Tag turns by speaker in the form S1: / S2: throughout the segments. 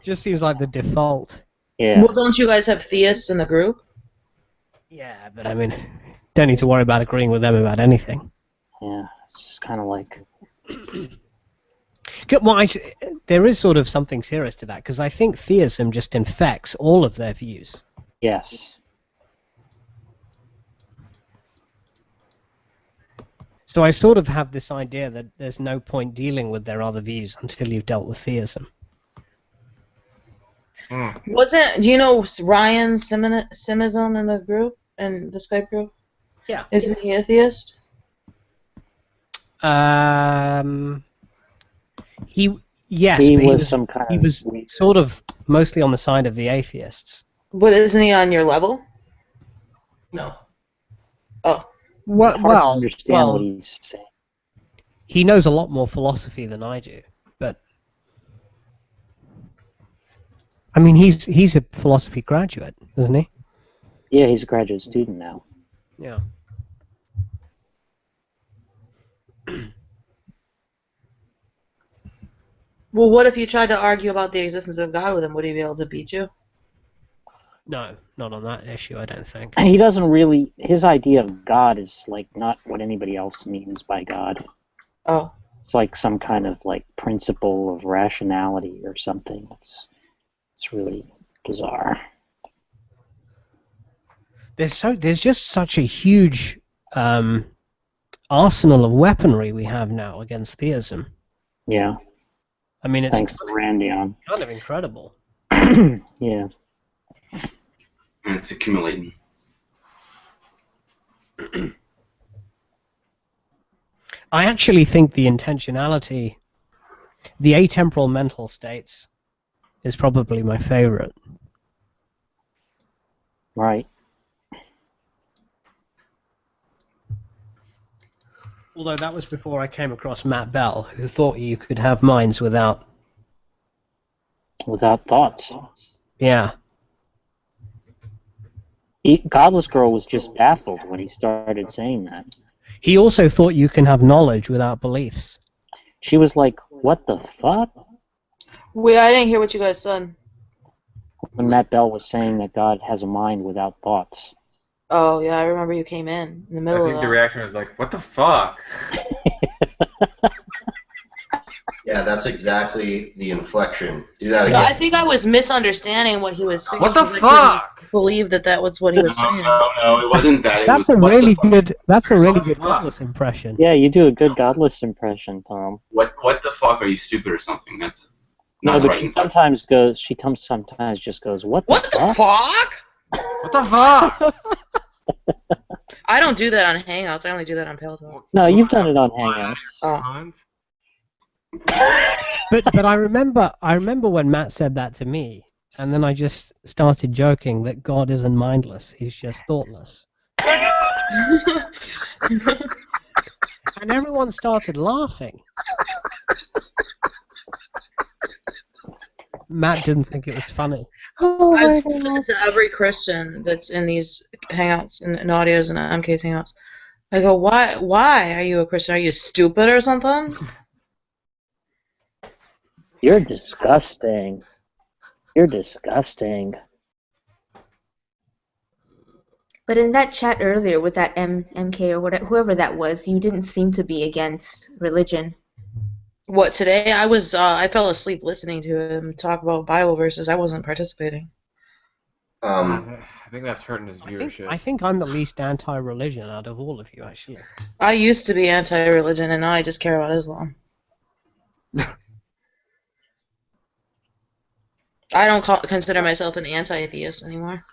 S1: just seems like the default.
S2: Yeah.
S3: Well, don't you guys have theists in the group?
S1: Yeah, but I mean, don't need to worry about agreeing with them about anything.
S2: Yeah. It's just kind of like.
S1: Well, there is sort of something serious to that, because I think theism just infects all of their views.
S2: Yes.
S1: So I sort of have this idea that there's no point dealing with their other views until you've dealt with theism.
S3: Do you know Ryan Simism in the group, in the Skype group?
S1: Yeah.
S3: Isn't he atheist?
S1: He
S2: was some kind
S1: he was sort of mostly on the side of the atheists.
S3: But isn't he on your level?
S4: No.
S3: Oh.
S2: Hard to understand what he's saying.
S1: He knows a lot more philosophy than I do, but I mean, he's a philosophy graduate, isn't he?
S2: Yeah, he's a graduate student now.
S1: Yeah.
S3: Well, what if you tried to argue about the existence of God with him? Would he be able to beat you?
S1: No, not on that issue, I don't think.
S2: And he doesn't really. His idea of God is like not what anybody else means by God.
S3: Oh.
S2: It's like some kind of like principle of rationality or something. It's really bizarre.
S1: There's just such a huge arsenal of weaponry we have now against theism.
S2: Yeah.
S1: I mean, it's
S2: thanks to Randion.
S1: Kind of incredible.
S2: Yeah.
S5: And it's accumulating.
S1: I actually think the intentionality, the atemporal mental states, is probably my favorite.
S2: Right.
S1: Although that was before I came across Matt Bell, who thought you could have minds without
S2: thoughts.
S1: Yeah.
S2: Godless Girl was just baffled when he started saying that.
S1: He also thought you can have knowledge without beliefs.
S2: She was like, what the fuck?
S3: Wait, I didn't hear what you guys said.
S2: When Matt Bell was saying that God has a mind without thoughts.
S3: Oh, yeah, I remember you came in the middle of that.
S5: I think the reaction was like, what the fuck?
S4: Yeah, that's exactly the inflection. Do that again.
S3: No, I think I was misunderstanding what he was saying.
S5: What the
S3: I
S5: fuck?
S3: believe that was what he was saying.
S5: No, it wasn't that.
S1: That's a really good Godless impression.
S2: Yeah, you do a good Godless impression, Tom.
S5: What the fuck? Are you stupid or something? That's
S2: no,
S5: not
S2: but
S5: right.
S2: she sometimes just goes, what the
S3: fuck?
S5: What the fuck?
S3: I don't do that on Hangouts. I only do that on Peloton.
S2: No, you've done it on Hangouts.
S3: Oh.
S1: But I remember when Matt said that to me, and then I just started joking that God isn't mindless; he's just thoughtless. And everyone started laughing. Matt didn't think it was funny.
S3: I've said to every Christian that's in these Hangouts, in audios and MK's Hangouts, I go, why are you a Christian? Are you stupid or something?
S2: You're disgusting. You're disgusting.
S6: But in that chat earlier with that MK or whatever, whoever that was, you didn't seem to be against religion.
S3: What, today? I fell asleep listening to him talk about Bible verses. I wasn't participating.
S7: I think that's hurting his viewership.
S1: I think I'm the least anti-religion out of all of you, actually.
S3: I used to be anti-religion, and now I just care about Islam. I don't consider myself an anti-atheist anymore.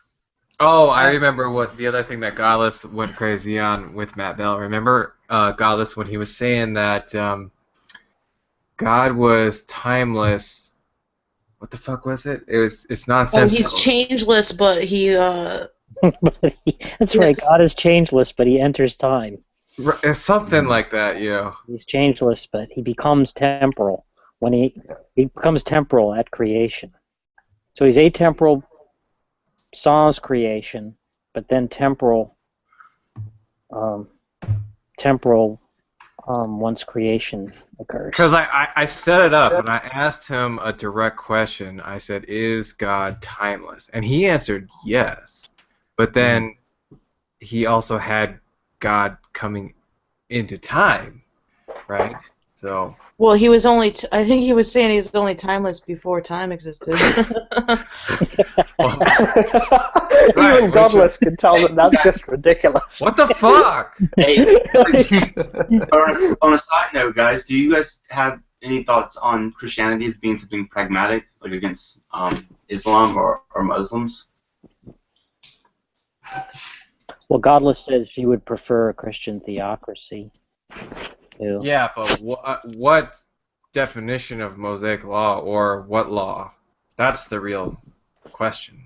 S7: Oh, I remember what the other thing that Godless went crazy on with Matt Bell. Remember Godless when he was saying that God was timeless. What the fuck was it? It's nonsensical.
S3: Oh, he's changeless, but he.
S2: That's right. God is changeless, but he enters time.
S7: It's something like that, yeah.
S2: He's changeless, but he becomes temporal when he becomes temporal at creation. So he's atemporal, sans creation, but then temporal once creation occurs.
S7: Because I set it up and I asked him a direct question. I said, "Is God timeless?" And he answered yes. But then he also had God coming into time, right? So.
S3: Well, he was only. I think he was saying he was only timeless before time existed.
S7: Well,
S8: Even godless can tell that that's just ridiculous.
S7: what the fuck?
S5: Hey, on a side note, guys, do you guys have any thoughts on Christianity as being something pragmatic, like against Islam or Muslims?
S2: Well, Godless says she would prefer a Christian theocracy. Too.
S7: Yeah, but what definition of Mosaic law or what law? That's the real question.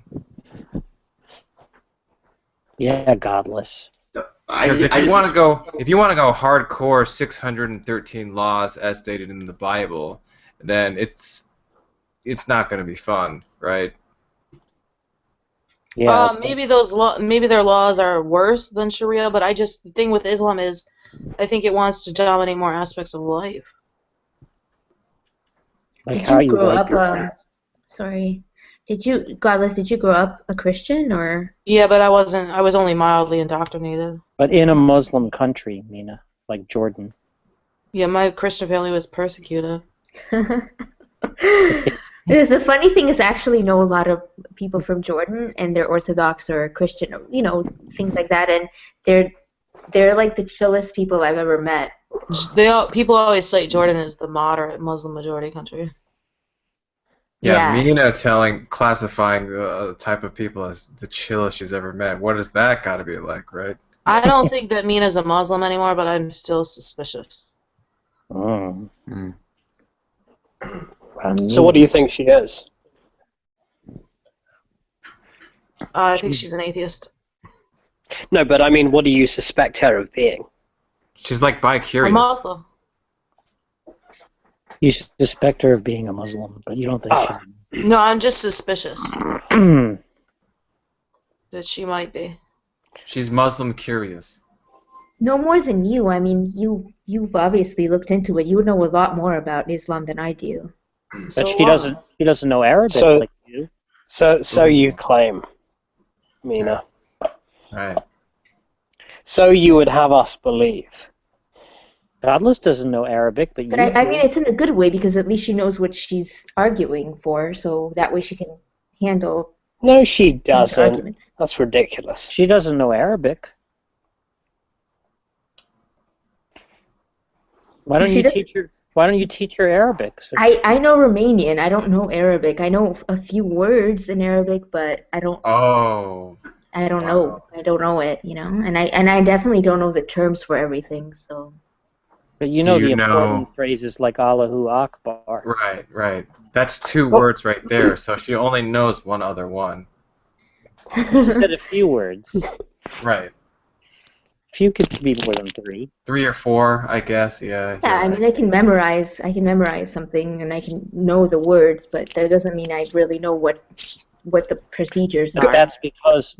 S2: Yeah, Godless.
S7: Because if you want to go hardcore 613 laws as stated in the Bible, then it's not going to be fun, right?
S2: Yeah.
S3: Maybe maybe their laws are worse than Sharia, but the thing with Islam is, I think it wants to dominate more aspects of life.
S2: Like
S6: Did
S2: how
S6: you grow
S2: like
S6: up? Sorry. Godless? Did you grow up a Christian or?
S3: Yeah, but I wasn't. I was only mildly indoctrinated.
S2: But in a Muslim country, Mina, like Jordan.
S3: Yeah, my Christian family was persecuted.
S6: The funny thing is, I actually know a lot of people from Jordan, and they're Orthodox or Christian, things like that, and they're like the chillest people I've ever met.
S3: People always cite Jordan as the moderate Muslim majority country.
S7: Yeah, Mina classifying the type of people as the chillest she's ever met. What has that got to be like, right?
S3: I don't think that Mina's a Muslim anymore, but I'm still suspicious.
S2: Mm.
S8: So what do you think she is?
S3: I think she's an atheist.
S8: No, but I mean, what do you suspect her of being?
S7: She's like bi-curious.
S3: A Muslim.
S2: You suspect her of being a Muslim, but you don't think she...
S3: No, I'm just suspicious that she might be.
S7: She's Muslim curious.
S6: No more than you. I mean, you've obviously looked into it. You know a lot more about Islam than I do.
S2: But she doesn't know Arabic like you.
S8: So you claim, Mina.
S7: Right.
S8: So you would have us believe.
S2: Godless doesn't know Arabic, but
S6: But I mean, it's in a good way because at least she knows what she's arguing for, so that way she can handle.
S8: No, she doesn't.
S6: Arguments.
S8: That's ridiculous.
S2: She doesn't know Arabic. Why don't you teach her Arabic? So
S6: I know Romanian. I don't know Arabic. I know a few words in Arabic, but I don't.
S7: Oh.
S6: I don't know. I don't know it, and I definitely don't know the terms for everything. So.
S2: But you know the important phrases like Allahu Akbar.
S7: Right. That's two words right there, so she only knows one other one.
S2: She said a few words.
S7: Right.
S2: Few could be more than 3.
S7: 3 or 4, I guess, yeah.
S6: Yeah, I mean, I can memorize something and I can know the words, but that doesn't mean I really know what the procedures are.
S2: That's because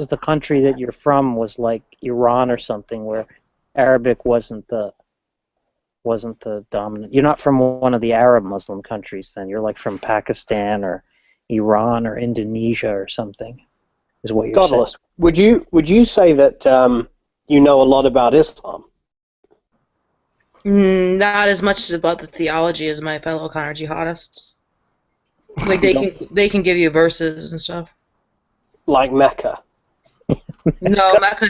S2: the country that you're from was like Iran or something, where Arabic wasn't the dominant. You're not from one of the Arab Muslim countries then. You're like from Pakistan or Iran or Indonesia or something, is what you're
S8: Godless. Saying. Would you say that you know a lot about Islam?
S3: Not as much about the theology as my fellow counter jihadists. Like they can give you verses and stuff.
S8: Like Mecca.
S3: No, Mecca.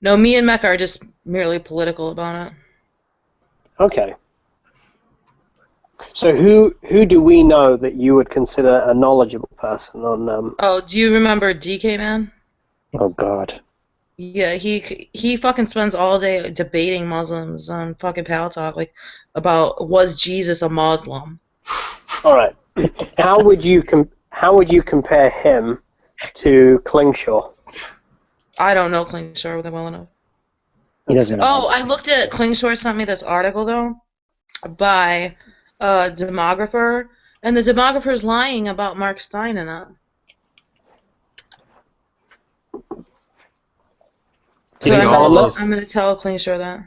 S3: No, me and Mecca are just merely political about it.
S8: Okay. So who do we know that you would consider a knowledgeable person on?
S3: Oh, do you remember DK Man?
S2: Oh God.
S3: Yeah, he fucking spends all day debating Muslims on fucking Pal Talk, like about was Jesus a Muslim?
S8: All right. How would you compare him to Klingshaw?
S3: I don't know Klingshaw well enough.
S2: He doesn't know.
S3: Oh, I looked at Klingshaw sent me this article though by a demographer, and the demographer's lying about Mark Stein in it. So I'm going to tell Klingshaw that.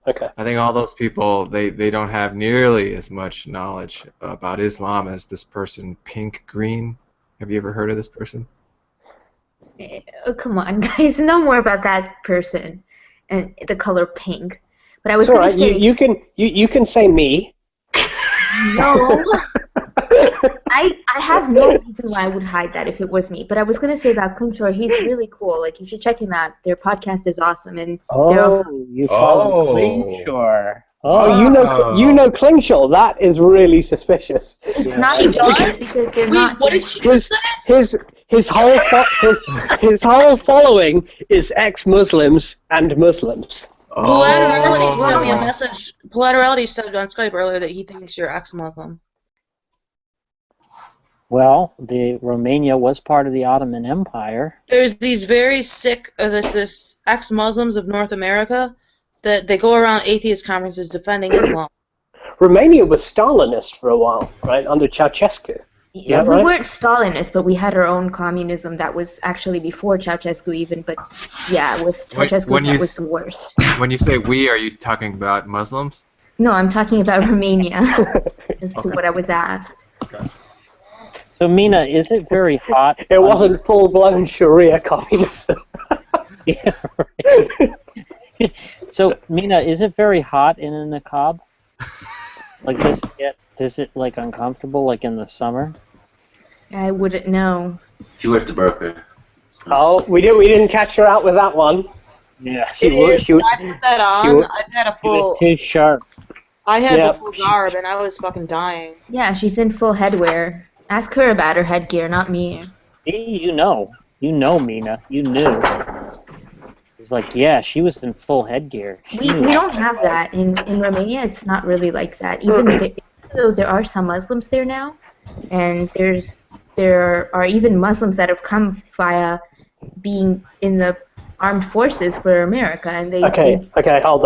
S8: Okay.
S7: I think all those people, they don't have nearly as much knowledge about Islam as this person, Pink Green. Have you ever heard of this person?
S6: Oh, come on, guys. Know more about that person and the color pink. But I was
S8: It's all
S6: going to
S8: right.
S6: say...
S8: You can say me.
S6: No. I have no reason why I would hide that if it was me. But I was going to say about Klingshore, he's really cool. Like, you should check him out. Their podcast is awesome, and they're also...
S2: You follow
S7: Oh.
S2: Klingshore.
S8: Oh, you know Klingshaw. That is really suspicious.
S6: It's not
S3: She
S6: suspicious
S3: does?
S6: because they're
S3: Wait,
S6: not...
S3: what did she just say?
S8: His whole following is ex-Muslims and Muslims.
S3: Collaterality
S7: Oh.
S3: sent me a message. Collaterality said on Skype earlier that he thinks you're ex-Muslim.
S2: Well, Romania was part of the Ottoman Empire.
S3: There's these very sick this ex-Muslims of North America that they go around atheist conferences defending Islam.
S8: Romania was Stalinist for a while, right, under Ceausescu.
S6: Yeah,
S8: that
S6: we
S8: right?
S6: weren't Stalinist, but we had our own communism that was actually before Ceausescu even. But yeah, with Ceausescu, that was the worst.
S7: When you say we, are you talking about Muslims?
S6: No, I'm talking about Romania, as to what I was asked.
S2: So, Mina, is it very hot?
S8: It wasn't full-blown Sharia communism.
S2: Yeah, right. So, Mina, is it very hot in a niqab? Like, is it like uncomfortable, like in the summer?
S6: I wouldn't know.
S9: She wears the burqa.
S8: Oh, we didn't catch her out with that one.
S2: Yeah.
S3: I put that on. I had a full.
S2: Too sharp.
S3: I had
S8: Yep.
S3: the full garb, and I was fucking dying.
S6: Yeah, she's in full headwear. Ask her about her headgear, not me.
S2: See, you know, Mina, you knew. It's like, yeah, she was in full headgear.
S6: We don't have that in Romania. It's not really like that. Even though there are some Muslims there now, and there are even Muslims that have come via being in the armed forces for America, and they.
S8: Okay, hold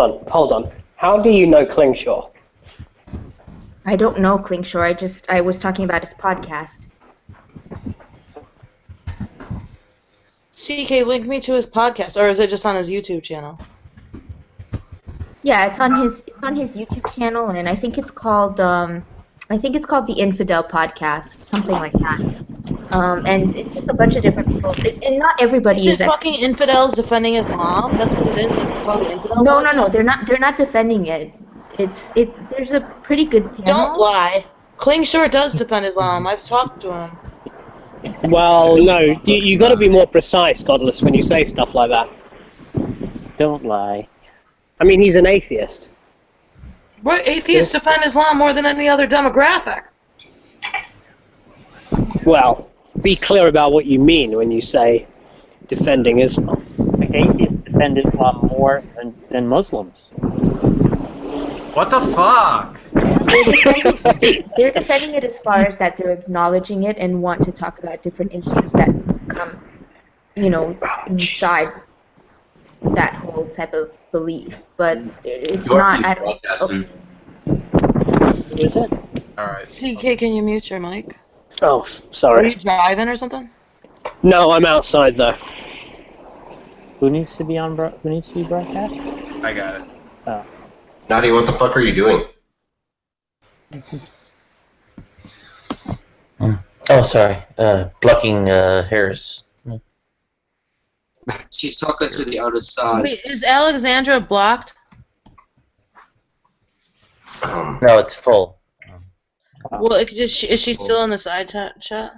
S8: on. How do you know Klingshaw?
S6: I don't know Klingshore. I was talking about his podcast.
S3: CK, link me to his podcast, or is it just on his YouTube channel?
S6: Yeah, it's on his YouTube channel, and I think it's called the Infidel Podcast, something like that. And it's just a bunch of different people, and not everybody
S3: Is
S6: is.
S3: it fucking infidels defending Islam? That's what it is. It's called the Infidel
S6: No,
S3: Podcast?
S6: they're not defending it. There's a pretty good panel.
S3: Don't lie. Klingshore does defend Islam. I've talked to him.
S8: Well, no, you got to be more precise, Godless, when you say stuff like that.
S2: Don't lie.
S8: I mean, he's an atheist.
S3: What atheists defend Islam more than any other demographic?
S8: Well, be clear about what you mean when you say defending Islam.
S2: Like, atheists defend Islam more than Muslims.
S7: What the fuck?
S6: They're defending it as far as that they're acknowledging it and want to talk about different issues that come, inside that whole type of belief. But it's not at all.
S9: Broadcasting.
S2: Who is it?
S7: Alright.
S3: CK, can you mute your mic?
S8: Oh,
S3: Are
S8: sorry.
S3: you driving or something?
S8: No, I'm outside though.
S2: Who needs to be broadcast?
S7: I got it.
S2: Oh.
S4: Nadia, what the fuck are you doing?
S9: Oh, sorry. Plucking hairs.
S10: She's talking to the other side.
S3: Wait, is Alexandra blocked?
S9: No, it's full.
S3: Well, is she still in the side chat?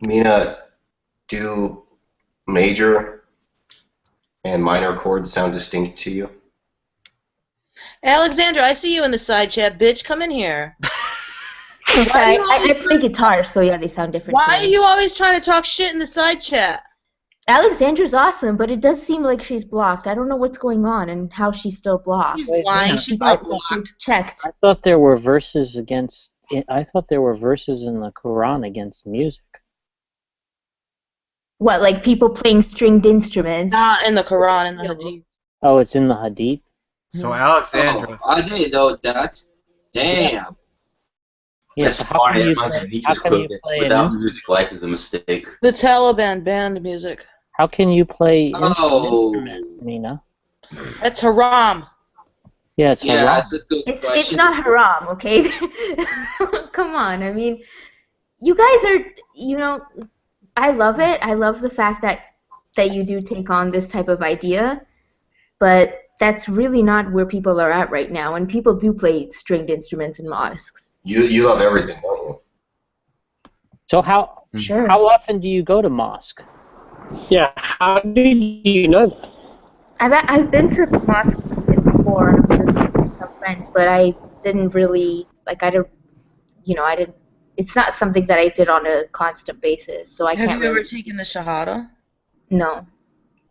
S4: Mina, do major and minor chords sound distinct to you?
S3: Alexandra, I see you in the side chat, bitch. Come in here.
S6: I play guitar, so yeah, they sound different.
S3: Why are you always trying to talk shit in the side chat?
S6: Alexandra's awesome, but it does seem like she's blocked. I don't know what's going on and how she's still blocked.
S3: She's lying. She's not blocked.
S6: Checked.
S2: I thought there were verses in the Quran against music.
S6: What, like people playing stringed instruments?
S3: Not in the Quran, in the Hadith.
S2: Oh, it's in the Hadith?
S7: So Alexandra.
S10: Oh, I didn't know that. Damn.
S2: Yes.
S9: That's
S2: How
S9: funny.
S2: can you
S9: He
S2: how
S9: just
S2: can you
S9: cooked it.
S2: play
S9: Without
S2: an
S9: music, life is a mistake.
S3: The Taliban banned music.
S2: How can you play
S10: Oh.
S2: instrument, Mina?
S3: That's haram.
S2: Yeah, it's
S10: Yeah,
S2: haram.
S10: that's a good
S6: It's
S10: question.
S6: not haram, okay? Come on. I mean, you guys are, I love it. I love the fact that you do take on this type of idea, but that's really not where people are at right now. And people do play stringed instruments in mosques.
S4: You love everything, don't you?
S2: So how often do you go to mosque?
S8: Yeah, how did you know that?
S6: I've been to mosque before with some friends, but I didn't really I don't, I didn't. It's not something that I did on a constant basis, so I
S3: Have
S6: can't
S3: you ever
S6: really.
S3: taken the Shahada?
S6: No.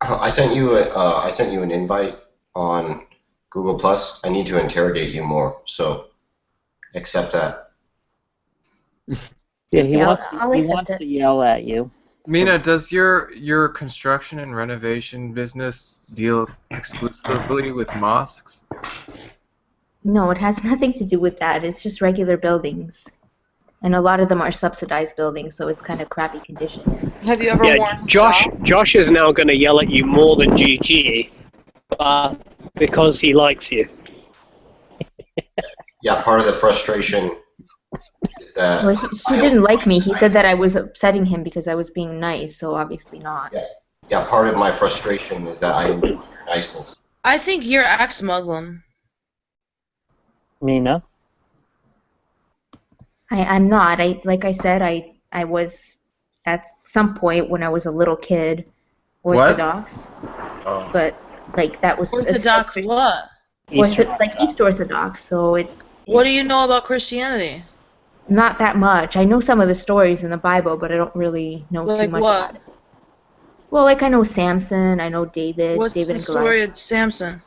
S4: I sent you an invite on Google Plus. I need to interrogate you more, so accept that.
S2: Yeah, he
S6: Yeah,
S2: wants
S6: I'll
S2: he
S6: accept
S2: wants
S6: it.
S2: to yell at you.
S7: Mina, does your construction and renovation business deal exclusively with mosques?
S6: No, it has nothing to do with that. It's just regular buildings, and a lot of them are subsidized buildings, so it's kind of crappy conditions.
S3: Have you ever
S8: Yeah,
S3: worn
S8: Josh is now going to yell at you more than Gigi, because he likes you.
S4: Yeah, part of the frustration is that
S6: Well, he didn't like me. He said that I was upsetting him because I was being nice, so obviously not.
S4: Yeah, part of my frustration is that I enjoy your niceness.
S3: I think you're ex-Muslim.
S2: Mina?
S6: I'm not. Like I said, I was at some point when I was a little kid Orthodox,
S7: Oh.
S6: but that was
S3: Orthodox what?
S6: East Orthodox. So
S3: What do you know about Christianity?
S6: not that much. I know some of the stories in the Bible, but I don't really know too much about it. Well, I know Samson, I know David.
S3: What's
S6: David
S3: the
S6: and
S3: story
S6: Goliath.
S3: of Samson?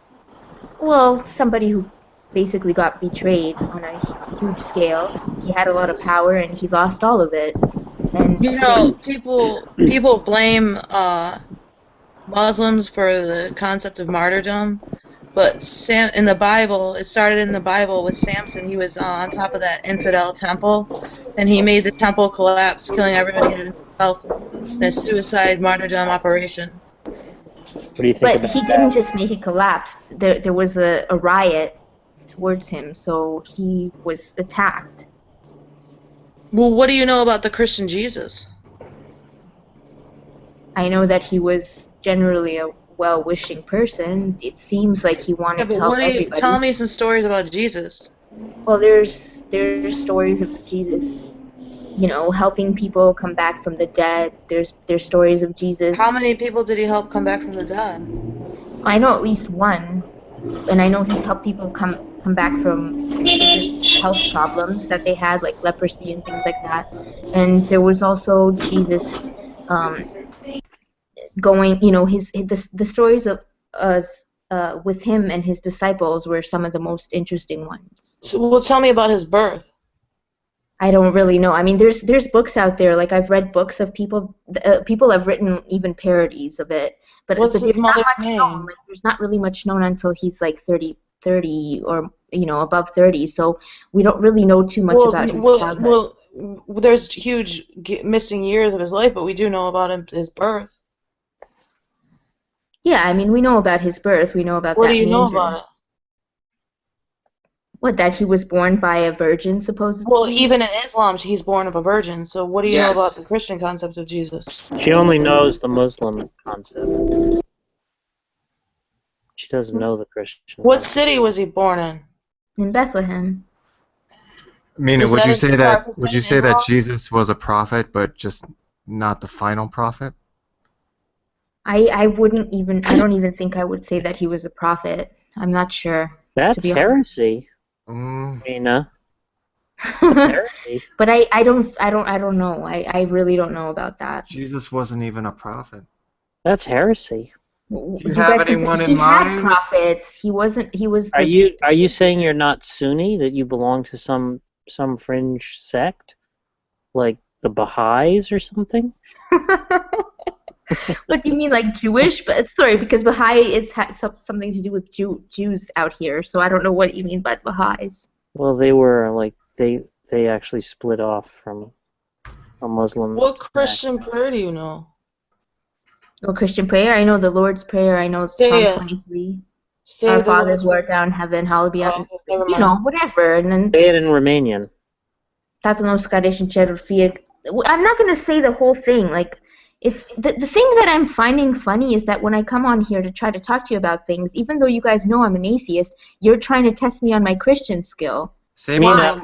S6: Well, somebody who basically got betrayed on a huge scale. He had a lot of power and he lost all of it. And
S3: people blame Muslims for the concept of martyrdom, but in the Bible, it started in the Bible with Samson. He was on top of that infidel temple, and he made the temple collapse, killing everybody and himself in a suicide martyrdom operation.
S2: What do you think about
S6: he didn't just make it collapse. There was a riot towards him, so he was attacked.
S3: Well, what do you know about the Christian Jesus?
S6: I know that he was generally a well-wishing person. It seems like he wanted to help everybody.
S3: Tell me some stories about Jesus.
S6: Well, there's stories of Jesus, helping people come back from the dead. There's stories of Jesus.
S3: How many people did he help come back from the dead?
S6: I know at least one, and I know he's helped people come back from health problems that they had, like leprosy and things like that. And there was also Jesus going, the stories of with him and his disciples were some of the most interesting ones.
S3: So, well, tell me about his birth.
S6: I don't really know. I mean, there's books out there. Like I've read books of people. People have written even parodies of it. But
S3: What's his mother's name?
S6: Known. Like, there's not really much known until he's like 30 or above 30. So we don't really know too much about his childhood.
S3: Well, there's huge missing years of his life, but we do know about his birth.
S6: Yeah, I mean, we know about his birth. We know about
S3: what
S6: that
S3: do you know
S6: manger.
S3: about it?
S6: What, that he was born by a virgin, supposedly?
S3: Well, even in Islam, he's born of a virgin. So what do you know about the Christian concept of Jesus?
S2: She only knows the Muslim concept. She doesn't know the Christian.
S3: What city was he born in?
S6: In Bethlehem.
S7: Mina, would you say that Jesus was a prophet, but just not the final prophet?
S6: I don't even think I would say that he was a prophet. I'm not sure.
S2: That's heresy. Mina.
S6: But I don't know. I really don't know about that.
S7: Jesus wasn't even a prophet.
S2: That's heresy.
S7: Do you have anyone in mind?
S6: He had prophets. He wasn't. He was.
S2: Are you saying you're not Sunni? That you belong to some fringe sect, like the Baha'is or something?
S6: What do you mean, like Jewish? But sorry, because Baha'i has something to do with Jews out here, so I don't know what you mean by Baha'is.
S2: Well, they were like they actually split off from a Muslim.
S3: What Christian prayer do you know?
S6: Well, Christian prayer, I know the Lord's Prayer. I know Psalm 23.
S3: Say
S6: Our
S3: the
S6: Father
S3: Lord's
S6: who art thou in heaven, hallowed be
S3: Oh, never
S6: you
S3: mind.
S6: know, whatever. And then
S2: Say it in Romanian.
S6: Tatăl nostru care ești în ceruri, I'm not going to say the whole thing. Like, it's the thing that I'm finding funny is that when I come on here to try to talk to you about things, even though you guys know I'm an atheist, you're trying to test me on my Christian skill.
S7: Say
S6: Why?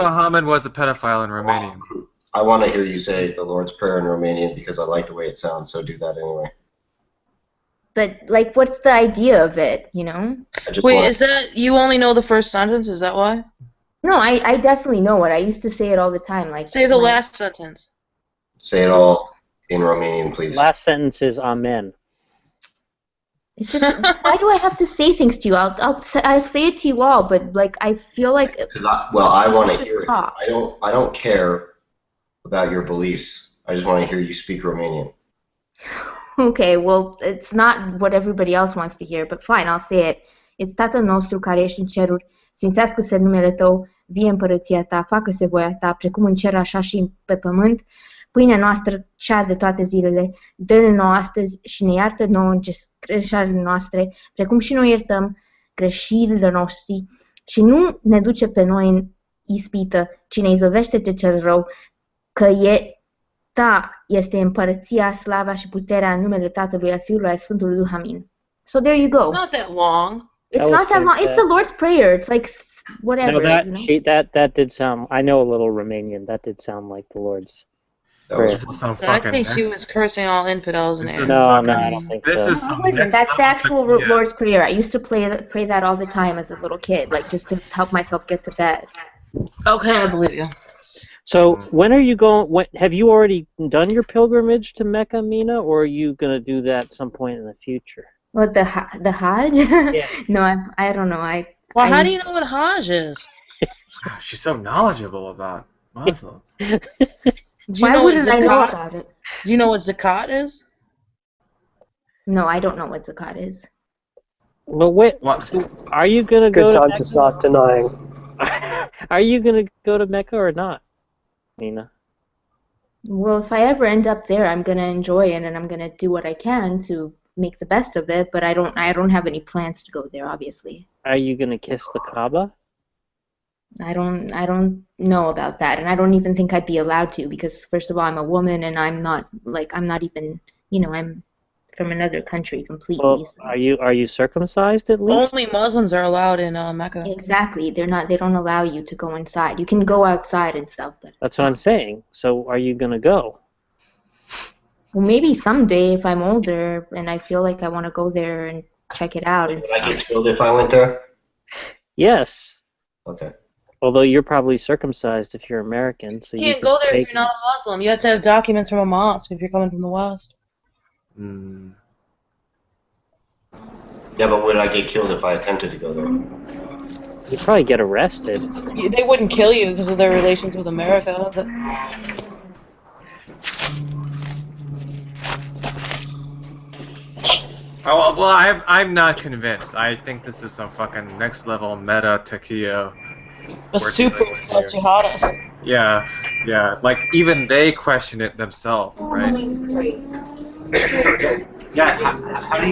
S7: Muhammad was a pedophile in Romanian.
S4: I want to hear you say the Lord's Prayer in Romanian because I like the way it sounds, so do that anyway.
S6: But, like, what's the idea of it, you know?
S3: Wait, is that you only know the first sentence? Is that why?
S6: No, I definitely know it. I used to say it all the time. Like,
S3: Say the last sentence.
S4: Say it all in Romanian, please.
S2: Last sentence is Amen.
S6: It's just, why do I have to say things to you? I'll say it to you all, but, like, I feel like...
S4: Because I want to hear it.
S6: Stop.
S4: I don't care about your beliefs. I just want to hear you speak Romanian.
S6: Okay, well, it's not what everybody else wants to hear, but fine, I'll say it. It's Tatăl nostru care ești în ceruri, sfințească-se numele Tău, vie împărăția Ta, facă-se voia Ta, precum în cer așa și pe pământ. Pâinea noastră, cea de toate zilele, dă-ne nouă astăzi și ne iartă nouă greșelile noastre, precum și noi iertăm greșelile noastre, și nu ne duce pe noi în ispită, ci ne izbăvește de cel rău, că Ta este împărăția, slava și puterea în numele Tatălui, a Fiului, a Sfântului Duh. Amin. So there you go.
S3: It's not that long.
S6: It's not that long. It's the Lord's Prayer. It's like whatever.
S2: No, that
S6: you know?
S2: that did sound. I know a little Romanian. That did sound like the Lord's prayer.
S3: I think she was cursing all infidels in there.
S2: No, I don't think so.
S6: That's the actual Lord's Prayer. I used to pray that all the time as a little kid, like just to help myself get to bed.
S3: Okay, I believe you.
S2: So when are you going? Have you already done your pilgrimage to Mecca, Mina, or are you going to do that at some point in the future?
S6: What, the Hajj?
S2: Yeah.
S6: No, I don't know.
S3: Well, how do you know what Hajj is?
S7: She's so knowledgeable about Muslims.
S6: Why wouldn't I know about it?
S3: Do you know what zakat is?
S6: No, I don't know what zakat is.
S2: Well, wait. So are you going to go
S8: Good
S2: to
S8: time
S2: Mecca?
S8: to start denying.
S2: Are you going to go to Mecca or not, Mina?
S6: Well, if I ever end up there, I'm gonna enjoy it, and I'm gonna do what I can to make the best of it. But I don't have any plans to go there, obviously.
S2: Are you going to kiss the Kaaba?
S6: I don't know about that, and I don't even think I'd be allowed to, because first of all, I'm a woman, and I'm not even, I'm from another country completely.
S2: Well, are you circumcised at least?
S3: Only Muslims are allowed in Mecca.
S6: Exactly. They don't allow you to go inside. You can go outside and stuff, but
S2: That's what I'm saying. So are you going to go?
S6: well, maybe someday if I'm older and I feel like I want to go there and check it out and
S4: Would I get killed if I went there?
S2: Yes.
S4: Okay.
S2: Although you're probably circumcised if you're American, so
S3: You can't go there if you're not a Muslim. You have to have documents from a mosque if you're coming from the West.
S4: Yeah, but would I get killed if I attempted to go there?
S2: You'd probably get arrested.
S3: They wouldn't kill you because of their relations with America.
S7: Oh, well, I'm not convinced. I think this is some fucking next level meta Takiyo.
S3: A super jihadist.
S7: Yeah. Like, even they question it themselves, right?
S9: Yeah, how do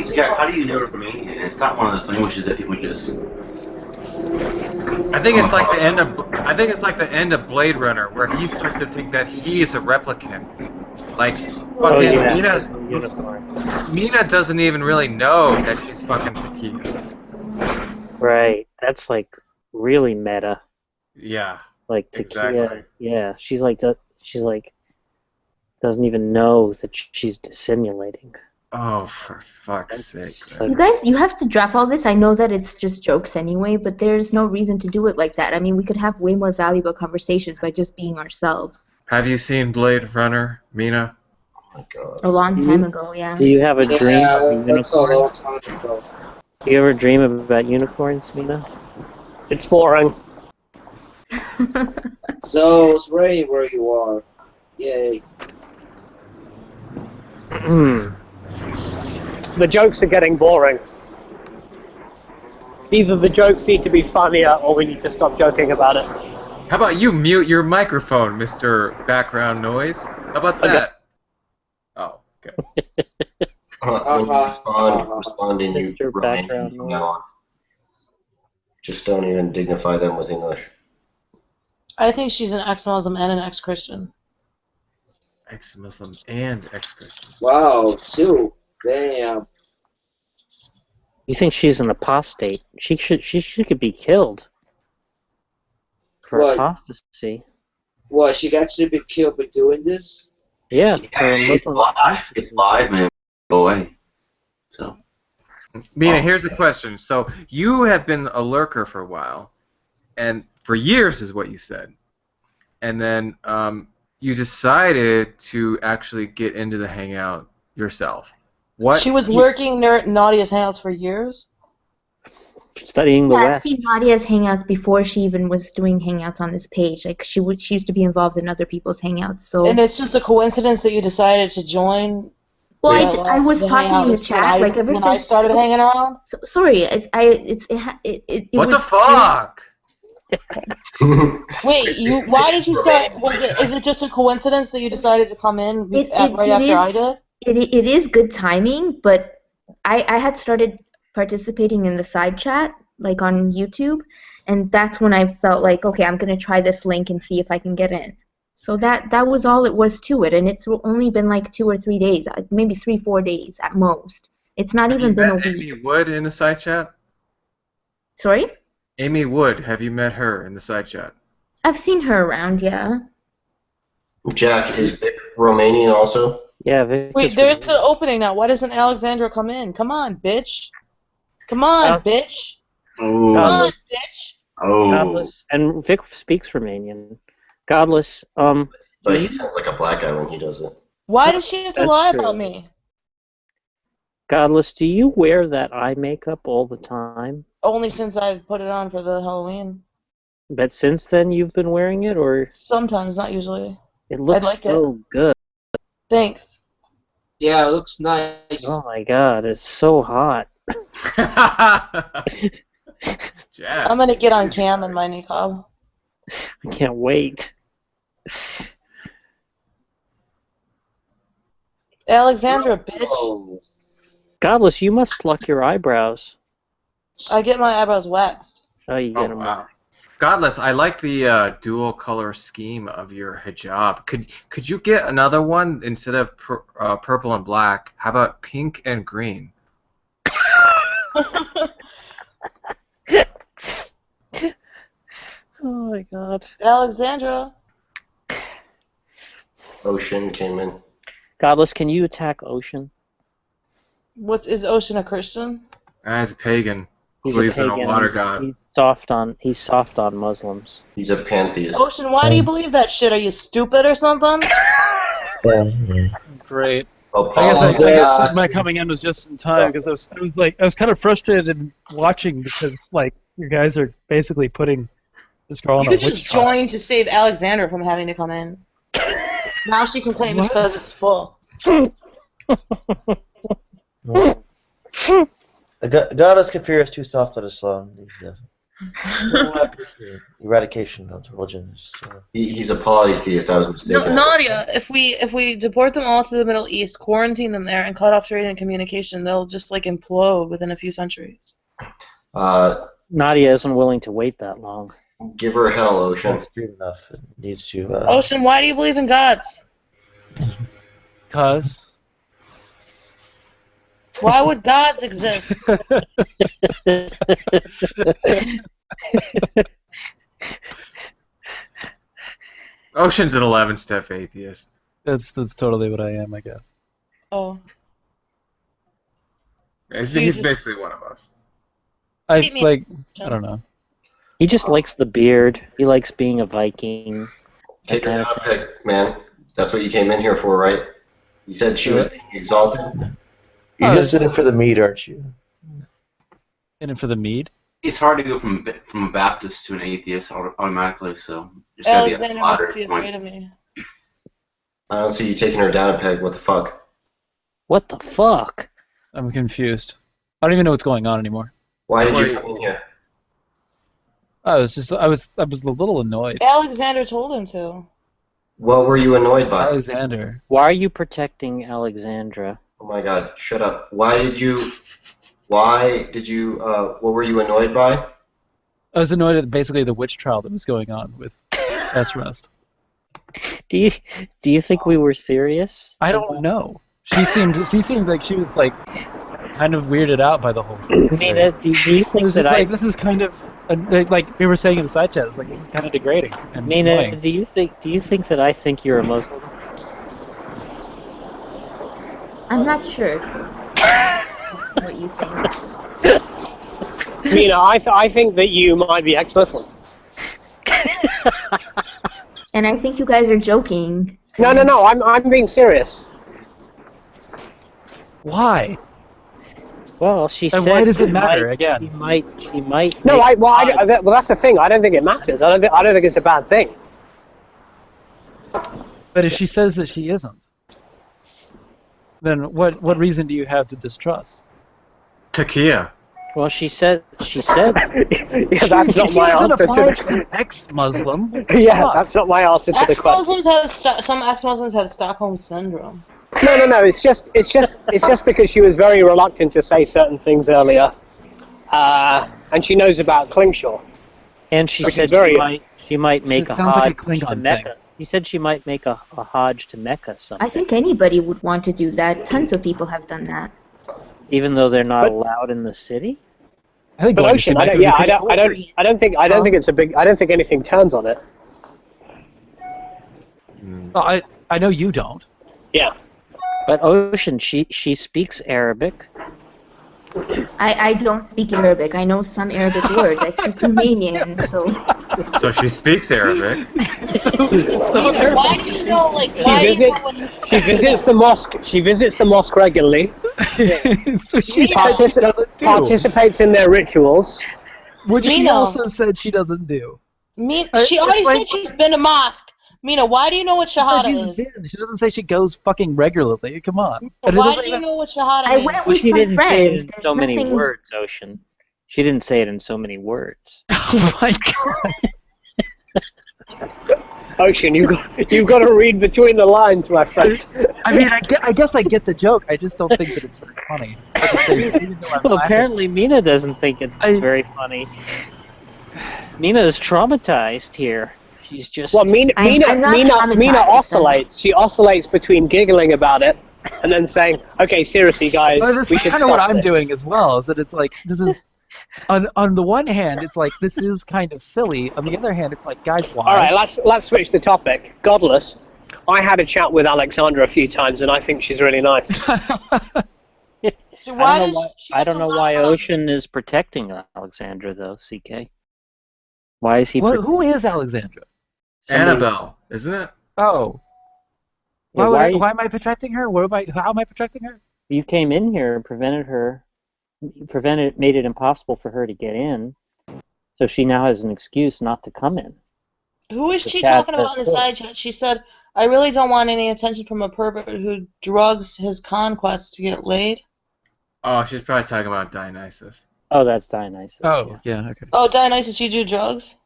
S9: you know Romanian? It's not one of those languages that people just.
S7: I think it's like the end of Blade Runner, where he starts to think that he's a replicant. Like, fucking Mina doesn't even really know that she's fucking Takiya.
S2: Right. That's like really meta.
S7: Yeah.
S2: Like Takiya.
S7: Exactly.
S2: Yeah. She's like doesn't even know that she's dissimulating.
S7: Oh, for fuck's sake.
S6: You guys, you have to drop all this. I know that it's just jokes anyway, but there's no reason to do it like that. I mean, we could have way more valuable conversations by just being ourselves.
S7: Have you seen Blade Runner, Mina?
S4: Oh, God.
S6: A long time ago, yeah.
S2: Do you have a dream of a
S10: That's a
S2: unicorn?
S10: long time ago.
S2: Do you ever dream about unicorns, Mina?
S8: It's boring.
S10: So it's right where you are. Yay.
S8: The jokes are getting boring. Either the jokes need to be funnier, or we need to stop joking about it.
S7: How about you mute your microphone, Mr. Background Noise? How about that? Oh, okay.
S4: When you respond in
S2: Mr.
S4: Romanian
S2: Background
S4: from
S2: noise.
S4: now on. Just don't even dignify them with English.
S3: I think she's an ex-Muslim and an ex-Christian.
S7: Ex-Muslim and ex-Christian.
S10: Wow, two. Damn.
S2: You think she's an apostate? She could be killed for
S10: What?
S2: apostasy.
S10: What, she got to be killed by doing this?
S2: Yeah,
S9: It's live. It's live, man. Go away. So.
S7: Mina, here's a question. So you have been a lurker for a while, and for years is what you said, and then you decided to actually get into the hangout yourself. What?
S3: She was lurking Nadia's hangouts for years?
S2: Studying the
S6: Yeah, I've
S2: West.
S6: seen Nadia's hangouts before she even was doing hangouts on this page. Like she used to be involved in other people's hangouts. So.
S3: And it's just a coincidence that you decided to join.
S6: Well, I was talking in the chat like ever
S3: when
S6: since
S3: I started hanging around.
S6: Sorry,
S7: What the fuck?
S3: Wait, why did you start? Is it just a coincidence that you decided to come in right after I did?
S6: It is good timing, but I had started participating in the side chat, like on YouTube, and that's when I felt like, okay, I'm gonna try this link and see if I can get in. So that was all it was to it, and it's only been like 2 or 3 days, maybe 3-4 days at most. It's not even been a week.
S7: Amy Wood in the side chat?
S6: Sorry?
S7: Amy Wood, have you met her in the side chat?
S6: I've seen her around, yeah.
S4: Jack, is Vic Romanian also?
S2: Yeah, Vic.
S3: Wait, there's an opening now. Why doesn't Alexandra come in? Come on, bitch. Come on, bitch.
S9: Oh.
S3: Come on, bitch.
S9: Oh.
S2: Godless. And Vic speaks Romanian. Godless.
S4: But he sounds like a black guy when he does it.
S3: Why does she have to
S2: That's
S3: lie
S2: true.
S3: about me?
S2: Godless, do you wear that eye makeup all the time?
S3: Only since I've put it on for the Halloween.
S2: But since then you've been wearing it, or
S3: Sometimes, not usually.
S2: it looks
S3: like
S2: so good.
S3: Thanks.
S10: Yeah, it looks nice.
S2: Oh my god, it's so hot.
S7: Jack.
S3: I'm gonna get on cam in my niqab.
S2: I can't wait.
S3: Alexandra, bitch.
S10: Oh.
S2: Godless, you must pluck your eyebrows.
S3: I get my eyebrows waxed.
S2: Oh, you get
S7: Oh,
S2: them.
S7: wow. Godless, I like the dual color scheme of your hijab. Could you get another one instead of purple and black? How about pink and green?
S2: Oh my god.
S3: Alexandra.
S4: Ocean came in.
S2: Godless, can you attack Ocean?
S3: Is Ocean a Christian?
S7: As a pagan,
S2: He's
S7: believes
S2: a
S7: in
S2: pagan.
S7: a water god.
S2: He's soft on Muslims.
S4: He's a pantheist.
S3: Ocean, why do you believe that shit? Are you stupid or something?
S11: Great.
S4: Oh,
S11: I
S4: Paul,
S11: guess my coming in was just in time because I was kind of frustrated watching because like you guys are basically putting this girl on a
S3: You
S11: witch
S3: just
S11: trial.
S3: joined to save Alexandra from having to come in. Now she can claim it's because it's full.
S12: Goddess Kafir is too soft on Islam. Eradication of religion is.
S4: He's a polytheist. I was mistaken.
S3: No, Nadia, if we deport them all to the Middle East, quarantine them there, and cut off trade and communication, they'll just like implode within a few centuries.
S2: Nadia isn't willing to wait that long.
S4: Give her hell, Ocean.
S12: Extreme enough. It needs to.
S3: Ocean, why do you believe in gods?
S11: Because.
S3: Why would gods exist?
S7: Ocean's an 11-step atheist.
S11: That's totally what I am, I guess.
S3: Oh.
S7: He's
S3: Jesus.
S7: basically one of us.
S11: I don't know.
S2: He just likes the beard. He likes being a Viking.
S4: Take her down a peg, man. That's what you came in here for, right? You said she was being exalted.
S12: You're just in it for the meat, aren't you?
S11: In it for the mead?
S5: It's hard to go from a Baptist to an atheist automatically, so just gotta be
S3: Alexander
S5: a
S3: must
S5: moderate
S3: be
S5: point.
S3: afraid of me.
S4: I don't see you taking her down a peg. What the fuck?
S2: What the fuck?
S11: I'm confused. I don't even know what's going on anymore.
S4: Why did you come in here?
S11: I was a little annoyed.
S3: Alexander told him to.
S4: What were you annoyed by?
S11: Alexander.
S2: Why are you protecting Alexandra?
S4: Oh my God! Shut up. Why did you? What were you annoyed by?
S11: I was annoyed at basically the witch trial that was going on with S-Rest.
S2: Do you think we were serious?
S11: I don't know. She seemed like she was like kind of weirded out by the whole thing.
S2: Mina, do you think
S11: was
S2: that
S11: just like, this is kind of like we were saying in the side chat, it's like this is kind of degrading and
S2: Mina,
S11: annoying.
S2: do you think that I think you're a Muslim?
S6: I'm not sure what you think.
S8: Mina, I think that you might be ex-Muslim.
S6: And I think you guys are joking.
S8: No, I'm being serious.
S11: Why?
S2: Well, she
S11: And
S2: said.
S11: why does it
S2: she
S11: matter
S2: might-
S11: again?
S2: She might.
S8: No,
S2: make
S8: well, that's the thing. I don't think it matters. I don't think it's a bad thing.
S11: But if she says that she isn't, then what reason do you have to distrust?
S7: Takia.
S2: Well, she said.
S8: Yeah, that's not my
S11: doesn't
S8: answer
S11: apply
S8: to
S11: to an ex-Muslim.
S8: Yeah, that's not my answer to the question.
S3: Ex-Muslims some ex-Muslims have Stockholm syndrome.
S8: No. It's just because she was very reluctant to say certain things earlier, and she knows about Klingshaw.
S2: And she
S8: Which
S2: said
S8: is
S2: she might make a
S11: sounds like a
S2: Hajj to
S11: Klingon
S2: Mecca.
S11: thing.
S2: She said she might make a Hajj to Mecca someday,
S6: I think anybody would want to do that. Tons of people have done that.
S2: even though they're not allowed in the city.
S11: I think
S8: But
S11: going to see
S8: Ocean, I
S11: Mecca
S8: don't,
S11: would be
S8: yeah,
S11: pretty
S8: I
S11: cool.
S8: don't think anything. I don't think anything turns on it.
S11: Oh, I know you don't.
S8: Yeah.
S2: But Ocean, she speaks Arabic.
S6: I don't speak Arabic. I know some Arabic words. I speak Romanian, so...
S7: So she speaks Arabic.
S3: Why do you know, like,
S8: She visits the mosque. She visits the mosque regularly.
S11: So she said she doesn't do.
S8: Participates in their rituals.
S11: Which she
S3: Mina.
S11: also said she doesn't do.
S3: She already said she's been to mosque. Mina, why do you know what
S11: Because
S3: Shahada
S11: she's
S3: is?
S11: been. She doesn't say she goes fucking regularly. Come on. And it
S3: Why
S11: doesn't
S3: do you
S11: even-
S3: know what Shahada
S6: I
S3: means?
S6: went
S2: Well,
S6: with
S2: she
S6: some
S2: didn't say it
S6: friends.
S2: in
S6: There's
S2: so many
S6: nothing...
S2: words, Ocean. She didn't say it in so many words.
S11: Oh my god.
S8: Ocean, you've got to read between the lines, my friend.
S11: I mean, I guess I get the joke. I just don't think that it's very funny. Like I say, even though I'm
S2: Well,
S11: laughing-
S2: apparently Mina doesn't think it's very funny. Mina is traumatized here. She's just.
S8: Well, Mina oscillates. She oscillates between giggling about it and then saying, "Okay, seriously, guys,
S11: Well, this
S8: we
S11: is
S8: should
S11: kind of what
S8: stop
S11: I'm
S8: this."
S11: doing as well. Is that it's like this is on the one hand, it's like this is kind of silly. On the other hand, it's like, guys, why?
S8: All right, let's switch the topic. Godless. I had a chat with Alexandra a few times, and I think she's really nice.
S2: I don't know why Ocean is protecting Alexandra though. CK. Why is he?
S11: Who is Alexandra?
S7: Annabelle, isn't it?
S11: Oh.
S2: Yeah,
S11: Why am I protecting her? How am I protecting her?
S2: You came in here and made it impossible for her to get in, so she now has an excuse not to come in.
S3: Who is she talking about in the side chat? She said, I really don't want any attention from a pervert who drugs his conquest to get laid.
S7: Oh, she's probably talking about Dionysus.
S2: Oh, that's Dionysus.
S11: Oh, yeah, okay.
S3: Oh, Dionysus, you do drugs?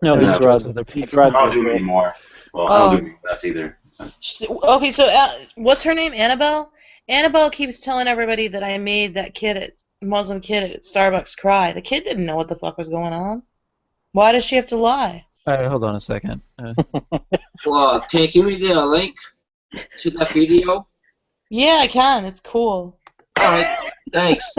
S2: No,
S11: Yeah,
S2: he drugs other people.
S9: I don't do it anymore. Well, I don't do less either.
S3: Okay, so what's her name? Annabelle? Annabelle keeps telling everybody that I made that Muslim kid at Starbucks cry. The kid didn't know what the fuck was going on. Why does she have to lie?
S11: Hold on a second.
S10: Well, can you give me the link to that video?
S3: Yeah, I can. It's cool.
S10: Alright, thanks.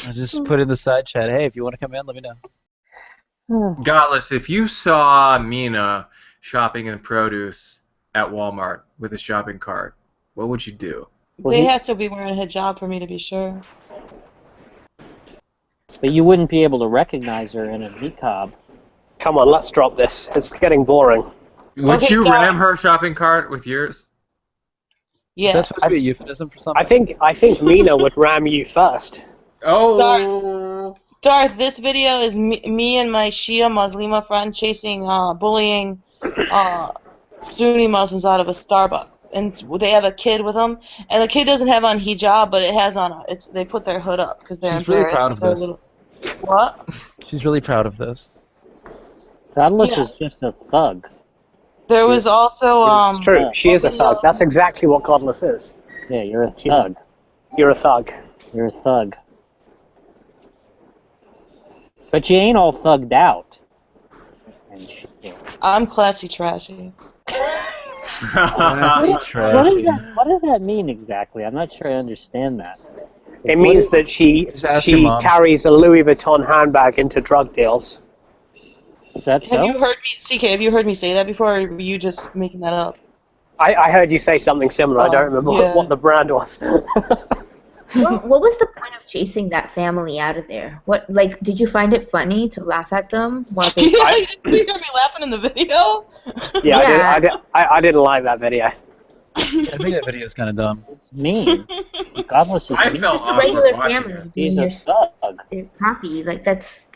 S11: I just put in the side chat, hey, if you want to come in, let me know.
S7: Godless, if you saw Mina shopping in produce at Walmart with a shopping cart, what would you do?
S3: They have to be wearing a hijab for me to be sure.
S2: But you wouldn't be able to recognize her in a niqab.
S8: Come on, let's drop this. It's getting boring.
S7: Would you ram her shopping cart with yours?
S3: Yeah.
S11: Is that supposed to be a euphemism for something?
S8: I think Mina would ram you first.
S7: Oh.
S3: Darth, this video is me and my Shia Muslima friend bullying Sunni Muslims out of a Starbucks. And they have a kid with them, and the kid doesn't have on hijab, but it has on. They put their hood up because they're
S11: She's really
S3: embarrassed.
S11: proud of this.
S3: What?
S11: She's really proud of this.
S2: Godless
S3: Yeah.
S2: is just a thug.
S3: There was also
S8: It's true. She is a thug. That's exactly what Godless is.
S2: Yeah, you're a thug.
S8: You're a thug.
S2: You're a thug. But you ain't all thugged out. And shit.
S3: I'm classy trashy.
S11: Classy
S2: What
S11: trashy.
S2: does that mean exactly? I'm not sure I understand that.
S8: It means that she
S11: ask your mom.
S8: carries a Louis Vuitton handbag into drug deals.
S2: Is that
S3: Have you heard me, CK? Have you heard me say that before, or were you just making that up?
S8: I heard you say something similar. I don't remember
S3: yeah.
S8: what the brand was.
S6: What was the point of chasing that family out of there? Did you find it funny to laugh at them while they?
S3: You heard me laughing in the video?
S8: Yeah, I didn't like that video.
S11: I think that video is kind of dumb.
S2: It's mean. Godless is
S7: I
S2: mean.
S7: felt
S6: Just a
S7: awkward
S6: regular
S7: watching
S6: family
S7: it.
S6: doing
S2: He's
S6: their
S2: a thug.
S6: their coffee. That's.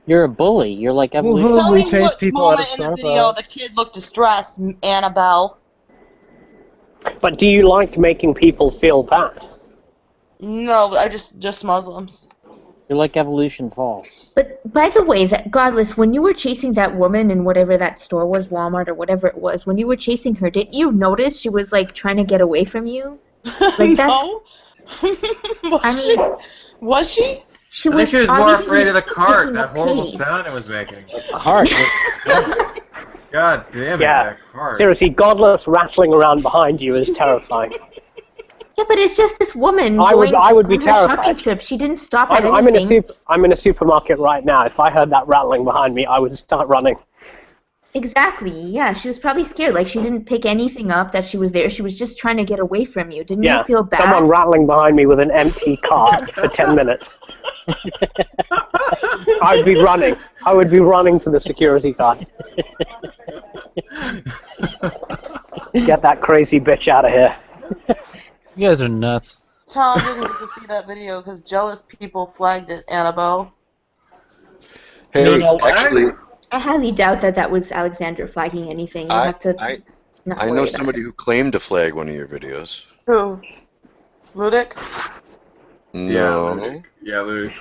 S2: You're a bully. You're like evolution.
S3: Tell
S11: we
S3: me
S11: chase
S3: what
S11: people out of
S3: moment in the video the kid looked distressed, Annabelle.
S8: But do you like making people feel bad?
S3: No, I just Muslims.
S2: You're like evolution false.
S6: But by the way, that Godless, when you were chasing that woman in whatever that store was, Walmart or whatever it was, when you were chasing her, didn't you notice she was like trying to get away from you? Like
S3: No. Was she?
S6: She
S7: I think
S6: was
S7: she was more
S6: obviously
S7: afraid of the cart,
S6: picking
S7: that
S6: up
S7: horrible
S6: pace.
S7: sound it was making.
S2: Cart.
S7: God damn it,
S8: Yeah.
S7: that cart.
S8: Seriously, Godless rattling around behind you is terrifying.
S6: Yeah, but it's just this woman
S8: I would be
S6: on her shopping
S8: terrified.
S6: trip. She didn't stop at
S8: I'm in
S6: anything.
S8: I'm in a supermarket right now. If I heard that rattling behind me, I would start running.
S6: Exactly. Yeah, she was probably scared. Like she didn't pick anything up that she was there. She was just trying to get away from you. Didn't you feel bad?
S8: Someone rattling behind me with an empty cart for 10 minutes. I'd be running. I would be running to the security guard. Get that crazy bitch out of here.
S11: You guys are nuts.
S3: Tom didn't get to see that video because jealous people flagged it, Annabelle.
S13: Hey, actually,
S6: I highly doubt that was Alexander flagging anything. You have to. not
S13: I
S6: worry
S13: know
S6: about
S13: somebody who claimed to flag one of your videos.
S3: Who? Ludic?
S13: No.
S7: Yeah, Louis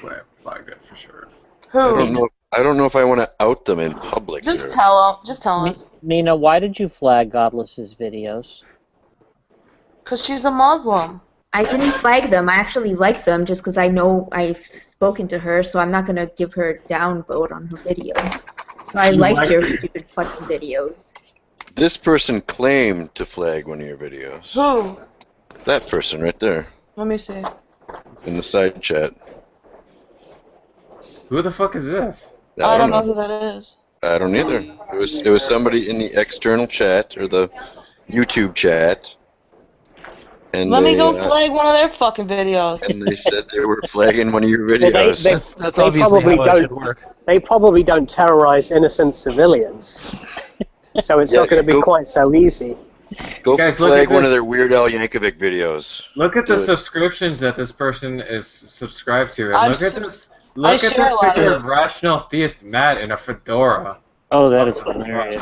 S7: flagged it for sure.
S3: Who?
S13: I don't know if I want to out them in public.
S3: Just
S13: here.
S3: tell him. Just tell us.
S2: Mina, why did you flag Godless's videos?
S3: Because she's a Muslim.
S6: I didn't flag them. I actually like them just because I know I've spoken to her, so I'm not going to give her downvote on her video. So I liked your stupid fucking videos.
S13: This person claimed to flag one of your videos.
S3: Who?
S13: That person right there
S3: Let me see.
S13: in the side chat.
S7: Who the fuck is this?
S3: I don't know who that is.
S13: I don't either. It was somebody in the external chat or the YouTube chat. And
S3: Let me go
S13: they,
S3: flag one of their fucking videos.
S13: and they said they were flagging one of your
S8: Well,
S13: videos.
S11: That's obviously how it should work.
S8: They probably don't terrorize innocent civilians. So it's not going to be quite so easy.
S13: Go
S7: Guys, look
S13: flag
S7: at
S13: one of
S7: this.
S13: their Weird Al Yankovic videos.
S7: Look at the
S13: Do it.
S7: subscriptions that this person is subscribed to. And
S3: I'm
S7: look at
S3: s-
S7: this.
S3: I
S7: Look at
S3: share
S7: this
S3: a lot
S7: picture
S3: of
S7: of Rational Theist Matt in a fedora.
S2: Oh, that is hilarious.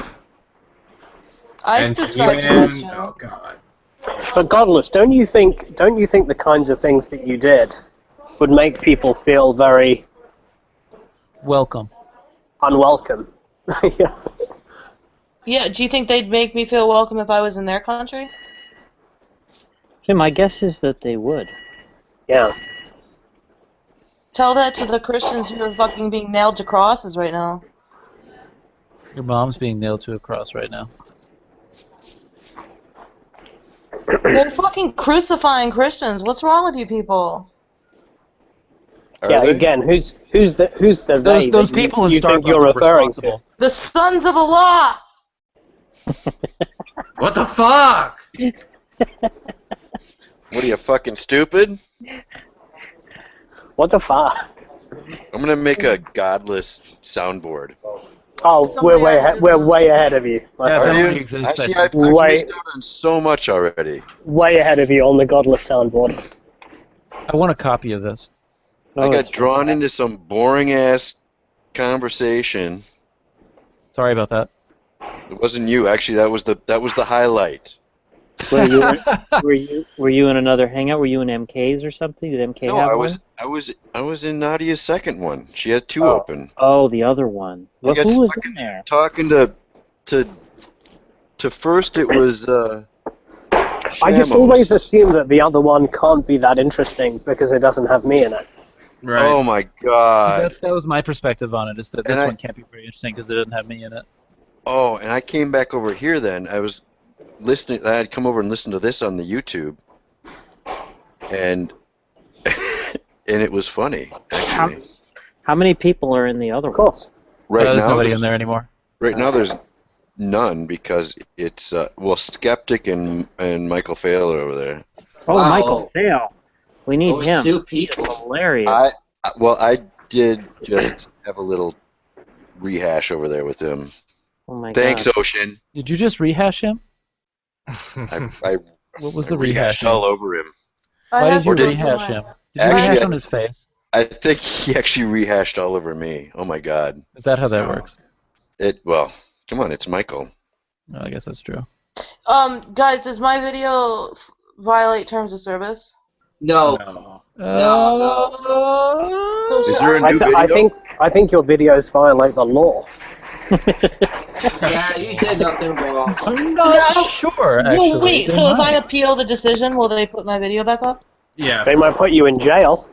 S3: I
S7: And
S3: subscribe to
S7: Ian-
S3: that channel.
S7: Oh god.
S8: But Godless, don't you think the kinds of things that you did would make people feel very
S11: Welcome.
S8: unwelcome? Yeah.
S3: Yeah, do you think they'd make me feel welcome if I was in their country?
S2: Jim, my guess is that they would.
S8: Yeah.
S3: Tell that to the Christians who are fucking being nailed to crosses right now.
S11: Your mom's being nailed to a cross right now.
S3: They're fucking crucifying Christians. What's wrong with you people?
S8: Yeah. Again, who's the
S11: Those
S8: they
S11: those
S8: that
S11: people in
S8: you think
S11: Starbucks
S8: you're
S11: are
S8: referring
S11: responsible.
S8: to?
S3: The sons of Allah!
S7: What the fuck?
S13: What are you, fucking stupid?
S8: What the fuck?
S13: I'm gonna make a godless soundboard.
S8: Oh, we're way ahead of you.
S13: Are you? I see. I've missed out on so much already.
S8: Way ahead of you on the Godless soundboard.
S11: I want a copy of this.
S13: I got drawn into some boring ass conversation.
S11: Sorry about that.
S13: It wasn't you, actually. That was the highlight.
S2: Were you in another hangout? Were you in MK's or something? Did MK
S13: No,
S2: have
S13: I
S2: one?
S13: was in Nadia's second one. She had two open.
S2: Oh, the other one. Well,
S13: got
S2: who was
S13: stuck
S2: in there?
S13: Talking to first it was
S8: I just always assume that the other one can't be that interesting because it doesn't have me in it.
S7: Right.
S13: Oh my god.
S11: That was my perspective on it. Is that this
S13: And
S11: one can't be very interesting because it doesn't have me in it.
S13: Oh, and I came back over here then. I was listening. I had come over and listened to this on the YouTube, and and it was funny actually.
S2: How many people are in the other one?
S8: Of course.
S13: Right
S11: there's
S13: now,
S11: nobody in there anymore.
S13: Right now, there's none because it's Skeptic and Michael Fail are over there.
S2: Oh,
S10: Wow.
S2: Michael Fail. We need
S10: Only
S2: him.
S10: 2 people.
S2: He's hilarious.
S13: I did just have a little rehash over there with him.
S2: Oh my
S13: Thanks,
S2: God.
S13: Ocean.
S11: Did you just rehash him?
S13: I
S11: What was the
S13: rehashed
S11: rehashing?
S13: all over him.
S11: Why did you
S13: Or did-
S11: rehash him? Did you
S13: Actually,
S11: rehash
S13: I-
S11: on his face?
S13: I think he actually rehashed all over me. Oh my god.
S11: Is that how that works?
S13: Well, come on, it's Michael.
S11: Well, I guess that's true.
S3: Guys, does my video violate terms of service?
S10: No.
S13: Is there a new video?
S8: I think your videos violate the law.
S10: Yeah, you did nothing wrong.
S11: I'm not sure, actually.
S3: Well, wait,
S11: They
S3: so if I
S11: might.
S3: appeal the decision, will they put my video back up?
S7: Yeah.
S8: They might put you in jail.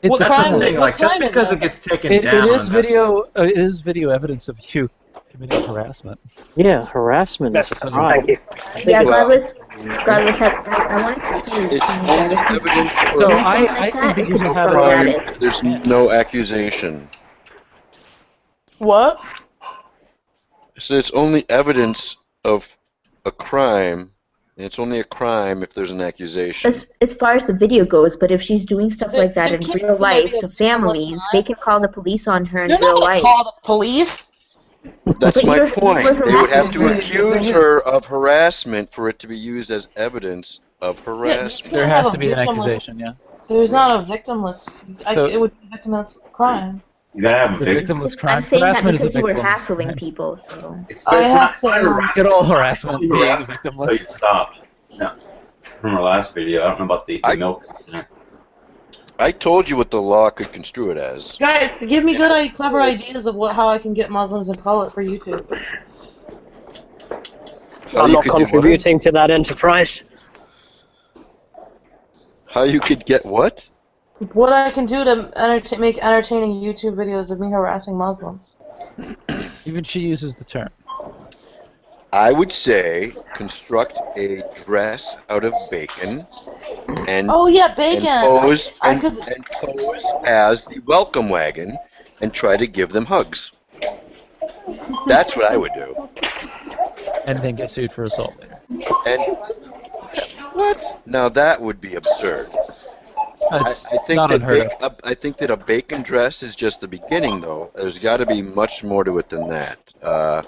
S3: What
S7: That's
S3: crime?
S7: the thing.
S3: What
S7: Like, just
S3: crime is
S7: because
S3: it?
S7: it gets taken
S11: It
S7: down.
S11: is video. It is video evidence of you committing harassment.
S2: Yeah, harassment is
S8: Yes,
S2: a crime.
S8: thank you.
S6: Yeah,
S13: Well,
S6: Godless I wanted to see.
S13: It's only evidence
S11: So
S13: for
S11: I think that you should have
S13: crime.
S6: it.
S13: There's no accusation.
S3: What?
S13: So it's only evidence of a crime, and it's only a crime if there's an accusation.
S6: As far as the video goes, but if she's doing stuff like that in
S3: can't
S6: real
S3: put my
S6: life
S3: video
S6: to
S3: up unless
S6: families, they can call the police on her in
S3: You're not
S6: real
S3: gonna
S6: life.
S3: call the police.
S13: That's
S6: But
S13: my
S6: you're
S13: point. They would have to
S6: harassing
S13: accuse her of harassment for it to be used as evidence of harassment.
S11: There has to be an accusation, yeah.
S3: There's not a victimless.
S11: So-
S3: it would be a victimless crime.
S9: You gotta have
S11: It's
S9: a
S11: a
S9: victim.
S11: victimless crime.
S6: I'm saying that
S11: Harassment is a
S6: because you were
S11: victimless
S6: hassling
S11: crime.
S6: people, so.
S3: I have to.
S11: Get all harassment being
S9: Harassment until you
S11: victimless.
S9: stop. No. From our last video, I don't know about the milk incident.
S13: I told you what the law could construe it as.
S3: Guys, give me good, clever ideas of how I can get Muslims in call it for YouTube.
S8: I'm
S13: you
S8: not
S13: could do what?
S8: contributing to that enterprise.
S13: How you could get what?
S3: What I can do to make entertaining YouTube videos of me harassing Muslims.
S11: Even she uses the term.
S13: I would say construct a dress out of bacon and
S3: Oh yeah, bacon.
S13: and pose as the welcome wagon and try to give them hugs. That's what I would do.
S11: And then get sued for assault later.
S13: And what? Now that would be absurd.
S11: That's
S13: I think
S11: not
S13: that
S11: unheard of.
S13: I think that a bacon dress is just the beginning, though. There's got to be much more to it than that.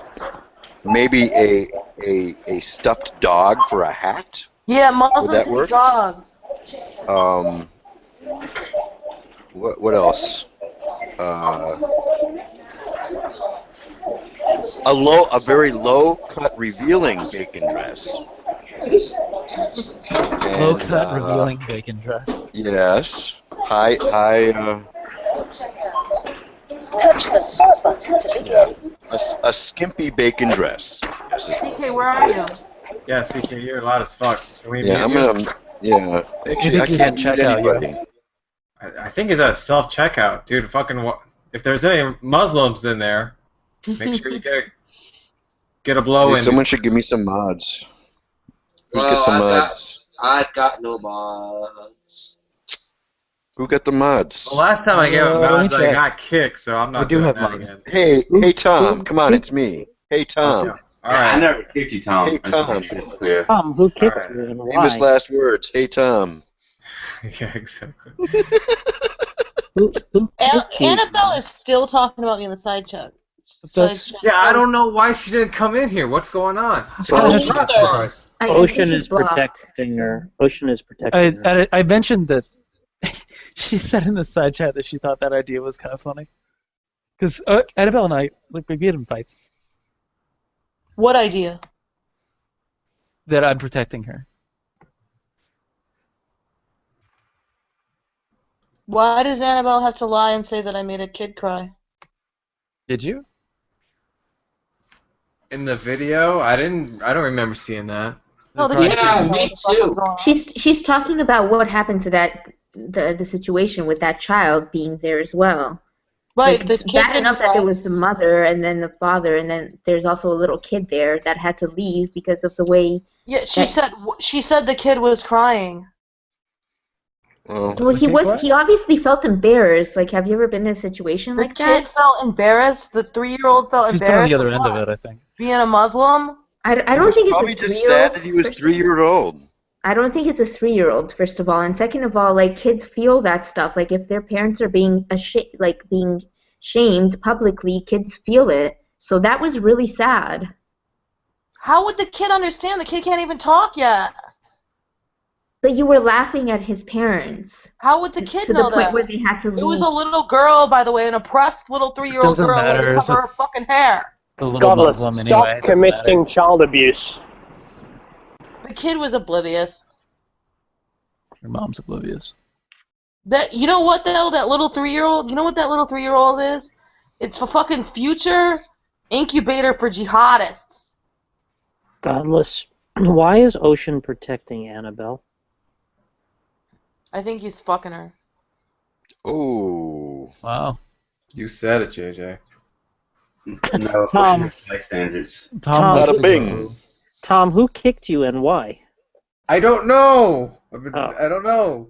S13: Maybe a stuffed dog for a hat.
S3: Yeah,
S13: Would
S3: Muslims
S13: that
S3: hate
S13: work?
S3: dogs.
S13: What else? A very low cut revealing bacon dress.
S11: Low cut revealing bacon dress.
S13: Yes. High.
S14: Touch the start button to begin.
S13: A skimpy bacon dress. Yes.
S3: CK, where are you?
S7: Yeah, CK, you're loud as fuck. Can we
S13: Yeah, I'm
S7: mute you?
S13: gonna. Yeah. Actually,
S11: think
S13: I
S11: he's
S13: can't
S11: at
S13: mute
S11: checkout,
S13: anybody.
S7: I think it's a self-checkout, dude. If there's any Muslims in there, make sure you get a blow
S13: Hey,
S7: in.
S13: someone should give me some mods. Who's
S10: Well,
S13: got some
S10: I
S13: mods?
S10: got no mods.
S13: Who got the mods?
S7: The last time I gave
S11: let me
S7: mods, I
S11: check.
S7: got kicked, so I'm not
S11: We do
S7: doing
S11: have
S7: that
S11: mods.
S7: again.
S13: Hey, Tom, come on, it's me. Hey, Tom.
S7: All
S9: I
S7: right.
S9: never kicked you, Tom.
S13: Hey,
S9: I just wanna
S13: Tom.
S9: make sure it's clear.
S2: Tom, who kicked
S7: Alright.
S2: you and
S13: Famous
S2: why?
S13: last words. Hey, Tom.
S7: Yeah, exactly.
S2: Who kicked you?
S3: Annabelle is still talking about me in the side chat.
S11: That's-
S7: Yeah, I don't know why she didn't come in here. What's going on?
S11: It's kind of
S3: Oh,
S11: interesting.
S3: surprise.
S6: I
S2: Ocean
S6: think
S2: is
S6: she's blocked.
S2: protecting her. Ocean is protecting her.
S11: I mentioned that she said in the side chat that she thought that idea was kind of funny. Because Annabelle and I, like, we get in fights.
S3: What idea?
S11: that I'm protecting her.
S3: Why does Annabelle have to lie and say that I made a kid cry?
S11: Did you?
S7: In the video, I don't remember seeing that.
S3: No, the
S7: Probably-
S3: kid
S10: Yeah,
S3: didn't know
S10: me
S3: what the fuck was
S10: too.
S3: going on.
S6: She's talking about what happened to the situation with that child being there as well.
S3: Right,
S6: Like,
S3: the
S6: it's
S3: kid
S6: bad
S3: didn't
S6: enough that
S3: cry.
S6: there was the mother and then the father, and then there's also a little kid there that had to leave because of the way.
S3: Yeah, she said the kid was crying.
S13: Well,
S6: Well, he obviously felt embarrassed. Like, have you ever been in a situation
S3: The
S6: like
S3: kid
S6: that?
S3: felt embarrassed. The 3-year-old felt
S11: She's been on
S3: embarrassed.
S11: the other
S3: of
S11: end of
S3: what?
S11: it, I think.
S3: Being a Muslim?
S6: I
S13: he
S6: don't
S13: was
S6: think it's
S13: probably
S6: a
S13: just
S6: 3-year-old.
S13: sad that he was 3-year-old.
S6: I don't think it's a 3-year-old, first of all, and second of all, like, kids feel that stuff. Like, if their parents are being being shamed publicly, kids feel it. So that was really sad.
S3: How would the kid understand? The kid can't even talk yet.
S6: But you were laughing at his parents.
S3: How would the kid
S6: to
S3: know
S6: the point
S3: that?
S6: where they had to leave.
S3: It was a little girl, by the way, an oppressed little 3-year-old
S11: doesn't
S3: girl who had
S11: matter.
S3: to
S11: It's
S3: cover
S11: a-
S3: her fucking hair.
S11: The little
S8: Godless,
S11: Muslim
S8: stop
S11: anyway. It doesn't matter.
S8: committing child abuse.
S3: The kid was oblivious.
S11: Your mom's oblivious.
S3: You know what though? That little 3-year-old. You know what that little 3-year-old is? It's a fucking future incubator for jihadists.
S2: Godless. Why is Ocean protecting Annabelle?
S3: I think he's fucking her.
S13: Oh.
S11: Wow.
S7: You said it, JJ.
S5: No,
S2: Tom.
S5: Ocean has high standards.
S2: Tom,
S13: Bada bing.
S2: Tom, who kicked you and why?
S7: I don't know.
S2: Oh.
S7: I don't know.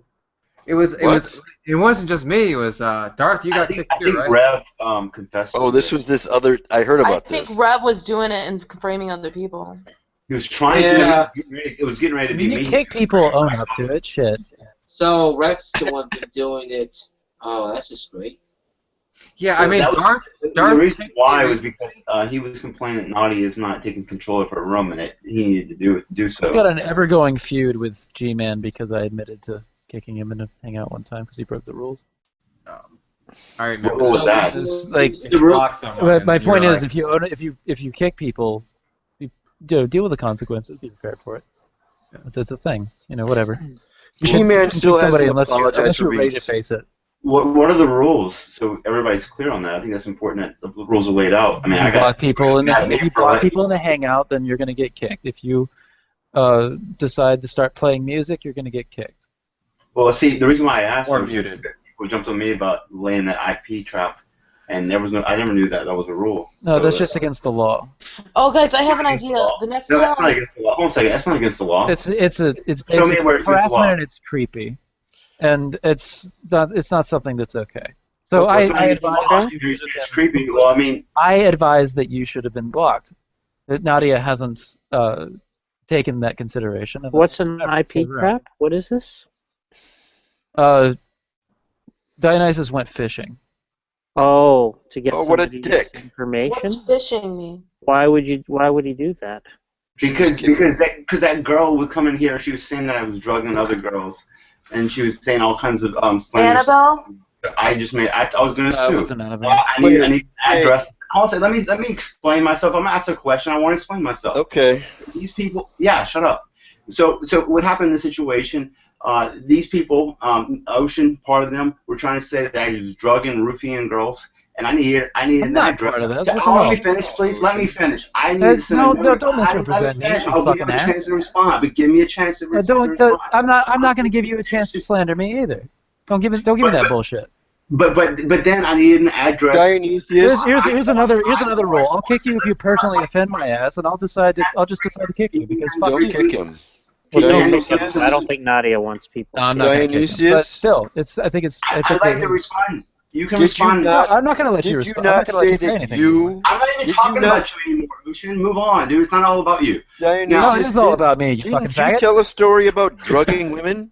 S7: It wasn't just me. It was Darth. You got kicked
S5: I
S7: too,
S5: think
S7: right?
S5: Rev confessed.
S13: Oh, this was this other. I heard
S3: I
S13: about
S3: think
S13: this.
S3: Rev was doing it and framing other people.
S5: He was trying
S10: Yeah.
S5: to. It was getting ready to be
S11: You
S5: me.
S11: kick people, own up to it. Shit.
S10: So Rex the one been doing it. Oh, that's just great.
S7: Yeah, I mean,
S5: that was-
S7: Darth.
S5: The reason why was because he was complaining that Naughty is not taking control of her room, and he needed to do so.
S11: I've got an ever-going feud with G-Man because I admitted to kicking him in a hangout one time because he broke the rules.
S7: I remember.
S5: What was that?
S11: It's like,
S7: If you block someone,
S11: but my
S7: and you're
S11: point is,
S7: like-
S11: if you kick people, deal with the consequences. Be prepared for it. It's a thing. Whatever. You
S13: G-Man still
S11: kick somebody
S13: hasn't apologized
S11: unless
S13: for
S11: you're ready
S13: being
S11: to face it.
S5: What are the rules? So everybody's clear on that. I think that's important that the rules are laid out. I mean,
S11: If you
S5: I got
S11: block people in
S5: Yeah,
S11: if you block people in the hangout, then you're going to get kicked. If you decide to start playing music, you're going to get kicked.
S5: Well, see, the reason why I asked
S7: Or
S5: was
S7: muted.
S5: people jumped on me about laying that IP trap, and I never knew that was a rule.
S11: No,
S5: So,
S11: that's just against the law.
S3: Oh, guys, I have an idea. The next
S5: No, that's
S3: time.
S5: not against the law. Hold on a second. That's not against the law.
S11: It's
S5: Show me
S11: basically
S5: where it's against the
S11: harassment
S5: law.
S11: and it's creepy, and it's not something that's okay. So
S5: Well, it's not
S11: I
S5: against the
S11: advise
S5: law. It's creepy. Well, I mean,
S11: I advise that you should have been blocked. That Nadia hasn't taken that consideration. And
S2: What's
S11: that's-
S2: an
S11: that's
S2: IP
S11: wrong.
S2: trap? What is this?
S11: Dionysus went fishing.
S2: Oh, to get
S13: Oh, what a
S2: somebody's
S13: dick.
S2: information.
S3: What's fishing mean?
S2: Why would he do that?
S5: because that girl would come in here and she was saying that I was drugging other girls, and she was saying all kinds of slanders.
S3: Annabelle?
S5: I was going to
S11: That
S5: sue.
S11: wasn't Annabelle.
S5: I need an address. Also, let me explain myself. I'm gonna ask a question. I want to explain myself.
S13: Okay.
S5: These people, yeah, shut up. So what happened in the situation? These people, Ocean, part of them, were trying to say that I was drugging, roofing girls, and I needed
S11: I'm
S5: an
S11: not
S5: address.
S11: part of that.
S5: So,
S11: What the
S5: let me
S11: hell?
S5: finish, please. Let me finish. I need
S11: That's-
S5: to send
S11: no,
S5: a number.
S11: don't misrepresent me, you
S5: I'll give you
S11: fucking
S5: a chance
S11: ass.
S5: to respond, but give me a chance to respond.
S11: I'm not going to give you a chance to slander me either. Don't give me that bullshit.
S5: But then I needed an address.
S13: Dionysius.
S11: Here's another rule. I'll kick you if you personally offend my ass, and I'll just decide to kick you because fuck
S13: Don't
S11: you.
S13: kick him.
S2: I don't think Nadia wants people.
S11: No, I'm not gonna kick him.
S13: Dionysius?
S11: But still, I think
S5: I'd like to respond. You can
S13: Did
S5: respond.
S13: you not?
S11: I'm not going to let you
S13: Did
S11: respond.
S13: you
S11: I'm not
S13: not
S11: going to let you
S13: say
S11: say
S13: that
S11: anything.
S13: you?
S5: I'm not even
S13: Did
S5: talking
S13: you not?
S5: about you anymore, Ocean. Move on, dude. It's not all about you.
S13: Dionysius,
S11: No, it is all about me, you fucking
S13: Didn't you
S11: faggot.
S13: tell a story about drugging women?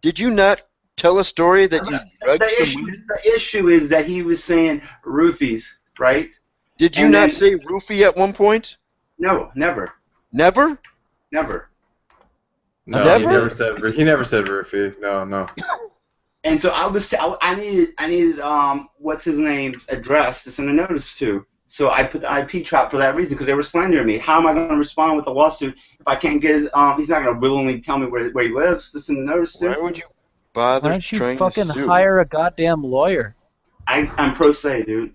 S13: Did you not tell a story that you drugged some women?
S5: The issue is that he was saying roofies, right?
S13: Did you
S5: And
S13: not
S5: then-
S13: say roofie at one point?
S5: No, never.
S13: Never?
S5: Never.
S7: No,
S13: Never?
S7: he never said roofie. No.
S5: And so I needed what's his name's address to send a notice to. So I put the IP trap for that reason, because they were slandering me. How am I going to respond with a lawsuit if I can't get his? He's not going to willingly tell me where he lives. Just in the notice.
S13: Why would you bother
S11: Why don't you
S13: trying
S11: fucking
S13: to sue?
S11: hire a goddamn lawyer?
S5: I'm pro se, dude.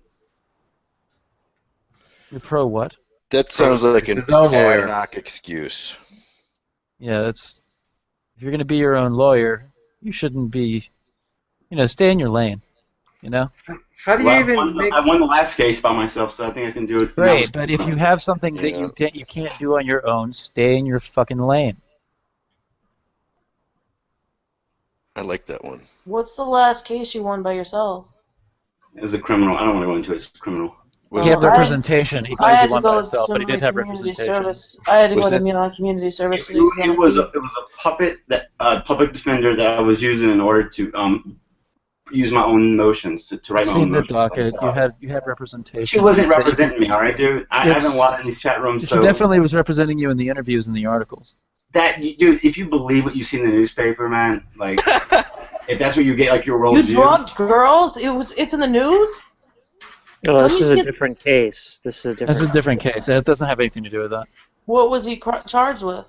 S11: You're pro what?
S13: That sounds like an
S7: his own lawyer.
S13: ad hoc excuse.
S11: Yeah, that's. If you're gonna be your own lawyer, you shouldn't be. Stay in your lane.
S7: How do you even make?
S5: I won the last case by myself, so I think I can do it.
S11: Great, but if you have something that you can't do on your own, stay in your fucking lane.
S13: I like that one.
S3: What's the last case you won by yourself?
S5: It was a criminal. I don't want to go into it. It's criminal.
S11: He had representation. He
S3: I
S11: claims he
S3: had to
S11: won by
S3: go
S11: himself,
S3: to
S11: but he did
S3: my
S11: have
S3: community
S11: representation.
S3: service. I had to
S13: Was
S3: go
S13: that-
S3: to community service.
S5: It was a puppet that public defender that I was using in order to use my own motions to write
S11: I've
S5: my own
S11: seen the
S5: motions.
S11: docket. You had representation.
S5: She wasn't
S11: You said-
S5: representing me, all right, dude. I
S11: Yes.
S5: haven't watched these chat rooms.
S11: She
S5: So
S11: definitely was representing you in the interviews and the articles.
S5: dude, if you believe what you see in the newspaper, man, like if that's what you get, like your
S3: You
S5: worldview.
S3: drugged girls? It's in the news?
S2: Oh,
S3: Let
S2: this
S3: me
S2: is a
S3: see-
S2: different case. This is a different.
S11: That's a different case. It doesn't have anything to do with that.
S3: What was he charged with?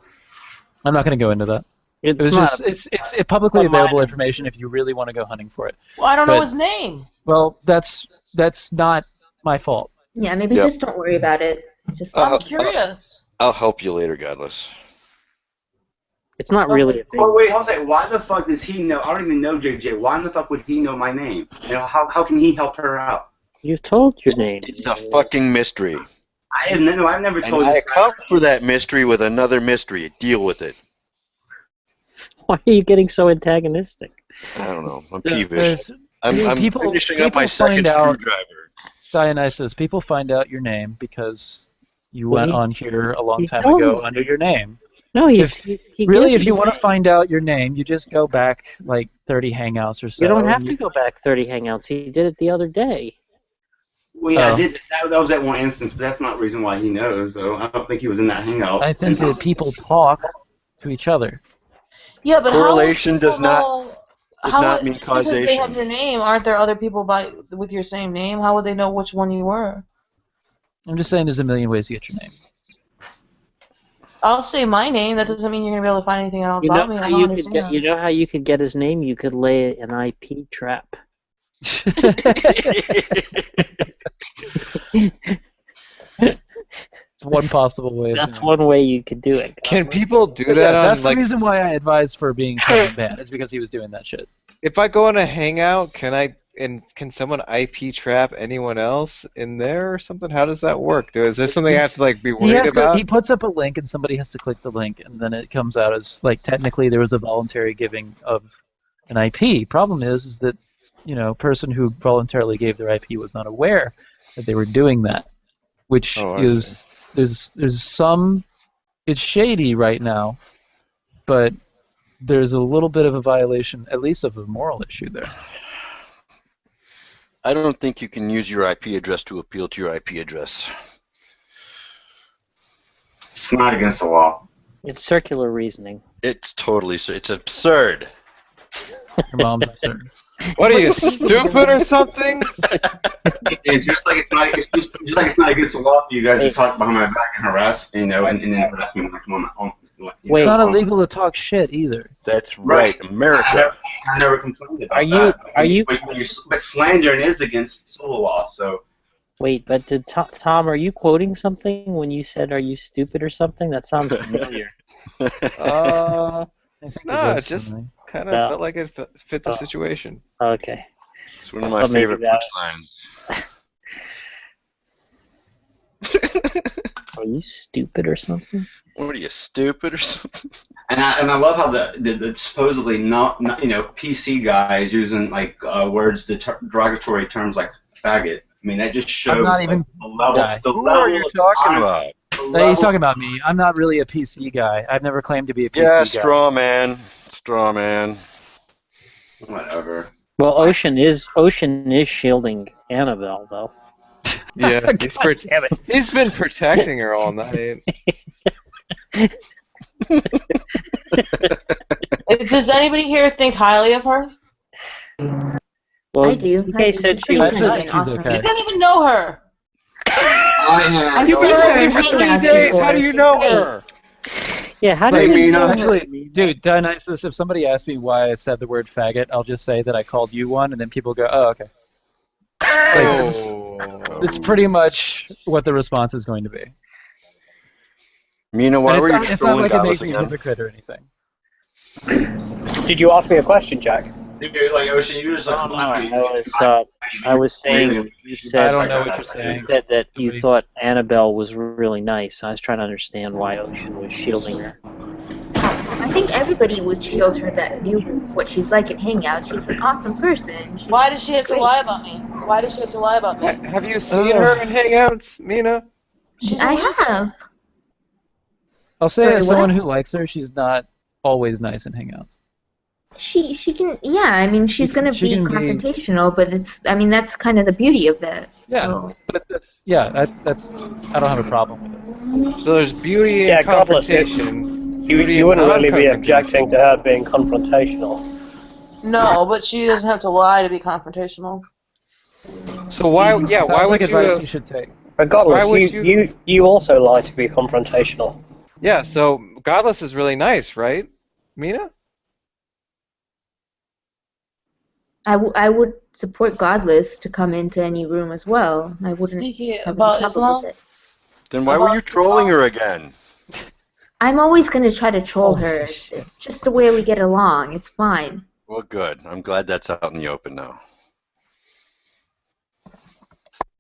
S11: I'm not going to go into that. It
S2: It's
S11: was
S2: not.
S11: just it's publicly
S3: a
S11: available
S3: minor.
S11: information if you really want to go hunting for it.
S3: Well, I don't know
S11: But-
S3: his name.
S11: Well, that's not my fault.
S6: Yeah, maybe
S13: Yep.
S6: just don't worry about it. Just
S3: I'm curious.
S13: I'll help you later, Godless.
S2: It's not really a thing.
S5: Oh wait, Jose, why the fuck does he know? I don't even know JJ. Why in the fuck would he know my name? How can he help her out?
S2: You've told your name.
S13: It's a fucking mystery.
S5: I've never
S13: And
S5: told
S13: I
S5: this.
S13: account for that mystery with another mystery. Deal with it.
S2: Why are you getting so antagonistic?
S13: I don't know. I'm
S11: Yeah,
S13: peevish.
S11: there's-
S13: I'm
S11: people-
S13: finishing up
S11: people
S13: my second
S11: find out-
S13: screwdriver.
S11: Dionysus, people find out your name because you
S2: Well,
S11: went
S2: he-
S11: on here a long
S2: he
S11: time
S2: tells
S11: ago
S2: us.
S11: under your name.
S2: No,
S11: He really,
S2: gives
S11: if you
S2: me-
S11: want to find out your name, you just go back like 30 hangouts or so.
S2: You don't have
S11: and
S2: to go back 30 hangouts. He did it the other day.
S5: Well, yeah,
S11: Oh.
S5: I did. That was that one instance, but that's not the reason why he knows. Though I don't think he was in that hangout.
S11: I think that people talk to each other.
S3: Yeah, but
S13: Correlation does not
S3: how
S13: not mean
S3: just because they have
S13: causation.
S3: your name, aren't there other people with your same name? How would they know which one you were?
S11: I'm just saying there's a million ways to get your name.
S3: I'll say my name. That doesn't mean you're gonna be able to find anything out
S2: You
S3: about
S2: know
S3: me. I
S2: how
S3: don't
S2: you could
S3: understand.
S2: get. You know how you could get his name? You could lay an IP trap.
S11: It's one possible way.
S2: That's one way you could do it.
S7: Can people do
S11: Yeah,
S7: that on
S11: that's
S7: like?
S11: the reason why I advised for being fucking banned. Is because he was doing that shit.
S7: If I go on a hangout, can someone IP trap anyone else in there or something? How does that work? Is there something I have to like be
S11: He
S7: worried
S11: has
S7: about?
S11: he puts up a link and somebody has to click the link and then it comes out as like technically there was a voluntary giving of an IP. Problem is that person who voluntarily gave their IP was not aware that they were doing that, which
S7: Oh, I
S11: is there's some it's shady right now, but there's a little bit of a violation, at least of a moral issue there.
S13: I don't think you can use your IP address to appeal to your IP address.
S5: It's not against the law.
S2: It's circular reasoning.
S13: It's totally it's absurd.
S11: Your mom's absurd.
S7: What are you, stupid or something?
S5: It's just like it's not against the law for you guys to talk behind my back and harass, and then harass me when I come on my own.
S11: It's not illegal to talk shit either.
S13: That's right, America.
S5: I never complained about that. But slandering is against civil law, so.
S2: Wait, but did Tom, are you quoting something when you said, "Are you stupid" or something? That sounds familiar.
S7: No,
S11: was
S7: it just
S11: something.
S7: kind of felt like it fit the situation.
S2: Okay.
S13: It's one of my
S2: So maybe
S13: favorite
S2: that-
S13: punchlines.
S2: Are you stupid or something?
S13: What are you, stupid or something?
S5: And I love how the supposedly not PC guy is using like words, derogatory terms like faggot. I mean that just shows
S11: I'm not even
S5: the level.
S11: guy.
S13: Who are you talking about?
S11: Hey, he's talking about me. I'm not really a PC guy. I've never claimed to be a PC
S13: Yeah,
S11: guy.
S13: straw man. Straw man.
S5: Whatever.
S2: Well, Ocean is shielding Annabelle though.
S7: Yeah,
S11: damn it.
S7: he's been protecting her all night.
S3: Does anybody here think highly of her?
S2: Well,
S6: I do.
S2: TK said she
S6: She's
S2: was.
S6: pretty
S11: I
S6: nice
S11: think
S6: and
S11: she's
S6: awesome.
S11: okay.
S3: You don't even know her.
S6: I've
S7: You've
S6: seen
S7: been
S6: her
S7: with
S6: in
S7: me for 3
S6: Hangouts
S7: days.
S6: before.
S7: How do you
S6: She's
S7: know
S6: great.
S7: her?
S2: Yeah, how do
S5: Hey,
S2: you
S5: Mina.
S2: know her?
S11: Actually, dude, Dionysus, if somebody asks me why I said the word faggot, I'll just say that I called you one, and then people go, oh, okay. Like, it's pretty much what the response is going to be.
S13: Mina, why
S11: And
S13: were you
S11: it's not
S13: trolling
S11: like it
S13: Godless
S11: makes me a
S13: again?
S11: hypocrite or anything.
S8: Did you ask me a question, Jack?
S9: Dude, like Ocean, you just like
S2: I was saying you said
S11: I don't know what you're saying.
S2: that you thought Annabelle was really nice. I was trying to understand why Ocean was shielding her.
S6: I think everybody would shield her that knew what she's like in Hangouts. She's an awesome person.
S3: Why does she have to lie about me? Why does she have to lie about me?
S7: Have you seen her in Hangouts, Mina?
S6: I have.
S11: I'll say
S6: Sorry,
S11: as someone
S6: what?
S11: who likes her, she's not always nice in Hangouts.
S6: She can, yeah, I mean, she's going to
S11: She
S6: be
S11: can be-
S6: confrontational, but it's, I mean, that's kind of the beauty of that.
S11: Yeah,
S6: So.
S11: but that's I don't have a problem with it.
S7: So there's beauty in
S8: Yeah, Godless,
S7: confrontation.
S8: You wouldn't really be objecting to her being confrontational.
S3: No, but she doesn't have to lie to be confrontational.
S7: So why? Yeah, why
S11: Sounds like
S7: would
S11: advice
S7: you?
S11: you should take.
S8: But Godless,
S7: Why would
S8: you also like to be confrontational.
S7: Yeah. So Godless is really nice, right, Mina?
S6: I would support Godless to come into any room as well. I wouldn't
S3: Sneaky
S6: have
S3: about
S6: any problem
S3: Islam?
S6: with it.
S13: Then why were you trolling her again?
S6: I'm always going to try to troll her. It's just the way we get along. It's fine.
S13: Well, good. I'm glad that's out in the open now.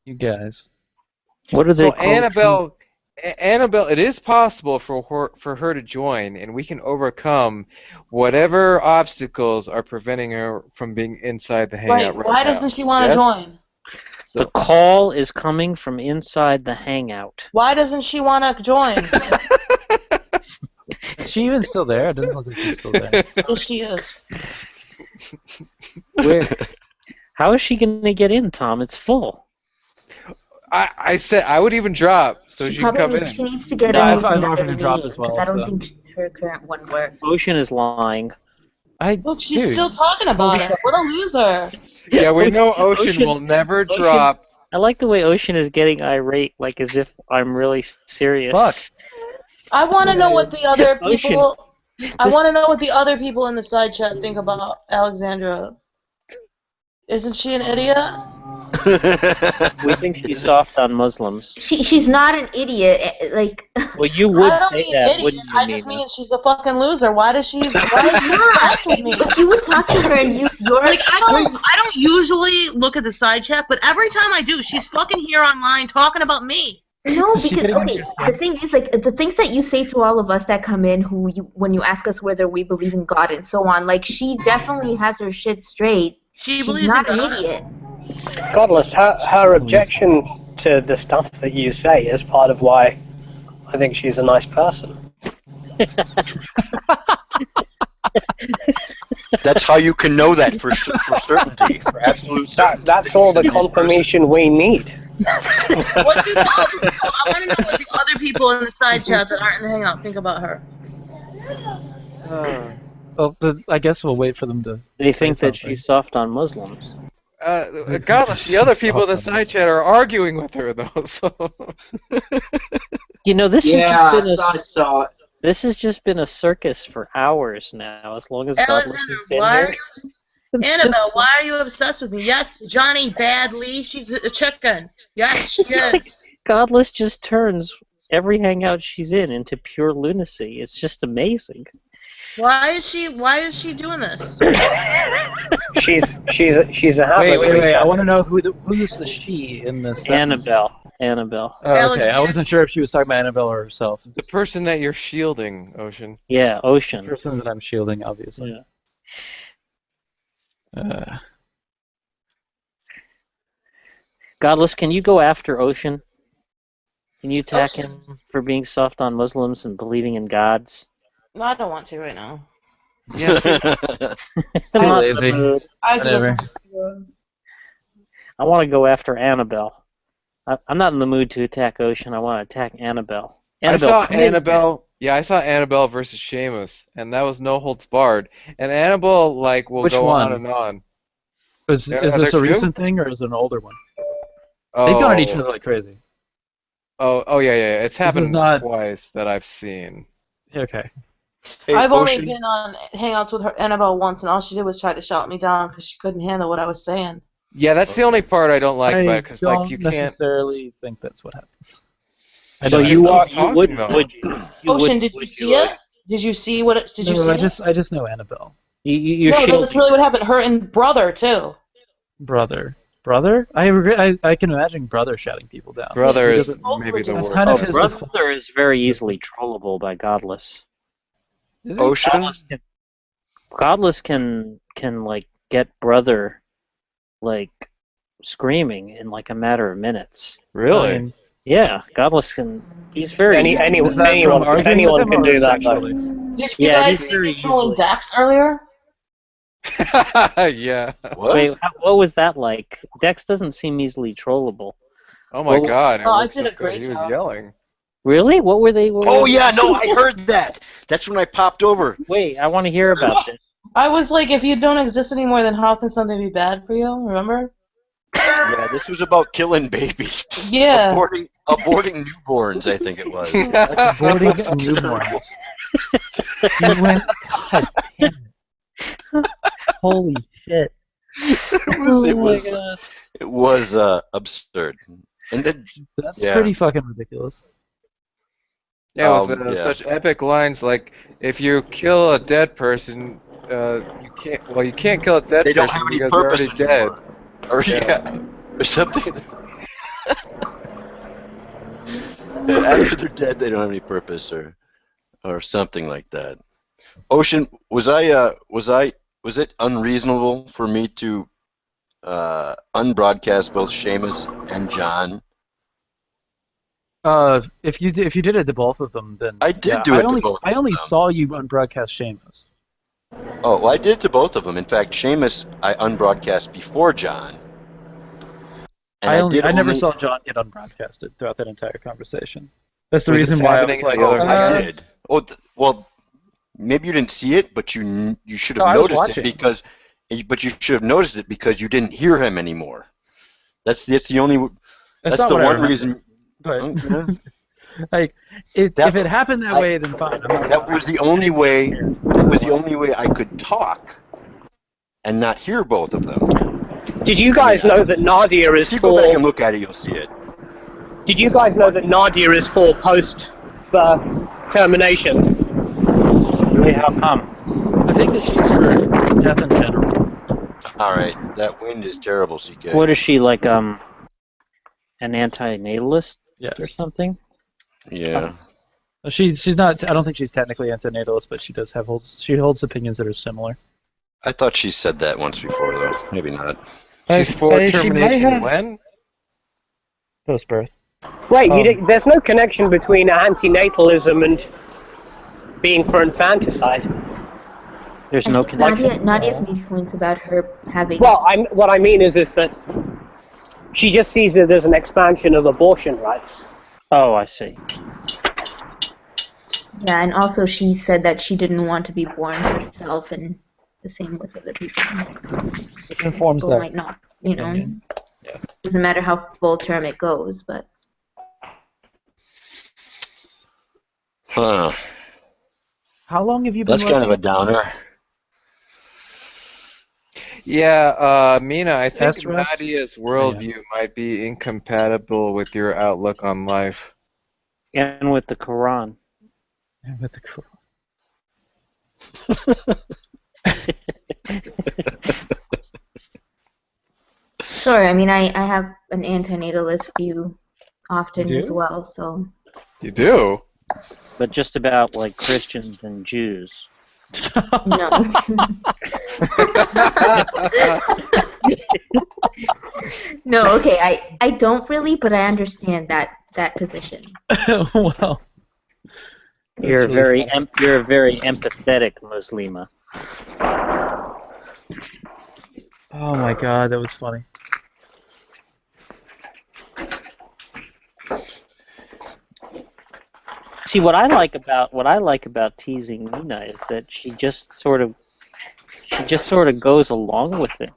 S11: You guys.
S2: What are they
S7: So
S2: called?
S7: Annabelle, it is possible for her to join, and we can overcome whatever obstacles are preventing her from being inside the hangout.
S3: Right, why doesn't she want to join?
S2: The call is coming from inside the hangout.
S3: Why doesn't she want to join?
S11: Is she even still there? It doesn't look like she's still there.
S3: Yes, she is.
S2: Where? How is she going to get in, Tom? It's full.
S7: I said I would even drop so she can come in.
S6: She needs to get
S11: No,
S6: a
S11: I've offered to drop as well.
S6: because I don't
S11: so.
S6: think her current one works.
S2: Ocean is lying.
S3: Look, she's still talking about it. What a loser.
S7: Yeah, we know Ocean will never drop.
S2: I like the way Ocean is getting irate, like as if I'm really serious.
S11: Fuck.
S3: I want to know what the other
S2: Ocean.
S3: people. I want to know what the other people in the side chat think about Alexandra. Isn't she an idiot?
S2: We think she's soft on Muslims.
S6: She's not an idiot. Like.
S2: Well, you would
S3: I don't
S2: say
S3: mean
S2: that,
S3: idiot.
S2: wouldn't you,
S3: I just
S2: Mina?
S3: mean she's a fucking loser. Why does she? Why is she obsessed with me?
S6: But you would talk to her and use your.
S3: Like I don't usually look at the side chat, but every time I do, she's fucking here online talking about me.
S6: No, because okay, the thing is, like, the things that you say to all of us that come in, when you ask us whether we believe in God and so on, like, she definitely has her shit straight.
S3: She's
S6: believes not an idiot.
S8: Godless, her objection to the stuff that you say is part of why I think she's a nice person.
S13: That's how you can know that for certainty, for absolute certainty.
S8: That's all the confirmation we need.
S3: What do I want to know what the other people in the side chat that aren't in the hangout think about her.
S11: Well, I guess we'll wait for them to.
S2: They think
S11: say
S2: that
S11: something.
S2: she's soft on Muslims.
S7: Godless, the other people in the side chat are arguing with her, though. So.
S2: You know, this
S10: Yeah,
S2: has just been
S10: I saw it.
S2: This has just been a circus for hours now. As long as Godless
S3: Alexander,
S2: has been
S3: why
S2: here.
S3: are you, Annabelle, why are you obsessed with me? Yes, Johnny Badly, she's a chicken. Yes, she is.
S2: Godless just turns every hangout she's in into pure lunacy. It's just amazing.
S3: Why is she doing this?
S8: She's a habit.
S11: Wait. I want to know who's the she in this sentence.
S2: Annabelle.
S11: Oh, okay. I wasn't sure if she was talking about Annabelle or herself.
S7: The person that you're shielding, Ocean.
S2: Yeah, Ocean.
S11: The person that I'm shielding, obviously.
S2: Yeah. Godless, can you go after Ocean? Can you attack him for being soft on Muslims and believing in gods?
S3: No, I don't want to right now.
S7: Yeah.
S11: Too lazy. Whatever.
S2: I want to go after Annabelle. I'm not in the mood to attack Ocean. I want to attack Annabelle.
S7: I saw Annabelle. Yeah, I saw Annabelle versus Sheamus, and that was no holds barred. And Annabelle will
S11: Which
S7: go
S11: one?
S7: on and on.
S11: Is this a recent thing or is it an older one?
S7: Oh.
S11: They've gone at each other like crazy.
S7: Oh yeah. It's
S11: This is
S7: happened
S11: not
S7: twice that I've seen.
S11: okay.
S13: Hey,
S3: I've only
S13: Ocean.
S3: been on Hangouts with her Annabelle once, and all she did was try to shout me down because she couldn't handle what I was saying.
S7: Yeah, that's the only part I don't like about
S11: I
S7: it, because like
S11: don't
S7: you can't.
S11: necessarily think that's what happens. I
S1: So
S11: don't.
S7: just keep
S1: you
S7: talking,
S1: wouldn't,
S7: though.
S1: would you?
S3: Ocean, did you see it? Did you see what? Did you
S11: No,
S3: see
S11: I
S3: it?
S11: just know Annabelle.
S1: You're
S3: No,
S1: shielding.
S3: that's really what happened. Her and brother too.
S11: Brother. I can imagine brother shouting people down.
S7: Brother
S11: He
S7: is
S11: doesn't-
S7: maybe the
S11: That's
S7: worst.
S11: kind of
S2: Oh,
S11: his
S2: brother
S11: default.
S2: is very easily trollable by Godless.
S11: Is he?
S13: Ocean.
S2: Godless can like get brother like screaming in like a matter of minutes.
S7: Really?
S11: I mean,
S2: Yeah, Godless can. He's very.
S11: is that from arguing with him
S8: can
S11: or
S8: do that, though.
S11: sexually?
S3: Did you
S2: Yeah,
S3: guys
S2: he's
S3: see
S2: very
S3: me trolling
S2: easily.
S3: Dex earlier?
S7: Yeah.
S13: What?
S2: Wait, what was that like? Dex doesn't seem easily trollable.
S7: Oh my
S2: What was-
S7: God! It
S3: Oh, I
S7: worked
S3: did
S7: so
S3: a great
S7: good. He was
S3: job.
S7: yelling.
S2: Really? What were they?
S13: Oh yeah, no, I heard that. That's when I popped over.
S2: Wait, I want to hear about this.
S3: I was like, if you don't exist anymore, then how can something be bad for you? Remember?
S13: Yeah, this was about killing babies.
S3: Yeah.
S13: Aborting newborns, I think it was.
S11: Aborting newborns. He went, God damn it. Holy shit.
S13: It was absurd. And then
S11: That's
S13: yeah.
S11: pretty fucking ridiculous.
S7: Yeah, with
S13: Yeah.
S7: such epic lines like, "If you kill a dead person, you can't. Well, you can't kill a dead
S13: They don't
S7: person
S13: have any
S7: because
S13: purpose
S7: they're already
S13: anymore. Or or something. After they're dead, they don't have any purpose, or something like that. Ocean, was it unreasonable for me to unbroadcast both Seamus and John?
S11: If you did it to both of them, then
S13: I did
S11: yeah,
S13: do it to
S11: only,
S13: both
S11: I only
S13: of them.
S11: saw you unbroadcast Seamus.
S13: Oh, well, I did it to both of them. In fact, Seamus I unbroadcast before John. And
S11: I never saw John get unbroadcasted throughout that entire conversation. That's the
S7: Was it
S11: reason why I
S7: happening
S11: was like,
S7: the other
S13: I
S7: way?
S13: did. Oh, well, maybe you didn't see it, but you should
S11: No,
S13: have
S11: I was
S13: noticed it
S11: watching.
S13: but you should have noticed it because you didn't hear him anymore. That's the only.
S11: That's
S13: That's
S11: not
S13: the
S11: what I
S13: one
S11: remember.
S13: reason.
S11: But like, if it happened that way, then fine.
S13: That was the only way. That was the only way I could talk and not hear both of them.
S8: Did you guys know that Nadia is
S13: If you
S8: for?
S13: go back and look at it, you'll see it.
S8: Did you guys know that Nadia is for post-birth terminations?
S2: Really? How come?
S11: I think that she's for death in general.
S13: All right, that wind is terrible, CK.
S2: What is she like? An antinatalist
S11: Yes.
S2: or something?
S13: Yeah.
S11: She's not. I don't think she's technically antinatalist, but she does have she holds opinions that are similar.
S13: I thought she said that once before, though. Maybe not.
S7: She's for
S11: she might
S7: termination
S11: have-
S7: when?
S11: Post birth.
S8: Wait, there's no connection between antinatalism and being for infanticide.
S2: There's no connection.
S6: Nadia's made points about her having.
S8: Well, what I mean is that she just sees it as an expansion of abortion rights.
S2: Oh, I see.
S6: Yeah, and also she said that she didn't want to be born herself, and the same with other people.
S11: Which informs
S6: People
S11: that.
S6: might not, you know.
S11: opinion.
S6: Doesn't matter how full term it goes, but.
S13: Huh.
S11: How long have you been
S13: That's kind of a
S11: working?
S13: downer.
S7: Yeah, Mina, I think
S11: SRS?
S7: Nadia's worldview might be incompatible with your outlook on life.
S2: And with the Quran.
S11: With the Quran.
S6: Sure, I mean, I have an antinatalist view often
S7: You
S6: as
S7: do?
S6: well, so.
S7: You do?
S2: But just about like Christians and Jews.
S6: No. No, okay, I don't really, but I understand that position.
S11: Well.
S2: You're
S11: That's
S2: very
S11: really
S2: you're a very empathetic Muslima.
S11: Oh my god, that was funny.
S2: See, what I like about teasing Mina is that she just sort of goes along with it.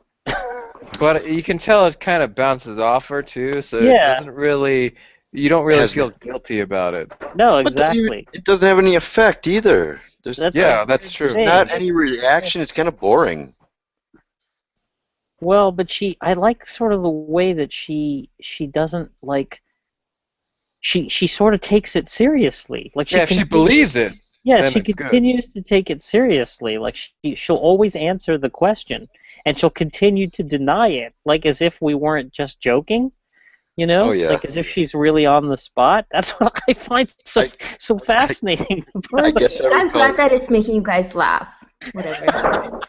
S7: But you can tell it kind of bounces off her too, so
S2: Yeah.
S7: it doesn't really. you don't really feel guilty about it.
S2: No,
S13: But
S2: exactly.
S13: it doesn't have any effect either. There's
S7: That's true.
S13: There's not any reaction. It's kind of boring.
S2: Well, but I like sort of the way that she doesn't like. She sort of takes it seriously. Like
S7: if she believes it.
S2: Yeah,
S7: then
S2: she
S7: it's
S2: continues to take it seriously. Like she'll always answer the question, and she'll continue to deny it, like as if we weren't just joking. You know,
S13: Oh, yeah.
S2: like as if she's really on the spot. That's what I find so fascinating.
S13: I guess
S6: I'm glad that it's making you guys laugh. Whatever.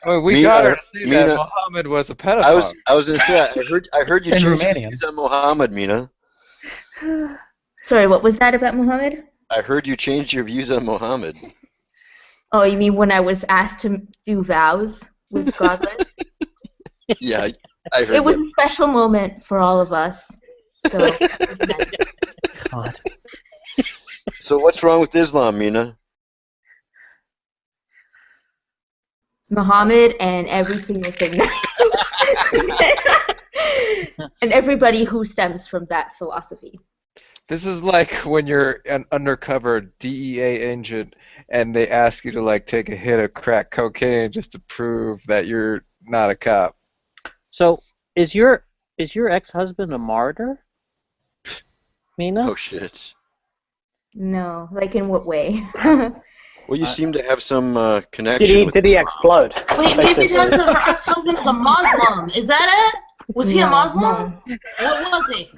S7: Well, we
S13: Mina,
S7: got her to say that
S13: Mina,
S7: Muhammad was a pedophile.
S13: I was gonna say I heard you
S11: In
S13: change your
S11: Romanian.
S13: views on Muhammad, Mina.
S6: Sorry, what was that about Muhammad?
S13: I heard you changed your views on Muhammad.
S6: Oh, you mean when I was asked to do vows with Godless?
S13: Yeah, I heard
S6: It was
S13: that.
S6: a special moment for all of us. So,
S2: God.
S13: So what's wrong with Islam, Mina?
S6: Muhammad and every single thing. And everybody who stems from that philosophy.
S7: This is like when you're an undercover DEA agent and they ask you to like take a hit of crack cocaine just to prove that you're not a cop.
S2: So is your ex-husband a martyr, Mina?
S13: Oh shit.
S6: No, like in what way?
S13: Well, you seem to have some connection.
S8: Did he explode?
S3: Wait, maybe that's her ex-husband's a Muslim. Is that it? Was he a Muslim?
S6: No.
S3: What was he?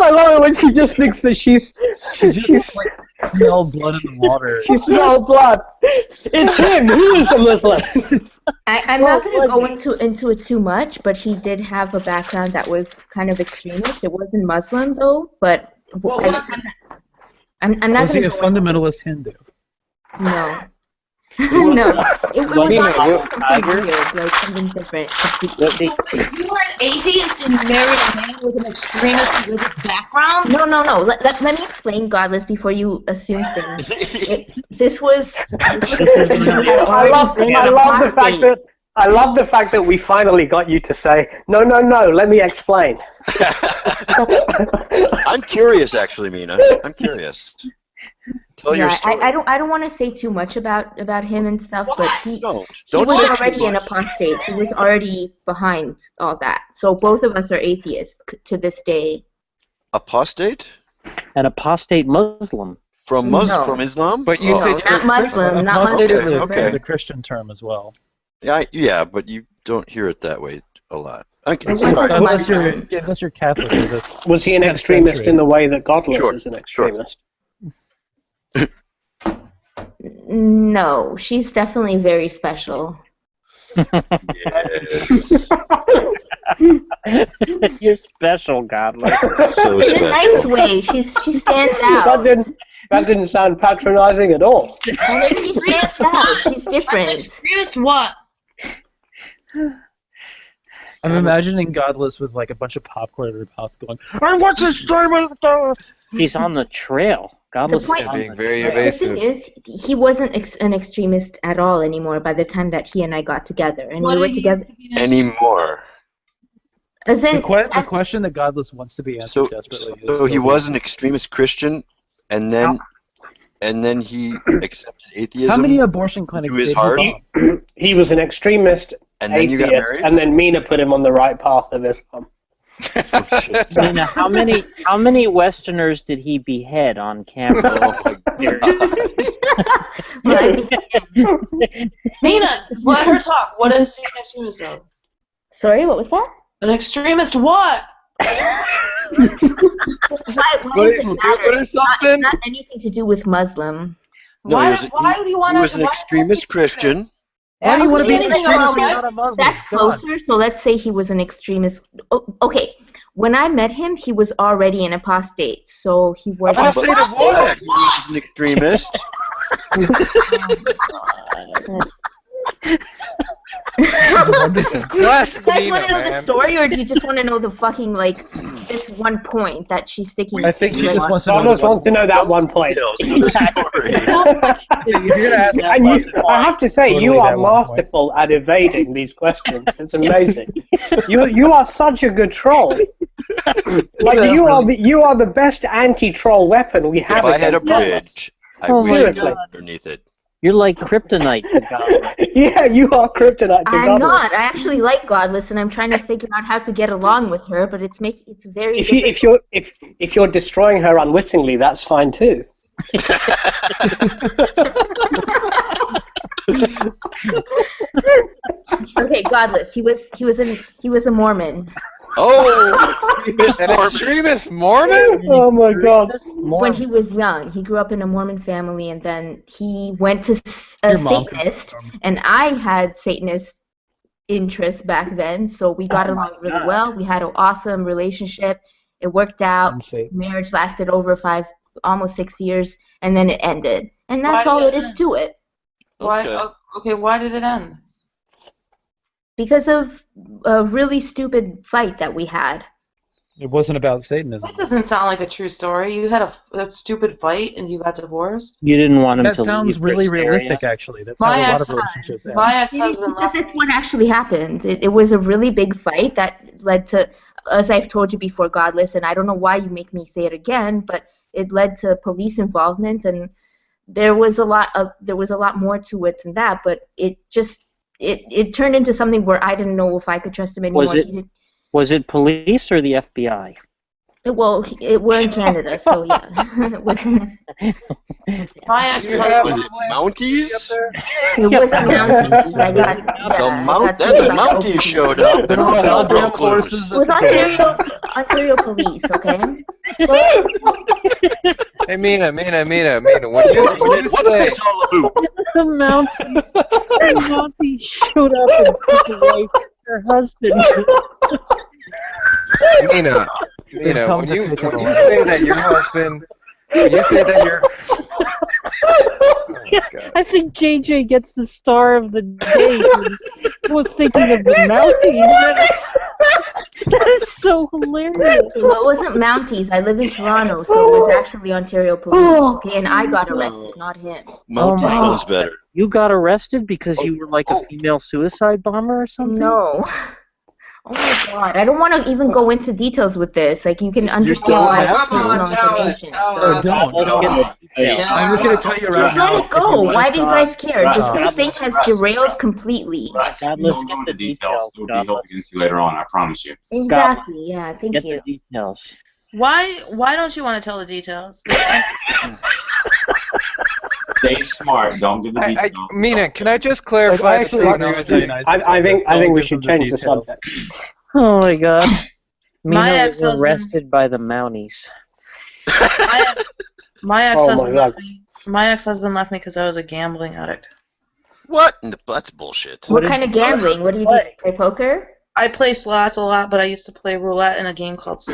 S8: I love it when she just thinks that she
S11: just like smelled blood in the water.
S8: She smelled blood. It's him. He is a Muslim.
S6: I'm not going to go into it too much, but he did have a background that was kind of extremist. It wasn't Muslim though, but I'm not
S11: Was he
S6: going
S11: a
S6: to
S11: fundamentalist Hindu?
S6: No. No. It was
S2: Nina,
S6: something weird, like something different.
S3: You were an atheist and you married a man with an extremist religious background?
S6: No. Let me explain Godless before you assume things. This was
S8: I love the fact that we finally got you to say no. Let me explain.
S13: I'm curious, actually, Mina. I'm curious. Tell your story.
S6: I don't want to say too much about him and stuff, but he
S13: Don't
S6: was
S13: say too
S6: already an
S13: much.
S6: apostate. He was already behind all that. So both of us are atheists to this day.
S13: Apostate?
S2: An apostate Muslim.
S13: From
S6: No.
S13: Islam?
S7: But you said
S6: Not Muslim. Not
S11: Apostate is
S6: Muslim.
S13: Okay.
S11: a Christian term as well.
S13: Yeah, but you don't hear it that way a lot. Okay,
S6: I
S13: sorry.
S6: went to
S11: Unless
S6: Muslim.
S11: you're Catholic. Or the
S8: Was he an
S11: 10th
S8: extremist
S11: century.
S8: in the way that Godless
S13: Sure,
S8: is an extremist?
S6: No, she's definitely very special.
S13: Yes.
S2: You're special, Godless.
S13: So
S6: In a
S13: special.
S6: nice way. She stands out.
S8: That didn't sound patronizing at all.
S6: She stands out. She's different.
S3: Extremist what?
S11: I'm imagining Godless with like a bunch of popcorn in her mouth going, "I want this extremist!"
S2: He's on the trail. Godless
S6: point-
S2: is on
S7: being
S2: the
S7: very
S2: trail.
S6: The
S7: evasive.
S6: thing is, he wasn't an extremist at all anymore by the time that he and I got together. And we were together.
S13: Anymore.
S6: As in,
S11: The question that Godless wants to be answered desperately is.
S13: So he was an extremist Christian, and then he accepted atheism.
S11: How many abortion clinics
S13: to his
S11: did
S13: heart?
S11: he bomb?
S8: He was an extremist
S13: And then you got
S8: atheist,
S13: married?
S8: and then Mina put him on the right path of Islam.
S2: Nina, how many Westerners did he behead on camera?
S3: Mina, let her talk. What is he an extremist of?
S6: Sorry, what was that?
S3: An extremist what?
S6: Why does it matter? It's not anything to do with Muslim.
S13: No,
S3: Why do you want
S13: he was an extremist Christian.
S3: Why do you want to be an extremist?
S6: That's closer. So let's say he was an extremist. Oh, okay, when I met him, he was already an apostate. So he was.
S13: Apostate of what? He was an extremist.
S7: This is classic
S6: You guys
S7: Nina,
S6: want to know the
S7: man.
S6: story, or do you just want to know the fucking like this one point that she's sticking
S11: I
S6: to.
S11: think she
S6: like,
S11: just wants to know.
S8: Carlos wants to know that one point. I have to say, you are masterful at evading these questions. It's amazing. You are such a good troll. Like you are the best anti-troll weapon we have.
S13: If I had a
S8: against Carlos.
S13: bridge, I wish I could underneath it.
S2: You're like kryptonite to God.
S8: Yeah, you are kryptonite to
S6: I'm
S8: Godless.
S6: not. I actually like Godless, and I'm trying to figure out how to get along with her. But it's very.
S8: If you're destroying her unwittingly, that's fine too.
S6: Okay, Godless. He was a Mormon.
S13: Oh,
S15: an extremist Mormon?
S8: Oh my God!
S6: When he was young, he grew up in a Mormon family, and then he went to a Satanist, and I had Satanist interests back then, so we got along really well. We had an awesome relationship. It worked out. Marriage lasted over almost 6 years, and then it ended. And that's all it is to it.
S3: Why? Okay, why did it end?
S6: Because of a really stupid fight that we had.
S11: It wasn't about Satanism.
S3: That doesn't sound like a true story. You had a stupid fight and you got divorced?
S2: You didn't want him
S11: That
S2: to
S11: sounds
S2: leave
S11: really
S2: Hysteria.
S11: realistic, actually. That's how a lot of relationships end.
S3: My ex-husband left.
S6: That's what actually happened. It was a really big fight that led to, as I've told you before, Godless, and I don't know why you make me say it again, but it led to police involvement, and there was a lot more to it than that. But it turned into something where I didn't know if I could trust him anymore.
S2: Was it police or the FBI?
S6: Well, we're in Canada, so yeah.
S3: My ex-husband.
S13: Was it Mounties?
S6: It wasn't Mounties.
S13: The Mounties showed up. And all hell broke loose.
S6: It was Ontario Police, okay?
S15: Hey, Mina, when you
S13: What's
S15: say
S13: this all about?
S2: The Mounties showed up and took away her husband.
S15: Mina, when you say that your husband, when you say that your,
S2: I think JJ gets the star of the day. We're thinking of the Mounties. That is so hilarious.
S6: Well, it wasn't Mounties. I live in Toronto, so it was actually Ontario Police, okay? And I got arrested, not him.
S13: Mounties sounds better.
S2: You got arrested because you were like a female suicide bomber or something?
S6: No. Oh my God! I don't want to even go into details with this. Like, you can understand why it's personal information.
S11: Don't. I'm just gonna tell you right now.
S6: Let it go. Why do you guys care? This whole thing has derailed completely.
S5: Let's get the details. We'll be held against you later on, I promise you.
S6: Exactly. Yeah. Thank you.
S2: Get the details.
S3: Why don't you want to tell the details?
S5: Stay smart. Don't give the details.
S15: Mina, can I just clarify?
S8: I think we should change the subject.
S2: Oh my God.
S3: My
S2: Mina was
S3: ex-husband-
S2: arrested by the Mounties.
S3: My ex-husband left me. My ex-husband left me because I was a gambling addict.
S13: What? That's bullshit.
S6: What kind of gambling? What do you do? Play poker?
S3: I play slots a lot, but I used to play roulette in a game called.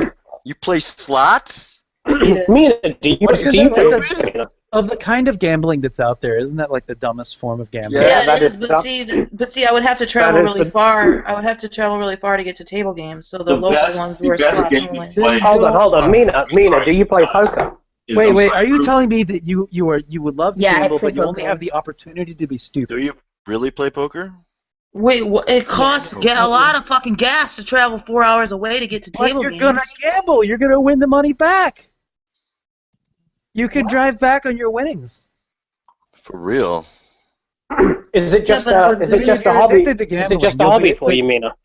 S13: You play slots?
S8: Mina, do you play?
S11: Of the kind of gambling that's out there, isn't that like the dumbest form of gambling?
S3: Yeah, it is. But see, I would have to travel really far. I would have to travel really far to get to table games. So the local ones were slots only.
S8: Hold on, Mina, do you play poker?
S11: Wait, are you telling me that you would love to gamble, but you only
S6: poker.
S11: have the opportunity to be stupid?
S13: Do you really play poker?
S3: Wait, it costs a lot of fucking gas to travel 4 hours away to get to table games.
S11: You're gonna gamble. You're gonna win the money back. You can drive back on your winnings.
S13: For real?
S8: Is it just a hobby? Is it just a hobby for you, Mina?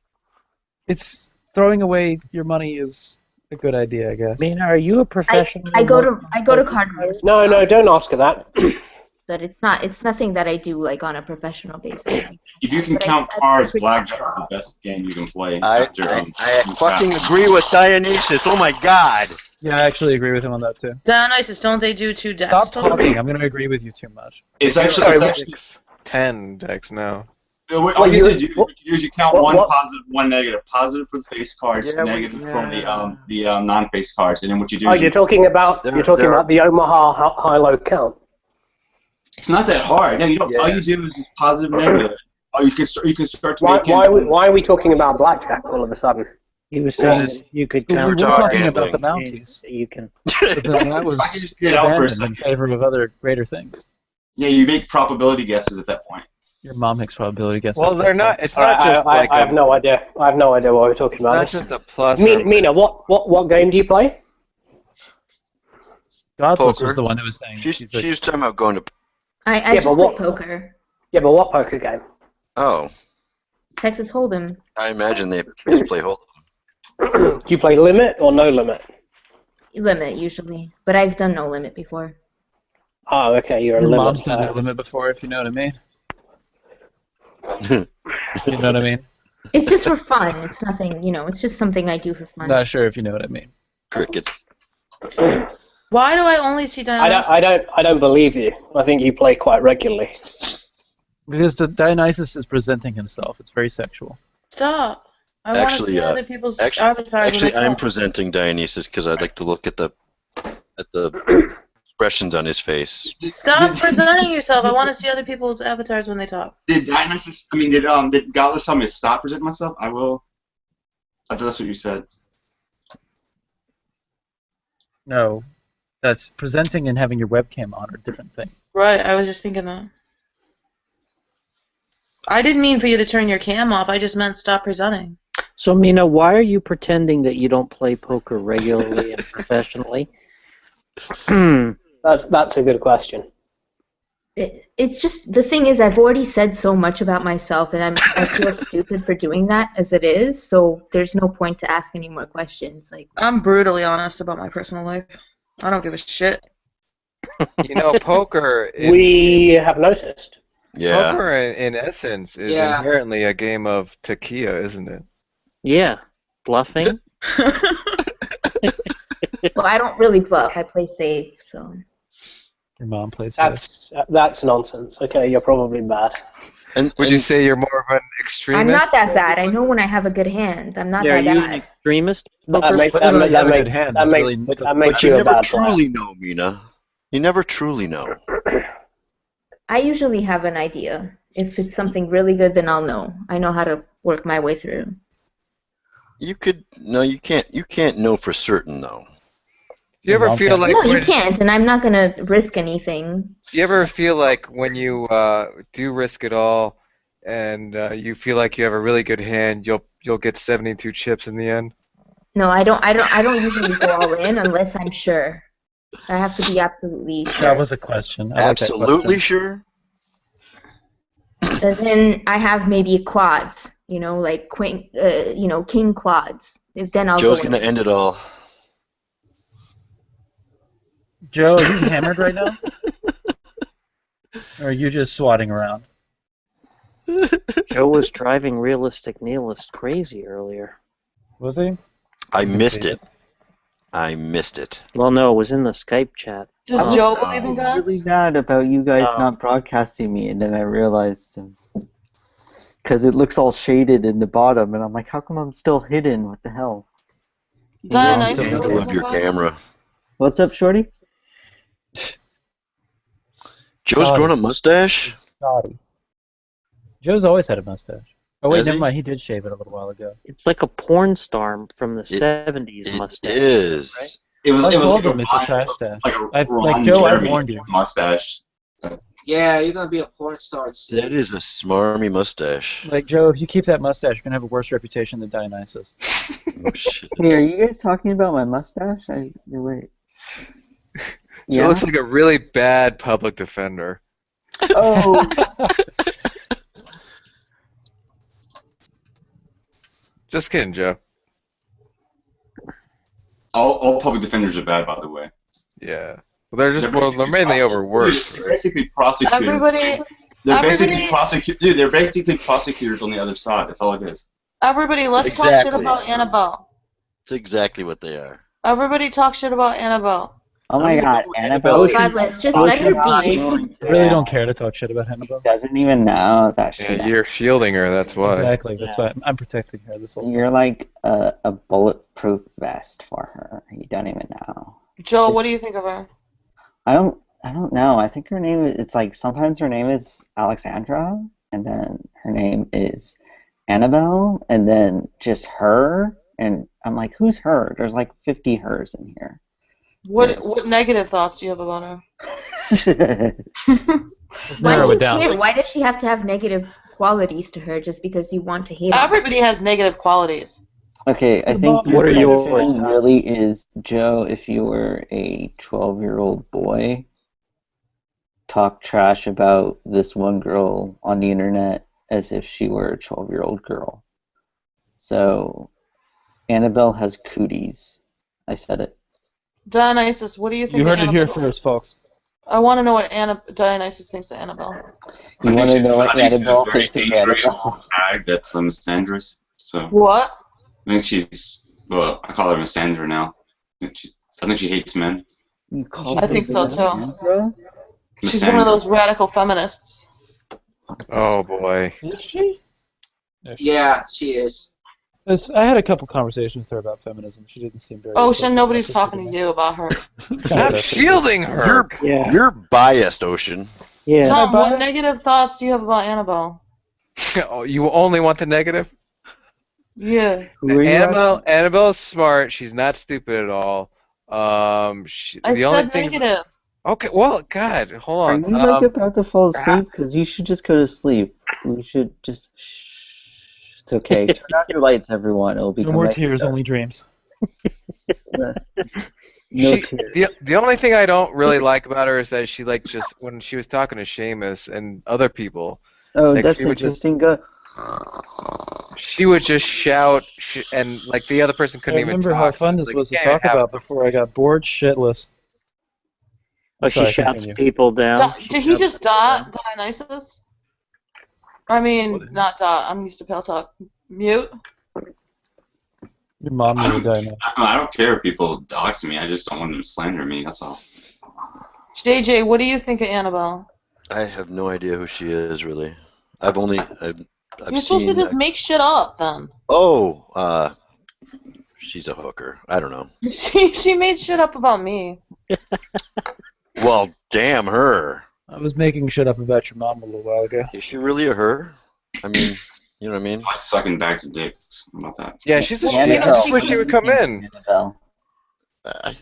S11: It's throwing away your money is a good idea, I guess.
S2: Mina, are you a professional?
S6: I go to card games.
S8: No, don't ask her that.
S6: But it's nothing that I do like on a professional basis.
S5: If you can count cards, blackjack's the best game you can play.
S13: I fucking agree with Dionysus. Oh my God.
S11: Yeah, I actually agree with him on that too.
S3: Dionysus, don't they do 2 decks?
S11: Stop talking. I'm going to agree with you too much.
S5: It's actually
S15: 10 decks now.
S5: All you do is you count one positive, one negative. Positive for the face cards, negative from the non-face cards, and then what you do.
S8: You're talking about the Omaha high-low count.
S5: It's not that hard. No, you don't. All you do is just positive, negative. Oh, you can start to make.
S8: Why are we talking about blackjack all of a sudden?
S2: He was saying that you could
S11: We
S2: count.
S11: were talking about the Mounties.
S2: You can.
S11: But then that was abandoned in favor of other greater things.
S16: Yeah, you make probability guesses at that point.
S11: Your mom makes probability guesses.
S15: Well, they're not. It's
S8: Alright,
S15: not just like
S8: I have no idea. I have no idea what we're talking
S15: It's
S8: about.
S15: not just a plus. or
S8: Mina, what game do you play?
S11: Godless
S13: Poker.
S11: was the one that was saying.
S13: She's talking about going to.
S6: I just play poker.
S8: Yeah, but what poker game?
S13: Oh,
S6: Texas Hold'em.
S13: I imagine they just play hold.
S8: Do you play limit or no limit?
S6: Limit usually, but I've done no limit before.
S8: Oh, okay, you're a
S11: Your
S8: limit
S11: mom's done
S8: player.
S11: no limit before, if you know what I mean. You know what I mean?
S6: It's just for fun. It's nothing, it's just something I do for fun.
S11: Not sure if you know what I mean.
S13: Crickets.
S3: Why do I only see Dionysus?
S8: I don't believe you. I think you play quite regularly.
S11: Because Dionysus is presenting himself. It's very sexual.
S3: Stop. I want to
S13: Actually,
S3: see other people's avatars.
S13: Actually,
S3: when they
S13: I'm
S3: talk.
S13: presenting Dionysus because I'd like to look at the expressions on his face.
S3: Stop presenting yourself. I want to see other people's avatars when they talk.
S16: Did Dionysus? I mean, did Godless tell me to stop presenting myself? I will. I thought that's what you said.
S11: No. That's presenting and having your webcam on are different things.
S3: Right, I was just thinking that. I didn't mean for you to turn your cam off. I just meant stop presenting.
S2: So, Mina, why are you pretending that you don't play poker regularly and professionally?
S8: That's a good question.
S6: It's just, the thing is, I've already said so much about myself, and I feel stupid for doing that as it is, so there's no point to ask any more questions.
S3: I'm brutally honest about my personal life. I don't give a shit.
S15: You know, poker.
S8: We have noticed.
S13: Yeah.
S15: Poker, in essence, is
S10: Yeah.
S15: inherently a game of tequila, isn't it?
S2: Yeah. Bluffing?
S6: Well, I don't really bluff. I play safe, so.
S11: Your mom plays safe.
S8: That's nonsense. Okay, you're probably bad.
S15: Would you say you're more of an extremist?
S6: I'm not that bad. I know when I have a good hand. I'm not
S2: Yeah,
S6: that
S2: are you
S6: bad.
S2: an extremist?
S8: That makes
S13: But
S8: you
S13: you
S8: a
S13: never
S8: bad player.
S13: truly know, Mina. You never truly know.
S6: I usually have an idea. If it's something really good, then I'll know. I know how to work my way through.
S13: You can't know for certain though.
S15: Do you ever feel like
S6: No, you can't, and I'm not going to risk anything.
S15: Do you ever feel like when you do risk it all, and you feel like you have a really good hand, you'll get 72 chips in the end?
S6: No, I don't usually go all in unless I'm sure. I have to be absolutely sure.
S11: That was a question. I like that
S13: Absolutely
S11: question.
S13: sure.
S6: And then I have maybe quads, like queen, king quads. Then I'll
S13: Joe's
S6: go
S13: gonna end it all.
S11: Joe, are you hammered right now? Or are you just swatting around?
S2: Joe was driving realistic nihilist crazy earlier.
S11: Was he?
S13: I missed it. I missed it.
S2: Well, no, it was in the Skype chat.
S3: Does Joe believe in
S17: I'm
S3: gods?
S17: really mad about you guys
S2: No.
S17: not broadcasting me, and then I realized because it looks all shaded in the bottom, and I'm like, how come I'm still hidden? What the hell?
S3: Dionysus
S13: You
S3: believes
S13: love
S3: in
S13: your
S3: gods?
S13: camera.
S17: What's up, Shorty?
S13: Joe's grown a mustache.
S11: Naughty. Joe's always had a mustache. Oh wait,
S13: Has
S11: never
S13: he?
S11: mind. He did shave it a little while ago.
S2: It's like a porn star from the 70s mustache.
S13: It is.
S16: It was.
S11: I
S16: It was
S11: told
S16: like
S11: him
S16: a
S11: it's a
S16: Ron-
S11: trash stash.
S16: like a
S11: Like
S16: Ron
S11: Joe, I've
S16: Jeremy
S11: warned you.
S16: mustache.
S10: Yeah, you're gonna be a porn star soon.
S13: That is a smarmy mustache.
S11: Like Joe, if you keep that mustache, you're gonna have a worse reputation than Dionysus.
S13: Oh shit.
S17: Hey, are you guys talking about my mustache? Wait.
S15: Joe looks like a really bad public defender.
S17: Oh.
S15: Just kidding, Joe.
S16: All public defenders are bad, by the way.
S15: Yeah. Well, they're mainly overworked.
S16: They're basically prosecutors.
S3: Everybody
S16: They're basically prosecutors on the other side. That's all it is.
S3: Everybody, let's talk shit
S13: Exactly.
S3: about Annabelle.
S13: It's exactly what they are.
S3: Everybody talk shit about Annabelle.
S17: Oh my God, Annabelle.
S6: Godless, just let her be.
S11: I really don't care to talk shit about Annabelle.
S17: Doesn't even know that shit.
S15: Yeah, you're shielding her, that's why.
S11: Exactly. That's why I'm protecting her this whole time.
S17: You're like a bulletproof vest for her. You don't even know.
S3: Joe, what do you think of her?
S17: I don't know. I think her name is. It's like sometimes her name is Alexandra, and then her name is Annabelle, and then just her And I'm like, who's her? There's like 50 hers in here.
S3: What negative thoughts do you have about her?
S6: Why do you care? Why does she have to have negative qualities to her just because you want to hate her?
S3: Everybody has negative qualities.
S17: Okay, I think
S6: What are
S17: your
S6: yours?
S17: question really is, Joe, if you were a 12-year-old boy, talk trash about this one girl on the internet as if she were a 12-year-old girl. So, Annabelle has cooties. I said it.
S3: Dionysus, what do you think?
S11: You heard
S3: of
S11: it here
S3: Annabelle?
S11: first, folks.
S3: I want to know what Dionysus thinks of Annabelle.
S17: You want to know what
S16: I think she's a
S17: Annabelle
S16: very
S17: thinks of
S16: angry
S17: Annabelle?
S16: hag that's a misandrous. So
S3: What?
S16: I think she's, well, I call her Misandra now. I think she hates men.
S17: You call
S3: I think so too.
S17: Misandra?
S3: She's one of those radical feminists.
S15: Oh boy.
S11: Is she?
S10: Yeah, she is.
S11: I had a couple conversations with her about feminism. She didn't seem very.
S3: Ocean, nobody's talking to you about her.
S15: Stop shielding her.
S13: You're biased, Ocean.
S8: Yeah.
S3: Tom, what negative thoughts do you have about Annabelle?
S15: Oh, you only want the negative?
S3: Yeah.
S15: Annabelle's smart. She's not stupid at all.
S3: I
S15: the only
S3: said
S15: things-
S3: negative.
S15: Okay, well, God, hold
S17: Are
S15: on.
S17: you like about to fall asleep? Because you should just go to sleep. We should just. Shh. It's okay. Turn out your lights, everyone. It'll
S11: No
S17: become
S11: more
S17: nice
S11: tears,
S17: and
S11: only dreams.
S17: dark. No
S15: She-
S17: tears.
S15: the only thing I don't really like about her is that she just when she was talking to Seamus and other people.
S17: Oh,
S15: like,
S17: that's
S15: she would
S17: interesting. Go.
S15: She would just shout, and like the other person
S11: I
S15: couldn't even
S11: remember
S15: talk.
S11: how fun this
S15: Like,
S11: was to
S15: you can't
S11: talk
S15: have-
S11: about before I got bored shitless.
S8: Oh, she
S11: Sorry,
S8: shouts
S11: continue.
S8: people down.
S3: Did he just Dionysus? I mean, not dot. I'm used to pale talk. Mute.
S11: Your mom knew a guy now.
S16: I don't care if people dox me. I just don't want them to slander me. That's all.
S3: JJ, what do you think of Annabelle?
S13: I have no idea who she is, really. I've
S3: You're supposed to just make shit up, then.
S13: Oh, she's a hooker. I don't know.
S3: She made shit up about me.
S13: Well, damn her.
S11: I was making shit up about your mom a little while ago.
S13: Is she really a her? I mean, you know what I mean?
S16: Like sucking bags of dicks. How about that?
S15: Yeah, she's a
S17: Annabelle.
S15: I wish she would come in.
S17: Annabelle.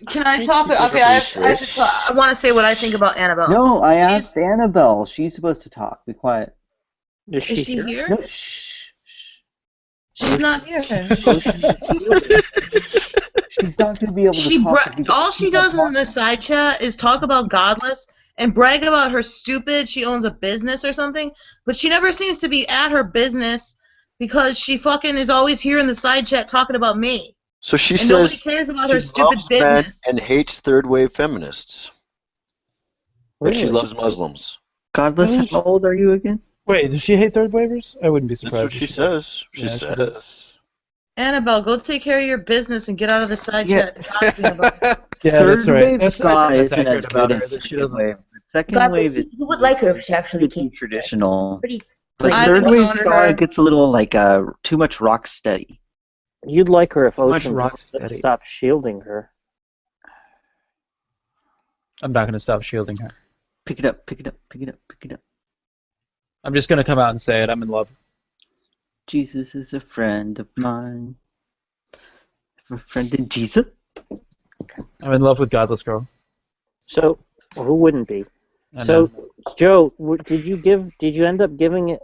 S3: Can I talk? Okay, I want to say what I think about Annabelle.
S17: No, I asked Annabelle. She's supposed to talk. Be quiet.
S8: Is
S3: Is she here?
S17: No, shh.
S3: She's not here.
S17: She's not going to be able to talk.
S3: All she does in the side chat is talk about Godless and brag about her stupid. She owns a business or something, but she never seems to be at her business because she fucking is always here in the side chat talking about me.
S13: So she
S3: And nobody
S13: says
S3: cares about
S13: she
S3: her stupid
S13: loves men
S3: business.
S13: and hates third-wave feminists. But she
S17: Really?
S13: loves Muslims.
S17: Godless, how old are you again?
S11: Wait, does she hate third waivers? I wouldn't be
S13: That's
S11: surprised.
S13: what she says. She
S11: Yeah, she does.
S13: says.
S3: Annabelle, go take care of your business and get out of the side chat talking about it.
S11: Yeah,
S17: Third
S11: that's right.
S17: wave
S11: That's
S17: ska isn't
S11: accurate
S17: as
S11: about
S17: good
S11: her,
S17: as
S11: that she
S17: second
S11: doesn't.
S17: wave. Second
S6: Godless,
S17: wave is
S6: you would like her if she actually
S17: pretty
S6: came.
S17: traditional.
S6: Pretty.
S17: But
S3: I
S17: third
S3: haven't
S17: wave
S3: known
S17: ska
S3: her.
S17: gets a little like too much rock steady.
S8: You'd like her if
S17: Too much
S8: Ocean
S17: rock
S8: would
S17: steady.
S8: stop shielding her.
S11: I'm not going to stop shielding her.
S17: Pick it up, pick it up, pick it up, pick it up.
S11: I'm just going to come out and say it. I'm in love.
S17: Jesus is a friend of mine. A friend in Jesus?
S11: I'm in love with Godless Girl.
S8: So, who wouldn't be?
S11: I
S8: So,
S11: know.
S8: Joe, did you end up giving it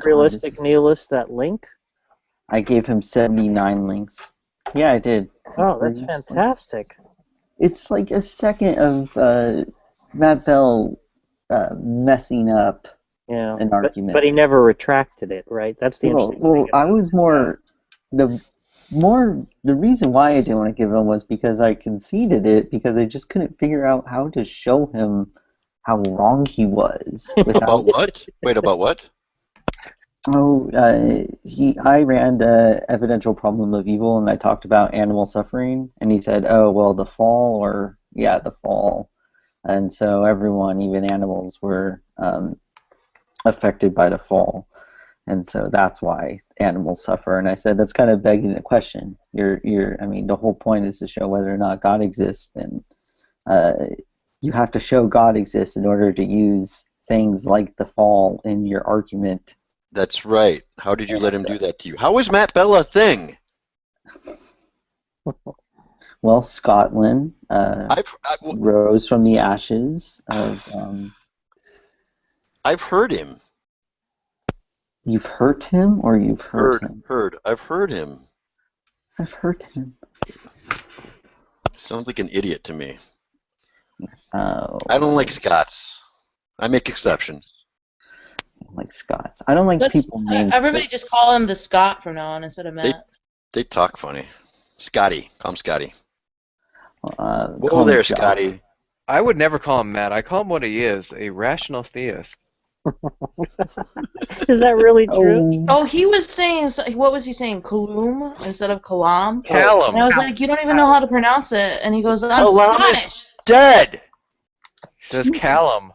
S8: Realistic Nihilist that link?
S17: I gave him 79 links. Yeah, I did.
S8: Oh, that's fantastic.
S17: It's like a second of Matt Bell messing up
S8: Yeah,
S17: an argument.
S8: but he never retracted it, right? That's the interesting thing.
S17: I was the reason why I didn't want to give him was because I conceded it because I just couldn't figure out how to show him how wrong he was.
S13: About what? Wait, about what?
S17: Oh, I ran the evidential problem of evil, and I talked about animal suffering, and he said, "Oh, well, the fall, or yeah, the fall," and so everyone, even animals, were affected by the fall, and so that's why animals suffer. And I said that's kind of begging the question. I mean, the whole point is to show whether or not God exists, and you have to show God exists in order to use things like the fall in your argument.
S13: That's right. How did you let him do that to you? How is Matt Bell a thing?
S17: Well, Scotland rose from the ashes of.
S13: I've heard him.
S17: You've hurt him, or you've heard him?
S13: Heard. I've heard him.
S17: I've heard him.
S13: Sounds like an idiot to me.
S17: Oh.
S13: I don't like Scots. I make exceptions.
S17: I don't like Scots. I don't like people named.
S3: Everybody just call him the Scot from now on instead of Matt.
S13: They talk funny. Scotty. Call him Scotty.
S15: Whoa
S13: there, Scotty.
S15: I would never call him Matt. I call him what he is, a rational theist.
S2: Is that really true?
S3: Oh, he was saying, what was he saying? Kaloum instead of Kalam?
S15: Callum.
S3: And I was like, you don't even know how to pronounce it. And he goes, I'm
S13: Kalam
S3: Scottish.
S13: is dead.
S15: He says Callum.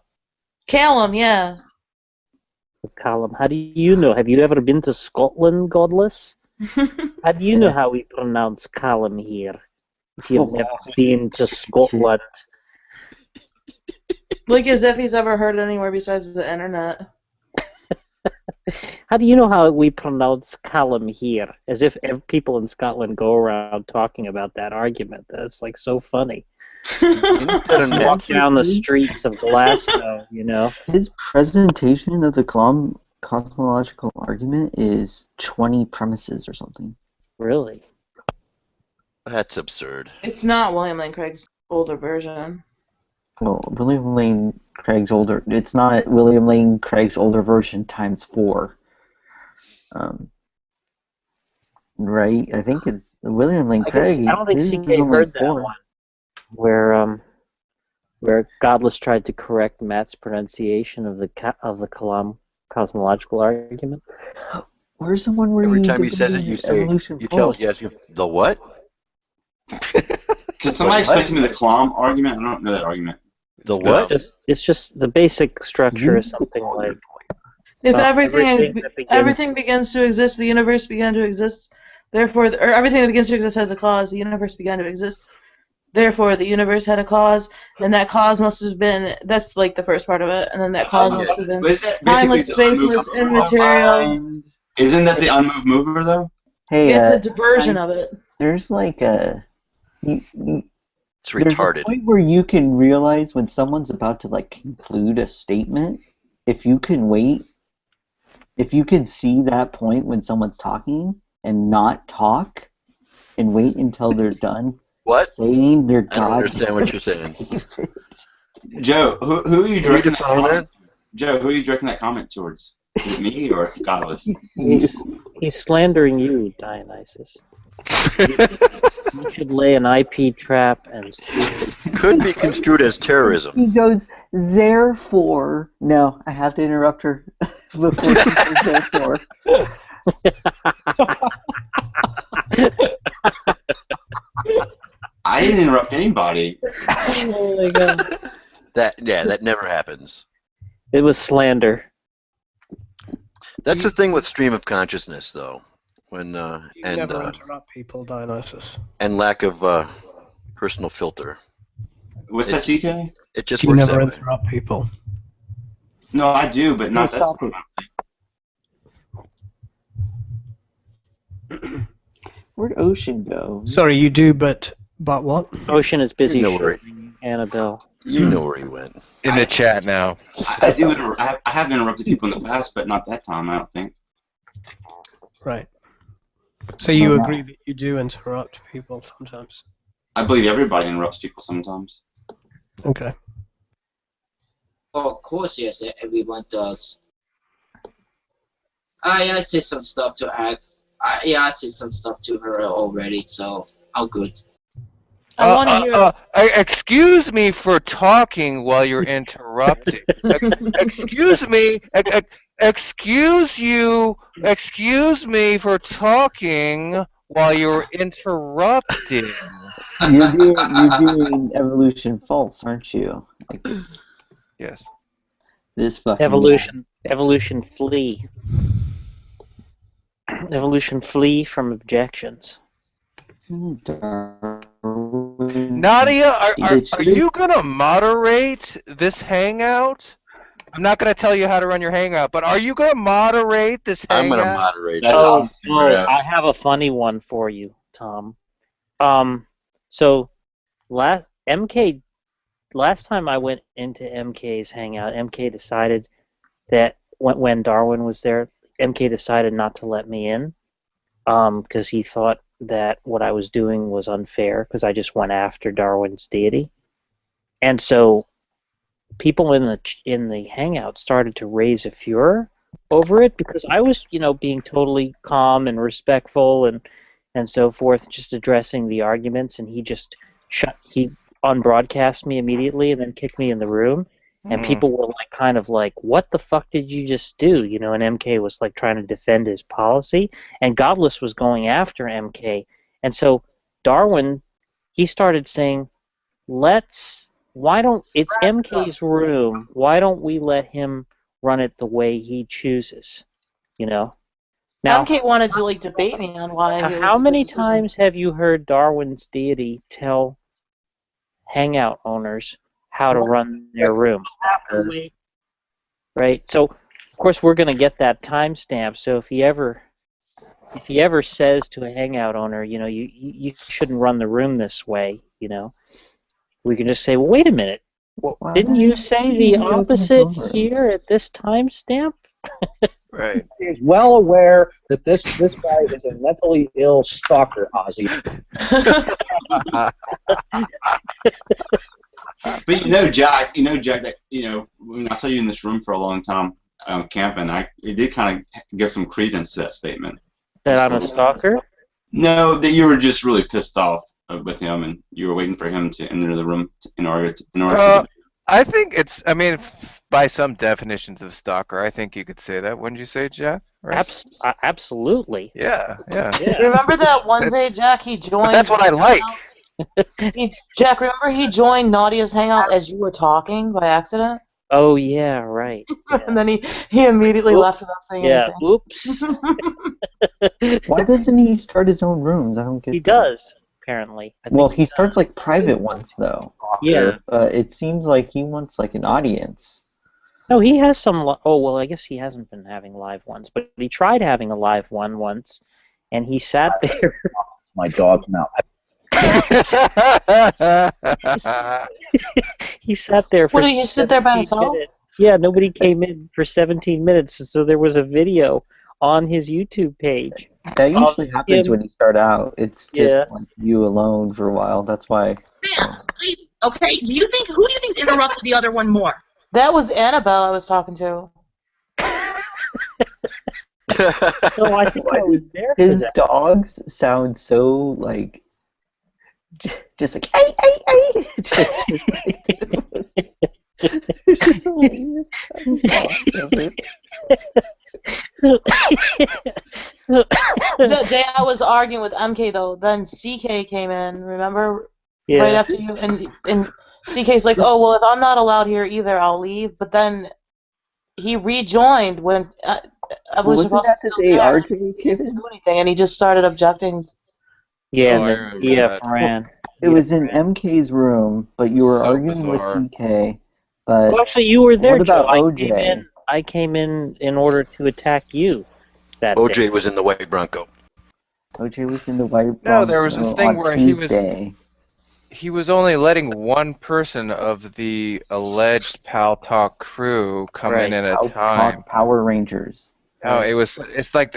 S3: Callum, yeah.
S2: Callum, how do you know? Have you ever been to Scotland, Godless? How do you know how we pronounce Callum here? If you've never been to Scotland.
S3: Like as if he's ever heard it anywhere besides the internet.
S2: How do you know how we pronounce Callum here? As if people in Scotland go around talking about that argument. That's like so funny. Walk down the streets of Glasgow, you know.
S17: His presentation of the cosmological argument is 20 premises or something.
S2: Really?
S13: That's absurd.
S3: It's not William Lane Craig's older version.
S17: Well, William Lane Craig's older. It's not William Lane Craig's older version times 4. Right? I think it's William Lane Craig.
S2: I don't think CK heard that one. Where Godless tried to correct Matt's pronunciation of the Kalam cosmological argument.
S17: Where's the one where
S13: every
S17: you
S13: time he says it, you say the what?
S16: Can somebody explain to me the Kalam argument? I don't know that argument.
S13: The what?
S2: It's just the basic structure is something like
S3: if everything begins to exist, the universe began to exist. Therefore, or everything that begins to exist has a cause. The universe began to exist. Therefore, the universe had a cause, and that cause must have been. That's like the first part of it, and then that cause must have been timeless, spaceless, immaterial.
S16: Isn't that the unmoved mover though?
S17: Hey,
S3: it's a version of it.
S17: There's like a.
S13: It's retarded.
S17: There's a point where you can realize when someone's about to like conclude a statement. If you can wait, if you can see that point when someone's talking and not talk, and wait until they're done.
S13: What?
S17: Saying their
S13: I don't understand what you're saying.
S16: Joe, who are you directing that
S13: comment?
S16: comment? Joe, who are you directing that comment towards? Is it me or Godless?
S2: He's slandering you, Dionysus. You should lay an IP trap and.
S13: Could be construed as terrorism.
S17: He goes, therefore. No, I have to interrupt her before she says therefore.
S16: I didn't interrupt anybody.
S2: Oh my god.
S13: That never happens.
S2: It was slander.
S13: That's the thing with stream of consciousness, though, when
S1: You never interrupt people, Dionysus.
S13: and lack of personal filter.
S16: What's that, CK?
S13: It just
S1: You
S13: works
S1: never
S13: that way.
S1: interrupt people.
S16: No, I do, but not that time.
S17: Where'd Ocean go?
S1: Sorry, you do, but what?
S2: Ocean is busy
S13: You know where
S2: shooting Annabelle.
S13: You know where he went.
S15: In the chat now.
S16: I do. I have interrupted people in the past, but not that time. I don't think.
S1: Right. So you agree that you do interrupt people sometimes?
S16: I believe everybody interrupts people sometimes.
S1: Okay.
S10: Oh, of course, yes, everyone does. I'd say some stuff to I'd say some stuff to her already, so I'm good.
S3: I want to hear.
S15: Excuse me for talking while you're interrupting. Excuse me. Excuse me for talking while you're interrupting.
S17: You're doing evolution false, aren't you? Like,
S15: yes.
S17: This fucking
S2: Evolution flee. Evolution flee from objections.
S15: Nadia, are you gonna moderate this hangout? I'm not gonna tell you how to run your hangout, but are you gonna moderate this hangout?
S13: I'm gonna moderate.
S2: Oh, I have a funny one for you. Tom. So last time I went into MK's hangout, MK decided that when Darwin was there, MK decided not to let me in because he thought that what I was doing was unfair because I just went after Darwin's deity. And so people in the hangout started to raise a furor over it because I was, being totally calm and respectful and so forth, just addressing the arguments, and he just unbroadcast me immediately and then kicked me in the room. And people were kind of like, what the fuck did you just do? And MK was trying to defend his policy, and Godless was going after MK. And so Darwin, he started saying, it's MK's room, why don't we let him run it the way he chooses? Now,
S3: MK wanted to debate me on why.
S2: How many times have you heard Darwin's deity tell hangout owners how to run their room? Right. So, of course, we're going to get that timestamp. So if he ever says to a hangout owner, you shouldn't run the room this way, we can just say, well, wait a minute. Well, didn't you say the opposite here at this timestamp?
S7: Right.
S18: He is well aware that this guy is a mentally ill stalker, Ozzy.
S16: But Jack, that when I saw you in this room for a long time camping, it did kind of give some credence to that statement.
S2: That I'm a stalker?
S16: No, that you were just really pissed off with him, and you were waiting for him to enter the room in order to.
S15: I think it's. I mean, by some definitions of stalker, I think you could say that. Wouldn't you say, Jack? Right?
S2: Absolutely.
S15: Yeah.
S3: Remember that one day, Jack? He joined.
S15: But that's what I like.
S3: Jack, remember he joined Nadia's hangout as you were talking by accident?
S2: Oh yeah, right. Yeah.
S3: And then he immediately left without saying anything.
S2: Oops.
S17: Why doesn't he start his own rooms? I don't get.
S2: He does, apparently.
S17: Well, he starts private ones though.
S2: Yeah.
S17: It seems like he wants an audience.
S2: No, he has some. I guess he hasn't been having live ones, but he tried having a live one once, and he sat there.
S18: My dog's mouth.
S2: He sat there for.
S3: What, did you sit there by himself?
S2: Yeah, nobody came in for 17 minutes, so there was a video on his YouTube page.
S17: That usually happens when you start out. It's just you alone for a while. That's why.
S14: Okay, who do you think interrupted the other one more?
S3: That was Annabelle I was talking to.
S2: No, I think I was there.
S17: His dogs sound so just hey, hey, hey.
S3: The day I was arguing with MK though, then CK came in, remember?
S2: Yeah.
S3: Right after you, and CK's like, oh, well, if I'm not allowed here either, I'll leave. But then he rejoined when Evolution
S17: Wasn't that the day RJ came in?
S3: do anything, and he just started objecting.
S2: Yeah, and then EF ran.
S17: It was in MK's room, but you were arguing
S15: bizarre.
S17: with CK. But
S2: Well, actually, you were there,
S17: what about
S2: Joe.
S17: OJ?
S2: I came in order to attack you that
S13: OJ
S2: day.
S13: was in the white Bronco.
S17: OJ was in the white
S15: No, there was this
S17: Bronco
S15: thing
S17: on
S15: where
S17: Tuesday.
S15: he was only letting one person of the alleged Pal Talk crew come in at a time.
S17: Power Rangers.
S15: No, it's like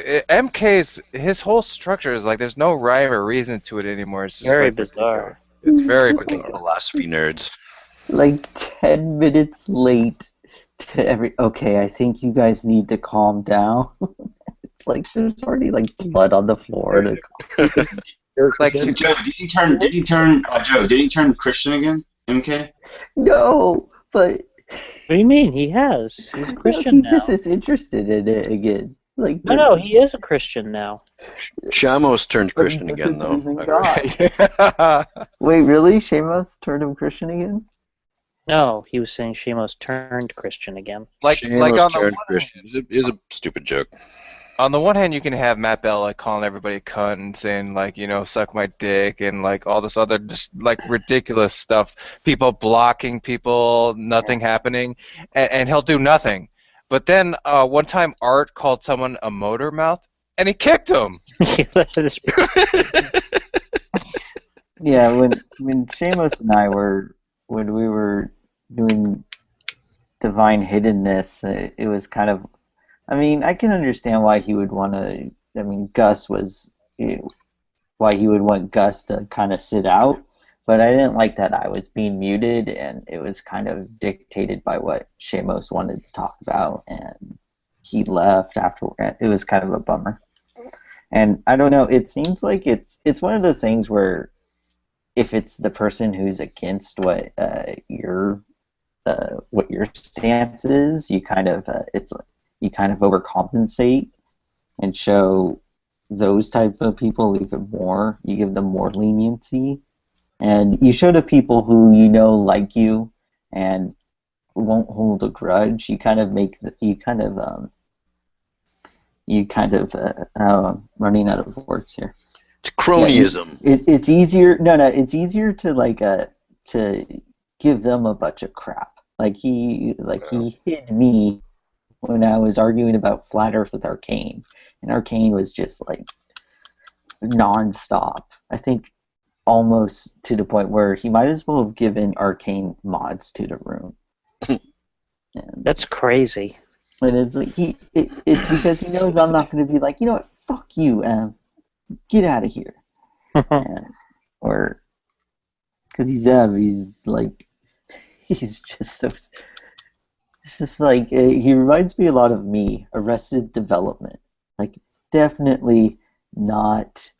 S15: his whole structure is there's no rhyme or reason to it anymore. It's just
S2: Very bizarre.
S15: It's very
S13: Fucking philosophy nerds.
S17: 10 minutes late to okay, I think you guys need to calm down. It's there's already blood on the floor.
S16: Joe, did he turn Christian again? MK?
S17: No, but
S2: What do you mean? He has. He's a Christian
S17: he
S2: now.
S17: just is interested in it again.
S2: No, he is a Christian now.
S13: Shamos turned Christian again, though.
S17: Wait, really? Shamos turned him Christian again?
S2: No, he was saying Shamos turned Christian again.
S13: Shamos turned Christian. It's a stupid joke.
S15: On the one hand, you can have Matt Bell calling everybody a cunt and saying suck my dick and all this other just ridiculous stuff. People blocking people, nothing happening, and he'll do nothing. But then one time Art called someone a motor mouth, and he kicked him.
S2: That is
S17: Yeah, when Seamus and I were when we were doing divine hiddenness, it was kind of. I mean, I can understand why he would want to. I mean, Gus was why he would want Gus to kind of sit out, but I didn't like that I was being muted, and it was kind of dictated by what Seamus wanted to talk about, and he left after. It was kind of a bummer. And I don't know. It seems like it's one of those things where if it's the person who's against your stance is, you kind of you kind of overcompensate and show those type of people even more. You give them more leniency, and you show the people who you know like you and won't hold a grudge. You kind of make running out of words here.
S13: It's cronyism.
S17: Yeah, it's easier. No, it's easier to to give them a bunch of crap. He hid me when I was arguing about Flat Earth with Arcane, and Arcane was just non-stop. I think almost to the point where he might as well have given Arcane mods to the room.
S2: That's crazy.
S17: And it's it's because he knows I'm not going to be like, you know what, fuck you, get out of here. Or because he's just so. It's just he reminds me a lot of me, Arrested Development. Definitely not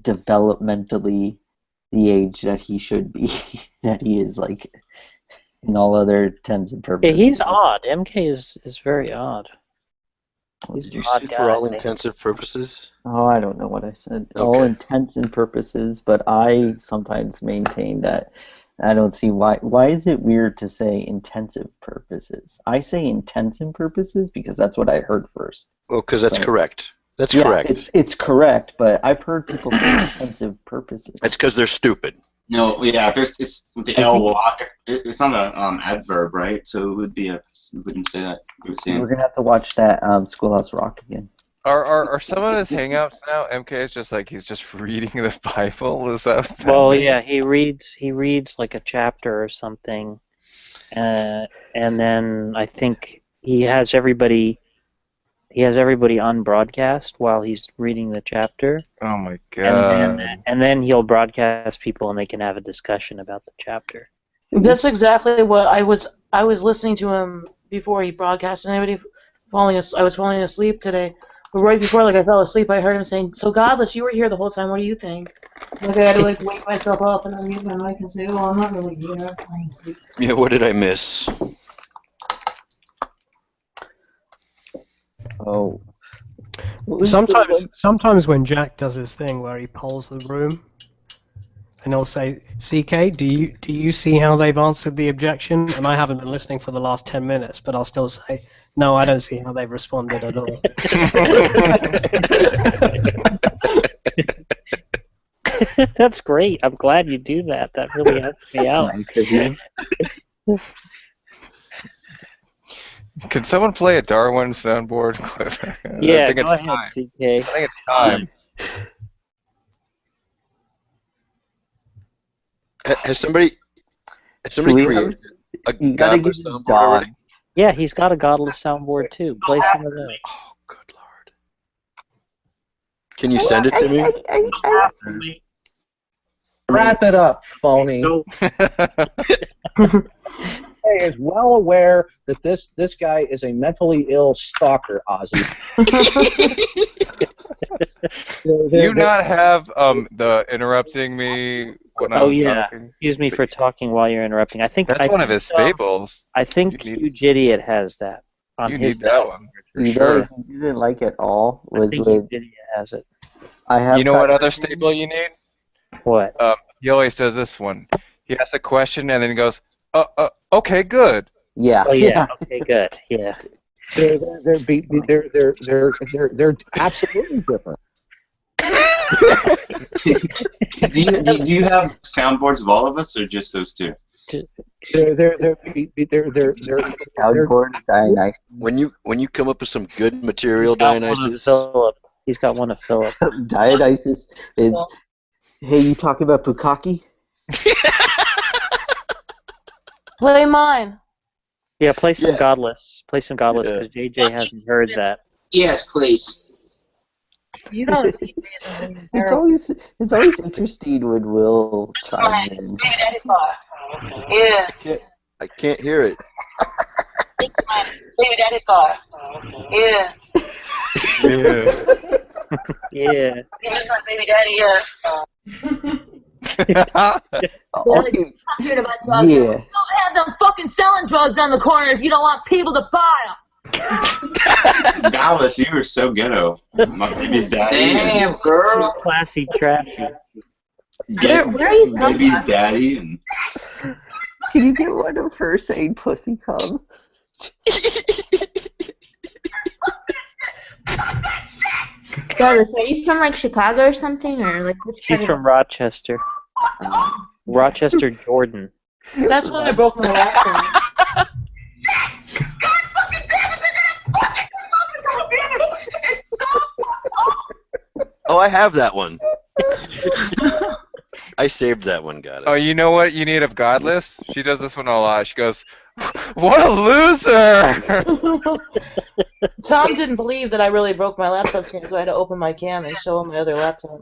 S17: developmentally the age that he should be, that he is in all other intents and purposes.
S2: Yeah, he's odd. MK is very odd. He's
S13: Did you say for all intensive purposes?
S17: Oh, I don't know what I said.
S13: Okay.
S17: All intents and purposes, but I sometimes maintain that I don't see why. Why is it weird to say intensive purposes? I say intensive purposes because that's what I heard first.
S13: Well, because that's correct. That's correct.
S17: It's correct, but I've heard people say intensive purposes.
S13: That's because they're stupid.
S16: No, yeah, it's with the L. It's not a adverb, right? So it would be we wouldn't say that.
S17: We're gonna have to watch that Schoolhouse Rock again.
S15: Are some of his hangouts now? MK is just he's just reading the Bible. Is that?
S2: Well, yeah, he reads like a chapter or something, and then I think he has everybody on broadcast while he's reading the chapter.
S15: Oh my god!
S2: And then he'll broadcast people, and they can have a discussion about the chapter.
S3: That's exactly what I was listening to him before he broadcast. I was falling asleep today. But right before I fell asleep, I heard him saying, "So Godless, you were here the whole time. What do you think?" I had to wake myself up and unmute my mic and say, "Oh, I'm not really here. I'm falling asleep."
S13: Yeah, what did I miss?
S17: Oh.
S1: Sometimes when Jack does his thing where he polls the room, and he'll say, "CK, do you see how they've answered the objection?" And I haven't been listening for the last 10 minutes, but I'll still say, "No, I don't see how they've responded at all."
S2: That's great. I'm glad you do that. That really helps me out.
S15: Can someone play a Darwin soundboard?
S2: Yeah,
S15: I think
S2: go
S15: it's
S2: ahead,
S15: time.
S2: CK.
S15: I think it's time.
S13: Has somebody created a godless soundboard already?
S2: Yeah, he's got a godless soundboard too. Play some of that.
S13: Oh, good lord! Can you send it to me?
S18: Wrap it up, phony. Hey, is well aware that this guy is a mentally ill stalker, Ozzy.
S15: You not have the interrupting me when I'm talking?
S2: Excuse me for talking while you're interrupting. I think
S15: that's one of his staples.
S2: I think Huge Idiot has that on his.
S15: Need that one for
S17: you
S15: sure.
S17: You didn't like it all.
S2: I think Huge Idiot has it.
S15: You know what other staple you need?
S2: What?
S15: He always does this one. He asks a question and then he goes, okay, good.
S17: Yeah.
S2: Oh yeah. Okay, good. Yeah.
S18: They're absolutely different.
S16: Do you have soundboards of all of us, or just those two?
S18: They're
S17: Dionysus.
S13: When you come up with some good material, Dionysus.
S2: He's got one of Philip.
S17: Dionysus is. Hey, you talking about Pukaki?
S3: Play mine.
S2: Yeah, play some Godless. Play some Godless because JJ hasn't heard that.
S10: Yes, please.
S3: You don't.
S17: It's always interesting when Will chimes in.
S14: Baby daddy's car. Yeah.
S13: I can't hear it.
S14: Baby daddy's car. Yeah.
S7: Yeah.
S2: Yeah.
S14: He's just my baby daddy, yeah.
S17: Okay.
S14: Talking about drugs.
S17: Yeah.
S14: Don't have them fucking selling drugs on the corner if you don't want people to buy them.
S16: Dallas, you were so ghetto. My baby's daddy.
S10: Damn, girl.
S2: Classy, trashy.
S3: Where are you from?
S16: Baby's daddy. And
S17: Can you get one of her saying pussy cum?
S6: Douglas, are you from like Chicago or something, or like which?
S2: She's
S6: part
S2: from Rochester. Rochester, Jordan.
S3: That's when I broke my laptop.
S13: Oh, I have that one. I saved that one, Goddess.
S15: Oh, you know what you need of Godless? She does this one a lot. She goes, "What a loser!"
S3: Tom didn't believe that I really broke my laptop screen, so I had to open my cam and show him my other laptop.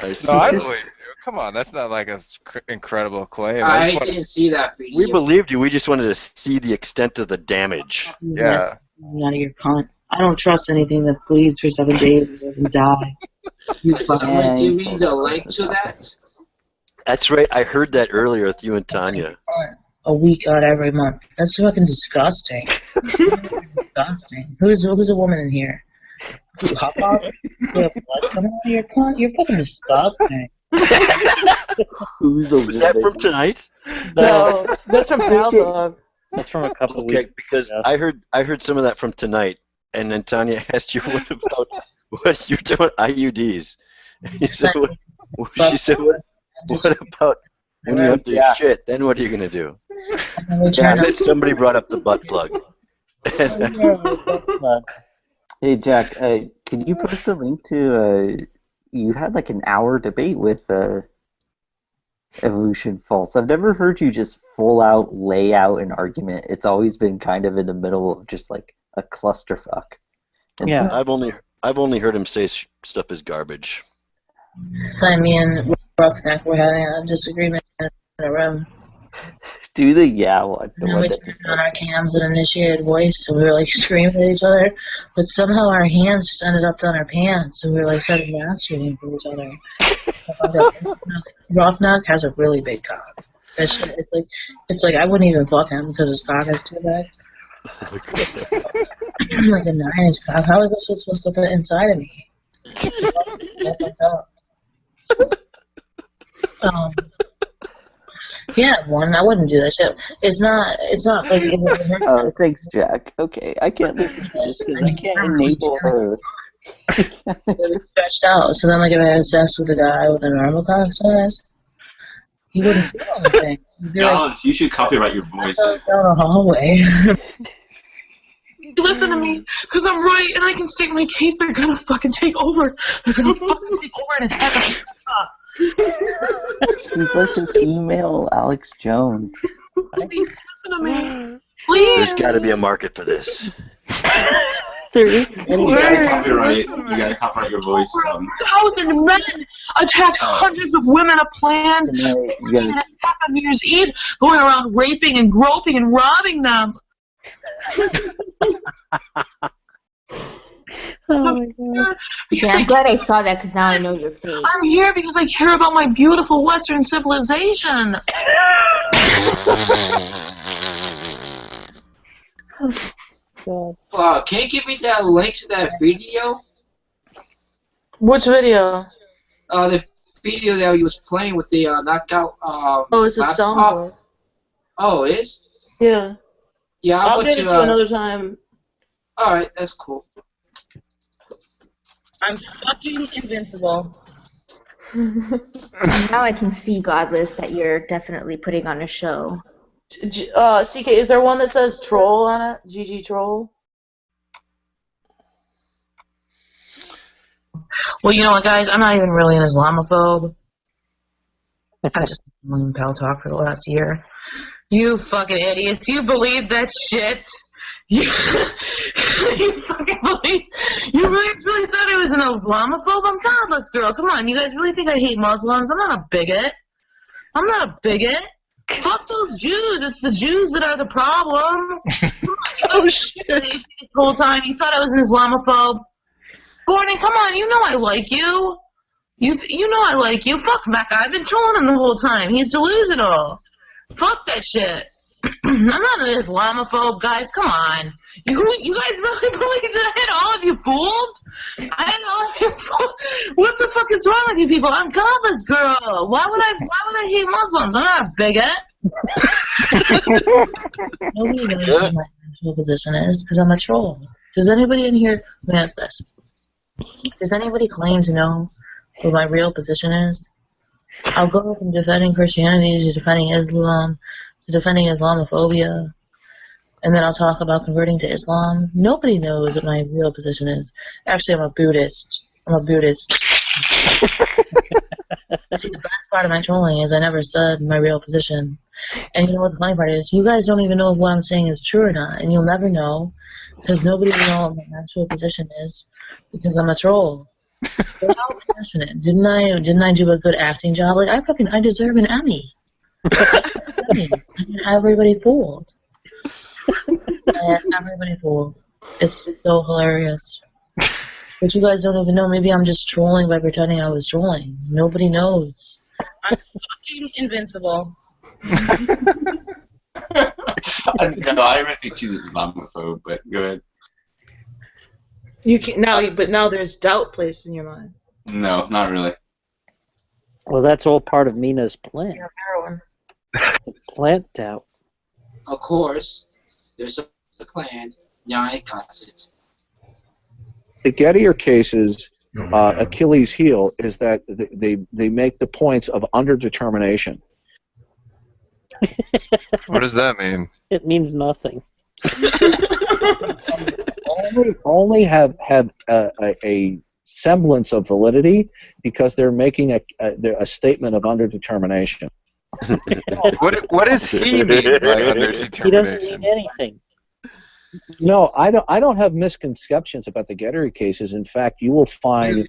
S15: No, I believe you. Come on, that's not like an incredible claim.
S10: I
S15: just wanna-
S10: didn't see that video.
S13: We believed you. We just wanted to see the extent of the damage.
S15: Yeah.
S19: Out of your cunt. I don't trust anything that bleeds for 7 days and doesn't die.
S10: Someone give me the link to that.
S13: That's right. I heard that earlier with you and Tanya.
S19: A week out every month. That's fucking disgusting. Disgusting. Who's a woman in here? Hot dog? You have blood coming out of your cunt? You're fucking disgusting.
S17: Who's a
S13: Was that from tonight?
S3: No, that's from Pal Dog.
S2: That's from a couple
S13: Okay,
S2: weeks.
S13: because I heard some of that from tonight, and then Tanya asked you what you're doing IUDs. You said she said what about when you have to shit? Then what are you gonna do? And then somebody brought up the butt plug.
S17: Hey Jack, could you post a link to you had like an hour debate with Evolution False. I've never heard you just full out lay out an argument. It's always been kind of in the middle of just like a clusterfuck. And
S13: Yeah,
S17: so-
S13: I've only heard him say stuff is garbage.
S19: Me and Rucksack were having a disagreement in a room.
S17: do the one. The
S19: And
S17: one
S19: we
S17: that
S19: turned on our cams and initiated voice, so we were like screaming at each other, but somehow our hands just ended up down our pants, and we were like started masturbating for each other. Rocknock has a really big cock. It's like I wouldn't even fuck him because his cock is too big. Like a 9-inch cock. How is this shit supposed to fit inside of me? That's fucked up. Yeah, I wouldn't do that shit. It's not like it would hurt.
S17: Oh, thanks, Jack. Okay, I can't listen to this because I can't enable her.
S19: It was stretched out. So then, like, if I had sex with a guy with a normal cock size, he wouldn't feel anything. He'd be like,
S16: Dallas, you should copyright your voice.
S19: down the hallway.
S14: Listen to me, because I'm right and I can state my case. They're gonna fucking take over. They're gonna fucking take over and attack us.
S17: He's like a female Alex Jones.
S14: Please listen to me. Please.
S13: There's got to be a market for this.
S17: There is.
S16: You gotta copyright your voice.
S14: 1,000 men attacked hundreds of women at Planned Parenthood on New Year's Eve, going around raping and groping and robbing them.
S6: Oh my god. Yeah, I'm glad I saw that because now I know your face.
S14: I'm here because I care about my beautiful Western civilization.
S10: Can you give me that link to that video?
S3: Which video?
S10: The video that he was playing with the knockout.
S3: Oh, it's a
S10: laptop.
S3: soundboard.
S10: Oh, it is?
S3: Yeah.
S10: Yeah,
S3: I'll
S10: went
S3: get it to you another time.
S10: Alright, that's cool.
S19: I'm fucking invincible.
S6: Now I can see, Godless, that you're definitely putting on a show.
S3: CK, is there one that says troll on it? GG troll?
S19: Well, you know what, guys? I'm not even really an Islamophobe. I just been pal talk for the last year. You fucking idiots! You believe that shit? You, you fucking believe? You really thought I was an Islamophobe? I'm godless, girl. Come on, you guys really think I hate Muslims? I'm not a bigot. I'm not a bigot. Fuck those Jews. It's the Jews that are the problem. Oh shit! This whole time you thought I was an Islamophobe. Gordon, come on, you know I like you. You know I like you. Fuck Mecca. I've been trolling him the whole time. He's delusional. Fuck that shit. I'm not an Islamophobe, guys. Come on. You guys really believe that? All of you fooled? I had all of you fooled. What the fuck is wrong with you people? I'm godless, girl. Why would I hate Muslims? I'm not a bigot. Nobody knows what my actual position is because I'm a troll. Does anybody in here? Let me ask this. Does anybody claim to know what my real position is? I'll go from defending Christianity to defending Islam to defending Islamophobia, and then I'll talk about converting to Islam. Nobody knows what my real position is. Actually, I'm a Buddhist. See, the best part of my trolling is I never said my real position. And you know what the funny part is? You guys don't even know if what I'm saying is true or not, and you'll never know because nobody will know what my actual position is because I'm a troll. But how passionate. Didn't I do a good acting job? Like I deserve an Emmy. I had everybody fooled. It's so hilarious. But you guys don't even know. Maybe I'm just trolling by pretending I was trolling. Nobody knows. I'm fucking invincible.
S16: No, I don't think she's an Islamophobe, but go ahead.
S3: You can now there's doubt placed in your mind.
S16: No, not really.
S2: Well, that's all part of Mina's plan.
S3: Heroin.
S2: Plant doubt.
S10: Of course, there's a plan. Yeah, I got it.
S18: The Gettier case's Achilles' heel is that they make the points of underdetermination.
S15: What does that mean?
S2: It means nothing.
S18: only have a semblance of validity because they're making a statement of underdetermination.
S15: What does he mean by underdetermination?
S2: He doesn't mean anything.
S18: No, I don't have misconceptions about the Gettier cases. In fact, you will find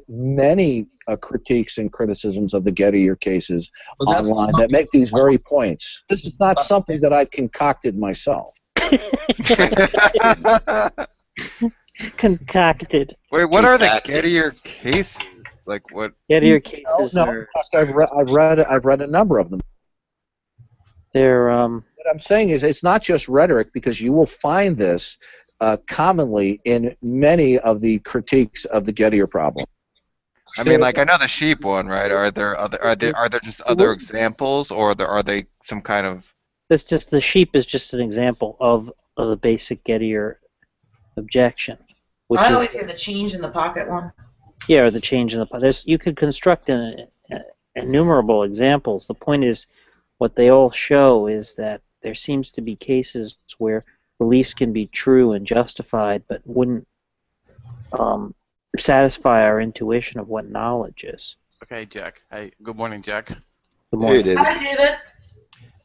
S18: many critiques and criticisms of the Gettier cases online that make these very points. This is not something that I concocted myself.
S2: Concocted.
S15: Wait, what are the Gettier cases? Like what?
S2: Gettier cases are.
S18: I've read a number of them.
S2: They're
S18: What I'm saying is, it's not just rhetoric because you will find this commonly in many of the critiques of the Gettier problem.
S15: I mean, like I know the sheep one, right? Are there just other examples, or are they some kind of?
S2: It's just the sheep is just an example of the basic Gettier objection.
S3: I always hear the change in the pocket one.
S2: Yeah, or the change in the you could construct innumerable examples. The point is, what they all show is that there seems to be cases where beliefs can be true and justified, but wouldn't satisfy our intuition of what knowledge is.
S20: Okay, Jack. Hey, good morning, Jack.
S2: Good morning.
S13: Hey, David.
S3: Hi, David.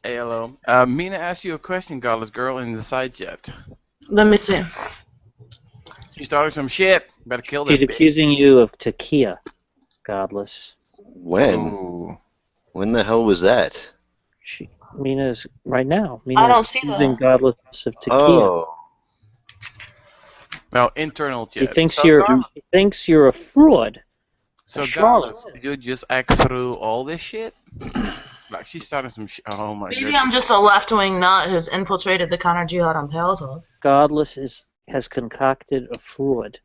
S20: Hey, hello. Mina asked you a question, Godless Girl, in the side chat.
S3: Let me see.
S20: She started some shit. Better kill this
S2: She's accusing you of Takia, Godless.
S13: When?
S20: Ooh.
S13: When the hell was that?
S2: Mina's right now.
S3: I don't see
S2: accusing
S3: that.
S2: Godless of Takia.
S13: Oh.
S20: Well, internal chat.
S2: He thinks you're a fraud.
S20: So,
S2: a charlatan.
S20: Godless, you just act through all this shit? Like, she started some shit. Oh, my god.
S3: Maybe I'm just a left-wing nut who's infiltrated the counter jihad on Paltalk.
S2: Godless has concocted a fraud.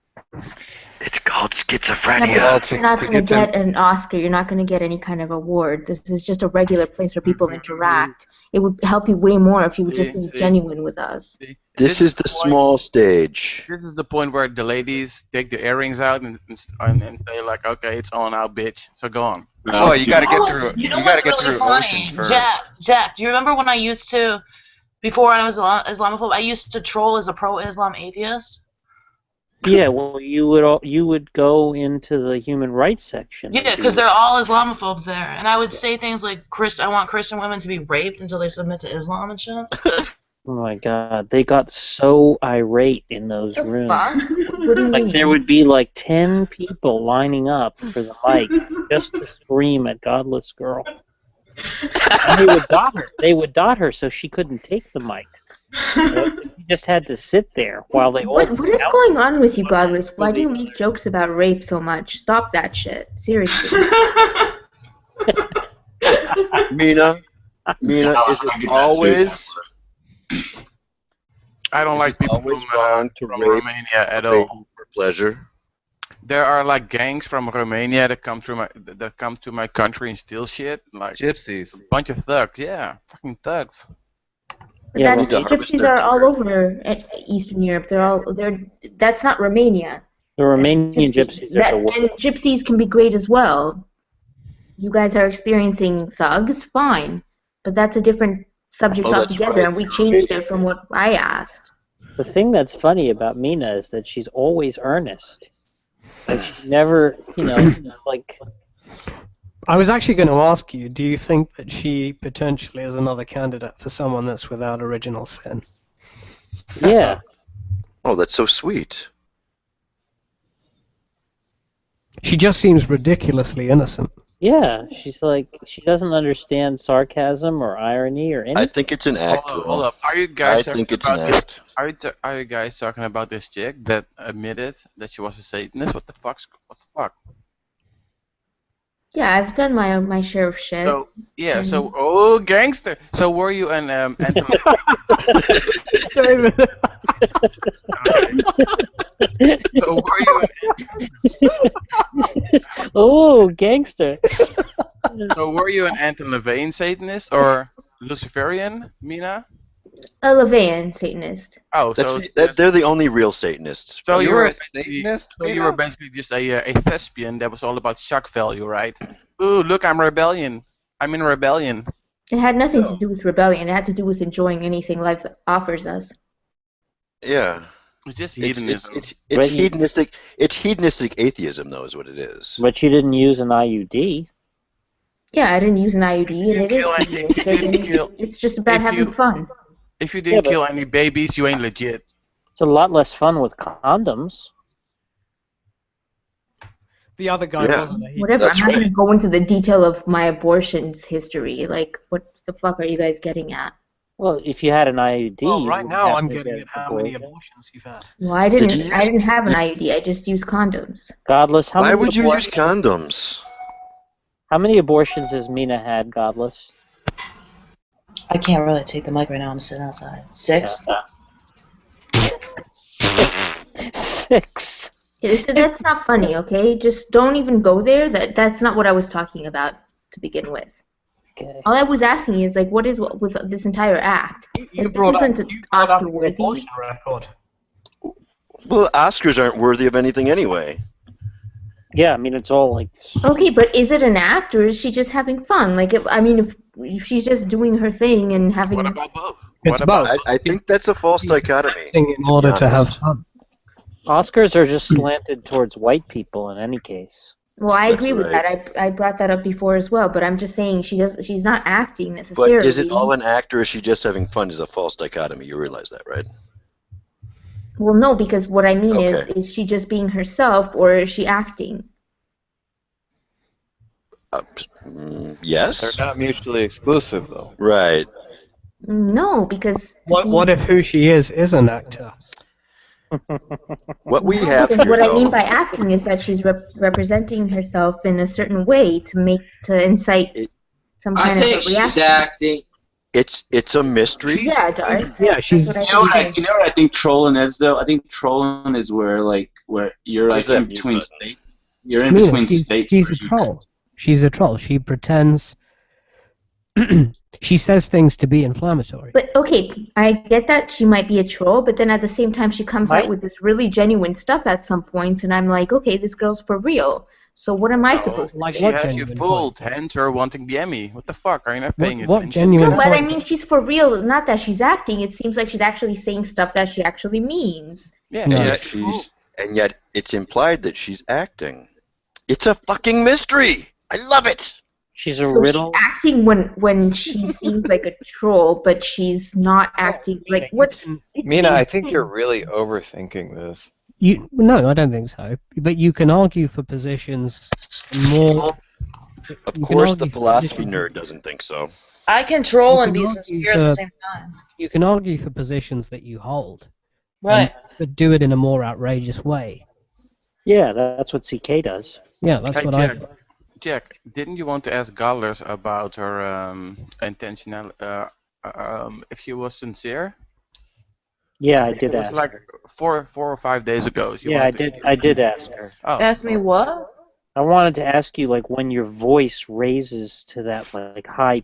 S13: It's called schizophrenia.
S6: You're not going to get an Oscar. You're not going to get any kind of award. This is just a regular place where people interact. It would help you way more if you would just be genuine with us.
S13: This is the small stage.
S20: This is the point where the ladies take the earrings out and say like, okay, it's on now, bitch. So go on.
S15: Oh, you gotta get through.
S3: You know
S15: You
S3: what's
S15: gotta get
S3: really
S15: through
S3: funny?
S15: Ocean first.
S3: Jack, do you remember when I used to, before I was Islamophobe, I used to troll as a pro-Islam atheist?
S2: Yeah, well, you would go into the human rights section.
S3: Yeah, because they're all Islamophobes there, and I would say things like, I want Christian women to be raped until they submit to Islam and shit.
S2: Oh my God, they got so irate in those rooms.
S6: What do you
S2: Like
S6: mean?
S2: there would be like 10 people lining up for the mic just to scream at Godless Girl. And they would dot her. They would dot her so she couldn't take the mic. She just had to sit there while they all.
S6: What is going on with you, Godless? Why do you make jokes about rape so much? Stop that shit. Seriously.
S13: Mina, is it always?
S20: I don't like people from Romania at all.
S13: For pleasure.
S20: There are like gangs from Romania that come to my country and steal shit, like
S7: gypsies.
S20: A bunch of thugs, yeah, fucking thugs.
S6: But gypsies are all over Eastern Europe. That's not Romania.
S2: The Romanian gypsies are the worst.
S6: And gypsies can be great as well. You guys are experiencing thugs, fine, but that's a different subject altogether, and we changed it from what I asked.
S2: The thing that's funny about Mina is that she's always earnest. Like she never, like.
S1: I was actually going to ask you, do you think that she potentially is another candidate for someone that's without original sin?
S2: Yeah.
S13: Oh, that's so sweet.
S1: She just seems ridiculously innocent.
S2: Yeah, she's like, she doesn't understand sarcasm or irony or anything.
S13: I think it's an act.
S20: Hold up. Are you guys
S13: I
S20: talking
S13: think it's
S20: about
S13: an act.
S20: Are you guys talking about this chick that admitted that she was a Satanist? What the fuck?
S6: Yeah, I've done my share of shit.
S20: So yeah, gangster. So were you an
S2: Oh, gangster.
S20: So were you an anti-Levain Satanist or Luciferian, Mina?
S6: A Levain Satanist.
S20: Oh,
S13: they're the only real Satanists.
S20: So you were a
S7: Satanist?
S20: So you were basically just a thespian that was all about shock value, right? Ooh, look, I'm rebellion. I'm in rebellion.
S6: It had nothing to do with rebellion. It had to do with enjoying anything life offers us.
S13: Yeah.
S20: It's just hedonism.
S13: It's hedonistic. It's hedonistic atheism, though, is what it is.
S2: But you didn't use an IUD.
S6: Yeah, I didn't use an IUD, and it is hedonistic. It's just about having fun.
S20: If you didn't kill any babies, you ain't legit.
S2: It's a lot less fun with condoms.
S1: The other guy wasn't.
S6: Whatever. I'm not going to go into the detail of my abortion's history. Like, what the fuck are you guys getting at?
S2: Well, if you had an IUD.
S1: Well, right now I'm getting at how many abortions you've had.
S6: Well, I didn't have an IUD. I just used condoms.
S2: Godless.
S13: Why would you use condoms?
S2: How many abortions has Mina had, Godless?
S3: I can't really take the mic right now. I'm sitting outside. 6?
S2: Yeah. 6.
S6: That's not funny, okay? Just don't even go there. That's not what I was talking about to begin with.
S2: Okay.
S6: All I was asking is, like, what was this entire act? This isn't Oscar-worthy.
S13: Well, Oscars aren't worthy of anything anyway.
S2: Yeah, I mean, it's all like...
S6: Okay, but is it an act, or is she just having fun? Like, if she's just doing her thing and having...
S20: What about both?
S1: It's both.
S13: I think that's a false dichotomy.
S1: In order to have fun.
S2: Oscars are just slanted towards white people in any case.
S6: Well, I agree with that. I brought that up before as well, but I'm just saying she's not acting necessarily.
S13: But is it all an act, or is she just having fun? Is a false dichotomy. You realize that, right?
S6: Well, no, because what I mean is she just being herself, or is she acting?
S13: Yes.
S7: They're not mutually exclusive, though.
S13: Right.
S6: No, because...
S1: What if who she is an actor?
S13: What we have
S6: because
S13: here,
S6: what
S13: though,
S6: I mean by acting is that she's representing herself in a certain way to incite some kind of a reaction.
S10: I think she's acting.
S13: It's a mystery.
S6: Yeah, Darth.
S1: Yeah, she's.
S16: You know what I think trolling is, though? I think trolling is where you're like in between states. You're in between states.
S1: She's a troll. She's a troll. She pretends. She says things to be inflammatory.
S6: But okay, I get that she might be a troll, but then at the same time she comes out with this really genuine stuff at some points, and I'm like, okay, this girl's for real. So what am I supposed to do?
S20: She has you fooled, hence her wanting the Emmy. What the fuck? Are you not paying attention?
S1: What genuine
S6: No, but I mean, she's for real. Not that she's acting. It seems like she's actually saying stuff that she actually means.
S20: Yeah,
S1: No.
S13: And yet it's implied that she's acting. It's a fucking mystery. I love it.
S2: She's a
S6: So
S2: riddle.
S6: she's acting when she seems like a troll, but she's not acting like what?
S15: Mina, I think you're really overthinking this.
S1: No, I don't think so. But you can argue for positions more.
S13: Of course, the philosophy nerd doesn't think so.
S3: I can troll
S1: You
S3: and
S1: can
S3: be
S1: argue
S3: sincere at the
S1: for-
S3: same time.
S1: You can argue for positions that you hold,
S3: Right.
S1: but do it in a more outrageous way.
S2: Yeah, that's what CK does.
S1: Yeah, that's
S20: Hey,
S1: what
S20: Jack,
S1: I.
S20: Jack, didn't you want to ask Gallers about her intentional, if she was sincere?
S2: Yeah, I did
S20: It was
S2: ask
S20: like
S2: her.
S20: four or 5 days ago. She
S2: Yeah, I
S20: wanted to-
S2: did ask her.
S20: Oh.
S3: Ask me what?
S2: I wanted to ask you, like, when your voice raises to that, like, high,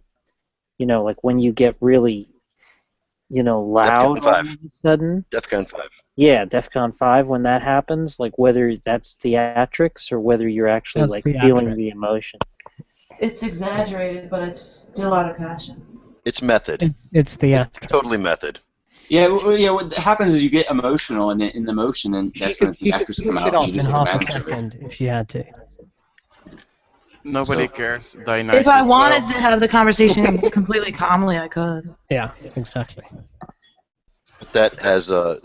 S2: like when you get really, loud
S13: DEFCON 5.
S2: all of a sudden.
S13: DEFCON 5.
S2: Yeah, DEFCON 5, when that happens, like, whether that's theatrics or whether you're actually,
S1: That's
S2: like,
S1: theatric.
S2: feeling the emotion.
S3: It's exaggerated, but it's still out of passion.
S13: It's method.
S1: It's theatrical.
S13: Totally method.
S16: Yeah, what happens is you get emotional, and then in the emotion, then that's when the actors come out
S1: It
S16: and
S1: off
S16: you
S1: in
S16: take
S1: half a
S16: advantage of it.
S1: second if she had to.
S20: Nobody cares. Dionysus.
S3: If I wanted to have the conversation completely calmly, I could.
S1: Yeah, exactly.
S13: But that has a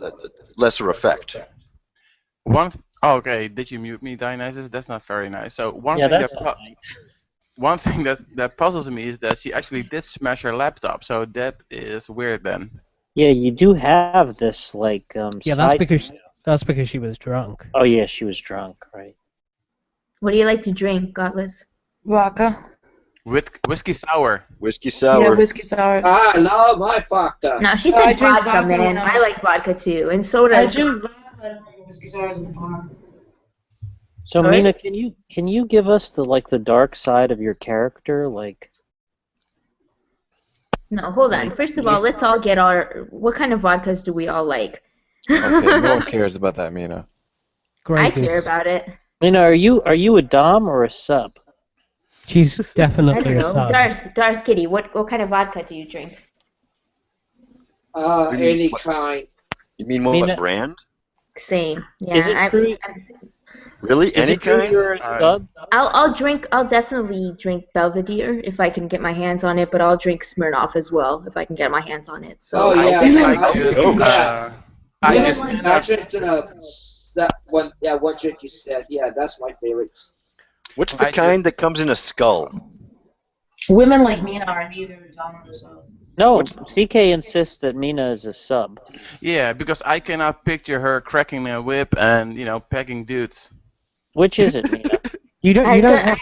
S13: lesser effect.
S20: Okay, did you mute me, Dionysus? That's not very nice. So one
S2: Yeah,
S20: thing
S2: that's
S20: that
S2: not
S20: one thing that puzzles me is that she actually did smash her laptop. So that is weird then.
S2: Yeah, you do have this, like,
S1: Yeah,
S2: side...
S1: that's because she was drunk.
S2: Oh, yeah, she was drunk, right.
S6: What do you like to drink, Godless?
S3: Vodka.
S20: Whiskey sour.
S13: Whiskey sour.
S3: Yeah, whiskey sour.
S10: I love my vodka.
S6: No, she
S3: No, I
S6: said
S3: drink
S6: vodka,
S3: vodka
S6: man.
S3: now.
S6: I like vodka too, and so
S3: I
S6: does.
S3: drink vodka. I don't drink whiskey sours in the bar.
S2: So,
S6: Sorry?
S2: Mina, can you give us the dark side of your character, like...
S6: No, hold on. First of all, let's all get our. What kind of vodkas do we all like?
S15: Okay, no one cares about that, Mina.
S6: I care about it.
S2: Mina, are you a dom or a sub?
S1: She's
S6: I
S1: definitely
S6: don't
S1: a
S6: know.
S1: sub.
S6: Darth Kitty, what kind of vodka do you drink?
S10: Any kind.
S13: You mean what
S2: Mina-
S13: brand?
S6: Same. Yeah.
S2: Is it true?
S13: Really?
S2: Is
S13: Any
S2: it true
S13: kind?
S2: you're a sub?
S6: I'll definitely drink Belvedere if I can get my hands on it, but I'll drink Smirnoff as well if I can get my hands on it. So
S10: Oh yeah,
S20: I just
S10: I drink that one. Yeah, what drink you said? Yeah, that's my favorite.
S13: What's the kind that comes in a skull?
S3: Women like Mina are neither dumb nor sub.
S2: No, CK insists that Mina is a sub.
S20: Yeah, because I cannot picture her cracking a whip and pegging dudes.
S2: Which is it, Mina?
S1: You don't
S6: I've
S1: have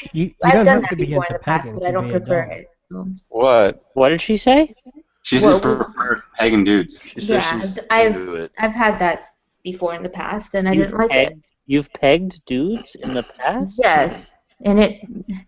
S6: done
S1: to
S6: that
S1: be
S6: before
S1: into
S6: in the past,
S1: pegging
S6: but I
S1: to
S6: don't
S1: be a
S6: prefer
S1: dom.
S6: it. So.
S15: What?
S2: What did she say?
S16: She's
S6: Well,
S16: preferred pegging dudes.
S6: Yeah, I've had that before in the past, and I didn't like it.
S2: You've pegged dudes in the past?
S6: Yes, and it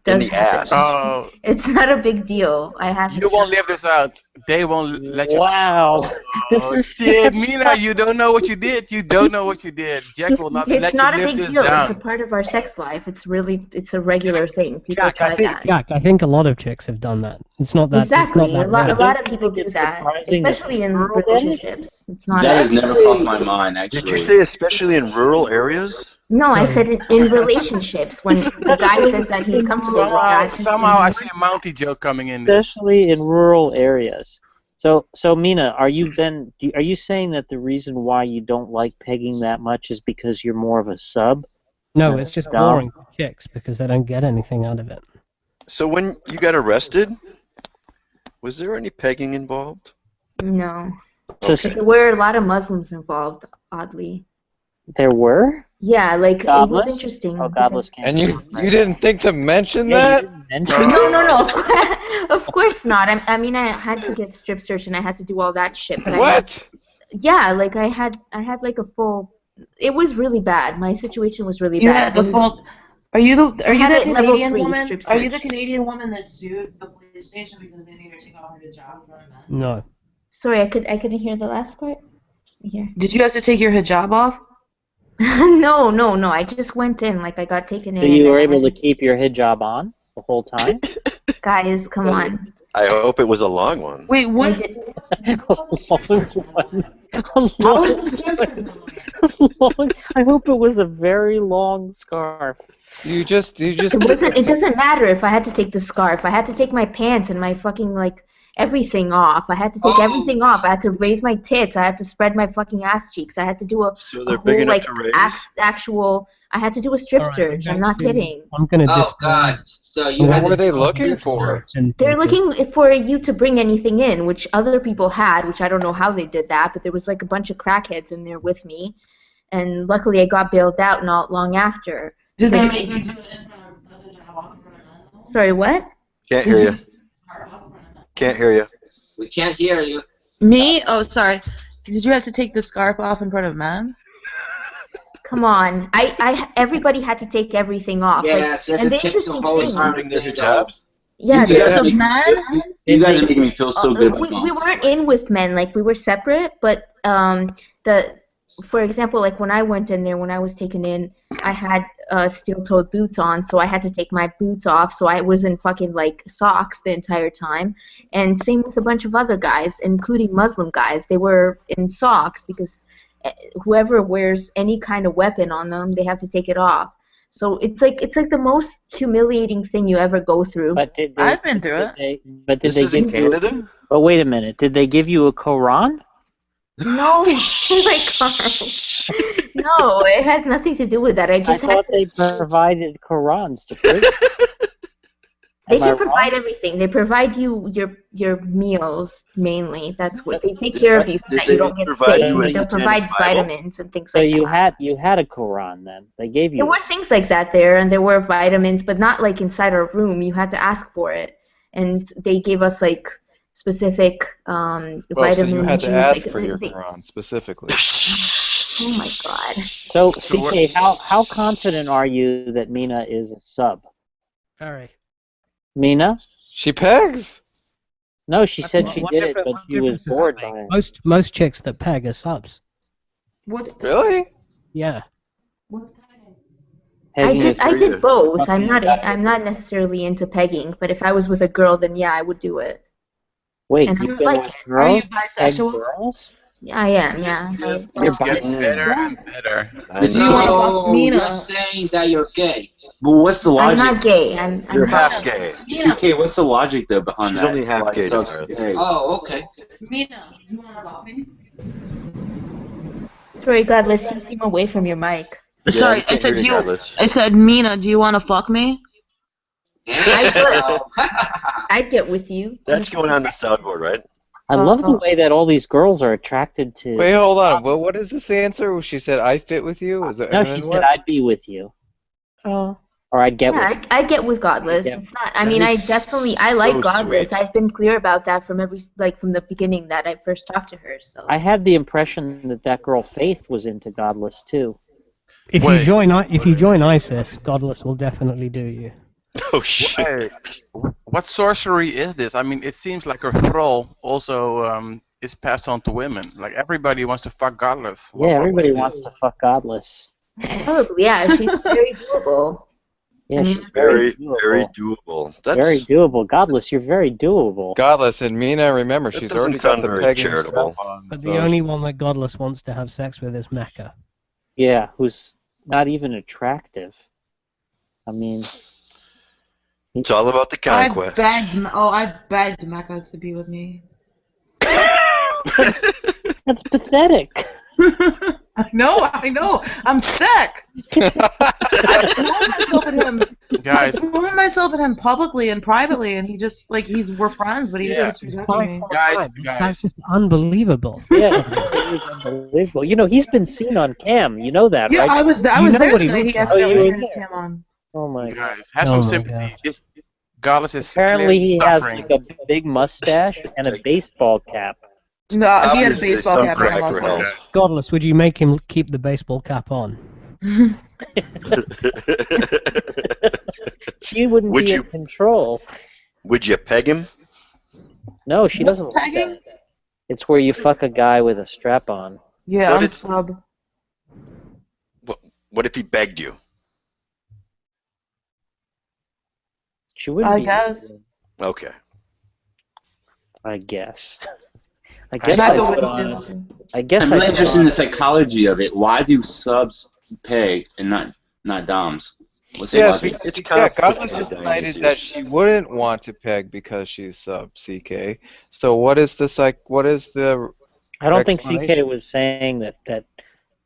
S6: does
S13: the
S6: happen.
S13: ass.
S20: Oh,
S6: It's not a big deal. I have.
S20: you won't live this out. They won't let you.
S2: Wow.
S20: Oh shit, Mina, you don't know what you did. You don't know what you did. Jack will not let
S6: It's
S20: you
S6: not a
S20: live
S6: big
S20: this
S6: deal.
S20: down.
S6: It's a part of our sex life. It's a regular thing. People
S1: Jack,
S6: try that.
S1: I think a lot of chicks have done that. It's not that.
S6: Exactly.
S1: It's not
S6: A
S1: that rare.
S6: lot of people do that,
S2: surprising that
S6: especially in
S2: rural
S6: relationships. It's not.
S16: That has never crossed my mind,
S13: Did
S16: actually.
S13: you say especially in rural areas?
S6: No, I
S1: Sorry.
S6: said in relationships when the guy says that he's comfortable with that.
S20: Somehow I see a Mountie joke coming in this.
S2: Especially in rural areas. So Mina, are you saying that the reason why you don't like pegging that much is because you're more of a sub?
S1: No, it's just
S2: Dom?
S1: boring for chicks because they don't get anything out of it.
S13: So when you got arrested, was there any pegging involved?
S6: No.
S2: So
S6: There were a lot of Muslims involved, oddly.
S2: there were?
S6: Yeah, like
S2: Godless?
S6: it was interesting.
S2: Oh, Godless
S6: because-
S2: can't.
S15: And you didn't think to mention
S2: Yeah,
S15: that?
S2: you didn't mention
S6: No. Of course not. I mean, I had to get strip search and I had to do all that shit. But
S15: What?
S6: Yeah, like I had like a full. It was really bad. My situation was really
S3: You
S6: bad.
S3: had the full. Are you the
S6: had it level
S3: Canadian
S6: 3
S3: woman?
S6: strip
S3: Are you the
S6: search.
S3: Canadian woman that sued the police station because they made her take off her hijab in front of men?
S1: No.
S6: Sorry, I couldn't hear the last part. Here.
S3: Did you have to take your hijab off?
S6: No. I just went in, like I got taken in.
S2: So you
S6: and
S2: were
S6: I
S2: able
S6: had
S2: to keep your hijab on the whole time?
S6: Guys, come on.
S13: I hope it was a long one.
S3: Wait, what?
S2: A long one.
S3: How is this different?
S2: I hope it was a very long scarf.
S7: You just.
S6: It doesn't matter if I had to take the scarf. I had to take my pants and my fucking everything off. I had to take everything off. I had to raise my tits. I had to spread my fucking ass cheeks. I had to do a
S13: they're
S6: whole
S13: big enough to raise?
S6: actual. I had to do a strip search. I'm not kidding.
S1: I'm gonna
S10: Oh God! So you
S7: What
S10: had
S7: were
S10: to
S7: they
S10: do a
S7: looking
S10: strip
S7: for?
S10: search.
S6: They're looking for you to bring anything in, which other people had, which I don't know how they did that, but there was like a bunch of crackheads in there with me, and luckily I got bailed out not long after.
S3: Did they make you do it in front of the job?
S6: Sorry, what?
S13: Can't hear you. Can't hear you.
S10: We can't hear you.
S3: Me? Oh, sorry. Did you have to take the scarf off in front of men?
S6: Come on, everybody had to take everything off.
S10: Yes, you had
S6: and
S10: to
S6: the
S10: take the
S6: interesting
S10: whole
S6: thing,
S10: entire thing off.
S6: yeah,
S16: You guys
S6: the
S16: make me
S6: men.
S16: You guys are making me feel so good about
S6: We weren't in with men, like we were separate, but for example, like when I went in there, when I was taken in, I had steel-toed boots on, so I had to take my boots off, so I was in fucking like socks the entire time. And same with a bunch of other guys, including Muslim guys. They were in socks because whoever wears any kind of weapon on them, they have to take it off. So it's like the most humiliating thing you ever go through.
S2: But
S3: I've been through it.
S2: Did they give
S13: Canada?
S2: But wait a minute. Did they give you a Quran?
S6: No, oh my God. No, it had nothing to do with that. I
S2: thought they provided Qurans to prison.
S6: They
S2: Am I
S6: can provide
S2: wrong?
S6: everything. They provide you your meals mainly. That's what they take care of you so
S13: Did
S6: that you
S13: they
S6: don't get
S13: provide
S6: sick.
S13: you a
S6: They'll
S13: satanic
S6: provide
S13: Bible?
S6: vitamins and things
S2: So
S6: like that.
S2: you had a Quran then. They gave you.
S6: There were things like that there, and there were vitamins, but not like inside our room. You had to ask for it, and they gave us like specific
S7: So
S6: vitamin
S7: you had to
S6: juice.
S7: ask
S6: like,
S7: for your
S6: they-
S7: Quran specifically.
S6: Oh my God.
S2: So CK, how confident are you that Mina is a sub?
S1: Very.
S2: Mina?
S7: She pegs.
S2: No, she said
S1: What-
S2: she
S1: what
S2: did it,
S1: difference-
S2: but
S1: what
S2: she was
S1: difference does that
S2: bored
S1: make?
S2: by it.
S1: Most chicks that peg are subs.
S7: Really?
S1: Yeah.
S6: I
S2: Pegging
S6: did both.
S2: fucking
S6: I'm not necessarily into pegging, but if I was with a girl, then yeah, I would do it.
S2: Wait,
S6: And I
S2: you've
S6: would
S2: been
S6: like
S2: with
S6: it.
S2: girls? Peg
S3: bisexual?
S2: girls?
S6: Yeah, I am. Yeah.
S2: You're
S20: Getting
S2: bisexual?
S20: better and better.
S10: So you're saying that you're gay?
S16: But what's the
S6: I'm
S16: logic?
S6: not gay. I'm
S13: You're
S6: not
S13: half gay.
S16: CK, what's the logic though behind
S13: She's
S16: that?
S13: only half
S16: Why
S13: gay,
S16: subs
S13: Darth.
S16: gay?
S10: Oh, okay.
S3: Mina, do you want to fuck me?
S6: Sorry, Godless, you seem away from your mic.
S3: Sorry, I said I said, Mina, do you want to fuck me?
S6: I'd get with you.
S13: That's going on the soundboard, right?
S2: I love the way that all these girls are attracted to.
S7: Wait, hold on. Well, what is this answer? She said, "I fit with you." Is that?
S2: No,
S7: and
S2: she
S7: then
S2: said
S7: what?
S2: I'd be with you,
S3: Oh.
S2: or I'd get with you.
S6: I get with Godless.
S2: Yeah.
S6: It's not. I mean, I like
S2: so
S6: Godless.
S2: sweet.
S6: I've been clear about that from from the beginning that I first talked to her. So
S2: I had the impression that girl Faith was into Godless too.
S1: If you join ISIS, Godless will definitely do you.
S13: Oh shit!
S20: What sorcery is this? I mean, it seems like her thrall also is passed on to women. Like everybody wants to fuck Godless.
S2: Yeah, everybody wants to fuck Godless.
S6: probably, yeah, she's very doable.
S2: Yeah, she's
S13: Very,
S2: doable.
S13: very doable. That's
S2: Very doable. Godless, you're very doable.
S7: Godless and Mina. Remember, she's
S13: doesn't
S7: already got
S13: sound
S7: the
S13: very
S7: pegging
S13: charitable.
S7: strap on.
S1: But
S7: so-
S1: the only one that Godless wants to have sex with is Mecca.
S2: Yeah, who's not even attractive. I mean,
S13: it's all about the conquest.
S3: I begged Mecca to be with me.
S2: That's pathetic.
S3: I know. I'm sick. I've thrown myself at him.
S20: Guys.
S3: I've thrown myself at him publicly and privately, and he just we're friends, but he just keeps rejecting me.
S1: That's just unbelievable.
S2: Yeah, it's unbelievable. You know, he's been seen on cam. You know that,
S3: Yeah,
S2: right?
S3: I was there
S1: what he
S3: the night
S1: looks
S3: he
S1: like.
S3: accidentally
S2: Oh, you
S3: turned
S2: were
S3: his cam on.
S2: Oh my god.
S20: Guys, have
S1: Oh
S20: some
S1: my
S20: sympathy. This Godless is
S2: Apparently he
S20: clearly
S2: has
S20: suffering.
S2: like a big mustache and a baseball cap.
S3: No, he had a
S13: Obviously,
S3: baseball
S13: some
S3: cap on.
S13: cry for help.
S1: Godless, would you make him keep the baseball cap on?
S2: She wouldn't
S13: Would
S2: be
S13: you-
S2: in control.
S13: Would you peg him?
S2: No, she doesn't like
S3: pegging?
S2: that. It's where you fuck a guy with a strap on.
S3: Yeah,
S13: What
S3: I'm
S13: is-
S3: sub.
S13: What if he begged you?
S2: She wouldn't
S3: I
S2: be.
S3: guess.
S13: Okay.
S2: I guess. I guess
S16: I
S2: I
S16: go
S2: put
S16: with
S2: on. I guess
S16: I'm really
S2: I put
S16: interested in
S2: on.
S16: the psychology of it. Why do subs peg and not doms? What's the
S15: Yeah,
S16: logic?
S15: Godless decided that she wouldn't want to peg because she's sub CK. So what is the
S2: I don't think CK
S15: explanation?
S2: was saying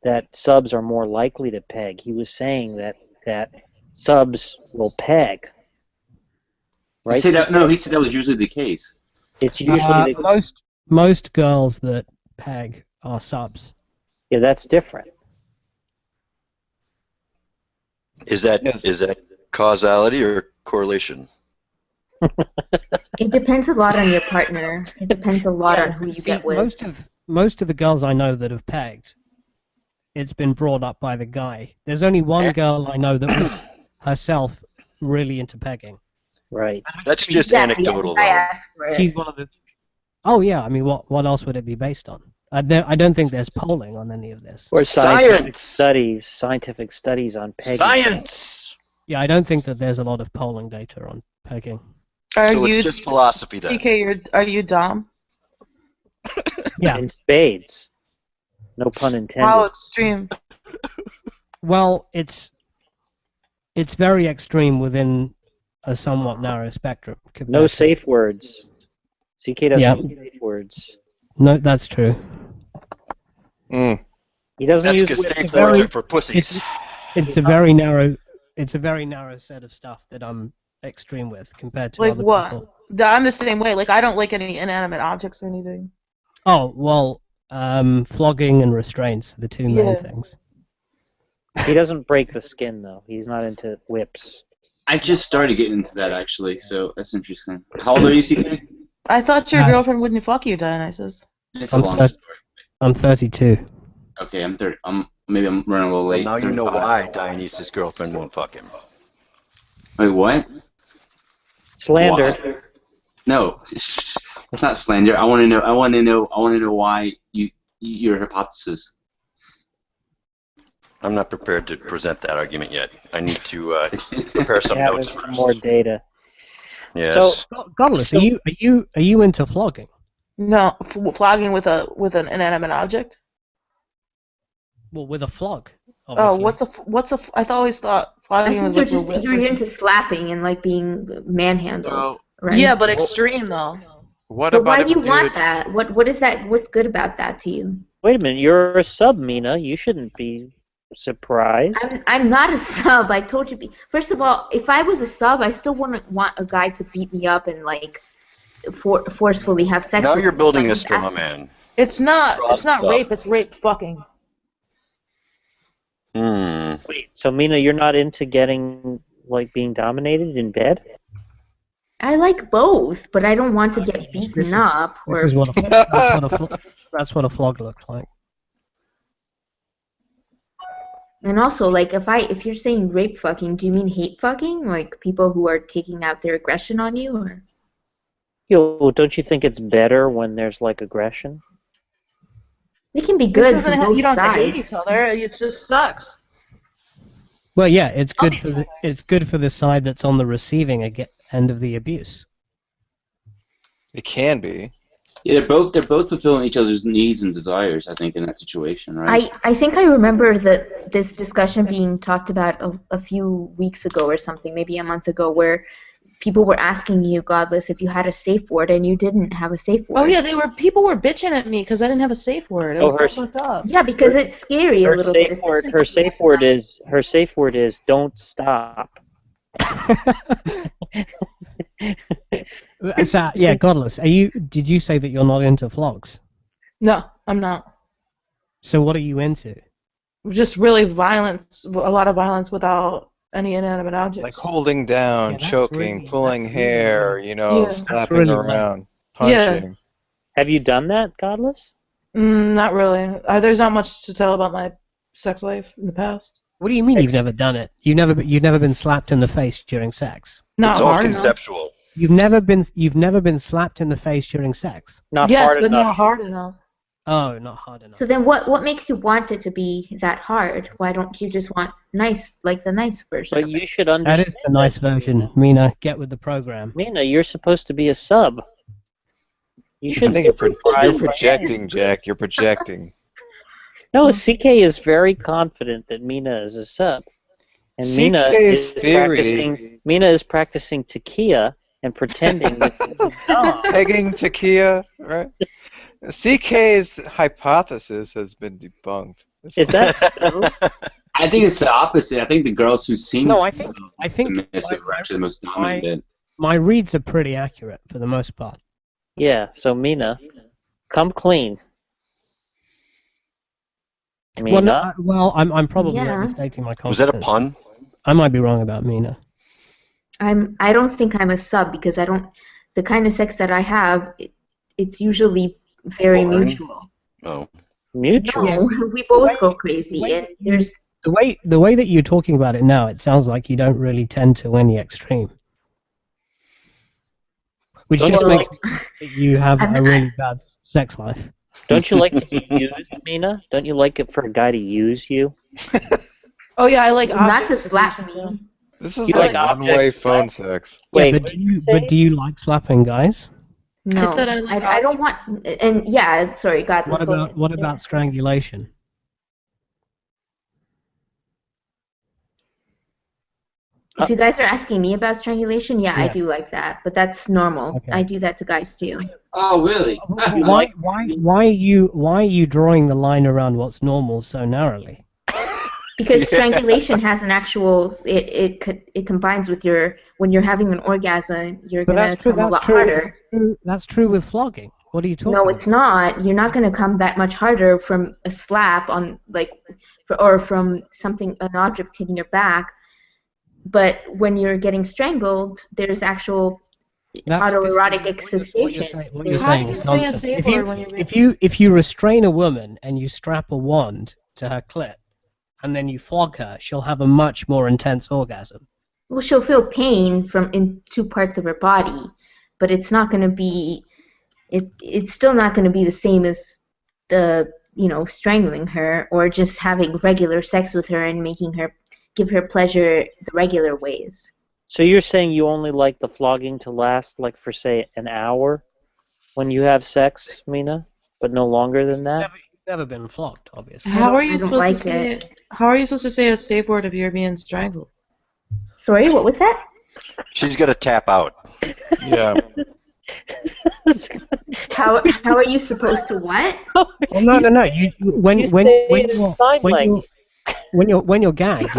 S2: that subs are more likely to peg. He was saying that subs will peg. Right?
S16: He said
S2: CK?
S16: no. He said that was usually the case.
S2: It's usually the
S1: Most girls that peg are subs.
S2: yeah. That's different.
S13: Is that causality or correlation?
S6: It depends a lot on your partner. It depends a lot on who you
S1: See,
S6: get with.
S1: most of the girls I know that have pegged, it's been brought up by the guy. There's only one girl I know that was herself really into pegging.
S2: Right.
S13: That's just anecdotal, though.
S1: She's one of the. Oh yeah, I mean, what else would it be based on? I don't think there's polling on any of this.
S2: Or scientific studies on pegging.
S13: Science.
S1: Yeah, I don't think that there's a lot of polling data on pegging.
S13: So it's just philosophy then.
S3: CK, are you Dom?
S1: Yeah.
S2: In spades. No pun intended.
S3: How extreme?
S1: Well, it's very extreme within a somewhat narrow spectrum.
S2: No safe words. CK doesn't use safe words.
S1: No, that's true.
S2: He doesn't
S13: That's
S2: use
S13: because
S2: words.
S13: safe words are for pussies.
S1: It's a very narrow. It's a very narrow set of stuff that I'm extreme with compared to
S3: Like
S1: other
S3: what?
S1: people.
S3: I'm the same way. Like I don't like any inanimate objects or anything.
S1: Oh well, flogging and restraints are the two main
S3: Yeah.
S1: things.
S2: He doesn't break the skin though. He's not into whips.
S16: I just started getting into that actually, so that's interesting. How old are you, CK?
S3: I thought your girlfriend wouldn't fuck you, Dionysus.
S16: It's a long story.
S1: I'm 32.
S16: Okay, I'm 30. Maybe I'm running a little late.
S13: Now you know
S16: 35.
S13: why Dionysus' girlfriend won't fuck him.
S16: Wait, what?
S2: Slander.
S16: Why? No, it's not slander. I want to know. I want to know why your hypothesis.
S13: I'm not prepared to present that argument yet. I need to prepare some
S2: Yeah,
S13: notes
S2: there's
S13: first.
S2: more data.
S13: Yes.
S1: So, Godless, are you into flogging?
S3: No, flogging with an inanimate object.
S1: Well, with a flog.
S3: Oh,
S1: Obviously.
S3: what's a? I always thought
S6: I
S3: flogging
S6: think
S3: was
S6: you're
S3: like
S6: just
S3: a whip.
S6: you're into slapping and like being manhandled, right?
S3: Yeah, but extreme though.
S20: What
S6: But
S20: about
S6: why
S20: if
S6: do you
S20: a
S6: want
S20: dude?
S6: that? What is that? What's good about that to you?
S2: Wait a minute, you're a sub, Mina. You shouldn't be surprised.
S6: I'm not a sub. I told you. First of all, if I was a sub, I still wouldn't want a guy to beat me up and like forcefully have sex.
S13: Now
S6: with
S13: you're
S6: me.
S13: building a
S6: So
S13: straw man.
S3: It's not. It's not
S13: Stop.
S3: rape. It's rape fucking.
S2: Wait, so Mina, you're not into getting like being dominated in bed?
S6: I like both, but I don't want to get beaten up.
S1: This
S6: Or
S1: is what that's what a flog looks like.
S6: and also, like, if you're saying rape fucking, do you mean hate fucking? Like people who are taking out their aggression on you, or?
S2: Yo, don't you think it's better when there's like aggression?
S6: It can be good for both
S3: You don't have to hate
S6: sides.
S3: each other. It just sucks.
S1: Well, yeah, it's good for the side that's on the receiving end of the abuse.
S15: It can be.
S16: Yeah, they're both fulfilling each other's needs and desires. I think in that situation, right?
S6: I think I remember that this discussion being talked about a few weeks ago or something, maybe a month ago, where people were asking you, Godless, if you had a safe word and you didn't have a safe word.
S3: Oh yeah, people were bitching at me because I didn't have a safe word. It was so fucked up.
S6: Yeah, because it's scary a little bit.
S2: Her safe word is don't stop.
S1: So, yeah, Godless, did you say that you're not into flogs?
S3: No, I'm not.
S1: So what are you into?
S3: Just really violence, a lot of violence without any inanimate objects.
S15: Like holding down,
S1: Yeah, that's
S15: choking,
S1: really-
S15: pulling
S1: that's really
S15: hair,
S3: Yeah.
S15: slapping
S1: really
S15: around,
S3: Yeah.
S15: punching.
S2: Have you done that, Godless?
S3: Not really. There's not much to tell about my sex life in the past.
S1: What do you mean you've never done it? You've never been slapped in the face during sex?
S3: Not
S13: It's all
S3: hard enough.
S13: conceptual.
S1: You've never been slapped in the face during sex?
S2: Not
S3: Yes,
S2: hard
S3: but
S2: enough.
S3: not hard enough.
S1: Oh, not hard enough.
S6: So then what makes you want it to be that hard? Why don't you just want nice, like the nice version?
S2: But you should understand.
S1: That is the nice version. Mina, get with the program.
S2: Mina, you're supposed to be a sub. You
S7: I
S2: should
S7: think you're projecting, Jack. You're projecting.
S2: No, CK is very confident that Mina is a sub. And Mina
S7: CK's
S2: is
S7: theory-
S2: practicing Takia and pretending that she's a dom.
S7: Pegging Takia, right? CK's hypothesis has been debunked.
S2: Is that so?
S16: I think it's the opposite. I think the girls who seem
S1: No, I think
S16: submissive are actually the most dominant.
S1: my reads are pretty accurate for the most part.
S2: Yeah, so Mina, come clean. Mina?
S1: I'm probably
S6: Yeah.
S1: overstating my confidence.
S13: Was that a pun?
S1: I might be wrong about Mina.
S6: I don't think I'm a sub because I don't. The kind of sex that I have, it's usually very
S13: Boring?
S6: mutual.
S13: Oh.
S2: Mutual.
S6: No, we both go crazy, and there's
S1: The way that you're talking about it now, it sounds like you don't really tend to any extreme. Which
S2: Don't
S1: just
S2: you
S1: makes
S2: like-
S1: me think that you have a really bad sex life.
S2: Don't you like to be used, Mina? Don't you like it for a guy to use you?
S3: Oh yeah, I like
S6: not to slap me.
S7: This is
S2: You
S7: like
S2: like
S7: one-way
S2: objects,
S7: phone
S2: right?
S7: sex.
S2: Wait,
S1: but do you like slapping guys?
S6: No,
S3: I said I like
S6: I don't want. And yeah, sorry, God.
S1: What
S6: Let's go
S1: about
S6: ahead.
S1: what about strangulation?
S6: If you guys are asking me about strangulation, yeah, I
S1: Yeah.
S6: do like that, but that's normal.
S1: Okay.
S6: I do that to guys too.
S10: Oh, really?
S1: Why are you drawing the line around what's normal so narrowly?
S6: Because strangulation has an actual. It combines with your when you're having an orgasm, you're
S1: But
S6: gonna
S1: that's true.
S6: come a lot
S1: That's true.
S6: harder.
S1: That's true with flogging. What are you talking?
S6: No, it's not. You're not gonna come that much harder from a slap on or from something an object hitting your back. But when you're getting strangled, there's actual autoerotic asphyxiation.
S1: What you're saying is nonsense. If you restrain a woman and you strap a wand to her clit, and then you flog her, she'll have a much more intense orgasm.
S6: Well, she'll feel pain from in two parts of her body, but it's not going to be. It's still not going to be the same as the strangling her or just having regular sex with her and making her give her pleasure the regular ways.
S2: So you're saying you only like the flogging to last, like for say an hour, when you have sex, Mina, but no longer than that?
S1: Never been flogged, obviously.
S3: How are you
S6: I don't
S3: supposed to
S6: like
S3: say
S6: it.
S3: it? How are you supposed to say a safe word if you're being strangled?
S6: Sorry, what was that?
S13: She's got to tap out.
S7: Yeah.
S6: How are you supposed to what?
S1: Well, no. When you're gagged,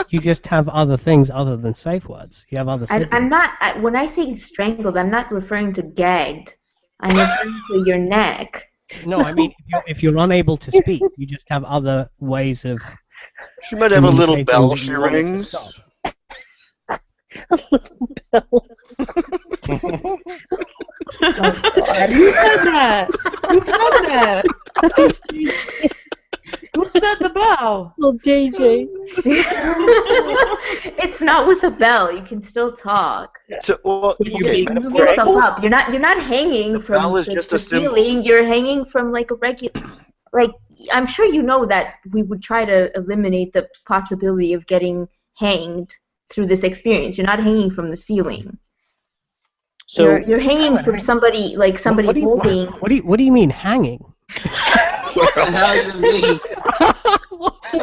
S1: you just have other things other than safe words. You have other.
S6: I'm not. When I say strangled, I'm not referring to gagged. I'm referring to your neck.
S1: No, I mean if you're unable to speak, you just have other ways of.
S13: She might have a little
S1: communicating
S13: bell
S1: that
S13: she
S1: you want it to
S13: rings.
S1: stop.
S3: Who said that? Who said that? Who said the bell?
S2: Oh, JJ.
S6: It's not with a bell. You can still talk.
S13: So, well, okay,
S6: You move yourself up. You're not hanging from
S13: bell is
S6: the,
S13: just
S6: the
S13: a symbol.
S6: ceiling. You're hanging from like a regular. Like I'm sure you know that we would try to eliminate the possibility of getting hanged through this experience. You're not hanging from the ceiling.
S2: So
S6: you're hanging from somebody like somebody holding.
S1: What do you mean hanging?
S10: What the hell you mean?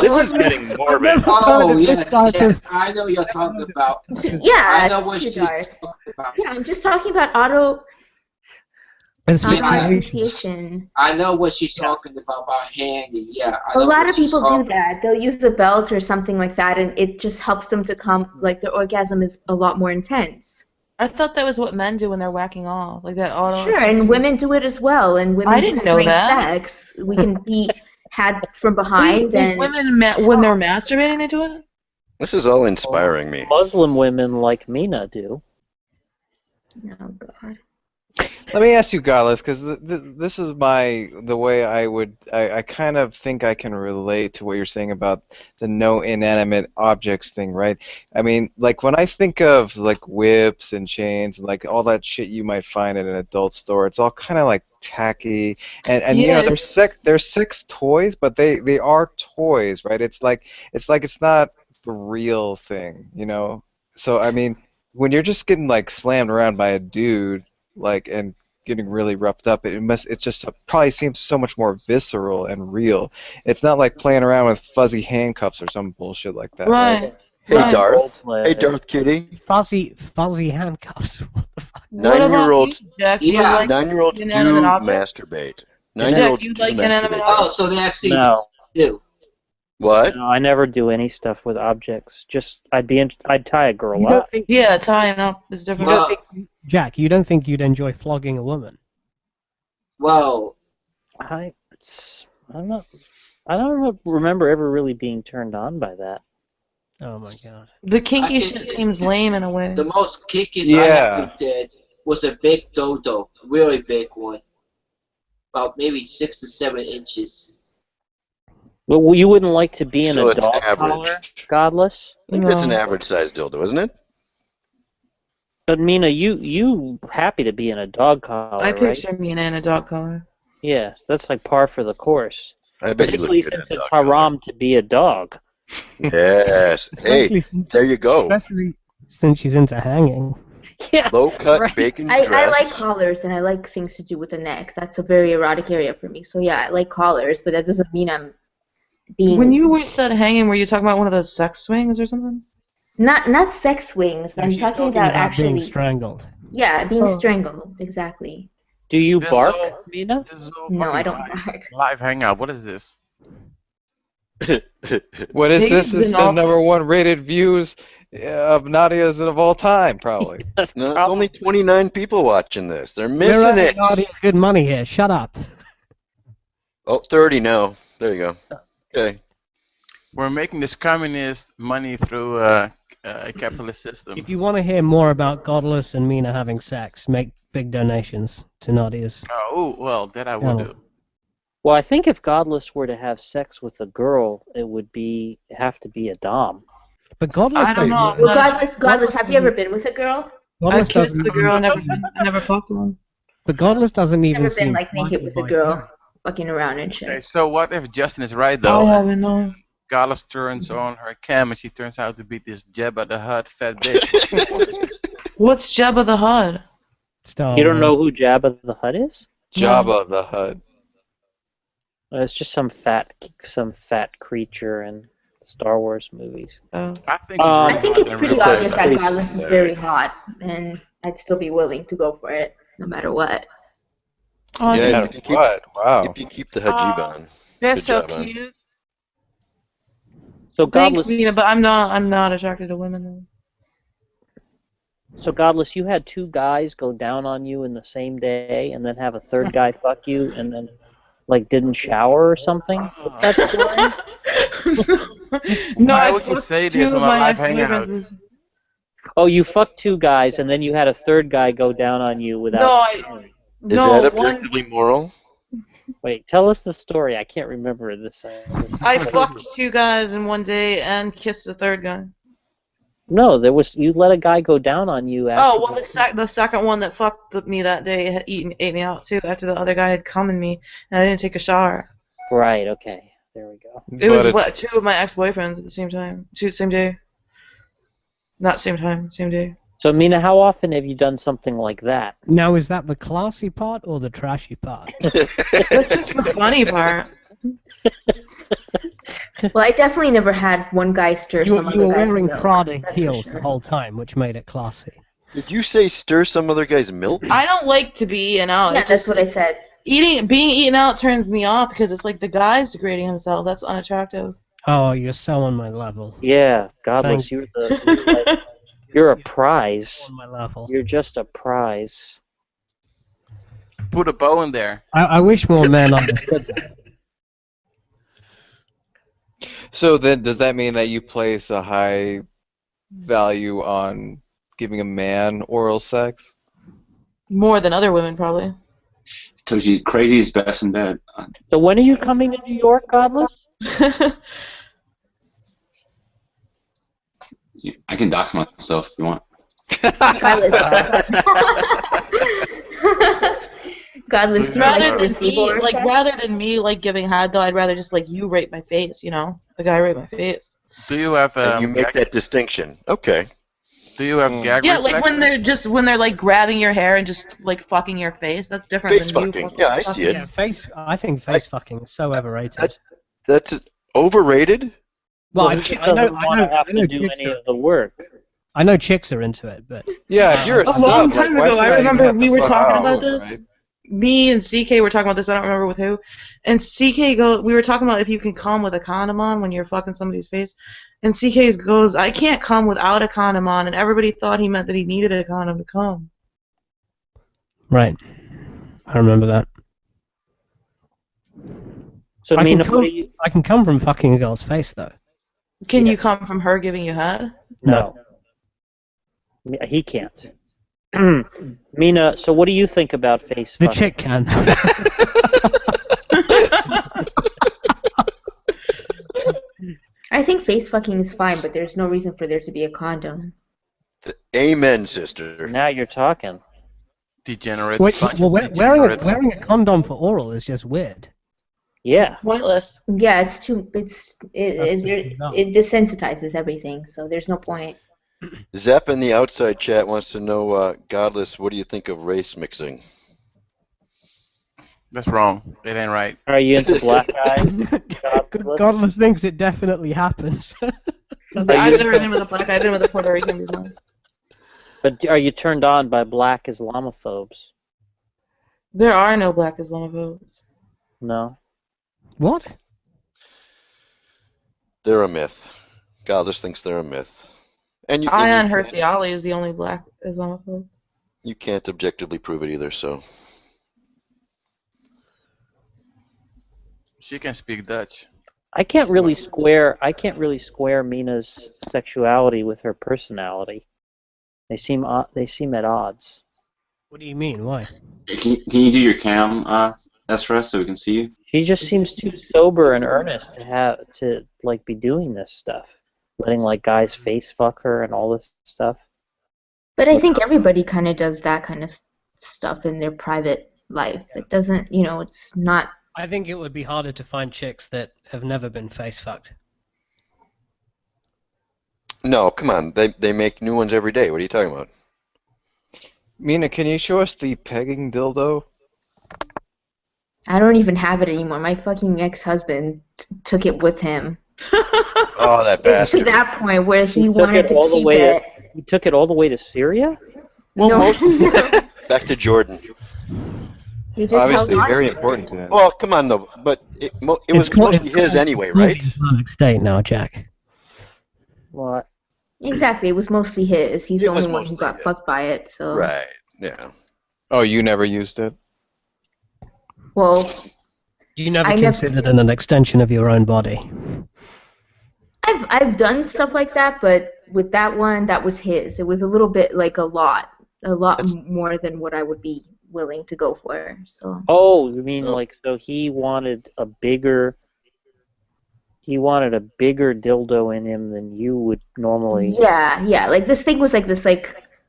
S13: This is getting morbid.
S10: Oh, yes, yes. I know you're talking about.
S6: Yeah,
S10: I know what she's
S6: Cesar.
S10: talking about.
S6: Yeah, I'm just talking about auto asphyxiation.
S10: I know what she's talking about hanging. Yeah, I
S6: A
S10: know
S6: lot
S10: what
S6: of
S10: she's
S6: people do
S10: talking-
S6: that. They'll use a belt or something like that, and it just helps them to come. Like their orgasm is a lot more intense.
S3: I thought that was what men do when they're whacking off, like that auto.
S6: Sure, and women do it as well. And women
S3: I didn't know
S6: during
S3: that.
S6: sex, we can be had from behind.
S3: Wait,
S6: and
S3: women when they're masturbating, they do it.
S13: This is all inspiring me.
S2: Muslim women like Mina do.
S6: Oh God.
S7: Let me ask you, Garlis, because this is the way I kind of think I can relate to what you're saying about the no inanimate objects thing, right? I mean, like when I think of like whips and chains and like all that shit you might find at an adult store, it's all kind of like tacky, and you know they're sex toys, but they are toys, right? It's not the real thing, you know. So I mean, when you're just getting like slammed around by a dude, like and
S15: getting really roughed up, it just probably seems so much more visceral and real. It's not like playing around with fuzzy handcuffs or some bullshit like that.
S3: Right.
S13: Hey,
S3: Right.
S13: Darth. Hey, Darth Kitty.
S1: Fuzzy handcuffs.
S3: What about
S13: 9-year-old.
S3: you, Jack? Do you
S10: Yeah.
S3: like
S13: 9-year-olds do
S3: inanimate objects?
S13: masturbate.
S3: Jack,
S13: 9-year-olds
S3: you
S13: do
S3: like inanimate
S13: masturbate.
S3: objects?
S10: Oh, so they actually
S2: No.
S10: do.
S13: What?
S2: No, I never do any stuff with objects. Just I'd tie a girl
S1: You don't
S2: up.
S1: think
S3: Yeah, tying up is
S1: you
S3: different.
S1: don't think Jack? You don't think you'd enjoy flogging a woman?
S10: Well,
S2: I don't remember ever really being turned on by that.
S1: Oh my god.
S3: The kinky
S10: I
S3: shit
S10: think
S3: seems lame in a way.
S10: the most kinkiest I
S15: Yeah.
S10: ever did was a big dodo, really big one, about maybe 6 to 7 inches.
S2: Well, you wouldn't like to be in
S13: So
S2: a
S13: it's
S2: dog
S13: average.
S2: collar, Godless?
S13: I think that's an average-sized dildo, isn't it?
S2: But Mina, you happy to be in a dog collar,
S3: I
S2: right?
S3: picture me in a dog collar.
S2: Yeah, that's like par for the course.
S13: I bet you look
S2: Particularly
S13: good in
S2: since
S13: a
S2: it's
S13: dog
S2: haram to be a dog.
S13: Yes. Hey, there you go.
S1: Especially since she's into hanging.
S2: Yeah.
S13: Low-cut bacon
S6: I
S13: dress.
S6: like collars and I like things to do with the neck. That's a very erotic area for me. So yeah, I like collars, but that doesn't mean I'm being
S3: When you said hanging, were you talking about one of those sex swings or something?
S6: not sex swings. I'm
S1: She's
S6: talking
S1: talking
S6: about
S1: about
S6: actually
S1: being strangled.
S6: yeah, being
S3: Oh.
S6: strangled. Exactly.
S2: Do you
S20: This
S2: bark,
S20: all-
S2: Mina?
S20: This is all
S6: No, I
S20: fucking
S6: don't
S20: live,
S6: bark.
S20: live hangout. What is this?
S15: What is
S3: David's
S15: this? This is
S3: been
S15: the
S3: also-
S15: #1 rated views of Nadia's of all time, probably.
S13: No, there's only 29 people watching this. They're
S1: We're
S13: missing
S1: earning
S13: it.
S1: Nadia good money here. Shut up.
S13: Oh, 30 now. There you go. Okay.
S20: We're making this communist money through a capitalist system.
S1: If you want to hear more about Godless and Mina having sex, make big donations to Nadia's.
S20: Oh, well, that I
S1: channel.
S20: would do.
S2: Well, I think if Godless were to have sex with a girl, it would have to be a dom.
S1: But Godless
S3: I don't
S1: doesn't.
S3: know.
S6: Well, Godless, have you ever been with a girl?
S3: I
S1: Godless
S3: kissed
S1: doesn't.
S3: the girl, I never fucked one.
S1: But Godless doesn't even
S6: Never been
S1: seem
S6: like naked with a
S1: frightened by
S6: girl,
S1: her.
S6: fucking around and shit.
S20: Okay, so what if Justin is right,
S3: I
S20: though?
S3: haven't known.
S20: Gallus turns on her cam and she turns out to be this Jabba the Hutt fat bitch.
S3: What's Jabba the Hutt?
S1: Star
S2: You don't know
S1: Wars.
S2: who Jabba the Hutt is?
S15: Jabba the Hutt.
S2: It's just some fat creature in Star Wars movies.
S20: I think,
S6: I think it's pretty obvious that
S13: Space
S6: Godless is
S13: nerd.
S6: very hot, and I'd still be willing to go for it, no matter what.
S3: Oh, I
S13: Yeah,
S3: think-
S13: if you keep,
S15: Wow.
S13: if you keep the hajib on.
S3: That's so
S13: Good job, man.
S3: cute.
S2: So
S3: Thanks,
S2: Godless,
S3: Mina, but I'm not attracted to women.
S2: so Godless, you had two guys go down on you in the same day, and then have a third guy fuck you, and then like didn't shower or something. What's that story?
S3: No,
S20: Why
S3: I
S20: would you
S3: fucked
S20: say
S3: two
S20: this
S3: of
S20: on a
S3: my
S20: live hangout?
S3: ex-boyfriends.
S2: Oh, you fucked two guys, and then you had a third guy go down on you without.
S3: No,
S2: showering.
S13: Is
S3: No,
S13: that
S3: one.
S13: objectively moral?
S2: Wait, tell us the story. I can't remember this.
S3: I fucked two guys in one day and kissed the third guy.
S2: No, there was. You let a guy go down on you after.
S3: Oh, well, the second one that fucked me that day had ate me out too after the other guy had come in me and I didn't take a shower.
S2: Right. Okay. There we go.
S3: It was two of my ex-boyfriends at the same time, same day. Not same time, same day.
S2: So Mina, how often have you done something like that?
S1: Now, is that the classy part or the trashy part?
S3: That's just the funny part.
S6: Well, I definitely never had one guy stir some
S1: You
S6: other
S1: were
S6: guy's
S1: wearing
S6: milk.
S1: Prada
S6: That's for
S1: heels
S6: sure.
S1: the whole time, which made it classy.
S13: Did you say stir some other guy's milk?
S3: I don't like to be eaten out.
S6: Yeah,
S3: It's
S6: that's
S3: just
S6: what I said.
S3: being eaten out turns me off because it's like the guy's degrading himself. That's unattractive.
S1: Oh, you're so on my level.
S2: Yeah, Godless,
S1: Thank
S2: you're a prize.
S1: On my level.
S2: You're just a prize.
S20: Put a bow in there.
S1: I wish more men understood that.
S15: So then, does that mean that you place a high value on giving a man oral sex?
S3: More than other women, probably.
S16: Tells you crazy is best in bed.
S2: So when are you coming to New York, Godless?
S16: I can dox myself if you want.
S6: Godless,
S3: rather than
S6: receive
S3: me,
S6: or
S3: like
S6: sex?
S3: rather than me like giving head though, I'd rather just like you rape my face. You know, the guy rape my face.
S20: Do you have
S13: And you make
S20: Jack?
S13: that distinction. Okay.
S20: Do you have gag
S3: Yeah,
S20: reflexes?
S3: like when they're like grabbing your hair and just like fucking your face. That's different
S13: Face
S3: than you
S13: fucking.
S3: fucking.
S13: Yeah, I see it.
S1: Yeah, I think face fucking is so overrated.
S13: That's overrated.
S1: Well,
S2: Well, he just doesn't want to have to do
S1: chicks
S2: any
S1: are,
S2: of the work.
S1: I know chicks are into it, but
S15: Yeah, if you're a
S3: A long
S15: sub, like,
S3: time
S15: why
S3: ago,
S15: should
S3: I
S15: I even
S3: remember
S15: have
S3: we
S15: to
S3: were
S15: fuck
S3: talking
S15: you
S3: about
S15: over,
S3: this.
S15: right?
S3: Me and CK were talking about this. I don't remember with who. And CK we were talking about if you can come with a condom on when you're fucking somebody's face. And CK goes, I can't come without a condom on. And everybody thought he meant that he needed a condom to come.
S1: right. I remember that.
S2: So,
S1: I
S2: Mina,
S1: can
S2: what
S1: come.
S2: do you?
S1: I can come from fucking a girl's face, though.
S3: Can you come from her giving you head?
S2: No. He can't. Mina, so what do you think about face
S1: The
S2: fucking?
S1: chick can.
S6: I think face fucking is fine, but there's no reason for there to be a condom.
S13: Amen, sister.
S2: Now you're talking.
S20: Degenerate.
S1: Wait,
S20: Bunch
S1: well,
S20: of
S1: wearing
S20: degenerates.
S1: a condom for oral is just weird.
S2: Yeah.
S3: Pointless.
S6: Yeah, it
S1: That's too dumb.
S6: it desensitizes everything, so there's no point.
S13: Zep in the outside chat wants to know, Godless, what do you think of race mixing?
S20: That's wrong. It ain't right.
S2: Are you into black guys?
S1: Godless thinks it definitely happens.
S3: I've never been with a black guy. I've been with a Puerto Rican before.
S2: But are you turned on by black Islamophobes?
S3: There are no black Islamophobes.
S2: No.
S1: What?
S13: They're a myth. Godless thinks they're a myth. And
S3: Ion Hersey Ali is the only black Islamophobe.
S13: you can't objectively prove it either, so.
S20: She can speak Dutch.
S2: I can't really square Mina's sexuality with her personality. They seem at odds.
S1: What do you mean? Why?
S16: Can you do your cam, Esra, so we can see you?
S2: She just seems too sober and earnest to like be doing this stuff, letting like guys face fuck her and all this stuff.
S6: But I think everybody kind of does that kind of stuff in their private life. It doesn't, it's not.
S1: I think it would be harder to find chicks that have never been face fucked.
S13: No, come on. They make new ones every day. What are you talking about?
S15: Mina, can you show us the pegging dildo?
S6: I don't even have it anymore. My fucking ex-husband took it with him.
S13: Oh, that
S6: It's to
S13: bastard.
S6: that point where he
S2: took
S6: wanted
S2: it
S6: to
S2: all the
S6: keep
S2: way
S6: it.
S2: He took it all the way to Syria?
S13: Well,
S6: No.
S13: most back to Jordan.
S6: He just
S15: Obviously,
S6: held on
S15: very
S6: to it.
S15: important to him.
S13: Well, come on though, but it was
S1: It's called-
S13: mostly
S1: it's
S13: his
S1: called-
S13: anyway,
S1: it's called
S13: right?
S1: the Islamic State now, Jack.
S2: What?
S6: Exactly, it was mostly his. He's
S13: It
S6: the
S13: was
S6: only one who
S13: mostly
S6: got
S13: his.
S6: fucked by it. So,
S13: Right. Yeah.
S15: Oh, you never used it?
S6: well,
S1: You never
S6: I
S1: considered it an extension of your own body.
S6: I've done stuff like that, but with that one, that was his. It was a little bit like a lot more than what I would be willing to go for. So.
S2: Oh, you mean so he wanted a bigger dildo in him than you would normally.
S6: Yeah. Like this thing was like this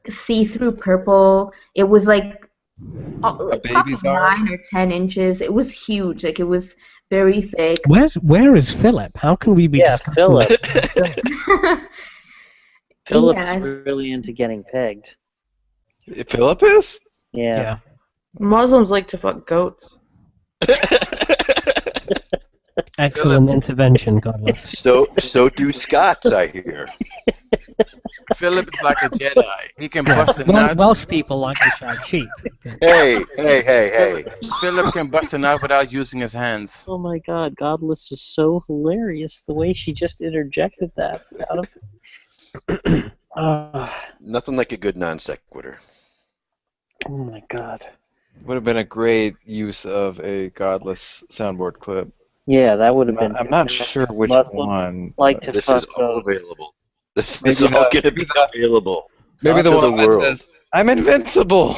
S6: see-through purple. It was like
S15: baby's
S6: probably 9 or 10 inches. It was huge. Like it was very thick.
S1: Where is Philip? How can we be discussing
S2: Philip. Philip's
S6: Yes.
S2: really into getting pegged.
S15: Philip is?
S2: Yeah.
S3: Muslims like to fuck goats.
S1: Excellent intervention, Godless.
S13: So do Scots, I hear.
S20: Philip is like a Jedi. He can bust a nut.
S1: Welsh people like to shag sheep.
S13: Hey.
S20: Philip can bust a nut without using his hands.
S2: Oh my God, Godless is so hilarious. The way she just interjected that out of.
S13: Nothing like a good non sequitur.
S2: Oh my God.
S15: Would have been a great use of a Godless soundboard clip.
S2: Yeah, that would have been.
S15: I'm not sure which
S2: Muslim
S15: one.
S2: Like to
S13: This
S2: fuck
S13: is all
S2: goats.
S13: available. This is all going to be available.
S15: Maybe the
S13: to
S15: one
S13: the
S15: that
S13: world.
S15: says, "I'm invincible."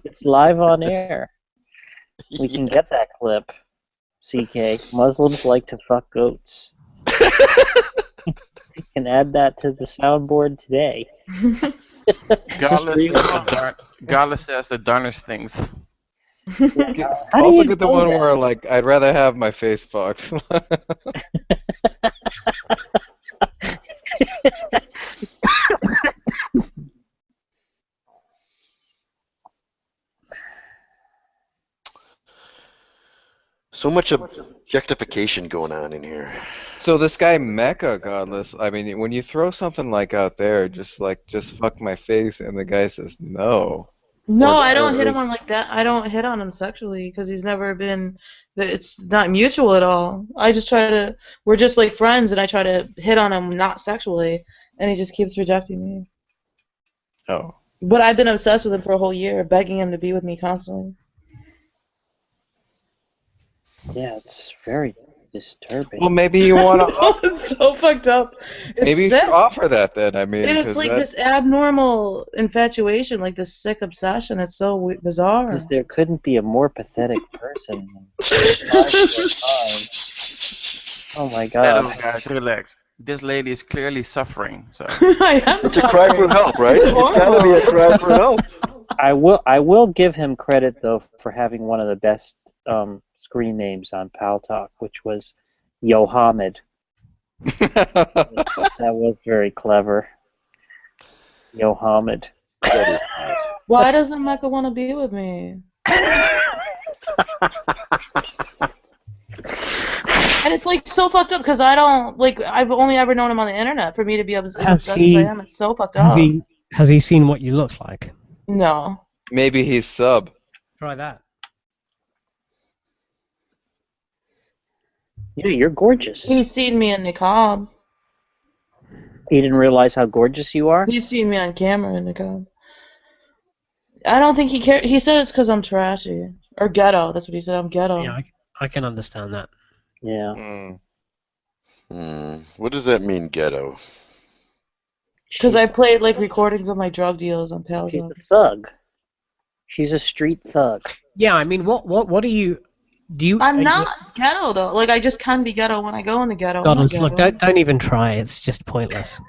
S2: It's live on air. We can get that clip. CK. Muslims like to fuck goats. You can add that to the soundboard today.
S20: Godless says the darnest things.
S15: Also get the one where like I'd rather have my face fucked.
S13: So much objectification going on in here.
S15: So this guy Mecha Godless, I mean, when you throw something like out there, just fuck my face, and the guy says no.
S3: No,
S15: Or-
S3: I don't
S15: or
S3: hit him
S15: is-
S3: on like that. I don't hit on him sexually because he's never been. It's not mutual at all. I just try to. We're just like friends, and I try to hit on him not sexually, and he just keeps rejecting me.
S15: Oh.
S3: But I've been obsessed with him for a whole year, begging him to be with me constantly.
S2: Yeah, it's very disturbing.
S15: Well, maybe you want to.
S3: It's so fucked up. It's
S15: Maybe you
S3: sick.
S15: should offer that then. I mean,
S3: And it's
S15: 'cause
S3: like
S15: that-
S3: this abnormal infatuation, like this sick obsession. It's so bizarre.
S2: Because there couldn't be a more pathetic person. Oh my god.
S20: Hello, guys, relax. This lady is clearly suffering. So
S13: It's a cry for help, right? It's got to be a cry for help.
S2: I will give him credit though for having one of the best screen names on Paltalk, which was Yohammed. That was very clever. Yohammed.
S13: That is
S3: Why doesn't Mecca want to be with me? And it's like so fucked up because I don't like. I've only ever known him on the internet. For me to be as obsessed as I am, it's so fucked up.
S1: Has he seen what you look like?
S3: No.
S15: Maybe he's sub.
S1: Try that.
S2: Yeah, you're gorgeous.
S3: He's seen me in niqab.
S2: He didn't realize how gorgeous you are?
S3: He's seen me on camera in niqab. I don't think he cared. He said it's because I'm trashy or ghetto. That's what he said. I'm ghetto.
S1: Yeah, I can understand that.
S2: Yeah.
S13: What does that mean, ghetto?
S3: Because I played like recordings of my drug deals on Paltalk.
S2: She's a thug. She's a street thug.
S1: Yeah, I mean, what do you?
S3: I'm not ghetto though. Like I just can be ghetto when I go in the ghetto. I'm not
S1: Godless, look,
S3: ghetto.
S1: don't even try. It's just pointless.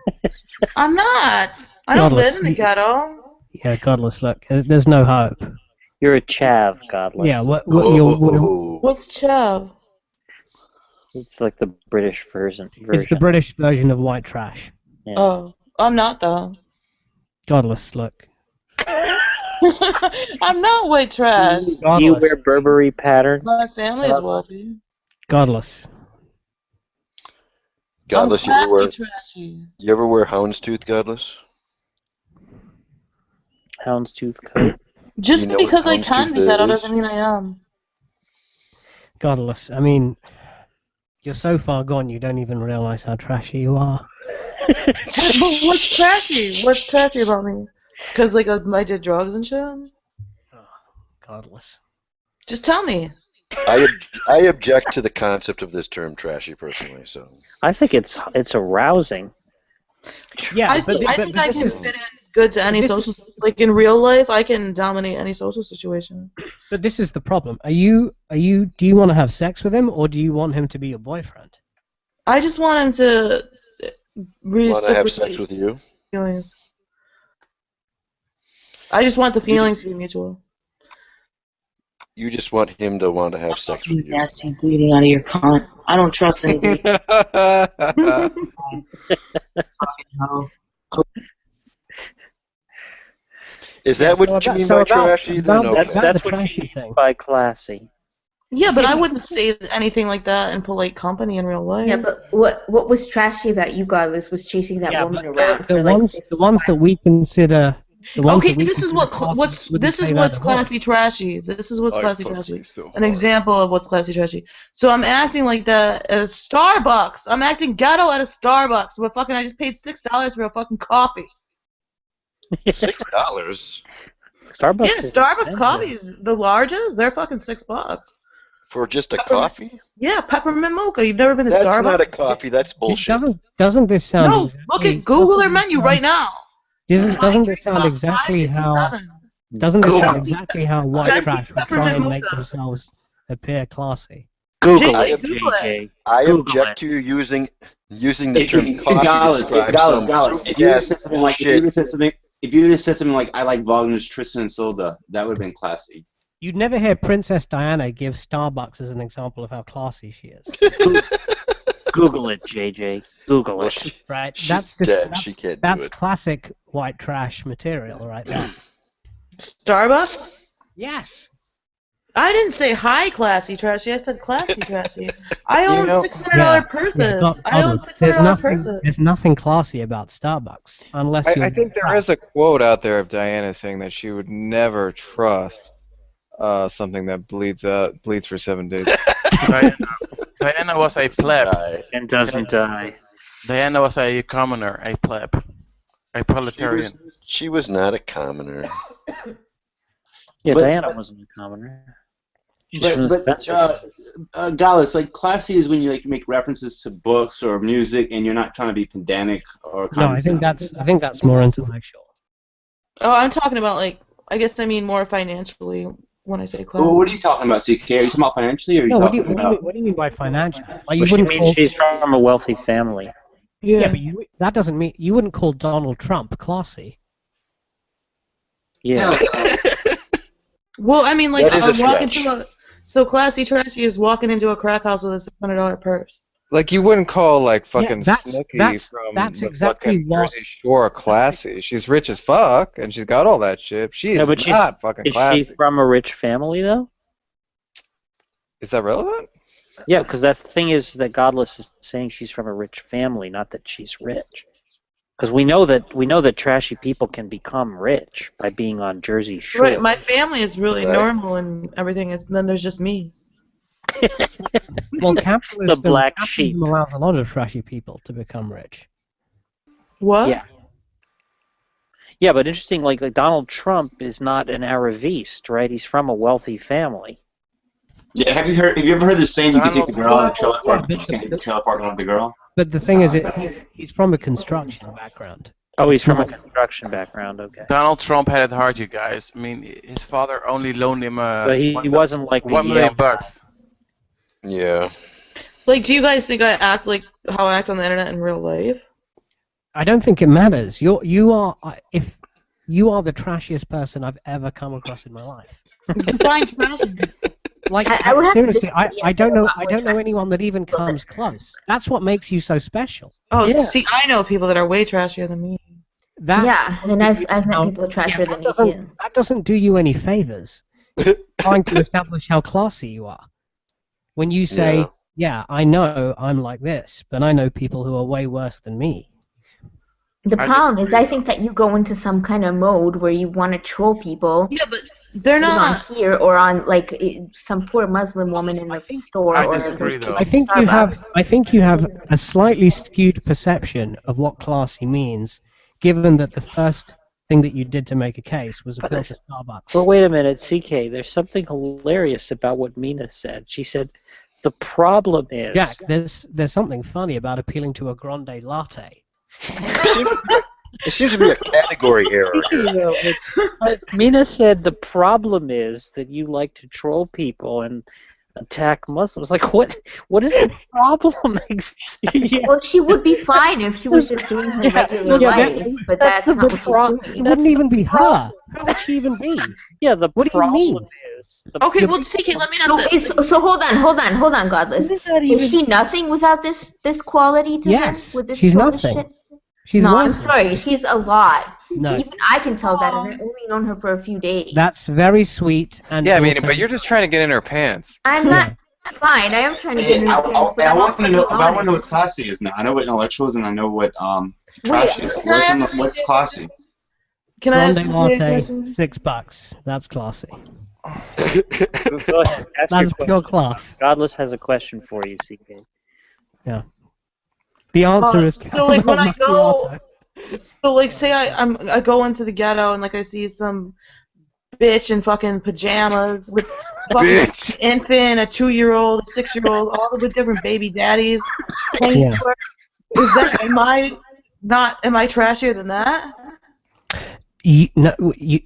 S3: I'm not. I don't
S1: Godless,
S3: live in the ghetto.
S1: Yeah, Godless, look, there's no hope.
S2: You're a chav, Godless.
S1: Yeah, what
S3: What's chav?
S2: It's like the British version.
S1: It's the British version of white trash.
S2: Yeah.
S3: Oh, I'm not though.
S1: Godless, look.
S3: I'm not white trash.
S2: Do you wear Burberry pattern?
S3: My family's wealthy.
S1: Godless.
S13: Godless,
S3: I'm classy, trashy.
S13: you ever wear houndstooth, Godless?
S2: Houndstooth coat.
S3: Just
S13: You know
S3: because
S13: what
S3: I can be
S13: houndstooth
S3: ghetto
S13: is?
S3: doesn't mean I am.
S1: Godless. I mean, you're so far gone you don't even realize how trashy you are.
S3: But what's trashy? What's trashy about me? Because like I did drugs and shit.
S1: Godless.
S3: Just tell me.
S13: I object to the concept of this term trashy personally. So
S2: I think it's arousing.
S1: Yeah,
S3: I think I can fit in good to any social. Like in real life, I can dominate any social situation.
S1: But this is the problem. Do you want to have sex with him, or do you want him to be your boyfriend?
S3: I just want him to
S13: want to have sex with you?
S3: feelings. I just want the feelings to be mutual.
S13: You just want him to want to have sex with you.
S19: Nasty bleeding out of your cunt. I don't trust anybody.
S13: Is that what you mean by trashy? Then okay.
S2: That's what you mean by classy.
S3: Yeah, but I wouldn't say anything like that in polite company in real life.
S6: Yeah, but what was trashy about you, Godless, was chasing that woman around.
S1: The ones that we consider.
S3: Okay, this is what's classy trashy. This is what's classy trashy. An example of what's classy trashy. So I'm acting like that at a Starbucks. I'm acting ghetto at a Starbucks. But fucking, I just paid $6 for a fucking coffee.
S13: $6?
S2: Starbucks.
S3: Yeah, Starbucks coffees, the largest, they're fucking $6
S13: for just a coffee.
S3: Yeah, peppermint mocha. You've never been to
S13: That's
S3: Starbucks?
S13: not a coffee. That's bullshit.
S1: Doesn't this sound?
S3: No, look at Google their menu right now.
S1: Doesn't it sound exactly how? Doesn't it sound exactly how white trash would try and make themselves appear classy?
S13: Google it. I object to using the term coffee.
S5: Gallus, if you just said something like I like Wagner's Tristan and Isolde, that would have been classy.
S1: You'd never hear Princess Diana give Starbucks as an example of how classy she is.
S2: Google it, JJ. Google it.
S1: Right.
S13: She's dead. She can't do
S1: That's
S13: it.
S1: classic white trash material right there.
S3: Starbucks?
S1: Yes.
S3: I didn't say high classy trashy. I said classy trashy. I own $600
S1: Yeah,
S3: purses. I own
S1: there's
S3: $600
S1: nothing.
S3: purses.
S1: There's nothing classy about Starbucks unless you're.
S15: I think there is a quote out there of Diana saying that she would never trust something that bleeds for 7 days.
S20: Diana was a pleb.
S2: And doesn't die.
S20: Diana was a commoner, a pleb, a proletarian.
S13: She was not a commoner.
S2: Yeah,
S5: But-
S2: Diana wasn't a commoner. She's from the Spencer.
S5: Gallus, like classy is when you like make references to books or music, and you're not trying to be pedantic or.
S1: No, I think that's more intellectual.
S3: Oh, I'm talking about like I guess I mean more financially when I say classy.
S5: Well, what are you talking about, CK? Are you talking about financially, or are you
S1: No,
S5: talking about?
S1: what do you mean by financial? Like
S2: Well,
S1: you
S2: she
S1: wouldn't
S2: means
S1: call,
S2: she's from a wealthy family.
S1: yeah, but that doesn't mean you wouldn't call Donald Trump classy.
S2: Yeah.
S3: Well, I mean, like
S13: That is a
S3: walking
S13: stretch.
S3: to a so classy trashy is walking into a crack house with a $600 purse.
S15: Like you wouldn't call like fucking
S1: that's-
S15: Snooki
S1: that's-
S15: from
S1: that's
S15: the
S1: exactly
S15: fucking
S1: what-
S15: Jersey Shore classy. She's rich as fuck and she's got all that shit. She is
S2: No, but
S15: not fucking
S2: is
S15: classy.
S2: she from a rich family though?
S15: Is that relevant?
S2: Yeah, because that thing is that Godless is saying she's from a rich family, not that she's rich. Because we know that trashy people can become rich by being on Jersey Shore.
S3: Right, my family is really
S2: Right.
S3: normal and everything, and then there's just me.
S1: Well, capitalism,
S2: The black
S1: capitalism allows a lot of trashy people to become rich.
S3: What?
S2: Yeah. Yeah, but interesting, like Donald Trump is not an Aravist, right? He's from a wealthy family.
S5: Yeah, have you ever heard the saying? You can take the girl out of the trailer park,
S1: Yeah,
S5: but you can't take the trailer park and not the girl.
S1: But the thing is, he's from a construction background.
S2: Oh, he's from a construction background, okay.
S20: Donald Trump had it hard, you guys. I mean, his father only loaned him
S2: But he wasn't like the
S20: $1 million
S2: Yale
S20: bucks.
S13: Yeah.
S3: Like, do you guys think I act like how I act on the internet in real life?
S1: I don't think it matters. You are the trashiest person I've ever come across in my life.
S3: Define trashy.
S1: Like
S6: I would have to
S1: seriously,
S6: disagree.
S1: I don't know.
S6: About
S1: I don't know anyone that even comes close. That's what makes you so special.
S3: Oh,
S1: Yeah.
S3: see, I know people that are way trashier than me.
S1: That
S6: Yeah, and I've met people trashier than me too.
S1: that doesn't do you any favors. Trying to establish how classy you are. When you say, yeah, I know I'm like this, but I know people who are way worse than me.
S6: The problem is, I think that you go into some kind of mode where you want to troll people.
S3: Yeah, but they're
S6: either
S3: not.
S6: on here or on like some poor Muslim woman in the store.
S20: I
S6: or
S20: disagree, though.
S1: I think you have a slightly skewed perception of what classy means, given that the first thing that you did to make a case was appeal to Starbucks.
S2: Well, wait a minute, CK. There's something hilarious about what Mina said. She said, the problem is...
S1: Jack, there's something funny about appealing to a grande latte.
S13: It seems to be a category error here.
S2: Mina said the problem is that you like to troll people and attack Muslims. Like, what is the problem?
S6: Well, she would be fine if she was just doing her regular life, but that's not what she's doing.
S1: It wouldn't even be her. Who would she even be?
S2: Yeah, the
S1: what do you mean?
S3: Okay, well, CK, let me know.
S6: So hold on, Godless. Is she nothing without this quality to
S1: Yes,
S6: her? With this
S1: she's
S6: trollish
S1: nothing.
S6: shit?
S1: She's
S6: no, I'm
S1: worthless.
S6: sorry. She's a lot.
S1: No.
S6: Even I can tell that, and I've only known her for a few days.
S1: That's very sweet. And
S15: Yeah, I mean,
S1: also-
S15: but you're just trying to get in her pants.
S6: I'm not fine. I am trying to get in her pants, but
S5: I
S6: I'm
S5: want
S6: also
S5: to know.
S6: being
S5: I want to know what
S6: honest.
S5: classy is now. I know what intellectual is, and I know what trash is. What's classy?
S3: Can I ask
S1: grande
S3: CK a
S1: latte,
S3: question?
S1: $6. That's classy.
S2: Go ahead. Ask
S1: That's
S2: your
S1: pure
S2: question.
S1: class.
S2: Godless has a question for you, CK.
S1: Yeah. The answer is
S3: So like when I go,
S1: macchiato.
S3: so like say I go into the ghetto and like I see some bitch in fucking pajamas with fucking
S15: Bitch.
S3: infant, a 2-year-old, a 6-year-old, all the different baby daddies. Playing
S1: Yeah.
S3: for her. Is that am I trashier than that?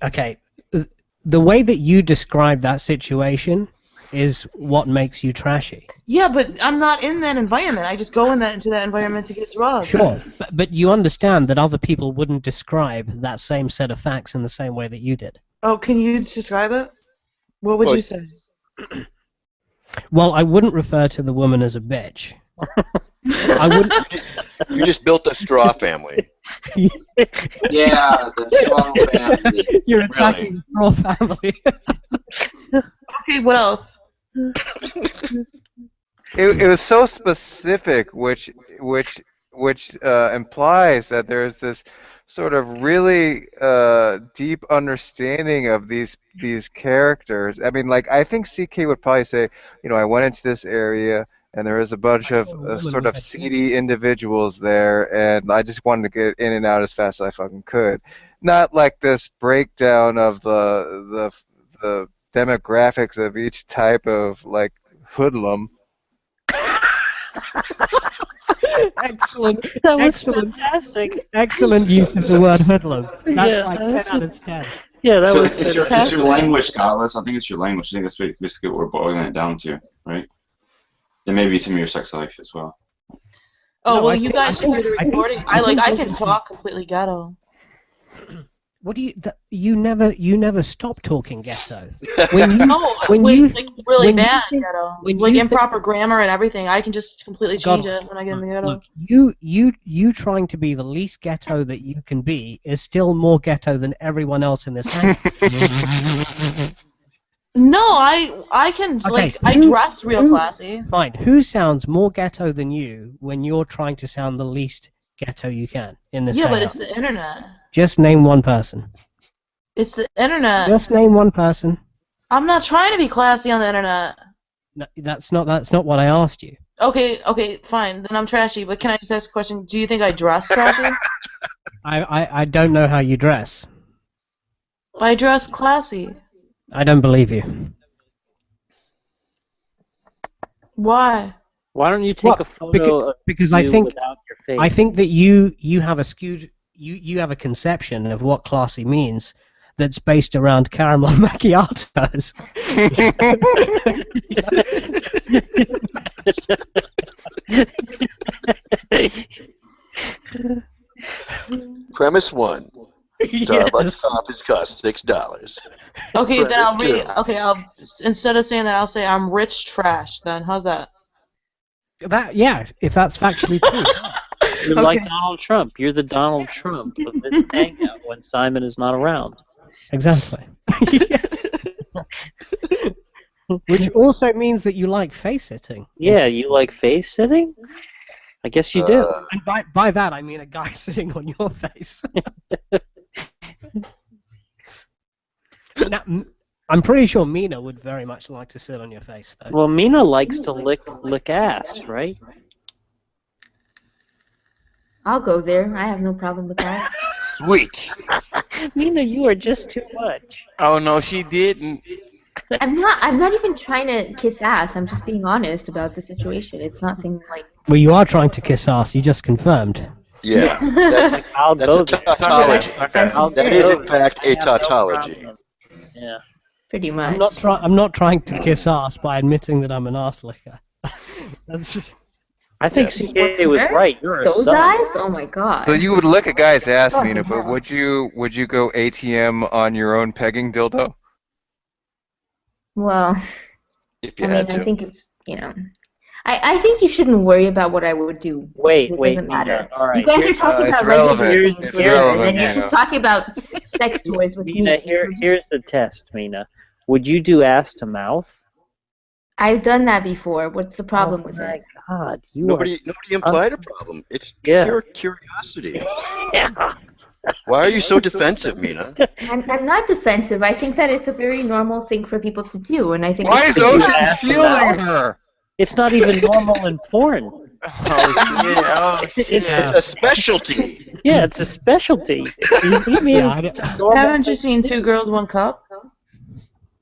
S1: Okay. The way that you describe that situation is what makes you trashy.
S3: Yeah, but I'm not in that environment. I just go into that environment to get drugs.
S1: Sure, but you understand that other people wouldn't describe that same set of facts in the same way that you did.
S3: Oh, can you describe it? What would you say?
S1: Well, I wouldn't refer to the woman as a bitch. I wouldn't.
S13: You just built a straw family.
S10: Yeah, the strong family.
S1: You're attacking the whole family.
S3: Okay, what else?
S15: It was so specific, which implies that there's this sort of really deep understanding of these characters. I mean, like I think CK would probably say, you know, I went into this area and there was a bunch of sort of seedy individuals there, and I just wanted to get in and out as fast as I fucking could. Not like this breakdown of the demographics of each type of like hoodlum.
S1: Excellent.
S2: That was
S1: excellent,
S2: fantastic.
S1: Excellent use of the word hoodlum. That's like 10 out of 10.
S2: Yeah, that
S16: So
S2: was
S16: it's
S2: fantastic.
S16: your language, Godless. I think it's your language. I think that's basically what we're boiling it down to, right? And maybe some of your sex life as well.
S3: Oh,
S1: No,
S3: well,
S1: I
S3: you
S1: think-
S3: guys
S1: I
S3: should hear the
S1: think- I think-
S3: recording.
S1: I think
S3: I
S1: what
S3: can
S1: we-
S3: talk completely ghetto.
S1: What do you never stop talking ghetto. When you
S3: No,
S1: when
S3: wait,
S1: you
S3: like really
S1: when you
S3: bad
S1: think-
S3: ghetto.
S1: when
S3: Like
S1: you think-
S3: improper grammar and everything. I can just completely change
S1: God,
S3: it when I get in the ghetto.
S1: Look, you trying to be the least ghetto that you can be is still more ghetto than everyone else in this hangout.
S3: No, I can I dress real classy.
S1: Fine. Who sounds more ghetto than you when you're trying to sound the least ghetto you can in this
S3: Yeah, but
S1: hangout?
S3: it's the internet.
S1: Just name one person.
S3: It's the internet.
S1: Just name one person.
S3: I'm not trying to be classy on the internet.
S1: No, that's not what I asked you.
S3: Okay, fine. Then I'm trashy. But can I just ask a question? Do you think I dress trashy?
S1: I don't know how you dress.
S3: I dress classy.
S1: I don't believe you.
S3: Why?
S2: Why don't you take a photo
S1: because
S2: of
S1: I
S2: you
S1: think
S2: without your face?
S1: I think that you have a skewed you have a conception of what classy means that's based around caramel macchiatos.
S13: Premise 1. Starbucks coffees cost $6.
S3: Okay, then I'll
S13: Premise
S3: read. Okay, I'll instead of saying that, I'll say I'm rich trash. Then how's that?
S1: Yeah, if that's factually true.
S2: You're like Donald Trump. You're the Donald Trump of this hangout when Simon is not around.
S1: Exactly. Which also means that you like face sitting.
S2: Yeah, you like face sitting? I guess you do.
S1: And by that I mean a guy sitting on your face. Now, I'm pretty sure Mina would very much like to sit on your face, though.
S2: Well, Mina likes to lick ass, right?
S6: I'll go there. I have no problem with that.
S13: Sweet.
S2: Mina, you are just too much.
S20: Oh no, she didn't.
S6: I'm not even trying to kiss ass. I'm just being honest about the situation. It's nothing like.
S1: Well, you are trying to kiss ass. You just confirmed.
S13: Yeah, that's
S2: I'll go
S13: a
S2: there.
S13: tautology.
S6: That's
S13: That is, in fact, a tautology.
S2: Yeah.
S6: Pretty much.
S1: I'm not trying to kiss ass by admitting that I'm an ass licker. That's
S2: I think CK was right. You're a
S6: Those
S2: son.
S6: eyes? Oh my god.
S15: So you would lick a guy's ass,
S6: Fucking
S15: Mina, but
S6: hell.
S15: would you go ATM on your own pegging dildo?
S6: Well,
S13: If you
S6: I
S13: had
S6: mean,
S13: to.
S6: I think it's, I think you shouldn't worry about what I would do.
S2: Wait,
S6: It
S2: wait,
S6: doesn't matter.
S2: Mina, all right,
S6: You guys are
S2: here's-
S6: talking
S15: it's
S6: about regular
S15: relevant.
S6: things
S15: It's
S6: with her, and
S15: relevant,
S6: then you're
S15: Mina.
S6: just talking about sex toys with
S2: Mina,
S6: me.
S2: here's the test, Mina. Would you do ass to mouth?
S6: I've done that before. What's the problem with it?
S2: God,
S13: Nobody implied a problem. It's
S2: Yeah.
S13: pure curiosity. Why are you so defensive, Mina?
S6: I'm not defensive. I think that it's a very normal thing for people to do, and I think.
S15: Why
S6: it's
S15: is
S6: pretty-
S15: Ocean shielding her?
S2: It's not even normal in porn.
S13: It's a specialty.
S2: Yeah, it's a specialty. He means it's a normal
S3: Haven't you seen Two Girls, One Cup?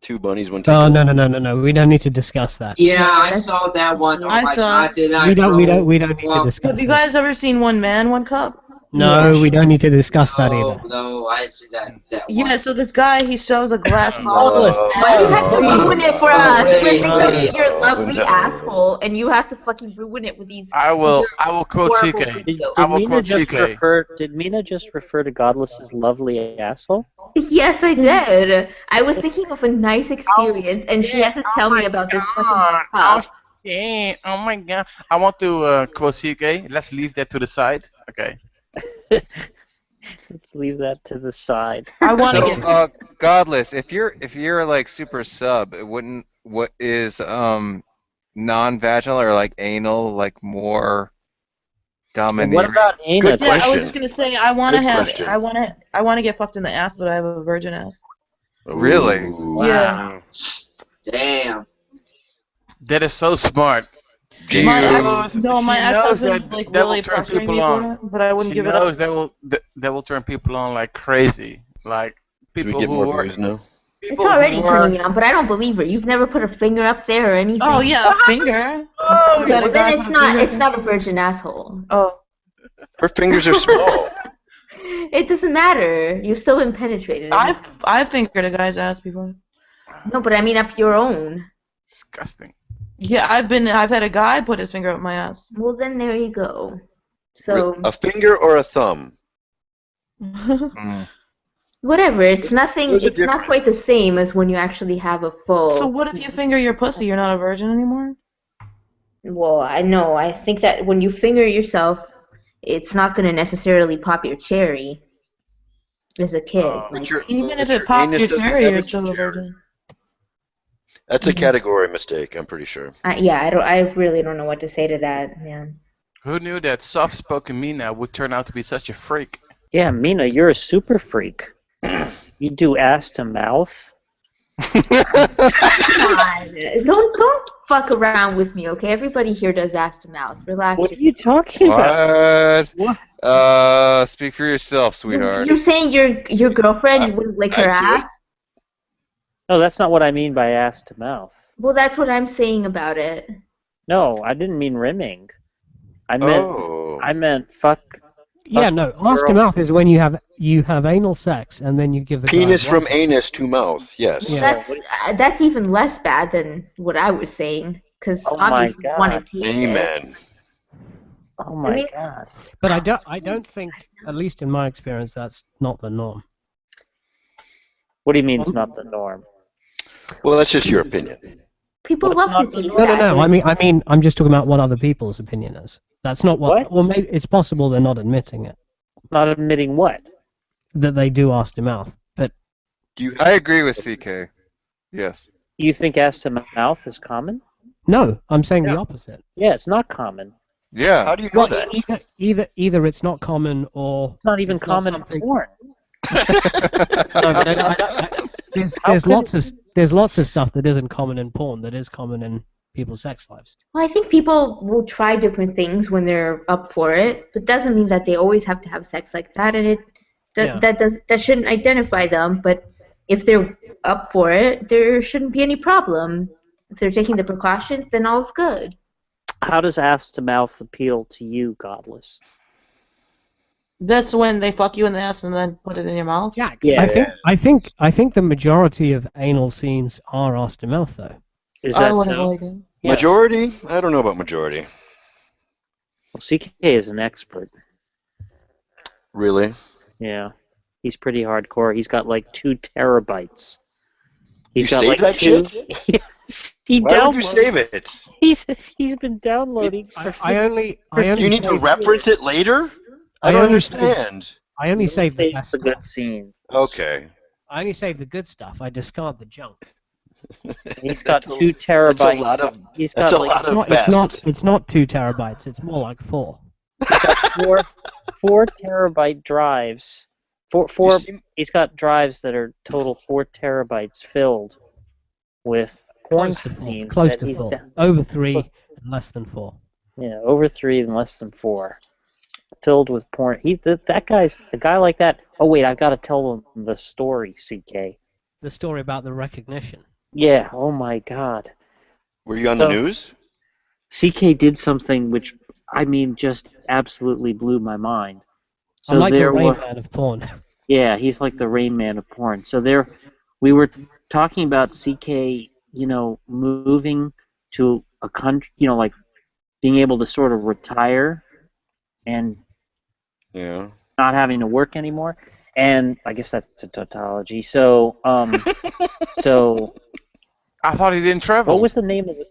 S13: Two bunnies, one
S1: Oh
S13: tickle.
S1: no! We don't need to discuss that.
S10: Yeah, I saw that one. Oh
S3: I
S10: my
S3: saw-
S10: God, did I
S1: We don't
S10: throw
S1: need to
S10: up?
S1: discuss.
S3: Have you guys ever seen One Man, One Cup?
S1: No, we don't need to discuss that either.
S10: No, I didn't see that one.
S3: Yeah, so this guy, he shows a glass
S6: Why do you have to ruin it for us? We're thinking
S10: Yes.
S6: of your lovely
S10: No.
S6: asshole, and you have to fucking ruin it with these.
S20: I will quote
S6: horrible
S20: CK.
S6: videos.
S20: I will quote CK.
S2: Did Mina just refer to Godless's lovely asshole?
S6: Yes, I did. I was thinking of a nice experience, and she has to tell me about this fucking cup.
S20: Yeah, oh my God. I want to quote CK. Let's leave that to the side. Okay.
S2: Let's leave that to the side.
S3: I want to
S15: So,
S3: get.
S15: Godless, if you're like super sub, it wouldn't. What is non-vaginal or like anal like more domineering?
S2: What about anal?
S3: Yeah, I was just gonna say I want to have. I want to get fucked in the ass, but I have a virgin ass.
S15: Really?
S3: Yeah.
S10: Damn.
S20: That is so smart.
S3: My
S20: knows-
S3: ex, no, my
S20: she knows
S3: ex-husband
S20: that
S3: was like
S20: that will
S3: really
S20: turn
S3: pressuring
S20: people
S3: me
S20: on.
S3: for it, but I wouldn't
S20: She
S3: give it
S20: knows
S3: up.
S20: that will turn people on like crazy. Like
S13: Do we
S20: people
S13: get
S20: who
S13: more
S20: work.
S13: views now?
S6: It's
S20: People
S6: already
S20: who
S6: turning
S20: work.
S6: me on, but I don't believe her. You've never put a finger up there or anything.
S3: Oh yeah, a finger.
S6: Oh,
S3: You got a
S6: well,
S3: guy
S6: then
S3: put
S6: it's
S3: a
S6: not.
S3: finger
S6: It's
S3: in-
S6: not a virgin asshole.
S3: Oh.
S13: Her fingers are small.
S6: It doesn't matter. You're still impenetrated.
S3: I've fingered a guy's ass before.
S6: No, but I mean up your own.
S20: Disgusting.
S3: Yeah, I've had a guy put his finger up my ass.
S6: Well, then there you go. So
S13: A finger or a thumb?
S6: whatever. It's nothing.
S13: Those are
S6: It's not quite the same as when you actually have a full.
S3: So what if you finger your pussy? You're not a virgin anymore?
S6: Well, I know. I think that when you finger yourself, it's not going to necessarily pop your cherry as a kid. Like,
S3: Even if
S13: your
S3: it popped
S13: anus
S3: your
S13: doesn't
S3: cherry,
S13: have
S3: you're
S13: a
S3: still a virgin.
S13: That's a category mistake, I'm pretty sure.
S6: yeah, I don't. I really don't know what to say to that, man.
S20: Who knew that soft-spoken Mina would turn out to be such a freak?
S2: Yeah, Mina, you're a super freak. You do ass to mouth.
S6: Don't fuck around with me, okay? Everybody here does ass to mouth. Relax.
S2: What are you talking about?
S15: What? Speak for yourself, sweetheart.
S6: You're saying your girlfriend, you wouldn't lick her ass?
S2: No, that's not what I mean by ass to mouth.
S6: Well, that's what I'm saying about it.
S2: No, I didn't mean rimming. I meant fuck.
S1: Yeah, no. Ass to mouth is when you have anal sex and then you give the
S13: Penis
S1: guy
S13: from anus to mouth, yes.
S1: Yeah.
S6: That's even less bad than what I was saying, because
S2: Oh my
S6: obviously you want to
S2: God.
S6: tease it.
S13: Amen.
S2: Oh my God.
S1: But I don't think, at least in my experience, that's not the norm.
S2: What do you mean it's not the norm?
S13: Well, that's just your opinion.
S6: People
S2: What's
S6: love
S2: not
S6: to tease
S1: No,
S6: that.
S1: no. I mean, I'm just talking about what other people's opinion is. That's not what. Well, maybe it's possible they're not admitting it.
S2: Not admitting what?
S1: That they do ass to mouth, but.
S15: I agree with CK. Yes.
S2: You think ass to mouth is common?
S1: No, I'm saying the opposite.
S2: Yeah, it's not common.
S15: Yeah.
S13: How do you know that?
S1: Either it's not common or
S2: it's not even
S1: it's not
S2: common in porn.
S1: No, but there's lots of stuff that isn't common in porn that is common in people's sex lives.
S6: Well, I think people will try different things when they're up for it, but doesn't mean that they always have to have sex like that, and that shouldn't identify them. But if they're up for it, there shouldn't be any problem. If they're taking the precautions, then all's good.
S2: How does ass to mouth appeal to you, Godless?
S3: That's when they fuck you in the ass and then put it in your mouth?
S1: Yeah. I think the majority of anal scenes are ass to mouth though.
S2: Is
S3: I
S2: that
S3: wouldn't
S2: so?
S3: like it.
S2: Yeah.
S13: Majority? I don't know about majority.
S2: Well, CK is an expert.
S13: Really?
S2: Yeah. He's pretty hardcore. He's got like 2 terabytes. He's
S13: You
S2: got
S13: save
S2: like
S13: that
S2: 2.
S13: shit?
S2: Yes. He
S13: Why would you
S2: downloaded-
S13: save it?
S2: He's been downloading for
S1: I only
S13: You need to
S1: save-
S13: reference it later? I
S1: I
S13: don't
S1: only save-
S13: understand.
S1: I only save the
S2: Save
S1: best
S2: the good
S1: stuff.
S2: scene.
S13: Okay.
S1: I only save the good stuff. I discard the junk.
S2: He's got 2 terabytes.
S13: That's a lot of.
S2: He's
S13: That's
S2: got
S13: a
S2: like
S13: lot of
S1: It's not 2 terabytes. It's more like 4.
S2: 4 terabyte drives. Four. He's got drives that are total 4 terabytes filled with porn
S1: Close to 4.
S2: scenes.
S1: Close
S2: that
S1: to
S2: he's
S1: 4.
S2: down-
S1: Over 3 and less than 4.
S2: Yeah, over 3 and less than 4. Filled with porn. A guy like that. Oh wait, I've got to tell them the story, CK.
S1: The story about the recognition.
S2: Yeah. Oh my God.
S13: Were you on the news?
S2: CK did something which, I mean, just absolutely blew my mind. So
S1: I'm like the
S2: there
S1: Rain
S2: were,
S1: Man of porn.
S2: Yeah, he's like the Rain Man of porn. So we were talking about CK, moving to a country, like being able to sort of retire and not having to work anymore. And I guess that's a tautology. So, so
S20: I thought he didn't travel.
S2: what was the name of the?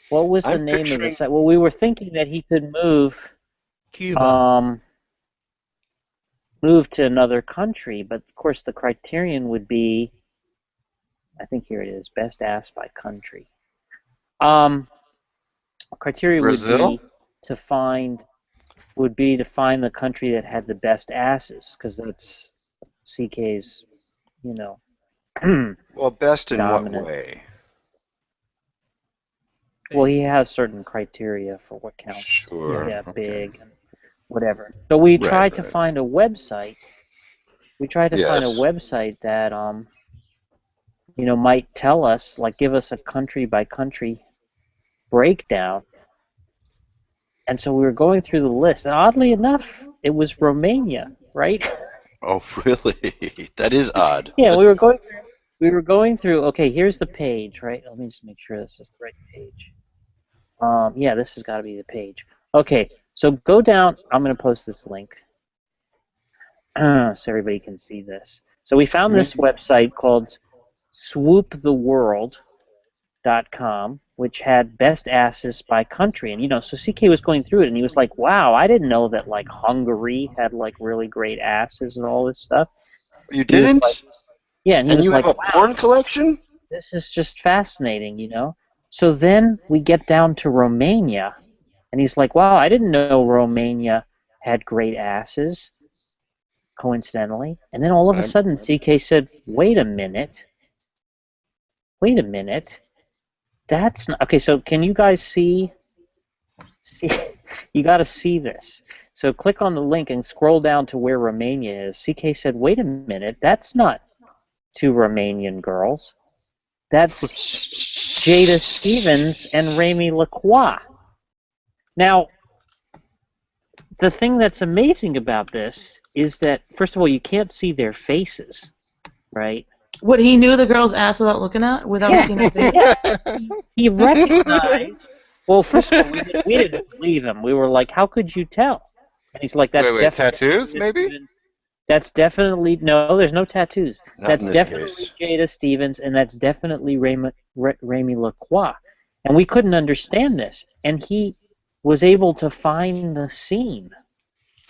S2: What was the name of the site? Well, we were thinking that he could move.
S1: Cuba.
S2: move to another country, but of course the criterion would be, I think here it is, best ass by country. Criteria
S15: Brazil?
S2: would be to find the country that had the best asses, because that's CK's, you know,
S13: Well, best in
S2: dominant.
S13: what way?
S2: Well, he has certain criteria for what counts.
S13: Sure.
S2: Yeah,
S13: Okay.
S2: big and whatever. So we
S13: Right,
S2: tried to
S13: right.
S2: find a website. We tried to find a
S13: Yes.
S2: website that you know, might tell us, like, give us a country by country breakdown. And so we were going through the list, and oddly enough, it was Romania, right?
S13: Oh, really? That is odd.
S2: Yeah, we were going through. Okay, here's the page, right? Let me just make sure this is the right page. Yeah, this has got to be the page. Okay, so go down. I'm going to post this link so everybody can see this. So we found this website called swooptheworld.com, which had best asses by country. And, you know, so CK was going through it, and he was like, wow, I didn't know that, like, Hungary had, like, really great asses and all this stuff.
S13: You didn't?
S2: Yeah, and he
S13: And
S2: was
S13: you
S2: like,
S13: have a
S2: wow,
S13: porn collection?
S2: this is just fascinating, you know? So then we get down to Romania, and he's like, wow, I didn't know Romania had great asses, coincidentally. And then all of a sudden, CK said, wait a minute. That's not... Okay, so can you guys see? You got to see this. So click on the link and scroll down to where Romania is. CK said, wait a minute, that's not two Romanian girls. That's Jada Stevens and Remy Lacroix. Now, the thing that's amazing about this is that, first of all, you can't see their faces, right?
S3: What, he knew the girl's ass without seeing her face?
S2: Yeah. He recognized... Well, first of all, we didn't believe him. We were like, how could you tell? And he's like, that's
S15: Wait,
S2: definitely...
S15: tattoos, maybe?
S2: That's definitely... No, there's no tattoos.
S13: Not
S2: That's
S13: in this
S2: definitely
S13: case.
S2: Jada Stevens, and that's definitely Remy Lacroix. And we couldn't understand this. And he was able to find the scene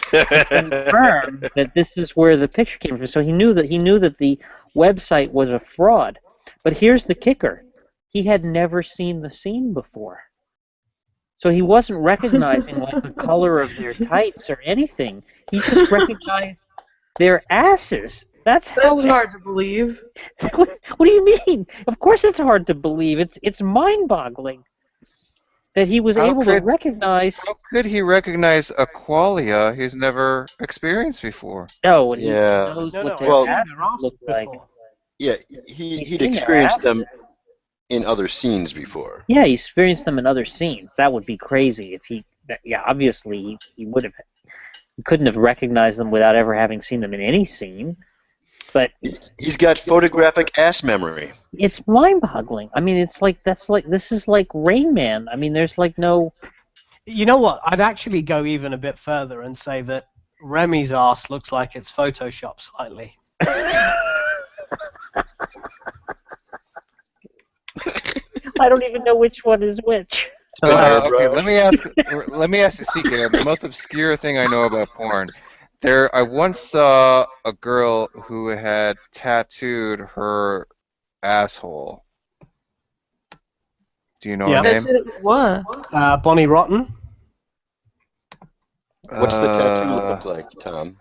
S2: to confirm that this is where the picture came from. So he knew that the website was a fraud. But here's the kicker. He had never seen the scene before. So he wasn't recognizing, like, the color of their tights or anything. He just recognized their asses. That's
S3: hard to believe.
S2: What do you mean? Of course it's hard to believe. It's mind-boggling that he was able to recognize...
S15: How could he recognize a qualia he's never experienced before?
S2: No, and
S13: Yeah.
S2: he knows what
S13: Well,
S2: their asses look like.
S13: Yeah,
S2: He's
S13: he'd
S2: seen their
S13: experienced
S2: asses.
S13: them in other scenes before.
S2: Yeah, he experienced them in other scenes. That would be crazy if he... Yeah, obviously he would have... He couldn't have recognized them without ever having seen them in any scene. But
S13: he's got photographic ass memory.
S2: It's mind-boggling. I mean, it's like this is like Rain Man. I mean, there's like no...
S1: You know what? I'd actually go even a bit further and say that Remy's ass looks like it's photoshopped slightly.
S2: I don't even know which one is which.
S15: Okay, let me ask the secret. The most obscure thing I know about porn. I once saw a girl who had tattooed her asshole. Do you know her name?
S3: What?
S1: Bonnie Rotten.
S13: What's the tattoo look like, Tom?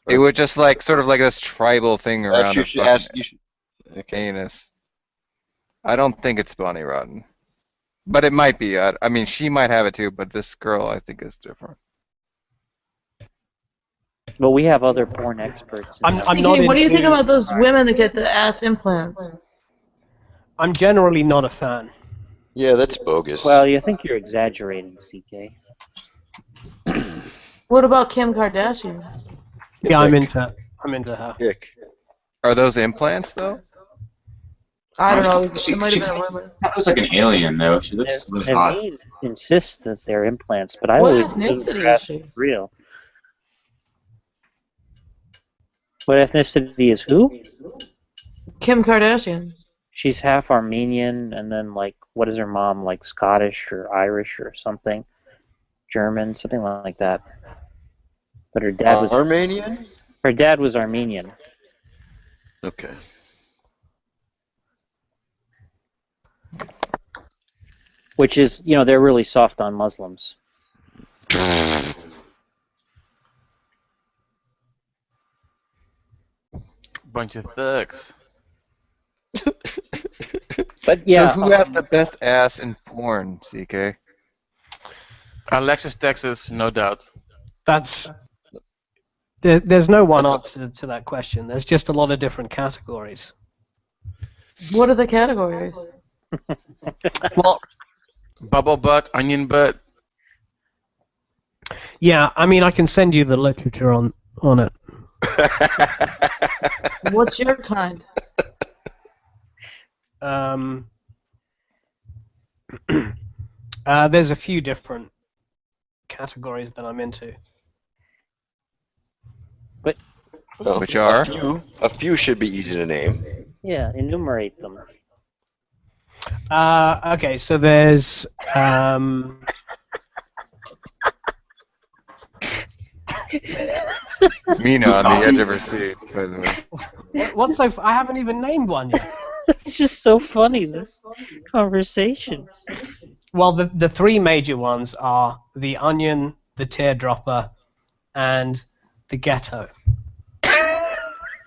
S15: It would just like sort of like this tribal thing around her anus. I don't think it's Bonnie Rotten, but it might be. I mean, she might have it too, but this girl I think is different.
S2: But we have other porn experts.
S3: What do you think about those women that get the ass implants?
S1: I'm generally not a fan.
S13: Yeah, that's bogus.
S2: Well, you think you're exaggerating, CK.
S3: What about Kim Kardashian?
S1: Yeah, I'm into her.
S15: Are those implants though?
S3: I don't know. It might have been a woman.
S16: That looks like an alien, though. She looks really hot.
S2: Naveen insists that they're implants, but I
S3: What
S2: always
S3: ethnicity
S2: think
S3: is she?
S2: it's real. What ethnicity is who?
S3: Kim Kardashian.
S2: She's half Armenian, and then, like, what is her mom, like, Scottish or Irish or something? German, something like that. But her dad was...
S13: Armenian?
S2: Her dad was Armenian.
S13: Okay.
S2: Which is, they're really soft on Muslims.
S20: Bunch of thugs.
S2: But yeah.
S15: So who has the best ass in porn, CK?
S20: Alexis, Texas, no doubt.
S1: There's no one answer to that question. There's just a lot of different categories.
S3: What are the categories?
S1: Well,
S20: bubble butt, onion butt.
S1: Yeah, I mean, I can send you the literature on it.
S3: What's your kind?
S1: There's a few different categories that I'm into.
S2: But
S15: which are?
S13: A few should be easy to name.
S2: Yeah, enumerate them.
S1: Okay, so there's
S15: Mina on the edge of her seat, by the way.
S1: What's so? I haven't even named one yet.
S2: It's just so funny, this conversation.
S1: Well, the three major ones are the onion, the teardropper, and the ghetto.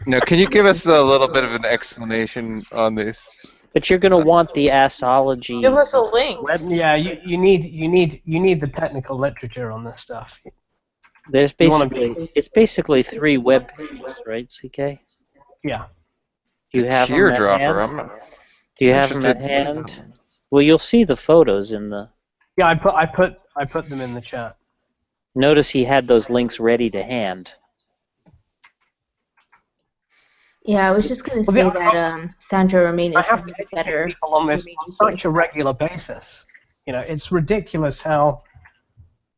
S15: Now, can you give us a little bit of an explanation on this?
S2: But you're going to want the assology.
S3: Give us a link.
S1: Yeah, you need the technical literature on this stuff.
S2: There's it's basically 3 web pages, right, CK?
S1: Yeah.
S2: Do you have them at hand? Do you have them at hand? Well, you'll see the photos in the.
S1: Yeah, I put them in the chat.
S2: Notice he had those links ready to hand.
S6: Yeah, I was just going to say that Sandra Romaine is really better.
S1: People on this on such a regular basis. It's ridiculous how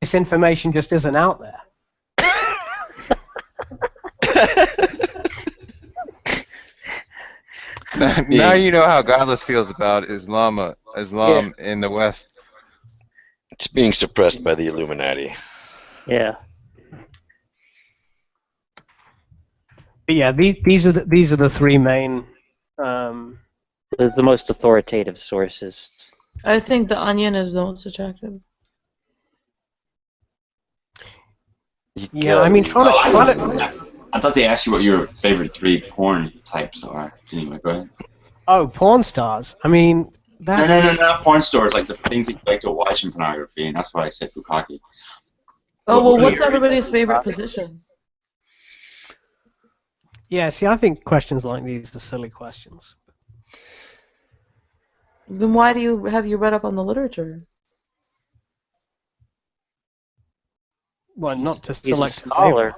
S1: this information just isn't out there.
S15: Now you know how Godless feels about Islam in the West.
S13: It's being suppressed by the Illuminati.
S2: Yeah.
S1: But yeah, these are the 3 main.
S2: The most authoritative sources.
S3: I think the onion is the most attractive.
S1: Yeah, I mean, try to.
S16: I thought they asked you what your favorite 3 porn types are. Anyway, go ahead.
S1: Oh, porn stars. I mean, that's...
S16: No, not porn stars. Like the things that you like to watch in pornography, and that's why I said bukkake.
S3: Oh, well, what's everybody's favorite position?
S1: Yeah, see, I think questions like these are silly questions.
S3: Then why do you have you read up on the literature?
S1: Well, not to
S2: He's
S1: select
S2: a scholar.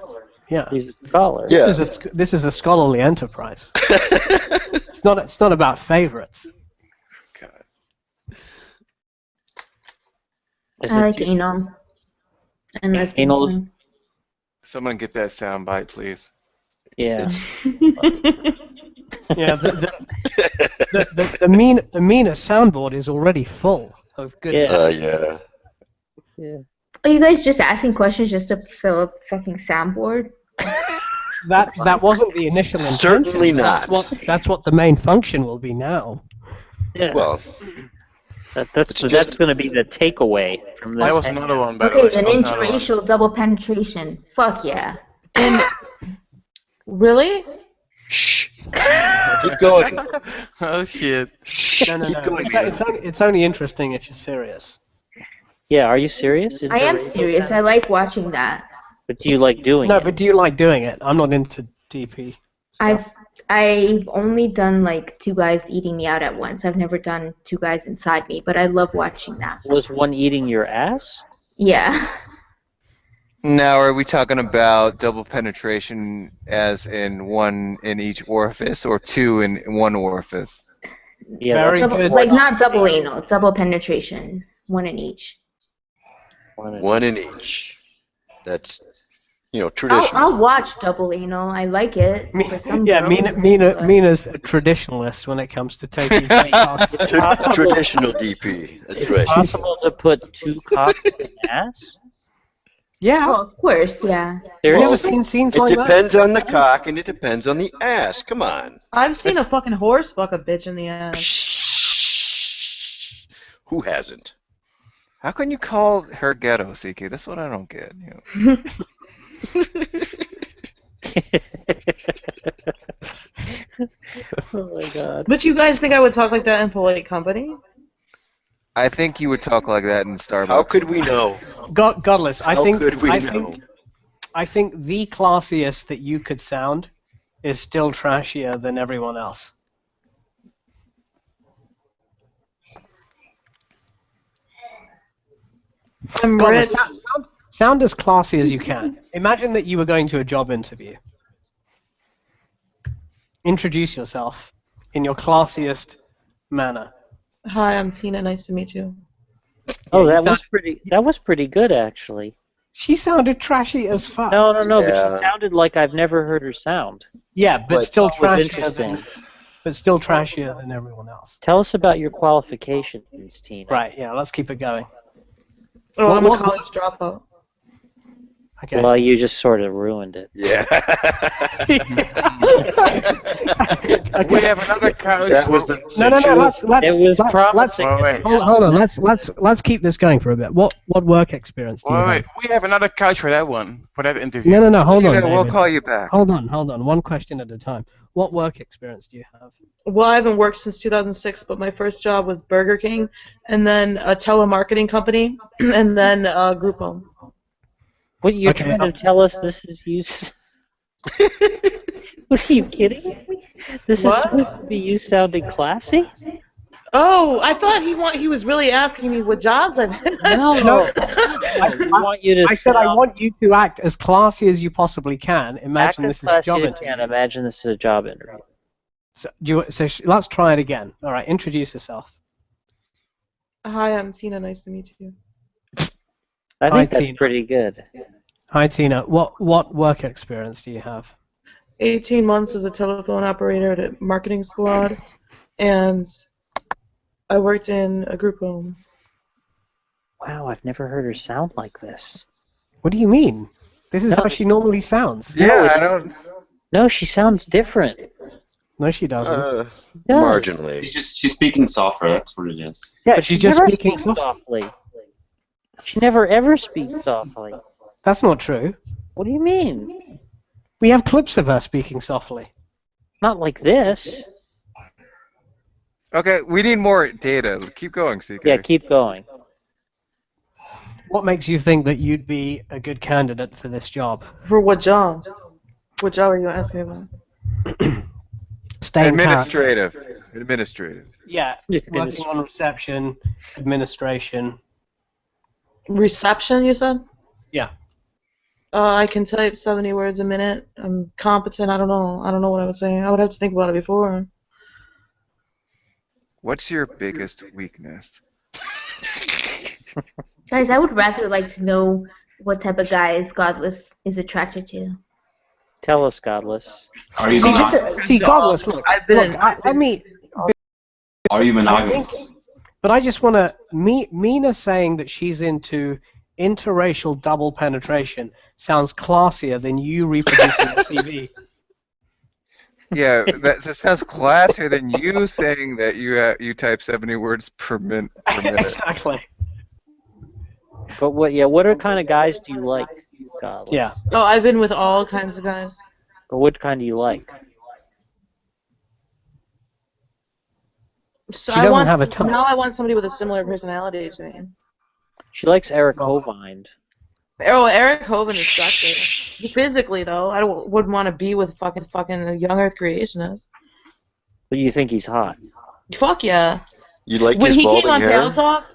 S1: Yeah.
S2: He's a scholar.
S1: Yeah. This is a scholarly enterprise. It's not about favorites.
S6: I like anal. And lesbian.
S2: Anal.
S15: Someone get that soundbite, please.
S2: Yeah.
S1: Yeah. The Mina soundboard is already full of good.
S13: Yeah.
S2: Yeah.
S6: Are you guys just asking questions just to fill up fucking soundboard?
S1: That wasn't the initial intention.
S13: Certainly not.
S1: That's what the main function will be now.
S2: Yeah.
S13: Well,
S2: that's going to be the takeaway from this.
S20: That was another one. By the
S6: Okay,
S20: way.
S6: then
S20: That was another one.
S6: interracial double penetration. Fuck yeah.
S3: And really?
S13: Shh. Keep going.
S20: Oh shit.
S1: No.
S13: Keep going.
S1: It's only interesting if you're serious.
S2: Yeah, are you serious?
S6: I am serious. I like watching that.
S2: But do you like doing
S1: No,
S2: it?
S1: but do you like doing it? I'm not into DP.
S6: I've only done like 2 guys eating me out at once. I've never done 2 guys inside me, but I love watching that.
S2: Was one eating your ass?
S6: Yeah.
S15: Now, are we talking about double penetration as in 1 in each orifice or 2 in one orifice?
S2: Yeah,
S1: Very good.
S6: Like not double anal, double penetration, 1 in each.
S13: 1 in each. That's, traditional.
S6: I'll watch double anal. I like it. For some girls,
S1: Mina's a traditionalist when it comes to taking cocks.
S13: Traditional DP. That's
S2: Is
S13: right.
S2: it possible to put 2 cocks in an ass?
S1: Yeah.
S6: Oh, of course, yeah.
S1: Have you
S13: Well,
S1: ever seen scenes
S13: it
S1: like that?
S13: depends on the cock and it depends on the ass. Come on.
S3: I've seen a fucking horse fuck a bitch in the ass.
S13: Who hasn't?
S15: How can you call her ghetto, CK? That's what I don't get. You know.
S2: Oh my god.
S3: But you guys think I would talk like that in polite company?
S15: I think you would talk like that in Starbucks.
S13: How could we know?
S1: Godless.
S13: How could we know?
S1: I think the classiest that you could sound is still trashier than everyone else.
S3: I'm
S1: Godless,
S3: rich.
S1: sound as classy as you can. Imagine that you were going to a job interview. Introduce yourself in your classiest manner.
S3: Hi, I'm Tina. Nice to meet you.
S2: Oh, that was pretty good actually.
S1: She sounded trashy as fuck.
S2: No, but
S13: Yeah.
S2: she sounded like I've never heard her sound.
S1: Yeah, but still
S2: That was
S1: trashier
S2: interesting.
S1: but still trashier than everyone else.
S2: Tell us about your qualifications, Tina.
S1: Right, yeah, let's keep it going.
S3: Oh, I'm a
S1: What-
S3: college dropout.
S1: Okay.
S2: Well, you just sort of ruined it.
S13: Yeah.
S20: We have another couch.
S13: That was the
S1: No, let's
S2: It was promising.
S20: Wait.
S1: hold on, let's keep this going for a bit. What work experience do you
S20: Wait, we have another couch for that one, for that interview.
S1: have? No, hold on.
S15: Tina, we'll
S1: David.
S15: call you back.
S1: Hold on. One question at a time. What work experience do you have?
S3: Well, I haven't worked since 2006, but my first job was Burger King, and then a telemarketing company, and then a group home.
S2: What, you're
S1: Okay,
S2: trying to tell us this is you? What, are you kidding me? This is
S3: What?
S2: supposed to be you sounding classy?
S3: Oh, I thought he was really asking me what jobs I've had.
S2: No. I want you to
S1: I said I
S2: sound-
S1: want you to act as classy as you possibly can. Imagine
S2: act
S1: this
S2: as
S1: is a
S2: classy
S1: job
S2: as you
S1: interview.
S2: can. Imagine this is a job interview.
S1: Let's try it again. All right, introduce yourself.
S3: Hi, I'm Tina. Nice to meet you.
S2: I
S1: Hi,
S2: think that's
S1: Tina.
S2: pretty good.
S1: Hi, Tina. What work experience do you have?
S3: 18 months as a telephone operator at a marketing squad, and I worked in a group home.
S2: Wow, I've never heard her sound like this.
S1: What do you mean? This is
S2: No,
S1: how she normally sounds.
S15: Yeah, I don't.
S2: No, she sounds different.
S1: No, she doesn't.
S13: Marginally.
S16: She's speaking softer. That's what it is.
S2: Yeah,
S1: But
S2: she
S1: she's just
S2: never
S1: speaking
S2: speaks softly. She never ever speaks softly.
S1: That's not true.
S2: What do you mean?
S1: We have clips of her speaking softly.
S2: Not like this.
S15: Okay, we need more data. Keep going, CK.
S2: Yeah, keep going.
S1: What makes you think that you'd be a good candidate for this job?
S3: For what job? What job are you asking about?
S1: Stay in character.
S15: Administrative.
S1: Yeah, working on reception, administration.
S3: Reception, you said?
S1: Yeah.
S3: I can type 70 words a minute. I'm competent. I don't know what I was saying. I would have to think about it before.
S15: What's your biggest weakness?
S6: Guys, I would rather like to know what type of guys Godless is attracted to.
S2: Tell us, Godless.
S16: Are you
S1: Godless, look.
S16: Are you monogamous?
S1: But I just want to... Mina saying that she's into interracial double penetration sounds classier than you reproducing a CV.
S15: Yeah, that sounds classier than you saying that you type 70 words per minute.
S1: Exactly.
S2: But what kind of guys do you like, Godless?
S1: Yeah.
S3: Oh, I've been with all kinds of guys.
S2: But what kind do you like?
S3: So
S2: She
S3: I
S2: doesn't
S3: want
S2: have a type.
S3: now I want somebody with a similar personality to me.
S2: She likes Eric Hovind.
S3: Oh, Eric Hovind is sexy. Physically, though, I wouldn't want to be with fucking a young Earth creationist.
S2: But you think he's hot?
S3: Fuck yeah.
S13: You like
S3: When
S13: his
S3: he
S13: balding
S3: came on
S13: hair?
S3: Pale Talk,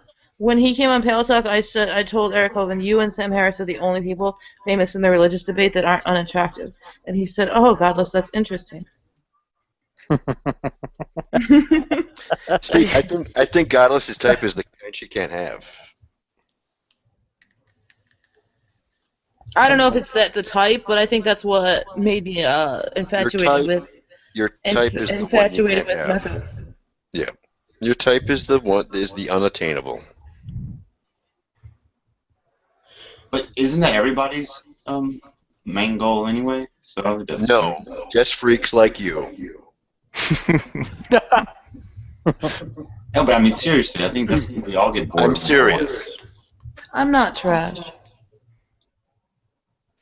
S3: I told Eric Hovind, you and Sam Harris are the only people famous in the religious debate that aren't unattractive. And he said, "Oh, Godless, that's interesting."
S13: See, I think Godless's type is the kind she can't have.
S3: I don't know if it's the type, but I think that's what made me infatuated with.
S13: Your type is the one you
S3: infatuated
S13: can't
S3: with
S13: have.
S3: method.
S13: Yeah, your type is the unattainable.
S16: But isn't that everybody's main goal anyway? So that's
S13: No, just freaks like you.
S16: No, but I mean seriously, I think we all get bored.
S13: I'm serious.
S3: I'm not trash.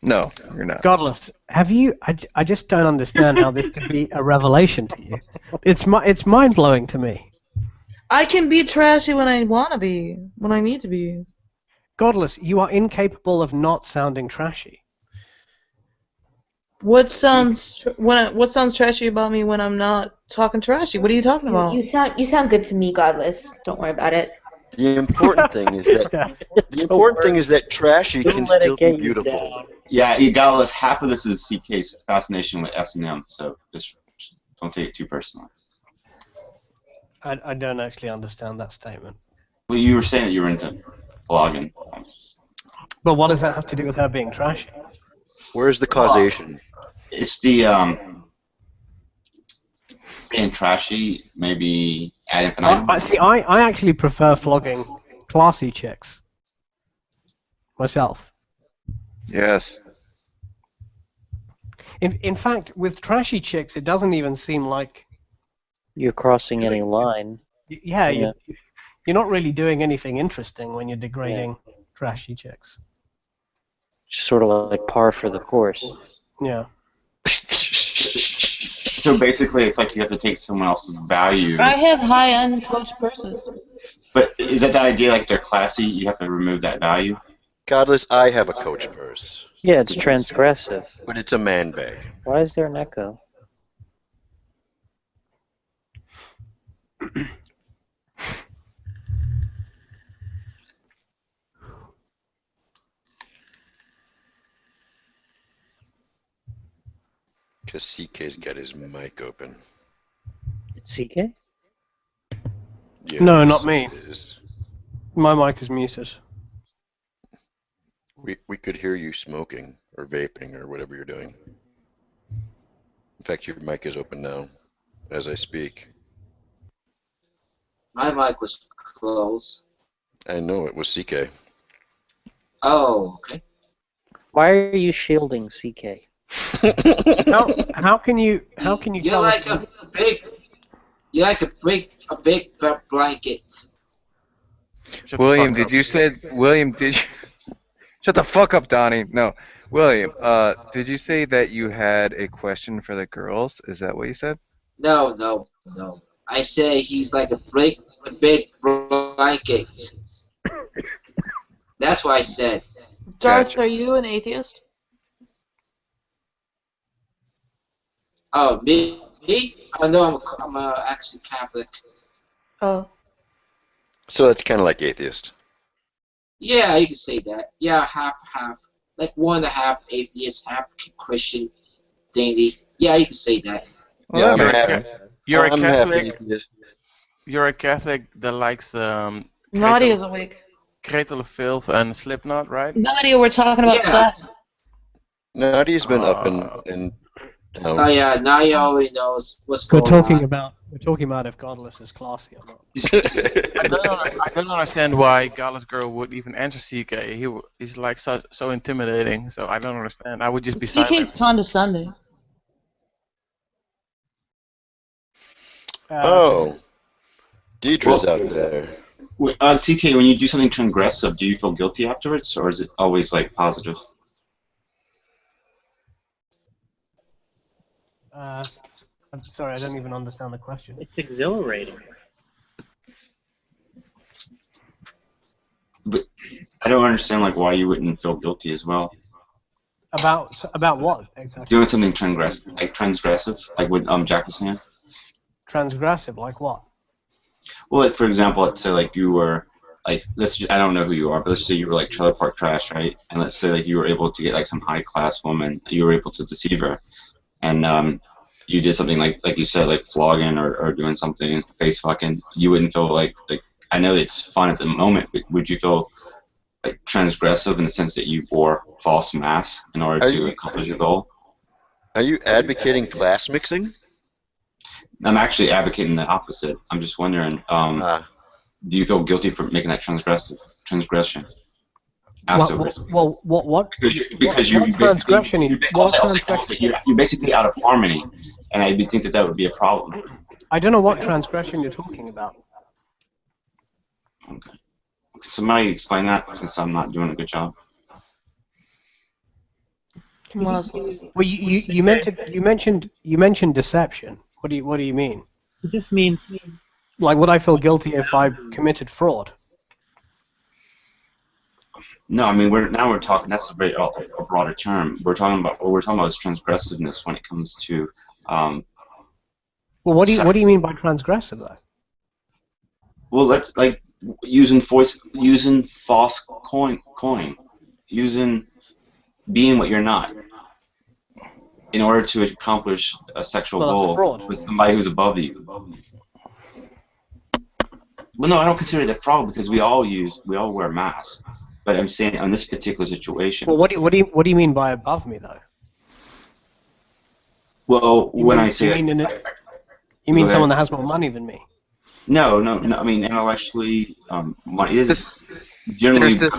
S15: No, you're not.
S1: Godless, have you? I just don't understand how this could be a revelation to you. It's mind blowing to me.
S3: I can be trashy when I want to be, when I need to be.
S1: Godless, you are incapable of not sounding trashy.
S3: What sounds trashy about me when I'm not talking trashy? What are you talking about?
S6: You sound good to me, Godless. Don't worry about it.
S13: The important thing is that trashy can still be beautiful.
S16: Yeah, you got us. Half of this is CK's fascination with S&M, so just don't take it too personally.
S1: I don't actually understand that statement.
S16: Well, you were saying that you were into blogging.
S1: But what does that have to do with her being trashy?
S13: Where's the causation?
S16: It's the being trashy, maybe ad infinitum.
S1: I actually prefer flogging classy chicks myself.
S15: Yes.
S1: In fact, with trashy chicks, it doesn't even seem like
S2: you're crossing any line.
S1: Yeah, you're not really doing anything interesting when you're degrading trashy chicks.
S2: Just sort of like par for the course.
S1: Yeah.
S16: So basically, it's like you have to take someone else's value.
S3: I have high-end Coach purses.
S16: But is that the idea? Like they're classy, you have to remove that value.
S13: Godless, I have a Coach purse.
S2: Yeah, it's transgressive.
S13: But it's a man bag.
S2: Why is there an echo?
S13: Because CK's got his mic open.
S2: It's CK?
S13: Yes,
S1: No, not me.
S13: it is.
S1: My mic is muted.
S13: We could hear you smoking or vaping or whatever you're doing. In fact, your mic is open now as I speak.
S10: My mic was closed.
S13: I know it was CK.
S10: Oh, okay.
S2: Why are you shielding CK?
S1: How can you
S10: You're
S1: tell
S10: like
S1: us-
S10: a big blanket.
S15: William, did you say Shut the fuck up, Donnie. No. William, did you say that you had a question for the girls? Is that what you said?
S10: No. I say he's like a big blanket. That's what I said.
S3: Darth,
S15: Gotcha.
S3: are you an atheist?
S10: Oh, me? Oh no, I'm actually Catholic.
S3: Oh.
S13: So that's kind of like atheist.
S10: Yeah, you can say that. Yeah, half. Like 1.5 atheist, half Christian thingy. Yeah, you can say that.
S13: Yeah,
S20: Well,
S13: I'm
S20: you're a
S13: I'm happy
S20: Catholic.
S13: atheist.
S20: You're a Catholic that likes
S3: Nadia is awake.
S20: Cradle of Filth and Slipknot, right?
S3: Nadia, we're talking about sex.
S13: Nadia's been up and down.
S10: Oh yeah, now you already knows what's
S1: We're
S10: going
S1: talking
S10: on.
S1: about if Godless is classy or not.
S20: I don't understand why Gallus Girl would even answer CK. He's like so intimidating, so I don't understand. I would just be
S3: CK's
S20: silent.
S3: condescending.
S13: Oh, Deidre's out there.
S16: TK, when you do something transgressive, do you feel guilty afterwards, or is it always like positive?
S1: I'm sorry, I don't even understand the question.
S2: It's exhilarating.
S16: But I don't understand like why you wouldn't feel guilty as well.
S1: About what exactly?
S16: Doing something transgressive, like what Jack was saying.
S1: Transgressive, like what?
S16: Well, like for example, let's say like you were like I don't know who you are, but let's say you were like trailer park trash, right? And let's say like you were able to get like some high class woman, you were able to deceive her, and you did something like you said, like flogging or doing something face fucking. You wouldn't feel like I know it's fun at the moment, but would you feel like transgressive in the sense that you wore false masks in order to accomplish your goal?
S13: Are you advocating class mixing?
S16: I'm actually advocating the opposite. I'm just wondering, do you feel guilty for making that transgression? afterwards.
S1: What
S16: Because you
S1: transgression? What transgression?
S16: you're basically out of harmony, and I would think that would be a problem.
S1: I don't know what transgression you're talking about.
S16: Okay. Can somebody explain that, since I'm not doing a good job?
S3: Muslims.
S1: Well, you mentioned deception. What do you mean?
S2: It just means
S1: like, would I feel guilty if I committed fraud?
S16: No, I mean we're talking. That's a very a broader term. We're talking about is transgressiveness when it comes to.
S1: Well, what do you mean by transgressive though?
S16: Well, let's like using false coin, using being what you're not, in order to accomplish a sexual goal with somebody who's above you. Well, no, I don't consider that fraud because we all wear masks. But I'm saying on this particular situation.
S1: Well, what do you mean by above me though?
S16: Well, you mean
S1: someone that has more money than me?
S16: No. I mean intellectually, money is generally.
S15: There's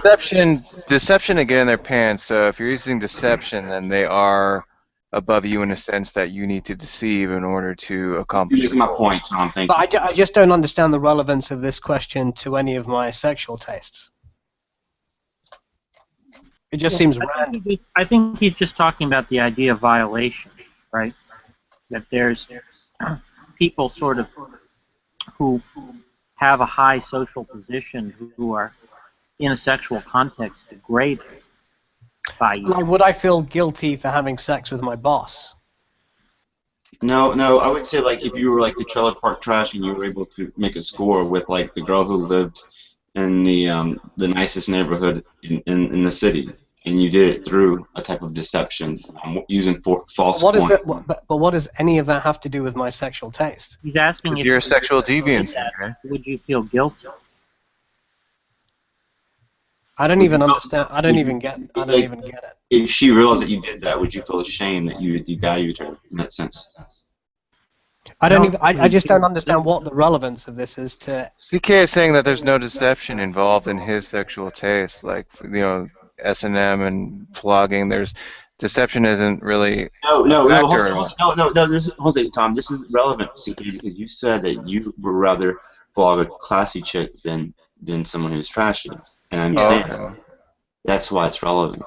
S15: deception again in their pants. So if you're using deception, then they are above you in a sense that you need to deceive in order to accomplish.
S16: You're making my point, Tom. Thank
S1: you. But I just don't understand the relevance of this question to any of my sexual tastes. It just seems random.
S2: I think he's just talking about the idea of violation, right? That there's people sort of who have a high social position who are in a sexual context degraded by you.
S1: Like, would I feel guilty for having sex with my boss?
S16: No, I would say like if you were like the trailer park trash and you were able to make a score with like the girl who lived in the nicest neighborhood in the city, and you did it through a type of deception, using false.
S1: What is it? But what does any of that have to do with my sexual taste?
S2: He's asking if
S15: you're a sexual deviant.
S2: Would you feel guilty?
S1: I don't even understand. I don't even get it.
S16: If she realized that you did that, would you feel ashamed that you devalued her in that sense?
S1: I just don't understand what the relevance of this is to.
S15: CK is saying that there's no deception involved in his sexual taste, like S&M and flogging. There's deception isn't really
S16: no. This is Jose, Tom. This is relevant, CK, because you said that you would rather flog a classy chick than someone who's trashy, and I'm saying that's why it's relevant.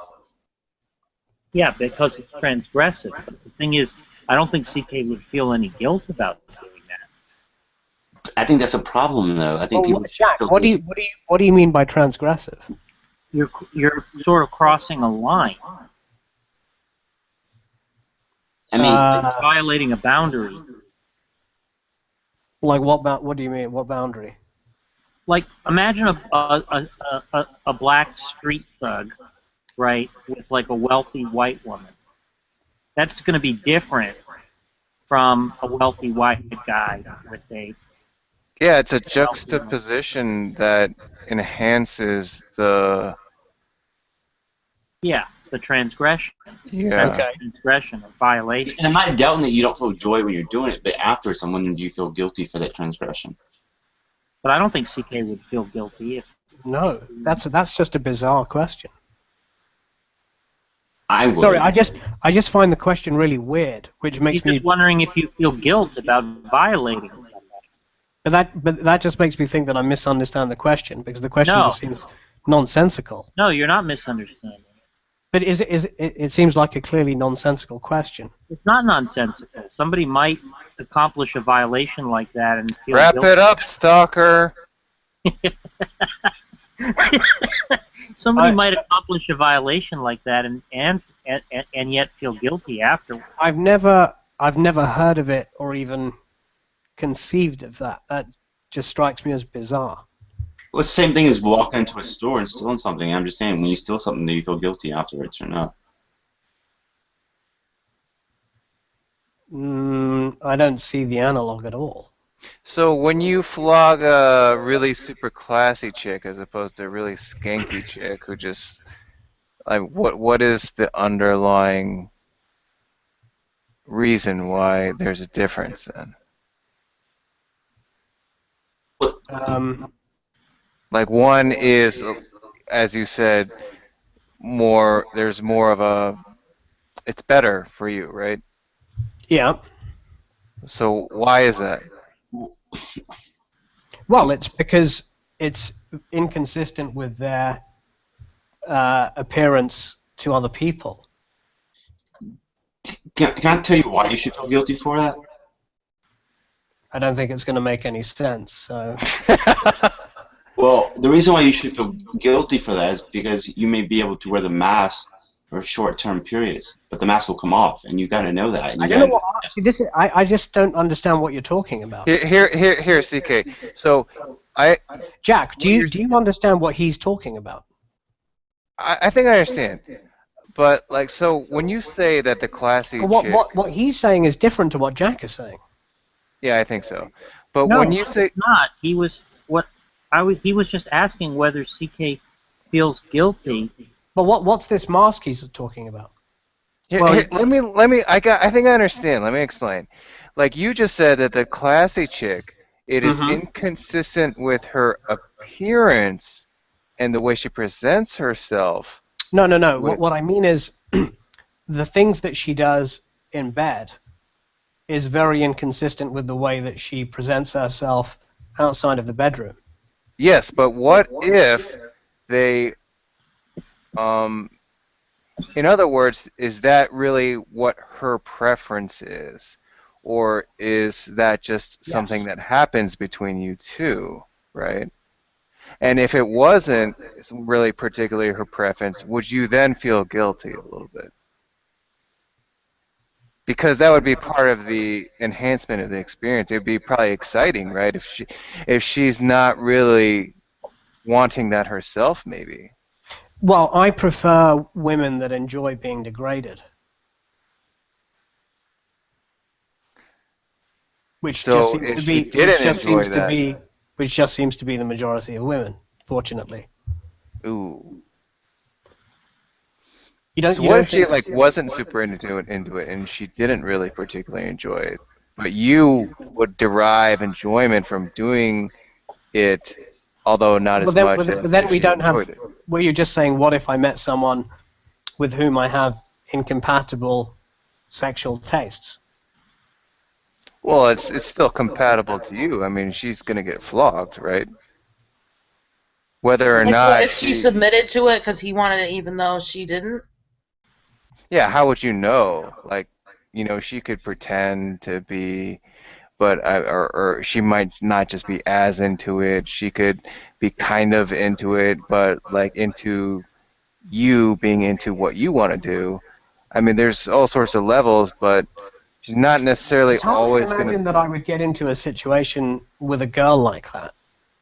S2: Yeah, because it's transgressive. But the thing is, I don't think CK would feel any guilt about doing that.
S16: I think that's a problem, though. I think people.
S1: Jack, what do you mean by transgressive?
S2: You're sort of crossing a line.
S16: I mean,
S2: violating a boundary.
S1: Like what do you mean? What boundary?
S2: Like imagine a black street thug, right, with like a wealthy white woman. That's going to be different from a wealthy white guy with a.
S15: Yeah, it's a juxtaposition that enhances the.
S2: Yeah, the transgression.
S15: Yeah.
S1: Okay.
S2: Transgression or violation.
S16: And I'm not doubting that you don't feel joy when you're doing it, but after someone, do you feel guilty for that transgression?
S2: But I don't think CK would feel guilty if.
S1: No, that's just a bizarre question.
S16: I would.
S1: Sorry, I just find the question really weird, which makes me
S2: wondering if you feel guilt about violating somebody.
S1: But that just makes me think that I misunderstand the question, because the question just seems nonsensical.
S2: No, you're not misunderstanding.
S1: But it seems like a clearly nonsensical question.
S2: It's not nonsensical. Somebody might accomplish a violation like that and feel
S15: Wrap
S2: guilty.
S15: it up, stalker.
S2: Somebody might accomplish a violation like that and yet feel guilty afterwards.
S1: I've never heard of it or even conceived of that. That just strikes me as bizarre.
S16: Well, it's the same thing as walking into a store and stealing something. I'm just saying, when you steal something, do you feel guilty afterwards or not?
S1: I don't see the analog at all.
S15: So when you flog a really super classy chick as opposed to a really skanky chick who just like what is the underlying reason why there's a difference then?
S1: Um,
S15: Like one is, as you said, there's more of a, it's better for you, right?
S1: Yeah.
S15: So why is that?
S1: Well, it's because it's inconsistent with their appearance to other people.
S16: Can I tell you why you should feel guilty for that?
S1: I don't think it's going to make any sense. So.
S16: Well, the reason why you should feel guilty for that is because you may be able to wear the mask for short-term periods, but the mask will come off, and you got to know that. And
S1: I don't know what. See, this is, I just don't understand what you're talking about.
S15: Here, CK. So,
S1: Jack, do you understand what he's talking about?
S15: I think I understand. But like, so when you say that the classy chick,
S1: what he's saying is different to what Jack is saying.
S15: Yeah, I think so. But
S2: No,
S15: when you say
S2: it's not, he was just asking whether CK feels guilty.
S1: But what's this mask he's talking about?
S15: let me. I think I understand. Let me explain. Like you just said that the classy chick, it is inconsistent with her appearance and the way she presents herself.
S1: No. What I mean is, the things that she does in bed is very inconsistent with the way that she presents herself outside of the bedroom.
S15: Yes, but what if they, in other words, is that really what her preference is? Or is that just something that happens between you two, right? And if it wasn't really particularly her preference, would you then feel guilty a little bit? Because that would be part of the enhancement of the experience. It would be probably exciting, right? If she's not really wanting that herself, maybe.
S1: Well, I prefer women that enjoy being degraded. Which just seems to be the majority of women, fortunately.
S15: Ooh.
S1: So
S15: what if she wasn't super into it and she didn't really particularly enjoy it, but you would derive enjoyment from doing it, although not as much as
S1: but then
S15: if
S1: we
S15: she
S1: don't have.
S15: enjoyed it.
S1: Well, you're just saying, what if I met someone with whom I have incompatible sexual tastes?
S15: Well, it's still compatible to you. I mean, she's gonna get flogged, right? Whether or not.
S3: What if she submitted to it because he wanted it, even though she didn't?
S15: Yeah, how would you know? Like, she could pretend to be, but or she might not just be as into it. She could be kind of into it, but like into you being into what you want to do. I mean, there's all sorts of levels, but she's not necessarily always going to.
S1: Imagine that I would get into a situation with a girl like that.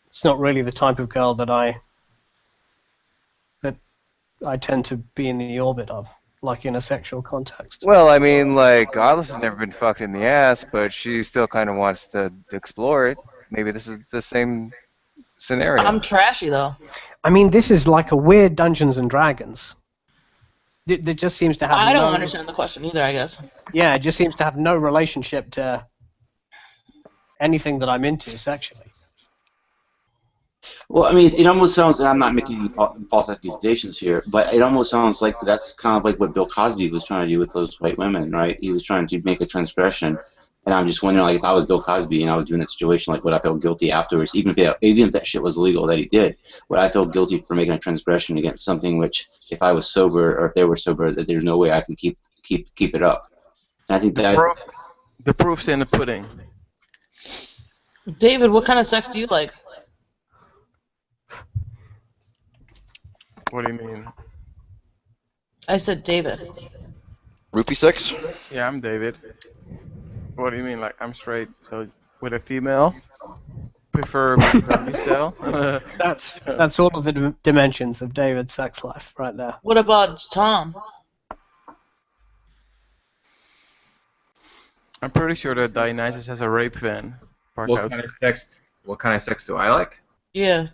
S1: It's not really the type of girl that I tend to be in the orbit of, like in a sexual context.
S15: Well, I mean, like, Godless has never been fucked in the ass, but she still kind of wants to explore it. Maybe this is the same scenario.
S3: I'm trashy, though.
S1: I mean, this is like a weird Dungeons and Dragons. It just seems to have
S3: I don't understand the question either, I guess.
S1: Yeah, it just seems to have no relationship to anything that I'm into sexually.
S16: Well, I mean, it almost sounds, and I'm not making false accusations here, but it almost sounds like that's kind of like what Bill Cosby was trying to do with those white women, right? He was trying to make a transgression, and I'm just wondering, like, if I was Bill Cosby and I was doing that situation, like, would I feel guilty afterwards, even if that shit was illegal that he did, would I feel guilty for making a transgression against something which, if I was sober or if they were sober, that there's no way I could keep it up? And I think
S20: the proof's in the pudding.
S3: David, what kind of sex do you like?
S20: What do you mean?
S3: I said David.
S13: Rupee sex?
S20: Yeah, I'm David. What do you mean? Like, I'm straight, so with a female? Prefer doggy style?
S1: That's all of the dimensions of David's sex life right there.
S3: What about Tom?
S20: I'm pretty sure that Dionysus has a rape van.
S7: What kind of sex do I like?
S3: Yeah.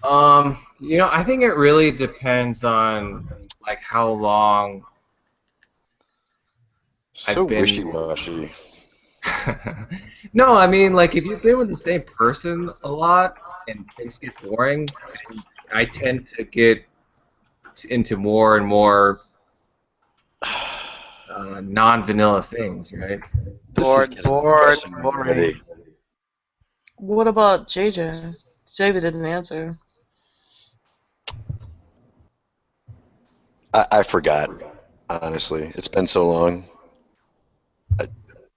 S7: I think it really depends on like how long
S13: So
S7: I've been.
S13: wishy-washy.
S7: No, I mean like if you've been with the same person a lot and things get boring, I tend to get into more and more non-vanilla things, right?
S13: This is getting depressing already.
S3: What about JJ? JJ didn't answer.
S13: I forgot, honestly. It's been so long.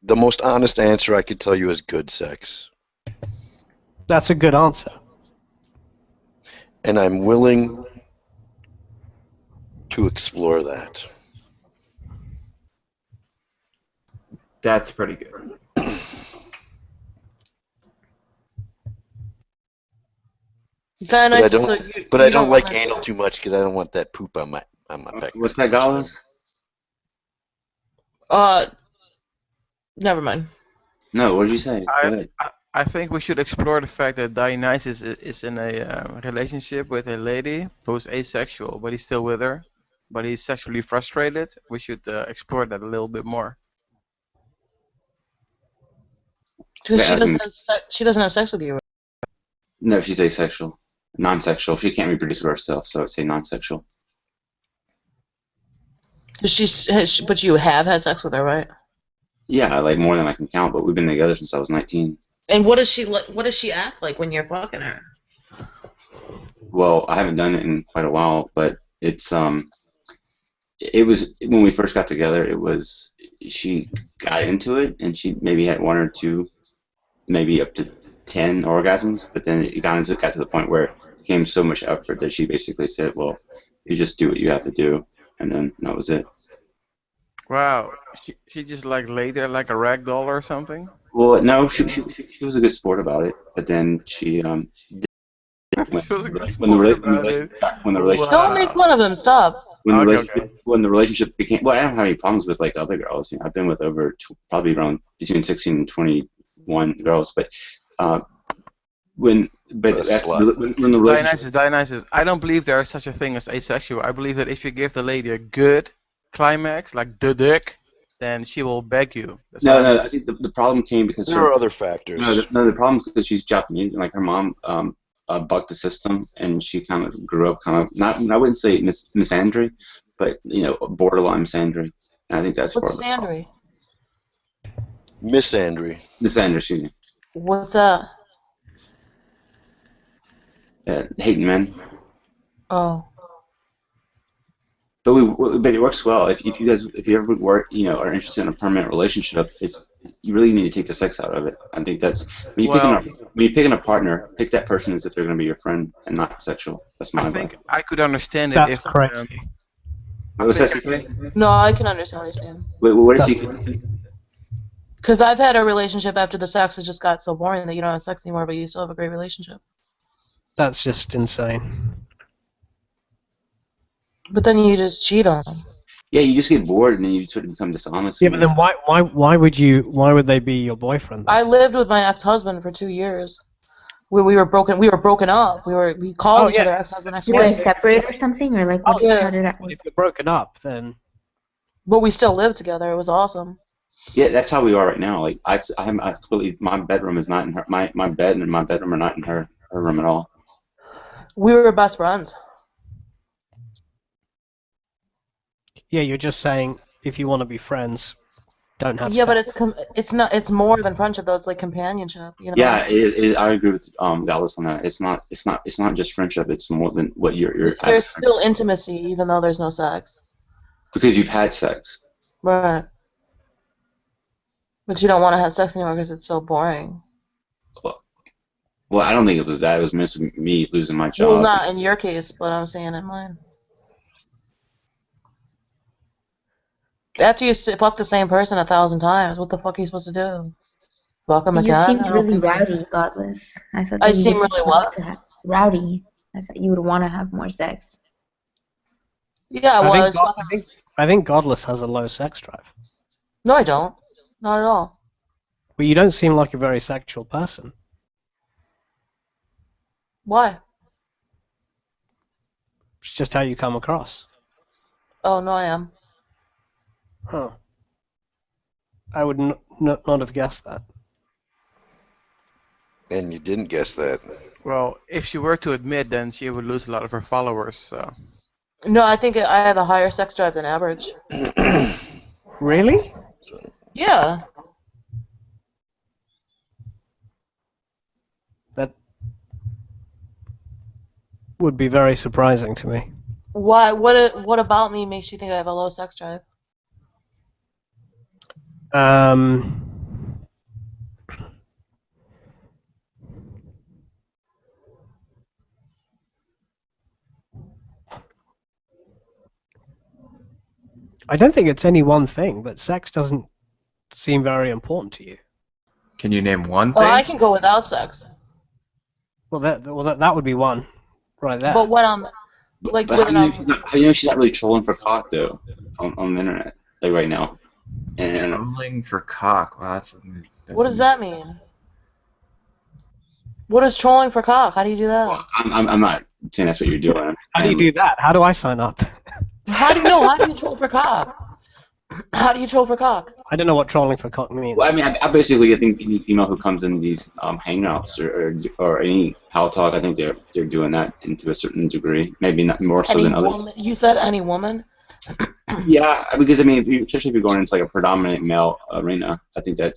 S13: The most honest answer I could tell you is good sex.
S1: That's a good answer.
S13: And I'm willing to explore that.
S7: That's pretty good.
S13: But I don't like anal too much because I don't want that poop on my peck.
S16: What's that, Gallus?
S3: Never mind.
S16: No, what did you say? Go ahead.
S20: I think we should explore the fact that Dionysus is in a relationship with a lady who's asexual, but he's still with her, but he's sexually frustrated. We should explore that a little bit more.
S3: Because she doesn't have sex with you.
S16: No, she's asexual. Non-sexual. She can't reproduce with herself, so I would say non-sexual.
S3: But you have had sex with her, right?
S16: Yeah, like more than I can count, but we've been together since I was 19.
S3: And what does she act like when you're fucking her?
S16: Well, I haven't done it in quite a while, but it was when we first got together. It was she got into it, and she maybe had one or two, maybe up to 10 orgasms. But then it got to the point where it became so much effort that she basically said, "Well, you just do what you have to do," and then that was it.
S20: Wow, she just like lay there like a rag doll or something?
S16: Well, no, she was a good sport about it, but then she when the relationship
S3: Don't make fun of him. Stop.
S16: When the relationship became, well, I don't have any problems with like other girls. You know, I've been with probably around between 16 and 21 girls, but when the relationship,
S20: Dionysus, I don't believe there is such a thing as asexual. I believe that if you give the lady a good climax, like the dick, then she will beg you.
S16: No, I think the problem came because
S13: there are other factors.
S16: No, the problem is because she's Japanese, and like her mom bucked the system, and she kind of grew up kind of not. I wouldn't say misandry, but borderline misandry. And I think that's
S3: What's misandry?
S13: Misandry.
S16: Misandry, excuse me.
S3: What's that?
S16: Hating men.
S3: Oh.
S16: But it works well. If you ever are interested in a permanent relationship, you really need to take the sex out of it. I think that's when you're picking a partner, pick that person as if they're going to be your friend and not sexual. That's my advice.
S20: I think I could understand it
S1: That's
S20: if
S1: crazy.
S16: What's that, CK?
S3: No, I can understand what you're saying.
S16: Wait, what is CK?
S3: Because I've had a relationship after the sex just got so boring that you don't have sex anymore, but you still have a great relationship.
S1: That's just insane.
S3: But then you just cheat on them.
S16: Yeah, you just get bored and then you sort of become dishonest.
S1: Yeah, but then why would they be your boyfriend then?
S3: I lived with my ex-husband for 2 years. We were broken up. We called each other ex-husband,
S6: Did you
S3: ex-wife.
S6: guys separate or something, or like how did that work?
S1: If you're broken up, then.
S3: But we still lived together. It was awesome.
S16: Yeah, that's how we are right now. Like I completely, my bedroom is not in her. My bed and my bedroom are not in her room at all.
S3: We were best friends.
S1: Yeah, you're just saying if you want to be friends, don't have
S3: Yeah,
S1: sex.
S3: but it's more than friendship though. It's like companionship. You know?
S16: Yeah, I agree with Dallas on that. It's not just friendship. It's more than what you're.
S3: There's still intimacy even though there's no sex.
S16: Because you've had sex.
S3: Right. But you don't want to have sex anymore because it's so boring.
S16: Well, I don't think it was that. It was mostly me losing my job.
S3: Well, not in your case, but I'm saying in mine. After you fuck the same person 1,000 times, what the fuck are you supposed to do? Fuck them again?
S6: You seemed really rowdy, Godless. I thought that
S3: I
S6: you
S3: seem
S6: would
S3: really
S6: want
S3: what?
S6: to have rowdy. I thought you would want to have more sex.
S3: Yeah, I was.
S1: I think Godless has a low sex drive.
S3: No, I don't. Not at all.
S1: Well, you don't seem like a very sexual person.
S3: Why?
S1: It's just how you come across.
S3: Oh, no, I am.
S1: Huh. I would not have guessed that.
S13: And you didn't guess that.
S20: Well, if she were to admit, then she would lose a lot of her followers. So.
S3: No, I think I have a higher sex drive than average.
S1: Really?
S3: Yeah.
S1: That would be very surprising to me.
S3: Why? What about me makes you think I have a low sex drive?
S1: I don't think it's any one thing, but sex doesn't seem very important to you.
S7: Can you name one
S3: Well,
S7: thing?
S3: I can go without sex.
S1: Well, that would be one, right there.
S3: But when I'm like
S16: But
S3: when I'm
S16: how do you know she's not really trolling for cock though on the internet like right now? And
S7: Trolling for cock. Wow, that's
S3: what does that mean? What is trolling for cock? How do you do that?
S16: I'm not saying that's what you're doing.
S1: How do you do that? How do I sign up?
S3: How do you troll for cock? How do you troll for cock?
S1: I don't know what trolling for cock means.
S16: Well, I mean, I basically think any female who comes in these hangouts or any pal talk, I think they're doing that to a certain degree. Maybe not more so
S3: Any
S16: than others.
S3: woman? You said any woman?
S16: Yeah, because I mean, especially if you're going into like a predominant male arena, I think that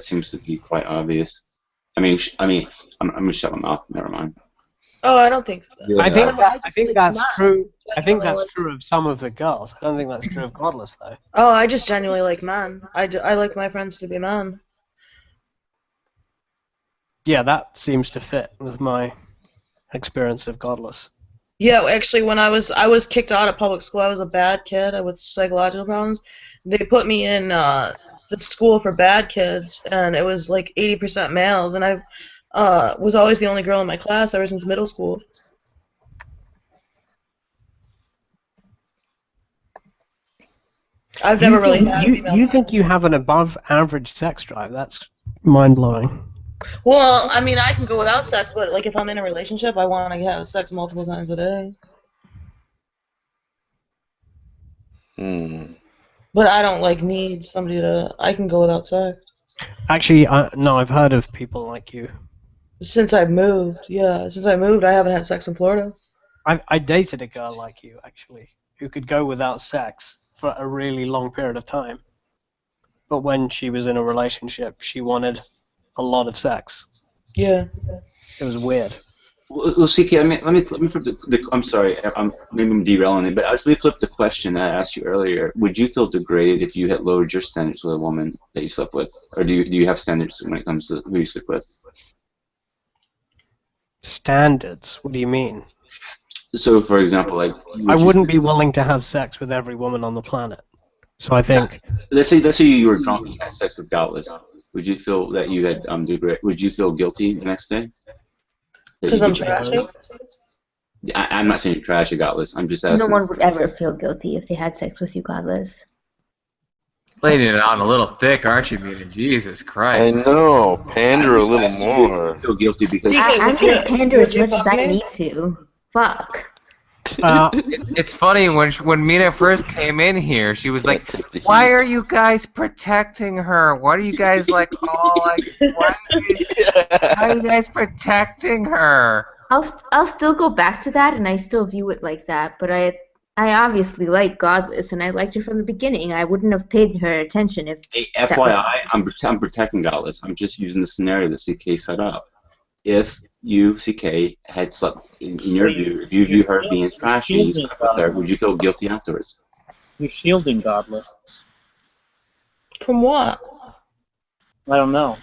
S16: seems to be quite obvious. I'm gonna shut my mouth. Never mind.
S3: Oh, I don't think so.
S1: I think that's true. I think that's true of some of the girls. I don't think that's true of Godless though.
S3: Oh, I just genuinely like men. I like my friends to be men.
S1: Yeah, that seems to fit with my experience of Godless.
S3: Yeah, actually, when I was kicked out of public school, I was a bad kid with psychological problems. They put me in the school for bad kids, and it was like 80% males, and I was always the only girl in my class ever since middle school. I've never really had a female.
S1: You think you have an above average sex drive? That's mind blowing.
S3: Well, I mean, I can go without sex, but like if I'm in a relationship, I want to have sex multiple times a day. But I don't like need somebody to. I can go without sex.
S1: Actually, no, I've heard of people like you.
S3: Since I moved, yeah. Since I moved, I haven't had sex in Florida.
S1: I dated a girl like you, actually, who could go without sex for a really long period of time. But when she was in a relationship, she wanted a lot of sex.
S3: Yeah.
S1: It was weird.
S16: Well, CK, let me flip I'm sorry, maybe I'm derailing it, but let me flip the question that I asked you earlier. Would you feel degraded if you had lowered your standards with a woman that you slept with, or do you have standards when it comes to who you sleep with?
S1: Standards? What do you mean?
S16: So, for example, like
S1: I wouldn't be willing to have sex with every woman on the planet. So I think.
S16: Let's say you were drunk and you had sex with Doubtless. Would you feel that you had would you feel guilty the next day?
S3: Because I'm trashy?
S16: I'm not saying you're trashy, Godless. I'm just asking.
S6: No one would ever feel guilty if they had sex with you, Godless.
S7: Laying it on a little thick, aren't you, Mina? Jesus Christ.
S13: I know. Pander a little more.
S16: Feel guilty because
S6: I'm gonna pander as much as I need to. Fuck.
S7: It's funny when Mina first came in here, she was like, "Why are you guys protecting her? Why are you guys like all like? Why are you guys protecting her?"
S6: I'll still go back to that, and I still view it like that. But I obviously like Godless, and I liked her from the beginning. I wouldn't have paid her attention if.
S16: Hey, FYI, I'm protecting Godless. I'm just using the scenario that CK set up. If you, CK, had slept, in your view, if you view her being trashy and you slept with her, would you feel guilty afterwards?
S2: You're shielding Godless.
S3: From what?
S2: I don't know.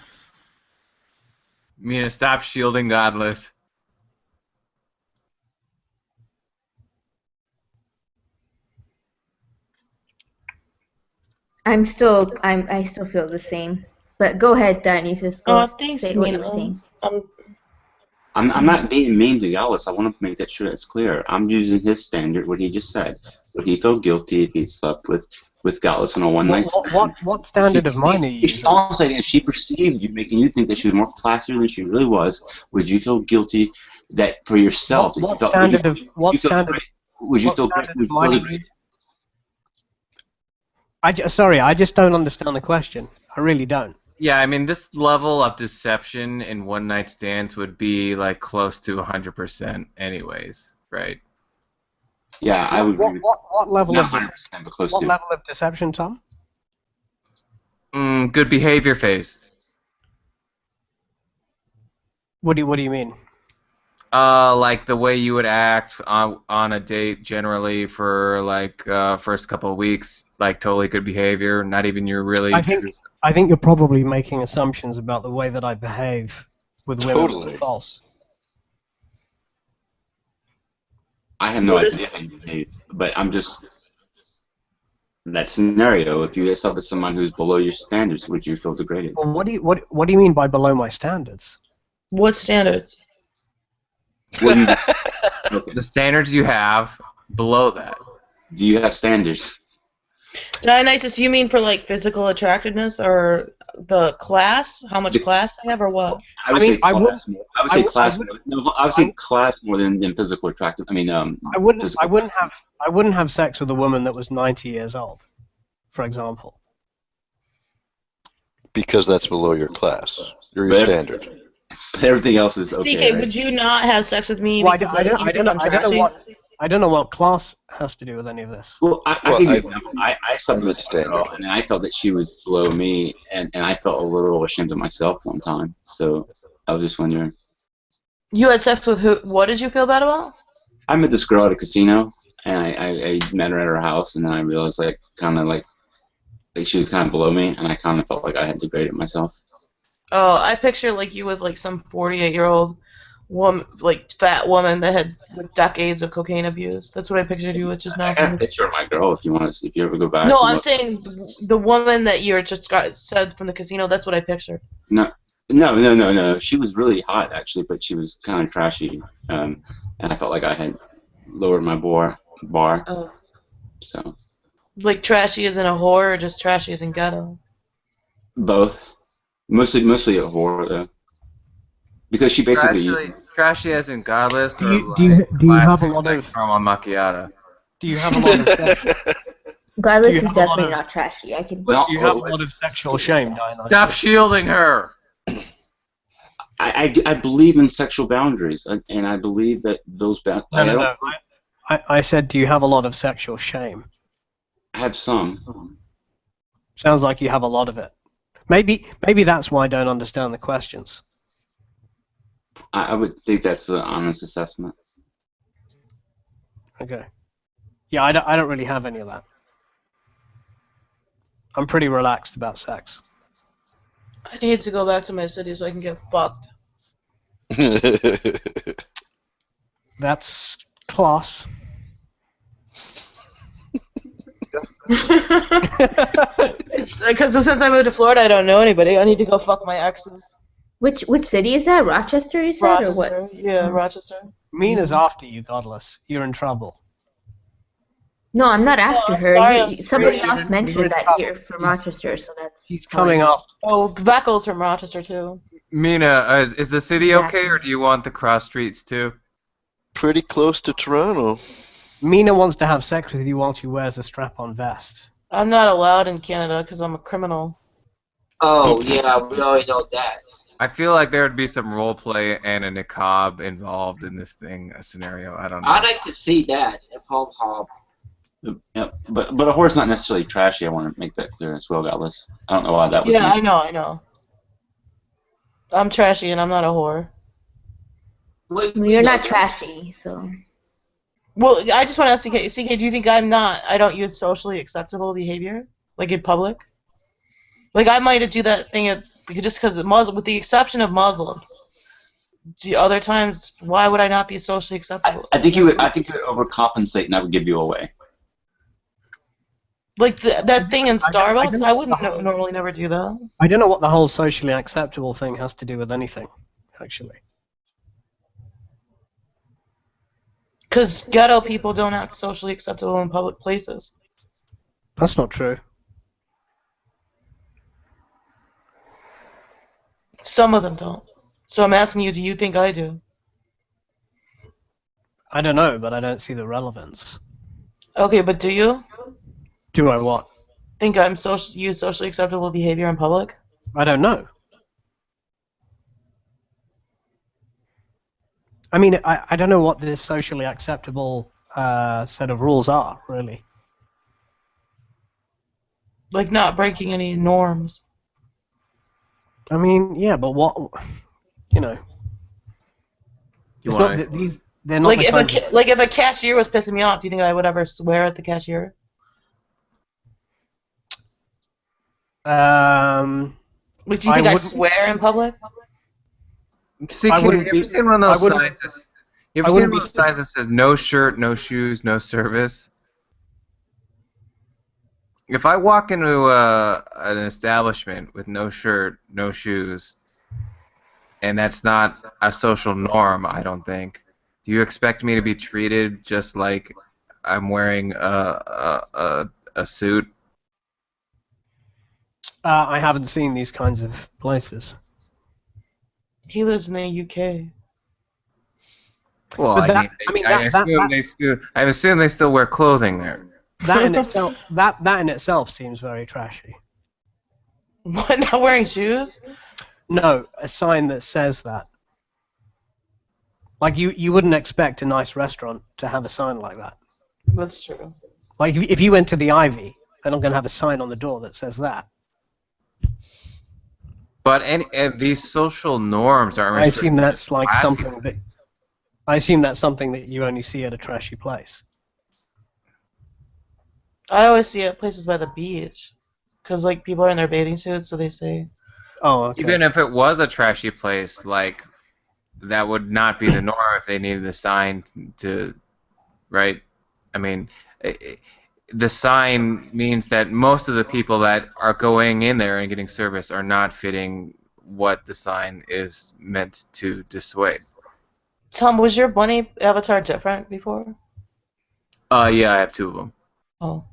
S7: Mina, stop shielding Godless.
S6: I still feel the same. But go ahead, Dionysus. Go
S3: thanks,
S6: say what you
S3: Mina.
S6: were saying.
S16: I'm not being mean to Godless. I want to make that sure that's clear. I'm using his standard, what he just said. Would he feel guilty if he slept with Godless on a one night stand?
S1: What standard of mine are you using?
S16: All I'm saying is she perceived you, making you think that she was more classier than she really was. Would you feel guilty that for yourself?
S1: What standard of
S16: would you feel great?
S1: Sorry, I just don't understand the question. I really don't.
S7: Yeah, I mean, this level of deception in one-night stands would be like close to 100% anyways, right?
S16: Yeah, I would agree with
S1: What level
S16: not
S1: of
S16: 100%, but close
S1: what
S16: to.
S1: level of deception, Tom?
S7: Good behavior phase.
S1: What do you mean?
S7: Like the way you would act on a date generally for like first couple of weeks, like totally good behavior, not even your really
S1: I think you're probably making assumptions about the way that I behave with women that
S21: Totally.
S1: are false.
S16: I have no idea how you behave, but I'm just that scenario. If you slept with someone who's below your standards, would you feel degraded?
S1: Well, what do you mean by below my standards?
S3: What standards?
S7: The standards you have below that.
S16: Do you have standards?
S3: Dionysus, you mean for like physical attractiveness or the class? How much class I have or what?
S16: I would say class more. I would say class more. No, I would say class more than physical attractive. I mean,
S1: I wouldn't have sex with a woman that was 90 years old, for example.
S21: Because that's below your class, your standard.
S16: Everything else is okay.
S3: CK,
S16: right?
S3: would you not have sex with me
S1: Well,
S3: because
S1: I
S3: you think I'm trashy?
S1: I don't know what class has to do with any of this.
S16: Well, I'll give you an example. I slept with a girl, and I felt that she was below me, and I felt a little ashamed of myself one time. So I was just wondering.
S3: You had sex with who? What did you feel bad about?
S16: I met this girl at a casino, and I met her at her house, and then I realized like she was kind of below me, and I kind of felt like I had degraded myself.
S3: Oh, I picture like you with like some 48-year-old woman, like fat woman that had decades of cocaine abuse. That's what I pictured you with just now.
S16: I got a picture of my girl if you ever go back.
S3: No, I'm saying the woman that you just said from the casino. That's what I pictured.
S16: No. She was really hot actually, but she was kind of trashy, and I felt like I had lowered my bar.
S3: Oh.
S16: So.
S3: Like trashy as in a whore, or just trashy as in ghetto?
S16: Both. Mostly a whore though, because she basically.
S7: Trashy as in godless.
S1: Do you have a lot of
S7: caramel macchiato?
S1: Do you have a lot of sexual?
S6: Godless is definitely not trashy. I can.
S1: Do you have a lot of sexual shame, Diana?
S7: Stop shielding her.
S16: I believe in sexual boundaries, and I believe that those boundaries.
S1: No. I said, do you have a lot of sexual shame?
S16: I have some.
S1: Sounds like you have a lot of it. Maybe that's why I don't understand the questions.
S16: I would think that's an honest assessment.
S1: Okay. Yeah, I don't really have any of that. I'm pretty relaxed about sex.
S3: I need to go back to my city so I can get fucked.
S1: That's class.
S3: It's because since I moved to Florida, I don't know anybody. I need to go fuck my exes.
S6: Which city is that? Rochester, you said,
S3: Rochester.
S6: or what?
S3: Yeah, Rochester.
S1: Mina's after you, Godless. You're in trouble.
S6: No, I'm not after her.
S3: sorry,
S6: Somebody else mentioned that you're from Rochester, so that's.
S1: He's coming off.
S3: Oh, Beckel's from Rochester too.
S7: Mina, is the city okay, or do you want the cross streets too?
S21: Pretty close to Toronto.
S1: Mina wants to have sex with you while she wears a strap-on vest.
S3: I'm not allowed in Canada because I'm a criminal.
S10: Oh, yeah, we already know that.
S7: I feel like there would be some role play and a niqab involved in this scenario. I don't know.
S10: I'd like to see that at Home Hall.
S16: Yeah, but a whore's not necessarily trashy. I want to make that clear as well, Godless. I don't know why that was.
S3: Yeah, I know. I'm trashy and I'm not a whore.
S6: Well, you're not trashy, so.
S3: Well, I just want to ask CK, do you think I don't use socially acceptable behavior? Like in public? Like I might do that thing just because with the exception of Muslims. Other times, why would I not be socially acceptable?
S16: I think you would overcompensate, and that would give you away.
S3: Like that thing in Starbucks, I wouldn't normally never do that.
S1: I don't know what the whole socially acceptable thing has to do with anything, actually.
S3: Because ghetto people don't act socially acceptable in public places.
S1: That's not true.
S3: Some of them don't. So I'm asking you, do you think I do?
S1: I don't know, but I don't see the relevance.
S3: Okay, but do you?
S1: Do I what?
S3: Think I'm use socially acceptable behavior in public?
S1: I don't know. I mean, I don't know what this socially acceptable set of rules are, really.
S3: Like not breaking any norms.
S1: I mean, yeah, but what, you know, it's not that these. They're not
S3: Like
S1: the
S3: if
S1: kinds of.
S3: like if a cashier was pissing me off, do you think I would ever swear at the cashier? Like, do you think I swear in public?
S7: CK,
S1: I
S7: have
S1: wouldn't
S7: you
S1: be-
S7: ever seen one of
S1: I
S7: those
S1: wouldn't-
S7: signs? You
S1: I
S7: ever seen
S1: wouldn't
S7: one of
S1: be
S7: those signs that says no shirt, no shoes, no service? If I walk into an establishment with no shirt, no shoes, and that's not a social norm, I don't think. Do you expect me to be treated just like I'm wearing a suit?
S1: I haven't seen these kinds of places.
S3: He lives in the UK.
S7: Well,
S1: But
S7: I assume they still wear clothing there.
S1: That in itself, that in itself seems very trashy.
S3: What? Not wearing shoes?
S1: No, a sign that says that. Like you wouldn't expect a nice restaurant to have a sign like that.
S3: That's true.
S1: Like if you went to the Ivy, they're not going to have a sign on the door that says that.
S7: But these social norms aren't
S1: I
S7: restricted
S1: assume
S7: to
S1: that's like
S7: classy
S1: something that. I assume that's something that you only see at a trashy place.
S3: I always see it at places by the beach, because like people are in their bathing suits, so they say.
S1: Oh, okay.
S7: Even if it was a trashy place, like that would not be the norm if they needed a sign to, right? I mean, the sign means that most of the people that are going in there and getting service are not fitting what the sign is meant to dissuade.
S3: Tom, was your bunny avatar different before?
S7: Yeah, I have two of them.
S3: Oh.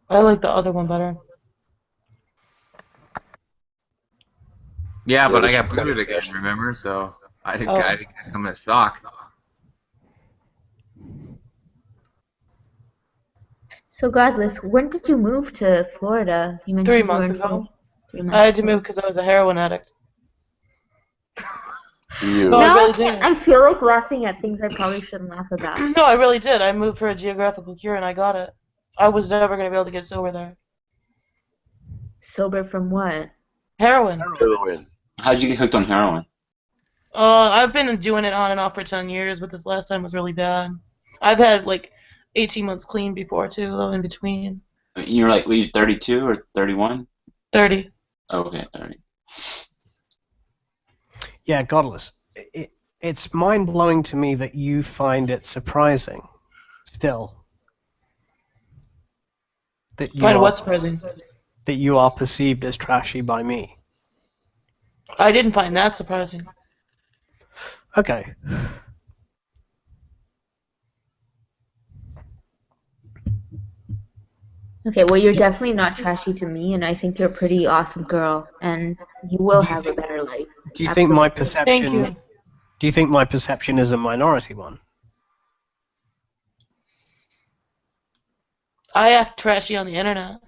S3: I like the other one better.
S7: Yeah,
S3: The
S7: but
S3: other
S7: I got
S3: one's better
S7: booted again, remember? So I didn't
S3: Oh.
S7: come in stock.
S6: So, Godless, when did you move to Florida? You mentioned
S3: 3
S6: you were
S3: months
S6: in
S3: ago.
S6: Florida 3 months
S3: I had to
S6: ago.
S3: move because I was a heroin addict.
S21: You.
S3: No, I
S6: Now
S3: really
S6: I can't.
S3: did.
S6: I feel like laughing at things I probably shouldn't laugh about.
S3: No, I really did. I moved for a geographical cure and I got it. I was never going to be able to get sober there.
S6: Sober from what?
S3: Heroin.
S21: Heroin.
S16: How'd you get hooked on heroin?
S3: I've been doing it on and off for 10 years, but this last time was really bad. I've had like 18 months clean before too, though, in between.
S16: You're like, were you 32 or 31?
S3: 30.
S16: Oh, okay, 30.
S1: Yeah, Godless. It's mind-blowing to me that you find it surprising, still, that you
S3: Find
S1: are,
S3: what's surprising?
S1: that you are perceived as trashy by me.
S3: I didn't find that surprising.
S1: Okay.
S6: Okay, well, you're definitely not trashy to me, and I think you're a pretty awesome girl, and you will have a better life.
S1: Do you think my
S6: Absolutely.
S1: perception?
S3: Thank you.
S1: Do you think my perception is a minority one?
S3: I act trashy on the internet.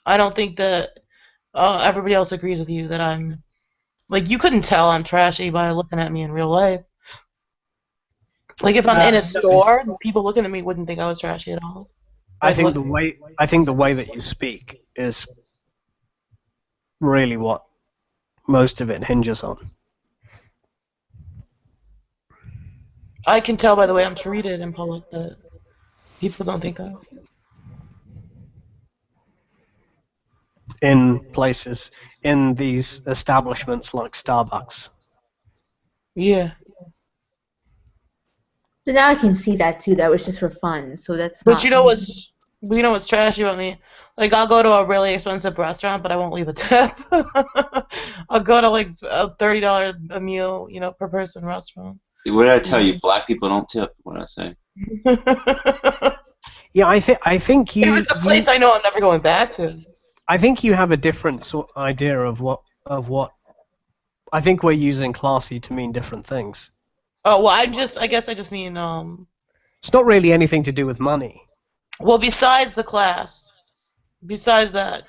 S3: I don't think that everybody else agrees with you that I'm... Like, you couldn't tell I'm trashy by looking at me in real life. Like, if I'm in a store, people looking at me wouldn't think I was trashy at all.
S1: I think the way that you speak is really what most of it hinges on.
S3: I can tell by the way I'm treated in public that people don't think that.
S1: In places, in these establishments like Starbucks.
S3: Yeah.
S6: So now I can see that too. That was just for fun. So that's
S3: But
S6: not.
S3: you know what's trashy about me? Like, I'll go to a really expensive restaurant, but I won't leave a tip. I'll go to like a $30 a meal, per person restaurant.
S16: What did I tell you? Black people don't tip. What did I say?
S1: Yeah, I think you.
S3: If it's a place I know I'm never going back to.
S1: I think you have a different idea of what. I think we're using classy to mean different things.
S3: Oh well, I guess I just mean
S1: It's not really anything to do with money.
S3: Well, besides the class, besides that,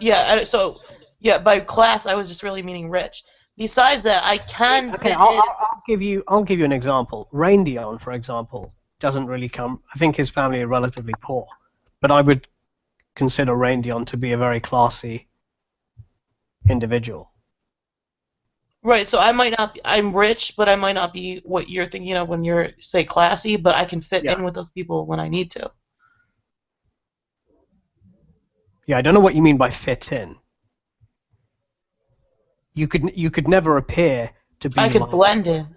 S3: by class I was just really meaning rich. Besides that, I can.
S1: Okay, I'll give you an example. Rain Dion, for example, doesn't really come. I think his family are relatively poor, but I would consider Reindion to be a very classy individual.
S3: Right, so I might not. I'm rich, but I might not be what you're thinking of when you're say classy. But I can fit in with those people when I need to.
S1: Yeah, I don't know what you mean by fit in. You could never appear to be.
S3: I could blend in.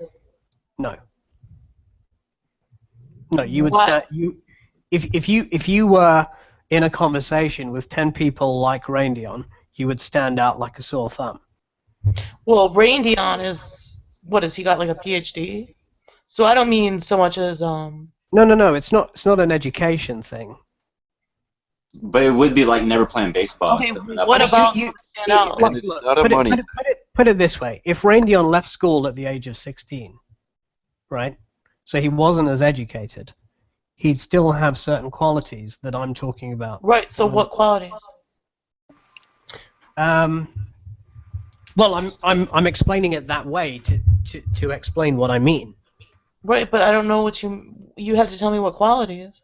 S1: No. No, you would stand. If you were in a conversation with 10 people like Reindion, you would stand out like a sore thumb.
S3: Well, Reindion is what is he got like a PhD? So I don't mean so much as
S1: No, it's not an education thing.
S16: But it would be like never playing baseball.
S3: Okay, what about stand out?
S21: And it's not a money.
S1: Put it this way: if Reindion left school at the age of 16, right? So he wasn't as educated, he'd still have certain qualities that I'm talking about.
S3: Right. So what qualities?
S1: Well, I'm explaining it that way to explain what I mean.
S3: Right, but I don't know what you have to tell me what quality is.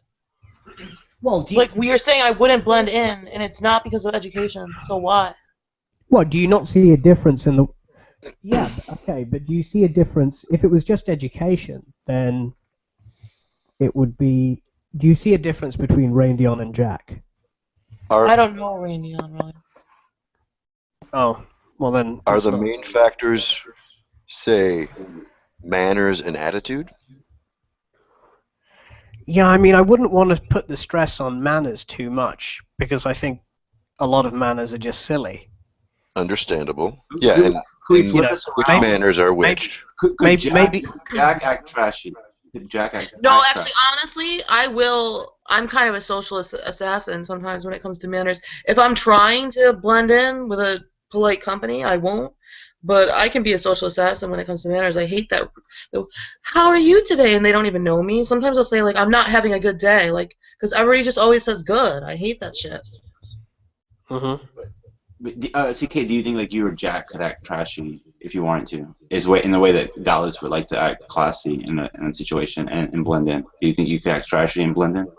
S1: Well,
S3: you're saying I wouldn't blend in, and it's not because of education. So why?
S1: What, do you not see a difference in the? Yeah, okay, but do you see a difference? If it was just education, then it would be. Do you see a difference between Reindion and Jack?
S3: I don't know Reindion really.
S1: Oh, well then.
S21: Are the main factors, say, manners and attitude?
S1: Yeah, I mean, I wouldn't want to put the stress on manners too much because I think a lot of manners are just silly.
S21: Understandable. Yeah, and which manners are which?
S16: Could Jack act trashy? Could Jack act
S3: No,
S16: act
S3: actually, honestly, I will. I'm kind of a socialist assassin sometimes when it comes to manners. If I'm trying to blend in with a polite company, I won't. But I can be a social assassin when it comes to manners. I hate that. How are you today? And they don't even know me. Sometimes I'll say, like, I'm not having a good day. Like, because everybody just always says good. I hate that shit.
S16: CK, do you think like you or Jack could act trashy if you wanted to? In the way that Dallas would like to act classy in a situation and blend in. Do you think you could act trashy and blend in?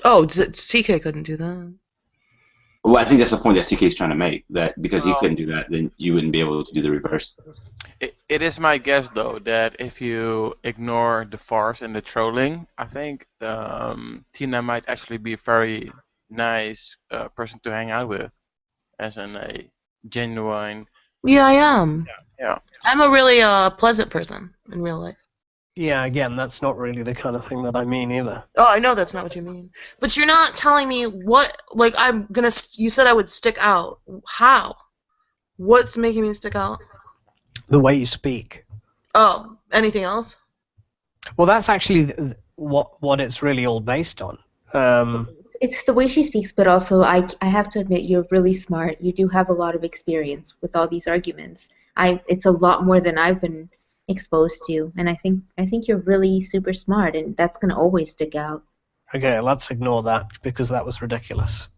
S3: Oh, CK couldn't do that.
S16: Well, I think that's the point that CK is trying to make. That because he couldn't do that, then you wouldn't be able to do the reverse.
S20: It is my guess, though, that if you ignore the farce and the trolling, I think Tina might actually be a very nice person to hang out with, as in a genuine.
S3: Yeah, I am.
S20: Yeah.
S3: I'm a really pleasant person in real life.
S1: Yeah, again, that's not really the kind of thing that I mean either.
S3: Oh, I know that's not what you mean. But you're not telling me what, like, you said I would stick out. How? What's making me stick out?
S1: The way you speak.
S3: Oh, anything else?
S1: Well, that's actually what it's really all based on.
S6: It's the way she speaks, but also I have to admit you're really smart. You do have a lot of experience with all these arguments. It's a lot more than I've been exposed to, and I think you're really super smart, and that's gonna always stick out.
S1: Okay, let's ignore that because that was ridiculous.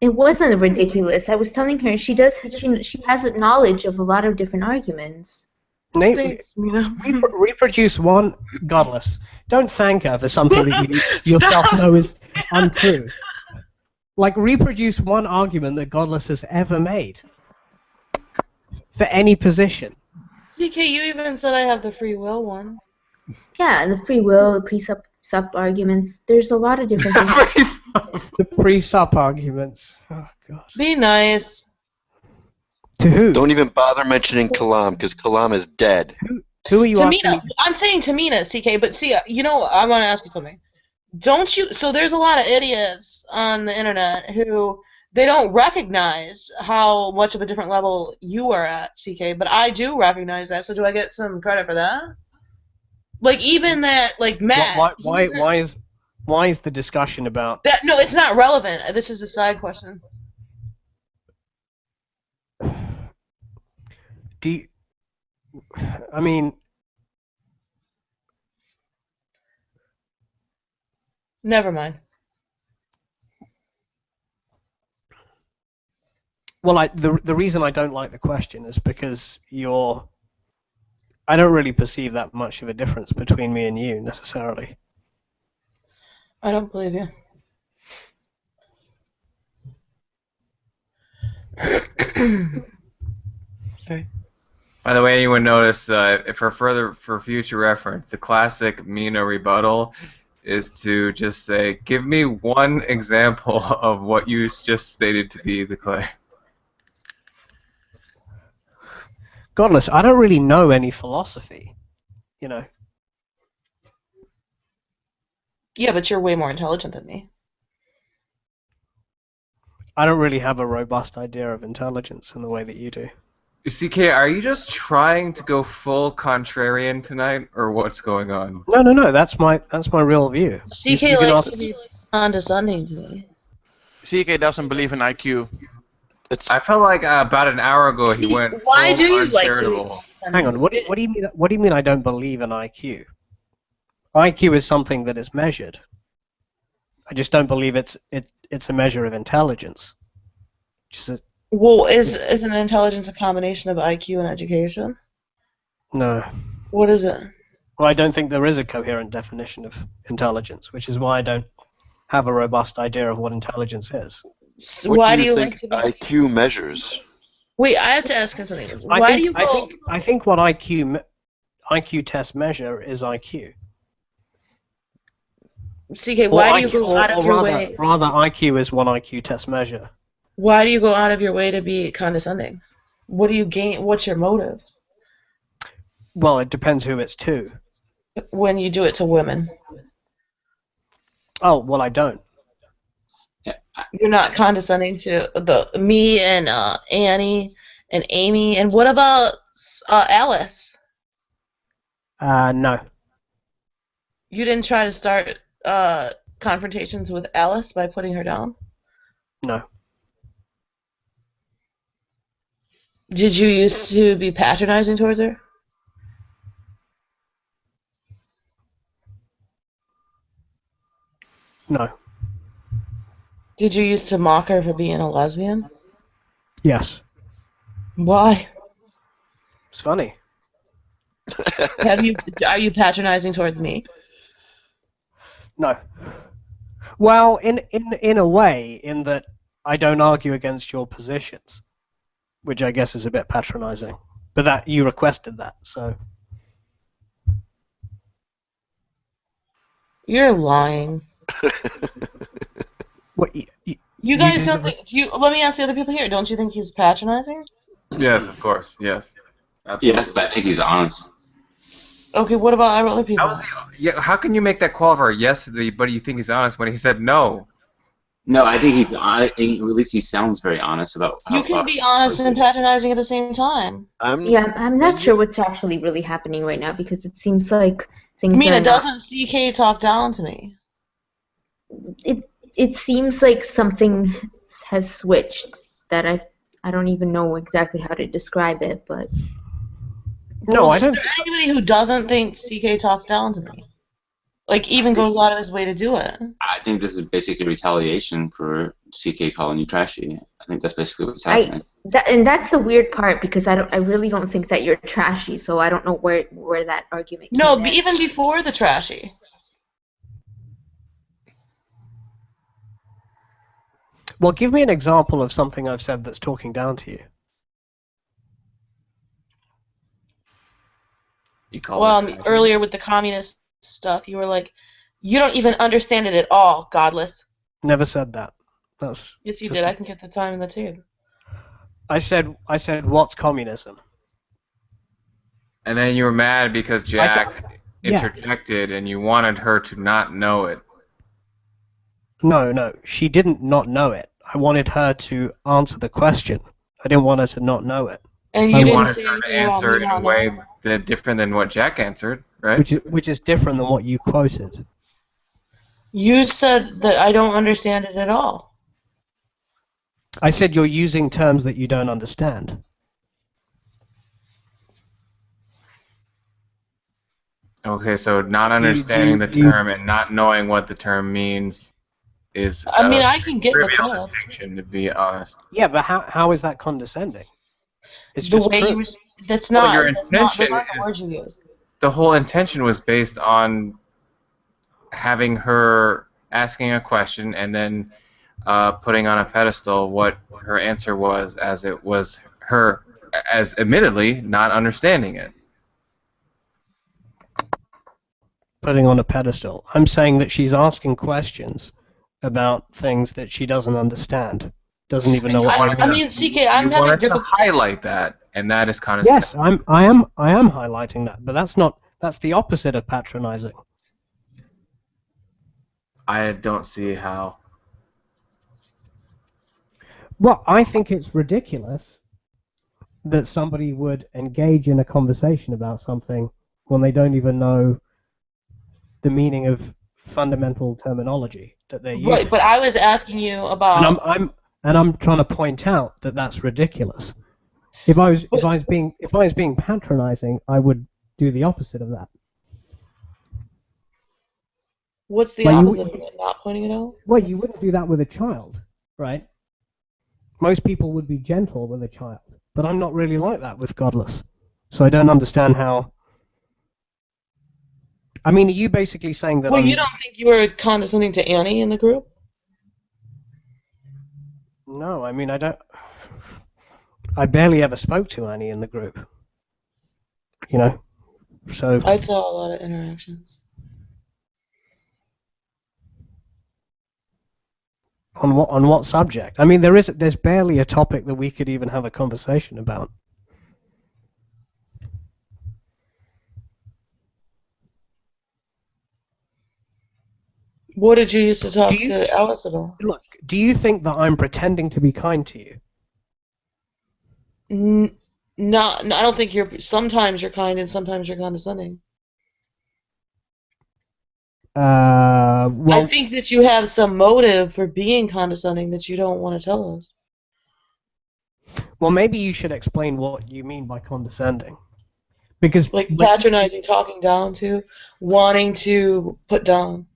S6: It wasn't ridiculous. I was telling her she has a knowledge of a lot of different arguments.
S3: Thanks,
S1: reproduce one. Godless. Don't thank her for something that you yourself know is untrue. Like, reproduce one argument that Godless has ever made for any position.
S3: CK, you even said I have the free will one.
S6: Yeah, the free will, the precept arguments. There's a lot of different things.
S1: The pre-sup arguments. Oh God.
S3: Be nice.
S1: To who?
S21: Don't even bother mentioning Kalam because Kalam is dead.
S1: Who are you
S3: Tamina.
S1: asking?
S3: I'm saying Tamina, CK, but see, you know, I want to ask you something. Don't you? So there's a lot of idiots on the internet who they don't recognize how much of a different level you are at, CK. But I do recognize that. So do I get some credit for that? Like even that, like Matt.
S1: Why is the discussion about
S3: that? No, it's not relevant. This is a side question.
S1: I mean,
S3: never mind.
S1: Well, the reason I don't like the question is because you're I don't really perceive that much of a difference between me and you necessarily.
S3: I don't believe you. Sorry.
S7: By the way, anyone notice, for future reference, the classic Mina rebuttal is to just say, give me one example of what you just stated to be the claim.
S1: Godless, I don't really know any philosophy, you know.
S3: Yeah, but you're way more intelligent than me.
S1: I don't really have a robust idea of intelligence in the way that you do.
S7: CK, are you just trying to go full contrarian tonight, or what's going on?
S1: No. That's my real view.
S3: CK likes to be condescending to me.
S20: CK doesn't believe in IQ.
S7: I felt like about an hour ago he went
S3: Why
S7: full
S3: do you like to
S7: uncharitable.
S1: Hang on. What do you mean? What do you mean? I don't believe in IQ? IQ is something that is measured. I just don't believe it's a measure of intelligence.
S3: Well, isn't intelligence a combination of IQ and education?
S1: No.
S3: What is it?
S1: Well, I don't think there is a coherent definition of intelligence, which is why I don't have a robust idea of what intelligence is.
S3: So
S21: What
S3: why
S21: do
S3: do
S21: you
S3: you
S21: think
S3: like to be...
S21: IQ measures?
S3: Wait, I have to ask him something. Why do you go...
S1: I think what IQ tests measure is IQ.
S3: CK, why do you go out of your
S1: rather,
S3: way...
S1: Rather, IQ is one IQ test measure.
S3: Why do you go out of your way to be condescending? What do you gain? What's your motive?
S1: Well, it depends who it's to.
S3: When you do it to women.
S1: Oh, well, I don't.
S3: You're not condescending to me and Annie and Amy. And what about Alice?
S1: No.
S3: You didn't try to start confrontations with Alice by putting her down?
S1: No.
S3: Did you used to be patronizing towards her?
S1: No.
S3: Did you used to mock her for being a lesbian?
S1: Yes.
S3: Why?
S1: It's funny.
S3: Are you patronizing towards me?
S1: No. Well, in a way, in that I don't argue against your positions, which I guess is a bit patronizing. But that you requested that, so.
S3: You're lying.
S1: What
S3: you guys don't think? Let me ask the other people here. Don't you think he's patronizing?
S7: Yes, of course. Yes.
S16: Absolutely. Yes, but I think he's honest.
S3: Okay, what about other people?
S7: How can you make that qualifier? Yes, but you think he's honest when he said no?
S16: No, I think at least he sounds very honest about.
S3: You can be honest and patronizing at the same time.
S6: I'm not sure what's actually really happening right now because it seems like things.
S3: Mina, doesn't CK talk down to me?
S6: It seems like something has switched that I don't even know exactly how to describe it, but.
S1: No, I don't.
S3: Is there anybody who doesn't think CK talks down to me? Like, even goes out of his way to do it?
S16: I think this is basically retaliation for CK calling you trashy. I think that's basically what's happening.
S6: And that's the weird part because I really don't think that you're trashy, so I don't know where that argument came
S3: No,
S6: in.
S3: even before the trashy.
S1: Well, give me an example of something I've said that's talking down to you.
S3: Earlier with the communist stuff, you were like, you don't even understand it at all, godless.
S1: Never said that.
S3: Yes, you did. I can get the time and the tape.
S1: I said, what's communism?
S7: And then you were mad because Jack interjected and you wanted her to not know it.
S1: No, she didn't not know it. I wanted her to answer the question. I didn't want her to not know it.
S3: And you
S7: wanted her to answer in a way different than what Jack answered, right?
S1: Which is different than what you quoted.
S3: You said that I don't understand it at all.
S1: I said you're using terms that you don't understand.
S7: Okay, so not understanding the term and not knowing what the term means is
S3: I can get the
S7: trivial distinction, to be honest.
S1: Yeah, but how is that condescending? It's
S3: the
S1: just
S3: way
S1: true.
S3: That's
S7: Well,
S3: not.
S7: your
S3: That's not. Those
S7: intention
S3: aren't the
S7: is
S3: words you use.
S7: the whole intention was based on having her asking a question and then putting on a pedestal what her answer was, as it was her, as admittedly not understanding it.
S1: Putting on a pedestal. I'm saying that she's asking questions about things that she doesn't understand. Doesn't even know what they
S3: I
S1: mean.
S3: mean, CK, I'm
S7: You
S3: having
S7: wanted to
S3: difficulty.
S7: highlight that, and that is kind of
S1: Yes, I am highlighting that, but that's the opposite of patronizing.
S7: I don't see how.
S1: Well, I think it's ridiculous that somebody would engage in a conversation about something when they don't even know the meaning of fundamental terminology that they're using.
S3: Right, but I was asking you about.
S1: And I'm trying to point out that that's ridiculous. If I was being patronizing, I would do the opposite of that.
S3: What's the
S1: Well,
S3: opposite of it? Not pointing it out?
S1: Well, you wouldn't do that with a child, right? Most people would be gentle with a child, but I'm not really like that with godless. So I don't understand how. I mean, are you basically saying that
S3: Well, you don't think you were condescending to Annie in the group?
S1: No, I mean, I don't. I barely ever spoke to Annie in the group. You know, so.
S3: I saw a lot of interactions.
S1: On what subject? I mean, there's barely a topic that we could even have a conversation about.
S3: What did you used to talk to Alice about?
S1: Look, do you think that I'm pretending to be kind to you?
S3: No, I don't think you're. Sometimes you're kind and sometimes you're condescending.
S1: Well,
S3: I think that you have some motive for being condescending that you don't want to tell us.
S1: Well, maybe you should explain what you mean by condescending. Because
S3: like patronizing, talking down to, wanting to put down.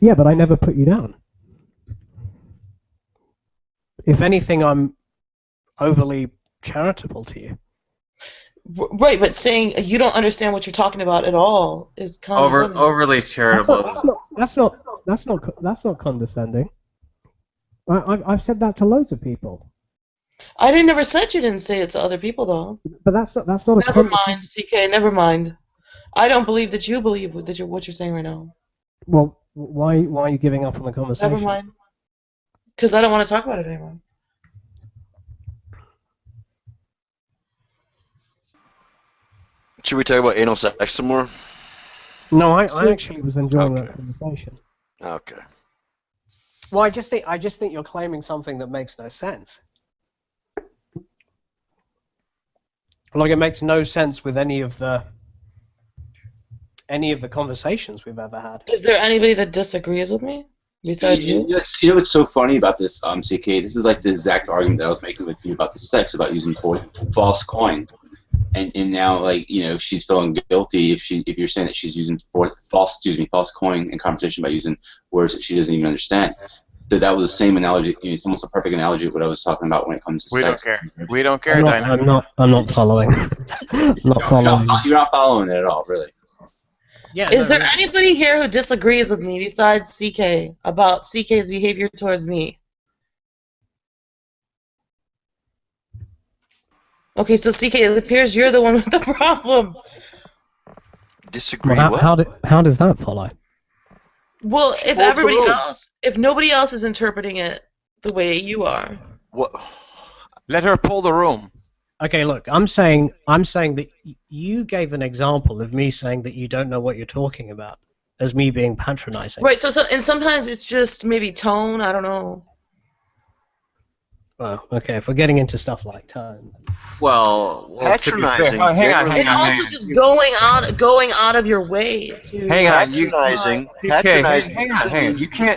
S1: Yeah, but I never put you down. If anything, I'm overly charitable to you.
S3: Right, but saying you don't understand what you're talking about at all is condescending.
S7: Overly charitable.
S1: That's not condescending. I've said that to loads of people.
S3: I never said you didn't say it to other people though.
S1: But that's not
S3: Never mind, CK. Never mind. I don't believe that you believe what you're saying right now.
S1: Well, why are you giving up on the conversation?
S3: Never mind. Because I don't want to talk about it anymore.
S21: Should we talk about anal sex some more?
S1: No, I actually was enjoying that conversation.
S21: Okay.
S1: Well, I just think you're claiming something that makes no sense. Like it makes no sense with any of the conversations we've ever had.
S3: Is there anybody that disagrees with me besides you?
S16: You know what's so funny about this, CK? This is like the exact argument that I was making with you about the sex, about using false coin. And now, like, you know, she's feeling guilty if you're saying that she's using false coin in conversation by using words that she doesn't even understand. So that was the same analogy. You know, it's almost a perfect analogy of what I was talking about when it comes to sex.
S20: We don't care.
S1: I'm not following. Not following.
S16: You're not following it at all, really.
S1: Yeah.
S3: Is there anybody here who disagrees with me besides CK about CK's behavior towards me? Okay, so CK, it appears you're the one with the problem.
S21: Disagree.
S1: Well,
S21: what?
S1: How does that follow?
S3: Well, if nobody else is interpreting it the way you are.
S21: What?
S20: Let her pull the room.
S1: Okay, look, I'm saying that you gave an example of me saying that you don't know what you're talking about as me being patronizing.
S3: Right, so and sometimes it's just maybe tone, I don't know.
S1: Well, okay, if we're getting into stuff like tone.
S7: Well,
S21: patronizing.
S7: Hang on.
S3: And also just going out of your way to.
S7: Hang on.
S21: Patronizing.
S7: Hang on. You can't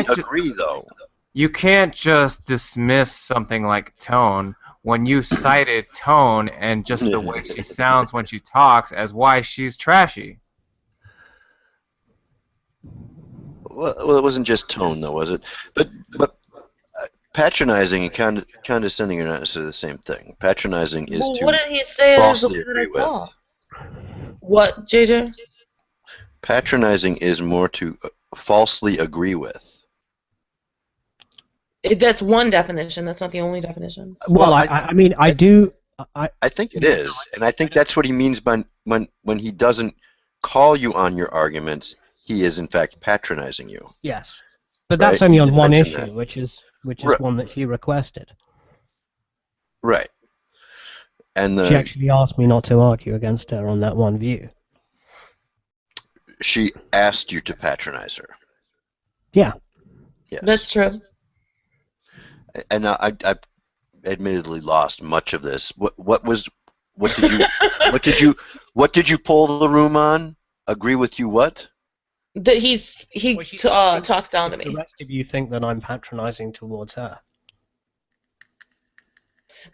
S21: agree though.
S7: You can't just dismiss something like tone when you cited tone and just the way she sounds when she talks as why she's trashy.
S21: Well, it wasn't just tone, though, was it? But patronizing and condescending are not necessarily the same thing. Patronizing is
S3: Well,
S21: to
S3: what did he say is the
S21: falsely
S3: way that I
S21: agree with.
S3: talk? What, JJ?
S21: Patronizing is more to falsely agree with.
S3: That's one definition. That's not the only definition.
S1: Well, I mean, I do.
S21: I think it is, and I think that's what he means by when he doesn't call you on your arguments. He is in fact patronizing you.
S1: Yes, but that's
S21: Right?
S1: only
S21: You
S1: on
S21: did
S1: one
S21: mention
S1: issue,
S21: that.
S1: which is
S21: Right.
S1: one that she requested.
S21: Right. And
S1: She actually asked me not to argue against her on that one view.
S21: she asked you to patronize her.
S1: Yeah.
S21: Yes.
S3: That's true.
S21: And I've admittedly lost much of this. What did you what did you pull the room on? Agree with you what?
S3: That he talks down to me.
S1: The rest of you think that I'm patronizing towards her.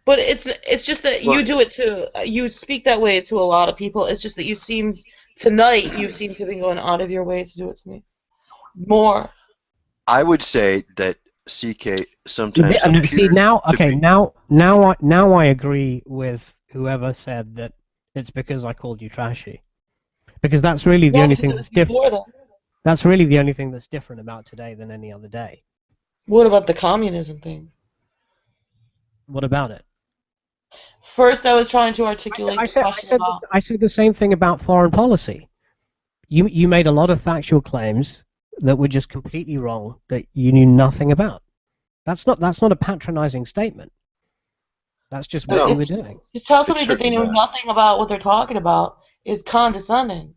S3: But it's just that you do it too. You speak that way to a lot of people. It's just that you seem to be going out of your way to do it to me more.
S21: I would say that CK sometimes
S1: See now, okay, now I agree with whoever said that it's because I called you trashy, because that's really the only thing that's different. That's really the only thing that's different about today than any other day.
S3: What about the communism thing?
S1: What about it?
S3: First, I was trying to articulate the question about.
S1: I said the same thing about foreign policy. You made a lot of factual claims that were just completely wrong, that you knew nothing about. That's not a patronizing statement. That's just what you were doing.
S3: To tell somebody that they know nothing about what they're talking about is condescending.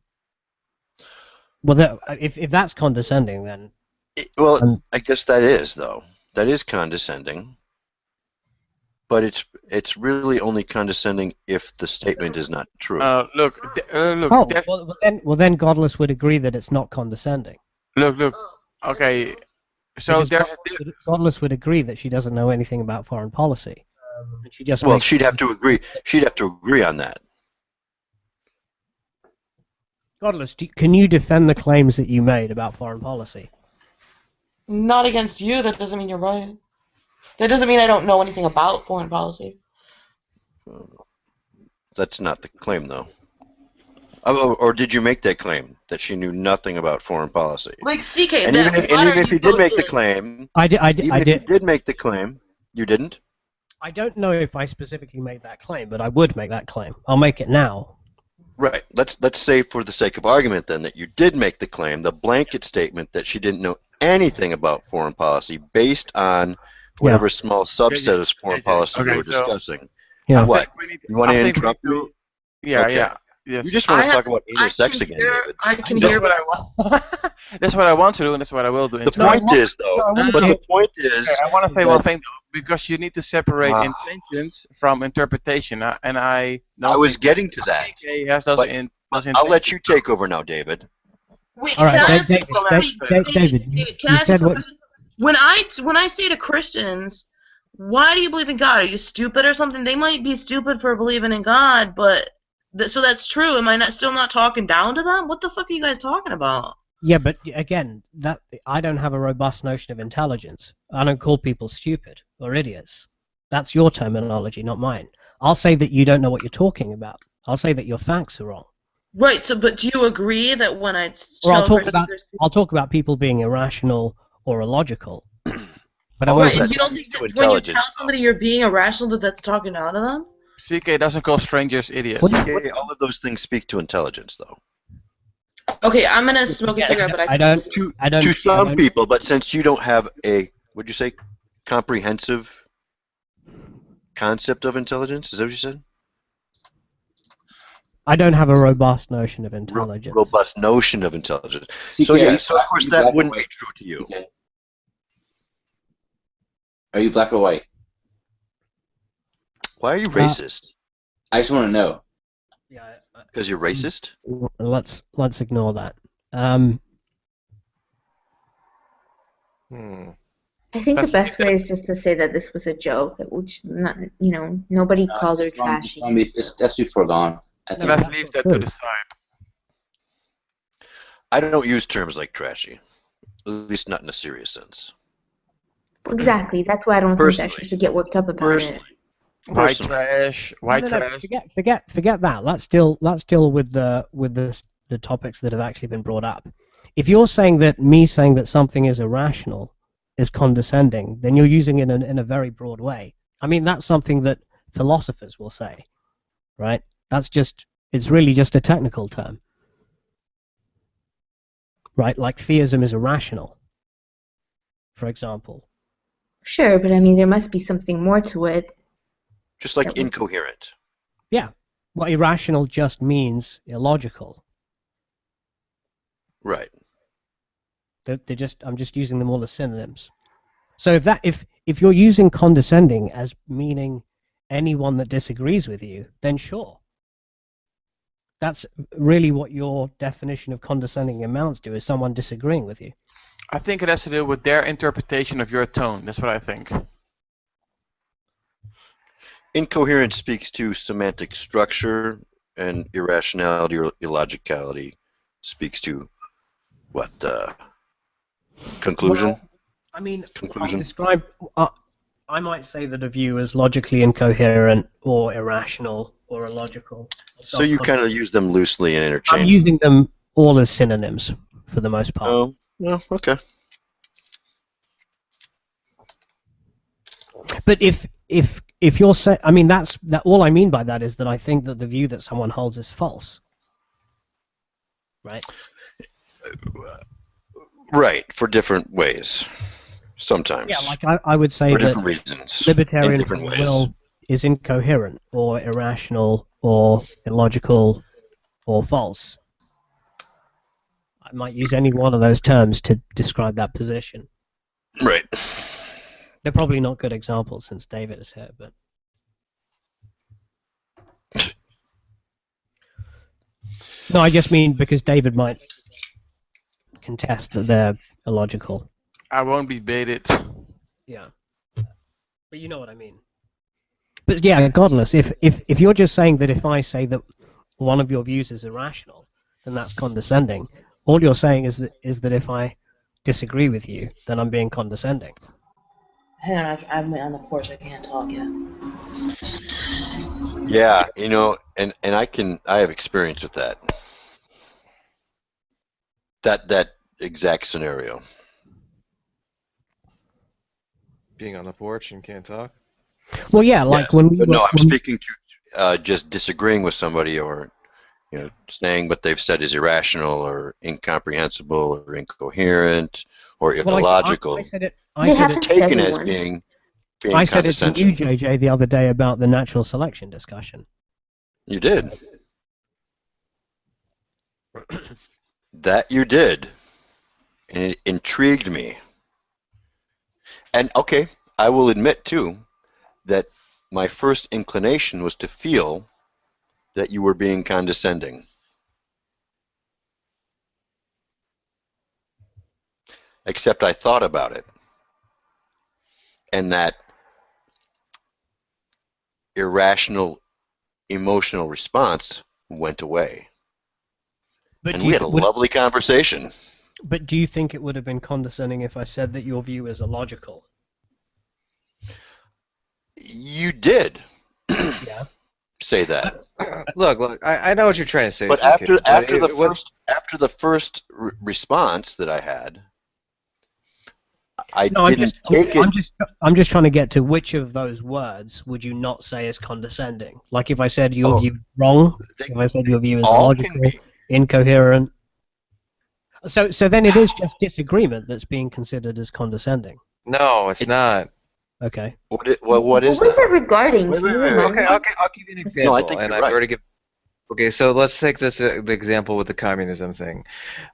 S1: Well, if that's condescending, then.
S21: Well, I guess that is though. That is condescending. But it's really only condescending if the statement is not true.
S20: Look.
S1: Oh, well, then Godless would agree that it's not condescending.
S20: Look. Okay. So
S1: Godless would agree that she doesn't know anything about foreign policy. She just
S21: she'd have to agree. She'd have to agree on that.
S1: Godless, can you defend the claims that you made about foreign policy?
S3: Not against you. That doesn't mean you're right. That doesn't mean I don't know anything about foreign policy.
S21: That's not the claim, though. Or did you make that claim that she knew nothing about foreign policy?
S3: Like CK,
S21: and even if you did make the claim,
S1: I did.
S21: If you did make the claim, you didn't.
S1: I don't know if I specifically made that claim, but I would make that claim. I'll make it now.
S21: Right. Let's say, for the sake of argument, then, that you did make the claim, the blanket statement that she didn't know anything about foreign policy, based on whatever small subset of foreign policy we were discussing.
S1: Yeah.
S21: What? You want to interrupt me?
S20: Yeah,
S21: okay.
S20: yeah. Yes.
S21: You just want to talk about anal sex again, David.
S3: I can hear
S20: what I want. That's what I want to do, and that's what I will do.
S21: The point is, though. The point is.
S20: I want to say one thing, though, because you need to separate intentions from interpretation, and I.
S21: I was getting to that. I'll let you take over now, David.
S3: Wait,
S1: all right,
S3: David, can I ask a question? When I say to Christians, why do you believe in God? Are you stupid or something? They might be stupid for believing in God, but so that's true. Am I still not talking down to them? What the fuck are you guys talking about?
S1: Yeah, but again, I don't have a robust notion of intelligence. I don't call people stupid or idiots. That's your terminology, not mine. I'll say that you don't know what you're talking about. I'll say that your facts are wrong.
S3: Right. So, but do you agree that when I
S1: or I'll talk about people being irrational or illogical. But I won't.
S3: Right. And you don't think that when you tell somebody you're being irrational, that's talking down to them?
S20: CK doesn't call strangers idiots.
S21: All of those things speak to intelligence, though.
S3: Okay, I'm gonna smoke a cigarette, but I
S21: don't. To some people, but since you don't have a, would you say, comprehensive concept of intelligence? Is that what you said?
S1: I don't have a robust notion of intelligence.
S21: Robust notion of intelligence.
S9: CK,
S21: so yeah, so of course that wouldn't be true to you.
S9: CK. Are you black or white?
S21: Why are you racist?
S9: I just want to know.
S1: Yeah.
S21: Because you're racist?
S1: Let's ignore that.
S6: I think the best way is just to say that this was a joke, which nobody called her trashy.
S9: That's too far gone.
S20: Let's leave that to the side.
S21: I don't use terms like trashy, at least not in a serious sense.
S6: Exactly. That's why I don't think that she should get worked up about it.
S20: White trash. White
S1: No,
S20: trash.
S1: Forget that. Let's deal with the topics that have actually been brought up. If you're saying that me saying that something is irrational is condescending, then you're using it in a very broad way. I mean, that's something that philosophers will say, right? It's really just a technical term, right? Like theism is irrational, for example.
S6: Sure, but I mean, there must be something more to it.
S21: Just like incoherent.
S1: Yeah. Well, irrational just means illogical.
S21: Right.
S1: I'm just using them all as synonyms. So if you're using condescending as meaning anyone that disagrees with you, then sure. That's really what your definition of condescending amounts to, is someone disagreeing with you.
S20: I think it has to do with their interpretation of your tone. That's what I think.
S21: Incoherent speaks to semantic structure, and irrationality or illogicality speaks to what? Conclusion?
S1: Well, I mean,
S21: conclusion?
S1: I might say that a view is logically incoherent or irrational or illogical.
S21: So you kind of use them loosely and
S1: I'm
S21: interchangeably.
S1: using them all as synonyms for the most part.
S21: Oh, well, okay.
S1: But if you're saying, I mean, that all I mean by that is that I think that the view that someone holds is false. Right?
S21: Right, for different ways. Sometimes.
S1: Yeah, like I would say
S21: for
S1: that
S21: different reasons.
S1: libertarian
S21: in different
S1: free
S21: ways.
S1: will is incoherent or irrational or illogical or false. I might use any one of those terms to describe that position.
S21: Right.
S1: They're probably not good examples since David is here, but no, I just mean because David might contest that they're illogical.
S20: I won't be baited.
S1: Yeah. But you know what I mean. But yeah, godless, if you're just saying that if I say that one of your views is irrational, then that's condescending. All you're saying is that if I disagree with you, then I'm being condescending.
S3: Hang on, I'm on the porch. I can't talk yet.
S21: Yeah, you know, and I have experience with that. That exact scenario.
S15: Being on the porch and can't talk?
S1: Well, yeah, like
S21: Yes,
S1: when we
S21: but
S1: were,
S21: no, I'm speaking to just disagreeing with somebody, or saying what they've said is irrational or incomprehensible or incoherent or illogical.
S1: I said it.
S21: It's taken as being
S1: I said it to you,
S21: condescension.
S1: JJ, the other day about the natural selection discussion.
S21: You did. That you did. And it intrigued me. And okay, I will admit too that my first inclination was to feel that you were being condescending. Except I thought about it. And that irrational emotional response went away.
S1: But
S21: and we had a lovely conversation.
S1: But do you think it would have been condescending if I said that your view is illogical?
S21: You did.
S1: Yeah.
S21: Say that.
S15: Look, I know what you're trying to say.
S21: But
S15: CK,
S21: after the
S15: it
S21: first response that I had, I didn't take it.
S1: I'm just trying to get to which of those words would you not say is condescending? Like if I said your view is wrong, if I said your view is illogical, incoherent. So then it is just disagreement that's being considered as condescending.
S15: No, it's not.
S1: Okay.
S21: What is
S6: What is that regarding?
S21: Wait,
S6: Can you
S21: wait, wait.
S6: remind
S15: Okay,
S6: us?
S15: I'll give you an example.
S21: No, I think
S15: and
S21: you're
S15: I've
S21: right.
S15: already given. Okay, so let's take this the example with the communism thing.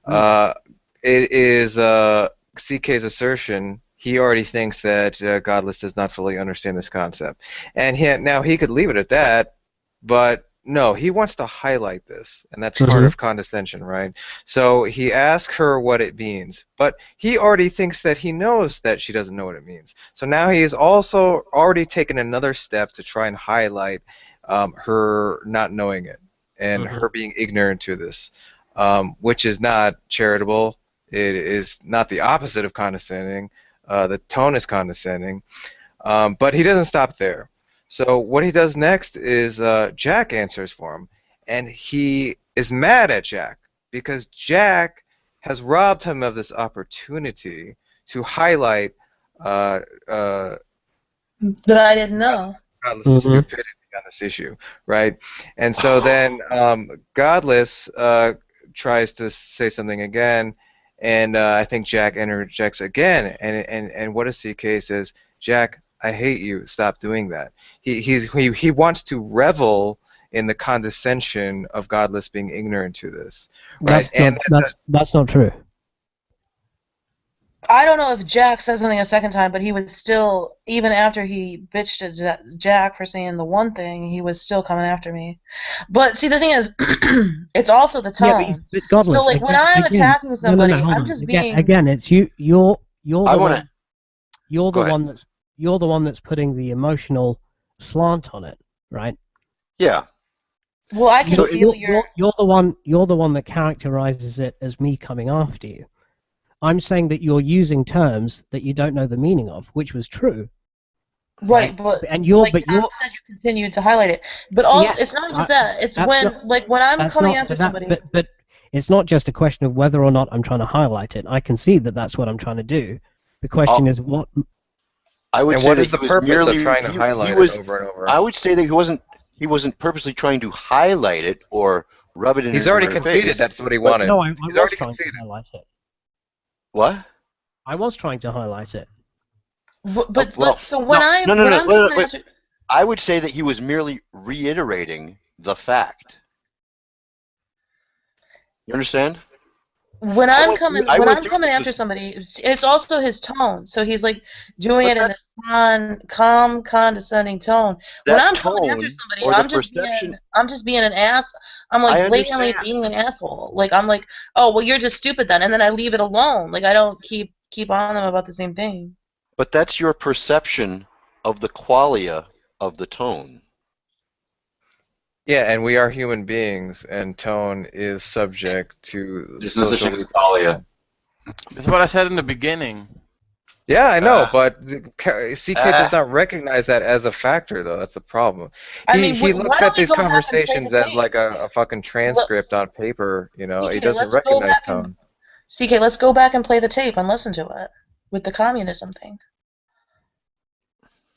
S15: It is CK's assertion. He already thinks that Godless does not fully understand this concept, and now he could leave it at that, but no, he wants to highlight this, and that's part of condescension, right? So he asks her what it means, but he already thinks that he knows that she doesn't know what it means. So now he has also already taken another step to try and highlight her not knowing it and her being ignorant to this, which is not charitable. It is not the opposite of condescending. the tone is condescending. But he doesn't stop there. So what he does next is Jack answers for him, and he is mad at Jack because Jack has robbed him of this opportunity to highlight
S3: That I didn't know.
S15: Godless' stupidity on this issue, right? And so then Godless tries to say something again, and I think Jack interjects again, and what does CK says? Jack, I hate you. Stop doing that. He wants to revel in the condescension of Godless being ignorant to this, right?
S1: That's not true.
S3: I don't know if Jack said something a second time, but he was still, even after he bitched at Jack for saying the one thing, he was still coming after me. But see, the thing is, it's also the tone.
S1: Yeah, but Godless,
S3: so, like, when I'm attacking somebody, I'm just being.
S1: Again, it's you. You're the one. You're
S21: Go
S1: the one that's. You're the one that's putting the emotional slant on it, right?
S21: Yeah.
S3: Well, I can feel your.
S1: You're the one. You're the one that characterizes it as me coming after you. I'm saying that you're using terms that you don't know the meaning of, which was true.
S3: Right, but
S1: and you're,
S3: like
S1: but
S3: Tom
S1: you're,
S3: said, you continued to highlight it. But also,
S1: yes,
S3: it's not just that. It's when,
S1: not,
S3: when I'm coming
S1: not,
S3: after somebody.
S1: But it's not just a question of whether or not I'm trying to highlight it. I can see that that's what I'm trying to do. The question is what.
S21: I would
S15: and
S21: say
S15: what
S21: that
S15: is the
S21: he was
S15: purpose
S21: merely,
S15: of trying to
S21: he
S15: highlight
S21: was,
S15: it over and over?
S21: I would say that he wasn't purposely trying to highlight it or rub it in
S15: He's
S21: his
S15: already
S21: face.
S15: conceded that's what he
S21: But-
S15: wanted.
S1: No, I
S15: He's
S1: was
S15: already
S1: trying
S15: conceded.
S1: to highlight it.
S21: What?
S1: I was trying to highlight it.
S3: But
S21: Well,
S3: so when I'm
S21: no,
S3: when I'm
S21: wait,
S3: coming
S21: wait.
S3: after.
S21: I would say that he was merely reiterating the fact. You understand?
S3: When I'm coming
S21: agree
S3: after somebody, it's also his tone. So he's like doing it in a calm, condescending tone. When I'm coming after somebody, I'm just being an ass. I'm like blatantly being an asshole. Like I'm like, oh well, you're just stupid then, and then I leave it alone. Like I don't keep on them about the same thing.
S21: But that's your perception of the qualia of the tone.
S15: Yeah, and we are human beings, and tone is subject to
S16: There's no such
S15: social
S16: thing as qualia.
S20: That's what I said in the beginning.
S15: Yeah, I know, but CK does not recognize that as a factor, though. That's the problem. He looks at these conversations as like a fucking transcript on paper, you know. He doesn't recognize tone.
S3: CK, let's go back and play the tape and listen to it with the communism thing.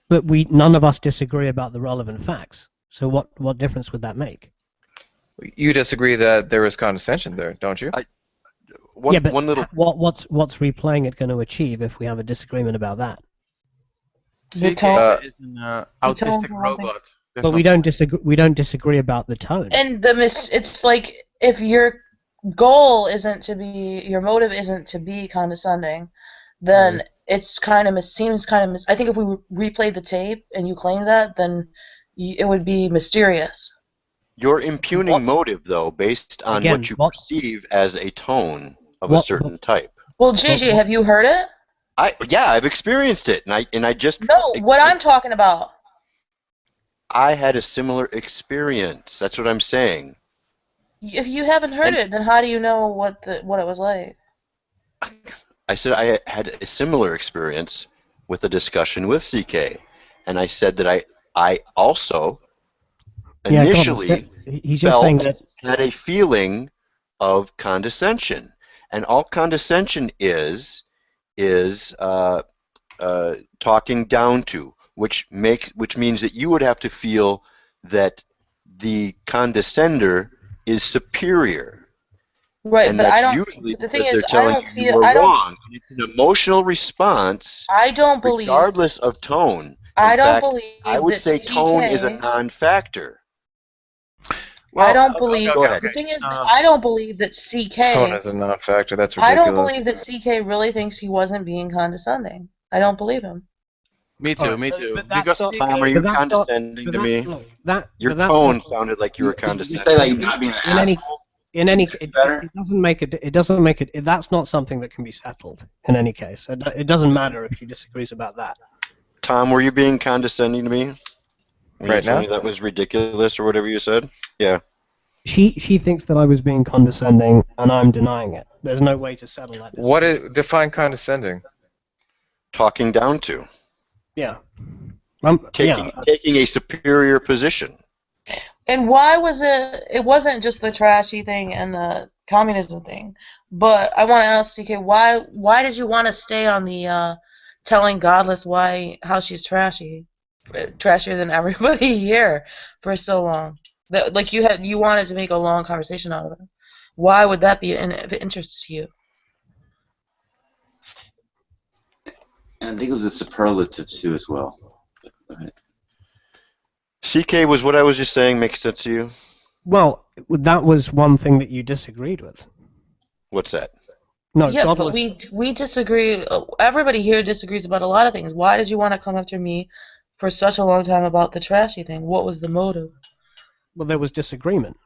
S1: But none of us disagree about the relevant facts. So what difference would that make?
S15: You disagree that there is condescension there, don't you?
S1: What's replaying it going to achieve if we have a disagreement about that?
S20: The tone is an autistic robot.
S1: But we don't disagree. We don't disagree about the tone.
S3: And it's like if your goal isn't to be, your motive isn't to be condescending, then it's kind of seems kind of. I think if we replayed the tape and you claimed that, then it would be mysterious.
S21: You're impugning motive, though, based on what you perceive as a tone of a certain type.
S3: Well, JJ, have you heard it?
S21: I've experienced it, and I just
S3: what I'm talking about.
S21: I had a similar experience. That's what I'm saying.
S3: If you haven't heard it, then how do you know what it was like?
S21: I said I had a similar experience with a discussion with CK, and I said that I also initially
S1: he's just saying that
S21: had a feeling of condescension, and all condescension is talking down to, which means that you would have to feel that the condescender is superior.
S3: Right,
S21: and
S3: but
S21: that's
S3: I don't.
S21: Usually
S3: the thing
S21: because
S3: is,
S21: they're telling you are wrong. It's an emotional response.
S3: I don't believe.
S21: Regardless of tone.
S3: I don't believe.
S21: I would
S3: that
S21: say
S3: CK,
S21: tone is a non-factor.
S3: I don't believe.
S21: Go ahead.
S3: The thing is, I don't believe that CK.
S15: Tone is a non-factor. That's ridiculous.
S3: I don't believe that CK really thinks he wasn't being condescending. I don't believe him.
S20: Me too. Me too.
S21: Because Tom, are you condescending to me? Your tone sounded like you were condescending.
S16: You say like not being an asshole.
S1: It doesn't make it. It doesn't make it. That's not something that can be settled. In any case, it doesn't matter if you disagree about that.
S21: Tom, were you being condescending to me?
S15: Right now?
S21: That was ridiculous or whatever you said? Yeah.
S1: She thinks that I was being condescending, and I'm denying it. There's no way to settle that.
S15: Define condescending?
S21: talking down to.
S1: Yeah.
S21: Taking a superior position.
S3: And why was it? It wasn't just the trashy thing and the communism thing, but I want to ask CK, why did you want to stay on the telling Godless how she's trashier than everybody here for so long? That like you wanted to make a long conversation out of it. Why would that be of interest to you?
S16: And I think it was a superlative too as well. Go ahead.
S21: CK, was what I was just saying make sense to you?
S1: Well, that was one thing that you disagreed with.
S21: What's that?
S1: No,
S3: yeah,
S1: Godless.
S3: but we disagree. Everybody here disagrees about a lot of things. Why did you want to come after me for such a long time about the trashy thing? What was the motive?
S1: Well, there was disagreement.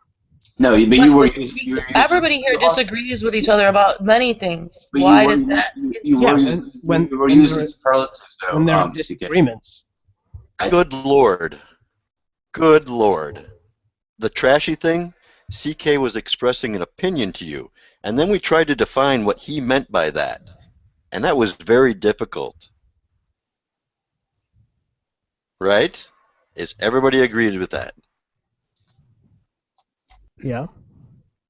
S16: No, but you were using
S3: Everybody here disagrees with each other about many things.
S16: But
S3: Why did that?
S16: You were using superlatives, though.
S1: When there are disagreements.
S21: Good Lord. Good Lord. The trashy thing, CK was expressing an opinion to you, and then we tried to define what he meant by that, and that was very difficult. Right? Is everybody agreed with that?
S1: Yeah.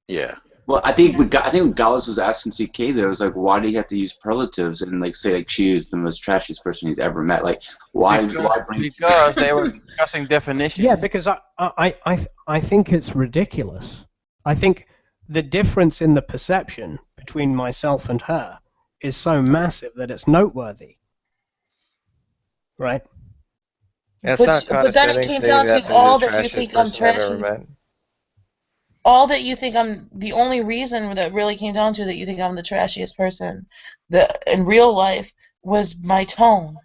S21: Yeah.
S16: Well, I think what Gallus was asking CK there was like, why do you have to use superlatives and like say like she is the most trashiest person he's ever met? Like, why bring?
S20: Because they were discussing definitions.
S1: Yeah, because I think it's ridiculous. I think the difference in the perception between myself and her is so massive that it's noteworthy. Right?
S15: Yeah, it's
S3: but then it came down to all that you think I'm trashy. All that you think I'm, the only reason that really came down to that you think I'm the trashiest person in real life was my tone.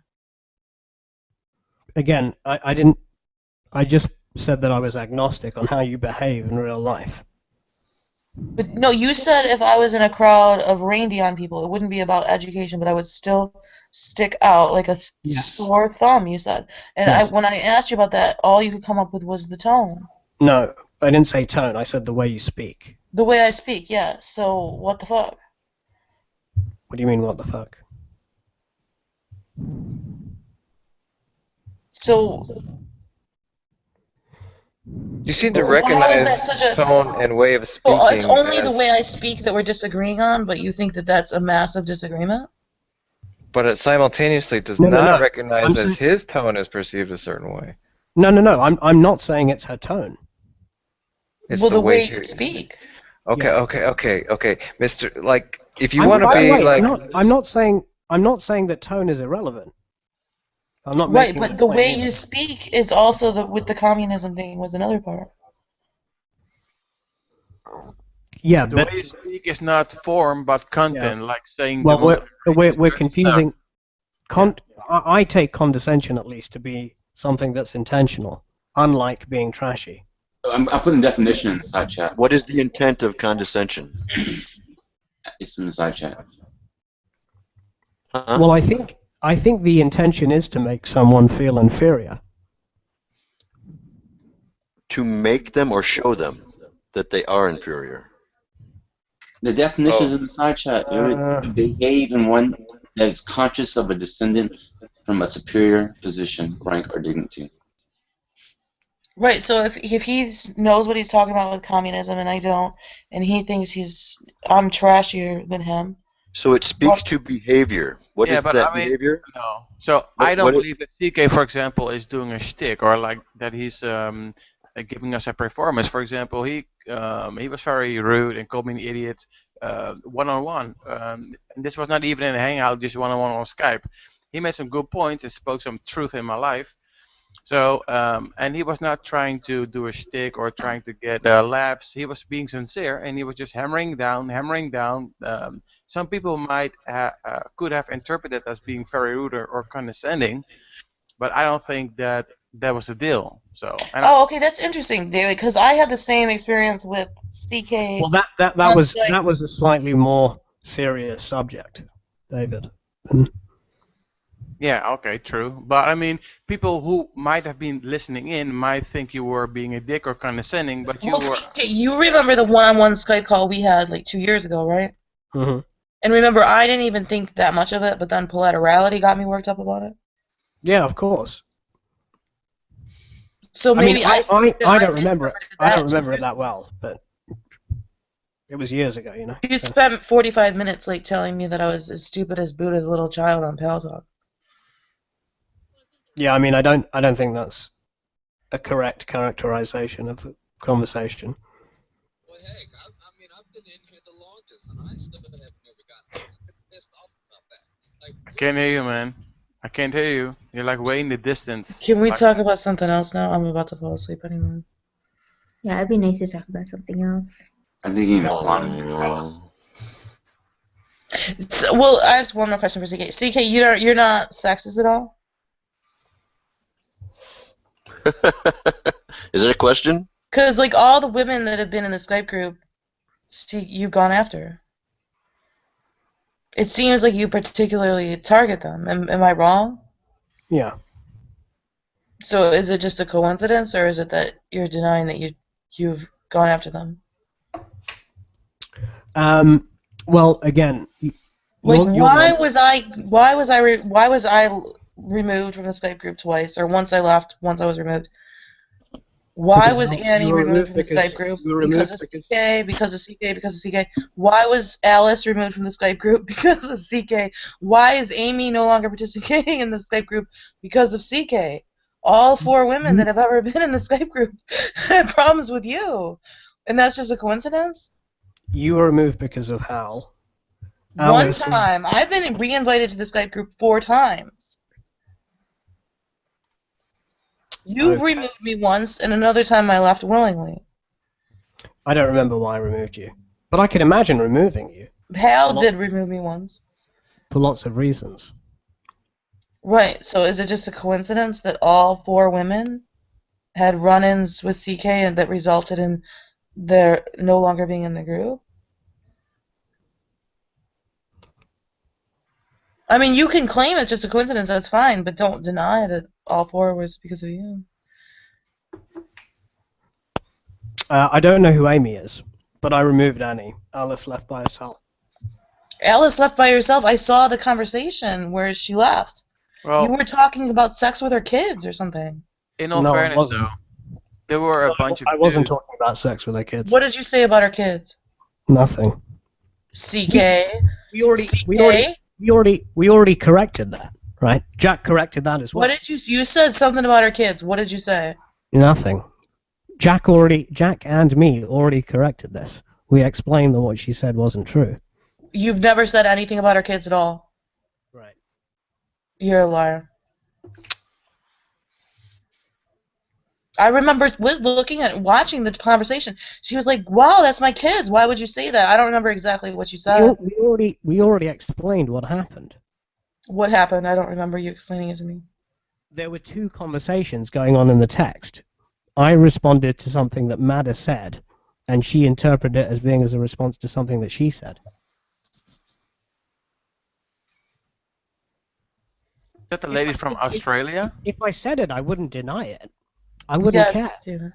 S1: Again, I just said that I was agnostic on how you behave in real life.
S3: But no, you said if I was in a crowd of Reindeon people, it wouldn't be about education, but I would still stick out like a sore thumb, you said. And when I asked you about that, all you could come up with was the tone.
S1: No, I didn't say tone. I said the way you speak.
S3: The way I speak, yeah. So, what the fuck?
S1: What do you mean, what the fuck?
S3: So...
S15: You seem to recognize tone and way of speaking.
S3: Well, it's only the way I speak that we're disagreeing on, but you think that that's a massive disagreement?
S15: But it simultaneously does not recognize that his tone is perceived a certain way.
S1: No. I'm not saying it's her tone.
S15: It's
S3: the way you speak.
S15: Okay, Mr. Like, if you want to be like,
S1: I'm not saying that tone is irrelevant. I'm not
S3: right, but the way you speak is also with the communism thing was another part.
S1: Yeah,
S20: the way you speak is not form but content, like saying.
S1: Well, we're confusing. I take condescension at least to be something that's intentional, unlike being trashy.
S16: I'm putting a definition in the side chat.
S21: What is the intent of condescension?
S16: It's in the side chat.
S1: Well, I think the intention is to make someone feel inferior.
S21: To make them or show them that they are inferior.
S16: The definition is in the side chat. To behave in one that is conscious of a descendant from a superior position, rank, or dignity.
S3: Right, so if he knows what he's talking about with communism and I don't, and he thinks I'm trashier than him.
S21: So it speaks to behavior. What is that behavior?
S20: No. So I don't believe that CK, for example, is doing a shtick or like that he's giving us a performance. For example, he was very rude and called me an idiot one-on-one. And this was not even in a hangout, just one-on-one on Skype. He made some good points and spoke some truth in my life. So, and he was not trying to do a shtick or trying to get laughs. He was being sincere, and he was just hammering down. Some people might could have interpreted as being very rude or condescending, but I don't think that was the deal. So.
S3: Okay, that's interesting, David, because I had the same experience with CK.
S1: Well, that was a slightly more serious subject, David.
S20: Yeah, okay, true. But I mean, people who might have been listening in might think you were being a dick or condescending, but you were...
S3: You remember the one-on-one Skype call we had like 2 years ago, right?
S1: Mm-hmm.
S3: And remember, I didn't even think that much of it, but then plurality got me worked up about it.
S1: Yeah, of course.
S3: So maybe
S1: I don't remember it. I don't
S3: that.
S1: remember it that well, but it was years ago, you know.
S3: You
S1: so-
S3: spent 45 minutes like telling me that I was as stupid as Buddha's little child on Pal Talk.
S1: Yeah, I mean, I don't think that's a correct characterization of the conversation.
S20: I can't hear you, man. I can't hear you. You're like way in the distance.
S3: Can we
S20: Like-
S3: talk about something else now? I'm about to fall asleep anyway.
S6: Yeah, it'd be nice to talk about something else.
S16: I think he knows one.
S3: So, well, I have one more question for CK. CK, you're not sexist at all?
S21: Is it a question?
S3: Because like all the women that have been in the Skype group, you've gone after. It seems like you particularly target them. Am I wrong?
S1: Yeah.
S3: So is it just a coincidence, or is it that you're denying that you've gone after them?
S1: Well, again,
S3: Like,
S1: you're
S3: why was I removed from the Skype group twice, or once I left, once I was removed? Why was Annie removed from the Skype group? Because of CK, because of CK, because of CK. Why was Alice removed from the Skype group? Because of CK. Why is Amy no longer participating in the Skype group? Because of CK. All 4 women that have ever been in the Skype group had problems with you. And that's just a coincidence?
S1: You were removed because of Hal.
S3: One
S1: Alice-
S3: time. I've been re-invited to the Skype group 4 times. You
S1: Okay.
S3: removed me once, and another time I left willingly.
S1: I don't remember why I removed you, but I can imagine removing you
S3: Hal did remove me once.
S1: for lots of reasons.
S3: Right, so is it just a coincidence that all 4 women had run-ins with CK and that resulted in their no longer being in the group? I mean, you can claim it's just a coincidence, that's fine, but don't deny that all 4 was because of you.
S1: I don't know who Amy is, but I removed Annie. Alice left by herself.
S3: Alice left by herself. I saw the conversation where she left.
S20: Well,
S3: you were talking about sex with her kids or something.
S20: in all
S1: No, I
S20: fairness,
S1: wasn't.
S20: though, there were a bunch of
S1: I wasn't
S20: dudes.
S1: talking about sex with her kids.
S3: What did you say about her kids?
S1: Nothing.
S3: CK.
S1: We already corrected that, right? Jack corrected that as well.
S3: What did you said something about her kids. What did you say?
S1: Nothing. Jack and me already corrected this. We explained that what she said wasn't true.
S3: You've never said anything about her kids at all.
S1: Right.
S3: You're a liar. I remember Liz watching the conversation. She was like, "Wow, that's my kids. Why would you say that?" I don't remember exactly what you said.
S1: We already explained what happened.
S3: What happened? I don't remember you explaining it to me.
S1: There were 2 conversations going on in the text. I responded to something that Madda said, and she interpreted it as being as a response to something that she said.
S20: Is that the lady from Australia?
S1: If I said it, I wouldn't deny it. I wouldn't care.
S3: Dude.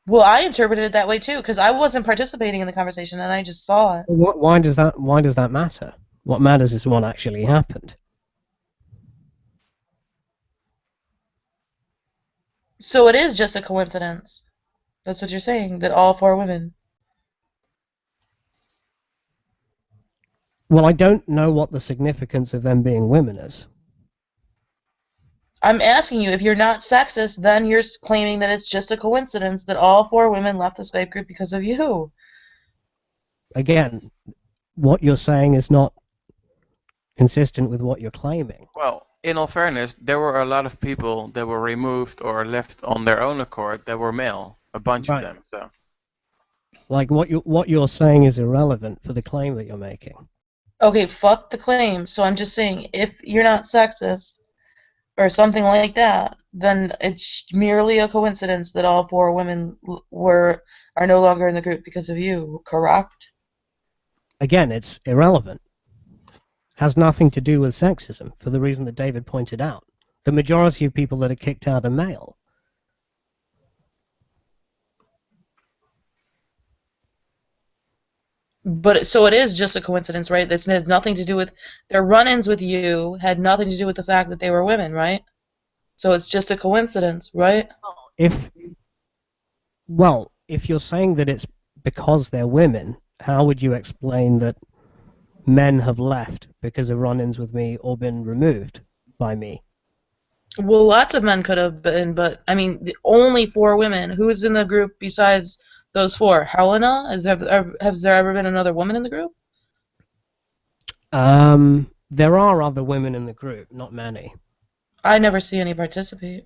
S3: Well, I interpreted it that way too, because I wasn't participating in the conversation and I just saw it.
S1: Why does that matter? What matters is what actually happened.
S3: So it is just a coincidence. That's what you're saying, that all 4 women.
S1: Well, I don't know what the significance of them being women is.
S3: I'm asking you, if you're not sexist, then you're claiming that it's just a coincidence that all 4 women left the Skype group because of you.
S1: Again, what you're saying is not consistent with what you're claiming.
S20: Well, in all fairness, there were a lot of people that were removed or left on their own accord that were male. A bunch of them. So.
S1: Like what you're saying is irrelevant for the claim that you're making.
S3: Okay, fuck the claim. So I'm just saying, if you're not sexist or something like that, then it's merely a coincidence that all 4 women are no longer in the group because of you, correct?
S1: Again, it's irrelevant. Has nothing to do with sexism, for the reason that David pointed out. The majority of people that are kicked out are male.
S3: But so it is just a coincidence, right? That's had nothing to do with their run-ins with you. Had nothing to do with the fact that they were women, right? So it's just a coincidence, right?
S1: If you're saying that it's because they're women, how would you explain that men have left because of run-ins with me or been removed by me?
S3: Well, lots of men could have been, but I mean, only 4 women. Who's in the group besides those 4? Helena? Has there ever been another woman in the group?
S1: There are other women in the group, not many.
S3: I never see any participate.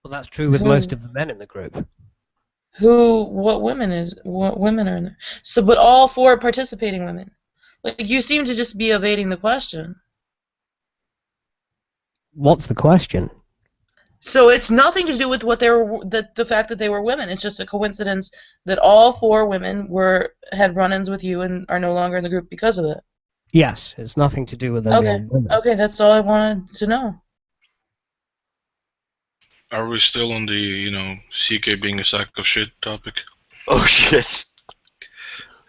S1: Well, that's true with most of the men in the group.
S3: What women are in there? So, but all 4 participating women. Like, you seem to just be evading the question.
S1: What's the question?
S3: So it's nothing to do with the fact that they were women. It's just a coincidence that all 4 women had run-ins with you and are no longer in the group because of it.
S1: Yes, it's nothing to do with them being women.
S3: Okay, that's all I wanted to know.
S12: Are we still on the, CK being a sack of shit topic?
S21: Oh shit!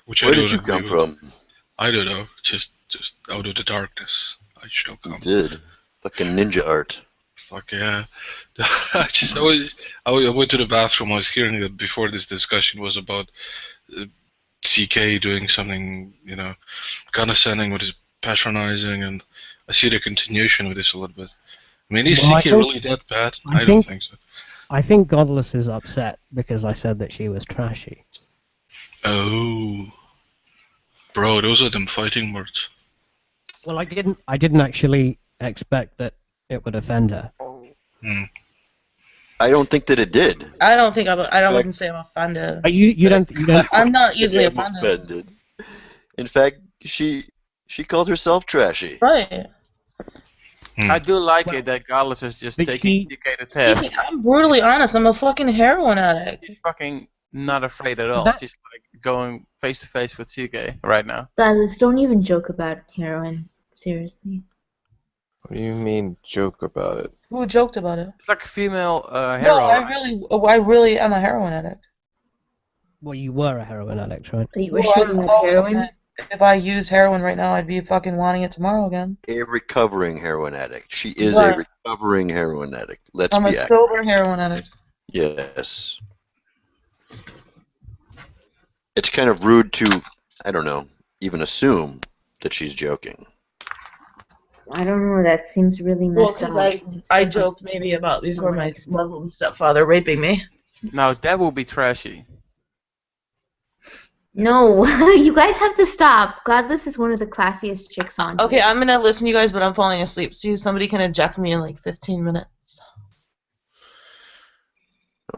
S21: Where did you come from?
S12: I don't know. Just out of the darkness, I shall come.
S21: You did. Fucking ninja art.
S12: Fuck yeah. I went to the bathroom. I was hearing that before this discussion was about CK doing something, condescending, what is patronizing, and I see the continuation of this a little bit. I mean, is CK really that bad? I don't think so.
S1: I think Godless is upset because I said that she was trashy.
S12: Oh. Bro, those are them fighting words.
S1: Well, I didn't actually expect that it would offend her.
S21: I don't think that it did.
S3: I wouldn't say I'm offended.
S1: You don't.
S3: I'm not easily offended.
S21: In fact, she called herself trashy.
S3: Right.
S20: I do like it that Godless is just taking CK to test.
S3: I'm brutally honest. I'm a fucking heroin addict.
S20: She's fucking not afraid at all. She's like going face to face with CK right now.
S6: Guys, don't even joke about heroin. Seriously.
S15: What do you mean joke about it?
S3: Who joked about it?
S20: It's like a female heroin.
S3: No, I really am a heroin addict.
S1: Well, you were a heroin addict, right?
S6: You were shooting up heroin?
S3: If I use heroin right now, I'd be fucking wanting it tomorrow again.
S21: A recovering heroin addict. She is a recovering heroin addict.
S3: I'm a sober heroin addict.
S21: Yes. It's kind of rude to, I don't know, even assume that she's joking.
S6: I don't know, that seems really messed up.
S3: I joked maybe about before my Muslim stepfather raping me.
S20: Now that will be trashy.
S6: No, you guys have to stop. Godless is one of the classiest chicks on
S3: Okay, I'm gonna listen to you guys, but I'm falling asleep. See if somebody can eject me in like 15 minutes.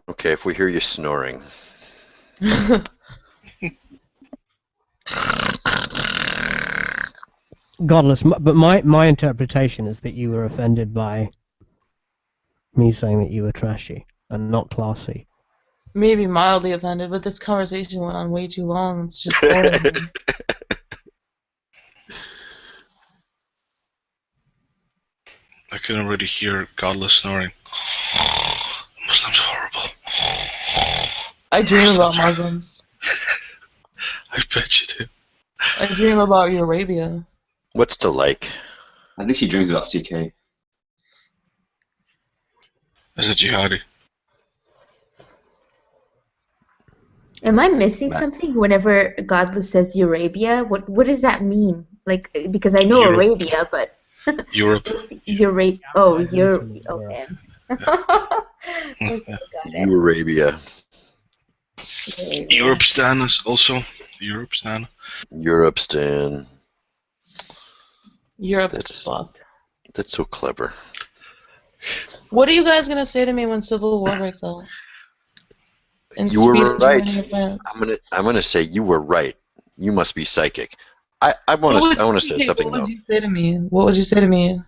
S21: Okay, if we hear you snoring.
S1: Godless, but my interpretation is that you were offended by me saying that you were trashy and not classy.
S3: Maybe mildly offended, but this conversation went on way too long. It's just boring.
S12: I can already hear Godless snoring. Muslims are horrible.
S3: I dream about Muslims.
S12: I bet you do.
S3: I dream about Arabia.
S21: What's the like?
S16: I think she dreams about CK.
S12: As a jihadi.
S6: Am I missing something whenever Godless says Arabia? What does that mean? Like, because I know
S12: Europe.
S6: Arabia, but
S12: Europe.
S6: Europe. Oh, Europe. Okay.
S21: Arabia.
S12: Europe Stan is also Europe Stan.
S21: Europe Stan.
S3: Europe is fucked.
S21: That's so clever.
S3: What are you guys gonna say to me when Civil War breaks out? In
S21: You were
S3: Sweden,
S21: right.
S3: Germany, and France?
S21: I'm gonna say you were right. You must be psychic. I want to say something
S3: What
S21: though.
S3: would you say to me? What would you say to me?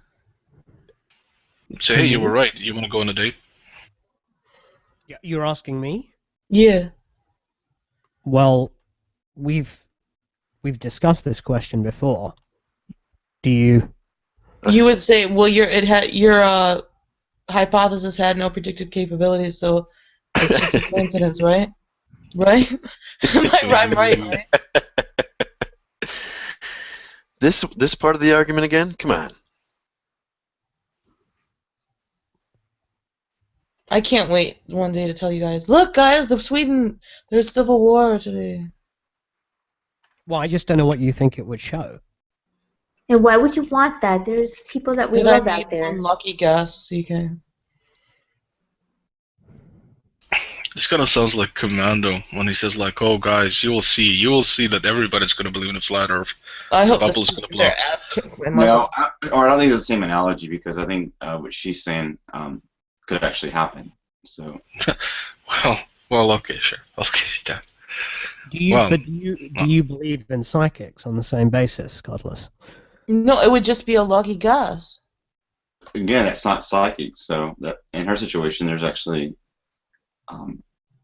S12: Say, hey, you were right. You want to go on a date?
S1: Yeah, you're asking me?
S3: Yeah.
S1: Well, we've discussed this question before. Do you?
S3: You would say, well, your hypothesis had no predictive capabilities, so it's just a coincidence, right? Right? I'm right.
S21: This part of the argument again? Come on.
S3: I can't wait one day to tell you guys. Look, guys, there's civil war today.
S1: Well, I just don't know what you think it would show.
S6: And why would you want that? There's people that we
S3: Did I
S6: love
S3: read
S6: out there.
S3: unlucky guess, CK?
S12: This kind of sounds like Commando when he says like, "Oh guys, you will see that everybody's going to believe in a flat Earth.
S3: I
S12: The
S3: hope
S12: bubble is going to blow."
S16: No, or I don't think it's the same analogy because I think what she's saying could actually happen. So.
S12: well, okay, sure, I'll give you that.
S1: Do you?
S12: Well,
S1: But do you believe in psychics on the same basis, Godless?
S3: No, it would just be a lucky guess.
S16: Again, it's not psychic, so that in her situation, there's actually.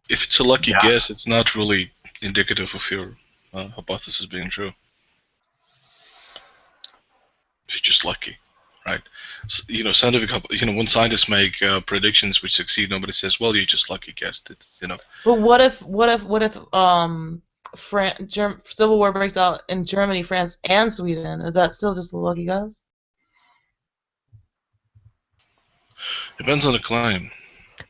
S12: If it's a lucky guess, it's not really indicative of your hypothesis being true. If you're just lucky, right? So, when scientists make predictions which succeed, nobody says, "Well, you just lucky guessed it,"
S3: But what if Civil War breaks out in Germany, France, and Sweden? Is that still just a lucky guess?
S12: Depends on the claim.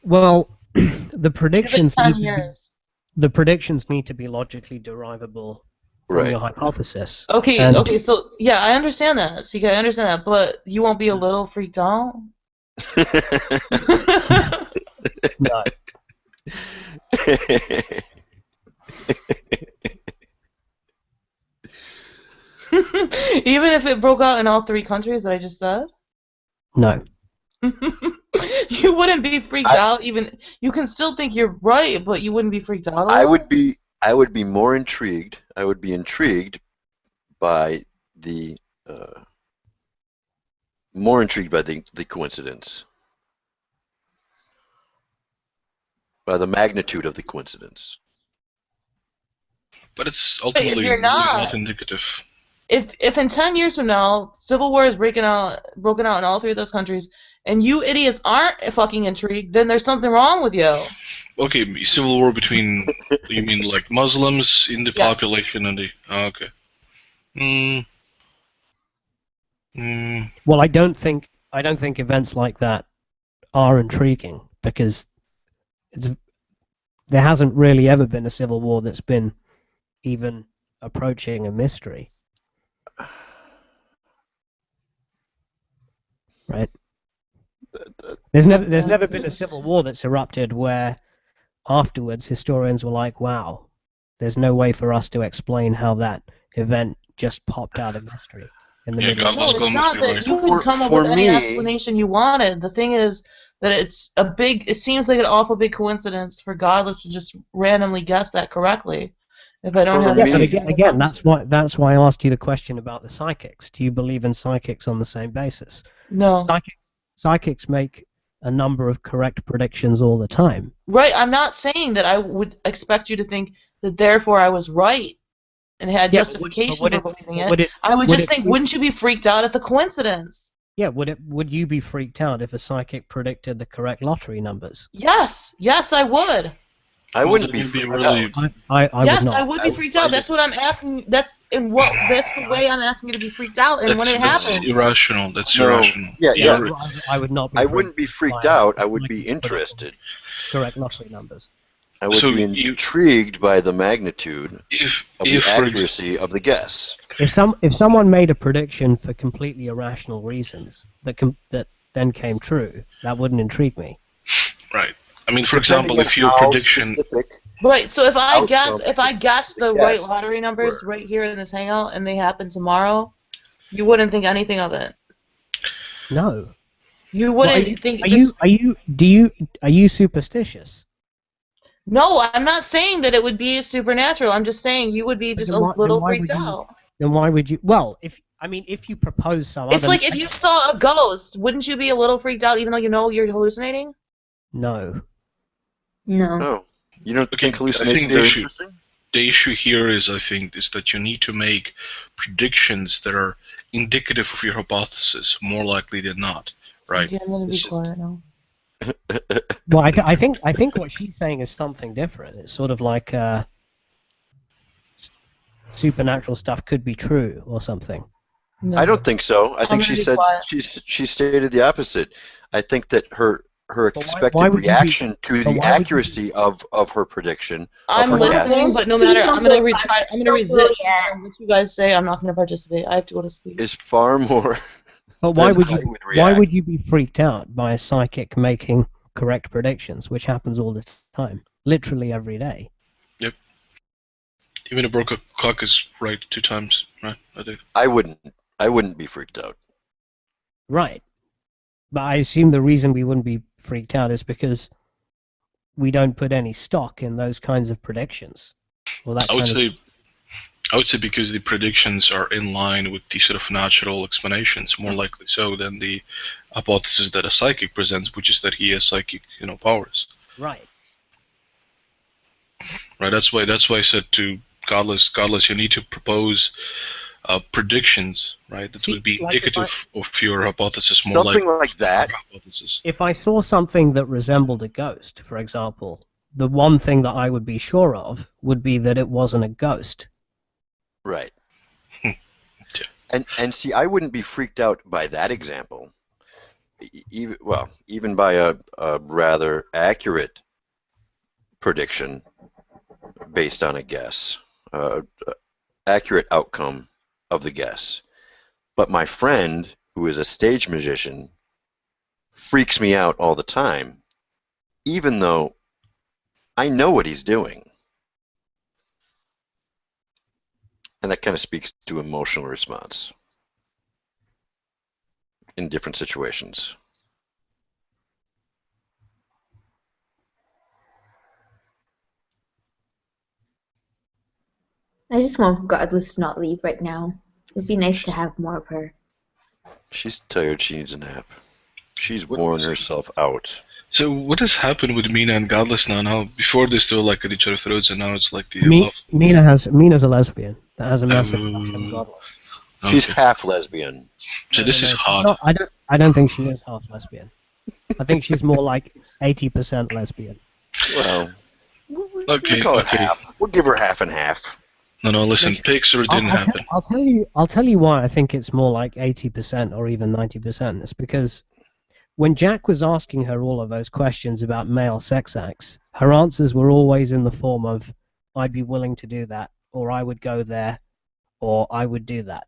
S1: Well, the predictions
S3: Give it 10
S1: need to be,
S3: years.
S1: the predictions need to be logically derivable from your hypothesis.
S3: Okay,
S1: And-
S3: okay, so yeah, I understand that. CK, I understand that, but you won't be a little freaked out?
S1: No.
S3: Even if it broke out in all 3 countries that I just said?
S1: No.
S3: You wouldn't be freaked out. Even you can still think you're right, but you wouldn't be freaked out.
S21: I would be more intrigued. I would be intrigued by the coincidence, by the magnitude of the coincidence.
S12: But it's
S3: But if
S12: ultimately
S3: you're
S12: really
S3: not-
S12: not indicative.
S3: If in 10 years from now, civil war is broken out in all 3 of those countries, and you idiots aren't fucking intrigued, then there's something wrong with you.
S12: Okay, civil war between you mean like Muslims in the
S3: Yes.
S12: population and the okay.
S1: Well, I don't think events like that are intriguing because there hasn't really ever been a civil war that's been even approaching a mystery. Right? There's never been a civil war that's erupted where afterwards historians were like, wow, there's no way for us to explain how that event just popped out of mystery in the middle of
S3: No, it's not that you could come up with any explanation you wanted. The thing is that it seems like an awful big coincidence for Godless to just randomly guess that correctly. If I don't have
S1: but again, that's why I asked you the question about the psychics. Do you believe in psychics on the same basis?
S3: No.
S1: Psychics make a number of correct predictions all the time.
S3: Right, I'm not saying that I would expect you to think that therefore I was right and had justification for believing it. I would just think, wouldn't you be freaked out at the coincidence?
S1: Yeah, would you be freaked out if a psychic predicted the correct lottery numbers?
S3: Yes, I would.
S21: I wouldn't be freaked out.
S1: I
S3: Yes,
S1: would not.
S3: I would be freaked out. That's what I'm asking. That's the way I'm asking you to be freaked out. And when it happens,
S12: that's irrational. That's
S21: No.
S12: irrational.
S21: Yeah.
S1: I would not. Be
S21: I wouldn't be freaked out. I would be interested.
S1: Correct lottery numbers.
S21: I would be intrigued by the magnitude of the accuracy of the guess.
S1: If someone made a prediction for completely irrational reasons that then came true, that wouldn't intrigue me.
S12: Right. I mean, for example, if your prediction.
S3: right. So if I guess the right lottery numbers right here in this hangout and they happen tomorrow, you wouldn't think anything of it.
S1: No.
S3: You wouldn't think.
S1: Are you superstitious?
S3: No, I'm not saying that it would be supernatural. I'm just saying you would be just a little freaked out.
S1: Then why would you? Well, if you propose some.
S3: It's like if you saw a ghost, wouldn't you be a little freaked out even though you know you're hallucinating?
S1: No.
S6: No.
S21: No. You don't think hallucinations
S12: I
S21: are
S12: think
S21: interesting?
S12: the issue here is that you need to make predictions that are indicative of your hypothesis more likely than not, right?
S3: Okay, I'm gonna be quiet now.
S1: Well, I think what she's saying is something different. It's sort of like supernatural stuff could be true or something.
S3: No.
S21: I don't think so. I
S3: I'm
S21: think
S3: gonna
S21: she
S3: be
S21: said
S3: quiet.
S21: she stated the opposite. I think that her expected
S1: why would you be-
S21: reaction to
S1: but
S21: the
S1: why would you
S21: accuracy of her prediction.
S3: I'm
S21: of her
S3: listening,
S21: guess
S3: but no matter, I'm gonna retry. I'm gonna resist. No matter what you guys say, I'm not gonna participate. I have to go to sleep.
S21: is far more.
S1: But why
S21: than
S1: would
S21: I
S1: you?
S21: would
S1: Why
S21: react.
S1: would you be freaked out by a psychic making correct predictions, which happens all the time, literally every day?
S12: Yep. Even a broken clock is right 2 times, right? I do.
S21: I wouldn't be freaked out.
S1: Right. But I assume the reason we wouldn't be freaked out is because we don't put any stock in those kinds of predictions. Or that
S12: I would
S1: kind of...
S12: say I would say because the predictions are in line with the sort of natural explanations, more likely so than the hypothesis that a psychic presents, which is that he has psychic, powers.
S1: Right.
S12: Right. That's why I said to Godless, you need to propose predictions, right? That would be
S1: like
S12: indicative of your hypothesis, more
S21: Something like that.
S12: Hypothesis.
S1: If I saw something that resembled a ghost, for example, the one thing that I would be sure of would be that it wasn't a ghost.
S21: Right. And see, I wouldn't be freaked out by that example. Even by a rather accurate prediction based on a guess, accurate outcome of the guess. But my friend, who is a stage magician, freaks me out all the time, even though I know what he's doing. And that kind of speaks to emotional response in different situations.
S6: I just want Godless to not leave right now. It'd be nice to have more of her.
S21: She's tired. She needs a nap. She's worn herself out.
S12: So what has happened with Mina and Godless now? Now before they still like at each other's throats, and now it's like the love.
S1: Mina's a lesbian that has a massive crush on Godless.
S21: She's half lesbian.
S12: So this is hard.
S1: I don't think she is half lesbian. I think she's more like 80% lesbian.
S21: Well,
S12: Okay.
S21: we'll call it half. We'll give her half and half.
S12: No, listen, Pixar didn't happen.
S1: I'll tell you why I think it's more like 80% or even 90%. It's because when Jack was asking her all of those questions about male sex acts, her answers were always in the form of, I'd be willing to do that, or I would go there, or I would do that.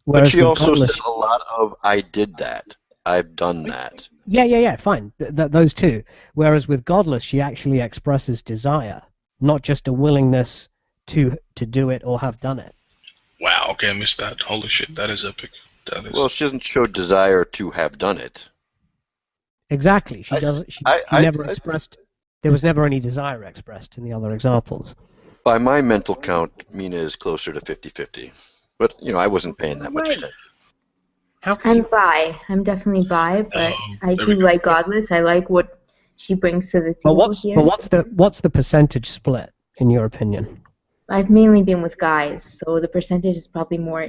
S21: But she
S1: with
S21: also
S1: Godless,
S21: said a lot of, I did that. I've done that.
S1: yeah, fine. Those two. Whereas with Godless, she actually expresses desire, not just a willingness to do it or have done it.
S12: Wow. Okay, I missed that. Holy shit, that is epic. That is.
S21: Well, she doesn't show desire to have done it.
S1: Exactly. She doesn't. She never expressed. There was never any desire expressed in the other examples.
S21: By my mental count, Mina is closer to 50-50. But, I wasn't paying that much attention.
S6: I'm bi. I'm definitely bi, but I do like Godless. I like what she brings to the table here.
S1: But what's the percentage split in your opinion?
S6: I've mainly been with guys, so the percentage is probably more.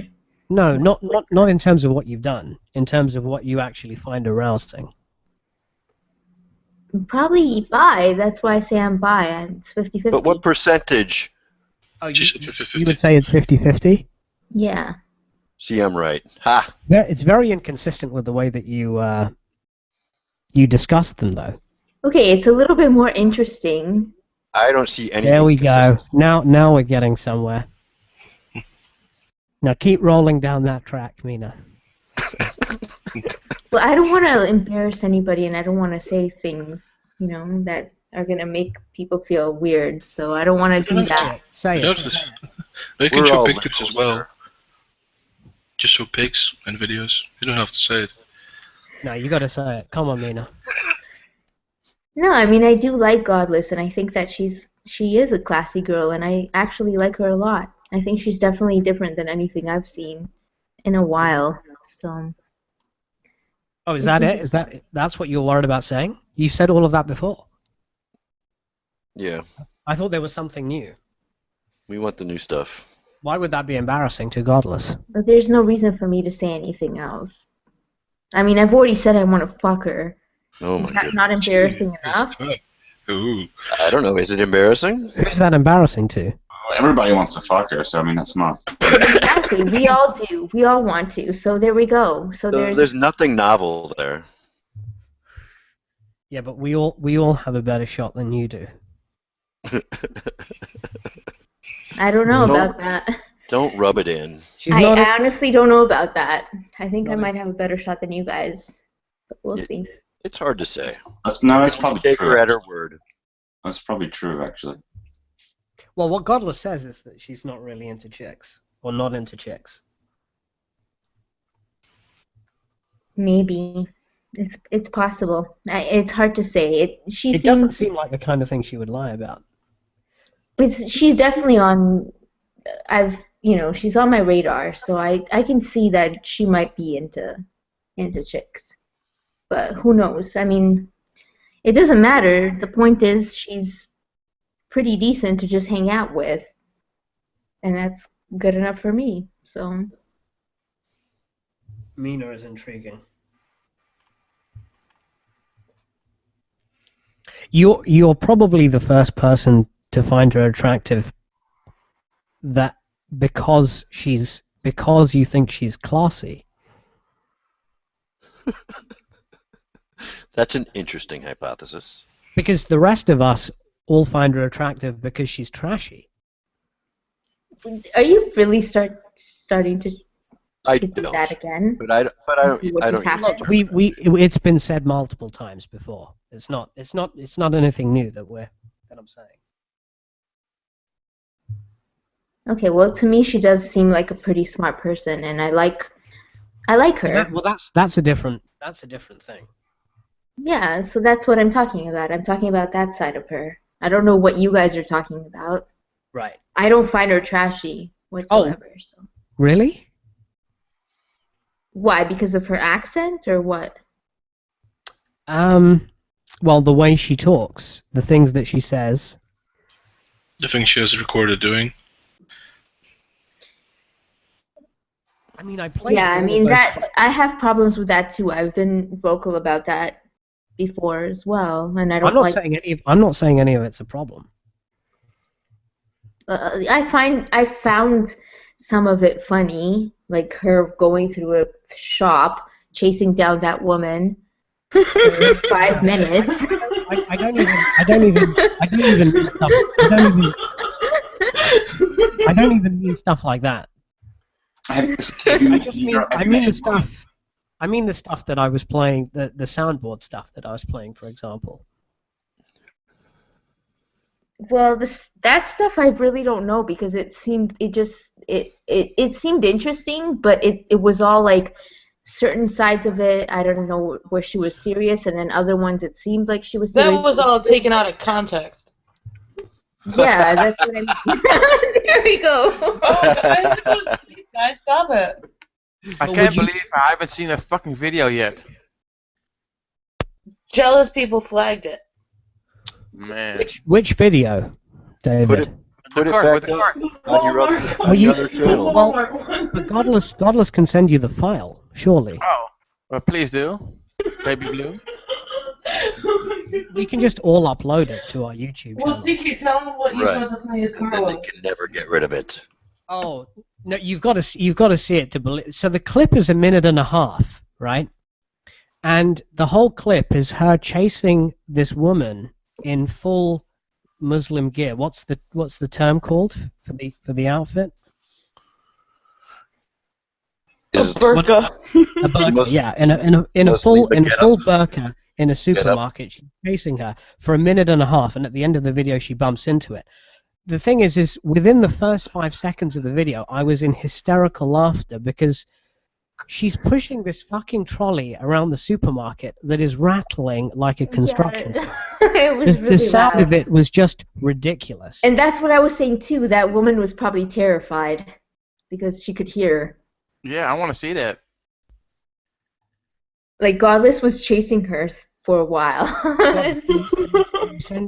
S1: No, not in terms of what you've done. In terms of what you actually find arousing.
S6: Probably bi. That's why I say I'm bi. It's 50-50.
S21: But what percentage?
S1: Oh, you would say it's 50-50?
S6: Yeah.
S21: See, I'm right. Ha!
S1: It's very inconsistent with the way that you discussed them, though.
S6: Okay, it's a little bit more interesting.
S21: I don't see any.
S1: There we go. Now we're getting somewhere. Now keep rolling down that track, Mina.
S6: Well, I don't want to embarrass anybody, and I don't want to say things, that are going to make people feel weird. So I don't want to do that.
S1: Say it.
S12: They can show pictures as well. Just show pics and videos. You don't have to say it.
S1: No, you got to say it. Come on, Mina.
S6: No, I mean, I do like Godless, and I think that she is a classy girl, and I actually like her a lot. I think she's definitely different than anything I've seen in a while. So.
S1: Oh, is that it? That's what you're worried about saying? You said all of that before.
S21: Yeah.
S1: I thought there was something new.
S21: We want the new stuff.
S1: Why would that be embarrassing to Godless?
S6: But there's no reason for me to say anything else. I mean, I've already said I want to fuck her,
S21: Oh my
S6: Is that
S21: goodness.
S6: not embarrassing enough?
S12: Ooh.
S21: I don't know. Is it embarrassing?
S1: Who's that embarrassing to?
S16: Everybody wants to fuck her, so I mean that's not.
S6: Exactly. We all do. We all want to. So there we go. So
S21: There's nothing novel there.
S1: Yeah, but we all have a better shot than you do.
S6: I don't know about that.
S21: Don't rub it in.
S6: I honestly don't know about that. I think I might have a better shot than you guys. But we'll see.
S21: It's hard to say.
S16: That's probably
S21: Take
S16: true.
S21: her at her word.
S16: That's probably true, actually.
S1: Well, what Godless says is that she's not really into chicks, or not into chicks.
S6: Maybe. It's possible. It's hard to say.
S1: It doesn't seem like the kind of thing she would lie about.
S6: She's definitely on. She's on my radar, so I can see that she might be into chicks. But who knows? I mean, it doesn't matter. The point is, she's pretty decent to just hang out with, and that's good enough for me. So.
S1: Mina is intriguing. You're probably the first person to find her attractive because you think she's classy.
S21: That's an interesting hypothesis.
S1: Because the rest of us all find her attractive because she's trashy.
S6: Are you really starting to do
S21: don't.
S6: that again?
S21: But I don't.
S1: Look, it's been said multiple times before. It's not anything new that I'm saying.
S6: Okay, well, to me, she does seem like a pretty smart person, and I like her.
S1: Well, that's a different thing.
S6: Yeah, so that's what I'm talking about. I'm talking about that side of her. I don't know what you guys are talking about.
S1: Right.
S6: I don't find her trashy whatsoever. So.
S1: Really?
S6: Why? Because of her accent, or what?
S1: Well, the way she talks, the things that she says.
S12: The thing she has recorded doing.
S1: I mean, I play.
S6: Yeah, I mean that. I have problems with that too. I've been vocal about that before as well, and I don't like.
S1: I'm not saying any of it's a problem.
S6: I found some of it funny, like her going through a shop, chasing down that woman for 5 minutes.
S1: I don't even mean stuff like that. I mean the stuff that I was playing, the soundboard stuff that I was playing, for example.
S6: Well, that stuff I really don't know, because it seemed interesting, but it was all like certain sides of it. I don't know where she was serious, and then other ones it seemed like she was serious.
S3: That was all taken out of context.
S6: Yeah, that's what I mean. There we go.
S3: Oh, guys, stop it.
S20: I can't believe I haven't seen a fucking video yet.
S3: Jealous people flagged it.
S20: Man.
S1: Which video, David?
S21: Put it back up on your other channel.
S1: Well, but Godless can send you the file, surely.
S20: Oh, well, please do, Baby Blue.
S1: We can just all upload it to our YouTube channel.
S3: Well, CK, tell them what you thought the funniest
S21: And then they can never get rid of it.
S1: Oh no, you've got to see it to believe. So the clip is 1.5 minutes, right? And the whole clip is her chasing this woman in full Muslim gear. What's the term called for the outfit?
S3: A burqa.
S1: A burqa, yeah, in a full burqa in a supermarket. She's chasing her for 1.5 minutes, and at the end of the video she bumps into it. The thing is within the first 5 seconds of the video, I was in hysterical laughter because she's pushing this fucking trolley around the supermarket that is rattling like a construction site.
S6: It was really
S1: The sound
S6: loud.
S1: of it was just ridiculous.
S6: And that's what I was saying too. That woman was probably terrified because she could hear.
S20: Yeah, I want to see that.
S6: Like Godless was chasing her for a while.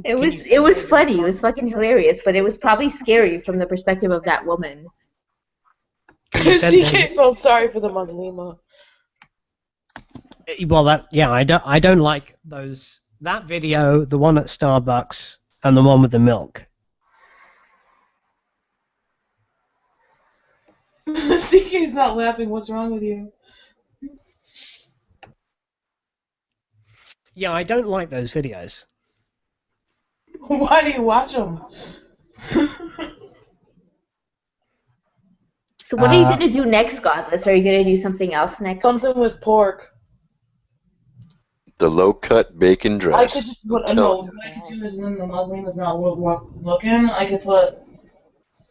S6: It was funny. It was fucking hilarious, but it was probably scary from the perspective of that woman.
S3: CK felt sorry for the Muslima.
S1: Well, I don't like those. That video, the one at Starbucks, and the one with the milk.
S3: CK's not laughing. What's wrong with you?
S1: Yeah, I don't like those videos.
S3: Why do you watch them?
S6: So what are you going to do next, Godless? Are you going to do something else next?
S3: Something with pork.
S21: The low-cut bacon dress.
S3: I could just put what I could do is when the Muslim is not looking, I could put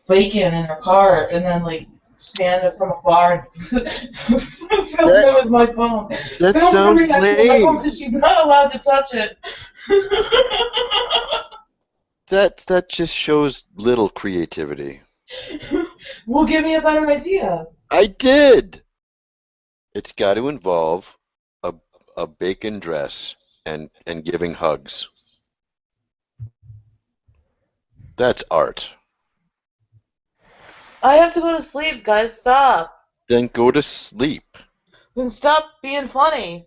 S3: bacon in her car and then like stand up from afar and film it with my phone.
S21: That
S3: Film
S21: sounds
S3: her reaction with my phone
S21: lame.
S3: because she's not allowed to touch it.
S21: That just shows little creativity.
S3: Well, give me a better idea.
S21: I did. It's got to involve a bacon dress and giving hugs. That's art.
S3: I have to go to sleep, guys. Stop.
S21: Then go to sleep.
S3: Then stop being funny.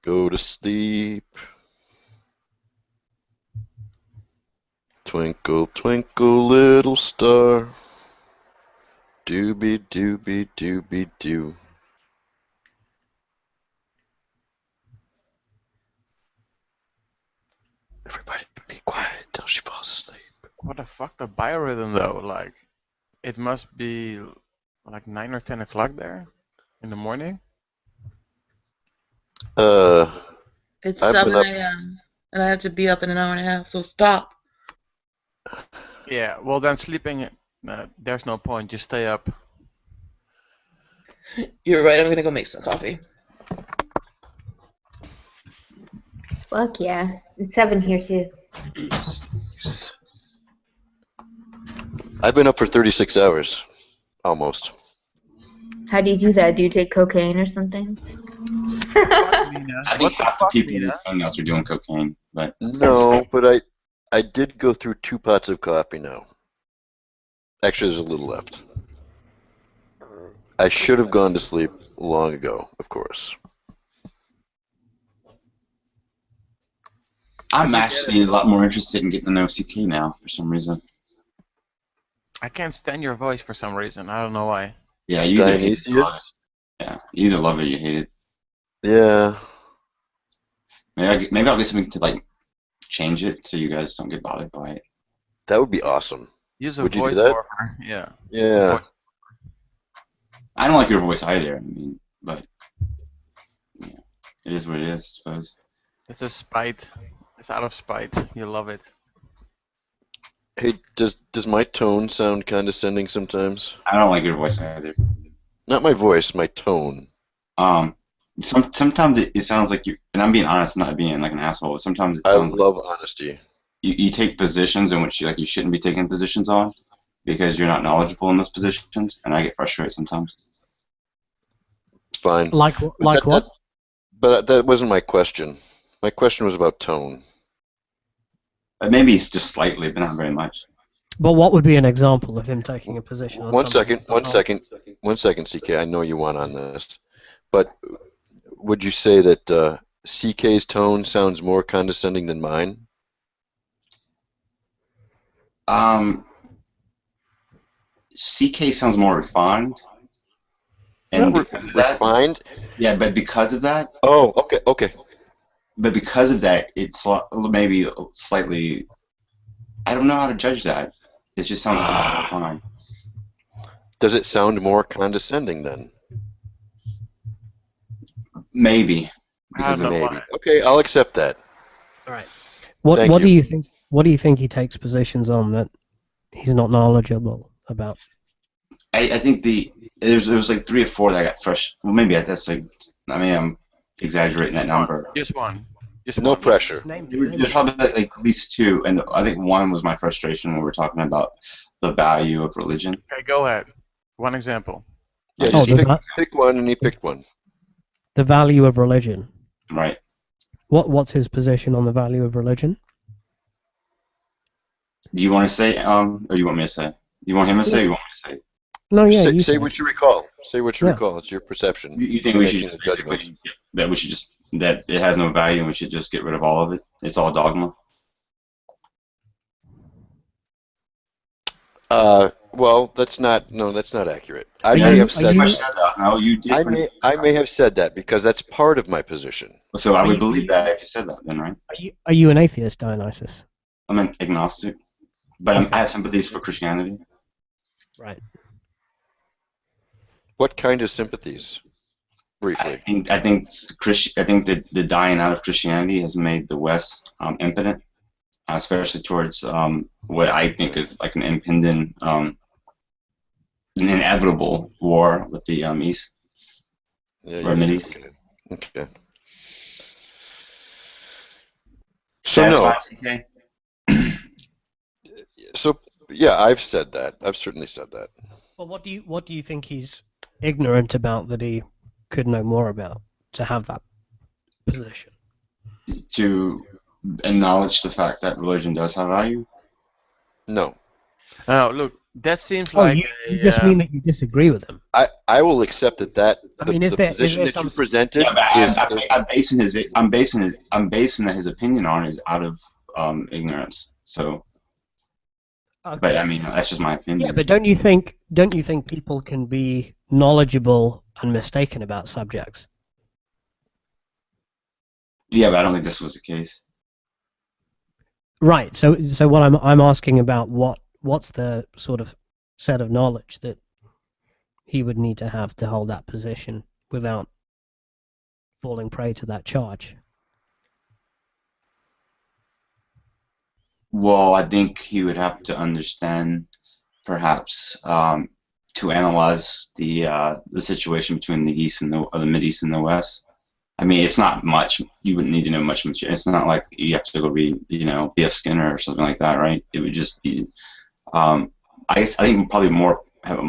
S21: Go to sleep. Twinkle, twinkle, little star. Doobie, doobie, doobie, doo. Everybody be quiet till she falls asleep.
S20: What the fuck, the biorhythm though? Like, it must be like 9 or 10 o'clock there in the morning.
S3: It's
S21: I've
S3: 7
S21: been up-
S3: a.m. and I have to be up in an hour and a half, so stop.
S20: Yeah, well then sleeping, there's no point. Just stay up.
S3: You're right. I'm gonna go make some coffee.
S6: Fuck yeah. It's 7 here too.
S21: I've been up for 36 hours, almost.
S6: How do you do that? Do you take cocaine or something?
S5: I think half the people in these hangouts are doing cocaine, but
S21: No, but I did go through 2 pots of coffee now. Actually, there's a little left. I should have gone to sleep long ago, of course.
S5: I'm actually a lot more interested in getting to know CK now for some reason.
S20: I can't stand your voice for some reason. I don't know why.
S5: Yeah, you either hate it or love
S21: Dionysius?
S5: it. Yeah, you either love it or you hate it.
S21: Yeah.
S5: Maybe I'll get something to like change it so you guys don't get bothered by it.
S21: That would be awesome.
S20: Use a
S21: Would you
S20: voice
S21: do that?
S20: warmer. Yeah.
S21: Yeah.
S5: I don't like your voice either. I mean, but yeah, it is what it is, I suppose.
S20: It's a spite. It's out of spite. You love it.
S21: Hey, does my tone sound condescending sometimes?
S5: I don't like your voice either.
S21: Not my voice, my tone.
S5: Sometimes it sounds like you, and I'm being honest, not being like an asshole. But sometimes it
S21: I
S5: sounds
S21: love honesty.
S5: you take positions in which you shouldn't be taking positions on because you're not knowledgeable in those positions, and I get frustrated sometimes.
S21: Fine.
S1: Like what?
S21: But that wasn't my question. My question was about tone.
S5: Maybe it's just slightly, but not very much.
S1: But what would be an example of him taking a position on
S21: One
S1: something?
S21: second, CK. I know you want on this, but would you say that CK's tone sounds more condescending than mine?
S5: CK sounds more refined. And because of that,
S21: refined?
S5: Yeah, but because of that.
S21: Oh, okay.
S5: But because of that, it's maybe slightly. I don't know how to judge that. It just sounds more refined.
S21: Does it sound more condescending then?
S5: Maybe.
S21: Maybe. Okay, I'll accept that.
S1: All right. What do you think? What do you think he takes positions on that he's not knowledgeable about?
S5: I think there was like 3 or 4 that I got fresh. Well, maybe that's like. I mean, I'm exaggerating that number.
S20: Just one.
S21: No pressure.
S5: There's probably like at least 2, and I think one was my frustration when we were talking about the value of religion.
S20: Okay, go ahead. One example.
S21: Yeah, just pick one, and he picked one.
S1: The value of religion.
S5: Right.
S1: What's his position on the value of religion?
S5: Do you want to say, or do you want me to say? Do you want him to say, or you want me to say?
S1: No, yeah,
S21: say,
S1: you
S21: say
S1: said
S21: what
S1: it.
S21: you recall. Say what you
S1: Yeah.
S21: recall. It's your perception.
S5: You think
S21: You're
S5: we should
S21: making
S5: just
S21: the judgment.
S5: basically that it has no value and we should just get rid of all of it? It's all dogma.
S21: Well, that's not accurate. I
S1: Are
S21: may
S1: you?
S21: have
S1: Are
S21: said
S1: you?
S21: that.
S5: No, you did.
S21: I may have said that because that's part of my position.
S5: So I
S1: Are
S5: would
S1: you?
S5: believe that if you said that, then, right?
S1: Are you an atheist, Dionysus?
S5: I'm an agnostic, but I have sympathies for Christianity.
S1: Right.
S21: What kind of sympathies? Briefly.
S5: I think that the dying out of Christianity has made the West impotent, especially towards what I think is like an impending, an inevitable war with the East or Mideast.
S21: Okay. So no. So yeah, I've said that. I've certainly said that.
S1: Well, what do you think he's ignorant about that he could know more about to have that position?
S5: To acknowledge the fact that religion does have value?
S21: No.
S20: Now, look, that seems
S1: Oh,
S20: like
S1: you just mean that you disagree with him.
S21: I will accept that
S1: I mean, is
S21: the
S1: there
S21: position that you presented
S5: Yeah, but
S21: is
S5: I'm basing his opinion on is out of ignorance. So, but I mean that's just my opinion.
S1: Yeah, but don't you think people can be knowledgeable and mistaken about subjects?
S5: Yeah, but I don't think this was the case.
S1: Right. So what I'm asking about what's the sort of set of knowledge that he would need to have to hold that position without falling prey to that charge?
S5: Well, I think he would have to understand, perhaps, to analyze the situation between the East and the Mideast and the West. I mean, it's not much. You wouldn't need to know much material. It's not like you have to go read, B.F. Skinner or something like that, right? It would just be. I think probably have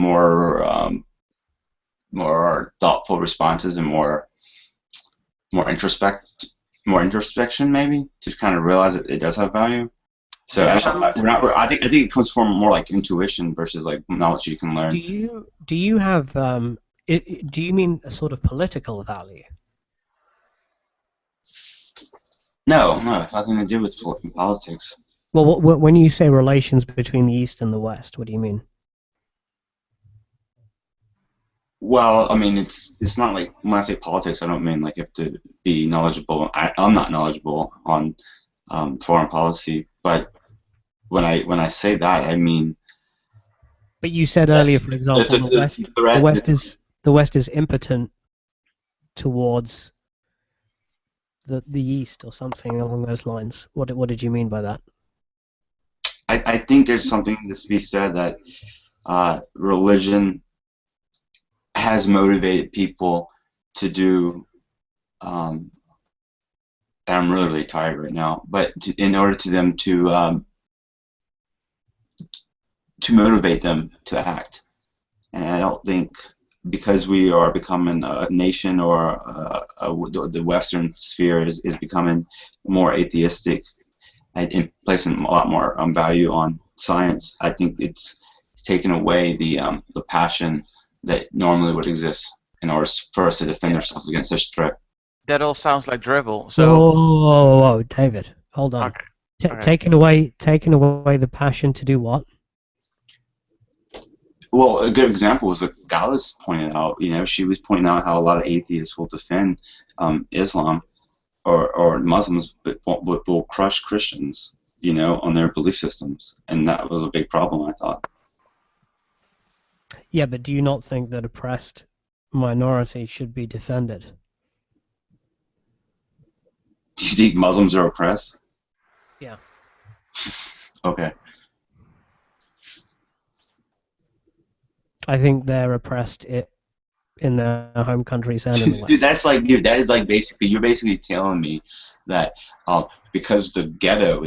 S5: more thoughtful responses and more introspection maybe to kind of realize that it does have value. So I think it comes from more like intuition versus like knowledge you can learn.
S1: Do you have do you mean a sort of political value?
S5: No, it's nothing to do with politics.
S1: Well, when you say relations between the East and the West, what do you mean?
S5: Well, I mean, it's not like when I say politics, I don't mean like you have to be knowledgeable. I'm not knowledgeable on foreign policy, but when I say that, I mean.
S1: But you said earlier, for example, the West is impotent towards the East or something along those lines. What did you mean by that?
S5: I think there's something to be said that religion has motivated people to do. And I'm really tired right now. But in order to them to motivate them to act, and I don't think because we are becoming a nation or the Western sphere is becoming more atheistic and placing a lot more value on science. I think it's taken away the passion that normally would exist in order for us to defend ourselves against such a threat.
S20: That all sounds like drivel. So.
S1: Whoa, David, hold on.
S20: Okay.
S1: Taking away the passion to do what?
S5: Well, a good example was what Gallus pointed out. She was pointing out how a lot of atheists will defend Islam or Muslims, but will crush Christians, on their belief systems, and that was a big problem, I thought.
S1: Yeah, but do you not think that oppressed minorities should be defended?
S5: Do you think Muslims are oppressed?
S1: Yeah.
S5: Okay.
S1: I think they're oppressed in their home countries and in the West.
S5: That is like basically, you're basically telling me that because the ghetto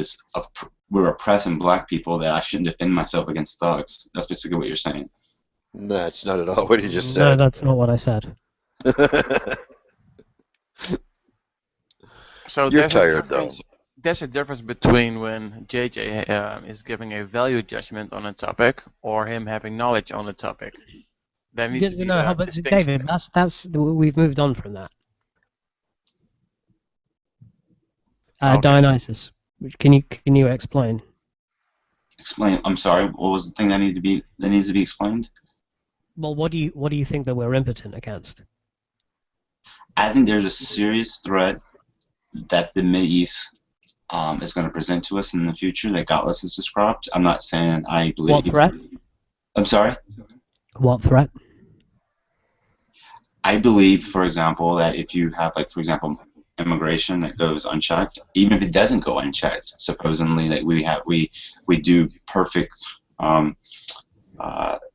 S5: we're oppressing black people, that I shouldn't defend myself against thugs. That's basically what you're saying.
S21: No, that's not at all what he just said.
S1: No, that's not what I said.
S20: So
S21: You're tired, though.
S20: there's a difference between when JJ is giving a value judgment on a topic or him having knowledge on the topic. There needs to be
S1: No,
S20: a
S1: but
S20: distinction.
S1: David, we've moved on from that.
S20: Okay.
S1: Dionysus, can you explain?
S16: Explain. I'm sorry. What was the thing that needs to be explained?
S1: Well, what do you think that we're impotent against?
S16: I think there's a serious threat that the Mideast is going to present to us in the future that Godless has described. I'm not saying I believe.
S1: What threat?
S16: I'm sorry?
S1: What threat?
S16: I believe, for example, that if you have, like, for example, immigration that goes unchecked, even if it doesn't go unchecked, supposedly that we do perfect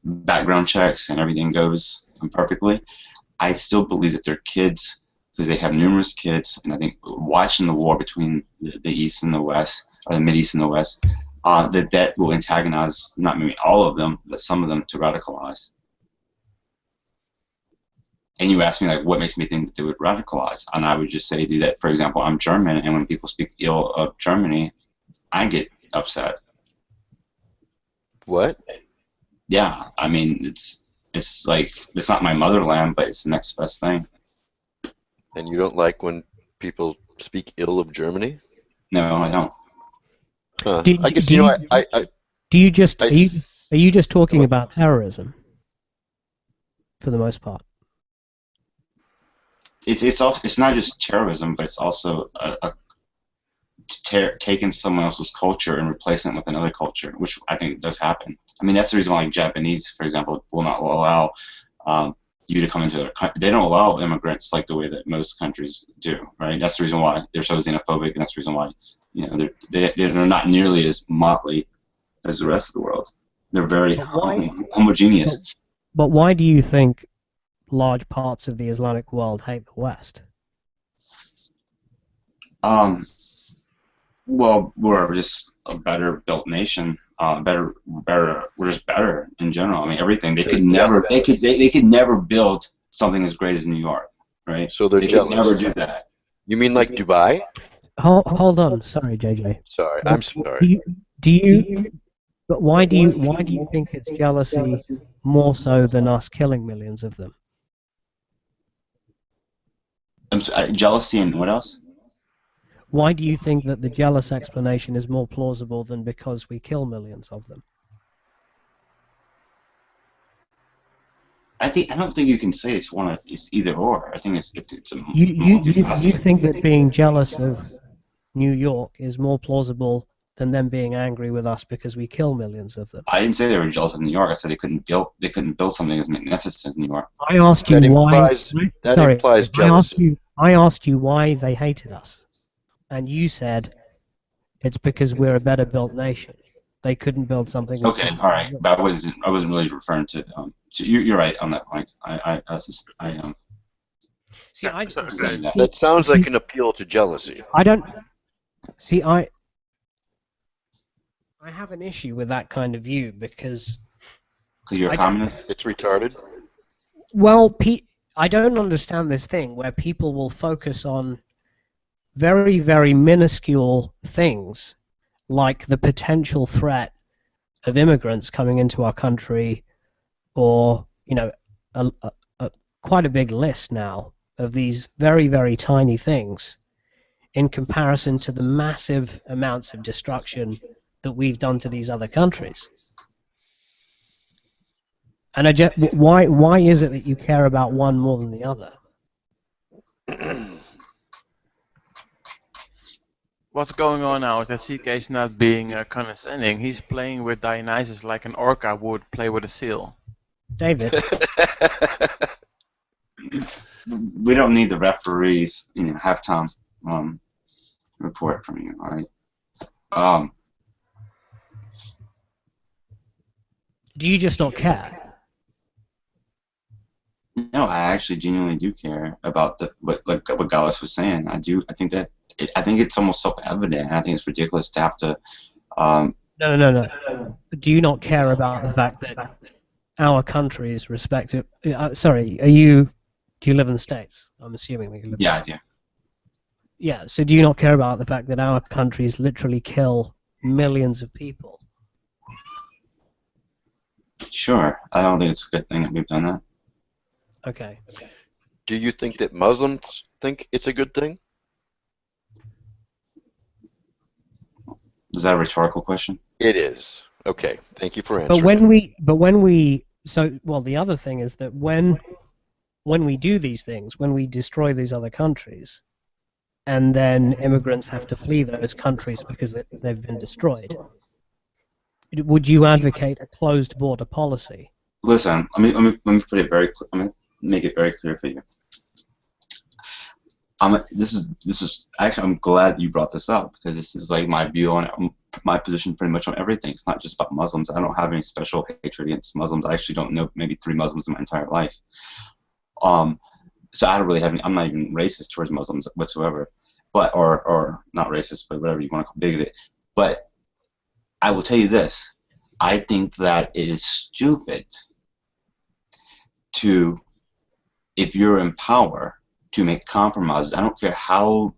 S16: background checks and everything goes perfectly, I still believe that they're kids because they have numerous kids, and I think watching the war between the East and the West, or the Mideast and the West, that will antagonize not maybe all of them, but some of them to radicalize. And you asked me, like, what makes me think that they would radicalize, and I would just say, do that. For example, I'm German, and when people speak ill of Germany, I get upset.
S21: What?
S16: Yeah, I mean, it's like, it's not my motherland, but it's the next best thing.
S21: And you don't like when people speak ill of Germany?
S16: No, I don't.
S21: Huh.
S1: Do you just are you just talking about terrorism for the most part?
S16: It's not just terrorism, but it's also taking someone else's culture and replacing it with another culture, which I think does happen. I mean, that's the reason why, like, Japanese, for example, will not allow you to come into their country. They don't allow immigrants like the way that most countries do, right? That's the reason why they're so xenophobic, and that's the reason why, you know, they're not nearly as motley as the rest of the world. They're very homogeneous.
S1: But why do you think large parts of the Islamic world hate the West?
S16: Well, we're just a better built nation. We're just better in general. I mean, everything. They could never build something as great as New York, right?
S21: So they're jealous.
S16: Could never do that.
S21: You mean like Dubai?
S1: Hold on, sorry, JJ.
S21: Sorry, I'm sorry.
S1: But why do you think it's jealousy more so than us killing millions of them?
S16: Jealousy and what else?
S1: Why do you think that the jealous explanation is more plausible than because we kill millions of them?
S16: I don't think you can say it's either or. I think it's a
S1: You think that being jealous of New York is more plausible than them being angry with us because we kill millions of them?
S16: I didn't say they were jealous of New York. I said they couldn't build something as magnificent as New York.
S1: I asked you why.
S21: That implies jealousy.
S1: I asked you why they hated us, and you said it's because we're a better built nation. They couldn't build something.
S16: Okay, all right, but I wasn't really referring to. You're right on that point.
S1: See,
S21: that sounds like an appeal to jealousy.
S1: I don't see. I have an issue with that kind of view because
S16: you're a communist.
S21: It's retarded.
S1: Well, I don't understand this thing where people will focus on very, very minuscule things like the potential threat of immigrants coming into our country, or, you know, quite a big list now of these very, very tiny things in comparison to the massive amounts of destruction that we've done to these other countries. And why is it that you care about one more than the other?
S20: What's going on now is that CK is not being condescending. He's playing with Dionysus like an orca would play with a seal.
S1: David.
S16: We don't need the referees, halftime report from you, all right?
S1: Do you just not care?
S16: No, I actually genuinely do care about what Gallus was saying. I do. I think that I think it's almost self-evident. I think it's ridiculous to have to.
S1: No. Do you not care about the fact that our country's respective? Sorry, do you live in the States? I'm assuming that you live.
S16: Yeah, I do.
S1: Yeah, so do you not care about the fact that our countries literally kill millions of people?
S16: Sure. I don't think it's a good thing that we've done that.
S1: Okay.
S21: Do you think that Muslims think it's a good thing?
S16: Is that a rhetorical question?
S21: It is. Okay. Thank you for
S1: But
S21: answering.
S1: the other thing is that when we do these things, when we destroy these other countries, and then immigrants have to flee those countries because they've been destroyed, would you advocate a closed border policy?
S16: Listen, let me put it very. Let me make it very clear for you. This is actually, I'm glad you brought this up, because this is like my view on it, my position pretty much on everything. It's not just about Muslims. I don't have any special hatred against Muslims. I actually don't know maybe 3 Muslims in my entire life. So I don't really have any. I'm not even racist towards Muslims whatsoever, but or not racist, but whatever you want to call bigoted. But I will tell you this: I think that it is stupid to, if you're in power, to make compromises. I don't care how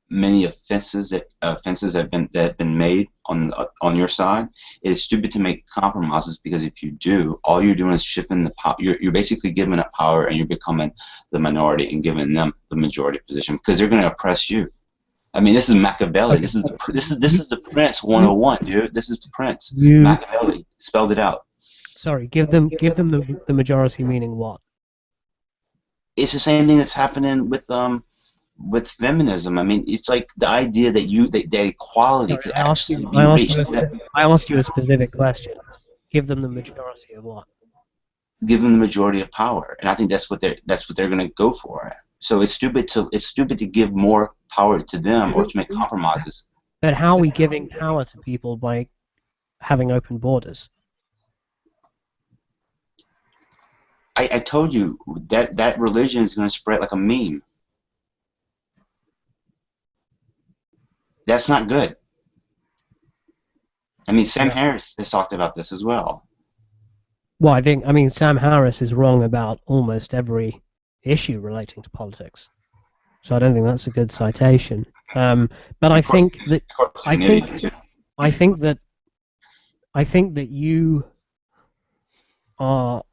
S16: many offenses have been made on your side. It is stupid to make compromises, because if you do, all you're doing is shifting the power. You're basically giving up power, and you're becoming the minority and giving them the majority position, because they're going to oppress you. I mean, this is Machiavelli. This is the Prince 101, dude. This is the Prince. Machiavelli spelled it out.
S1: Sorry, give them the majority meaning what?
S16: It's the same thing that's happening with feminism. I mean, it's like the idea that that equality could actually be reached.
S1: I asked you a specific question. Give them the majority of what?
S16: Give them the majority of power, and I think that's what they're going to go for. So it's stupid to give more power to them or to make compromises.
S1: But how are we giving power to people by having open borders?
S16: I told you that religion is going to spread like a meme. That's not good. I mean, Sam Harris has talked about this as well.
S1: Well, I mean, Sam Harris is wrong about almost every issue relating to politics. So I don't think that's a good citation. But I think that you are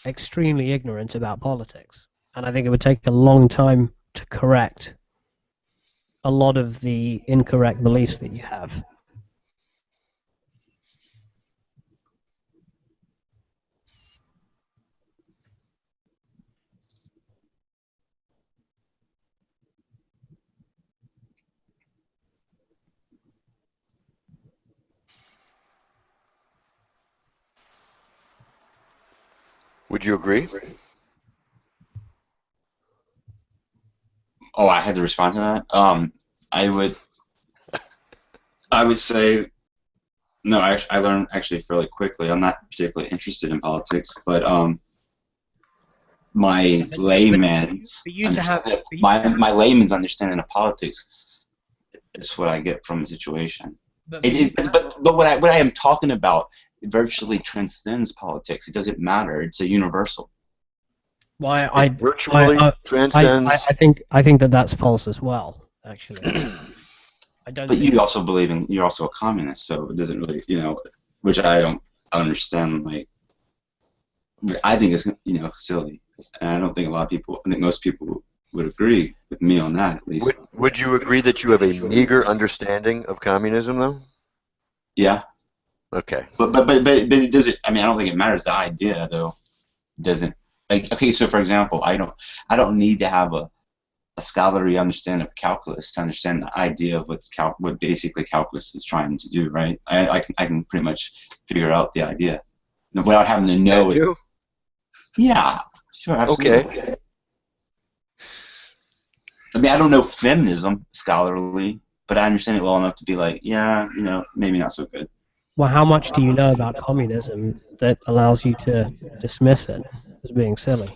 S1: extremely ignorant about politics, and I think it would take a long time to correct a lot of the incorrect beliefs that you have.
S21: Would you agree?
S16: Oh, I had to respond to that. I would say no. I learned actually fairly quickly. I'm not particularly interested in politics, but my layman's understanding of politics is what I get from the situation. But what I am talking about virtually transcends politics. It doesn't matter. It's a universal.
S1: Well,
S21: transcends.
S1: I think that's false as well. Actually, I don't.
S16: But you also believe you're also a communist, so it doesn't really, which I don't understand. Like, I think it's silly, and I don't think a lot of people. I think most people would agree with me on that, at least.
S21: Would you agree that you have a meager understanding of communism, though?
S16: Yeah.
S21: Okay.
S16: But it doesn't. I mean, I don't think it matters. The idea, though, doesn't. Like, okay, so for example, I don't need to have a scholarly understanding of calculus to understand the idea of what basically calculus is trying to do, right? I can pretty much figure out the idea without having to know it. Yeah, sure, absolutely.
S21: Okay.
S16: I mean, I don't know feminism scholarly, but I understand it well enough to be like, yeah, maybe not so good.
S1: Well, how much do you know about communism that allows you to dismiss it as being silly?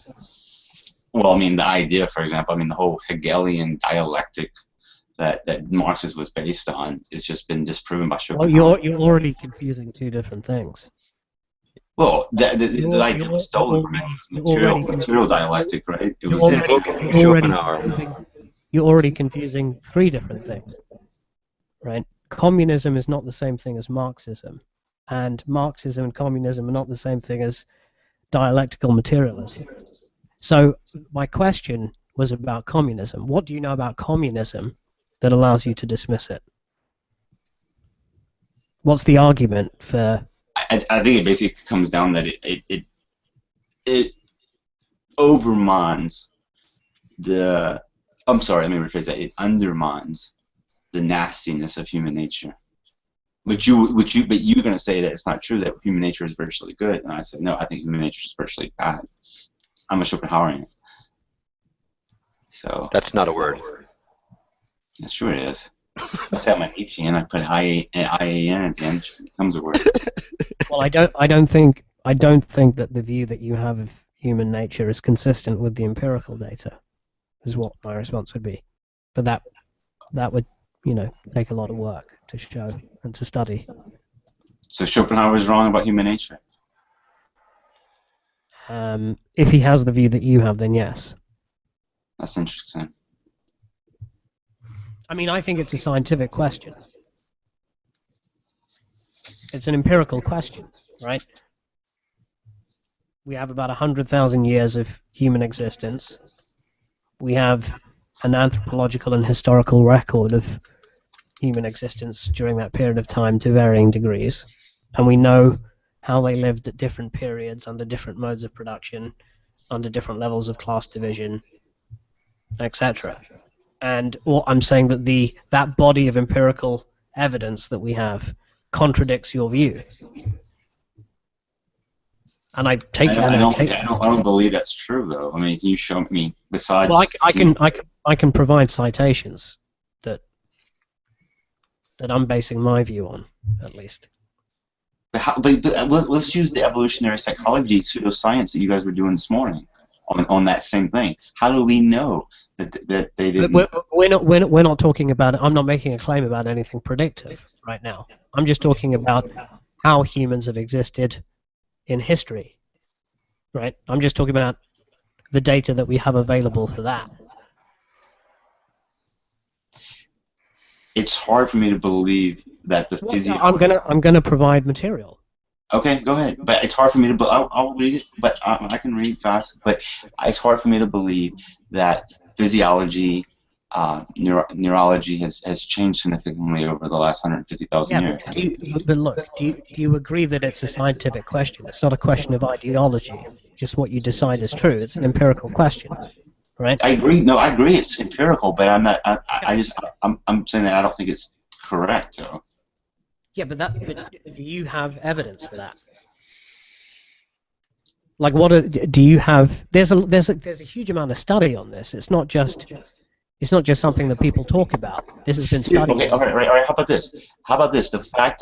S16: Well, I mean, the idea, for example, I mean, the whole Hegelian dialectic that Marxism was based on has just been disproven by Schopenhauer.
S1: Well, you're already confusing two different things.
S16: Well, the idea was stolen from it. Material dialectic, right? It was
S21: Schopenhauer.
S1: you're already confusing three different things, right? Communism is not the same thing as Marxism, and Marxism and communism are not the same thing as dialectical materialism. So my question was about communism. What do you know about communism that allows you to dismiss it? What's the argument for?
S16: I think it basically comes down that it overmines the. I'm sorry, let me rephrase that. It undermines the nastiness of human nature. But you're going to say that it's not true, that human nature is virtually good, and I said no. I think human nature is virtually bad. I'm a Schopenhauerian. So
S21: that's not a word.
S16: Yes, sure it is. I say I'm an Nietzschean. I put IAN at the end. It becomes a word.
S1: Well, I don't think that the view that you have of human nature is consistent with the empirical data, is what my response would be. But that would, take a lot of work to show and to study.
S16: So Schopenhauer is wrong about human nature?
S1: If he has the view that you have, then yes.
S16: That's interesting.
S1: I mean, I think it's a scientific question. It's an empirical question, right? We have about 100,000 years of human existence. We have an anthropological and historical record of human existence during that period of time to varying degrees. And we know how they lived at different periods under different modes of production, under different levels of class division, etc. And I'm saying that that body of empirical evidence that we have contradicts your view. And I
S16: don't believe that's true, though. I mean, can you show me besides?
S1: Well, I can provide citations that I'm basing my view on, at least.
S16: But let's use the evolutionary psychology pseudoscience that you guys were doing this morning on that same thing. How do we know that they didn't?
S1: We're not talking about. I'm not making a claim about anything predictive right now. I'm just talking about how humans have existed in history, right? I'm just talking about the data that we have available for that.
S16: It's hard for me to believe that the physiology.
S1: I'm gonna provide material.
S16: Okay, go ahead. But it's hard for me to. I'll read it, but I can read fast. But it's hard for me to believe that physiology, neurology has changed significantly over the last 150,000 years.
S1: But look, do you agree that it's a scientific question? It's not a question of ideology, just what you decide is true. It's an empirical question, right?
S16: I agree. No, I agree. It's empirical, but I'm not. I'm saying that I don't think it's correct, though.
S1: Yeah, but do you have evidence for that? Like, do you have? There's a huge amount of study on this. It's not just something that people talk about. This has been studied.
S16: Okay, all right. How about this? The fact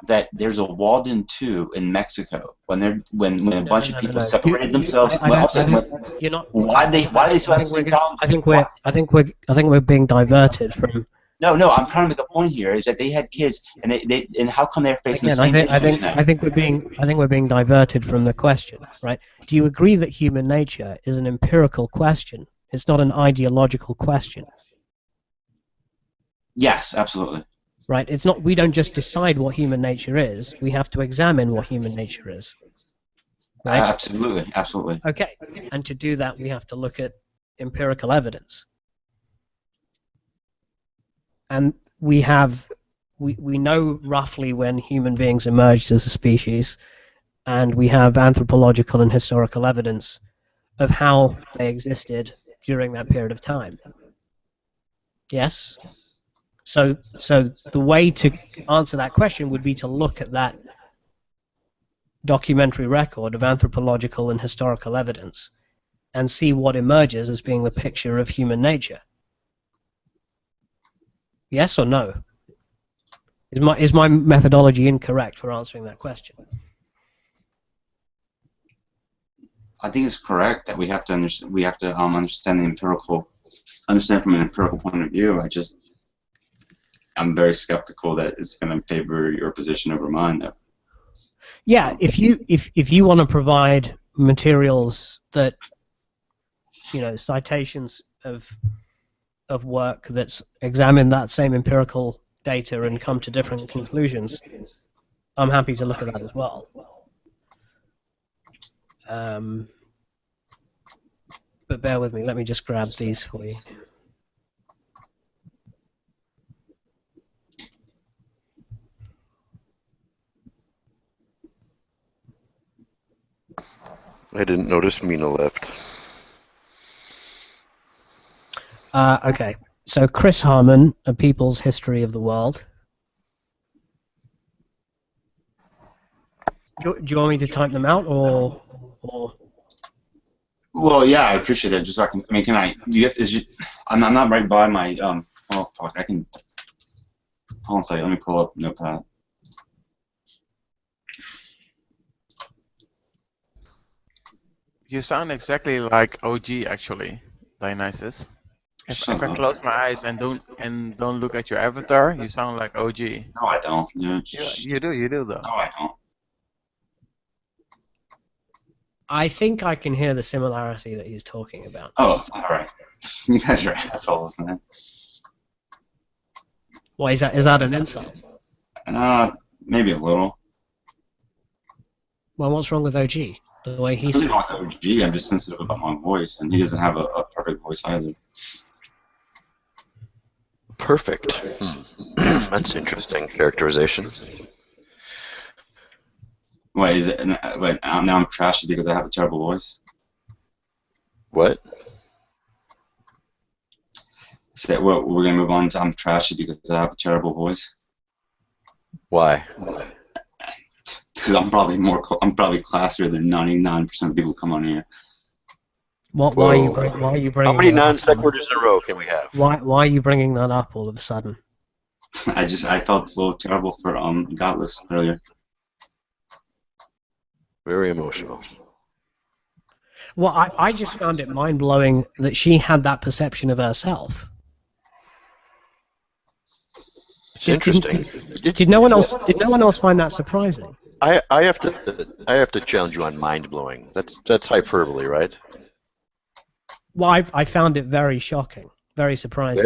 S16: that there's a Walden 2 in Mexico when a bunch of people separated themselves.
S1: You're not.
S16: Why they still have the same problems?
S1: I think we're being diverted from.
S16: No, I'm trying to make a point here. Is that they had kids, and how come they're facing the same issues now?
S1: I think we're being diverted from the question, right? Do you agree that human nature is an empirical question? It's not an ideological question.
S16: Yes, absolutely.
S1: Right. It's not. We don't just decide what human nature is. We have to examine what human nature is. Right.
S16: Absolutely.
S1: Okay. And to do that, we have to look at empirical evidence. And we know roughly when human beings emerged as a species, and we have anthropological and historical evidence of how they existed during that period of time. Yes? So the way to answer that question would be to look at that documentary record of anthropological and historical evidence and see what emerges as being the picture of human nature. Yes or no? Is my methodology incorrect for answering that question?
S16: I think it's correct that we have to understand. We have to understand from an empirical point of view. I'm very skeptical that it's going to favor your position over mine, though.
S1: Yeah, if you want to provide materials that, citations of of work that's examined that same empirical data and come to different conclusions, I'm happy to look at that as well. But bear with me, let me just grab these for you.
S21: I didn't notice Mina left.
S1: Okay, so Chris Harman, A People's History of the World. Do you want me to type them out, or?
S16: Well, yeah, I appreciate that. Just so I can. I mean, can I? Do you have? I'm not right by my. Oh, fuck. I can. Hold on a second. Let me pull up Notepad.
S20: You sound exactly like OG, actually, Dionysus. If I close my eyes and don't look at your avatar, you sound like OG.
S16: No, I don't. Yeah,
S20: you do though.
S16: No, I don't.
S1: I think I can hear the similarity that he's talking about.
S16: Oh, all right. You guys are assholes, man.
S1: Why is that an insult?
S16: Maybe a little.
S1: Well, what's wrong with OG? The way he
S16: I'm really not OG. I'm just sensitive about my voice, and he doesn't have a perfect voice either.
S21: Perfect. That's interesting characterization.
S16: Wait, is it? Wait, now I'm trashy because I have a terrible voice.
S21: What?
S16: So we're gonna move on to I'm trashy because I have a terrible voice.
S21: Why?
S16: Because I'm probably classier than 99% of people who come on here.
S1: Why are you bringing?
S21: How many non sequiturs in a row can we have?
S1: Why are you bringing that up all of a sudden?
S16: I felt a little terrible for Godless earlier.
S21: Very emotional.
S1: Well, I just found it mind blowing that she had that perception of herself.
S21: It's interesting.
S1: Did no one else find that surprising?
S21: I have to challenge you on mind blowing. That's hyperbole, right?
S1: Well, I found it very shocking, very surprising.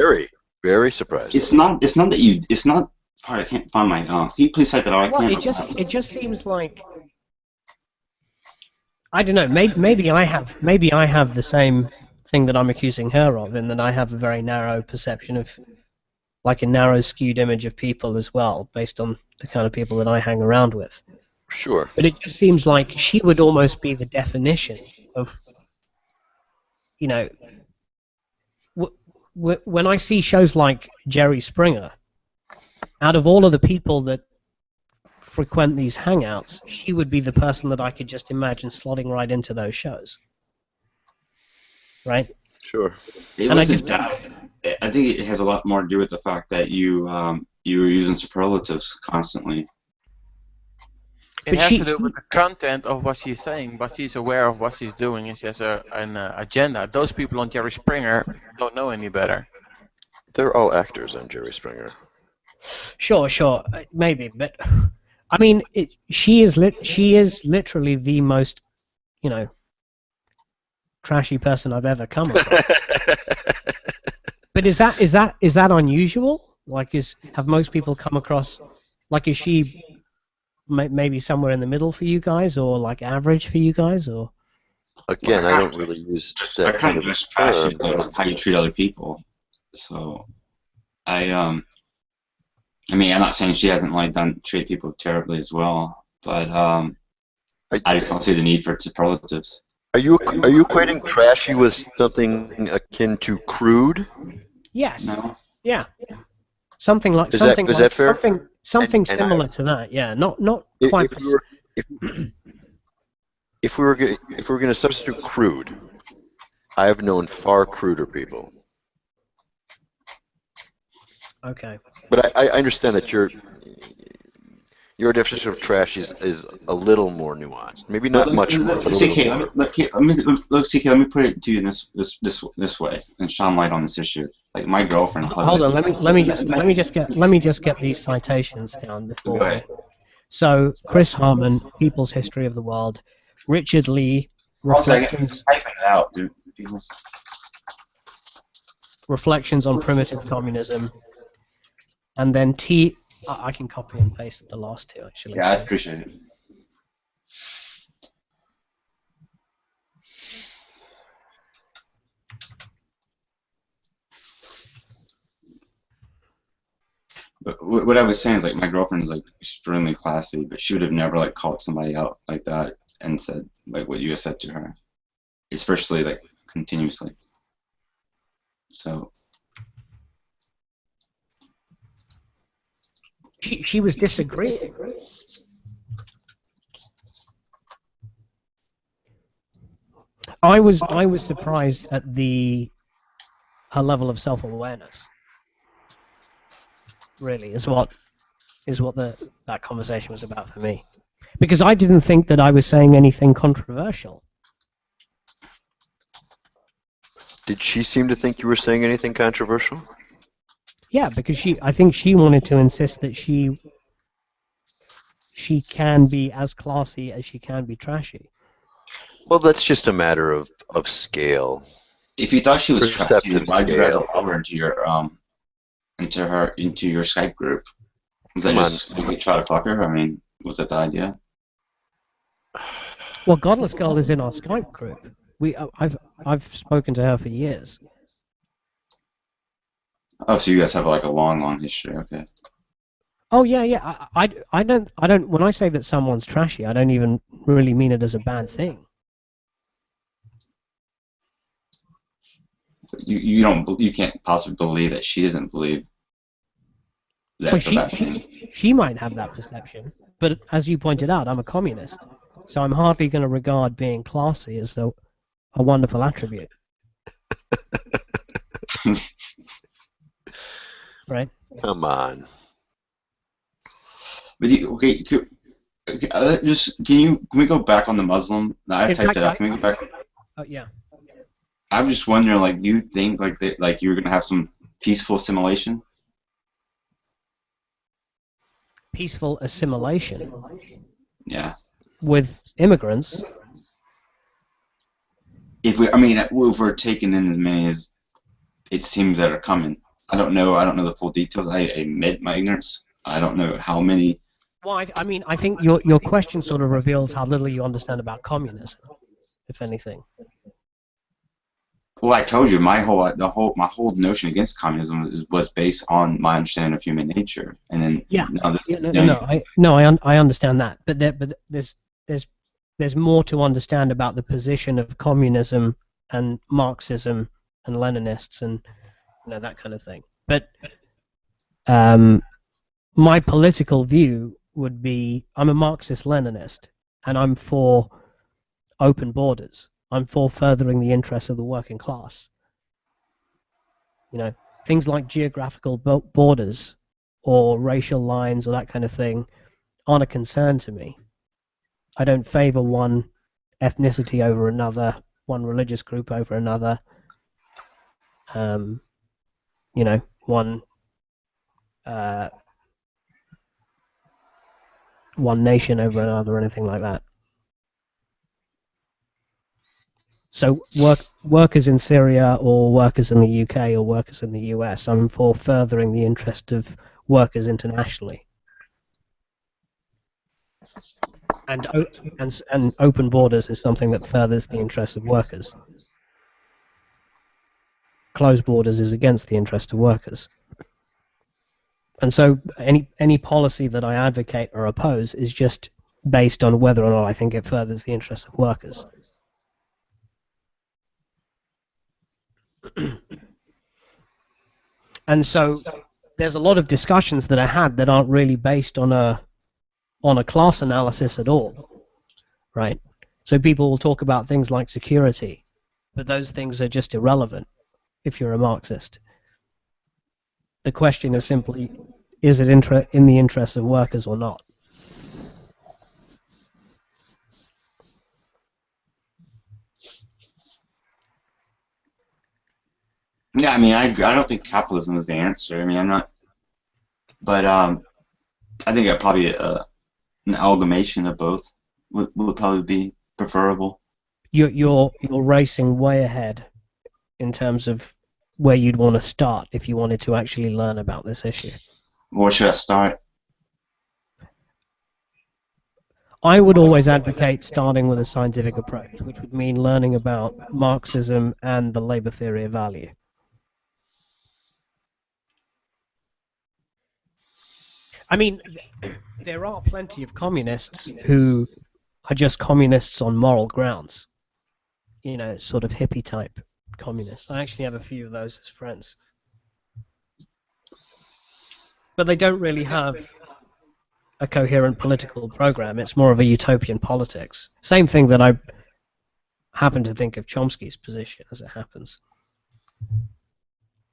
S21: Very surprising.
S16: It's not that you. It's not. Sorry, I can't find my. Can you please type it out?
S1: Well, it just seems like. I don't know. Maybe I have the same thing that I'm accusing her of, in that I have a very narrow perception of, like a narrow, skewed image of people as well, based on the kind of people that I hang around with.
S21: Sure.
S1: But it just seems like she would almost be the definition of, you know, when I see shows like Jerry Springer, out of all of the people that frequent these hangouts, she would be the person that I could just imagine slotting right into those shows. Right?
S21: Sure.
S16: I think it has a lot more to do with the fact that you were using superlatives constantly.
S20: It has to do with the content of what she's saying, but she's aware of what she's doing, and she has an agenda. Those people on Jerry Springer don't know any better.
S21: They're all actors on Jerry Springer.
S1: Sure, maybe, but I mean, she is literally the most, you know, trashy person I've ever come across. But is that unusual? Like, have most people come across, like, is she maybe somewhere in the middle for you guys, or like average for you guys, or?
S21: Again, I don't really use that kind of
S16: just trashy how you treat other people. So, I mean, I'm not saying she hasn't treated people terribly as well, but I just don't see the need for superlatives.
S21: Are you equating trashy with something akin to crude?
S1: Yes.
S16: No.
S1: Yeah. Something like
S21: Is that fair?
S1: Something similar to that. Yeah. Not quite.
S21: If we were going to substitute crude, I have known far cruder people.
S1: Okay.
S21: But I understand that your definition of trash is a little more nuanced. Maybe not much more.
S16: Let me put it to you this way, and shine light on this issue. Like my girlfriend.
S1: Hold on. Let me just get these citations down before.
S16: Go ahead.
S1: So Chris Harman, People's History of the World, Richard Lee, Reflections.
S16: Typing it out, dude.
S1: Reflections on Primitive Communism, and then I can copy and paste the last two actually.
S16: Yeah, I appreciate it. But what I was saying is like my girlfriend is like extremely classy, but she would have never like called somebody out like that and said like what you have said to her, especially like continuously. So
S1: she was disagreeing. I was surprised at her level of self-awareness. Really, is what that conversation was about for me, because I didn't think that I was saying anything controversial.
S21: Did she seem to think you were saying anything controversial?
S1: Yeah, because I think she wanted to insist that she can be as classy as she can be trashy.
S21: Well, that's just a matter of scale.
S16: if you thought she was trashy, then
S21: Perceptive
S16: why'd you guys
S21: scale.
S16: allow her into your into your Skype group? Was that
S21: Come
S16: just you try to fuck her? I mean, was that the idea?
S1: Well, Godless Girl is in our Skype group. I've spoken to her for years.
S16: Oh, so you guys have like a long history. Okay.
S1: Oh yeah. I don't. When I say that someone's trashy, I don't even really mean it as a bad thing.
S16: You can't possibly believe that she doesn't believe that's a bad thing.
S1: She might have that perception, but as you pointed out, I'm a communist, so I'm hardly going to regard being classy as a wonderful attribute. Right?
S21: Come on.
S16: But can we go back on the Muslim? No, I typed it up. Can we go back?
S1: Oh yeah.
S16: I'm just wondering, like, do you think like you're gonna have some peaceful assimilation?
S1: Peaceful assimilation.
S16: Yeah.
S1: With immigrants.
S16: If we're taking in as many as it seems that are coming. I don't know the full details. I admit my ignorance. I don't know how many.
S1: Well, I think your question sort of reveals how little you understand about communism, if anything.
S16: Well, I told you my whole notion against communism was based on my understanding of human nature, and then
S1: I understand that, but there's more to understand about the position of communism and Marxism and Leninists and that kind of thing. But my political view would be I'm a Marxist-Leninist, and I'm for open borders. I'm for furthering the interests of the working class. Things like geographical borders or racial lines or that kind of thing aren't a concern to me. I don't favor one ethnicity over another, one religious group over another, one nation over another or anything like that. So workers in Syria or workers in the UK or workers in the US, I'm for furthering the interest of workers internationally. And open borders is something that furthers the interests of workers. Closed borders is against the interest of workers. And so any policy that I advocate or oppose is just based on whether or not I think it furthers the interests of workers. And so there's a lot of discussions that I had that aren't really based on a class analysis at all, right? So people will talk about things like security, but those things are just irrelevant if you're a Marxist. The question is simply, is it in the interest of workers or not?
S16: Yeah, I don't think capitalism is the answer. I'm not, but I think probably an amalgamation of both would probably be preferable.
S1: You're racing way ahead in terms of where you'd want to start if you wanted to actually learn about this issue?
S16: Where should I start?
S1: I would always advocate starting with a scientific approach, which would mean learning about Marxism and the labor theory of value. I mean, there are plenty of communists who are just communists on moral grounds. You know, sort of hippie type communists. I actually have a few of those as friends. But they don't really have a coherent political program. It's more of a utopian politics. Same thing that I happen to think of Chomsky's position, as it happens.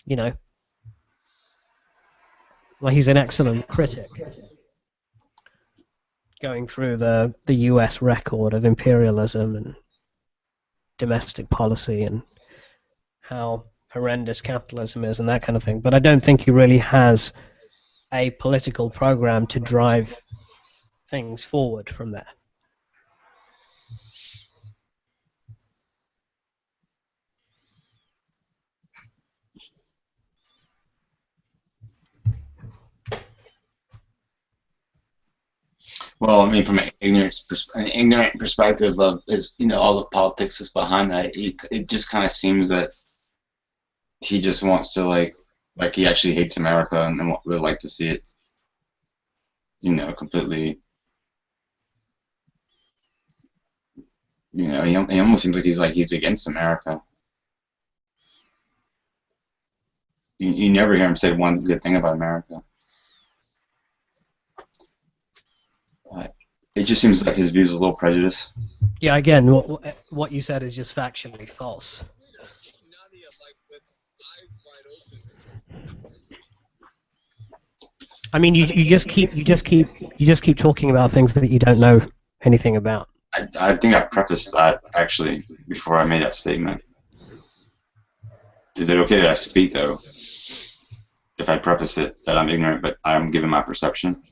S1: You know, well, he's an excellent critic, going through the US record of imperialism and domestic policy and how horrendous capitalism is and that kind of thing. But I don't think he really has a political program to drive things forward from there.
S16: Well, I mean, from an ignorant perspective of his, you know, all the politics that's behind that, it just kind of seems that he just wants to like he actually hates America and would like to see it, you know, completely. You know, he almost seems like he's against America. You never hear him say one good thing about America. It just seems like his views are a little prejudiced.
S1: Yeah, again, what you said is just factually false. I mean, you just keep talking about things that you don't know anything about.
S16: I think I prefaced that actually before I made that statement. Is it okay that I speak though? If I preface it that I'm ignorant, but I'm giving my perception.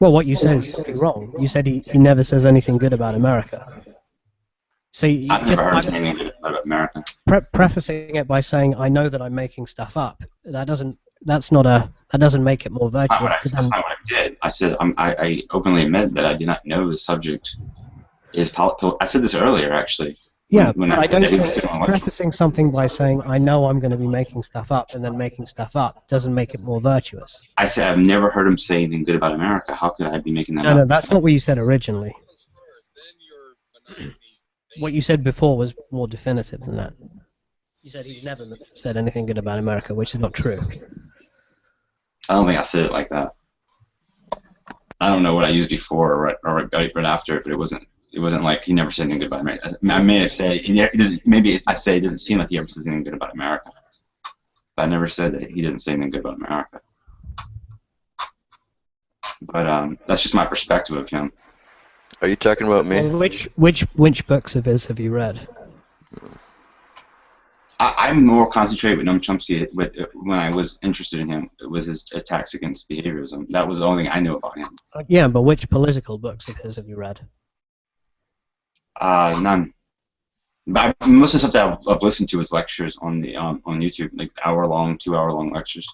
S1: Well, what you said is wrong. You said he never says anything good about America. So
S16: I've never heard anything good about America.
S1: Prefacing it by saying, "I know that I'm making stuff up," that doesn't make it more virtuous.
S16: That's not what I did. I said I openly admit that I did not know the subject is political. I said this earlier, actually.
S1: Yeah,
S16: when
S1: but I
S16: said
S1: don't
S16: that he was
S1: think
S16: doing
S1: prefacing something by saying, "I know I'm going to be making stuff up," and then making stuff up doesn't make it more virtuous.
S16: I said I've never heard him say anything good about America. How could I be making that up?
S1: No, that's not what you said originally. What you said before was more definitive than that. You said he's never said anything good about America, which is not true.
S16: I don't think I said it like that. I don't know what I used before or right after, but it wasn't like he never said anything good about America. I may have said maybe I say it doesn't seem like he ever says anything good about America. But I never said that he doesn't say anything good about America. But that's just my perspective of him.
S21: Are you talking about me?
S1: Well, which books of his have you read?
S16: I'm more concentrated with Noam Chomsky. When I was interested in him, it was his attacks against behaviorism. That was the only thing I knew about him.
S1: Yeah, but which political books of his have you read?
S16: None. But most of the stuff that I've listened to is lectures on the on YouTube, like hour-long, 2-hour-long lectures.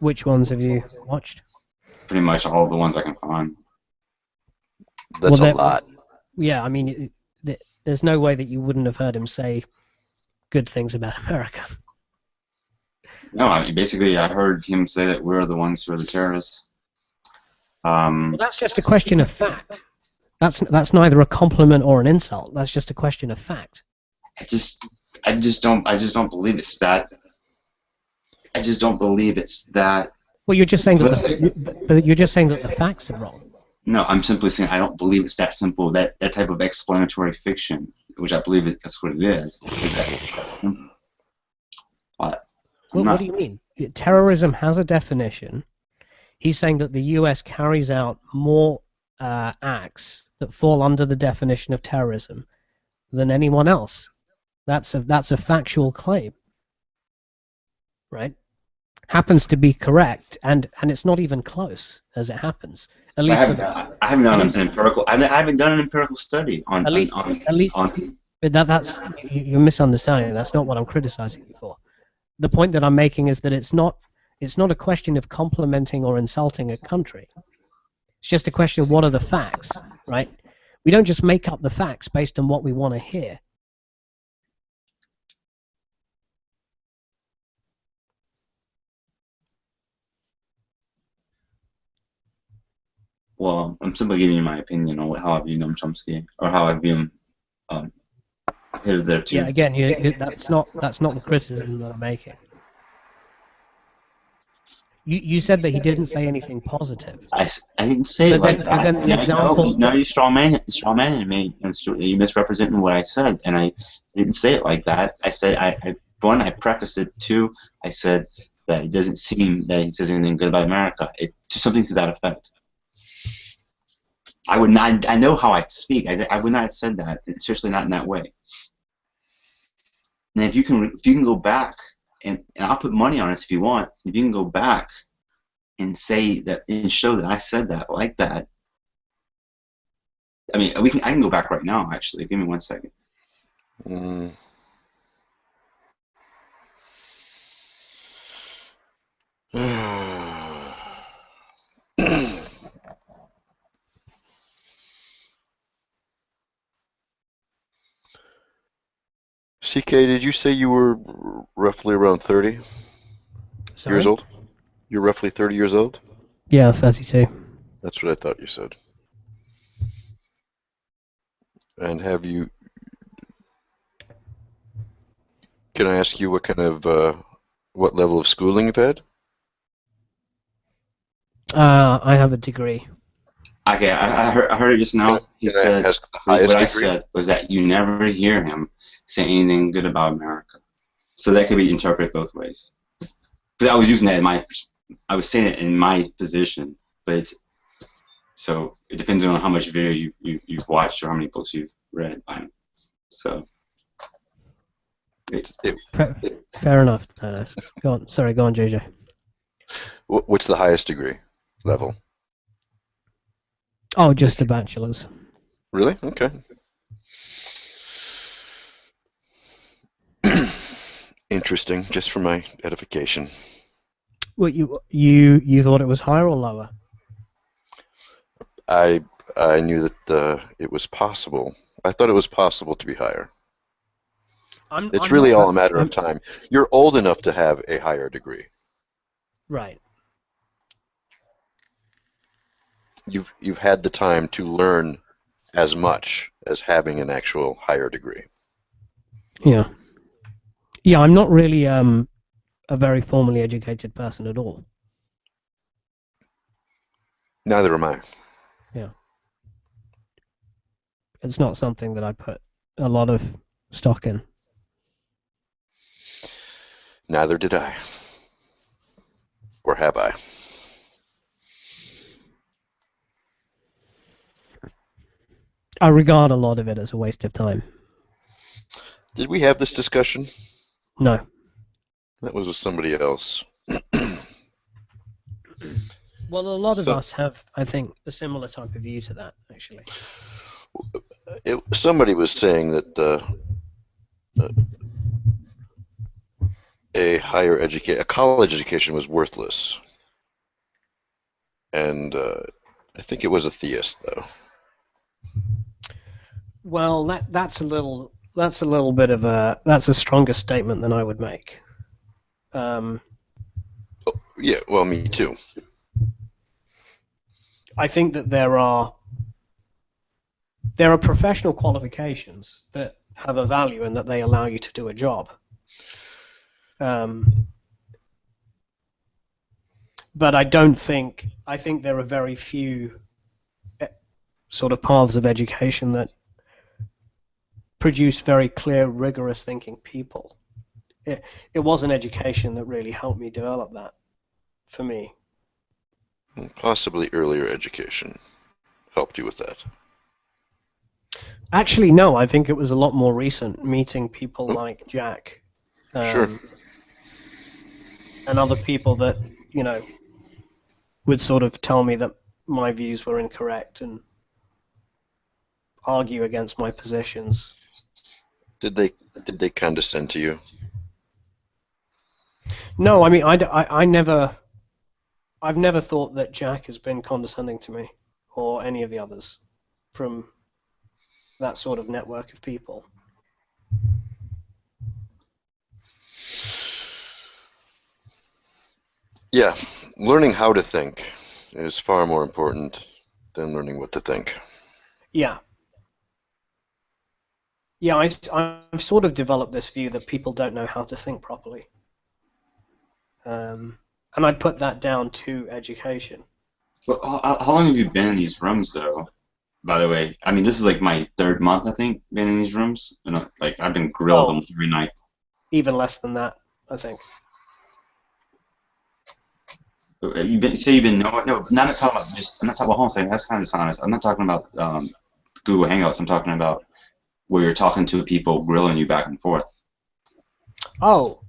S1: Which ones have you watched?
S16: Pretty much all the ones I can find.
S21: That's a lot.
S1: Yeah, I mean, there's no way that you wouldn't have heard him say good things about America.
S16: No, I mean, basically, I heard him say that we're the ones who are the terrorists.
S1: Well, that's just a question of fact. That's neither a compliment or an insult. That's just a question of fact.
S16: I just don't believe it's that. I just don't believe it's that.
S1: Well, you're just saying that you're just saying that the facts are wrong.
S16: No, I'm simply saying I don't believe it's that simple. That type of explanatory fiction, which I believe that's what it is that simple. But
S1: what do you mean? Terrorism has a definition. He's saying that the U.S. carries out more acts that fall under the definition of terrorism than anyone else. That's a factual claim, right? Happens to be correct, and it's not even close as it happens. At least
S16: I haven't done an empirical study on.
S1: That's you're misunderstanding. That's not what I'm criticizing you for. the point that I'm making is that it's not a question of complimenting or insulting a country. It's just a question of what are the facts, right? We don't just make up the facts based on what we want to hear.
S16: Well, I'm simply giving you my opinion on how I view Noam Chomsky, or how I view him there too.
S1: Yeah, again, that's not the criticism that I'm making. You said that he didn't say anything positive.
S16: I didn't say it like that.
S1: But then the example.
S16: No, you strawmanning me, and you misrepresenting what I said, and I didn't say it like that. I said one, I prefaced it. Two, I said that it doesn't seem that he says anything good about America. Just something to that effect. I would not. I know how I speak. I would not have said that, especially not in that way. And if you can go back, and I'll put money on this if you want. If you can go back and say that and show that I said that like that. I mean, I can go back right now. Actually, give me 1 second.
S21: CK, did you say you were roughly around 30 years old? You're roughly 30 years old?
S1: Yeah, 32.
S21: That's what I thought you said. And have you... Can I ask you what kind of... what level of schooling you've had?
S1: I have a degree.
S16: Okay, I heard it just now. He said what I said was that you never hear him say anything good about America. So that could be interpreted both ways. Because I was using that I was saying it in my position, but so it depends on how much video you've watched or how many books you've read by him. So.
S1: Fair enough. Go on. Sorry, go on, JJ.
S21: What's the highest degree level?
S1: Oh, just a bachelor's.
S21: Really? Okay. Interesting, just for my edification.
S1: Well, you thought it was higher or lower?
S21: I knew that it was possible. I thought it was possible to be higher. It's really all a matter of time. You're old enough to have a higher degree.
S1: Right.
S21: You've had the time to learn as much as having an actual higher degree.
S1: Yeah. Yeah, I'm not really a very formally educated person at all.
S21: Neither am I.
S1: Yeah. It's not something that I put a lot of stock in.
S21: Neither did I. Or have I?
S1: I regard a lot of it as a waste of time.
S21: Did we have this discussion?
S1: No.
S21: That was with somebody else.
S1: Well, a lot of us have, I think, a similar type of view to that, actually.
S21: Somebody was saying that a college education was worthless, and I think it was a theist, though.
S1: Well, that's a little bit of that's a stronger statement than I would make.
S21: Yeah, well, me too.
S1: I think that there are professional qualifications that have a value and that they allow you to do a job. But I think there are very few sort of paths of education that produce very clear, rigorous thinking people. It wasn't education that really helped me develop that, for me.
S21: Possibly earlier education helped you with that.
S1: Actually, no. I think it was a lot more recent, meeting people like Jack.
S21: Sure.
S1: And other people that, would sort of tell me that my views were incorrect and argue against my positions.
S21: Did they condescend to you?
S1: No, I mean, I've never thought that Jack has been condescending to me, or any of the others, from that sort of network of people.
S21: Yeah, learning how to think is far more important than learning what to think.
S1: Yeah. Yeah, I've sort of developed this view that people don't know how to think properly. And I'd put that down to education.
S16: Well, how long have you been in these rooms, though? By the way, I mean, this is like my 3rd month, I think, been in these rooms, and like I've been grilled almost every night.
S1: Even less than that, I think.
S16: You've been no, not talking about just. I'm not talking about homesteading. That's kind of dishonest. I'm not talking about Google Hangouts. I'm talking about where you're talking to people, grilling you back and forth.
S1: Oh,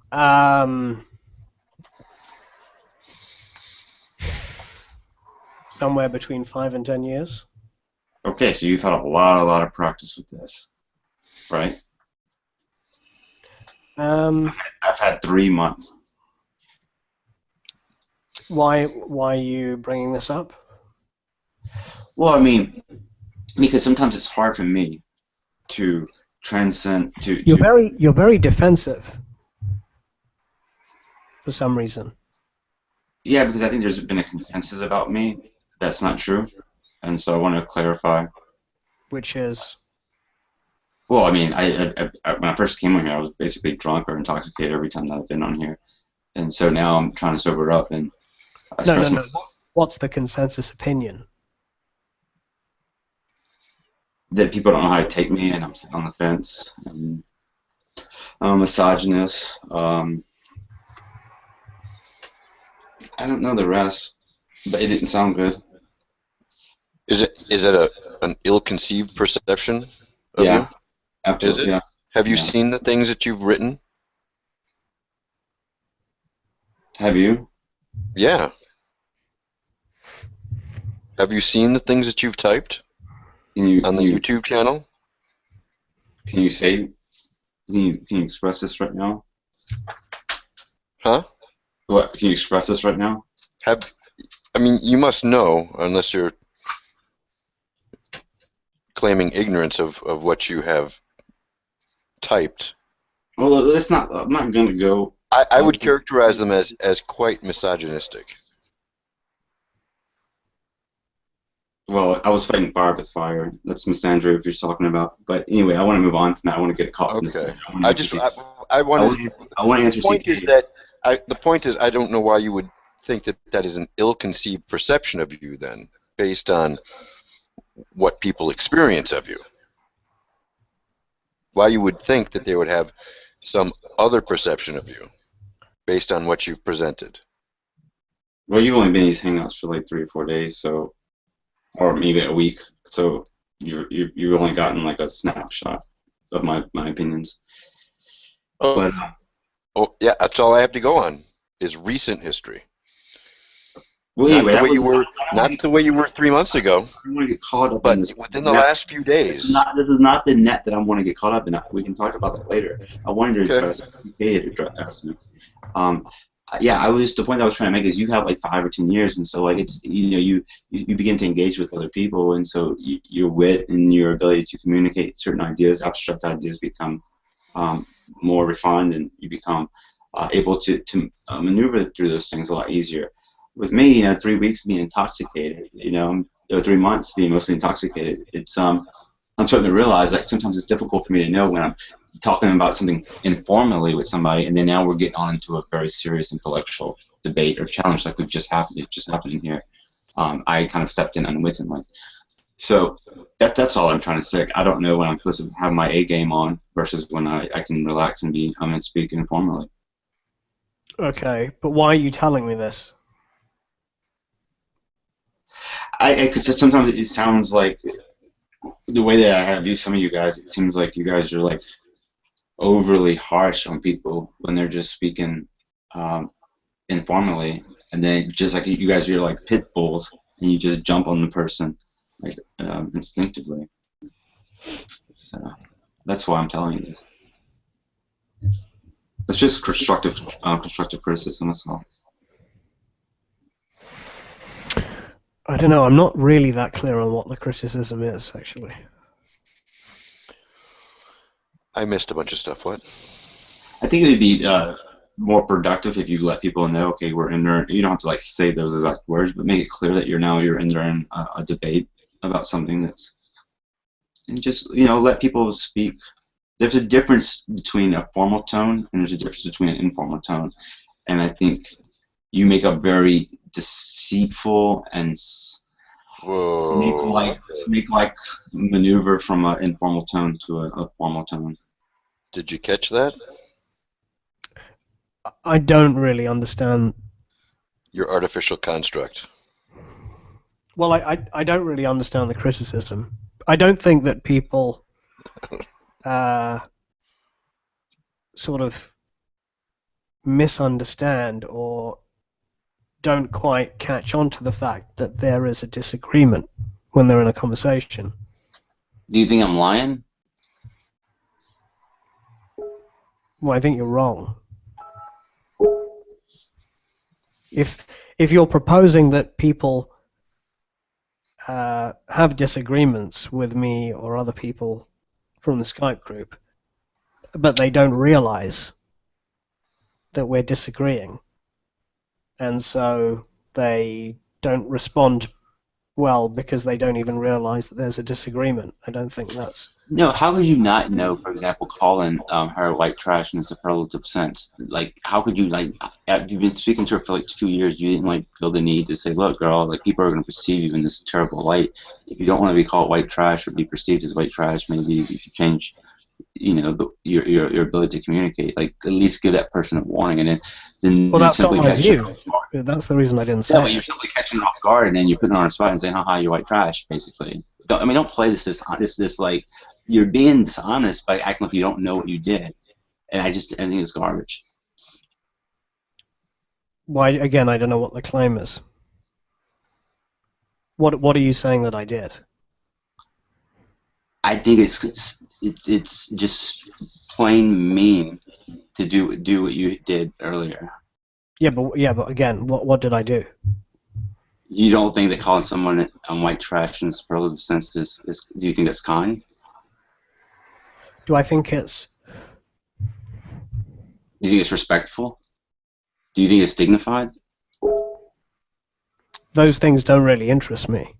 S1: somewhere between 5 and 10 years.
S16: Okay, so you've had a lot of practice with this, right? I've had 3 months.
S1: Why are you bringing this up?
S16: Well, I mean, because sometimes it's hard for me to transcend to.
S1: You're very defensive for some reason.
S16: Yeah, because I think there's been a consensus about me that's not true, and so I want to clarify.
S1: Which is?
S16: Well, I mean, I when I first came on here, I was basically drunk or intoxicated every time that I've been on here, and so now I'm trying to sober up and.
S1: No. What's the consensus opinion?
S16: That people don't know how to take me, and I'm sitting on the fence. And I'm a misogynist. I don't know the rest, but it didn't sound good.
S21: Is it an ill-conceived perception of
S16: Yeah,
S21: you?
S16: absolutely.
S21: Is it?
S16: Yeah.
S21: Have you seen the things that you've written?
S16: Have you?
S21: Yeah. Have you seen the things that you've typed on the YouTube channel?
S16: Can you say? Can you express this right now?
S21: Huh?
S16: What? Can you express this right now?
S21: I mean, you must know, unless you're claiming ignorance of what you have typed.
S16: Well, let's not. I'm not going to go.
S21: I would characterize them as quite misogynistic.
S16: Well, I was fighting fire with fire. That's misandry if you're talking about. But anyway, I want to move on from that. I want to get caught up in this.
S21: Okay. I want
S16: to answer.
S21: The point is that the point is I don't know why you would think that that is an ill-conceived perception of you then, based on what people experience of you. Why you would think that they would have some other perception of you, based on what you've presented.
S16: Well, you've only been in these hangouts for like 3 or 4 days, so. Or maybe a week, so you've only gotten like a snapshot of my opinions.
S21: Oh,
S16: but,
S21: yeah, that's all I have to go on is recent history.
S16: Well, anyway,
S21: not the way you were 3 months ago.
S16: I don't want to get caught up
S21: but
S16: in this.
S21: Within the last few days.
S16: This is not the net that I want to get caught up in. We can talk about that later. I wanted to address. Ask me. Yeah, the point I was trying to make is you have like 5 or 10 years, and so like it's you begin to engage with other people, and so your wit and your ability to communicate certain ideas, abstract ideas, become more refined, and you become able to maneuver through those things a lot easier. With me, 3 weeks being intoxicated, or 3 months being mostly intoxicated, it's I'm starting to realize like sometimes it's difficult for me to know when I'm talking about something informally with somebody, and then now we're getting on into a very serious intellectual debate or challenge like it just happened in here. I kind of stepped in unwittingly. So that's all I'm trying to say. I don't know when I'm supposed to have my A game on versus when I can relax and and speak informally.
S1: Okay, but why are you telling me this?
S16: Because sometimes it sounds like the way that I have viewed some of you guys, it seems like you guys are like overly harsh on people when they're just speaking informally, and then just like you guys are like pit bulls and you just jump on the person like instinctively. So that's why I'm telling you this. It's just constructive criticism. That's all.
S1: I don't know. I'm not really that clear on what the criticism is, actually.
S21: I missed a bunch of stuff. What?
S16: I think it would be more productive if you let people know, okay, we're in there. You don't have to like say those exact words, but make it clear that you're in there in a debate about something that's, and just let people speak. There's a difference between a formal tone and there's a difference between an informal tone, and I think you make a very deceitful and snake-like maneuver from an informal tone to a formal tone.
S21: Did you catch that?
S1: I don't really understand.
S21: Your artificial construct.
S1: Well, I don't really understand the criticism. I don't think that people sort of misunderstand or don't quite catch on to the fact that there is a disagreement when they're in a conversation.
S16: Do you think I'm lying?
S1: Well, I think you're wrong. If you're proposing that people have disagreements with me or other people from the Skype group, but they don't realize that we're disagreeing, and so they don't respond well because they don't even realize that there's a disagreement, I don't think that's...
S16: No, how could you not know, for example, calling her white trash in a superlative sense? Like, how could you, like, you've been speaking to her for like 2 years, you didn't, like, feel the need to say, look, girl, like, people are going to perceive you in this terrible light. If you don't want to be called white trash or be perceived as white trash, maybe you should change, your ability to communicate. Like, at least give that person a warning, and then
S1: Well, that's not
S16: simply
S1: my
S16: catch
S1: view. That's the reason I didn't say
S16: Yeah, but
S1: it.
S16: you're simply catching her off guard, and then you're putting her on a spot and saying, haha, you're white trash, basically. Don't play this like, you're being dishonest by acting like you don't know what you did. And I think it's garbage.
S1: Why, again, I don't know what the claim is. What are you saying that I did?
S16: I think it's just plain mean to do what you did earlier.
S1: Yeah, but again, what did I do?
S16: You don't think that calling someone white trash in a superlative sense is do you think that's kind?
S1: Do I think it's...
S16: Do you think it's respectful? Do you think it's dignified?
S1: Those things don't really interest me.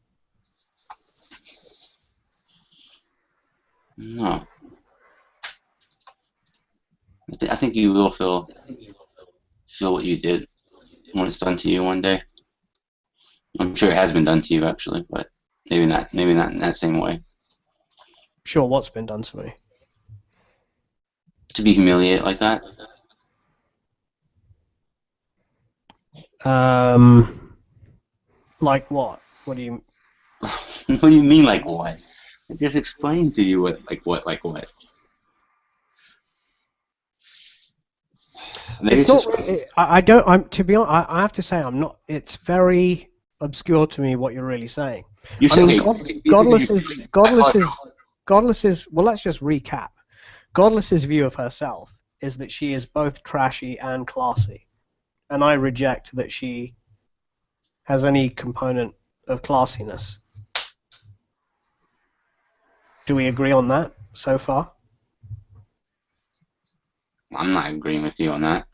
S16: No. I think you will feel what you did when it's done to you one day. I'm sure it has been done to you actually, but maybe not in that same way.
S1: Sure, what's been done to me?
S16: To be humiliated like that?
S1: Like what? What do you...
S16: What do you mean, like what? I just explained to you what. Maybe
S1: It's not. I don't. I'm to be honest. I have to say, I'm not. It's very obscure to me what you're really saying.
S16: You
S1: I mean,
S16: say,
S1: Godless is. Well, let's just recap. Godless's view of herself is that she is both trashy and classy, and I reject that she has any component of classiness. Do we agree on that so far?
S16: I'm not agreeing with you on that.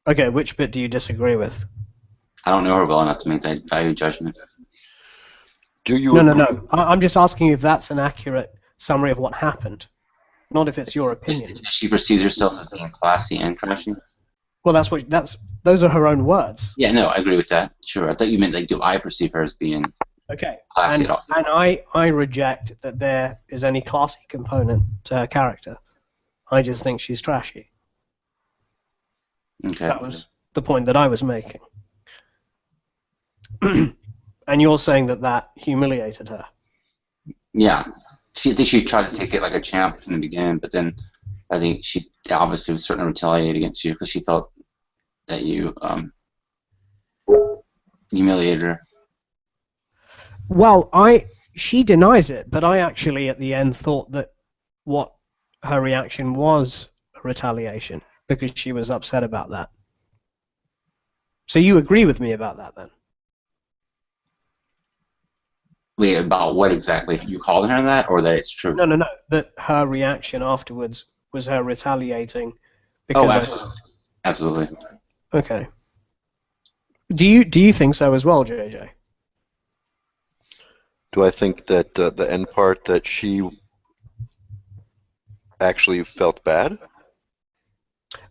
S1: Okay, which bit do you disagree with?
S16: I don't know her well enough to make that value judgment.
S21: Do you?
S1: No. I'm just asking you if that's an accurate summary of what happened, not if it's your opinion.
S16: She perceives herself as being classy and trashy.
S1: Well, those are her own words.
S16: Yeah, no, I agree with that. Sure, I thought you meant like, do I perceive her as being
S1: okay
S16: classy at all?
S1: And I reject that there is any classy component to her character. I just think she's trashy.
S16: Okay.
S1: That was the point that I was making. And you're saying that humiliated her.
S16: Yeah. I think she tried to take it like a champ in the beginning, but then I think she obviously was starting to retaliate against you because she felt that you humiliated her.
S1: Well, she denies it, but I actually at the end thought that what her reaction was a retaliation. because she was upset about that. So you agree with me about that then?
S16: Wait, about what exactly? You called her that, or that it's true?
S1: No. That her reaction afterwards was her retaliating
S16: Oh,
S1: because
S16: absolutely. Absolutely.
S1: Okay. Do you think so as well, JJ?
S21: Do I think that the end part that she actually felt bad?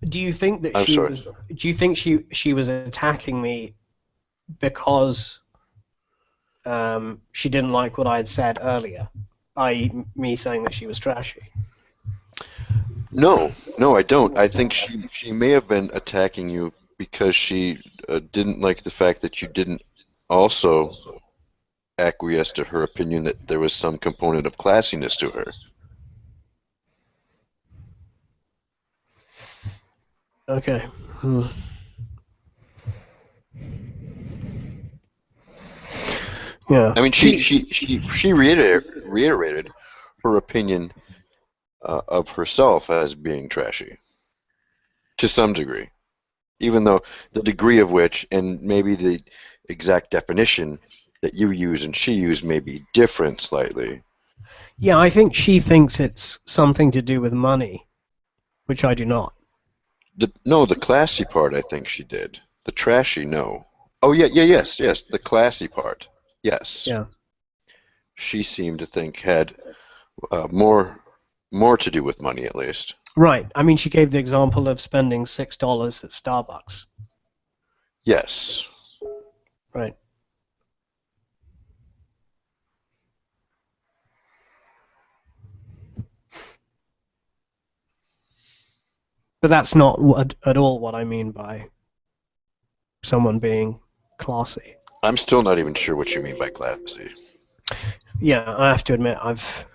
S1: Do you think that
S21: I'm
S1: she
S21: sorry.
S1: was? Do you think she was attacking me because she didn't like what I had said earlier, i.e., me saying that she was trashy?
S21: No, I don't. I think she may have been attacking you because she didn't like the fact that you didn't also acquiesce to her opinion that there was some component of classiness to her.
S1: Okay. Yeah.
S21: I mean, she reiterated her opinion of herself as being trashy to some degree, even though the degree of which and maybe the exact definition that you use and she used may be different slightly.
S1: Yeah, I think she thinks it's something to do with money, which I do not.
S21: The classy part I think she did. The trashy, no. Oh yes, the classy part, yes.
S1: Yeah.
S21: She seemed to think had more to do with money at least.
S1: Right. I mean, she gave the example of spending $6 at Starbucks.
S21: Yes.
S1: Right. But that's not at all what I mean by someone being classy.
S21: I'm still not even sure what you mean by classy.
S1: Yeah, I have to admit I've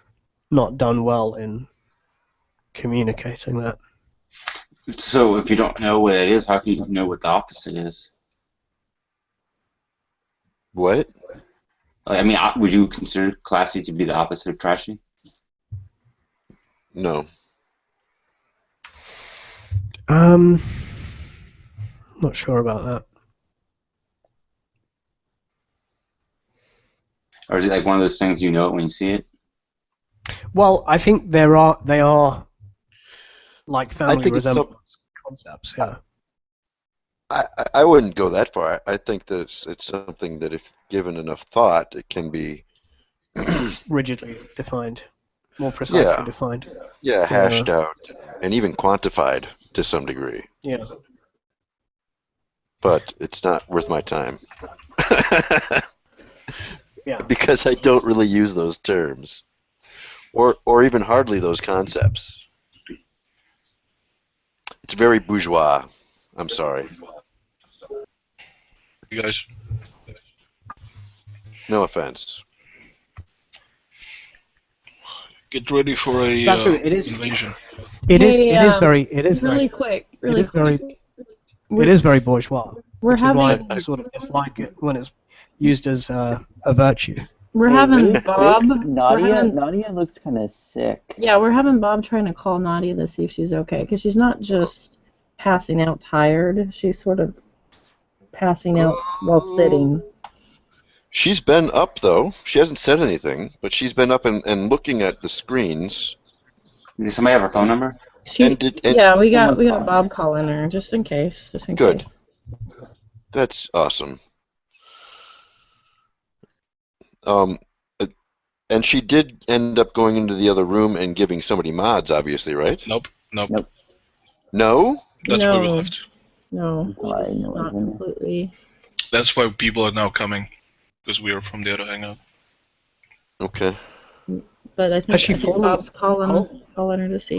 S1: not done well in communicating that.
S16: So if you don't know what it is, how can you know what the opposite is?
S21: What?
S16: I mean, would you consider classy to be the opposite of trashy?
S21: No.
S1: Not sure about that.
S16: Or is it like one of those things you know it when you see it?
S1: Well, I think they are like family resemblance concepts. Yeah.
S21: I wouldn't go that far. I think that it's something that if given enough thought, it can be
S1: rigidly defined, more precisely defined.
S21: Yeah, hashed out and even quantified to some degree.
S1: Yeah.
S21: But it's not worth my time.
S1: Yeah.
S21: Because I don't really use those terms, or even hardly those concepts. It's very bourgeois. I'm sorry.
S12: You guys.
S21: No offense.
S12: Get ready for a
S1: That's true. It is
S12: invasion.
S1: It is
S4: really quick.
S1: It is very bourgeois.
S4: We're
S1: which is why
S4: having-
S1: I sort of dislike it when it's used as a virtue.
S4: We're having
S17: really
S4: Bob.
S17: quick, Nadia
S4: having-
S17: Nadia looks kind of sick.
S4: Yeah, we're having Bob trying to call Nadia to see if she's okay, because she's not just passing out tired. She's sort of passing out while sitting.
S21: She's been up though. She hasn't said anything, but she's been up and looking at the screens.
S16: Does somebody have her phone number?
S4: Yeah, we got Bob calling her just in case.
S21: Good. That's awesome. And she did end up going into the other room and giving somebody mods, obviously, right?
S12: Nope.
S21: No?
S12: That's why we left.
S4: No, she's not completely.
S12: That's why people are now coming, because we are from the other hangout.
S21: Okay.
S4: But I think Bob's calling her to see.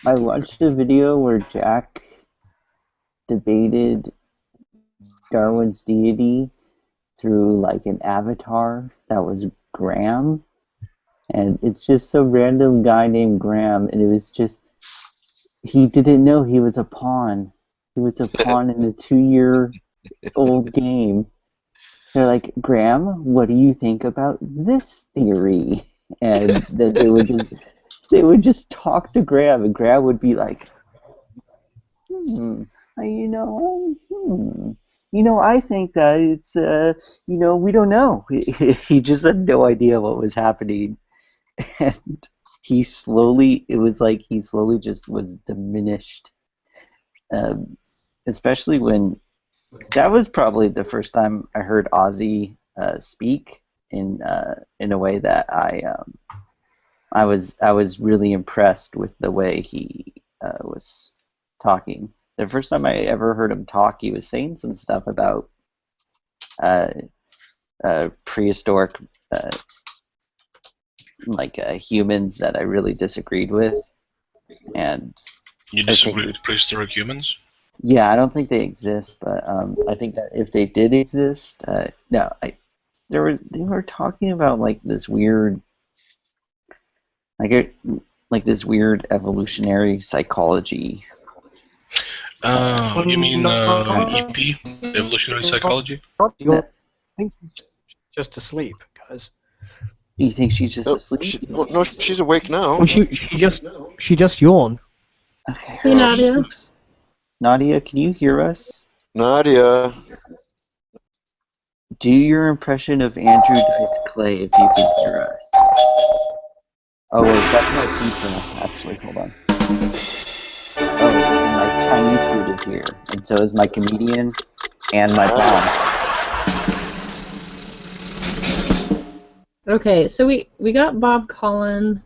S17: I watched a video where Jack debated Darwin's deity through like an avatar that was Graham, and it's just some random guy named Graham, and it was just he didn't know he was a pawn. He was a pawn in a 2-year-old game. They're like, Graham, what do you think about this theory? And that they would just they would just talk to Graham, and Graham would be like, you know, I think that it's, we don't know. He just had no idea what was happening, and it was like he slowly just was diminished. Especially when, that was probably the first time I heard Ozzy speak in a way that I was really impressed with the way he was talking. The first time I ever heard him talk, he was saying some stuff about prehistoric humans that I really disagreed with. And
S12: you disagree with prehistoric humans?
S17: Yeah, I don't think they exist, but I think that if they did exist, they were talking about like this weird, like this weird evolutionary psychology.
S12: You mean EP, evolutionary psychology?
S1: I think she's just asleep, guys.
S17: You think she's just asleep?
S21: No, she's awake now.
S1: Well, she just yawned.
S17: Okay.
S4: Hey, Nadia.
S17: Nadia, can you hear us?
S21: Nadia.
S17: Do your impression of Andrew Dice Clay if you can hear us. Oh wait, that's my pizza, actually. Hold on. Oh, my Chinese food is here, and so is my comedian and my bomb.
S4: Okay, so we got Bob Collin.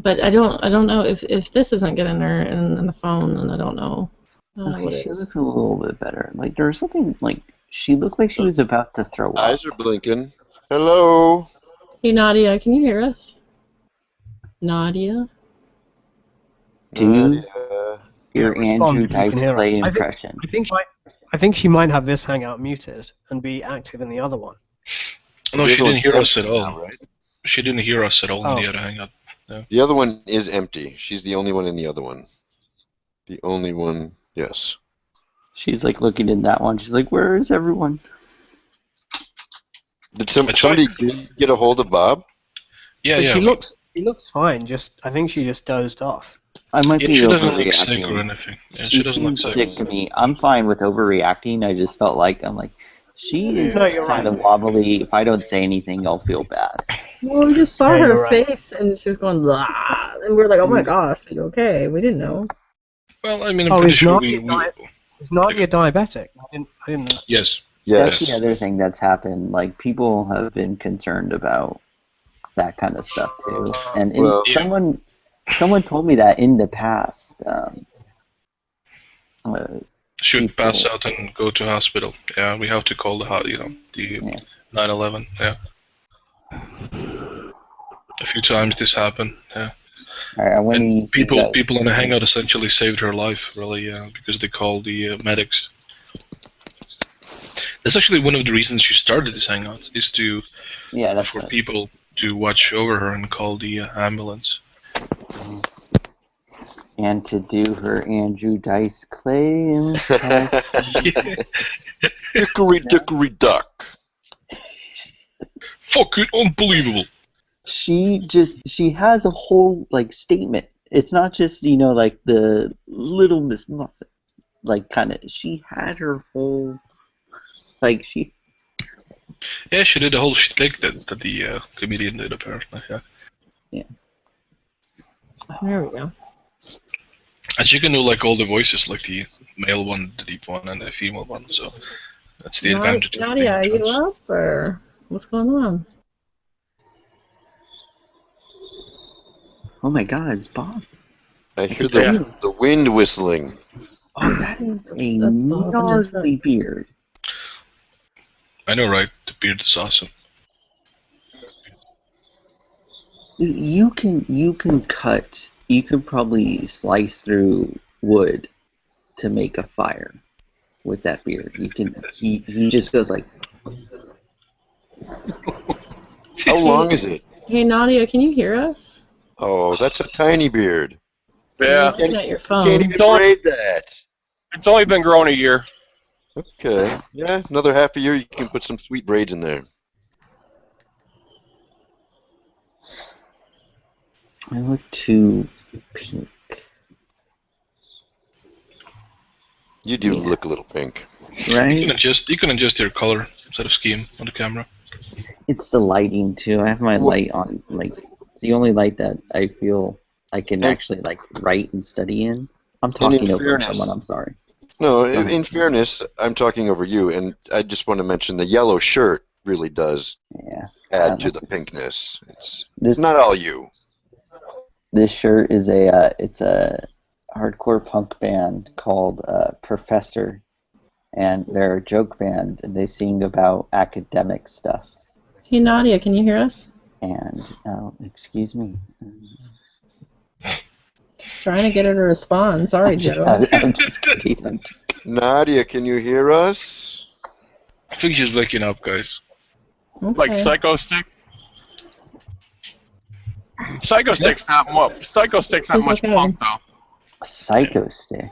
S4: But I don't know if this isn't getting her in the phone, and I don't know.
S17: Okay, she looks a little bit better. Like there was something like she looked like she was about to throw up.
S21: Eyes are blinking. Hello.
S4: Hey Nadia, can you hear us? Nadia.
S17: Do you hear Andrew Dice Clay
S1: I
S17: impression?
S1: I think she might have this hangout muted and be active in the other one.
S12: No, she didn't hear us at all. Right? She didn't hear us at all in the other hangout. No.
S21: The other one is empty. She's the only one in the other one. The only one, yes.
S17: She's like looking in that one. She's like, "Where is everyone?"
S21: Did somebody get a hold of Bob?
S12: Yeah.
S1: She looks fine. I think she just dozed off.
S17: I might be
S12: she doesn't look sick
S17: overreacting.
S12: or anything. Yeah,
S17: she
S12: doesn't look
S17: seems
S12: sick.
S17: sick to me. I'm fine with overreacting. I just felt like she is
S1: No, you're
S17: kind of wobbly. If I don't say anything, I'll feel bad.
S4: Well, we just saw
S1: Yeah,
S4: her
S1: you're right.
S4: face, and she was going blah, and we're like, "Oh my gosh, are you okay?" We didn't know.
S12: Well, I mean, I'm pretty sure
S1: is Nadia diabetic? I didn't know.
S12: Yes.
S17: That's the other thing that's happened. Like people have been concerned about that kind of stuff too. And someone told me that in the past.
S12: She would pass out and go to hospital. Yeah, we have to call the 911. Yeah. A few times this happened. Yeah. And people in the hangout essentially saved her life, really, because they called the medics. That's actually one of the reasons she started this hangout, is for people to watch over her and call the ambulance.
S17: And to do her Andrew Dice Clay impression.
S21: Hickory dickory duck.
S12: Fucking unbelievable.
S17: She has a whole statement. It's not just like the Little Miss Muffet, kind of. She had her whole she.
S12: Yeah, she did the whole shtick that the comedian did apparently.
S17: Yeah.
S4: There we go.
S12: And she can do all the voices, like the male one, the deep one, and the female one. So that's the advantage. of
S4: Nadia, are you up or what's going on?
S17: Oh my God, it's Bob.
S21: I hear the wind whistling.
S17: Oh, that is a gnarly beard.
S12: I know, right? The beard is awesome.
S17: You can cut. You can probably slice through wood to make a fire with that beard. You can. He just goes like.
S21: How long is it?
S4: Hey Nadia, can you hear us?
S21: Oh, that's a tiny beard.
S11: Yeah.
S4: You're looking at your phone.
S21: Can't even braid that.
S11: It's only been growing a year.
S21: Okay. Yeah, another half a year, you can put some sweet braids in there.
S17: I look too pink.
S21: You do look a little pink.
S17: Right?
S12: You can adjust your color instead of scheme on the camera.
S17: It's the lighting too. I have my light on, like, it's the only light that I feel I can actually, like, write and study in. I'm talking over someone, I'm sorry.
S21: No, in fairness, I'm talking over you, and I just want to mention the yellow shirt really does add to the pinkness. It's not all you.
S17: This shirt is it's a hardcore punk band called Professor, and they're a joke band, and they sing about academic stuff.
S4: Hey Nadia, can you hear us?
S17: And excuse me.
S4: Trying to get her to respond. Sorry, Joe.
S17: I'm just kidding.
S21: Nadia, can you hear us?
S12: I think she's waking up, guys.
S4: Okay.
S11: Like Psycho Stick? Psycho Stick's not much punk though.
S17: Psycho Stick.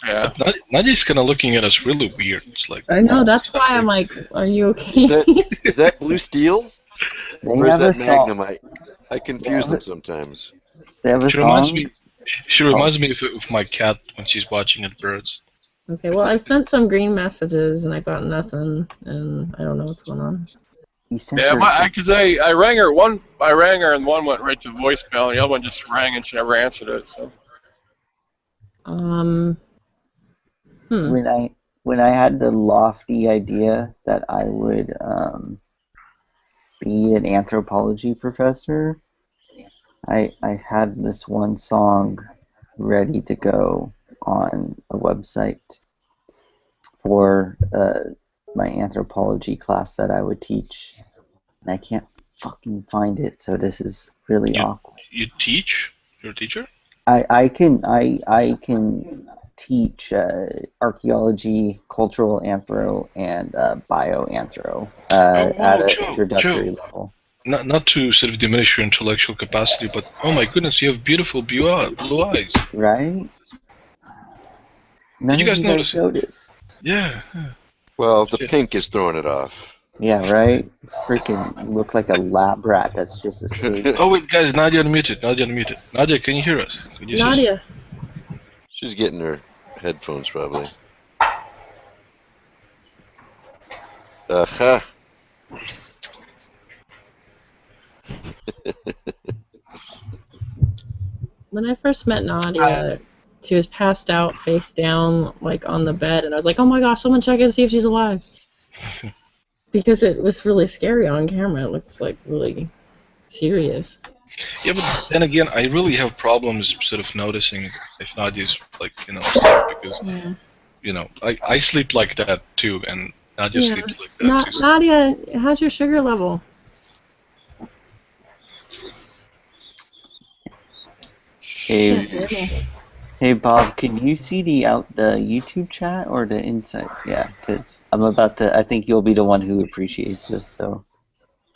S11: Yeah.
S12: Nadia's kind of looking at us really weird. It's like,
S4: I know, that's why I'm like, are you okay?
S21: Is that Blue Steel?
S17: They
S21: or is
S17: have
S21: that
S17: a song.
S21: Magnum? I confuse them sometimes.
S17: They have a
S12: She reminds
S17: song.
S12: me. She reminds me of my cat when she's watching at birds.
S4: Okay, well, I sent some green messages and I got nothing, and I don't know what's going on.
S11: Yeah, because I rang her and one went right to voicemail, and the other one just rang and she never answered it. So.
S17: When I had the lofty idea that I would be an anthropology professor, I had this one song ready to go on a website for my anthropology class that I would teach, and I can't fucking find it. So this is really awkward.
S12: You teach? You're a teacher?
S17: I can teach archaeology, cultural anthro, and bioanthro at an introductory level.
S12: Not to sort of diminish your intellectual capacity, but oh my goodness, you have beautiful blue eyes.
S17: Right?
S12: Did you guys notice?
S17: Notice?
S12: Yeah.
S21: Well, the pink is throwing it off.
S17: Yeah, right? Freaking look like a lab rat that's just asleep.
S12: Oh wait, guys, Nadia unmuted. Nadia, can you hear us? Can you
S4: Nadia.
S21: She's getting her headphones probably. Aha.
S4: When I first met Nadia, she was passed out, face down, like on the bed, and I was like, oh my gosh, someone check and see if she's alive. Because it was really scary on camera. It looks like really serious.
S12: Yeah, but then again, I really have problems sort of noticing if Nadia's like, asleep because, I sleep like that too, and Nadia sleeps like that too.
S4: Nadia, how's your sugar level?
S17: Hey Bob, can you see the YouTube chat or the inside? Yeah, because I'm about to. I think you'll be the one who appreciates this. So.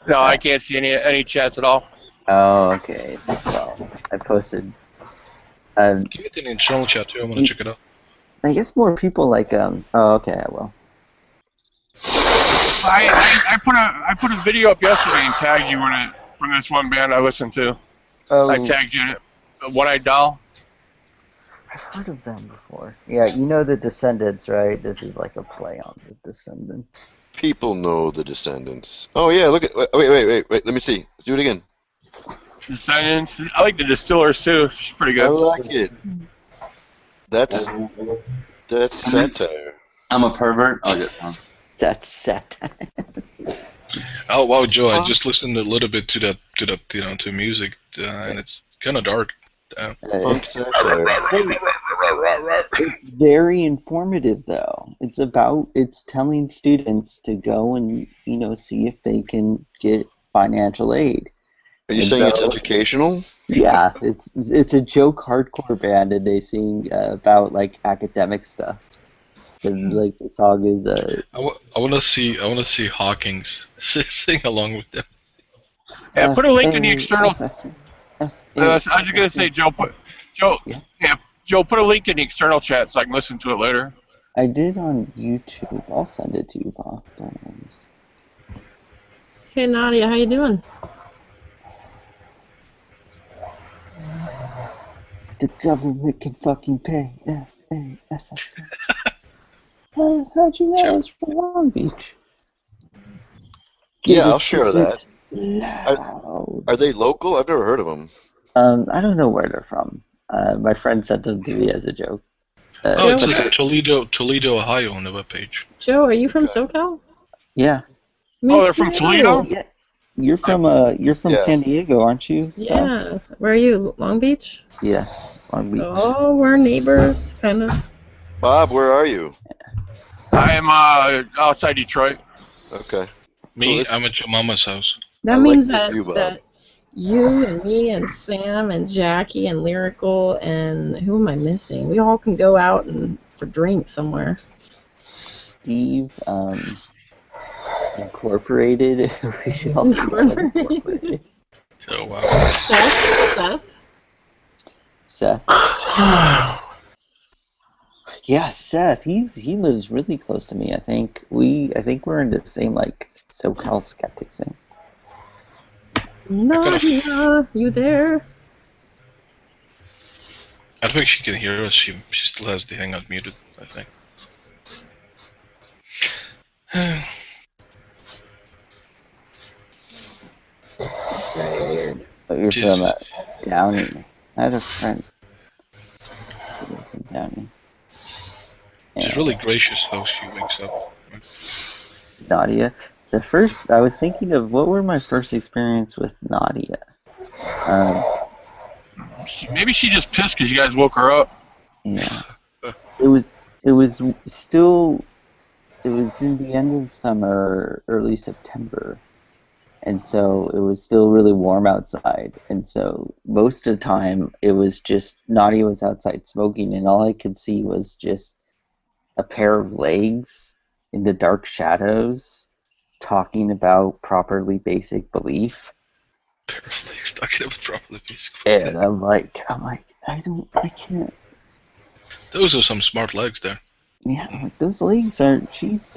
S11: No, I can't see any chats at all.
S17: Oh, okay. Well, I posted.
S12: Can you get an internal chat too? I want to check it out.
S17: I guess more people like. Oh, okay, I will.
S11: I put a video up yesterday and tagged you in it from this one band I listened to.
S17: Oh.
S11: I tagged you in it. One Eyed Doll.
S17: I've heard of them before. Yeah, you know the Descendants, right? This is like a play on the Descendants.
S21: People know the Descendants. Oh yeah, look at. Wait. Let me see. Let's do it again.
S11: Descendants. I like the Distillers too. She's pretty good.
S21: I like it. That's satire.
S16: I'm a pervert. Oh, just
S17: That's satire.
S12: Oh wow, Joe! I just listened a little bit to that, to music, and it's kind of dark.
S17: It's very informative, though. It's telling students to go and see if they can get financial aid.
S21: Are you saying it's educational?
S17: Yeah, it's a joke hardcore band, and they sing about like academic stuff. And like the song is
S12: I want to see Hawkings sing along with them.
S11: Yeah, put a link in the external. I was just gonna say, Joe, put a link in the external chat so I can listen to it later.
S17: I did on YouTube. I'll send it to you, Bob.
S4: Hey Nadia, how you doing?
S17: The government can fucking pay. F-A-F-S. How'd you know it's from Long Beach?
S21: Yeah, I'll share that.
S17: Loud.
S21: Are they local? I've never heard of them.
S17: I don't know where they're from. My friend sent them to me as a joke.
S12: It says Toledo, Ohio on the webpage.
S4: Joe, are you from SoCal?
S17: Yeah.
S4: Me
S11: they're from
S4: too.
S11: Toledo?
S17: Yeah. You're from San Diego, aren't you, Scott?
S4: Yeah. Where are you? Long Beach?
S17: Yeah, Long Beach.
S4: Oh, we're neighbors, kind of.
S21: Bob, where are you?
S11: I am outside Detroit.
S21: Okay.
S12: Me, I'm at your mama's house.
S4: That means that you and me and Sam and Jackie and Lyrical and who am I missing? We all can go out and for drinks somewhere.
S17: Steve, Incorporated. We should all be out of Incorporated.
S12: Oh, wow.
S17: Seth. Yeah, Seth. He lives really close to me. I think we're into the same like SoCal skeptics thing.
S4: Nadia, you there?
S12: I think she can hear us. She still has the hangout muted, I think.
S17: Very weird. But you're from Downey. I had a friend who lives in Downey.
S12: She's really gracious how she wakes up.
S17: Nadia. I was thinking of what were my first experience with Nadia.
S11: Maybe she just pissed because you guys woke her up.
S17: Yeah. It was in the end of summer, early September. And so it was still really warm outside. And so most of the time it was just Nadia was outside smoking and all I could see was just a pair of legs in the dark shadows talking about properly basic belief.
S12: Pair of legs talking about properly basic belief.
S17: And I'm like, I can't.
S12: Those are some smart legs there.
S17: Yeah, like those legs are, she's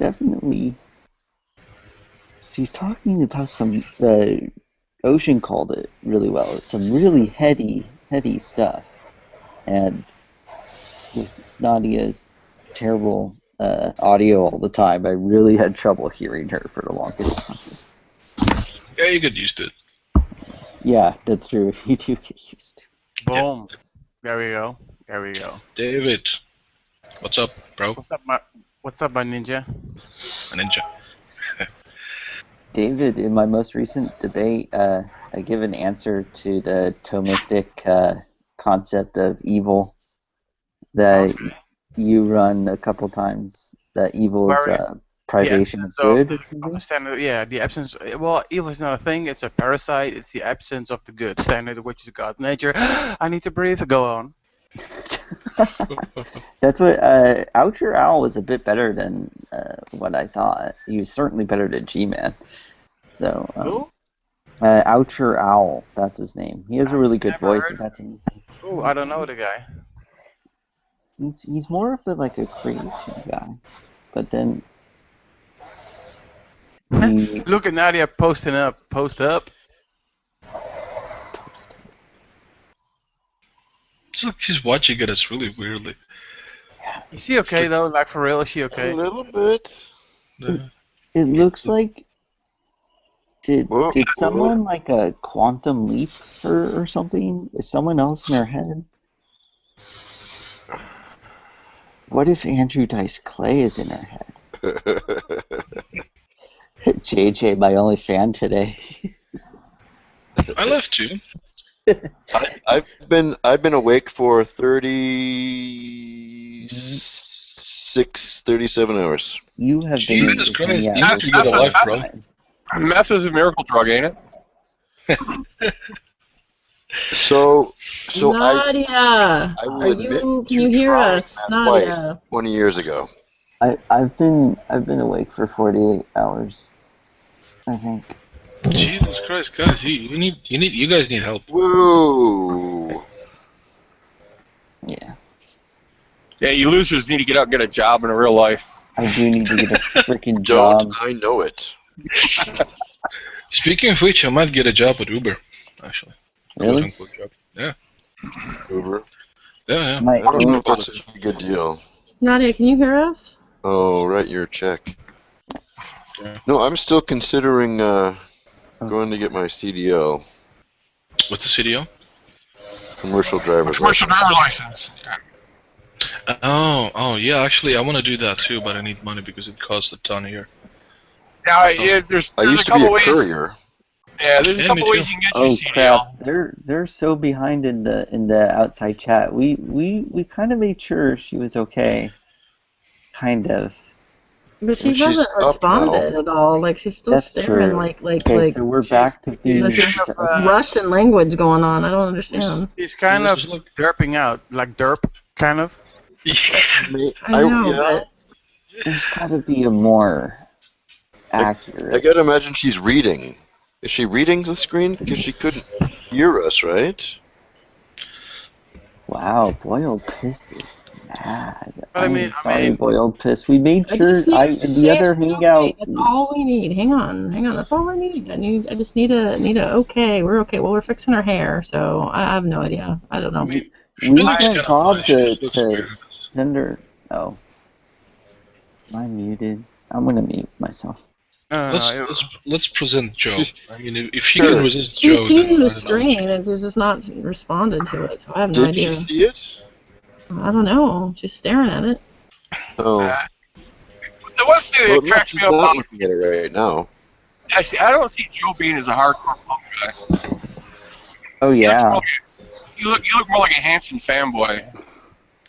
S17: talking about some, Ocean called it really well. It's some really heady stuff. And with Nadia's terrible audio all the time, I really had trouble hearing her for the longest time.
S12: Yeah, you get used to it.
S17: Yeah, that's true. You do get used to it.
S20: Boom. There we go. There we go.
S12: David, what's up, bro?
S20: What's up, my ninja?
S12: A ninja.
S17: David, in my most recent debate, I give an answer to the Thomistic concept of evil that you run a couple times. That evil is privation of good.
S20: The standard, the absence. Well, evil is not a thing. It's a parasite. It's the absence of the good. Standard, which is God's nature. I need to breathe. Go on.
S17: That's what Oucher Owl was a bit better than what I thought. He was certainly better than G-Man. So
S20: who?
S17: Oucher Owl, that's his name. He has a really good voice. If that's anything.
S20: Oh, I don't know the guy.
S17: He's more of a creation guy, but then
S20: look at Nadia posting up. Post up.
S12: She's watching it. It's really weirdly.
S20: Is she okay though? Like for real, is she okay?
S21: A little bit.
S17: It looks like. Did someone a quantum leap her or something? Is someone else in her head? What if Andrew Dice Clay is in her head? JJ, my only fan today.
S12: I left you.
S21: I've been awake for 37 hours.
S17: You have been.
S12: Jesus Christ! You have to get a life, bro.
S11: Meth is a miracle drug, ain't it?
S21: So
S4: Nadia, can you hear us, Nadia?
S21: 20 years ago.
S17: I've been awake for 48 hours, I think.
S12: Jesus Christ, guys, you guys need help.
S21: Whoa.
S17: Yeah.
S11: Yeah, you losers need to get out and get a job in real life.
S17: I do need to get a freaking job.
S21: Don't I know it?
S12: Speaking of which, I might get a job with Uber, actually.
S17: Really?
S12: Yeah.
S21: Uber.
S12: Yeah,
S17: My
S21: I don't know
S17: only
S21: if that's a good deal.
S4: Nadia, can you hear us?
S21: Oh, write your check.
S12: Yeah.
S21: No, I'm still considering going to get my CDL.
S12: What's the CDO?
S21: Commercial driver's
S11: Commercial
S21: license.
S11: driver license.
S12: Oh, yeah. Actually, I want to do that too, but I need money because it costs a ton here.
S11: Yeah,
S12: So-
S11: yeah there's
S21: I
S11: a
S21: used to be
S11: couple
S21: a
S11: ways.
S21: courier.
S11: Yeah, there's a
S12: Yeah, me
S11: couple
S12: too.
S11: ways you can get
S17: Oh
S11: your CDL.
S17: crap! They're so behind in the outside chat. We kind of made sure she was okay. Kind of.
S4: But she
S21: And she's
S4: hasn't
S21: up now.
S4: responded at all. Like she's still
S17: That's
S4: staring
S17: true.
S4: like
S17: Okay, so we're back to being.
S4: this is
S17: okay.
S4: Russian language going on. I don't understand.
S20: He's kind of derping out, like derp, kind of.
S4: I know,
S21: yeah.
S17: There's got to be a more
S21: I
S17: accurate.
S21: gotta imagine she's reading. Is she reading the screen? Because she couldn't hear us, right?
S17: Wow, Boiled Piss is mad.
S20: But I mean,
S17: Sorry, Boiled Piss. We made
S4: I
S17: sure.
S4: just need
S17: In the other hangout.
S4: That's all we need. Hang on. That's all we need. I just need a okay. We're okay. Well, we're fixing her hair, so I have no idea. I don't know.
S17: We sent Bob to send her. Oh, am I muted? I'm gonna mute myself.
S12: Let's present Joe. I mean, if she
S21: Sure.
S12: can resist
S4: She's
S12: Joe,
S4: seen
S12: then
S4: the
S12: I don't know.
S4: screen and she's just not responded to it. So I have no
S21: Did
S4: idea.
S21: she see it?
S4: I don't know. She's staring at it.
S21: Oh.
S11: The one thing
S21: Well,
S11: that cracks
S21: she's
S11: me up
S21: not
S11: about
S21: looking at it right now.
S11: actually, I don't see Joe Bean as a hardcore punk guy.
S17: Oh yeah.
S11: You look more like a Hanson fanboy.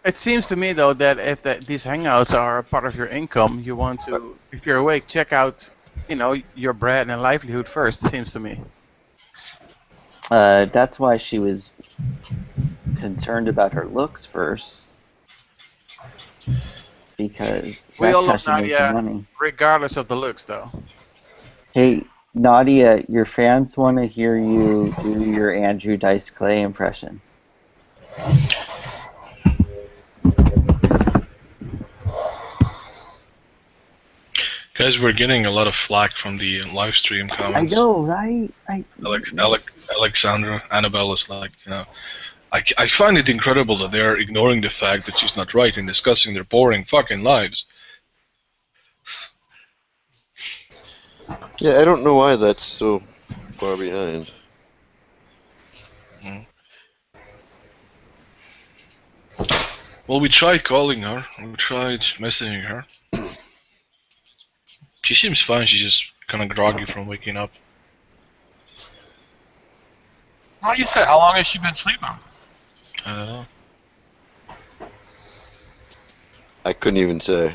S20: It seems to me though that if these hangouts are a part of your income, you want to, if you're awake, check out, your bread and livelihood first. It seems to me.
S17: That's why she was concerned about her looks first. Because
S20: We all
S17: that's how
S20: love
S17: she makes her
S20: Nadia,
S17: money.
S20: regardless of the looks, though.
S17: Hey, Nadia, your fans want to hear you do your Andrew Dice Clay impression.
S12: Guys, we're getting a lot of flack from the live stream comments.
S17: I know, right?
S12: Alexandra, Annabelle is like, I find it incredible that they are ignoring the fact that she's not right and discussing their boring fucking lives.
S21: Yeah, I don't know why that's so far behind.
S12: Well, we tried calling her. We tried messaging her. She seems fine. She's just kind of groggy from waking up.
S11: Like you said, how long has she been sleeping?
S12: I don't know.
S21: I couldn't even say.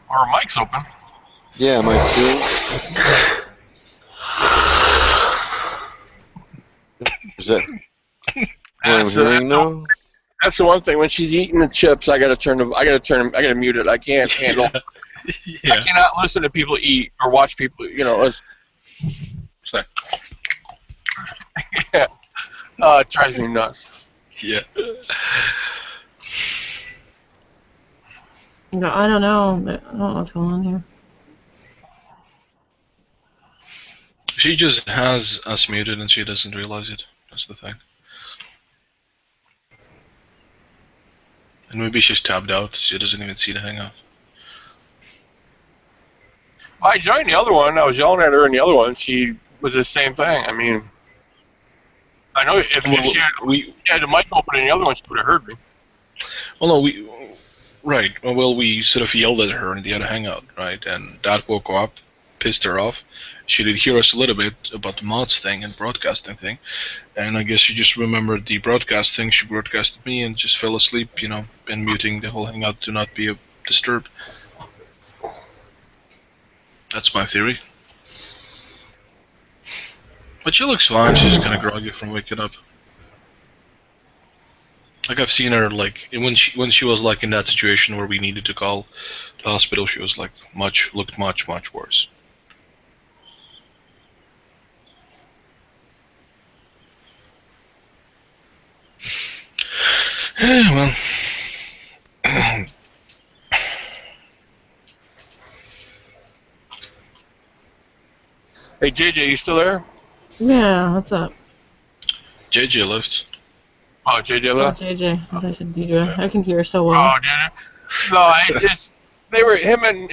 S11: Our mic's open.
S21: Yeah, mine too. Is that what I'm hearing now?
S11: That's the one thing. When she's eating the chips, I gotta mute it. I can't handle.
S12: Yeah.
S11: I cannot listen to people eat or watch people. Yeah. It drives me nuts.
S12: Yeah.
S4: No, I don't know. I don't know what's going on here.
S12: She just has us muted and she doesn't realize it. That's the thing. And maybe she's tabbed out. She doesn't even see the hangout.
S11: I joined the other one. I was yelling at her in the other one. She was the same thing. I mean, I know if she had the mic open in the other one, she would have heard me.
S12: Well, no, right. Well, we sort of yelled at her in the other hangout, right? And that woke her up, pissed her off. She did hear us a little bit about the mods thing and broadcasting thing. And I guess she just remembered the broadcast thing. She broadcasted me and just fell asleep, and muting the whole hangout to not be disturbed. That's my theory. But she looks fine. She's just kind of groggy from waking up. Like I've seen her when she was like in that situation where we needed to call the hospital, she was like looked much worse. Well,
S11: Hey, JJ, you still there?
S4: Yeah, what's up?
S12: JJ left.
S11: Oh, JJ
S4: Oh,
S11: left?
S4: JJ. I thought I said DJ. I can hear so
S11: Oh,
S4: well.
S11: did it? No, I just they were him and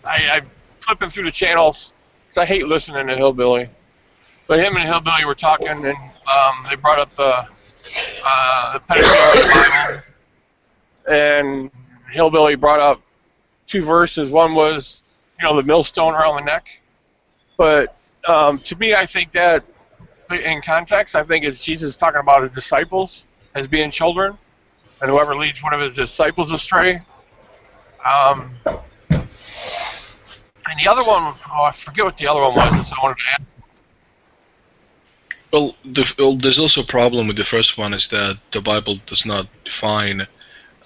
S11: I flipping through the channels because I hate listening to Hillbilly. But him and Hillbilly were talking, and they brought up the pedophilia in the Bible, and Hillbilly brought up two verses. One was, the millstone around the neck. But to me, I think that in context, I think is Jesus talking about his disciples as being children, and whoever leads one of his disciples astray. And the other one, I forget what the other one was. So I wanted to add.
S12: Well, there's also a problem with the first one is that the Bible does not define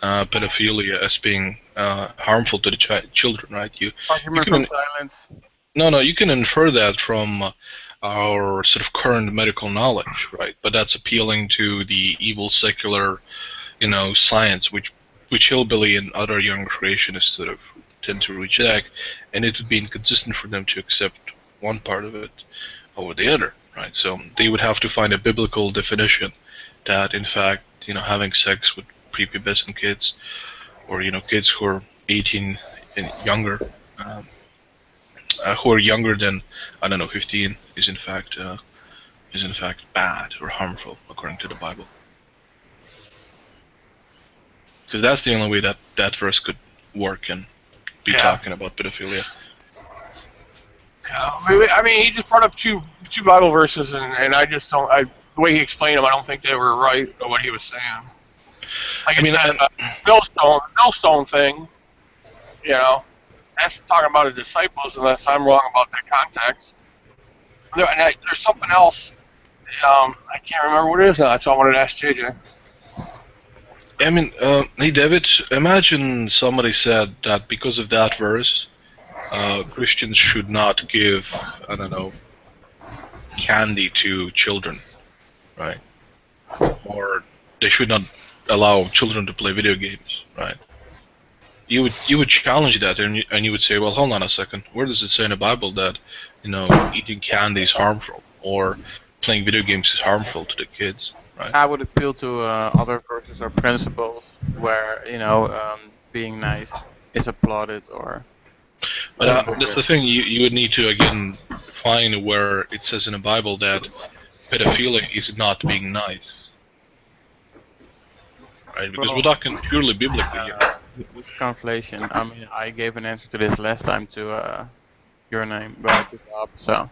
S12: pedophilia as being harmful to the children, right? You
S20: Argument
S12: can,
S20: from silence.
S12: No, you can infer that from our sort of current medical knowledge, right? But that's appealing to the evil secular, science, which Hillbilly and other young creationists sort of tend to reject, and it would be inconsistent for them to accept one part of it over the other, right? So they would have to find a biblical definition that, in fact, having sex with prepubescent kids, or kids who are 18 and younger, who are younger than 15, is in fact bad or harmful according to the Bible. Because that's the only way that verse could work and be talking about pedophilia.
S11: I mean, he just brought up two Bible verses, and I just don't. The way he explained them, I don't think they were right or what he was saying. Like I said, millstone thing. That's talking about his disciples, unless I'm wrong about that context. There's something else. I can't remember what it is now. That's all I wanted to ask JJ.
S12: I mean, hey David, imagine somebody said that because of that verse, Christians should not give, candy to children, right? Or they should not allow children to play video games, right? You would challenge that, and you would say, well, hold on a second. Where does it say in the Bible that, eating candy is harmful, or playing video games is harmful to the kids, right?
S20: I would appeal to other verses or principles where being nice is applauded, or.
S12: But that's the thing. You would need to again find where it says in the Bible that pedophilia is not being nice, right? Because we're talking purely biblically here.
S20: This conflation. I mean, I gave an answer to this last time to your name, but I took it up. So.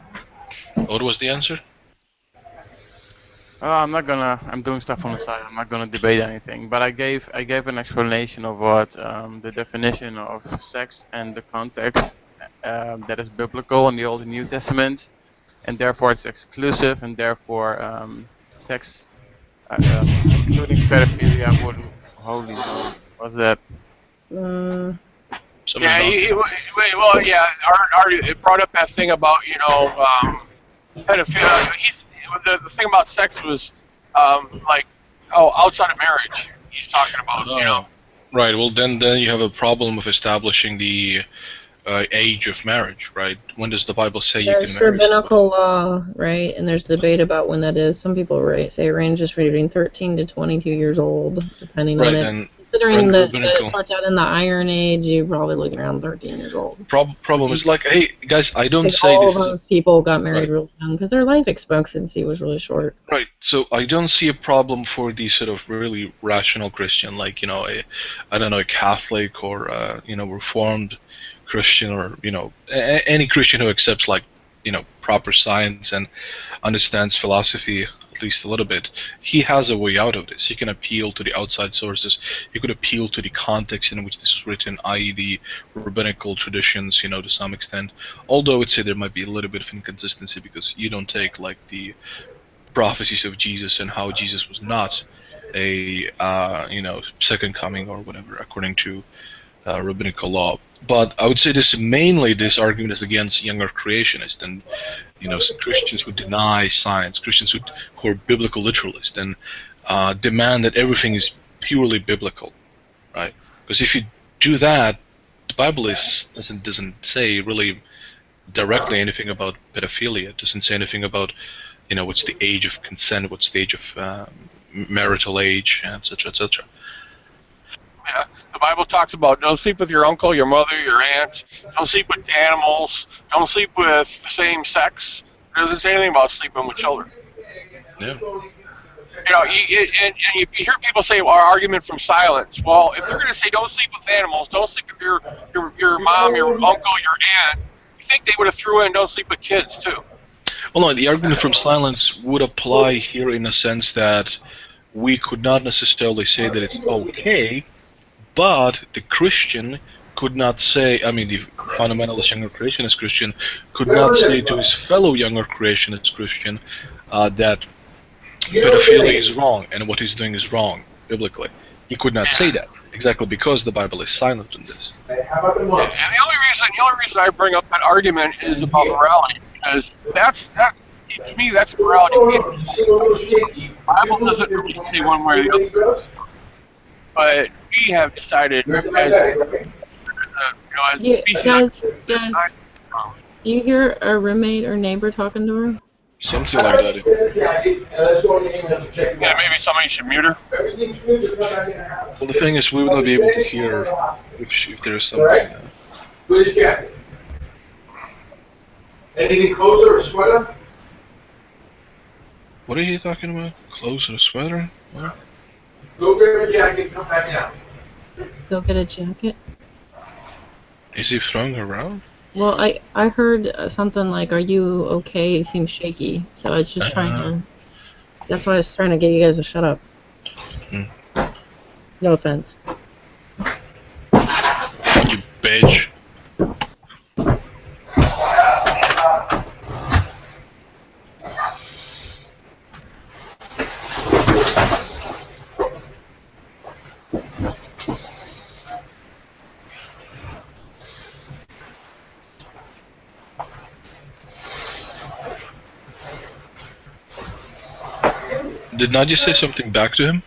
S12: What was the answer?
S20: I'm doing stuff on the side. I'm not gonna debate anything. But I gave an explanation of what the definition of sex and the context that is biblical in the Old and New Testament, and therefore it's exclusive, and therefore sex, including pedophilia, wouldn't. Holy moly, what's it
S11: brought up that thing about pedophilia. The thing about sex was outside of marriage. He's talking about
S12: Right. Well, then you have a problem of establishing the age of marriage, right? When does the Bible say you can marry?
S4: There's rabbinical law, right? And there's debate about when that is. Some people say it ranges between 13 to 22 years old, depending on it. Considering that it starts out in the Iron Age, you're probably looking around 13 years old.
S12: Problem is hey guys, I don't say
S4: all
S12: this.
S4: All those people got married really young because their life expectancy was really short.
S12: Right. So I don't see a problem for the sort of really rational Christian, like a Catholic or Reformed Christian, or any Christian who accepts proper science and understands philosophy at least a little bit. He has a way out of this. He can appeal to the outside sources. He could appeal to the context in which this was written, i.e. the rabbinical traditions, to some extent. Although I would say there might be a little bit of inconsistency because you don't take the prophecies of Jesus and how Jesus was not a second coming or whatever according to rabbinical law. But I would say this argument is against younger creationists and Christians who deny science, Christians who are biblical literalists, and demand that everything is purely biblical, right? Because if you do that, the Bible doesn't say really directly anything about pedophilia. It doesn't say anything about, what's the age of consent, what's the age of marital age, etc., etc.
S11: Yeah, the Bible talks about don't sleep with your uncle, your mother, your aunt. Don't sleep with animals. Don't sleep with the same sex. It doesn't say anything about sleeping with children.
S12: Yeah.
S11: And you hear people say, well, our argument from silence. Well, if they're going to say don't sleep with animals, don't sleep with your mom, your uncle, your aunt, you think they would have threw in don't sleep with kids too.
S12: Well, no, the argument from silence would apply here in a sense that we could not necessarily say that it's okay, but the Christian could not say, the fundamentalist younger creationist Christian could not say to his fellow younger creationist Christian that pedophilia is wrong and what he's doing is wrong biblically. He could not say that exactly because the Bible is silent on this.
S11: And the only reason I bring up that argument is about morality, because that's to me that's morality. The Bible doesn't really say one way or the other, but we have decided as
S4: Guys, do you hear a roommate or neighbor talking to her?
S12: Something like that.
S11: Yeah, maybe somebody should mute her.
S12: Well, the thing is, we would not be able to hear if there's something.
S8: Where's your jacket? Anything closer or sweater?
S12: What are you talking about? Clothes or a sweater? What?
S8: Go get a jacket, come back down.
S4: Go get a jacket?
S12: Is he throwing around?
S4: Well, I heard something like, "Are you okay?" You seem shaky, so I was just trying to. That's why I was trying to get you guys to shut up. No offense.
S12: You bitch. Did Nadia say something back to him?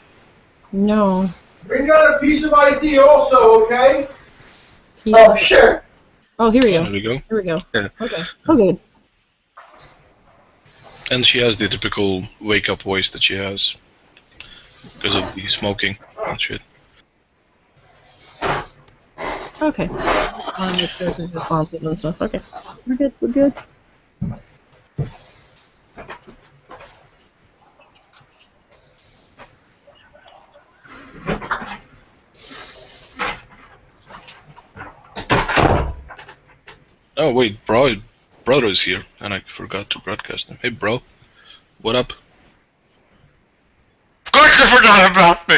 S4: No.
S8: Bring out a piece of ID also, okay?
S4: Oh, sure. Oh, here we go.
S12: There we go.
S4: Here we go.
S12: Yeah.
S4: Okay. Oh, good.
S12: And she has the typical wake-up voice that she has because of the smoking and shit.
S4: Okay. I want to make sure she's responsive and stuff. Okay. We're good. We're good.
S12: Oh wait, bro's here, and I forgot to broadcast him. Hey bro, what up?
S22: Of course you forgot about me!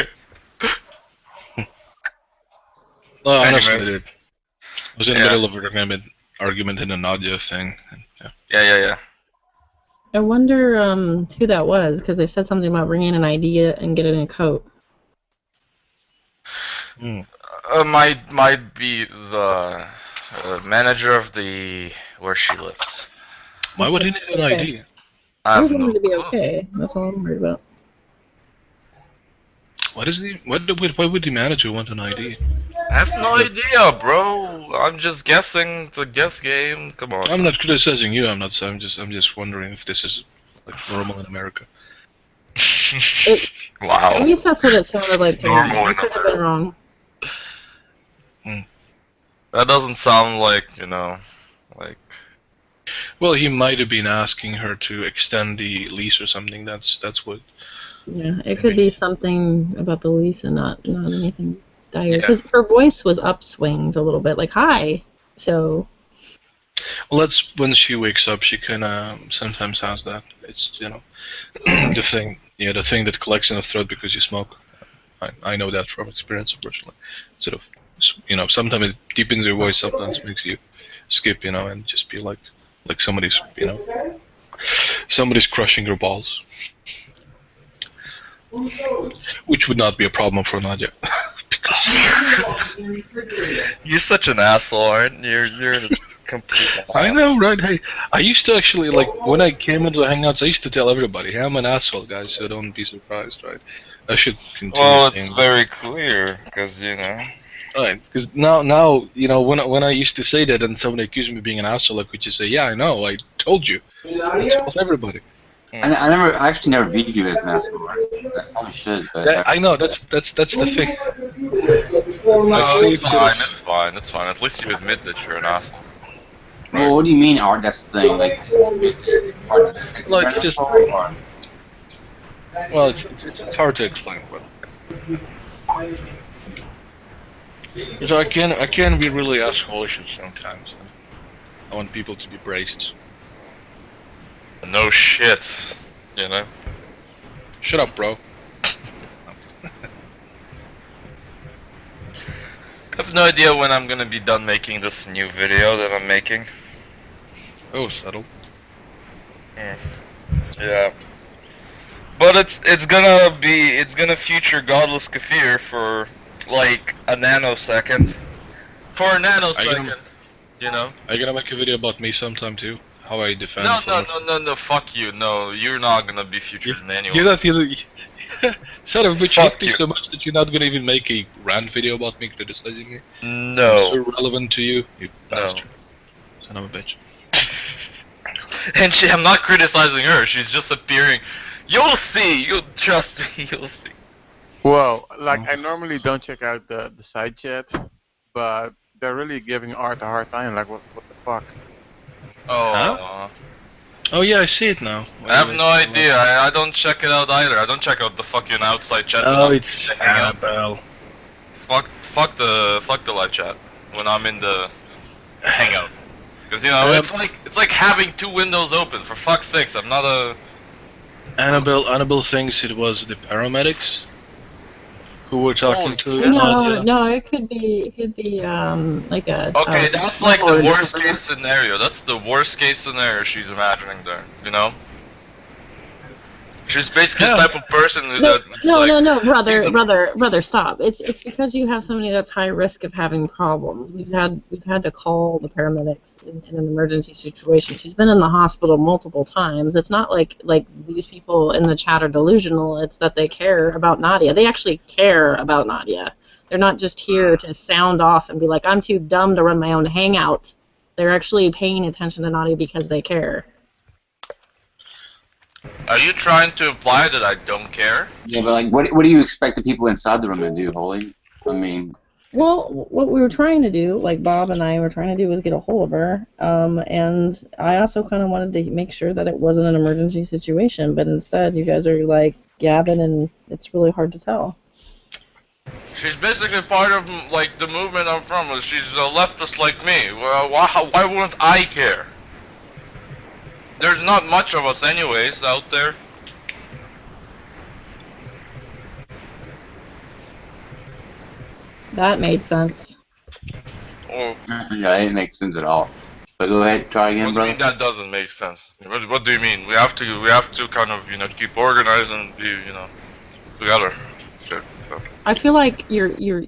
S12: No, honestly,
S22: Anyway.
S12: dude. I was in the middle of an argument in a Nadia thing. And,
S22: Yeah.
S4: I wonder who that was, because they said something about bringing an idea and getting a coat.
S22: Might be the manager of where she lives.
S12: Why would he need an
S4: Okay.
S12: ID?
S22: I
S4: I
S22: have
S4: just wanted
S22: no
S4: to be okay. That's all I'm worried about.
S12: Why would the manager want an ID?
S22: I have no idea, bro. I'm just guessing. It's a guess game. Come on.
S12: I'm not criticizing you. I'm just wondering if this is like normal in America.
S22: Wow.
S4: At least that's what it sounded like to me.
S22: Normal
S4: I
S22: in
S4: could have been wrong.
S22: That doesn't sound like, like...
S12: Well, he might have been asking her to extend the lease or something. That's what.
S4: Yeah, it could be something about the lease and not anything dire. Because her voice was upswinged a little bit, like "Hi." So.
S12: Well, that's when she wakes up. She kind of sometimes has that. It's the thing. Yeah, the thing that collects in the throat because you smoke. I know that from experience, unfortunately. Sort of, sometimes it deepens your voice. Sometimes makes you skip, and just be like somebody's, somebody's crushing your balls. Which would not be a problem for Nadia.
S22: You're such an asshole, aren't you? You're Complete
S12: I know, right? Hey, I used to actually, like, when I came into the Hangouts, I used to tell everybody, hey, I'm an asshole, guys, so don't be surprised, right? I should continue
S22: Well, it's
S12: saying that.
S22: very clear, because, you know.
S12: Right, because now, you know, when I used to say that and somebody accused me of being an asshole, I could just say, yeah, I know, I told you. I told everybody.
S5: I actually never viewed you as an asshole. I probably should, but
S12: Yeah, I know, that's the thing.
S22: No,
S12: I say
S22: it's
S12: it sort of-
S22: fine, it's fine, it's fine. At least you admit that you're an asshole.
S5: well, what do you mean, Art? That's the thing. Like, Art,
S12: Well,
S5: you're
S12: it's
S5: an
S12: just,
S5: asshole, or-
S12: well, it's hard to explain, but. So I can be really assholish sometimes. I want people to be braced.
S22: No shit, you know?
S12: Shut up, bro.
S22: I have no idea when I'm gonna be done making this new video that I'm making.
S12: Oh, subtle.
S22: Yeah. But it's gonna feature Godless Kafir for like a nanosecond. For a nanosecond, you know?
S12: Are you gonna make a video about me sometime too? How I defend
S22: No, fuck you. No, you're not gonna be featured in any
S12: You're
S22: one.
S12: not you son of a bitch, you
S22: Fuck
S12: hate me
S22: you.
S12: so much that you're not gonna even make a rant video about me criticizing me?
S22: No.
S12: I'm so relevant to you, you
S22: No.
S12: bastard. Son of a bitch.
S22: And I'm not criticizing her, she's just appearing. You'll see, you'll trust me, you'll see.
S20: Well, like I normally don't check out the side chat, but they're really giving Art a hard time. Like, what the fuck?
S22: Oh.
S12: Oh yeah, I see it now.
S22: I have no idea. I don't check it out either. I don't check out the fucking outside chat. when
S12: Oh,
S22: I'm
S12: it's
S22: checking out.
S12: Annabelle.
S22: Fuck the live chat when I'm in the hangout. Because you know it's like having two windows open. For fuck's sakes, I'm not a.
S12: Annabelle thinks it was the paramedics who were talking to Nadia.
S4: No, it could be like a.
S22: Okay, that's like
S4: or
S22: the
S4: just
S22: worst case scenario. That's the worst case scenario she's imagining there. You know. She's basically the type of person who
S4: No, brother, stop. It's because you have somebody that's high risk of having problems. We've had to call the paramedics in an emergency situation. She's been in the hospital multiple times. It's not like these people in the chat are delusional. It's that they care about Nadia. They actually care about Nadia. They're not just here to sound off and be like, I'm too dumb to run my own hangout. They're actually paying attention to Nadia because they care.
S22: Are you trying to imply that I don't care?
S5: Yeah, but like, what do you expect the people inside the room to do, Holy? I mean,
S4: well, what we were trying to do, like Bob and I were trying to do, was get a hold of her. And I also kind of wanted to make sure that it wasn't an emergency situation, but instead, you guys are like gabbing, and it's really hard to tell.
S22: She's basically part of like the movement I'm from. She's a leftist like me. Well, why wouldn't I care? There's not much of us anyways out there.
S4: That made sense.
S22: Well,
S5: yeah, it didn't make sense at all. But go ahead, try again,
S22: what do you
S5: brother.
S22: mean that doesn't make sense? What do you mean? We have to kind of keep organized and be together. Shit. So.
S4: I feel like you're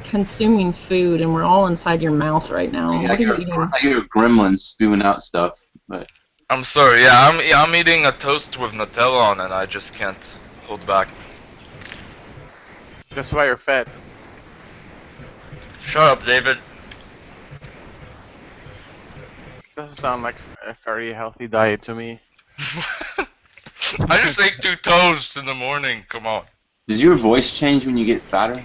S4: consuming food, and we're all inside your mouth right now.
S5: Yeah,
S4: What are you eating?
S5: I hear gremlins spewing out stuff, but.
S22: I'm sorry. Yeah, I'm eating a toast with Nutella on, and I just can't hold back.
S20: That's why you're fat.
S22: Shut up, David.
S20: Doesn't sound like a very healthy diet to me.
S22: I just ate 2 toasts in the morning. Come on.
S5: Does your voice change when you get fatter?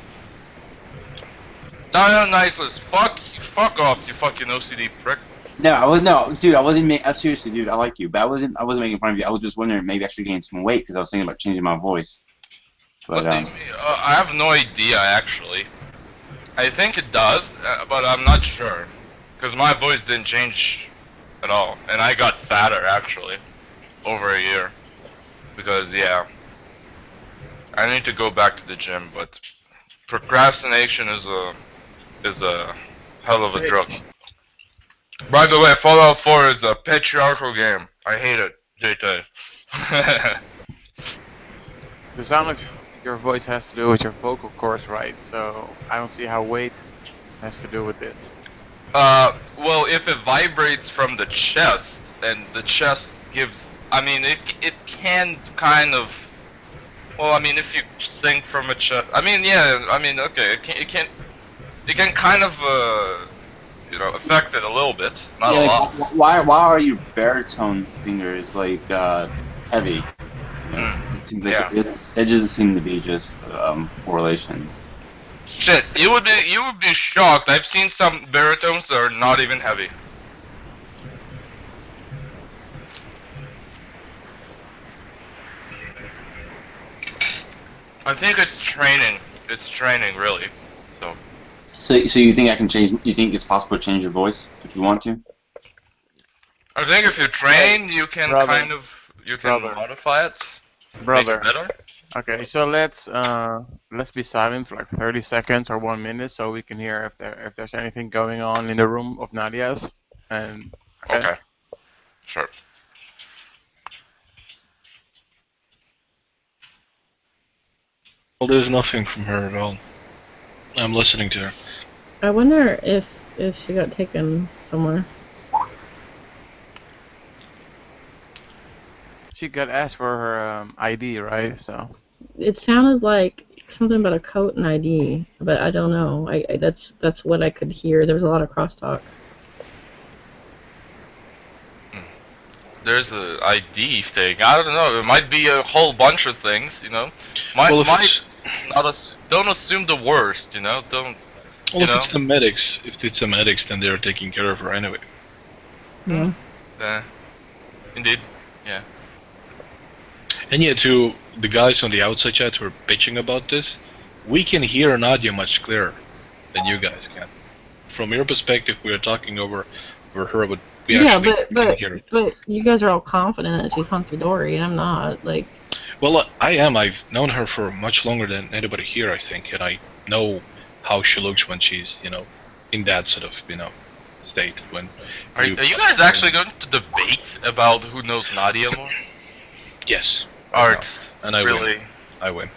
S22: No, niceless. Fuck off, you fucking OCD prick.
S5: No, dude, I wasn't making. Seriously, dude, I like you, but I wasn't making fun of you. I was just wondering, maybe I should gain some weight because I was thinking about changing my voice. But
S22: I have no idea actually. I think it does, but I'm not sure, because my voice didn't change at all, and I got fatter actually over a year. Because yeah, I need to go back to the gym, but procrastination is a hell of a drug. By the way, Fallout 4 is a patriarchal game. I hate it, JT.
S20: The sound of your voice has to do with your vocal cords, right? So I don't see how weight has to do with this.
S22: Well, if it vibrates from the chest, and the chest gives, I mean, it can kind of, well, I mean, if you sing from a chest, I mean, yeah, I mean, okay, it can kind of, affect it a little bit, not a
S5: Yeah,
S22: lot.
S5: like why are your baritone fingers like heavy? You know, it seems like
S22: Yeah.
S5: it doesn't seem to be just correlation.
S22: Shit, you would be shocked. I've seen some baritones that are not even heavy. I think it's training. It's training, really. So.
S5: So you think I can change? You think it's possible to change your voice if you want to?
S22: I think if you train, you can
S20: brother,
S22: kind of modify it, make
S20: brother.
S22: it better.
S20: Okay, so let's be silent for like 30 seconds or 1 minute so we can hear if there's anything going on in the room of Nadia's. And
S22: Okay. Sure.
S12: Well, there's nothing from her at all. I'm listening to her.
S4: I wonder if she got taken somewhere.
S20: she got asked for her ID, right? So
S4: It sounded like something about a coat and ID, but I don't know. That's what I could hear. There was a lot of crosstalk.
S22: There's a ID thing. I don't know. It might be a whole bunch of things. Might
S12: Well, if
S22: not don't assume the worst. Don't.
S12: Well, if it's the medics, then they're taking care of her anyway.
S4: Yeah.
S22: Indeed. Yeah.
S12: And yeah, to the guys on the outside chat who are bitching about this, we can hear Nadia much clearer than you guys can. From your perspective, we are talking over her, but we actually can hear it.
S4: But you guys are all confident that she's hunky dory, and I'm not. Like.
S12: Well, I am. I've known her for much longer than anybody here, I think, and I know how she looks when she's, in that sort of, state. When
S22: are you guys actually going to debate about who knows Nadia more?
S12: Yes.
S22: Art.
S12: And I
S22: really?
S12: win. I win.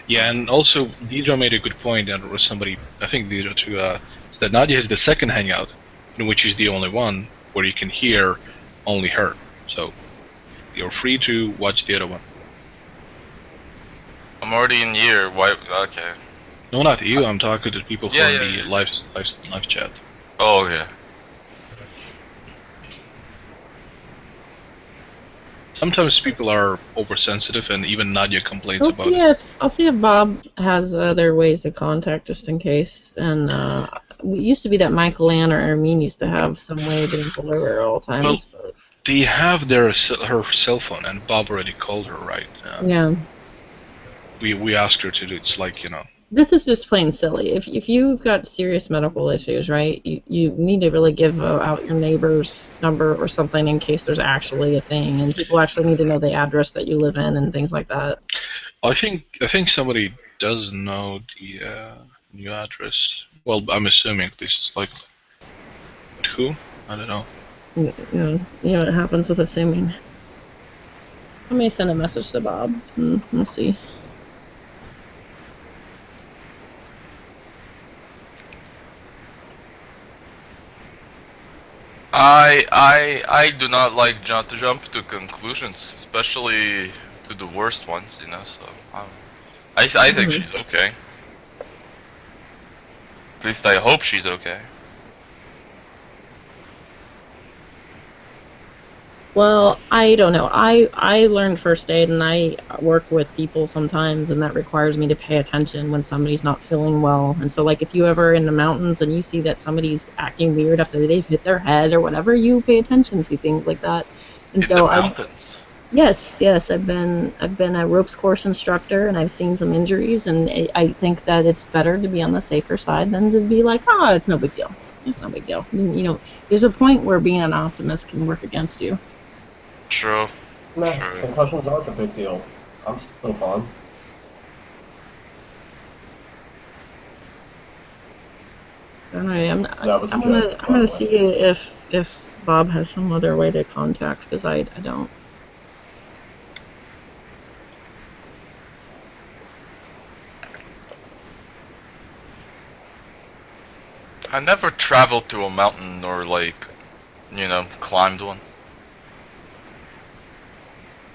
S12: Yeah, and also Deidre made a good point, and there was somebody, I think Deidre too, is that Nadia is the second hangout, in which is the only one where you can hear only her. So you're free to watch the other one.
S22: I'm already in year. Why? Okay.
S12: No, not you. I'm talking to people who are in the live chat.
S22: Oh, okay.
S12: Sometimes people are oversensitive, and even Nadia complains about it.
S4: I'll see if Bob has other ways to contact, just in case. And it used to be that Michael Ann or Armin used to have some way of getting hold of her at all times.
S12: Well, they have her cell phone, and Bob already called her, right?
S4: Yeah.
S12: We asked her to do. It's like,
S4: This is just plain silly. If you've got serious medical issues, right, you need to really give out your neighbor's number or something in case there's actually a thing, and people actually need to know the address that you live in and things like that.
S12: I think somebody does know the new address. Well, I'm assuming this is likely. But who? I don't know.
S4: You know what happens with assuming. I may send a message to Bob. We'll see.
S22: I do not like to jump to conclusions, especially to the worst ones, so I think she's okay. At least I hope she's okay.
S4: Well, I don't know. I learned first aid, and I work with people sometimes, and that requires me to pay attention when somebody's not feeling well. And so, like, if you ever in the mountains and you see that somebody's acting weird after they've hit their head or whatever, you pay attention to things like that. And
S22: in the mountains.
S4: Yes, I've been a ropes course instructor, and I've seen some injuries, and I think that it's better to be on the safer side than to be like, oh, it's no big deal. It's no big deal. There's a point where being an optimist can work against you.
S22: True.
S14: No, concussions aren't a big deal. I'm still fine.
S4: Anyway, I'm gonna see if Bob has some other way to contact, because I don't.
S22: I never traveled to a mountain or like, you know, climbed one.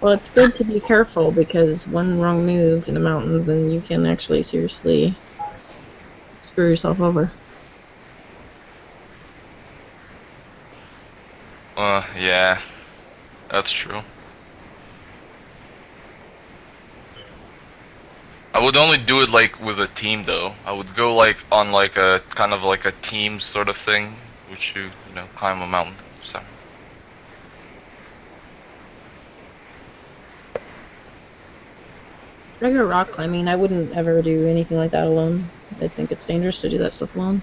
S4: Well, it's good to be careful because one wrong move in the mountains and you can actually seriously screw yourself over.
S22: Yeah, that's true. I would only do it like with a team though. I would go like on like a kind of like a team sort of thing, which you know, climb a mountain. So.
S4: Regular rock climbing, I wouldn't ever do anything like that alone. I think it's dangerous to do that stuff alone.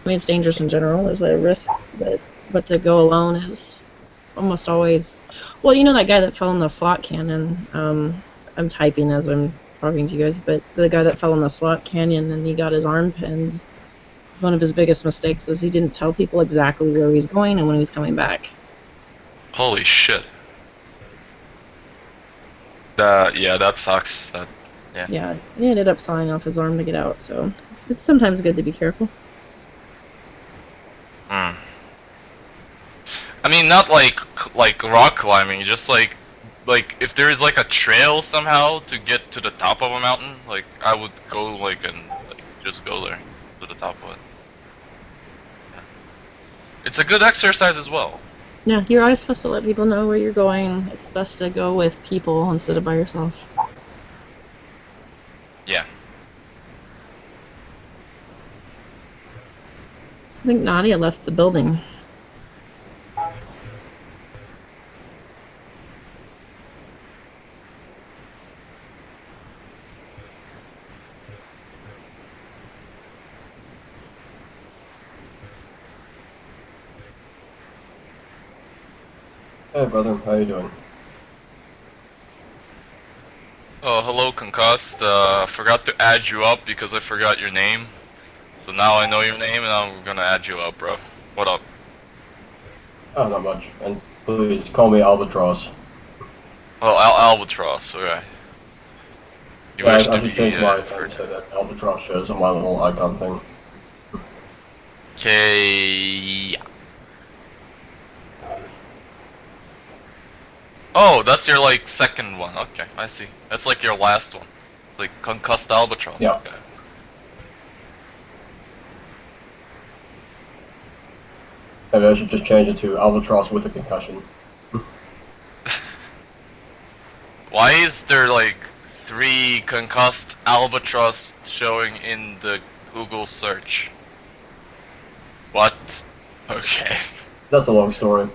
S4: I mean, it's dangerous in general. There's a risk, but to go alone is almost always. Well, you know that guy that fell in the slot canyon. I'm typing as I'm talking to you guys, but the guy that fell in the slot canyon and he got his arm pinned. One of his biggest mistakes was he didn't tell people exactly where he was going and when he was coming back.
S22: Holy shit. Yeah, that sucks. Yeah.
S4: Yeah, he ended up sawing off his arm to get out. So it's sometimes good to be careful.
S22: Hmm. I mean, not like rock climbing, just like if there's like a trail somehow to get to the top of a mountain, like I would go like and like just go there to the top of it. Yeah. It's a good exercise as well.
S4: Yeah, you're always supposed to let people know where you're going. It's best to go with people instead of by yourself.
S22: Yeah.
S4: I think Nadia left the building.
S14: Hey brother, how you doing?
S22: Oh, hello, Concussed. Forgot to add you up because I forgot your name. So now I know your name and I'm gonna add you up, bro. What up?
S14: Oh, not much. And please call me Albatross.
S22: Oh, Albatross, alright. You
S14: Yeah,
S22: wish
S14: I
S22: to
S14: should
S22: be,
S14: change my name so that Albatross shows on my little icon thing.
S22: Okay. Oh, that's your like second one. Okay, I see. That's like your last one. It's like Concussed Albatross.
S14: Yeah.
S22: Okay.
S14: Maybe I should just change it to Albatross with a concussion.
S22: Why is there like 3 Concussed Albatross showing in the Google search? What? Okay.
S14: That's a long story.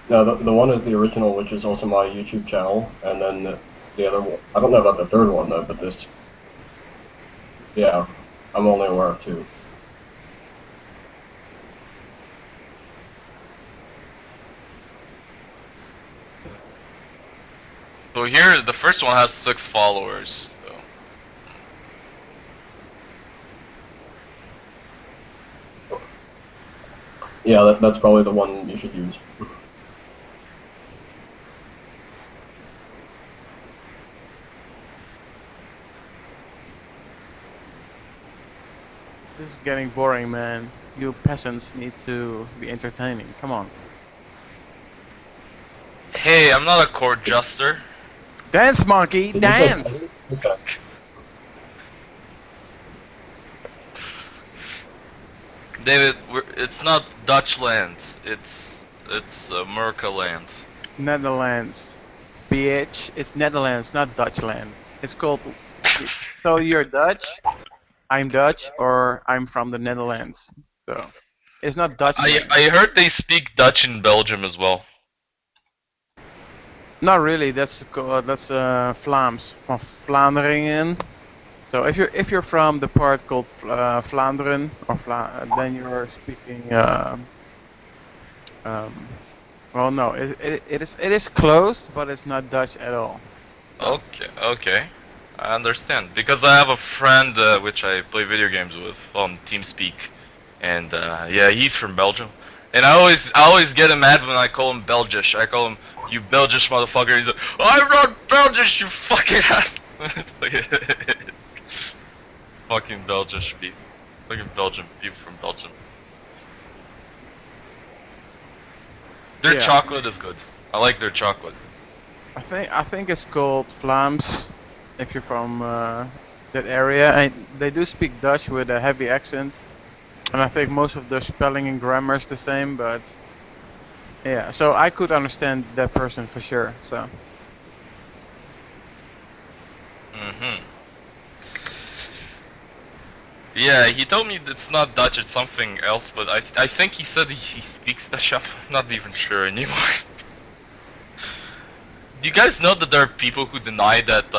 S14: No, the one is the original, which is also my YouTube channel, and then the other one, I don't know about the third one though, but this, yeah, I'm only aware of 2.
S22: So here, the first one has 6 followers. So.
S14: Yeah, that's probably the one you should use.
S20: This is getting boring, man. You peasants need to be entertaining. Come on.
S22: Hey, I'm not a court jester.
S20: Dance, monkey, dance!
S22: David, it's not Dutch land. It's America land.
S20: Netherlands. BH, it's Netherlands, not Dutchland. It's called... So you're Dutch, I'm Dutch, or I'm from the Netherlands. So, it's not Dutchland.
S22: I heard they speak Dutch in Belgium as well.
S20: Not really. That's Vlaams from Vlaanderen. So if you're from the part called Vlaanderen or then you're speaking. Well, no, it is close, but it's not Dutch at all. So.
S22: Okay, I understand because I have a friend which I play video games with on TeamSpeak, and yeah, he's from Belgium, and I always get him mad when I call him Belgish. I call him You Belgish motherfucker. He's like, I'm not Belgish, you fucking ass. It's like, fucking Belgish people. Fucking Belgian people from Belgium. Their chocolate is good. I like their chocolate.
S20: I think it's called Vlaams, if you're from that area, and they do speak Dutch with a heavy accent, and I think most of their spelling and grammar is the same, but yeah, so I could understand that person for sure. So.
S22: Yeah, he told me it's not Dutch, it's something else, but I think he said he speaks Dutch. I'm not even sure anymore. Do you guys know that there are people who deny that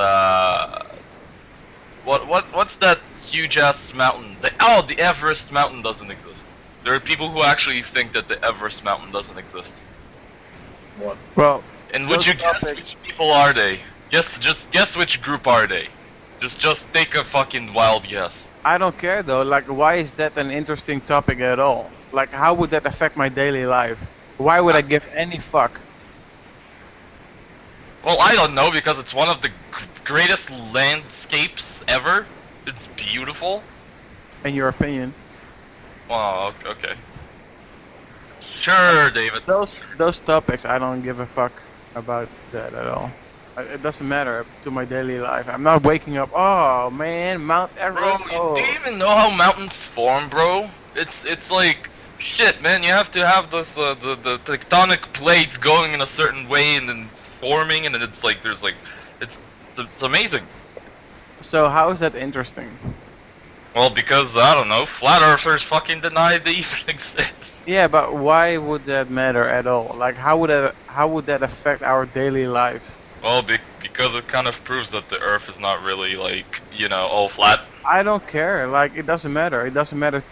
S22: what's that huge ass mountain? The Everest mountain doesn't exist. There are people who actually think that the Everest mountain doesn't exist.
S14: What?
S20: Well,
S22: and would you guess which people are they? Just guess which group are they? Just take a fucking wild guess.
S20: I don't care though, like why is that an interesting topic at all? Like how would that affect my daily life? Why would I give any fuck?
S22: Well, I don't know, because it's one of the greatest landscapes ever. It's beautiful.
S20: In your opinion?
S22: Wow, okay. Sure, David.
S20: Those topics, I don't give a fuck about that at all. It doesn't matter to my daily life. I'm not waking up, oh man, Mount Everest.
S22: Bro, do you even know how mountains form, bro? It's like shit, man. You have to have this the tectonic plates going in a certain way, and then it's forming, and then it's like there's like it's amazing.
S20: So how is that interesting?
S22: Well, because I don't know, flat earthers fucking deny they even exist.
S20: Yeah, but why would that matter at all? Like how would that affect our daily lives?
S22: Well, because it kind of proves that the Earth is not really like, you know, all flat.
S20: I don't care. Like it doesn't matter. It doesn't matter.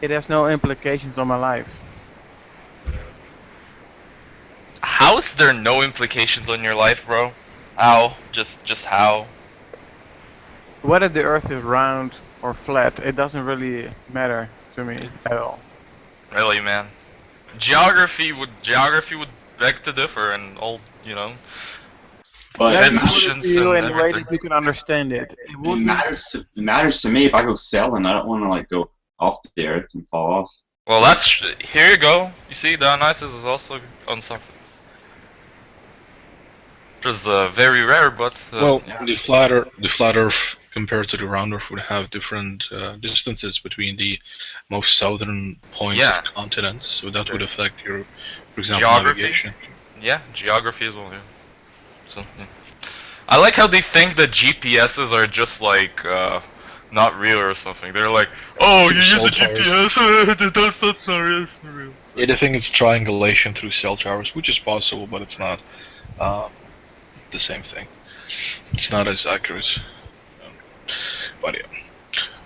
S20: It has no implications on my life.
S22: How is there no implications on your life, bro? How? Just how?
S20: Whether the Earth is round or flat, it doesn't really matter to me at all.
S22: Really, man. Geography would beg to differ, and all, you know.
S5: But
S20: Let
S5: it
S20: me put it
S5: matters,
S20: to you in a way that you can understand it.
S5: it matters to me if I go sailing. I don't want to like go off the earth and fall off.
S22: Well, that's here you go. You see, Dionysus is also unsuffered. Which is very rare, but
S12: well,
S22: yeah.
S12: the flat Earth compared to the round Earth would have different distances between the most southern points of continents, so that would affect your, for example, navigation.
S22: Yeah, geography as well. Yeah. So, yeah. I like how they think that GPSs are just like not real or something. They're like, oh, you use a GPS, that's not real.
S12: Yeah, they think it's triangulation through cell towers, which is possible, but it's not the same thing. It's not as accurate. But yeah.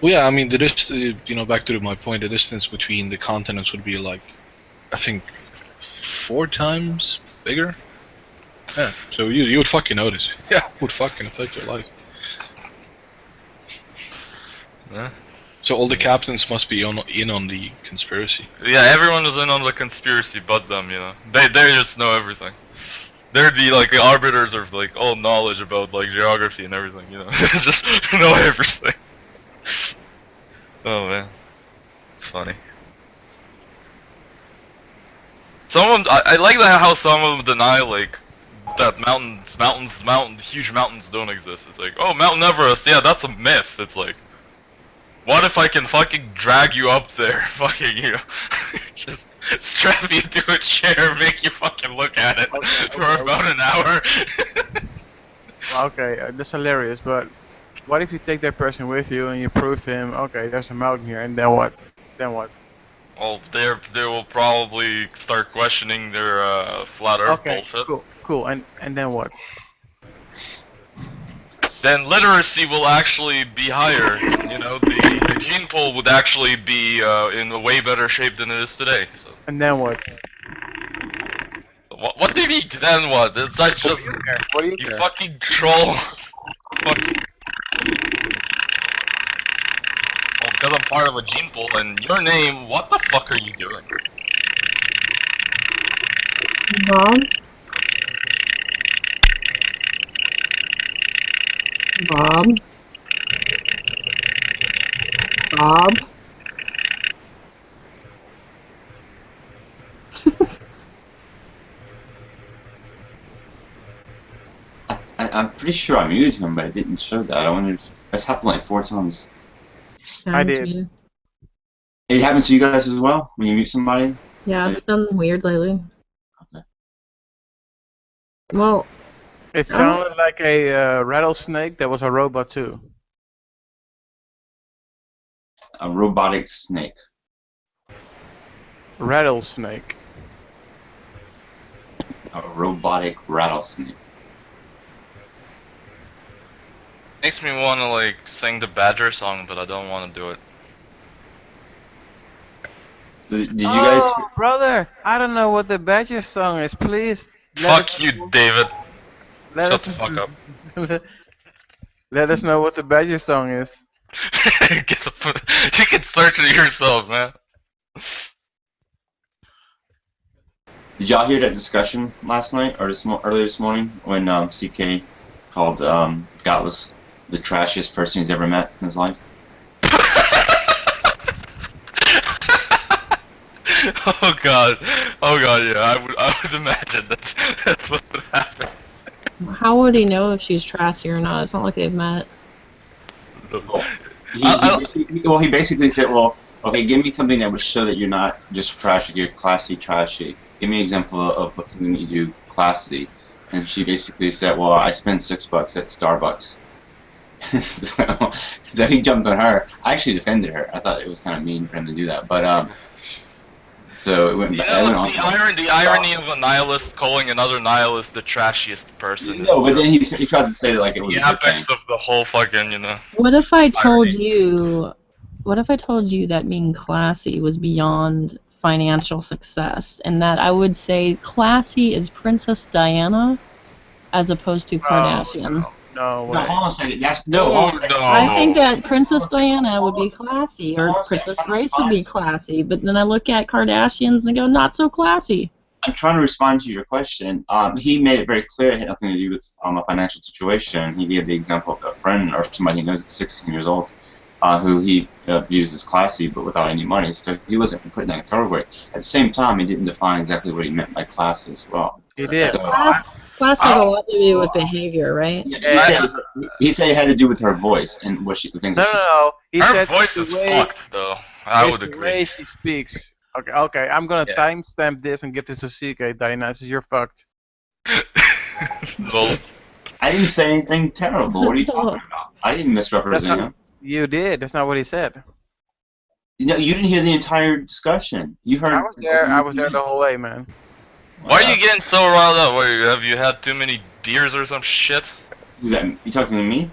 S12: Well, yeah, I mean, back to my point, the distance between the continents would be like, I think, 4 times bigger. Yeah, so you would fucking notice. Yeah, it would fucking affect your life.
S22: Yeah.
S12: So all the captains must be in on the conspiracy.
S22: Yeah, everyone is in on the conspiracy but them, you know. They just know everything. They're the arbiters of like all knowledge about like geography and everything, you know. Just know everything. Oh man. It's funny. I like that how some of them deny like that huge mountains don't exist. It's like, oh, Mount Everest, yeah, that's a myth. It's like, what if I can fucking drag you up there, fucking, you know, just strap you to a chair, make you fucking look at it for about an hour.
S20: Okay, that's hilarious, but what if you take that person with you and you prove to him, okay, there's a mountain here, and then what? Then what?
S22: Well, they will probably start questioning their flat Earth bullshit.
S20: Cool, and then what?
S22: Then literacy will actually be higher. You know, the gene pool would actually be in a way better shape than it is today. So.
S20: And then what?
S22: What do you mean? Then what? It's like just
S20: what do you
S22: you
S20: care?
S22: fucking troll. Fucking. Well, because I'm part of a gene pool and your name. What the fuck are you doing?
S4: Mom? Bob. Bob.
S16: I'm pretty sure I muted him, but it didn't show that. I wonder if that's happened like 4 times.
S20: I did.
S4: Me.
S16: It happens to you guys as well when you mute somebody?
S4: Yeah, it's been weird lately. Well,
S20: It sounded like a rattlesnake that was a robot too.
S16: A robotic snake.
S20: Rattlesnake.
S16: A robotic rattlesnake.
S22: Makes me want to like sing the Badger song, but I don't want to do it.
S16: Did you guys?
S20: Oh, brother, I don't know what the Badger song is. Please.
S22: Fuck you, David. Shut the fuck up.
S20: Let us know what the Badger song is.
S22: You can search it yourself, man.
S16: Did y'all hear that discussion last night or earlier this morning when CK called Godless the trashiest person he's ever met in his life?
S22: Oh god, yeah. I would imagine that's what would happen.
S4: how would he know if she's trashy or not? It's not like they've met.
S16: He basically said, well, okay, give me something that would show that you're not just trashy, you're classy trashy. Give me an example of something that you do classy. And she basically said, well, I spend $6 at Starbucks. so he jumped on her. I actually defended her. I thought it was kind of mean for him to do that. But so it went.
S22: You know, the irony of a nihilist calling another nihilist the trashiest person.
S16: No, but then he tries to say that like it was
S22: the
S16: a good thing.
S22: apex of the whole fucking, you know.
S4: What if I told you? What if I told you that being classy was beyond financial success, and that I would say classy is Princess Diana, as opposed to Kardashian?
S20: No way.
S16: No, hold on a second. No.
S4: I think that Princess Diana would be classy, or Princess Grace would be classy, but then I look at Kardashians and I go, not so classy.
S16: I'm trying to respond to your question. He made it very clear it had nothing to do with a financial situation. He gave the example of a friend or somebody he knows at 16 years old who he views as classy but without any money. So he wasn't putting that in a category. At the same time, he didn't define exactly what he meant by class as well.
S20: He did.
S4: Class has a lot to do with behavior, right?
S16: He said it had to do with her voice and what the things that she said.
S20: No. He
S22: Her
S20: said
S22: voice is fucked, though. I would
S20: The
S22: agree.
S20: way she speaks. Okay. I'm gonna timestamp this and give this to CK. Diana, you're fucked.
S16: I didn't say anything terrible. What are you talking about? I didn't misrepresent him.
S20: You did. That's not what he said.
S16: No, you didn't hear the entire discussion. You heard.
S20: I was there the whole way, man.
S22: Why are you getting so riled up? Have you had too many beers or some shit?
S16: Who's that? You talking to me?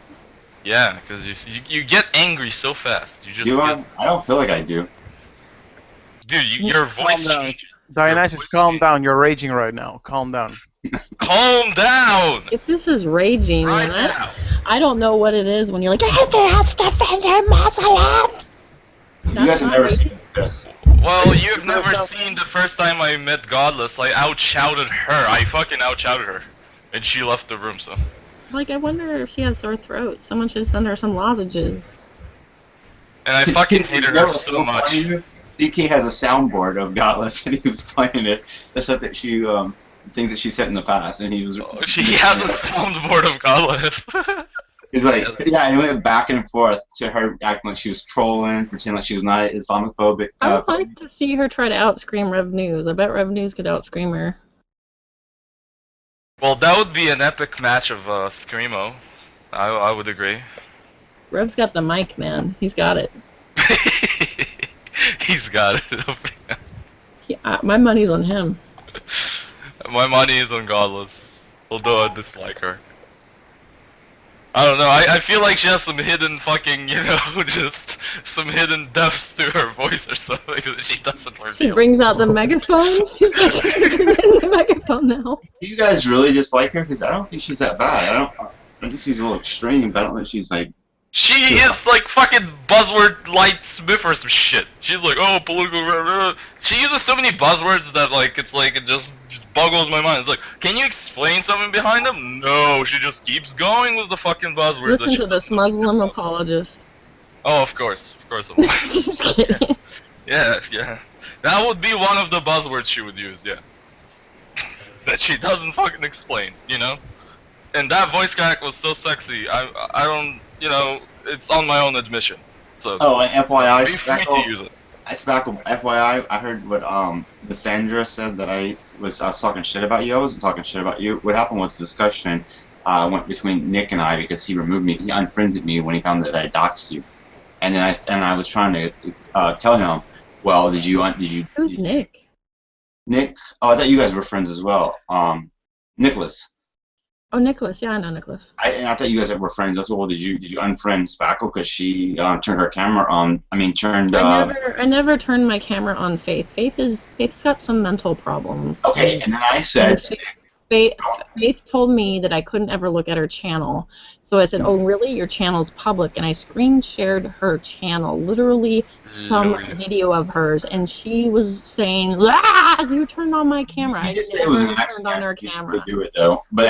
S22: Yeah, because you get angry so fast. You just
S16: Do I? I don't feel like I do.
S22: Dude, your voice changes.
S20: Dionysus, calm down. You're raging right now. Calm down.
S22: Calm down!
S4: If this is raging, I don't know what it is when you're like, everything has to defend your Muslims.
S16: You guys have never seen this.
S22: Well, you've never seen the first time I met Godless. I outshouted her. I fucking outshouted her. And she left the room, so.
S4: Like, I wonder if she has sore throat. Someone should send her some lozenges.
S22: And I fucking hated her so much.
S16: CK has a soundboard of Godless, and he was playing it. The stuff that she, things that she said in the past, and he was.
S22: She has a soundboard of Godless.
S16: He's like, yeah, and he went back and forth to her acting like she was trolling, pretending like she was not Islamophobic.
S4: I would like to see her try to outscream Rev News. I bet Rev News could outscream her.
S22: Well, that would be an epic match of Screamo. I would agree.
S4: Rev's got the mic, man. He's got it.
S22: He's got it.
S4: My money's on him.
S22: My money is on Godless, although I dislike her. I don't know, I feel like she has some hidden fucking, just some hidden depths to her voice or something that she doesn't reveal.
S4: She brings out the megaphone. She's like, the megaphone now.
S16: Do you guys really dislike her? Because I don't think she's that bad. I think she's a little extreme, but I don't think she's like...
S22: She is like fucking buzzword light Smith or some shit. She's like, oh, political... She uses so many buzzwords that like, it's like, it just just boggles my mind. It's like, can you explain something behind them? No, she just keeps going with the fucking buzzwords.
S4: Listen to this Muslim apologist.
S22: Oh, of course I'm
S4: Just kidding.
S22: Yeah. That would be one of the buzzwords she would use, yeah. That she doesn't fucking explain, you know? And that voice crack was so sexy. I don't, you know, it's on my own admission. So
S16: Oh, and FYI,
S22: be free to use it.
S16: Spackle, FYI, I heard what Cassandra said that I was talking shit about you. I wasn't talking shit about you. What happened was discussion went between Nick and I because he removed me. He unfriended me when he found that I doxed you. And then I was trying to tell him, well, did you
S4: Who's Nick?
S16: Nick? Oh, I thought you guys were friends as well. Nicholas.
S4: Oh, Nicholas. Yeah, I know Nicholas.
S16: I thought you guys were friends. That's well. Did you unfriend Spackle because she turned her camera on? I mean, turned.
S4: I never turned my camera on Faith. Faith's got some mental problems.
S16: Okay, and then I said.
S4: Faith told me that I couldn't ever look at her channel. So I said, oh, really? Your channel's public. And I screen shared her channel, literally some video of hers. And she was saying, ah, you turned on my camera. I never turned on her camera.
S16: Do it, though. But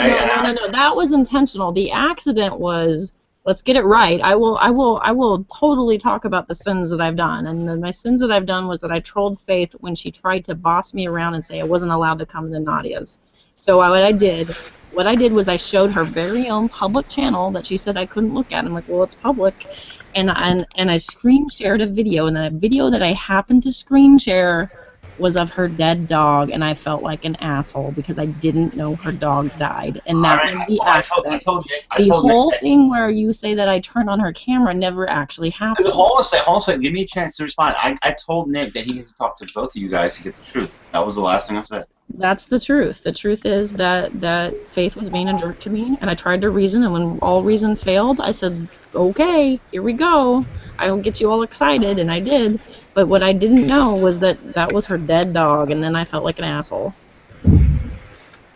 S4: No. That was intentional. The accident was, let's get it right. I will totally talk about the sins that I've done. And my sins that I've done was that I trolled Faith when she tried to boss me around and say I wasn't allowed to come to Nadia's. So what I did was I showed her very own public channel that she said I couldn't look at. I'm like, well, it's public, and I screen shared a video, and the video that I happened to screen share was of her dead dog, and I felt like an asshole because I didn't know her dog died, and that was the accident. The whole thing where you say that I turned on her camera never actually happened.
S16: Hold on a second. Give me a chance to respond. I told Nick that he needs to talk to both of you guys to get the truth. That was the last thing I said.
S4: That's the truth. The truth is that Faith was being a jerk to me, and I tried to reason, and when all reason failed, I said, okay, here we go. I'll get you all excited, and I did. But what I didn't know was that was her dead dog, and then I felt like an asshole.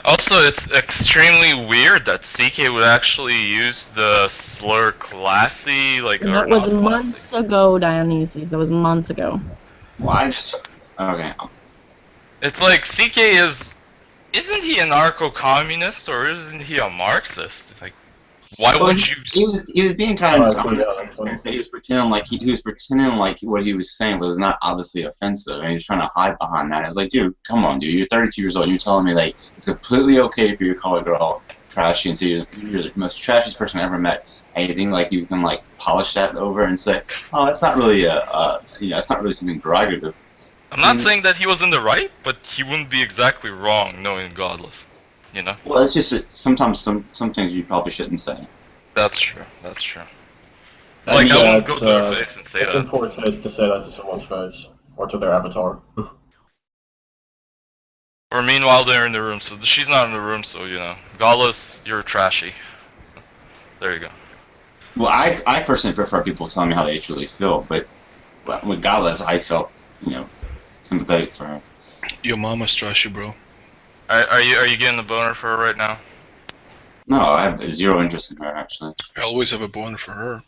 S22: Also, it's extremely weird that CK would actually use the slur classy, like,
S4: And that was months ago, Dionysus. That was months ago.
S16: Well, okay.
S22: It's like CK isn't he an anarcho-communist or isn't he a Marxist? Like, why would you?
S16: He was being kind of honest. He was pretending like what he was saying was not obviously offensive, and he was trying to hide behind that. I was like, dude, come on, dude, you're 32 years old. You're telling me like it's completely okay for you to call a girl trashy and say you're the most trashiest person I ever met. And you think like you can like polish that over and say, oh, that's not really it's not really something derogative.
S22: I'm not saying that he was in the right, but he wouldn't be exactly wrong knowing Godless, you know?
S16: Well, it's just that sometimes some things you probably shouldn't say.
S22: That's true.
S14: Like,
S22: I wouldn't go to their face and say
S14: it's
S22: that.
S14: in poor taste to say that to someone's face, or to their avatar.
S22: Or meanwhile, they're in the room, so she's not in the room, so, you know. Godless, you're trashy. There you go.
S16: Well, I personally prefer people telling me how they truly feel, but with Godless, I felt, sympathetic for her.
S12: Your mama's trashy, bro.
S22: Are you getting the boner for her right now?
S16: No, I have zero interest in her, actually.
S12: I always have a boner for her.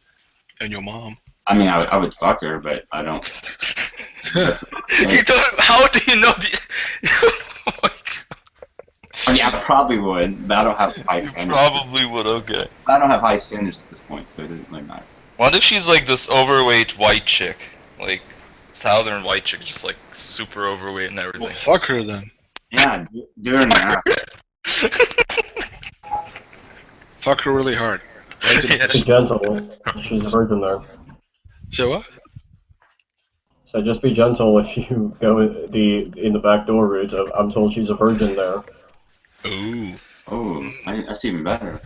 S12: And your mom.
S16: I mean, I would fuck her, but I don't.
S22: How do you know the... Oh my God.
S16: I mean, I probably would, but I don't have high standards.
S22: Probably would, okay.
S16: I don't have high standards at this point, so it doesn't really matter.
S22: What if she's like this overweight white chick? Like, southern white chick, just like super overweight and everything.
S12: Well, fuck her then.
S16: Yeah, do her in the ass.
S12: Fuck her really hard. Right to
S14: Be gentle. She's a virgin there.
S12: So what?
S14: So just be gentle if you go in the back door route. I'm told she's a virgin there.
S12: Ooh.
S16: Oh, that's even better.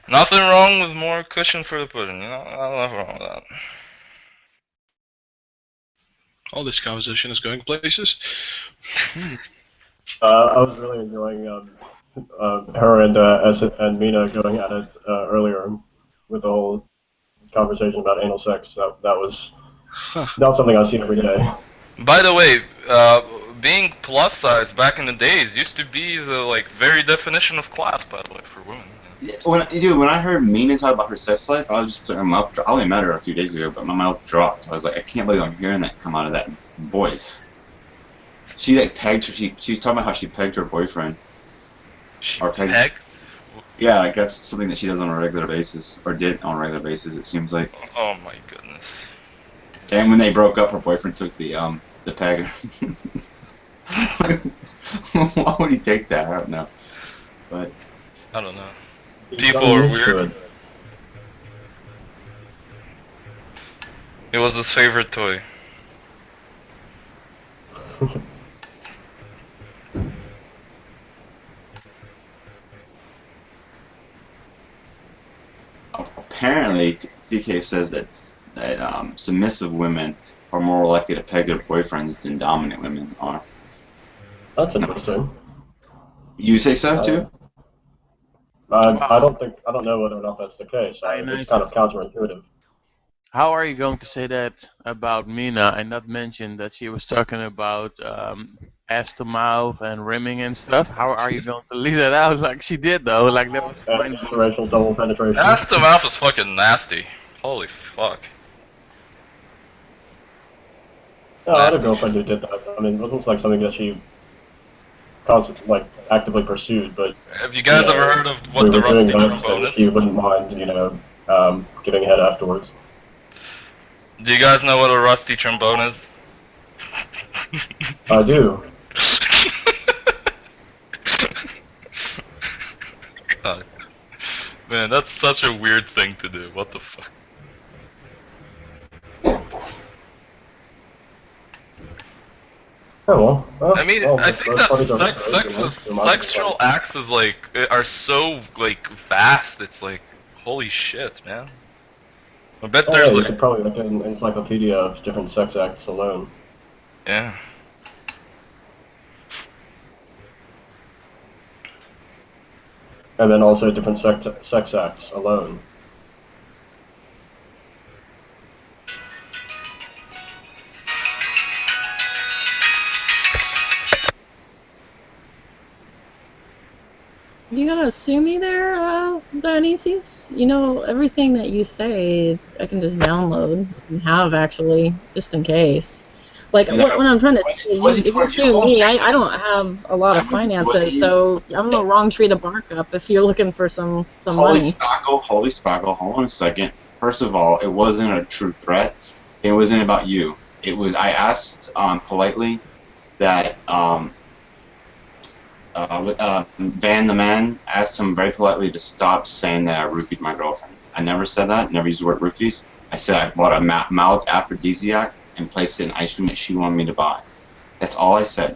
S22: Nothing wrong with more cushion for the pudding, you know? Nothing wrong with that.
S12: All this conversation is going places.
S14: I was really enjoying her and Mina going at it earlier with the whole conversation about anal sex. That was not something I see every day.
S22: By the way, being plus size back in the days used to be the very definition of class, by the way, for women.
S16: When I heard Mina talk about her sex life, I was just I only met her a few days ago, but my mouth dropped. I was like, I can't believe I'm hearing that come out of that voice. She like pegged her. She's talking about how she pegged her boyfriend. Or pegged? Yeah, like that's something that she does on a regular basis, or did on a regular basis. It seems like.
S22: Oh my goodness.
S16: And when they broke up, her boyfriend took the pegger. Why would he take that? I don't know. But
S22: I don't know. People are weird. It was his favorite toy.
S16: apparently, TK says that submissive women are more likely to peg their boyfriends than dominant women are.
S14: That's interesting.
S16: You say so too?
S14: I don't know whether or not that's the case. It's kind of counterintuitive.
S20: How are you going to say that about Mina and not mention that she was talking about ass to mouth and rimming and stuff? How are you going to leave that out like she did though? Like that was
S14: interracial double penetration.
S22: Ass to mouth is fucking nasty. Holy fuck.
S14: No, I had a girlfriend who did that. I mean, it wasn't like something that she actively pursued, but
S22: have you guys ever heard of what
S14: we
S22: the
S14: were doing
S22: rusty
S14: that,
S22: trombone
S14: so
S22: is?
S14: she wouldn't mind, giving head afterwards.
S22: Do you guys know what a rusty trombone is?
S14: I do.
S22: God. Man, that's such a weird thing to do. What the fuck?
S14: Oh well.
S22: I mean, I think that sexual acts is like are so like vast. It's like holy shit, man. I bet there's
S14: you
S22: like
S14: could probably look at an encyclopedia of different sex acts alone.
S22: yeah.
S14: And then also different sex acts alone.
S4: You gonna sue me there, Dionysius? You know, everything that you say, I can just download and have, actually, just in case. Like, what I'm trying to say is, if you sue me, I don't have a lot of finances, so I'm no wrong tree to bark up if you're looking for some money.
S16: Holy Sparkle, hold on a second. First of all, it wasn't a true threat. It wasn't about you. It was, I asked politely that Van the man asked him very politely to stop saying that I roofied my girlfriend. I never said that, never used the word roofies. I said I bought a mouth aphrodisiac and placed it in ice cream that she wanted me to buy. That's all I said.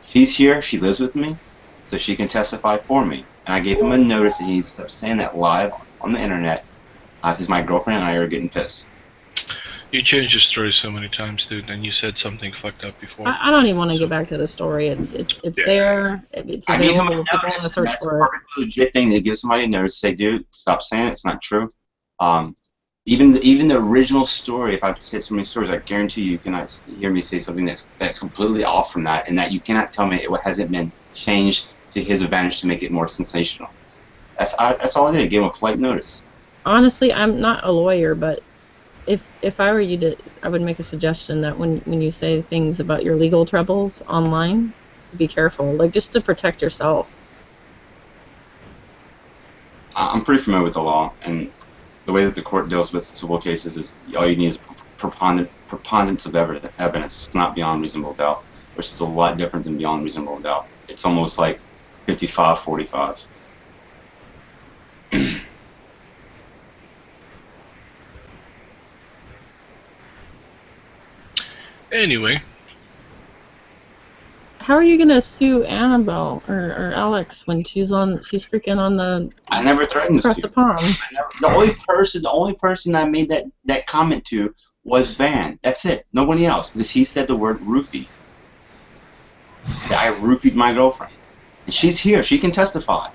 S16: She's here, she lives with me, so she can testify for me. And I gave him a notice that he needs to stop saying that live on the internet because my girlfriend and I are getting pissed.
S12: You changed your story so many times, dude, and you said something fucked up before.
S4: I don't even want to get back to the story. It's there. It's
S16: I gave him a
S4: available. People want to search
S16: That's
S4: for
S16: a
S4: it.
S16: perfectly legit thing to give somebody a notice. Say, dude, stop saying it. It's not true. Even the original story, if I say so many stories, I guarantee you cannot hear me say something that's completely off from that, and that you cannot tell me it hasn't been changed to his advantage to make it more sensational. That's all I did. I gave him a polite notice.
S4: Honestly, I'm not a lawyer, but if I were you, I would make a suggestion that when you say things about your legal troubles online, be careful, like just to protect yourself.
S16: I'm pretty familiar with the law, and the way that the court deals with civil cases is all you need is preponderance of evidence. It's not beyond reasonable doubt, which is a lot different than beyond reasonable doubt. It's almost like 55-45.
S12: Anyway.
S4: How are you gonna sue Annabelle or Alex when she's freaking on the?
S16: I never threatened
S4: across
S16: to.
S4: the pond.
S16: The only person I made that comment to was Van. That's it. Nobody else, because he said the word roofie. That I roofied my girlfriend, and she's here. She can testify.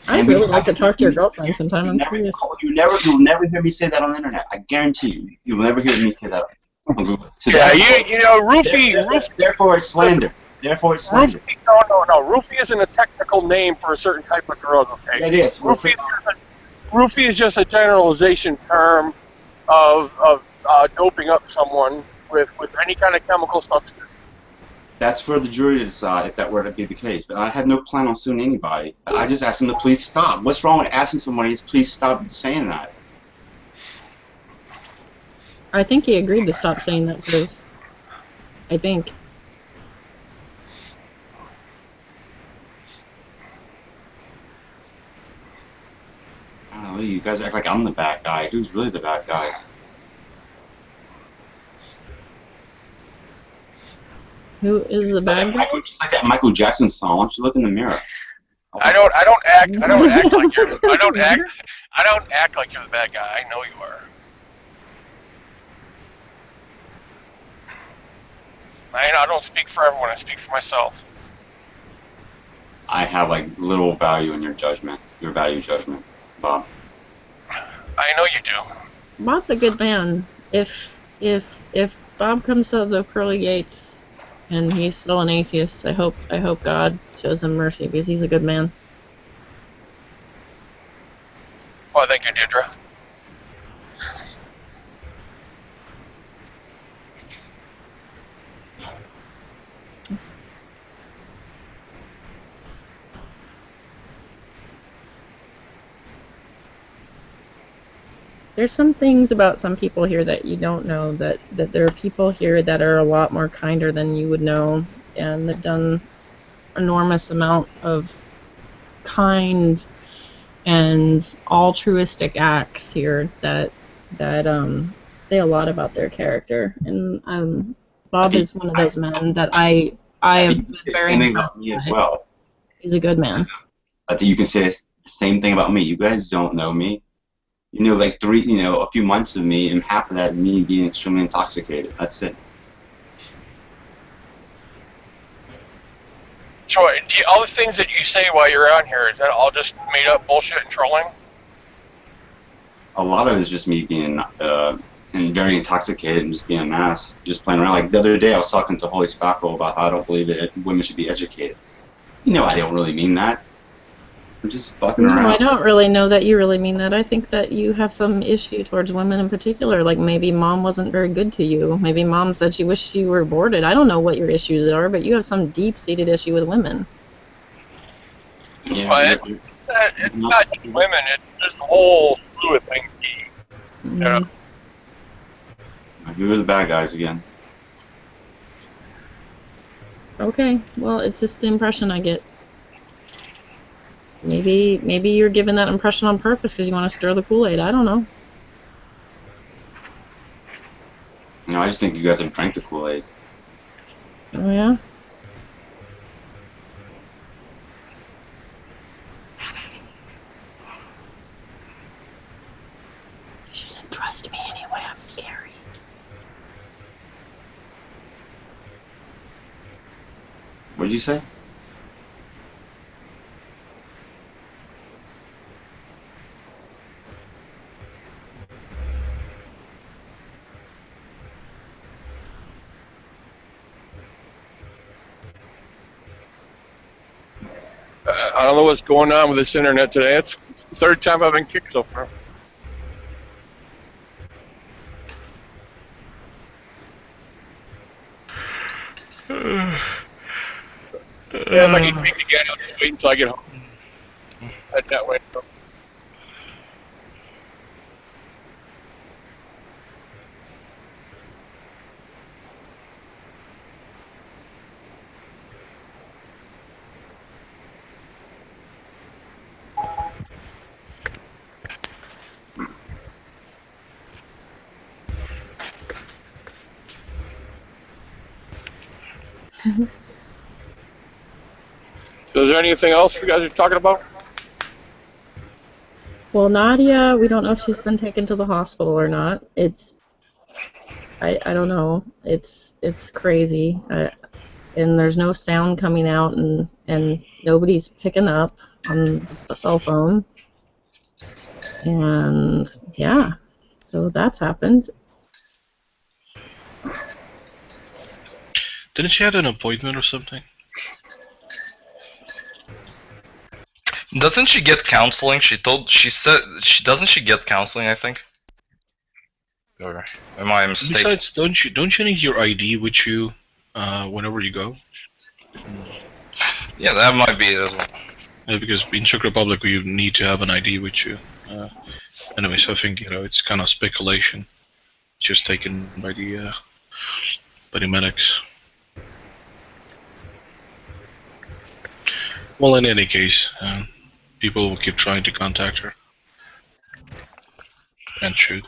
S4: I'd really like to talk to your girlfriend sometime. I'm curious.
S16: You'll never hear me say that on the internet. I guarantee you. You'll never hear me say that on Google. So
S11: Yeah, you know, roofie.
S16: Therefore, it's slander. Therefore, it's slander.
S11: No. Roofie isn't a technical name for a certain type of drug. Okay.
S16: It is.
S11: Roofie is just a generalization term of doping up someone with any kind of chemical substance.
S16: That's for the jury to decide if that were to be the case. But I had no plan on suing anybody. I just asked them to please stop. What's wrong with asking somebody to please stop saying that?
S4: I think he agreed to stop saying that truth. I think.
S16: Oh, you guys act like I'm the bad guy. Who's really the bad guys?
S4: Who is the bad guy?
S16: Like that Michael Jackson song. Why don't you look in the mirror?
S11: I don't act like you're. I don't act like you're the bad guy. I know you are. I don't speak for everyone. I speak for myself.
S16: I have like little value in your judgment, your value judgment, Bob.
S11: I know you do.
S4: Bob's a good man. If Bob comes to the pearly gates and he's still an atheist, I hope God shows him mercy because he's a good man.
S11: Well, thank you, Deirdre.
S4: There's some things about some people here that you don't know, that there are people here that are a lot more kinder than you would know, and they've done enormous amount of kind and altruistic acts here that say a lot about their character. And Bob is one of those men that I have been very impressed
S16: about me as
S4: by.
S16: well.
S4: He's a good man.
S16: I think you can say the same thing about me. You guys don't know me. You know, like a few months of me, and half of that me being extremely intoxicated. That's it.
S11: Troy, all the things that you say while you're on here, is that all just made up bullshit and trolling?
S16: A lot of it is just me being and very intoxicated and just being an ass, just playing around. Like the other day, I was talking to Holy Spackle about how I don't believe that women should be educated. You know, I don't really mean that. I'm just fucking
S4: No,
S16: around.
S4: I don't really know that you really mean that. I think that you have some issue towards women in particular. Like maybe mom wasn't very good to you. Maybe mom said she wished you were aborted. I don't know what your issues are, but you have some deep-seated issue with women.
S16: Yeah,
S11: But it's not just women, it's just the whole fluid thing. Yeah.
S16: Who are the bad guys again?
S4: Okay, well, it's just the impression I get. Maybe you're giving that impression on purpose because you want to stir the Kool-Aid. I don't know.
S16: No, I just think you guys have drank the Kool-Aid.
S4: Oh yeah. She didn't trust me anyway. I'm scary.
S16: What did you say?
S11: I don't know what's going on with this internet today. It's the third time I've been kicked so far. Yeah, if I need to make the get, I'll just wait until I get home. Head that way. So is there anything else you guys are talking about?
S4: Well, Nadia, we don't know if she's been taken to the hospital or not. I don't know. It's crazy. And there's no sound coming out, and nobody's picking up on the cell phone. And yeah, so that's happened.
S12: Didn't she have an appointment or something?
S22: Doesn't she get counseling? Doesn't she get counseling, I think? Or am I mistaken?
S12: Besides, don't you need your ID with you whenever you go.
S22: Yeah, that might be it as well.
S12: Yeah, because in Czech Republic you need to have an ID with you. Anyways, I think it's kind of speculation, just taken by the medics. Well, in any case, people will keep trying to contact her and shoot.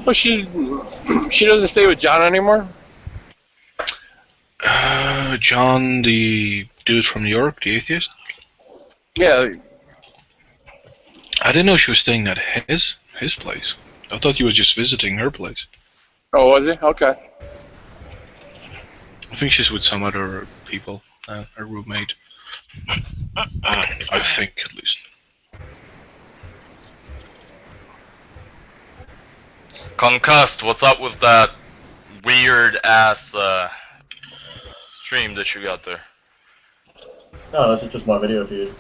S11: Well, she doesn't stay with John anymore.
S12: John, the dude from New York, the atheist.
S11: Yeah.
S12: I didn't know she was staying at his place. I thought he was just visiting her place.
S11: Oh, was he? Okay.
S12: I think she's with some other people, her roommate. I think, at least.
S22: Concussed, what's up with that weird ass stream that you got there?
S14: No, this is just my video feed.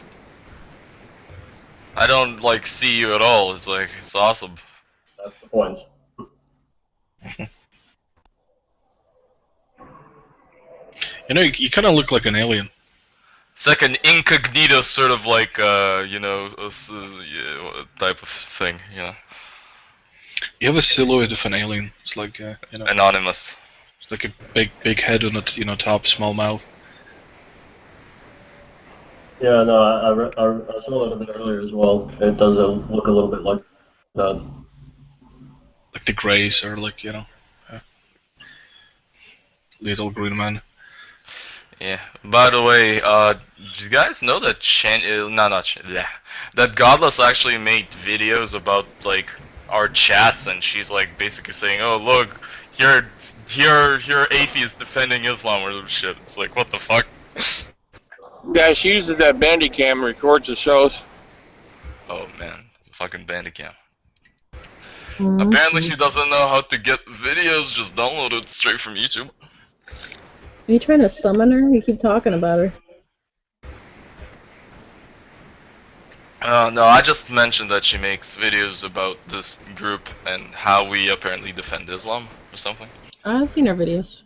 S22: I don't like see you at all. It's like it's awesome.
S14: That's the point.
S12: You kind of look like an alien.
S22: It's like an incognito sort of like type of thing,
S12: You have a silhouette of an alien. It's like
S22: Anonymous.
S12: It's like a big head on it, top, small mouth.
S14: Yeah, no, I saw that a bit earlier as well. It does look a little bit like that.
S12: Like the Greys or like Little Green Man.
S22: Yeah. By the way, do you guys know that that Godless actually made videos about like our chats, and she's like basically saying, "Oh look, here atheists defending Islam or some shit." It's like, what the fuck?
S11: Yeah, she uses that Bandicam, records the shows.
S22: Oh man, fucking Bandicam.
S4: Mm-hmm.
S22: Apparently she doesn't know how to get videos. Just download it straight from YouTube.
S4: Are you trying to summon her? You keep talking about her.
S22: No, I just mentioned that she makes videos about this group and how we apparently defend Islam or something.
S4: I've seen her videos.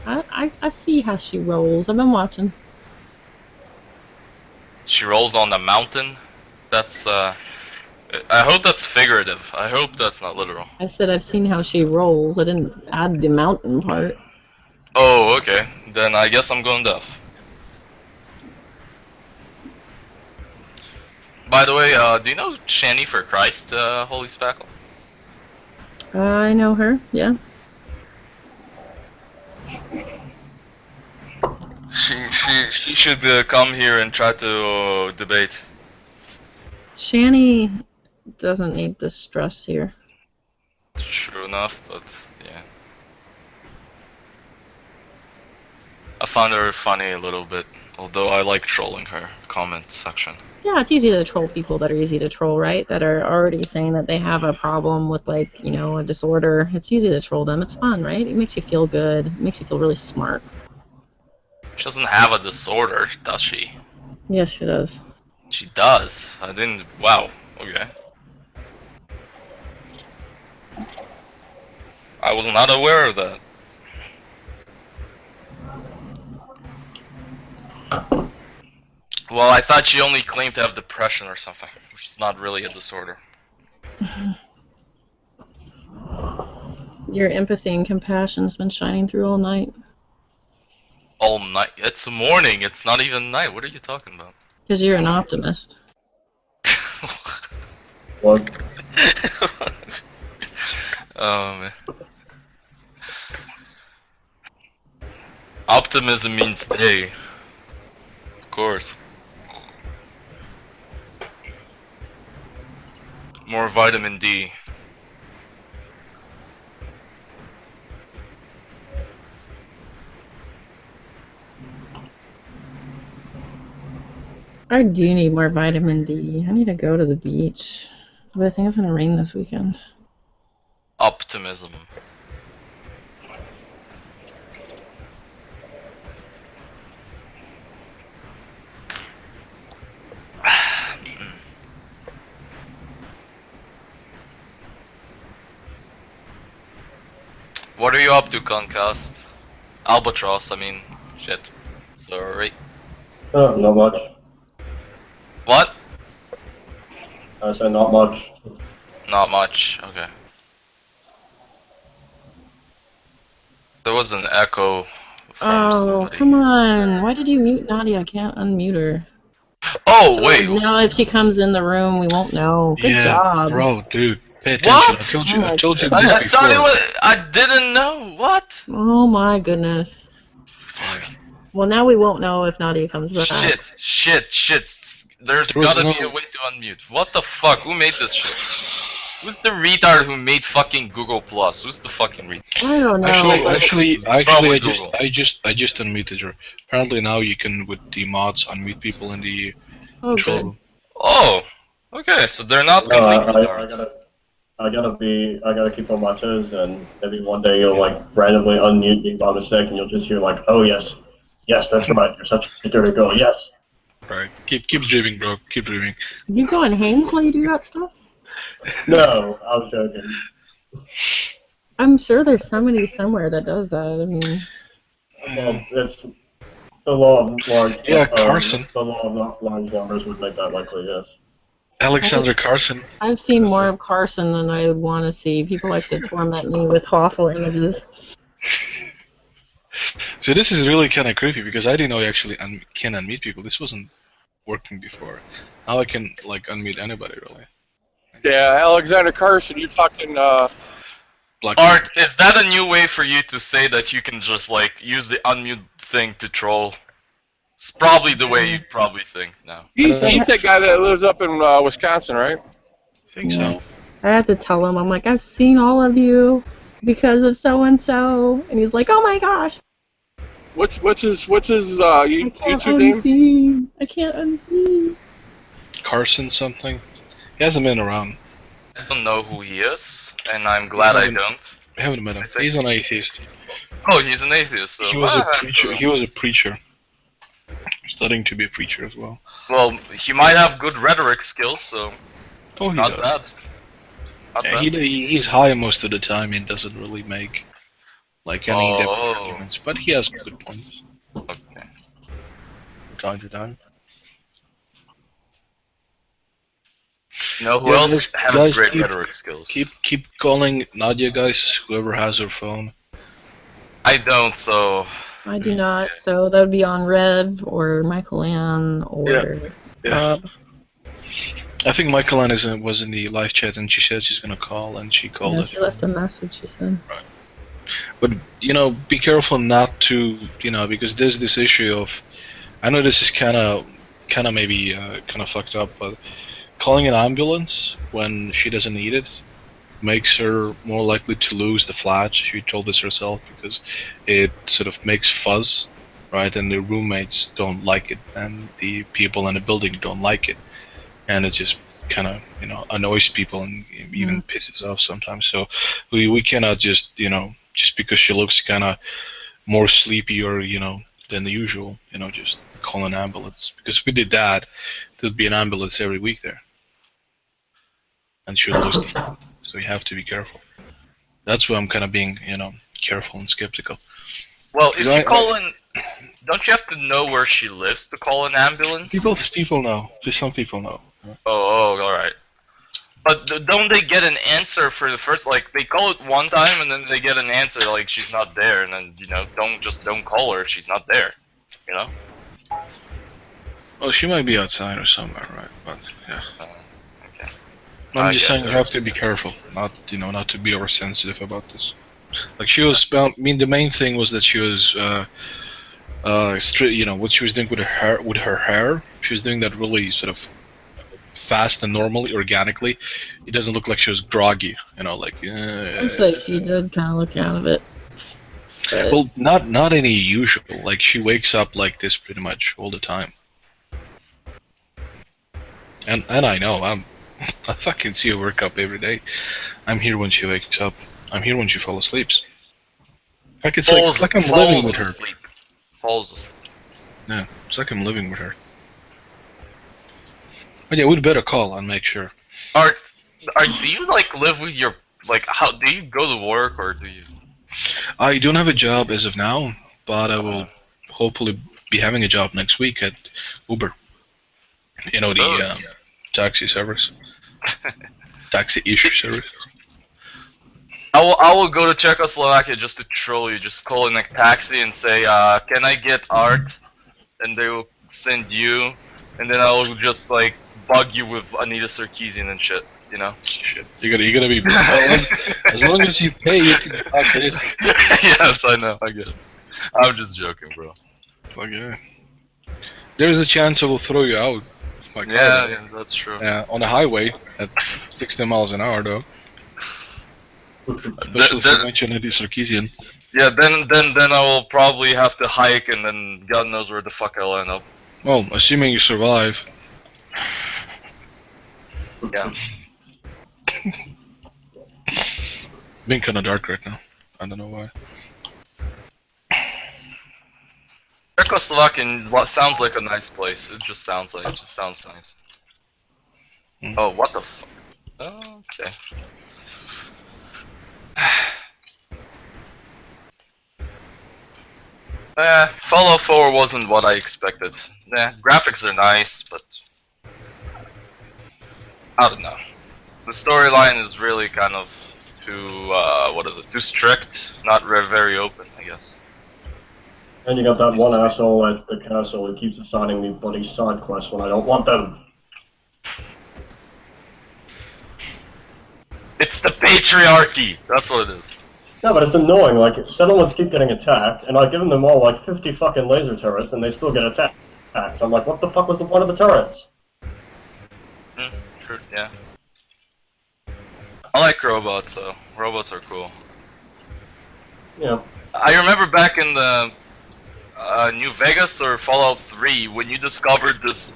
S4: I see how she rolls. I've been watching.
S22: She rolls on the mountain. That's I hope that's figurative. I hope that's not literal.
S4: I said I've seen how she rolls. I didn't add the mountain part.
S22: Oh, okay. Then I guess I'm going deaf. By the way, do you know Shani for Christ, Holy Spackle?
S4: I know her, yeah.
S22: She should come here and try to debate.
S4: Shani doesn't need the stress here.
S22: True enough, but yeah. I found her funny a little bit, although I like trolling her comment section.
S4: Yeah, it's easy to troll people that are easy to troll, right? That are already saying that they have a problem with, like, a disorder. It's easy to troll them. It's fun, right? It makes you feel good. It makes you feel really smart.
S22: She doesn't have a disorder, does she?
S4: Yes, she does.
S22: She does. I didn't. Wow. Okay. I was not aware of that. Well, I thought she only claimed to have depression or something, which is not really a disorder.
S4: Your empathy and compassion has been shining through all night.
S22: All night? It's morning. It's not even night. What are you talking about?
S4: Because you're an optimist.
S14: What?
S22: Oh man. Optimism means day. Of course. More vitamin D.
S4: I do need more vitamin D. I need to go to the beach. But I think it's going to rain this weekend.
S22: Optimism. What are you up to, Concast? Albatross, I mean. Shit. Sorry.
S14: Not much.
S22: What?
S14: I said not much.
S22: Not much. Okay. There was an echo from
S4: Oh,
S22: somebody.
S4: come on. Why did you mute Nadia? I can't unmute her.
S22: Oh,
S4: So
S22: wait.
S4: now if she comes in the room, we won't know. Good
S12: Yeah,
S4: job.
S12: bro, dude, pay attention.
S22: What?
S12: I told you
S4: Oh my
S12: this
S22: I thought it
S12: before.
S22: was. I didn't know. What?
S4: Oh my goodness. Well, now we won't know if Nadia comes back.
S22: Shit. There's
S12: There was
S22: gotta
S12: no-
S22: be a way to unmute. What the fuck? Who made this shit? Who's the retard who made fucking Google Plus? Who's the fucking retard?
S4: I don't know.
S12: Actually,
S22: Probably
S12: I
S22: Google.
S12: just unmuted her. Apparently now you can with the mods unmute people in the
S4: Oh,
S12: control
S4: good.
S12: room.
S22: Oh, okay. So they're not
S14: No,
S22: complete
S14: I
S22: retards.
S14: gotta keep on my toes, and maybe one day you'll like randomly unmute me by mistake, and you'll just hear like, "Oh yes, that's right. You're such a dirty girl. Yes."
S12: Right. Keep dreaming, bro. Keep dreaming.
S4: You go in Hanes while you do that stuff?
S14: No, I was joking.
S4: I'm sure there's somebody somewhere that does that. I mean,
S14: Well, it's the law of large.
S12: Yeah, Carson.
S14: The law of large numbers would make that likely. Yes.
S12: Alexander Carson.
S4: I've seen more of Carson than I would want to see. People like to torment me with awful images.
S12: So this is really kind of creepy because I didn't know you actually can unmute people. This wasn't working before. Now I can like unmute anybody really.
S11: Yeah, Alexander Carson, you're talking.
S22: Art, is that a new way for you to say that you can just like use the unmute thing to troll? It's probably the way you probably think now.
S11: He's that guy that lives up in Wisconsin, right?
S12: I think so.
S4: I had to tell him, I'm like, I've seen all of you because of so and so, and he's like, oh my gosh,
S11: What's his
S4: I can't
S11: YouTube name?
S4: unsee. I can't unsee.
S12: Carson something. He hasn't been around.
S22: I don't know who he is, and I'm glad I don't.
S12: I haven't met him. He's an atheist.
S22: Oh, he's an atheist. So
S12: He was a preacher. He was a preacher. Studying to be a preacher as well.
S22: Well, he might have good rhetoric skills, so
S12: Oh, he
S22: not
S12: does.
S22: bad. Not
S12: Yeah,
S22: bad.
S12: he's high most of the time and doesn't really make like any depth
S22: Oh.
S12: arguments, but he has good points.
S22: Okay.
S12: Time to time.
S22: You know who
S12: Yeah,
S22: else has
S12: guys,
S22: great
S12: keep-
S22: rhetoric skills?
S12: Keep calling Nadia, guys. Whoever has her phone.
S22: I don't, so
S4: I do not, so that would be on Rev or Michael Ann or Rob.
S12: I think Michael Ann was in the live chat and she said she's gonna call and she called
S4: Yeah,
S12: us.
S4: she left a message, she said.
S12: But be careful not to, because there's this issue of, I know this is kind of maybe kind of fucked up, but calling an ambulance when she doesn't need it makes her more likely to lose the flat. She told this herself because it sort of makes fuzz, right? And the roommates don't like it, and the people in the building don't like it, and it just kind of annoys people and even pisses off sometimes. So we cannot just just because she looks kind of more sleepy or than the usual, just call an ambulance, because if we did that, there'd be an ambulance every week there, and she would lose the flat. So you have to be careful. That's why I'm kind of being careful and skeptical.
S22: well, if you call in, don't you have to know where she lives to call an ambulance?
S12: People know. Some people know.
S22: Oh, all right. But don't they get an answer for the first? Like they call it one time and then they get an answer like she's not there, and then don't call her if she's not there. You know.
S12: Well, she might be outside or somewhere, right? But yeah.
S22: Okay.
S12: I'm just saying you have to be careful, not to be oversensitive about this. Like she was, the main thing was that she was, what she was doing with her hair. She was doing that really sort of fast and normally, organically. It doesn't look like she was groggy,
S4: Actually, she did kind of look out of it. But
S12: Well, not any usual. Like she wakes up like this pretty much all the time. And I know I fucking see her wake up every day. I'm here when she wakes up. I'm here when she falls asleep. It's like I'm living with her.
S22: Falls asleep.
S12: Yeah, it's like I'm living with her. But yeah, we'd better call and make sure.
S22: Do you live with your how do you go to work or do you?
S12: I don't have a job as of now, but I will hopefully be having a job next week at Uber. You know, the taxi service. Taxi-ish service.
S22: I will go to Czechoslovakia just to troll you. Just call in a taxi and say, "Can I get art?" And they will send you, and then I will just like bug you with Anita Sarkeesian and shit. You know?
S12: Shit. You're gonna be as long as you pay, you can talk it.
S22: Yes, I know. I get it. I'm just joking, bro.
S12: Fuck yeah. There's a chance I will throw you out of my car.
S22: Yeah, that's true.
S12: On the highway at 60 miles an hour, though. Especially if you mention Anita Sarkeesian.
S22: Yeah, then I will probably have to hike, and then God knows where the fuck I'll end up.
S12: Well, assuming you survive.
S22: Yeah.
S12: Being kind of dark right now. I don't know why.
S22: Czechoslovakian sounds like a nice place. It just sounds nice. Oh, what the fuck? Oh, okay. Fallout 4 wasn't what I expected. Graphics are nice, but I don't know. The storyline is really kind of too, too strict, not very open, I guess.
S14: And you got that one asshole at the castle who keeps assigning me bloody side quests when I don't want them.
S22: It's the patriarchy! That's what it is.
S14: Yeah, but it's annoying, like, settlements keep getting attacked, and I've given them all, like, 50 fucking laser turrets, and they still get attacked. So I'm like, what the fuck was the point of the turrets?
S22: True, yeah. I like robots, though. Robots are cool.
S14: Yeah.
S22: I remember back in the New Vegas or Fallout 3 when you discovered this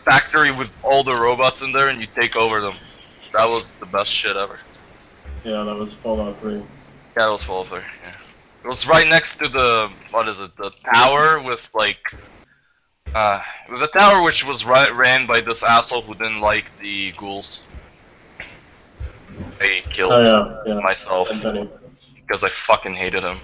S22: factory with all the robots in there and you take over them. That was the best shit ever.
S14: Yeah, that was Fallout 3.
S22: Yeah, that was Fallout 3, yeah. It was right next to the, the tower with like, the tower which was ran by this asshole who didn't like the ghouls. I killed myself because I fucking hated him.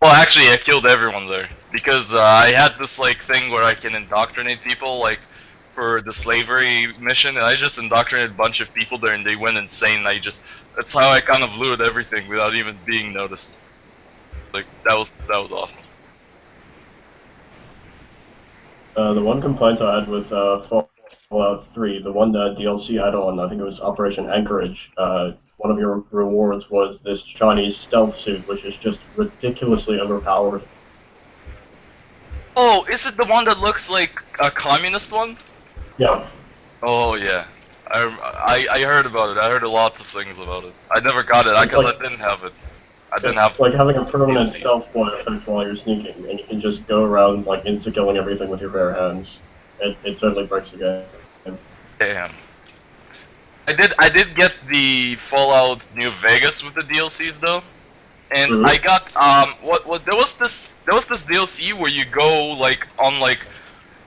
S22: Well, actually, I killed everyone there because I had this like thing where I can indoctrinate people, like for the slavery mission, and I just indoctrinated a bunch of people there, and they went insane. And that's how I kind of looted everything without even being noticed. Like that was awesome.
S14: The one complaint I had with Fallout 3, the one DLC add-on, I think it was Operation Anchorage, one of your rewards was this Chinese stealth suit, which is just ridiculously overpowered.
S22: Oh, is it the one that looks like a communist one?
S14: Yeah.
S22: Oh yeah, I heard about it. I heard a lot of things about it. I never got it because I didn't have it.
S14: It's like having a permanent stealth point effect while you're sneaking, and you can just go around like insta-killing everything with your bare hands. It totally breaks the game.
S22: Damn. I did get the Fallout New Vegas with the DLCs though, and I got there was this DLC where you go like on like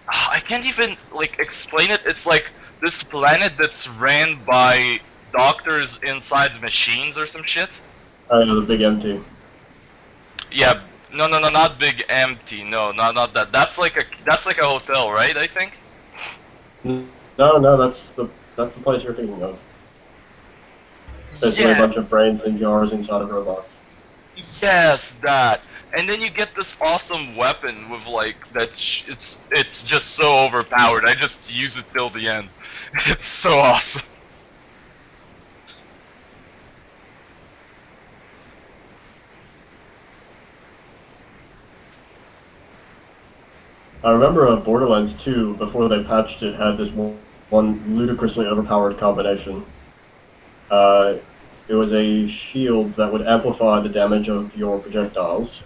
S22: I can't even like explain it. It's like this planet that's ran by doctors inside machines or some shit.
S14: Oh yeah, the Big Empty.
S22: Yeah, no, not Big Empty. No, not that. That's like a hotel, right? I think.
S14: No, that's the place you're thinking of. Basically a bunch of brains in jars inside of robots.
S22: Yes, that. And then you get this awesome weapon with like that. It's just so overpowered. I just use it till the end. It's so awesome.
S14: I remember Borderlands 2, before they patched it, had this one ludicrously overpowered combination. It was a shield that would amplify the damage of your projectiles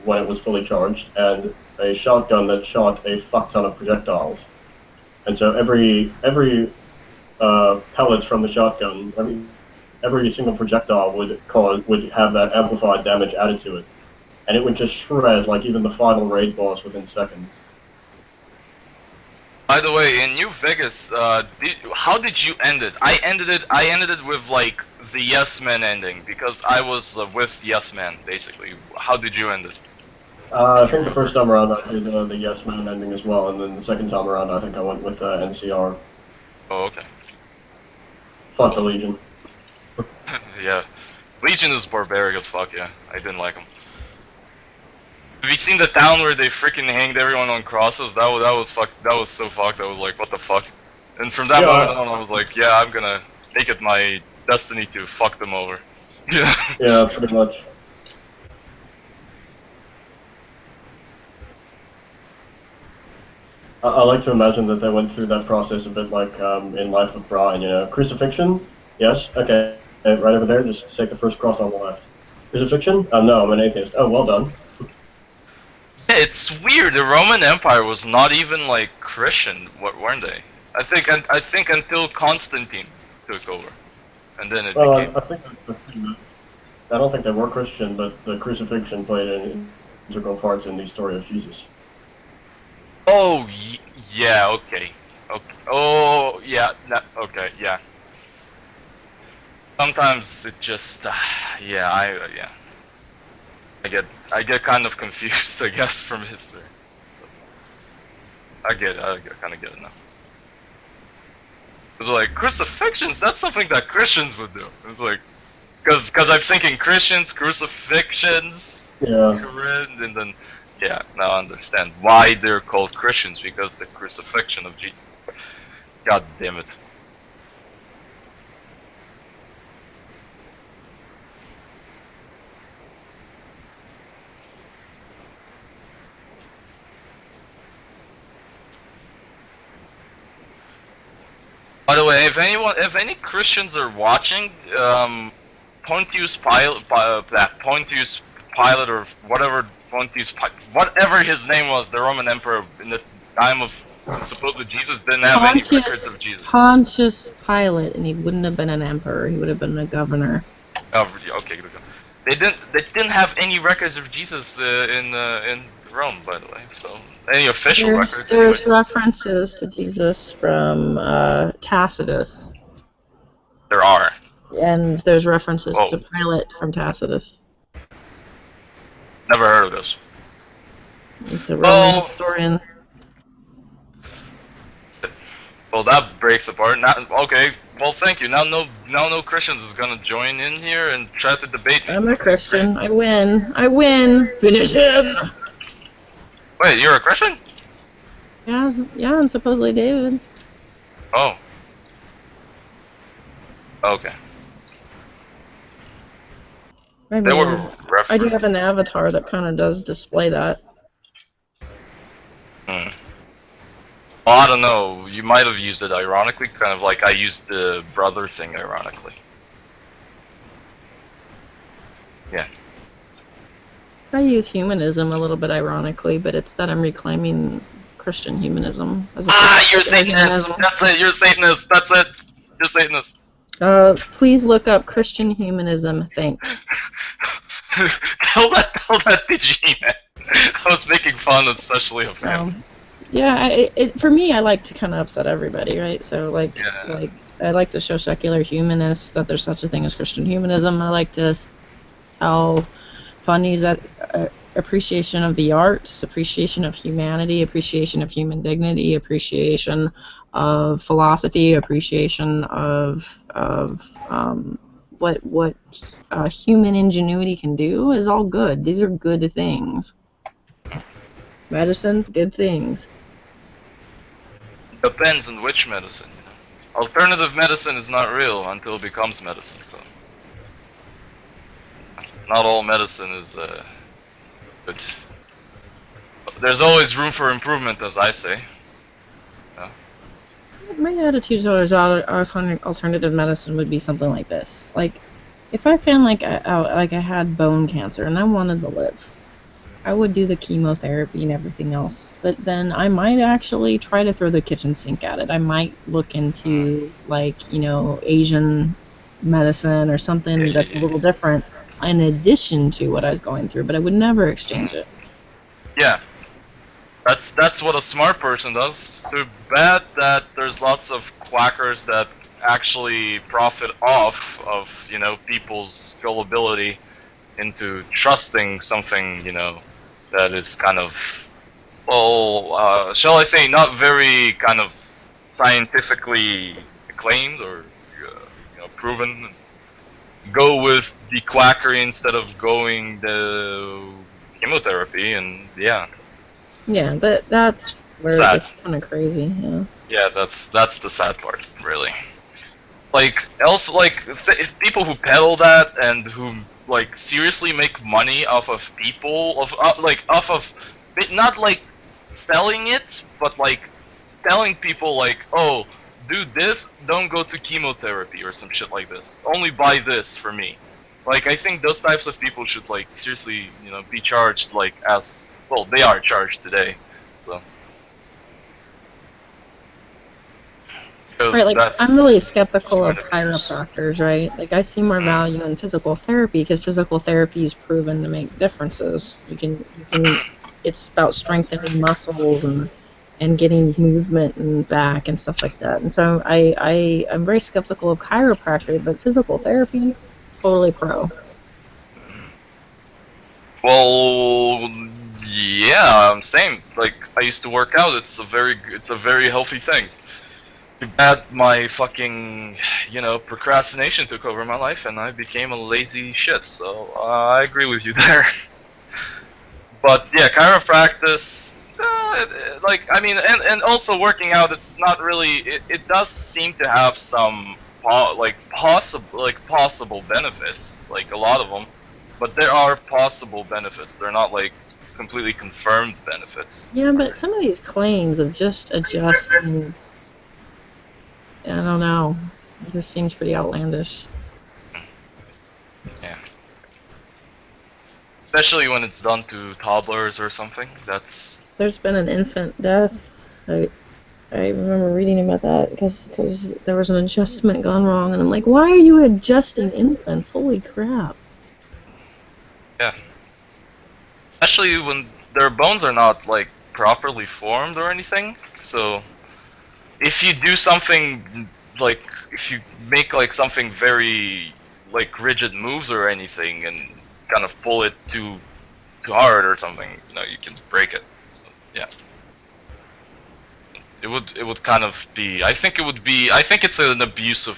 S14: when it was fully charged, and a shotgun that shot a fuck ton of projectiles. And so every pellet from the shotgun, every single projectile would have that amplified damage added to it. And it would just shred like even the final raid boss within seconds.
S22: By the way, in New Vegas, how did you end it? I ended it with like the Yes Man ending because I was with Yes Man basically. How did you end it?
S14: I think the first time around I did the Yes Man ending as well, and then the second time around I think I went with NCR.
S22: Oh, okay.
S14: Fuck the Legion.
S22: Yeah, Legion is barbaric as fuck. Yeah, I didn't like them. Have you seen the town where they freaking hanged everyone on crosses? That was fucked. That was so fucked. I was like, what the fuck? And from that moment on, I was like, yeah, I'm gonna make it my destiny to fuck them over. Yeah.
S14: Yeah, pretty much. I like to imagine that they went through that process a bit like in Life of Brian, you know. Crucifixion? Yes? Okay. Right over there, just take the first cross on the left. Crucifixion? No, I'm an atheist. Oh, well done.
S22: It's weird. The Roman Empire was not even like Christian, weren't they? I think until Constantine took over, and then it
S14: Well,
S22: became.
S14: I don't think they were Christian, but the crucifixion played an integral part in the story of Jesus.
S22: Oh, yeah. Okay. Okay. Oh, yeah. Okay. Yeah. Sometimes it just, yeah. Yeah. I get kind of confused, I guess, from history. I kind of get it now. It's like crucifixions. That's something that Christians would do. It's like, cause I'm thinking Christians, crucifixions,
S14: Yeah.
S22: and then, yeah. Now I understand why they're called Christians, because the crucifixion of Jesus. God damn it. By the way, if any Christians are watching, Pontius Pilate, Pontius Pilate or whatever whatever his name was, the Roman emperor in the time of supposed Jesus didn't have any records of Jesus.
S4: Pontius Pilate, and he wouldn't have been an emperor. He would have been a governor.
S22: Oh, okay, good. They didn't have any records of Jesus in Rome, by the way. So any official records.
S4: There's references to Jesus from Tacitus.
S22: There are.
S4: And there's references to Pilate from Tacitus.
S22: Never heard of this.
S4: It's a Roman historian.
S22: Well, that breaks apart. Okay. Well, thank you. Now no Christians is gonna join in here and try to debate me.
S4: I'm a Christian. I win. I win. Finish him.
S22: Wait, you're a Christian?
S4: Yeah, and supposedly David.
S22: Oh. Okay.
S4: I do have an avatar that kind of does display that.
S22: Well, I don't know. You might have used it ironically, kind of like I used the brother thing ironically. Yeah.
S4: I use humanism a little bit ironically, but it's that I'm reclaiming Christian humanism.
S22: You're a Satanist! That's it, you're a Satanist! That's it! You're a Satanist!
S4: Please look up Christian humanism, thanks.
S22: tell that to G-Man. I was making fun, especially of him.
S4: Yeah, for me, I like to kind of upset everybody, right? So, like, I like to show secular humanists that there's such a thing as Christian humanism. I like to tell funnies that appreciation of the arts, appreciation of humanity, appreciation of human dignity, appreciation of philosophy, appreciation of what human ingenuity can do is all good. These are good things. Medicine, good things.
S22: Depends on which medicine, you know. Alternative medicine is not real until it becomes medicine, so. Not all medicine is good. There's always room for improvement, as I say. Yeah.
S4: My attitude towards alternative medicine would be something like this. Like, if I found like I had bone cancer and I wanted to live, I would do the chemotherapy and everything else, but then I might actually try to throw the kitchen sink at it. I might look into, like, you know, Asian medicine or something that's a little different in addition to what I was going through, but I would never exchange it.
S22: Yeah. That's what a smart person does. Too bad that there's lots of quackers that actually profit off of, you know, people's gullibility into trusting something, you know, that is kind of, well, shall I say, not very kind of scientifically acclaimed or you know, proven. Go with the quackery instead of going the chemotherapy, and yeah.
S4: Yeah, that's where
S22: Sad.
S4: it's kind of crazy. Yeah.
S22: Yeah, that's the sad part, really. Like, also, like, if people who peddle that and who, like, seriously make money off of people, like, off of, not, like, selling it, but, like, telling people, like, oh, do this, don't go to chemotherapy or some shit like this. Only buy this for me. Like, I think those types of people should, like, seriously, you know, be charged, like, as, well, they are charged today, so.
S4: Right, like
S22: That's,
S4: I'm really skeptical of chiropractors, right? Like I see more value in physical therapy because physical therapy is proven to make differences. It's about strengthening muscles and getting movement and back and stuff like that. And so I'm very skeptical of chiropractor, but physical therapy, totally pro.
S22: well, yeah, same. Like, I used to work out. It's a very healthy thing. Too bad my fucking, you know, procrastination took over my life and I became a lazy shit. So I agree with you there. But yeah, chiropractic, like, I mean, and also working out. It's not really. It does seem to have some possible benefits, like a lot of them. But there are possible benefits. They're not like completely confirmed benefits.
S4: Yeah, but some of these claims of just adjusting, I don't know. It just seems pretty outlandish.
S22: Yeah. Especially when it's done to toddlers or something. That's.
S4: There's been an infant death. I remember reading about that because there was an adjustment gone wrong, and I'm like, why are you adjusting infants? Holy crap!
S22: Yeah. Especially when their bones are not like properly formed or anything. So if you do something like, if you make like something very like rigid moves or anything and kind of pull it too hard or something, you know, you can break it. So, yeah. It would kind of be. I think it's an abuse of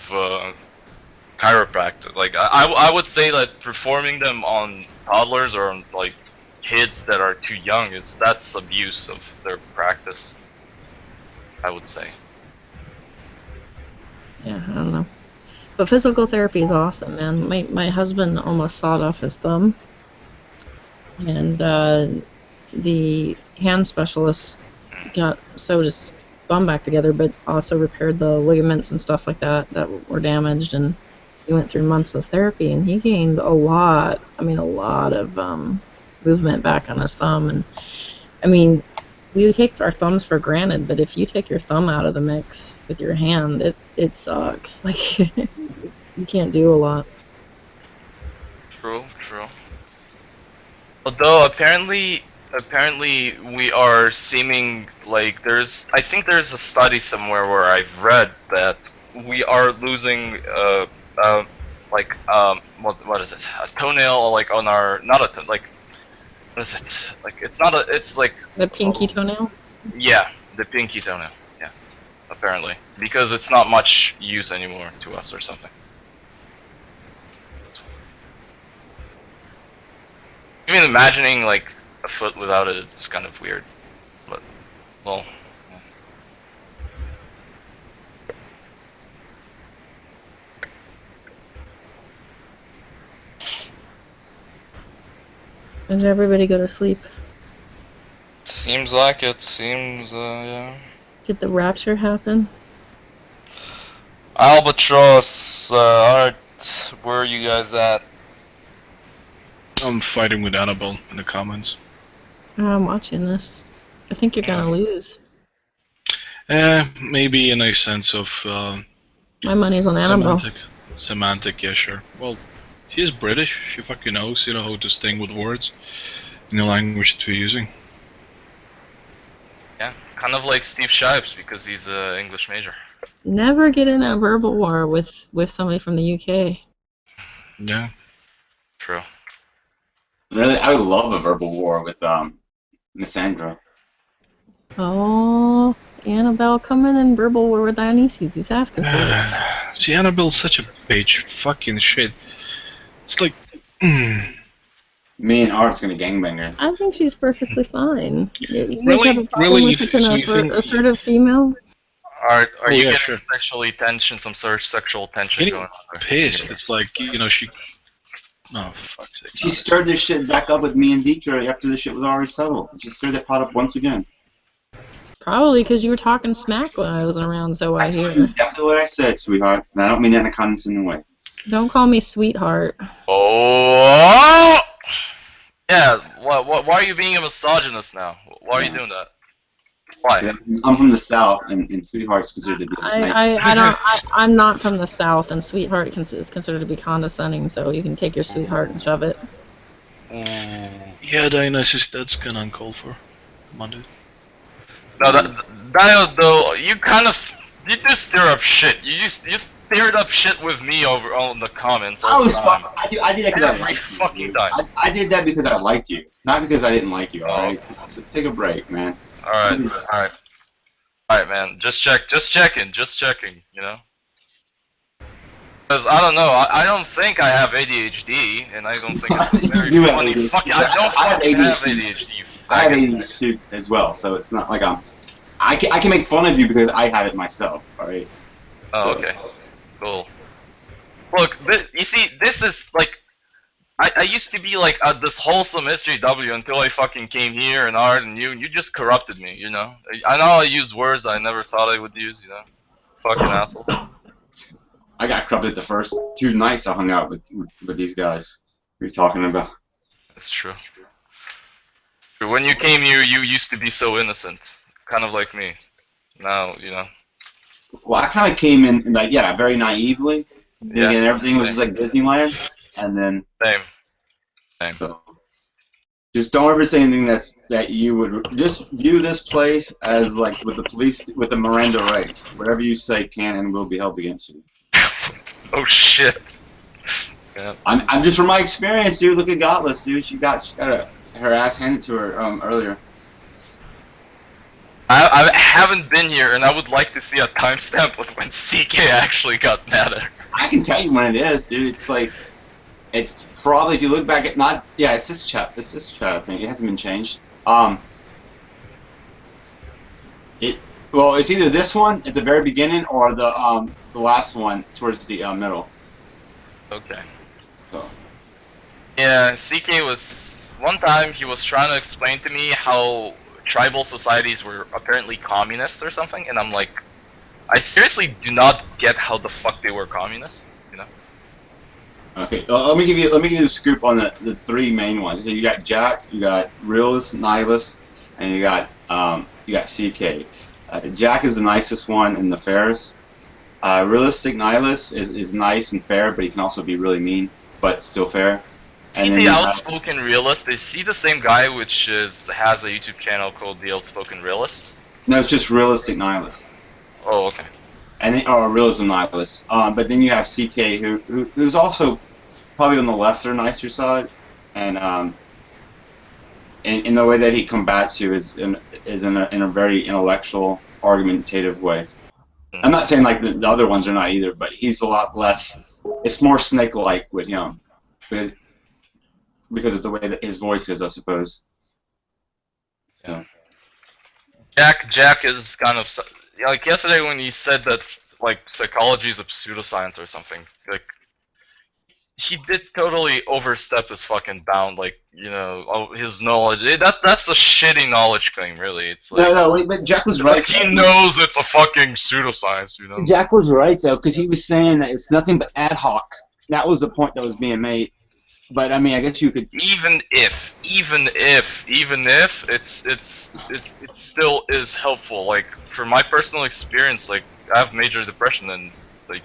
S22: chiropractor. Like I would say that performing them on toddlers or on like kids that are too young that's abuse of their practice. I would say.
S4: Yeah, I don't know. But physical therapy is awesome, man. My husband almost sawed off his thumb, and the hand specialist sewed his thumb back together, but also repaired the ligaments and stuff like that were damaged. And he went through months of therapy, and he gained a lot of movement back on his thumb. And I mean, we take our thumbs for granted, but if you take your thumb out of the mix with your hand, it sucks. Like you can't do a lot.
S22: True. Although apparently we are seeming like I think there's a study somewhere where I've read that we are losing what is it, a toenail, like on our, not a like, what is it, like, it's not a, it's like
S4: the pinky toenail.
S22: Yeah, the pinky toenail. Yeah, apparently because it's not much use anymore to us or something. Even imagining like a foot without it is kind of weird, but well. Yeah.
S4: Did everybody go to sleep?
S22: Seems like it. Yeah.
S4: Did the rapture happen?
S22: Albatross, Art, where are you guys at?
S12: I'm fighting with Annabelle in the comments.
S4: Oh, I'm watching this. I think you're gonna lose.
S12: Maybe in a sense of
S4: My money's on Annabelle.
S12: Semantic, yeah, sure. Well, she is British. She fucking knows, how to sting with words in the language that we're using.
S22: Kind of like Steve Shipes because he's an English major.
S4: Never get in a verbal war with somebody from the UK.
S12: Yeah.
S22: True.
S16: Really, I would love a verbal war with Miss Sandra.
S4: Oh, Annabelle coming in verbal war with Dionysus. He's asking for it.
S12: See, Annabelle's such a bitch. Fucking shit. It's like.
S16: Me and Art's gonna gangbang her.
S4: I think she's perfectly fine. You guys
S12: Really?
S4: have a problem
S12: Really?
S4: with such an
S12: So you think-
S4: assertive female?
S22: Are
S12: Oh,
S22: you
S12: yeah,
S22: getting
S12: sure.
S22: sexually tension, some sort of sexual tension
S12: Getting
S22: going on?
S12: pissed. It's like, she. Oh, fuck's sake.
S16: She stirred this shit back up with me and Dietrich after the shit was already settled. She stirred that pot up once again.
S4: Probably because you were talking smack when I wasn't around, so I hear.
S16: Exactly what I said, sweetheart. And I don't mean that in a condescending way.
S4: Don't call me sweetheart.
S22: Oh! Yeah, why are you being a misogynist now? Why are you doing that? Why?
S16: I'm from the South, and sweetheart's considered to be nice.
S4: I'm not from the South, and sweetheart is considered to be condescending, so you can take your sweetheart and shove it.
S12: Yeah, Dionysus, that's kind of uncalled for. Come on, dude.
S22: No, that though, you just stir up shit. You stirred up shit with me over on the comments.
S16: I was fun. I did that because I
S22: Every
S16: liked
S22: fucking
S16: you.
S22: time.
S16: I did that because I liked you, not because I didn't like you. All right, so take a break, man.
S22: Alright, man. Just checking, you know? Because, I don't know, I don't think I have ADHD, and I don't think it's very
S16: You have
S22: funny.
S16: ADHD.
S22: I don't
S16: I have
S22: fucking have
S16: ADHD.
S22: ADHD, you
S16: I have
S22: faggot.
S16: ADHD as well, so it's not like I can make fun of you because I have it myself. All right.
S22: Oh, okay. Cool. Look, you see, this is, like, I used to be, like, this wholesome SJW until I fucking came here and Art and you just corrupted me, you know? I know I use words I never thought I would use, you know? Fucking asshole.
S16: I got corrupted the first 2 nights I hung out with these guys. What are you talking about?
S22: That's true. When you came here, you used to be so innocent. Kind of like me. Now, you know.
S16: Well, I kind of came in, like, yeah, very naively, thinking everything was just like Disneyland, and then...
S22: Same.
S16: So, just don't ever say anything that you would... Just view this place as, like, with the police, with the Miranda rights. Whatever you say can and will be held against you.
S22: Oh, shit. Yeah.
S16: I'm just from my experience, dude. Look at Godless, dude. She got her ass handed to her earlier.
S22: I haven't been here, and I would like to see a timestamp of when CK actually got mad at her.
S16: I can tell you when it is, dude. It's like, it's probably, if you look back at, it's this chat, I think. It hasn't been changed. Well, it's either this one at the very beginning or the last one towards the middle.
S22: Okay.
S16: So.
S22: Yeah, CK was, one time he was trying to explain to me how tribal societies were apparently communist or something, and I'm like, I seriously do not get how the fuck they were communists, you know?
S16: Okay, let me give you the scoop on the 3 main ones. Okay, you got Jack, you got Realist, Nihilist, and you got CK. Jack is the nicest one and the fairest. Realistic Nihilist is nice and fair, but he can also be really mean, but still fair. And then
S22: The
S16: you
S22: Outspoken Realist, is he the same guy which has a YouTube channel called The Outspoken Realist?
S16: No, it's just Realistic Nihilist.
S22: Oh, okay.
S16: And Realism Nihilist. But then you have CK, who's also probably on the lesser, nicer side, and in the way that he combats you is in a very intellectual, argumentative way. I'm not saying like the other ones are not either, but he's a lot less. It's more snake-like with him, because of the way that his voice is, I suppose. So.
S22: Jack is kind of like yesterday when he said that like psychology is a pseudoscience or something. Like he did totally overstep his fucking bound. Like his knowledge. That's a shitty knowledge claim, really. It's like
S16: no, but Jack was right.
S22: Like he knows it's a fucking pseudoscience, you know.
S16: Jack was right though, because he was saying that it's nothing but ad hoc. That was the point that was being made. But I mean, I guess you could.
S22: Even if it still is helpful. Like from my personal experience, like I have major depression, and like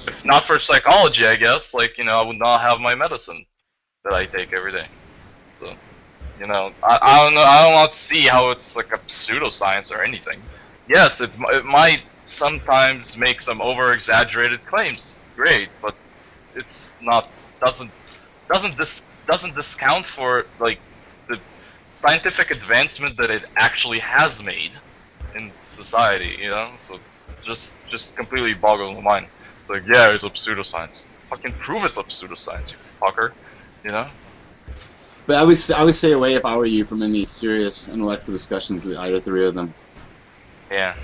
S22: if not for psychology, I guess I would not have my medicine that I take every day. So You know, I don't know. I don't want to see how it's like a pseudoscience or anything. Yes, it might sometimes make some over-exaggerated claims. Great, but it's not doesn't discount for like the scientific advancement that it actually has made in society. You know, so just completely boggles the mind. Like, yeah, it's a pseudoscience. Fucking prove it's a pseudoscience, you fucker. You know.
S16: But I would stay away if I were you from any serious intellectual discussions with either three of them.
S22: Yeah.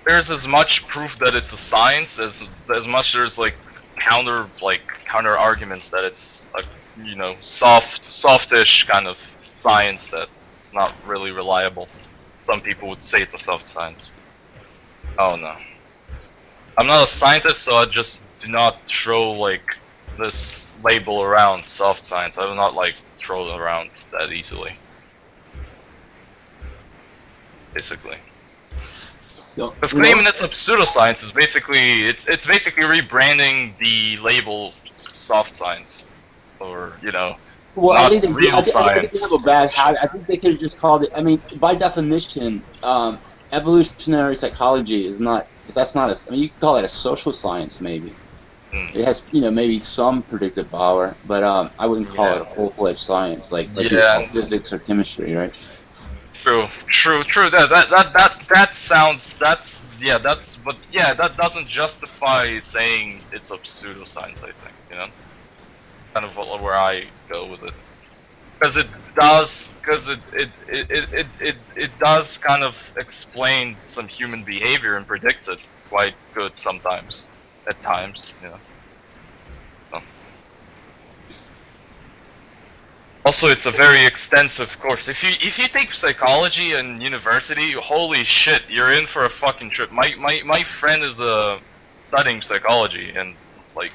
S22: There's as much proof that it's a science as much there's like counter arguments that it's a softish kind of science that it's not really reliable. Some people would say it's a soft science. Oh no. I'm not a scientist, so I just do not throw like this label around soft science. I do not like throw it around that easily. Basically. Because claiming it's a pseudoscience is basically it's basically rebranding the label soft science, or
S16: Well,
S22: not
S16: I think
S22: real
S16: they
S22: science.
S16: have a bad habit. I think they could have just called it. I mean, by definition, evolutionary psychology is not. That's not a. I mean, you could call it a social science, maybe. It has, maybe some predictive power, but I wouldn't call it a full-fledged science like you call physics or chemistry, right?
S22: True. That sounds. That doesn't justify saying it's a pseudoscience. I think kind of where I go with it. Because it does kind of explain some human behavior and predicts it quite good sometimes, at times, So. Also, it's a very extensive course. If you take psychology in university, holy shit, you're in for a fucking trip. My friend is studying psychology, and like,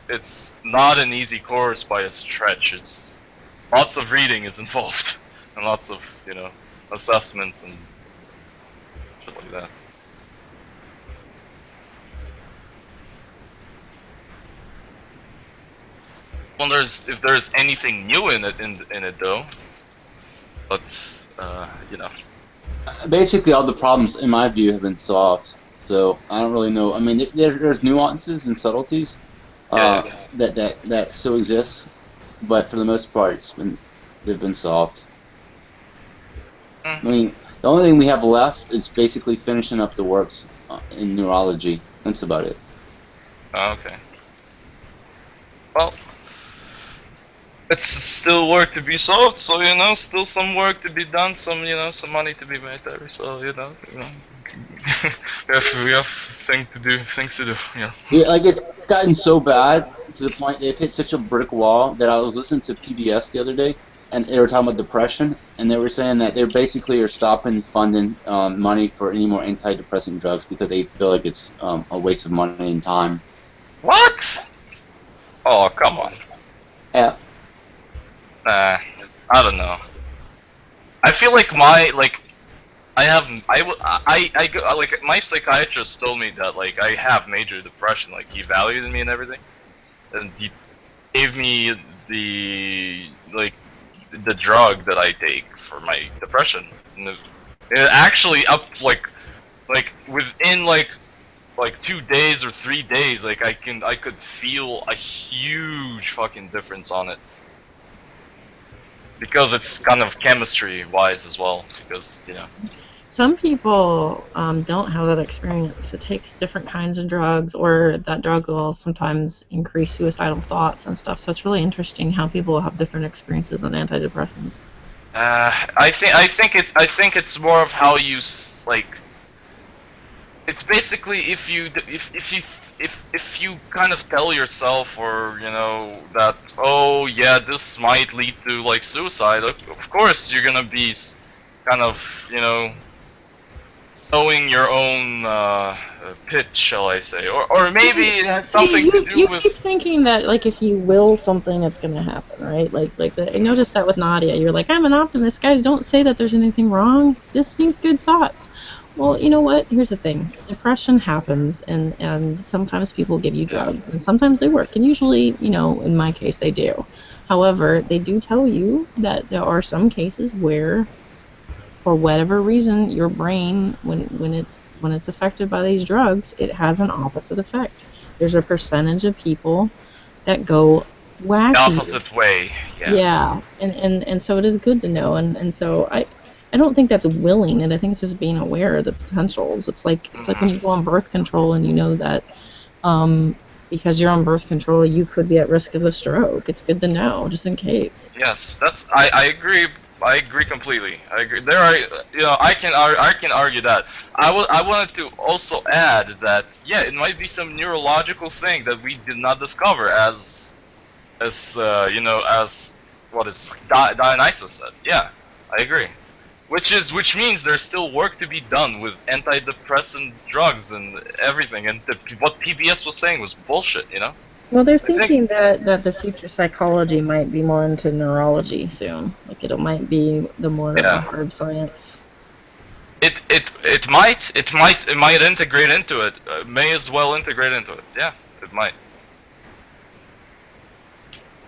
S22: it's not an easy course by a stretch. It's lots of reading is involved, and lots of assessments and shit like that. Wonders if there's anything new in it though, but
S16: Basically, all the problems, in my view, have been solved. So I don't really know. I mean, there's nuances and subtleties that still exist, but for the most part, they've been solved. I mean, the only thing we have left is basically finishing up the works in neurology. That's about it.
S22: Oh, okay. Well, it's still work to be solved, so still some work to be done, some money to be made there. So we have things to do.
S16: Yeah, like it's gotten so bad to the point they've hit such a brick wall that I was listening to PBS the other day, and they were talking about depression, and they were saying that they basically are stopping funding money for any more antidepressant drugs because they feel like it's a waste of money and time.
S22: What? Oh, come on.
S16: Yeah.
S22: I don't know. I feel like my psychiatrist told me that like I have major depression. Like he valued me and everything, and he gave me the drug that I take for my depression. And it actually up like within like 2 days or 3 days, like I could feel a huge fucking difference on it. Because it's kind of chemistry-wise as well, because,
S4: Some people don't have that experience. It takes different kinds of drugs, or that drug will sometimes increase suicidal thoughts and stuff. So it's really interesting how people have different experiences on antidepressants.
S22: I think it's more of how you it's basically if you kind of tell yourself, or that, oh yeah, this might lead to like suicide, of course you're gonna be kind of sowing your own pitch, shall I say, or maybe it has something to do
S4: you
S22: with.
S4: keep thinking that like if you will something, it's gonna happen, right? I noticed that with Nadia. You're like, I'm an optimist, guys. Don't say that there's anything wrong. Just think good thoughts. Well, you know what? Here's the thing. Depression happens, and sometimes people give you drugs, and sometimes they work. And usually, in my case, they do. However, they do tell you that there are some cases where, for whatever reason, your brain, when it's affected by these drugs, it has an opposite effect. There's a percentage of people that go wacky.
S22: The opposite way, yeah.
S4: Yeah, and so it is good to know, and so I don't think that's willing, and I think it's just being aware of the potentials. It's like when you go on birth control and you know that because you're on birth control, you could be at risk of a stroke. It's good to know, just in case.
S22: Yes, I agree. I agree completely. I agree. There are, I can argue that. I wanted to also add that it might be some neurological thing that we did not discover as what is Dionysus said. Yeah, I agree. Which means there's still work to be done with antidepressant drugs and everything. And what PBS was saying was bullshit.
S4: Well, they're thinking that the future psychology might be more into neurology soon. Like it might be the more hard science.
S22: It might integrate into it. May as well integrate into it. Yeah, it might.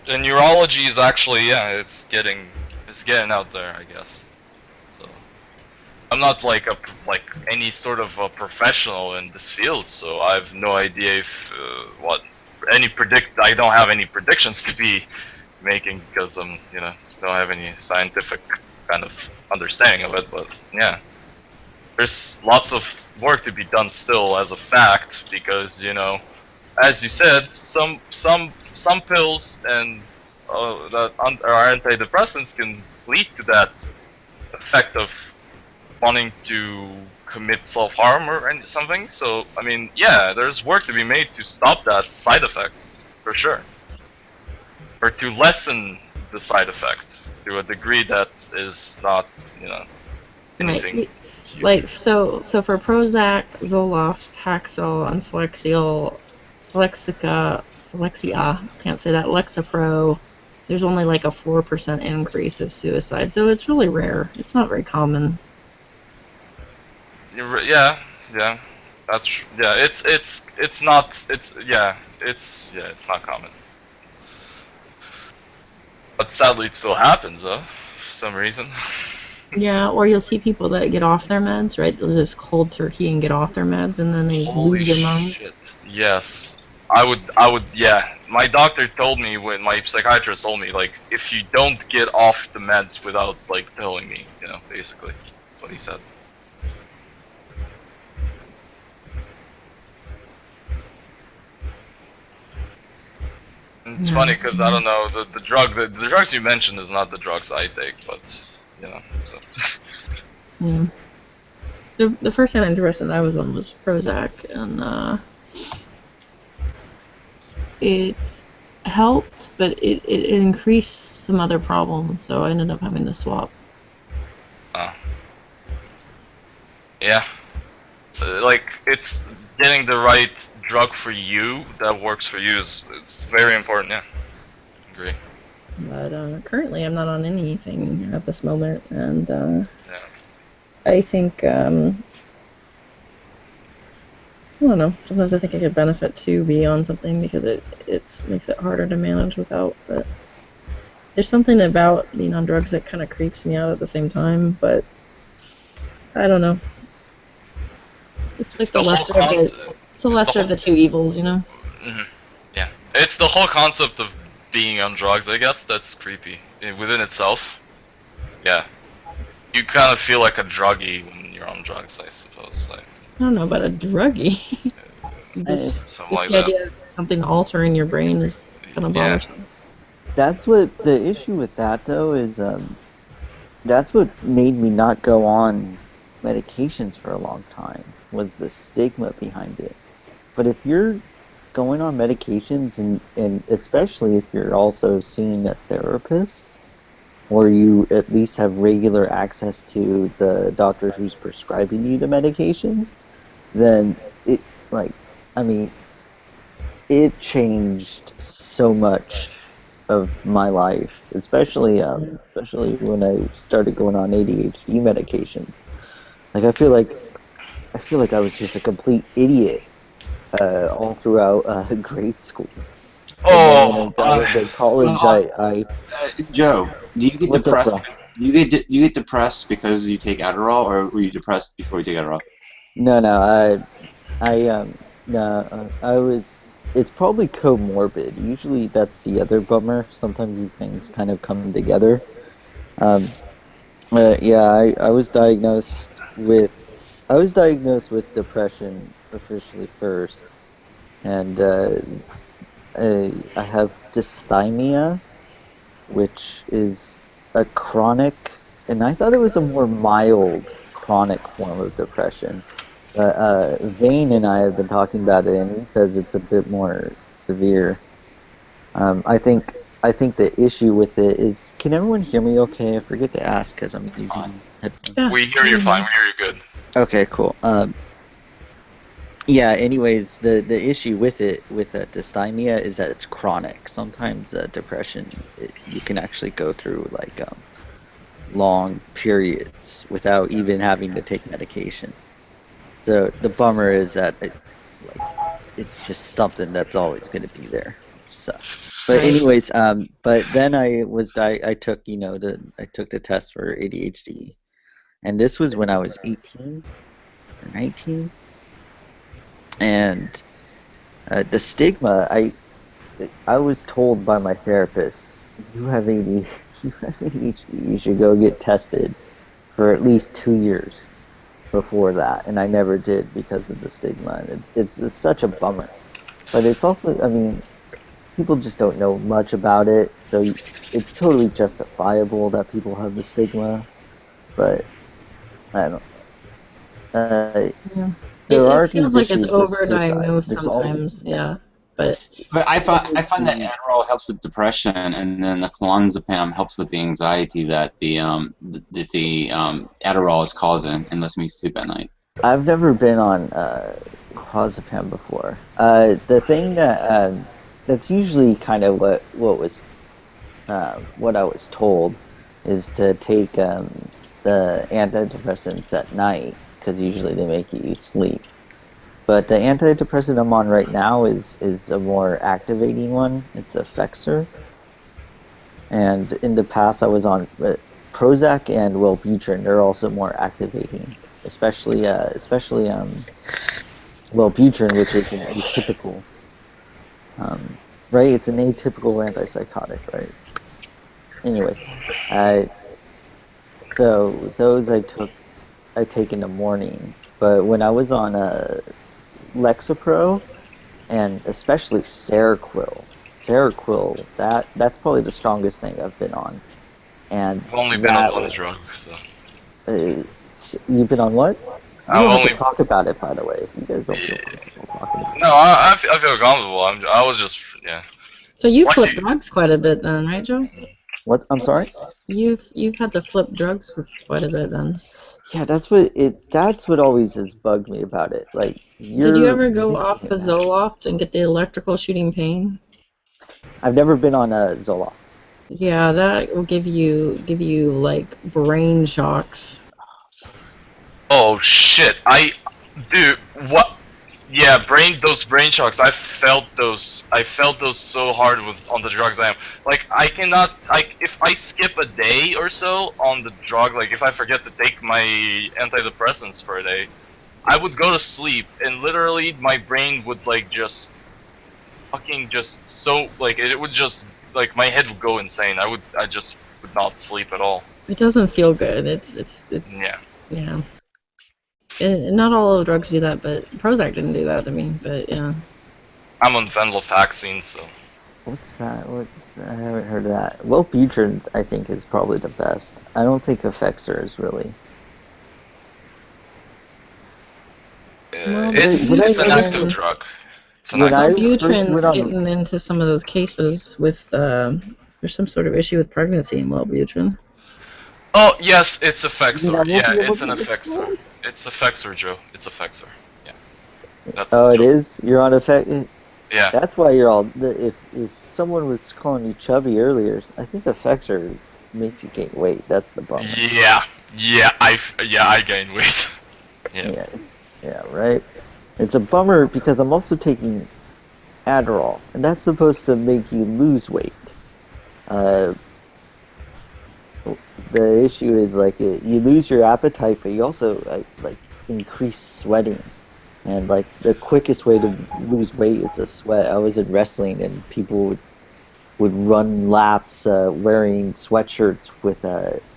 S22: The neurology is actually it's getting out there, I guess. So I'm not like any sort of a professional in this field, so I have no idea if I don't have any predictions to be making because don't have any scientific kind of understanding of it. But yeah, there's lots of work to be done still as a fact because as you said, some pills and that are antidepressants can lead to that effect of wanting to commit self-harm or something. So I mean, there's work to be made to stop that side effect for sure, or to lessen the side effect to a degree that is not anything.
S4: Right. Like so for Prozac, Zoloft, Taxol, and Selexia, can't say that, Lexapro, there's only like a 4% increase of suicide. So it's really rare. It's not very common.
S22: It's not common. But sadly, it still happens, for some reason.
S4: Yeah, or you'll see people that get off their meds, right? They'll just cold turkey and get off their meds, and then they lose their mind.
S22: Shit. Yes. I would, my doctor told me, when my psychiatrist told me, like, if you don't get off the meds without, like, telling me, basically. That's what he said. It's funny because I don't know, the drugs you mentioned is not the drugs I take, but So.
S4: Yeah. The first antidepressant I was on was Prozac, and it helped, but it increased some other problems, so I ended up having to swap.
S22: Yeah. Like, it's getting the right drug for you that works for you it's very important, yeah. Agree.
S4: But currently I'm not on anything at this moment, and I think, I don't know, sometimes I think I could benefit to be on something because it makes it harder to manage without, but there's something about being on drugs that kind of creeps me out at the same time, but I don't know. It's like the lesser of the two evils,
S22: Mm-hmm. Yeah. It's the whole concept of being on drugs, I guess, that's creepy within itself. Yeah. You kind of feel like a druggie when you're on drugs, I suppose. Like,
S4: I don't know about a druggie. Just
S22: like
S4: the idea of something altering your brain is kind of bothersome.
S17: That's what the issue with that, though, is that's what made me not go on medications for a long time, was the stigma behind it. But if you're going on medications, and especially if you're also seeing a therapist, or you at least have regular access to the doctor who's prescribing you the medications, then it changed so much of my life, especially when I started going on ADHD medications. Like, I feel like I feel like I was just a complete idiot all throughout grade school. And then when I got into college, I
S16: Joe, do you get
S17: what's up,
S16: depressed?
S17: bro?
S16: Do you get depressed because you take Adderall, or were you depressed before you take Adderall?
S17: No, no, no, I was. It's probably comorbid. Usually, that's the other bummer. Sometimes these things kind of come together. Um, yeah, I was diagnosed with depression officially first, and I have dysthymia, which is a chronic, and I thought it was a more mild chronic form of depression. But Vane and I have been talking about it, and he says it's a bit more severe. I think the issue with it is, can everyone hear me okay? I forget to ask because I'm using headphones.
S4: Yeah,
S22: We hear you fine. We hear you good.
S17: Okay, cool. Yeah, anyways, the issue with it, with dysthymia, is that it's chronic. Sometimes depression, you can actually go through like long periods without even having to take medication. So the bummer is that it's just something that's always going to be there, which sucks. But
S4: Right.
S17: anyways, but then I took I took the test for ADHD, and this was when I was 18 or 19, and the stigma I was told by my therapist, you have you have ADHD, you should go get tested for at least 2 years before that, and I never did because of the stigma. And it's such a bummer, but it's also, I mean, people just don't know much about it, so it's totally justifiable that people have the stigma. But I don't.
S4: Yeah.
S17: There
S4: It
S17: are
S4: feels
S17: these
S4: like it's
S17: issues with suicide.
S4: overdiagnosed
S17: There's always
S4: sometimes. Yeah, but
S16: But I find that Adderall helps with depression, and then the clonazepam helps with the anxiety that the Adderall is causing and lets me sleep at night.
S17: I've never been on clozapam before. The thing that's usually kind of what I was told is to take the antidepressants at night because usually they make you sleep. But the antidepressant I'm on right now is a more activating one. It's a Effexor. And in the past I was on Prozac and Wellbutrin. They're also more activating, especially Wellbutrin, which is an atypical, right? It's an atypical antipsychotic, right? Anyways, so those I take in the morning. But when I was on Lexapro and especially Seroquel, that's probably the strongest thing I've been on. And
S22: I've only been on
S17: that
S22: one
S17: was
S22: drug, so.
S17: you've been on what? You
S22: I've
S17: don't have
S22: only.
S17: to talk about it, by the way, if you guys don't feel comfortable talking about it.
S22: No, I feel comfortable. I was just, yeah.
S4: so you
S22: Like
S4: flip drugs quite a bit then, right, Joe?
S17: What? I'm sorry?
S4: You've had to flip drugs for quite a bit then.
S17: Yeah, that's what always has bugged me about it. Like
S4: Did you
S17: you're
S4: ever go off
S17: making
S4: a
S17: it happen.
S4: Zoloft and get the electrical shooting pain?
S17: I've never been on a Zoloft.
S4: Yeah, that will give you like brain shocks.
S22: Oh shit! Dude, what? Yeah, those brain shocks. I felt those so hard on the drugs I am. Like I cannot. If I skip a day or so on the drug, like if I forget to take my antidepressants for a day, I would go to sleep and literally my brain would like just fucking just so like it would just like my head would go insane. I just would not sleep at all.
S4: It doesn't feel good. It's
S22: Yeah.
S4: yeah. And not all of the drugs do that, but Prozac didn't do that to me. But yeah.
S22: I'm on venlafaxine, so.
S17: What's that? I haven't heard of that. Wellbutrin, I think, is probably the best. I don't think Effexor is really.
S4: Well,
S22: It's an active drug. It's an active drug.
S4: Wellbutrin's getting into some of those cases with there's some sort of issue with pregnancy in Wellbutrin.
S22: Oh yes, it's Effexor.
S17: I won't
S22: Yeah,
S17: be able
S22: it's an
S17: to get
S22: Effexor. It's Effexor, Joe. It's Effexor. Yeah. That's
S17: Oh,
S22: the
S17: it
S22: joke.
S17: is? You're on Effexor?
S22: Yeah.
S17: That's why you're all. If someone was calling you chubby earlier, I think Effexor makes you gain weight. That's the bummer.
S22: Yeah. I gained weight. Yeah.
S17: Yeah. Yeah, right. It's a bummer because I'm also taking Adderall, and that's supposed to make you lose weight. Uh, the issue is like you lose your appetite, but you also like increase sweating. And like the quickest way to lose weight is to sweat. I was in wrestling, and people would run laps wearing sweatshirts with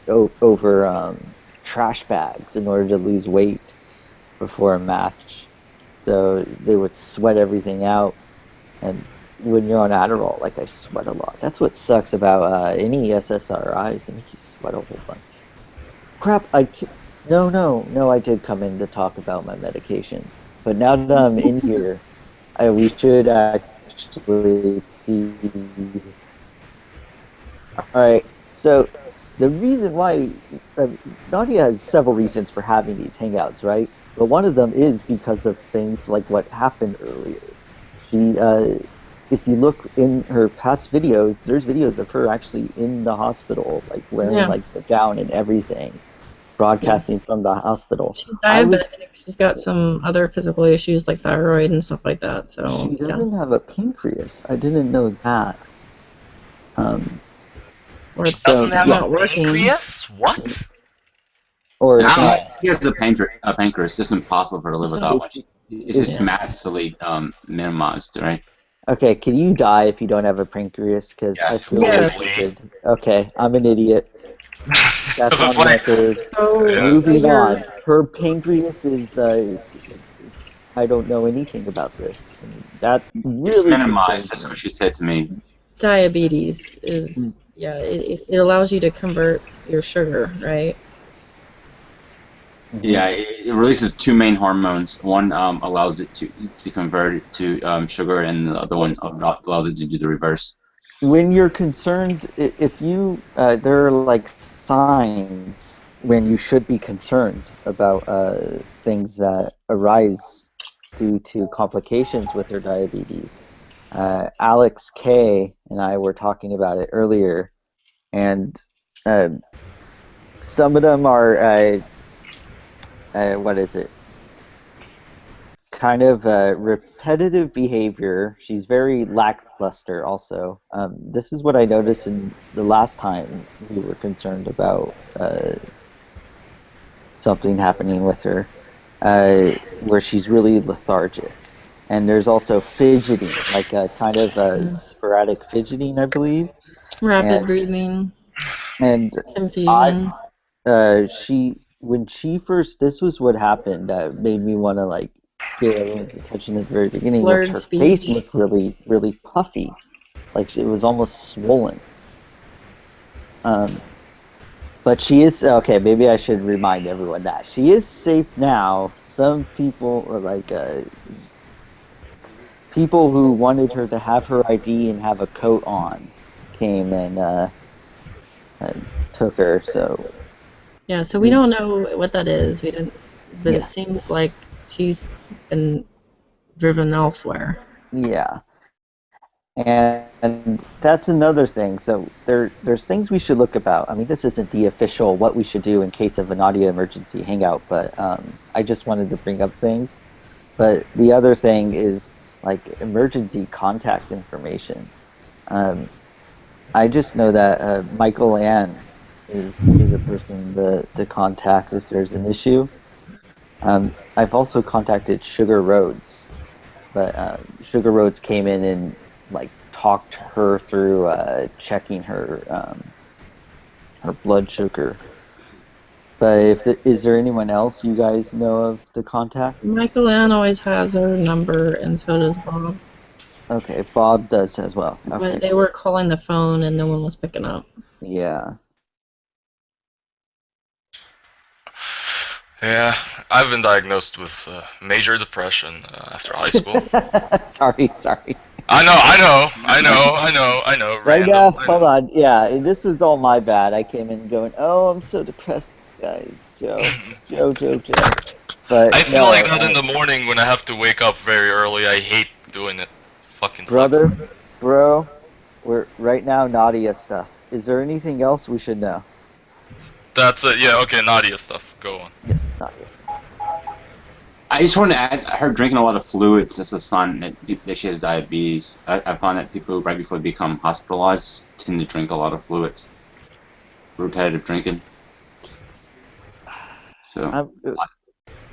S17: over trash bags in order to lose weight before a match. So they would sweat everything out. And when you're on Adderall, like I sweat a lot. That's what sucks about any SSRIs. They make you sweat a whole bunch. Crap! No. I did come in to talk about my medications, but now that I'm in here, we should actually be. All right. So the reason why Nadia has several reasons for having these hangouts, right? But one of them is because of things like what happened earlier. She, if you look in her past videos, there's videos of her actually in the hospital, like wearing like the gown and everything, broadcasting from the hospital.
S4: She's diabetic. She's got some other physical issues like thyroid and stuff like that. So
S17: she doesn't have a pancreas. I didn't know that.
S4: Or it's
S22: Doesn't have
S4: not
S22: a
S4: working.
S22: pancreas? What?
S17: Or it's not.
S16: He has a pancreas. It's impossible for her to live without one. It's just massively minimized, right?
S17: Okay, can you die if you don't have a pancreas? Because I feel like you should. Okay, I'm an idiot. That's on record. Moving on. Her pancreas is. I don't know anything about this. And that really
S16: It's minimized.
S17: concerns
S16: That's
S17: me.
S16: what she said to me.
S4: Diabetes is it allows you to convert your sugar, right?
S16: Yeah, it releases two main hormones. One allows it to convert it to sugar, and the other one allows it to do the reverse.
S17: When you're concerned, if you there are like signs when you should be concerned about things that arise due to complications with their diabetes. Alex K and I were talking about it earlier, and some of them are what is it? Kind of repetitive behavior. She's very lackluster also. This is what I noticed in the last time we were concerned about something happening with her, where she's really lethargic. And there's also fidgeting, like a kind of sporadic fidgeting, I believe.
S4: Rapid breathing.
S17: And
S4: confusion.
S17: When she first, this was what happened that made me want to like get everyone's attention at the very beginning. Was her face looked really, really puffy, like it was almost swollen. But she is okay. Maybe I should remind everyone that she is safe now. Some people, like people who wanted her to have her ID and have a coat on, came and took her. So
S4: yeah, so we don't know what that is. We didn't, but
S17: Yeah.
S4: it seems like she's been driven elsewhere.
S17: Yeah. And that's another thing. So there's things we should look about. I mean, this isn't the official what we should do in case of an audio emergency hangout, but I just wanted to bring up things. But the other thing is like emergency contact information. I just know that Michael Ann is a person to contact if there's an issue. I've also contacted Sugar Rhodes, but Sugar Rhodes came in and like talked her through checking her her blood sugar. But is there anyone else you guys know of to contact?
S4: Michael Ann always has her number, and so does Bob.
S17: Okay, Bob does as well. Okay.
S4: But they were calling the phone, and no one was picking up.
S17: Yeah.
S22: Yeah, I've been diagnosed with major depression after high school.
S17: Sorry.
S22: I know.
S17: Right now, hold on. Yeah, this was all my bad. I came in going, "Oh, I'm so depressed, guys." Joe. But
S22: I feel like that in the morning when I have to wake up very early. I hate doing it. Fucking
S17: brother, bro, we're right now Nadia stuff. Is there anything else we should know?
S22: That's it. Yeah. Okay. Nadia stuff. Go on.
S17: Yes, Nadia stuff.
S16: just want to add, her drinking a lot of fluids as a sign that she has diabetes. I find that people right before they become hospitalized tend to drink a lot of fluids. Repetitive drinking. So.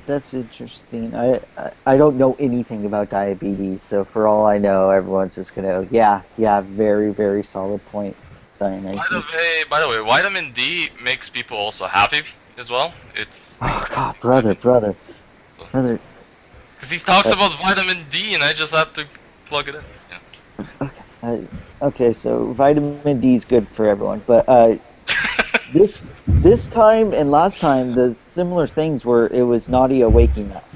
S17: That's interesting. I don't know anything about diabetes, so for all I know, everyone's just gonna yeah, very very solid point.
S22: By the way, vitamin D makes people also happy as well. It's
S17: Oh God, brother.
S22: because he talks about vitamin D, and I just have to plug it in. Yeah.
S17: Okay, so vitamin D is good for everyone, but this time and last time the similar things were it was Nadia waking up.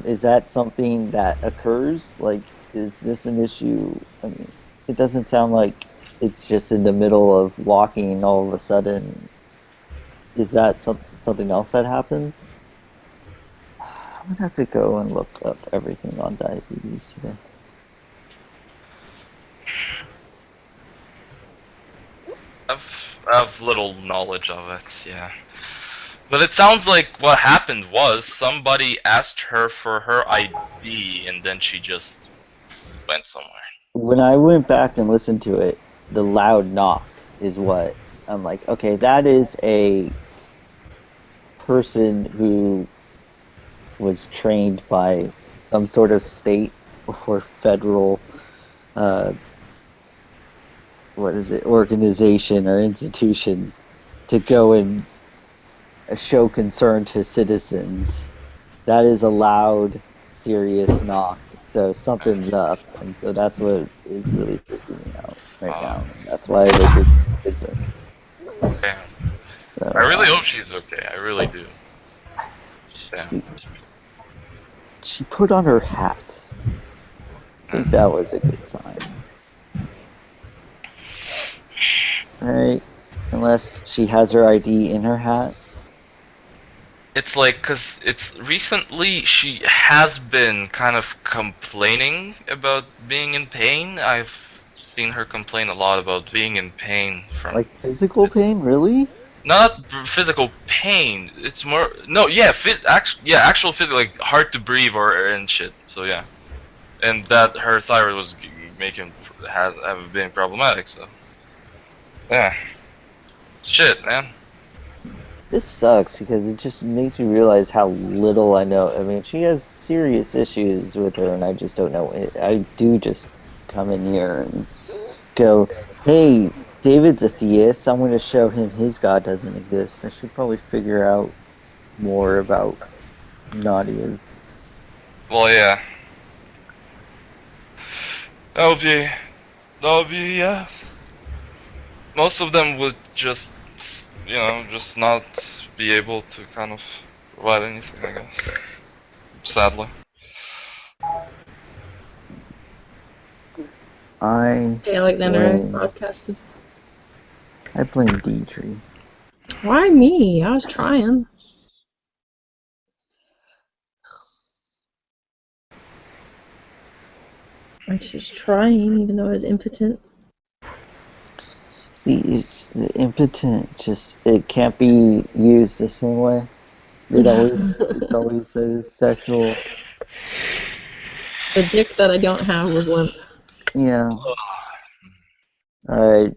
S17: Is that something that occurs? Like, is this an issue? I mean, it doesn't sound like it's just in the middle of walking and all of a sudden. Is that something else that happens? I'm gonna have to go and look up everything on diabetes today.
S22: I have little knowledge of it, yeah. But it sounds like what happened was somebody asked her for her ID, and then she just went somewhere.
S17: When I went back and listened to it, the loud knock is what I'm like, okay, that is a person who was trained by some sort of state or federal organization or institution to go and show concern to citizens. That is a loud, serious knock. So something's up, and so that's what is really freaking me out right now. And that's why I make it concerned.
S22: Damn.
S17: So,
S22: I really hope she's okay. I really do. Damn.
S17: She put on her hat. I think that was a good sign. Right? Unless she has her ID in her hat.
S22: It's like, cause it's recently she has been kind of complaining about being in pain. I've seen her complain a lot about being in pain from.
S17: Like physical pain, really?
S22: Not physical pain. It's more actual physical, like hard to breathe and shit. So yeah, and that her thyroid was have been problematic. So yeah, shit, man.
S17: This sucks because it just makes me realize how little I know. I mean, she has serious issues with her, and I just don't know. I do just come in here and go, hey, David's a theist. I'm going to show him his God doesn't exist. I should probably figure out more about Nadia's.
S22: Well, yeah. That'll be, yeah. Most of them would just, just not be able to kind of provide anything, I guess. Sadly.
S17: Hey,
S4: Alexander broadcasted.
S17: I blame Deidre.
S4: Why me? I was trying. And she was trying, even though I was impotent.
S17: It's impotent. Just it can't be used the same way. It's always a sexual.
S4: The dick that I don't have was limp.
S17: Yeah. Alright.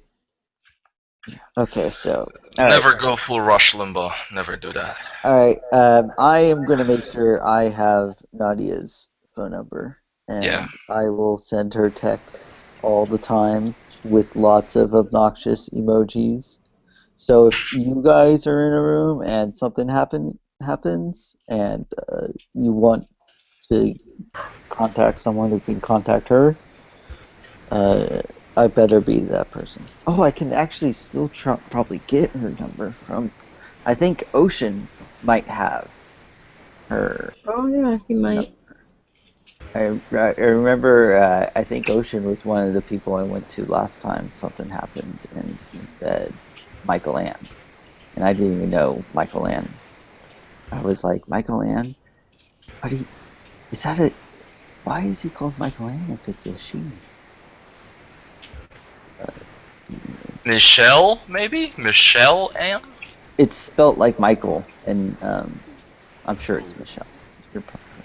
S17: Okay, so.
S22: Never go full Rush Limbaugh. Never do that.
S17: Alright, I am going to make sure I have Nadia's phone number. And I will send her texts all the time with lots of obnoxious emojis. So if you guys are in a room and something happens and you want to contact someone who can contact her, I better be that person. Oh, I can actually still probably get her number from. I think Ocean might have her.
S4: Oh yeah, he might.
S17: I remember. I think Ocean was one of the people I went to last time something happened, and he said Michael Ann, and I didn't even know Michael Ann. I was like, Michael Ann? But is that a? Why is he called Michael Ann if it's a she?
S22: Michelle, maybe? Michelle Ann?
S17: It's spelt like Michael, and I'm sure it's Michelle. You're probably...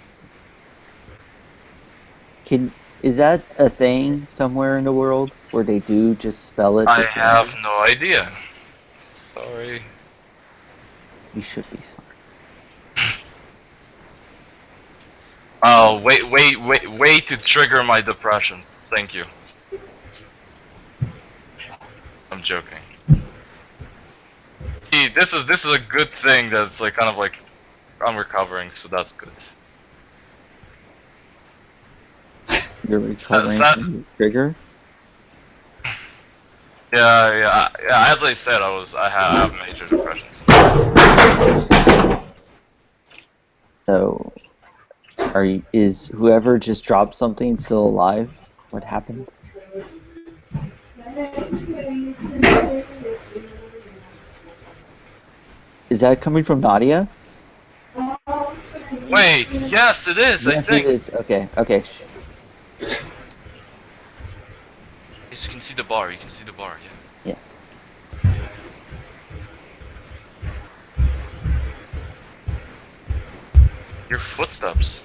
S17: Is that a thing somewhere in the world where they do just spell it
S22: I
S17: the same?
S22: have no idea. Sorry.
S17: You should be sorry.
S22: Oh, wait to trigger my depression. Thank you. I'm joking. See, this is a good thing that's like kind of like I'm recovering, so that's good.
S17: You're recovering
S22: that-
S17: from the trigger?
S22: Yeah. As I said, I have major depression.
S17: So, is whoever just dropped something still alive? What happened? Is that coming from Nadia?
S22: Wait, yes, it is. I
S17: Yes,
S22: think.
S17: it is. Okay.
S22: Yes, you can see the bar. You can see the bar. Yeah. Your footsteps.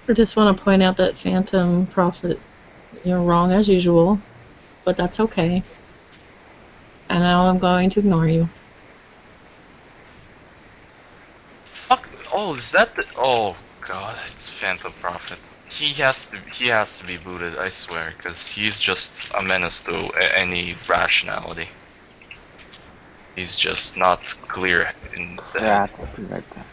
S4: I just want to point out that Phantom Prophet, you're wrong as usual, but that's okay. And now I'm going to ignore you.
S22: Fuck. Oh, is that the? Oh God, it's Phantom Prophet. He has to be booted. I swear, because he's just a menace to any rationality. He's just not clear in the head.
S17: Crap, I'll be right back.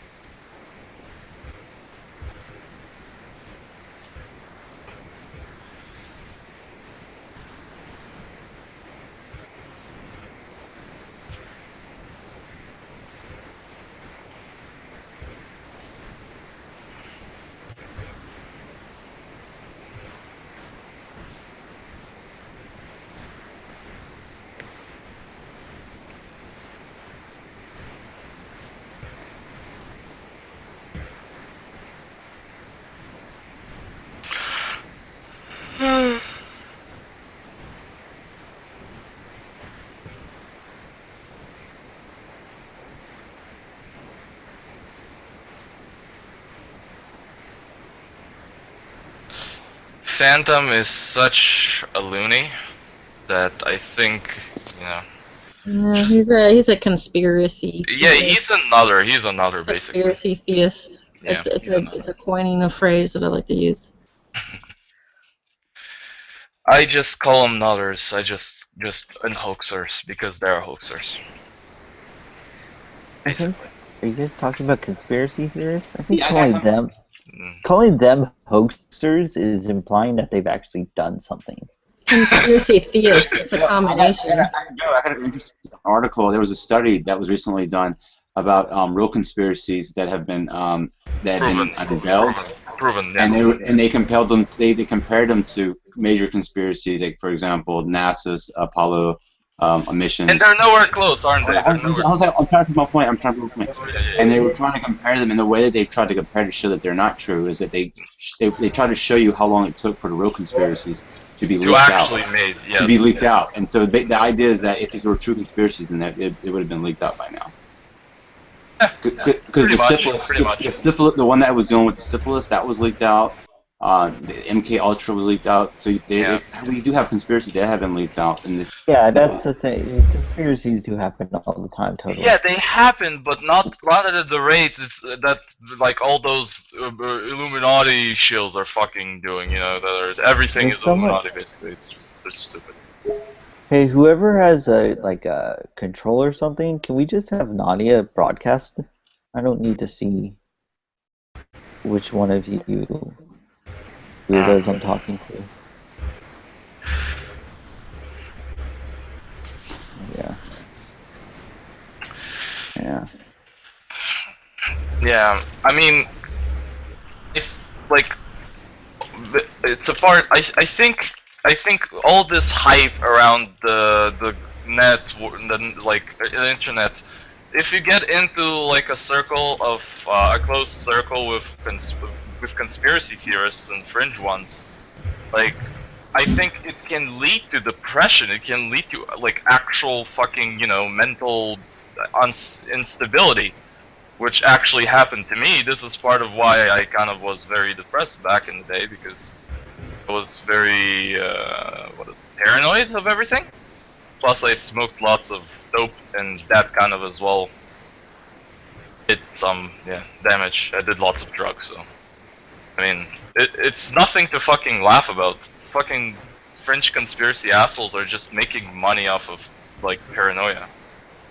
S22: Phantom is such a loony that I think, you know.
S4: Yeah, he's a conspiracy.
S22: Yeah,
S4: theist.
S22: he's another basically.
S4: Conspiracy theist.
S22: Yeah,
S4: It's a coining of phrase that I like to use.
S22: I just call them nullers. I just and hoaxers because they're hoaxers.
S17: I think. Are you guys talking about conspiracy theorists? I think
S22: Yeah,
S17: calling them hoaxers is implying that they've actually done something.
S4: Conspiracy theist. It's a combination.
S16: I got an interesting article. There was a study that was recently done about real conspiracies that have been unveiled.
S22: Proven, yeah.
S16: And they compared them. They compared them to major conspiracies, like for example NASA's Apollo missions.
S22: And they're nowhere close, aren't they?
S16: I'm trying to prove my point. And they were trying to compare them, and the way that they tried to compare to show that they're not true is that they try to show you how long it took for the real conspiracies to be leaked out. To be leaked out. And so the idea is that if these were true conspiracies, then it would have been leaked out by now. Because the syphilis, the one that was dealing with the syphilis, that was leaked out. The MK Ultra was leaked out. So we do have conspiracies that have been leaked out.
S17: Yeah, that's the thing. Conspiracies do happen all the time, totally.
S22: Yeah, they happen, but not at the rate that like all those Illuminati shills are fucking doing. You know, everything is Illuminati basically. It's stupid.
S17: Hey, whoever has a control or something, can we just have Nadia broadcast? I don't need to see which one of you weirdos I'm talking to.
S22: Yeah, I mean, if like, it's a part. I think all this hype around the net, the internet. If you get into like a circle of a close circle with conspiracy theorists and fringe ones, Like, I think it can lead to depression. It can lead to like actual fucking, mental instability, which actually happened to me. This is part of why I kind of was very depressed back in the day, because I was very paranoid of everything. Plus, I smoked lots of dope, and that kind of as well did some damage. I did lots of drugs, so I mean, it's nothing to fucking laugh about. Fucking French conspiracy assholes are just making money off of like paranoia.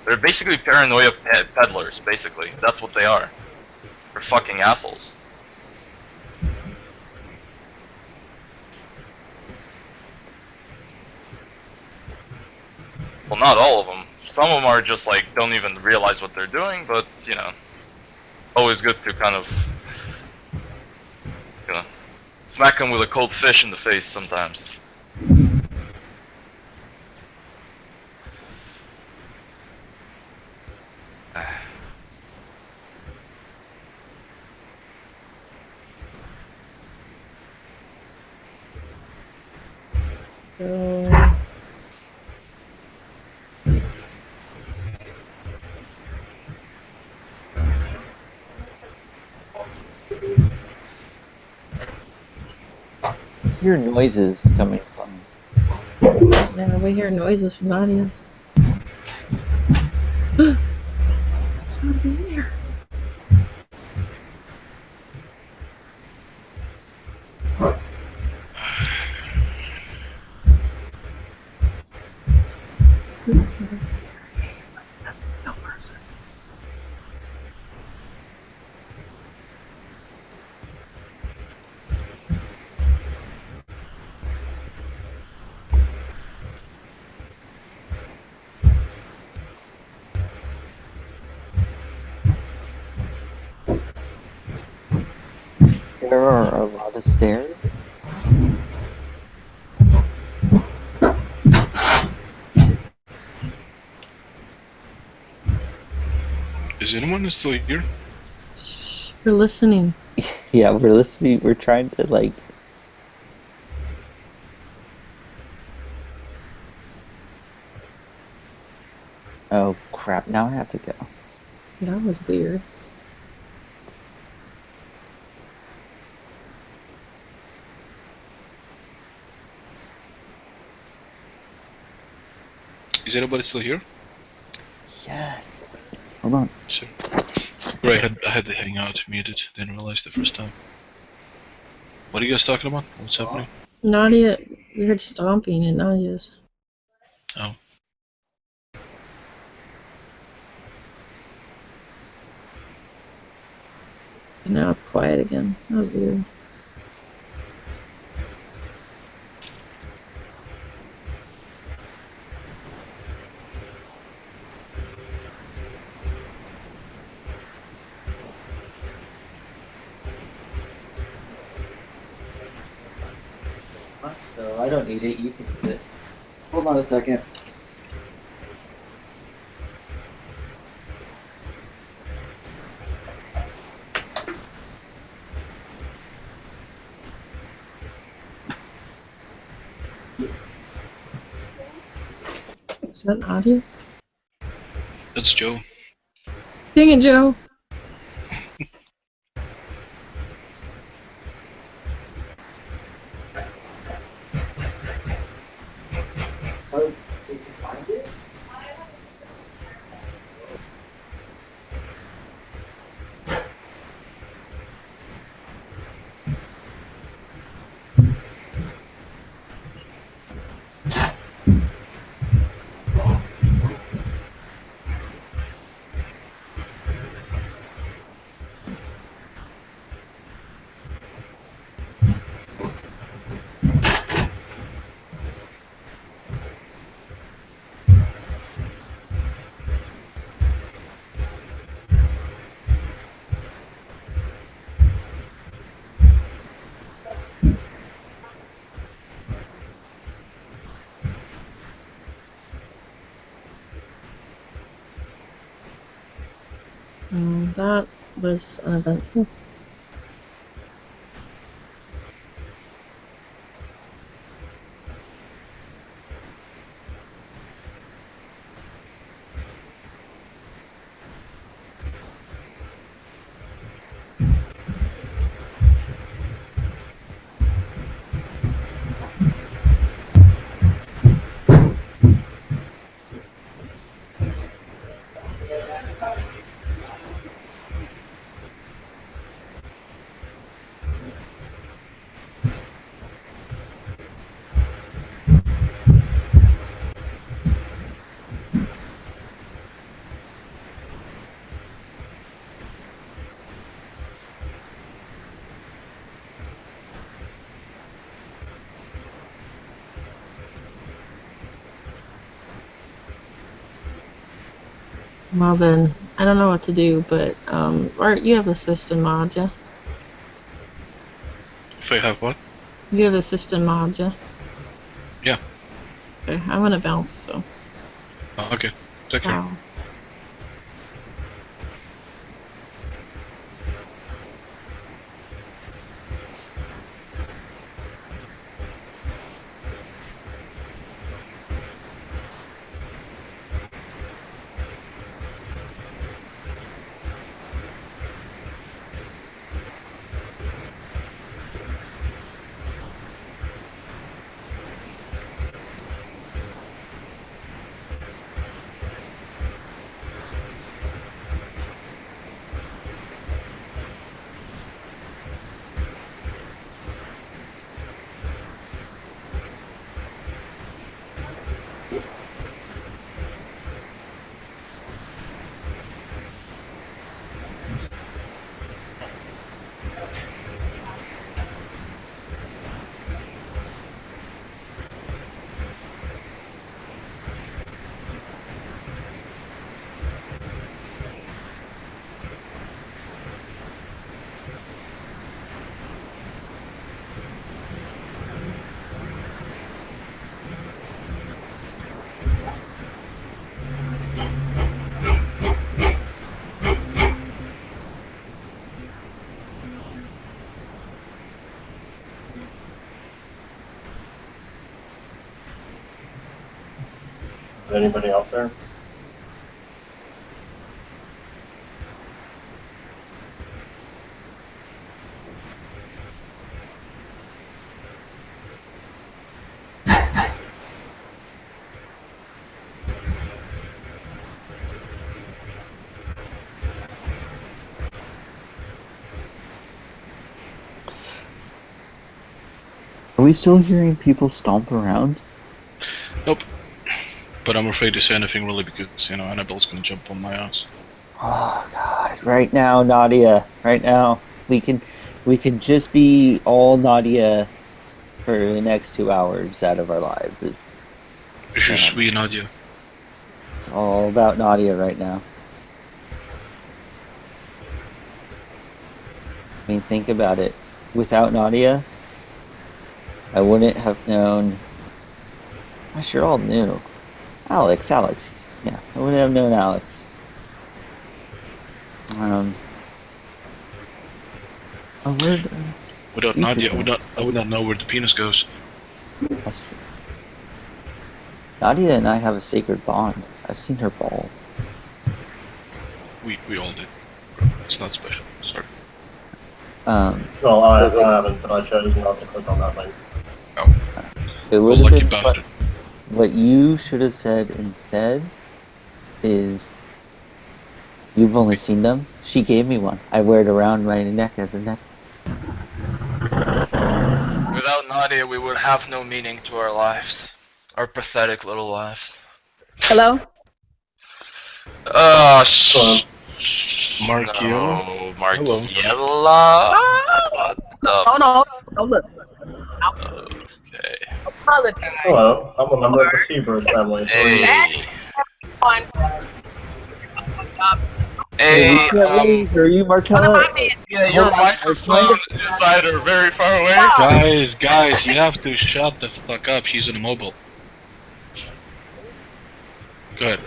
S22: They're basically paranoia peddlers. Basically, that's what they are. They're fucking assholes. Well, not all of them. Some of them are just like don't even realize what they're doing, but always good to kind of smack them with a cold fish in the face sometimes.
S17: Hear noises coming from.
S4: Yeah, we hear noises from the audience. What's in there?
S17: There are a lot of stairs.
S12: Is anyone still here?
S4: We're listening.
S17: Yeah, we're listening. We're trying to like. Oh crap! Now I have to go.
S4: That was weird.
S12: Is anybody still here?
S17: Yes. Hold on.
S12: Sure. Sorry, I had the hangout muted. Didn't realize the first time. What are you guys talking about? What's happening?
S4: Nadia, we heard stomping in Nadia's.
S12: Oh.
S4: And now it's quiet again. That was weird.
S17: So I don't need it. You can use it. Hold on a second.
S4: Is that Nadia?
S12: That's Joe.
S4: Dang it, Joe.
S17: Oh, did you find it?
S4: That was uneventful. Well then, I don't know what to do, but Art, you have the system mod, yeah?
S12: If I have what?
S4: You have the system mod, yeah?
S12: Yeah.
S4: Okay, I'm gonna bounce, so.
S12: Okay. Take care.
S4: Ciao.
S14: Is anybody out there?
S17: Are we still hearing people stomp around?
S12: Nope. But I'm afraid to say anything really because, you know, Annabelle's gonna jump on my ass.
S17: Oh God! Right now, Nadia. Right now, we can just be all Nadia for the next 2 hours out of our lives. It's
S12: Je suis Nadia.
S17: It's all about Nadia right now. I mean, think about it. Without Nadia, I wouldn't have known. I sure all knew. Alex. Yeah, I wouldn't have known Alex.
S12: Without Nadia, I would not know where the penis goes.
S17: That's true. Nadia and I have a sacred bond. I've seen her ball.
S12: We all did. It's not special. Sorry.
S14: Well, I haven't, but I chose not to click on that link.
S17: It would have been. What you should have said instead is, "You've only seen them. She gave me one. I wear it around my neck as a necklace."
S22: Without Nadia, we would have no meaning to our lives. Our pathetic little lives.
S18: Hello?
S12: Markiela?
S22: No, Markiela? What the?
S18: Oh no, oh look.
S22: Okay.
S18: Apologize.
S14: Hello, I'm a member of the Seabird family.
S22: Hey.
S17: Hey, are you Markella?
S22: Yeah, your microphone is either very far away.
S12: Guys, you have to shut the fuck up. She's in a mobile. Go ahead.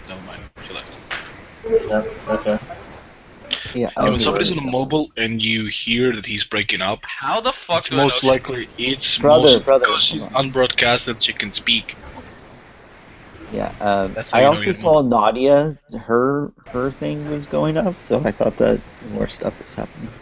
S12: Never mind. She left.
S14: Yeah, okay.
S17: Yeah,
S12: when somebody's in a mobile and you hear that he's breaking up,
S22: how the fuck
S12: it's
S22: do I
S12: most
S22: know
S12: likely it's
S17: Brother,
S12: because she's unbroadcasted she can speak.
S17: Yeah,
S12: That's how
S17: I
S12: you know
S17: also
S12: you're
S17: saw Nadia, her thing was going up, so I thought that more stuff was happening.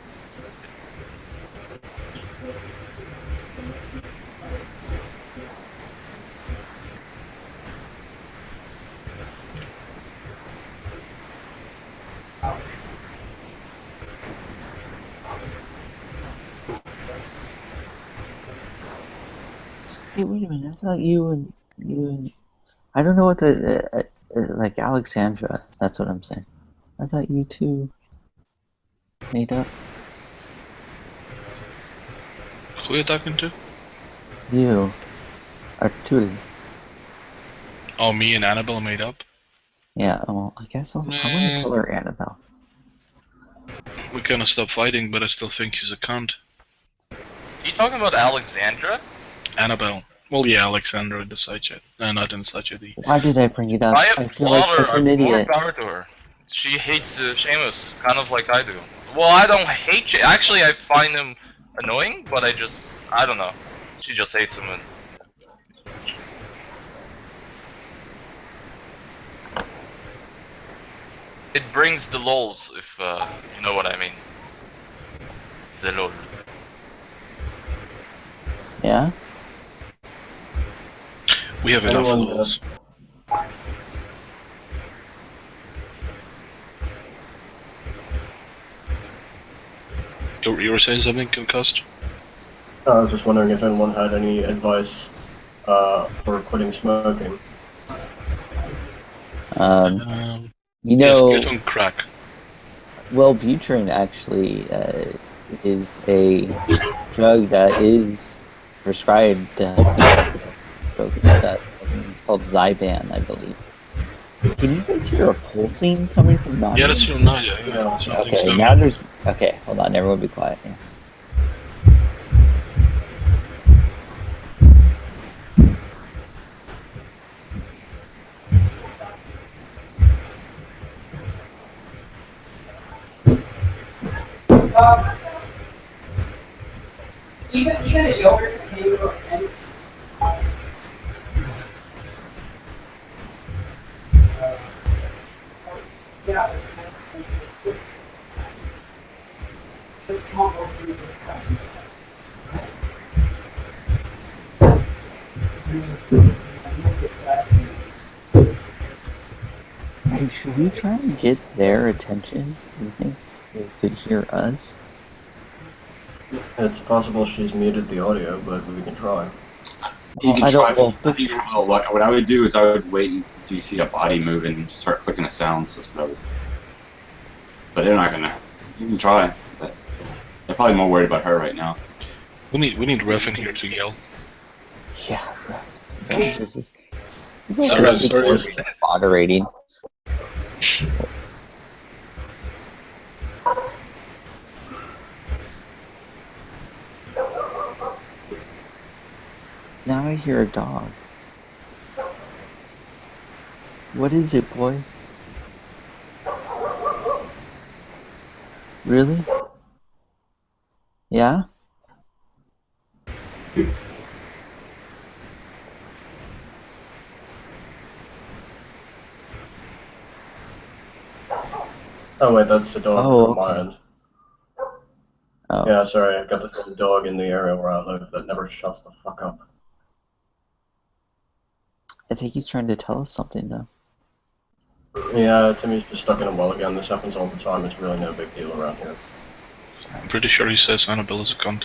S17: Hey, wait a minute, I thought you and I don't know what the like Alexandra, that's what I'm saying. I thought you two made up.
S12: Who are you talking to?
S17: You, Arturo.
S12: Oh, me and Annabelle made up?
S17: Yeah, well, I guess I'm gonna call her Annabelle.
S12: We kinda stopped fighting, but I still think she's a cunt.
S22: Are you talking about Alexandra?
S12: Annabelle. Well, yeah, Alexandra in the side chat. Not in the side chat.
S17: Why did I bring it up?
S22: I
S17: I feel like
S22: applaud
S17: such
S22: her.
S17: an
S22: More
S17: idiot.
S22: power to her. She hates Seamus, kind of like I do. Well, I don't hate Seamus. Actually, I find him annoying, but I don't know. She just hates him. And it brings the lols, if you know what I mean. The lol.
S17: Yeah?
S12: We have enough
S14: Anyone,
S12: laws. You were saying something, Concussed?
S14: I was just wondering if anyone had any advice for quitting smoking.
S17: You
S12: Yes,
S17: know,
S12: get on crack.
S17: Wellbutrin actually is a drug that is prescribed it's called Zyban, I believe. Can you guys hear a pulsing coming from Nadia?
S12: Yeah, that's from Nadia. Yeah. Something's
S17: Okay,
S12: going
S17: now
S12: on.
S17: there's... Okay, hold on, everyone be quiet. Yeah.
S8: Even a yogurt container of any. Yeah.
S17: Hey, should we try and get their attention? Do you think they could hear us?
S14: It's possible she's muted the audio, but we can try.
S5: You can
S17: I
S5: try,
S17: don't
S5: but I think what I would do is I would wait until you see a body move and start clicking a sounds. That's what I would do. But they're not gonna. You can try, but they're probably more worried about her right now.
S12: We need Ref in here to yell.
S17: Yeah, Ref is
S12: Sorry.
S17: moderating. Now I hear a dog. What is it, boy? Really? Yeah?
S14: Oh wait, that's the dog
S17: Oh,
S14: from my
S17: okay.
S14: end.
S17: Oh.
S14: Yeah, sorry, I've got this one dog in the area where I live that never shuts the fuck up.
S17: I think he's trying to tell us something, though.
S14: Yeah, Timmy's just stuck in a well again. This happens all the time. It's really no big deal around here.
S12: I'm pretty sure he says Annabelle is a cunt.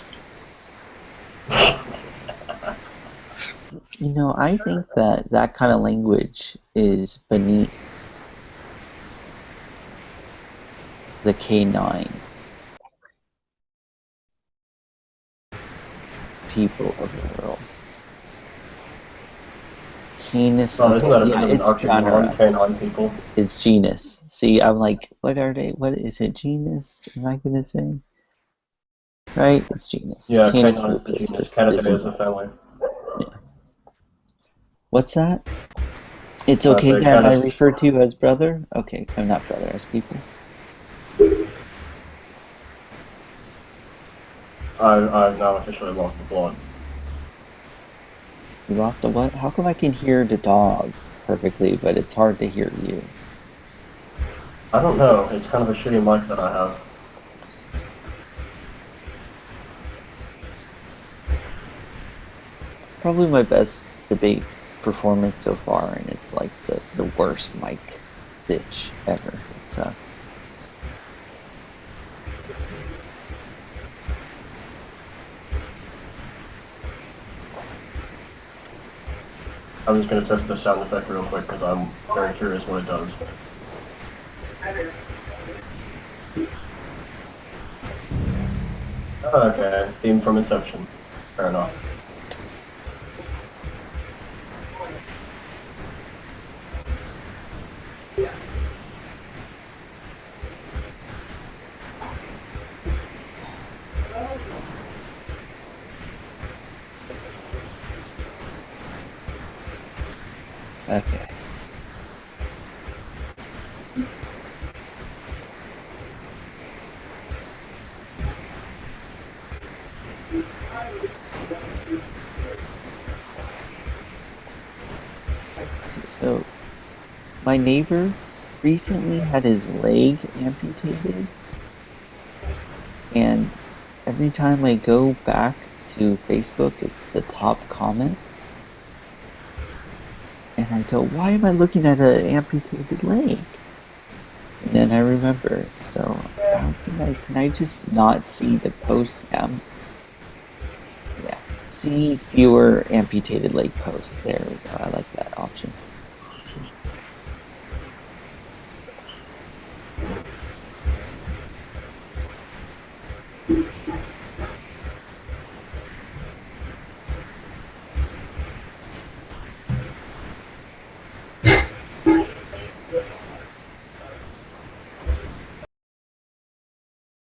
S17: You know, I think that that kind of language is beneath the K9 people of the world. Genus.
S14: Oh, isn't that a bit
S17: Yeah,
S14: of an
S17: it's
S14: oxymoron,
S17: genre.
S14: K9 people?
S17: It's genus. See, I'm like, what are they? What is it? Genus? Am I gonna say? Right? It's genus.
S14: Yeah,
S17: Canis
S14: K9 is the
S17: is
S14: genus, Canidae is the family.
S17: Yeah. What's that? It's
S14: So
S17: okay that I
S14: Canis...
S17: refer to you as brother? Okay, I'm not brother, as people.
S14: I've now officially lost the plot.
S17: You lost a what? How come I can hear the dog perfectly, but it's hard to hear you?
S14: I don't know. It's kind of a shitty mic that I have.
S17: Probably my best debate performance so far, and it's like the worst mic stitch ever. It sucks.
S14: I'm just going to test this sound effect real quick because I'm very curious what it does. Okay, theme from Inception. Fair enough.
S17: Okay. So, my neighbor recently had his leg amputated, and every time I go back to Facebook, it's the top comment, and I go, why am I looking at an amputated leg? And then I remember, so how can I just not see the post? Yeah. See fewer amputated leg posts. There we go. I like that option.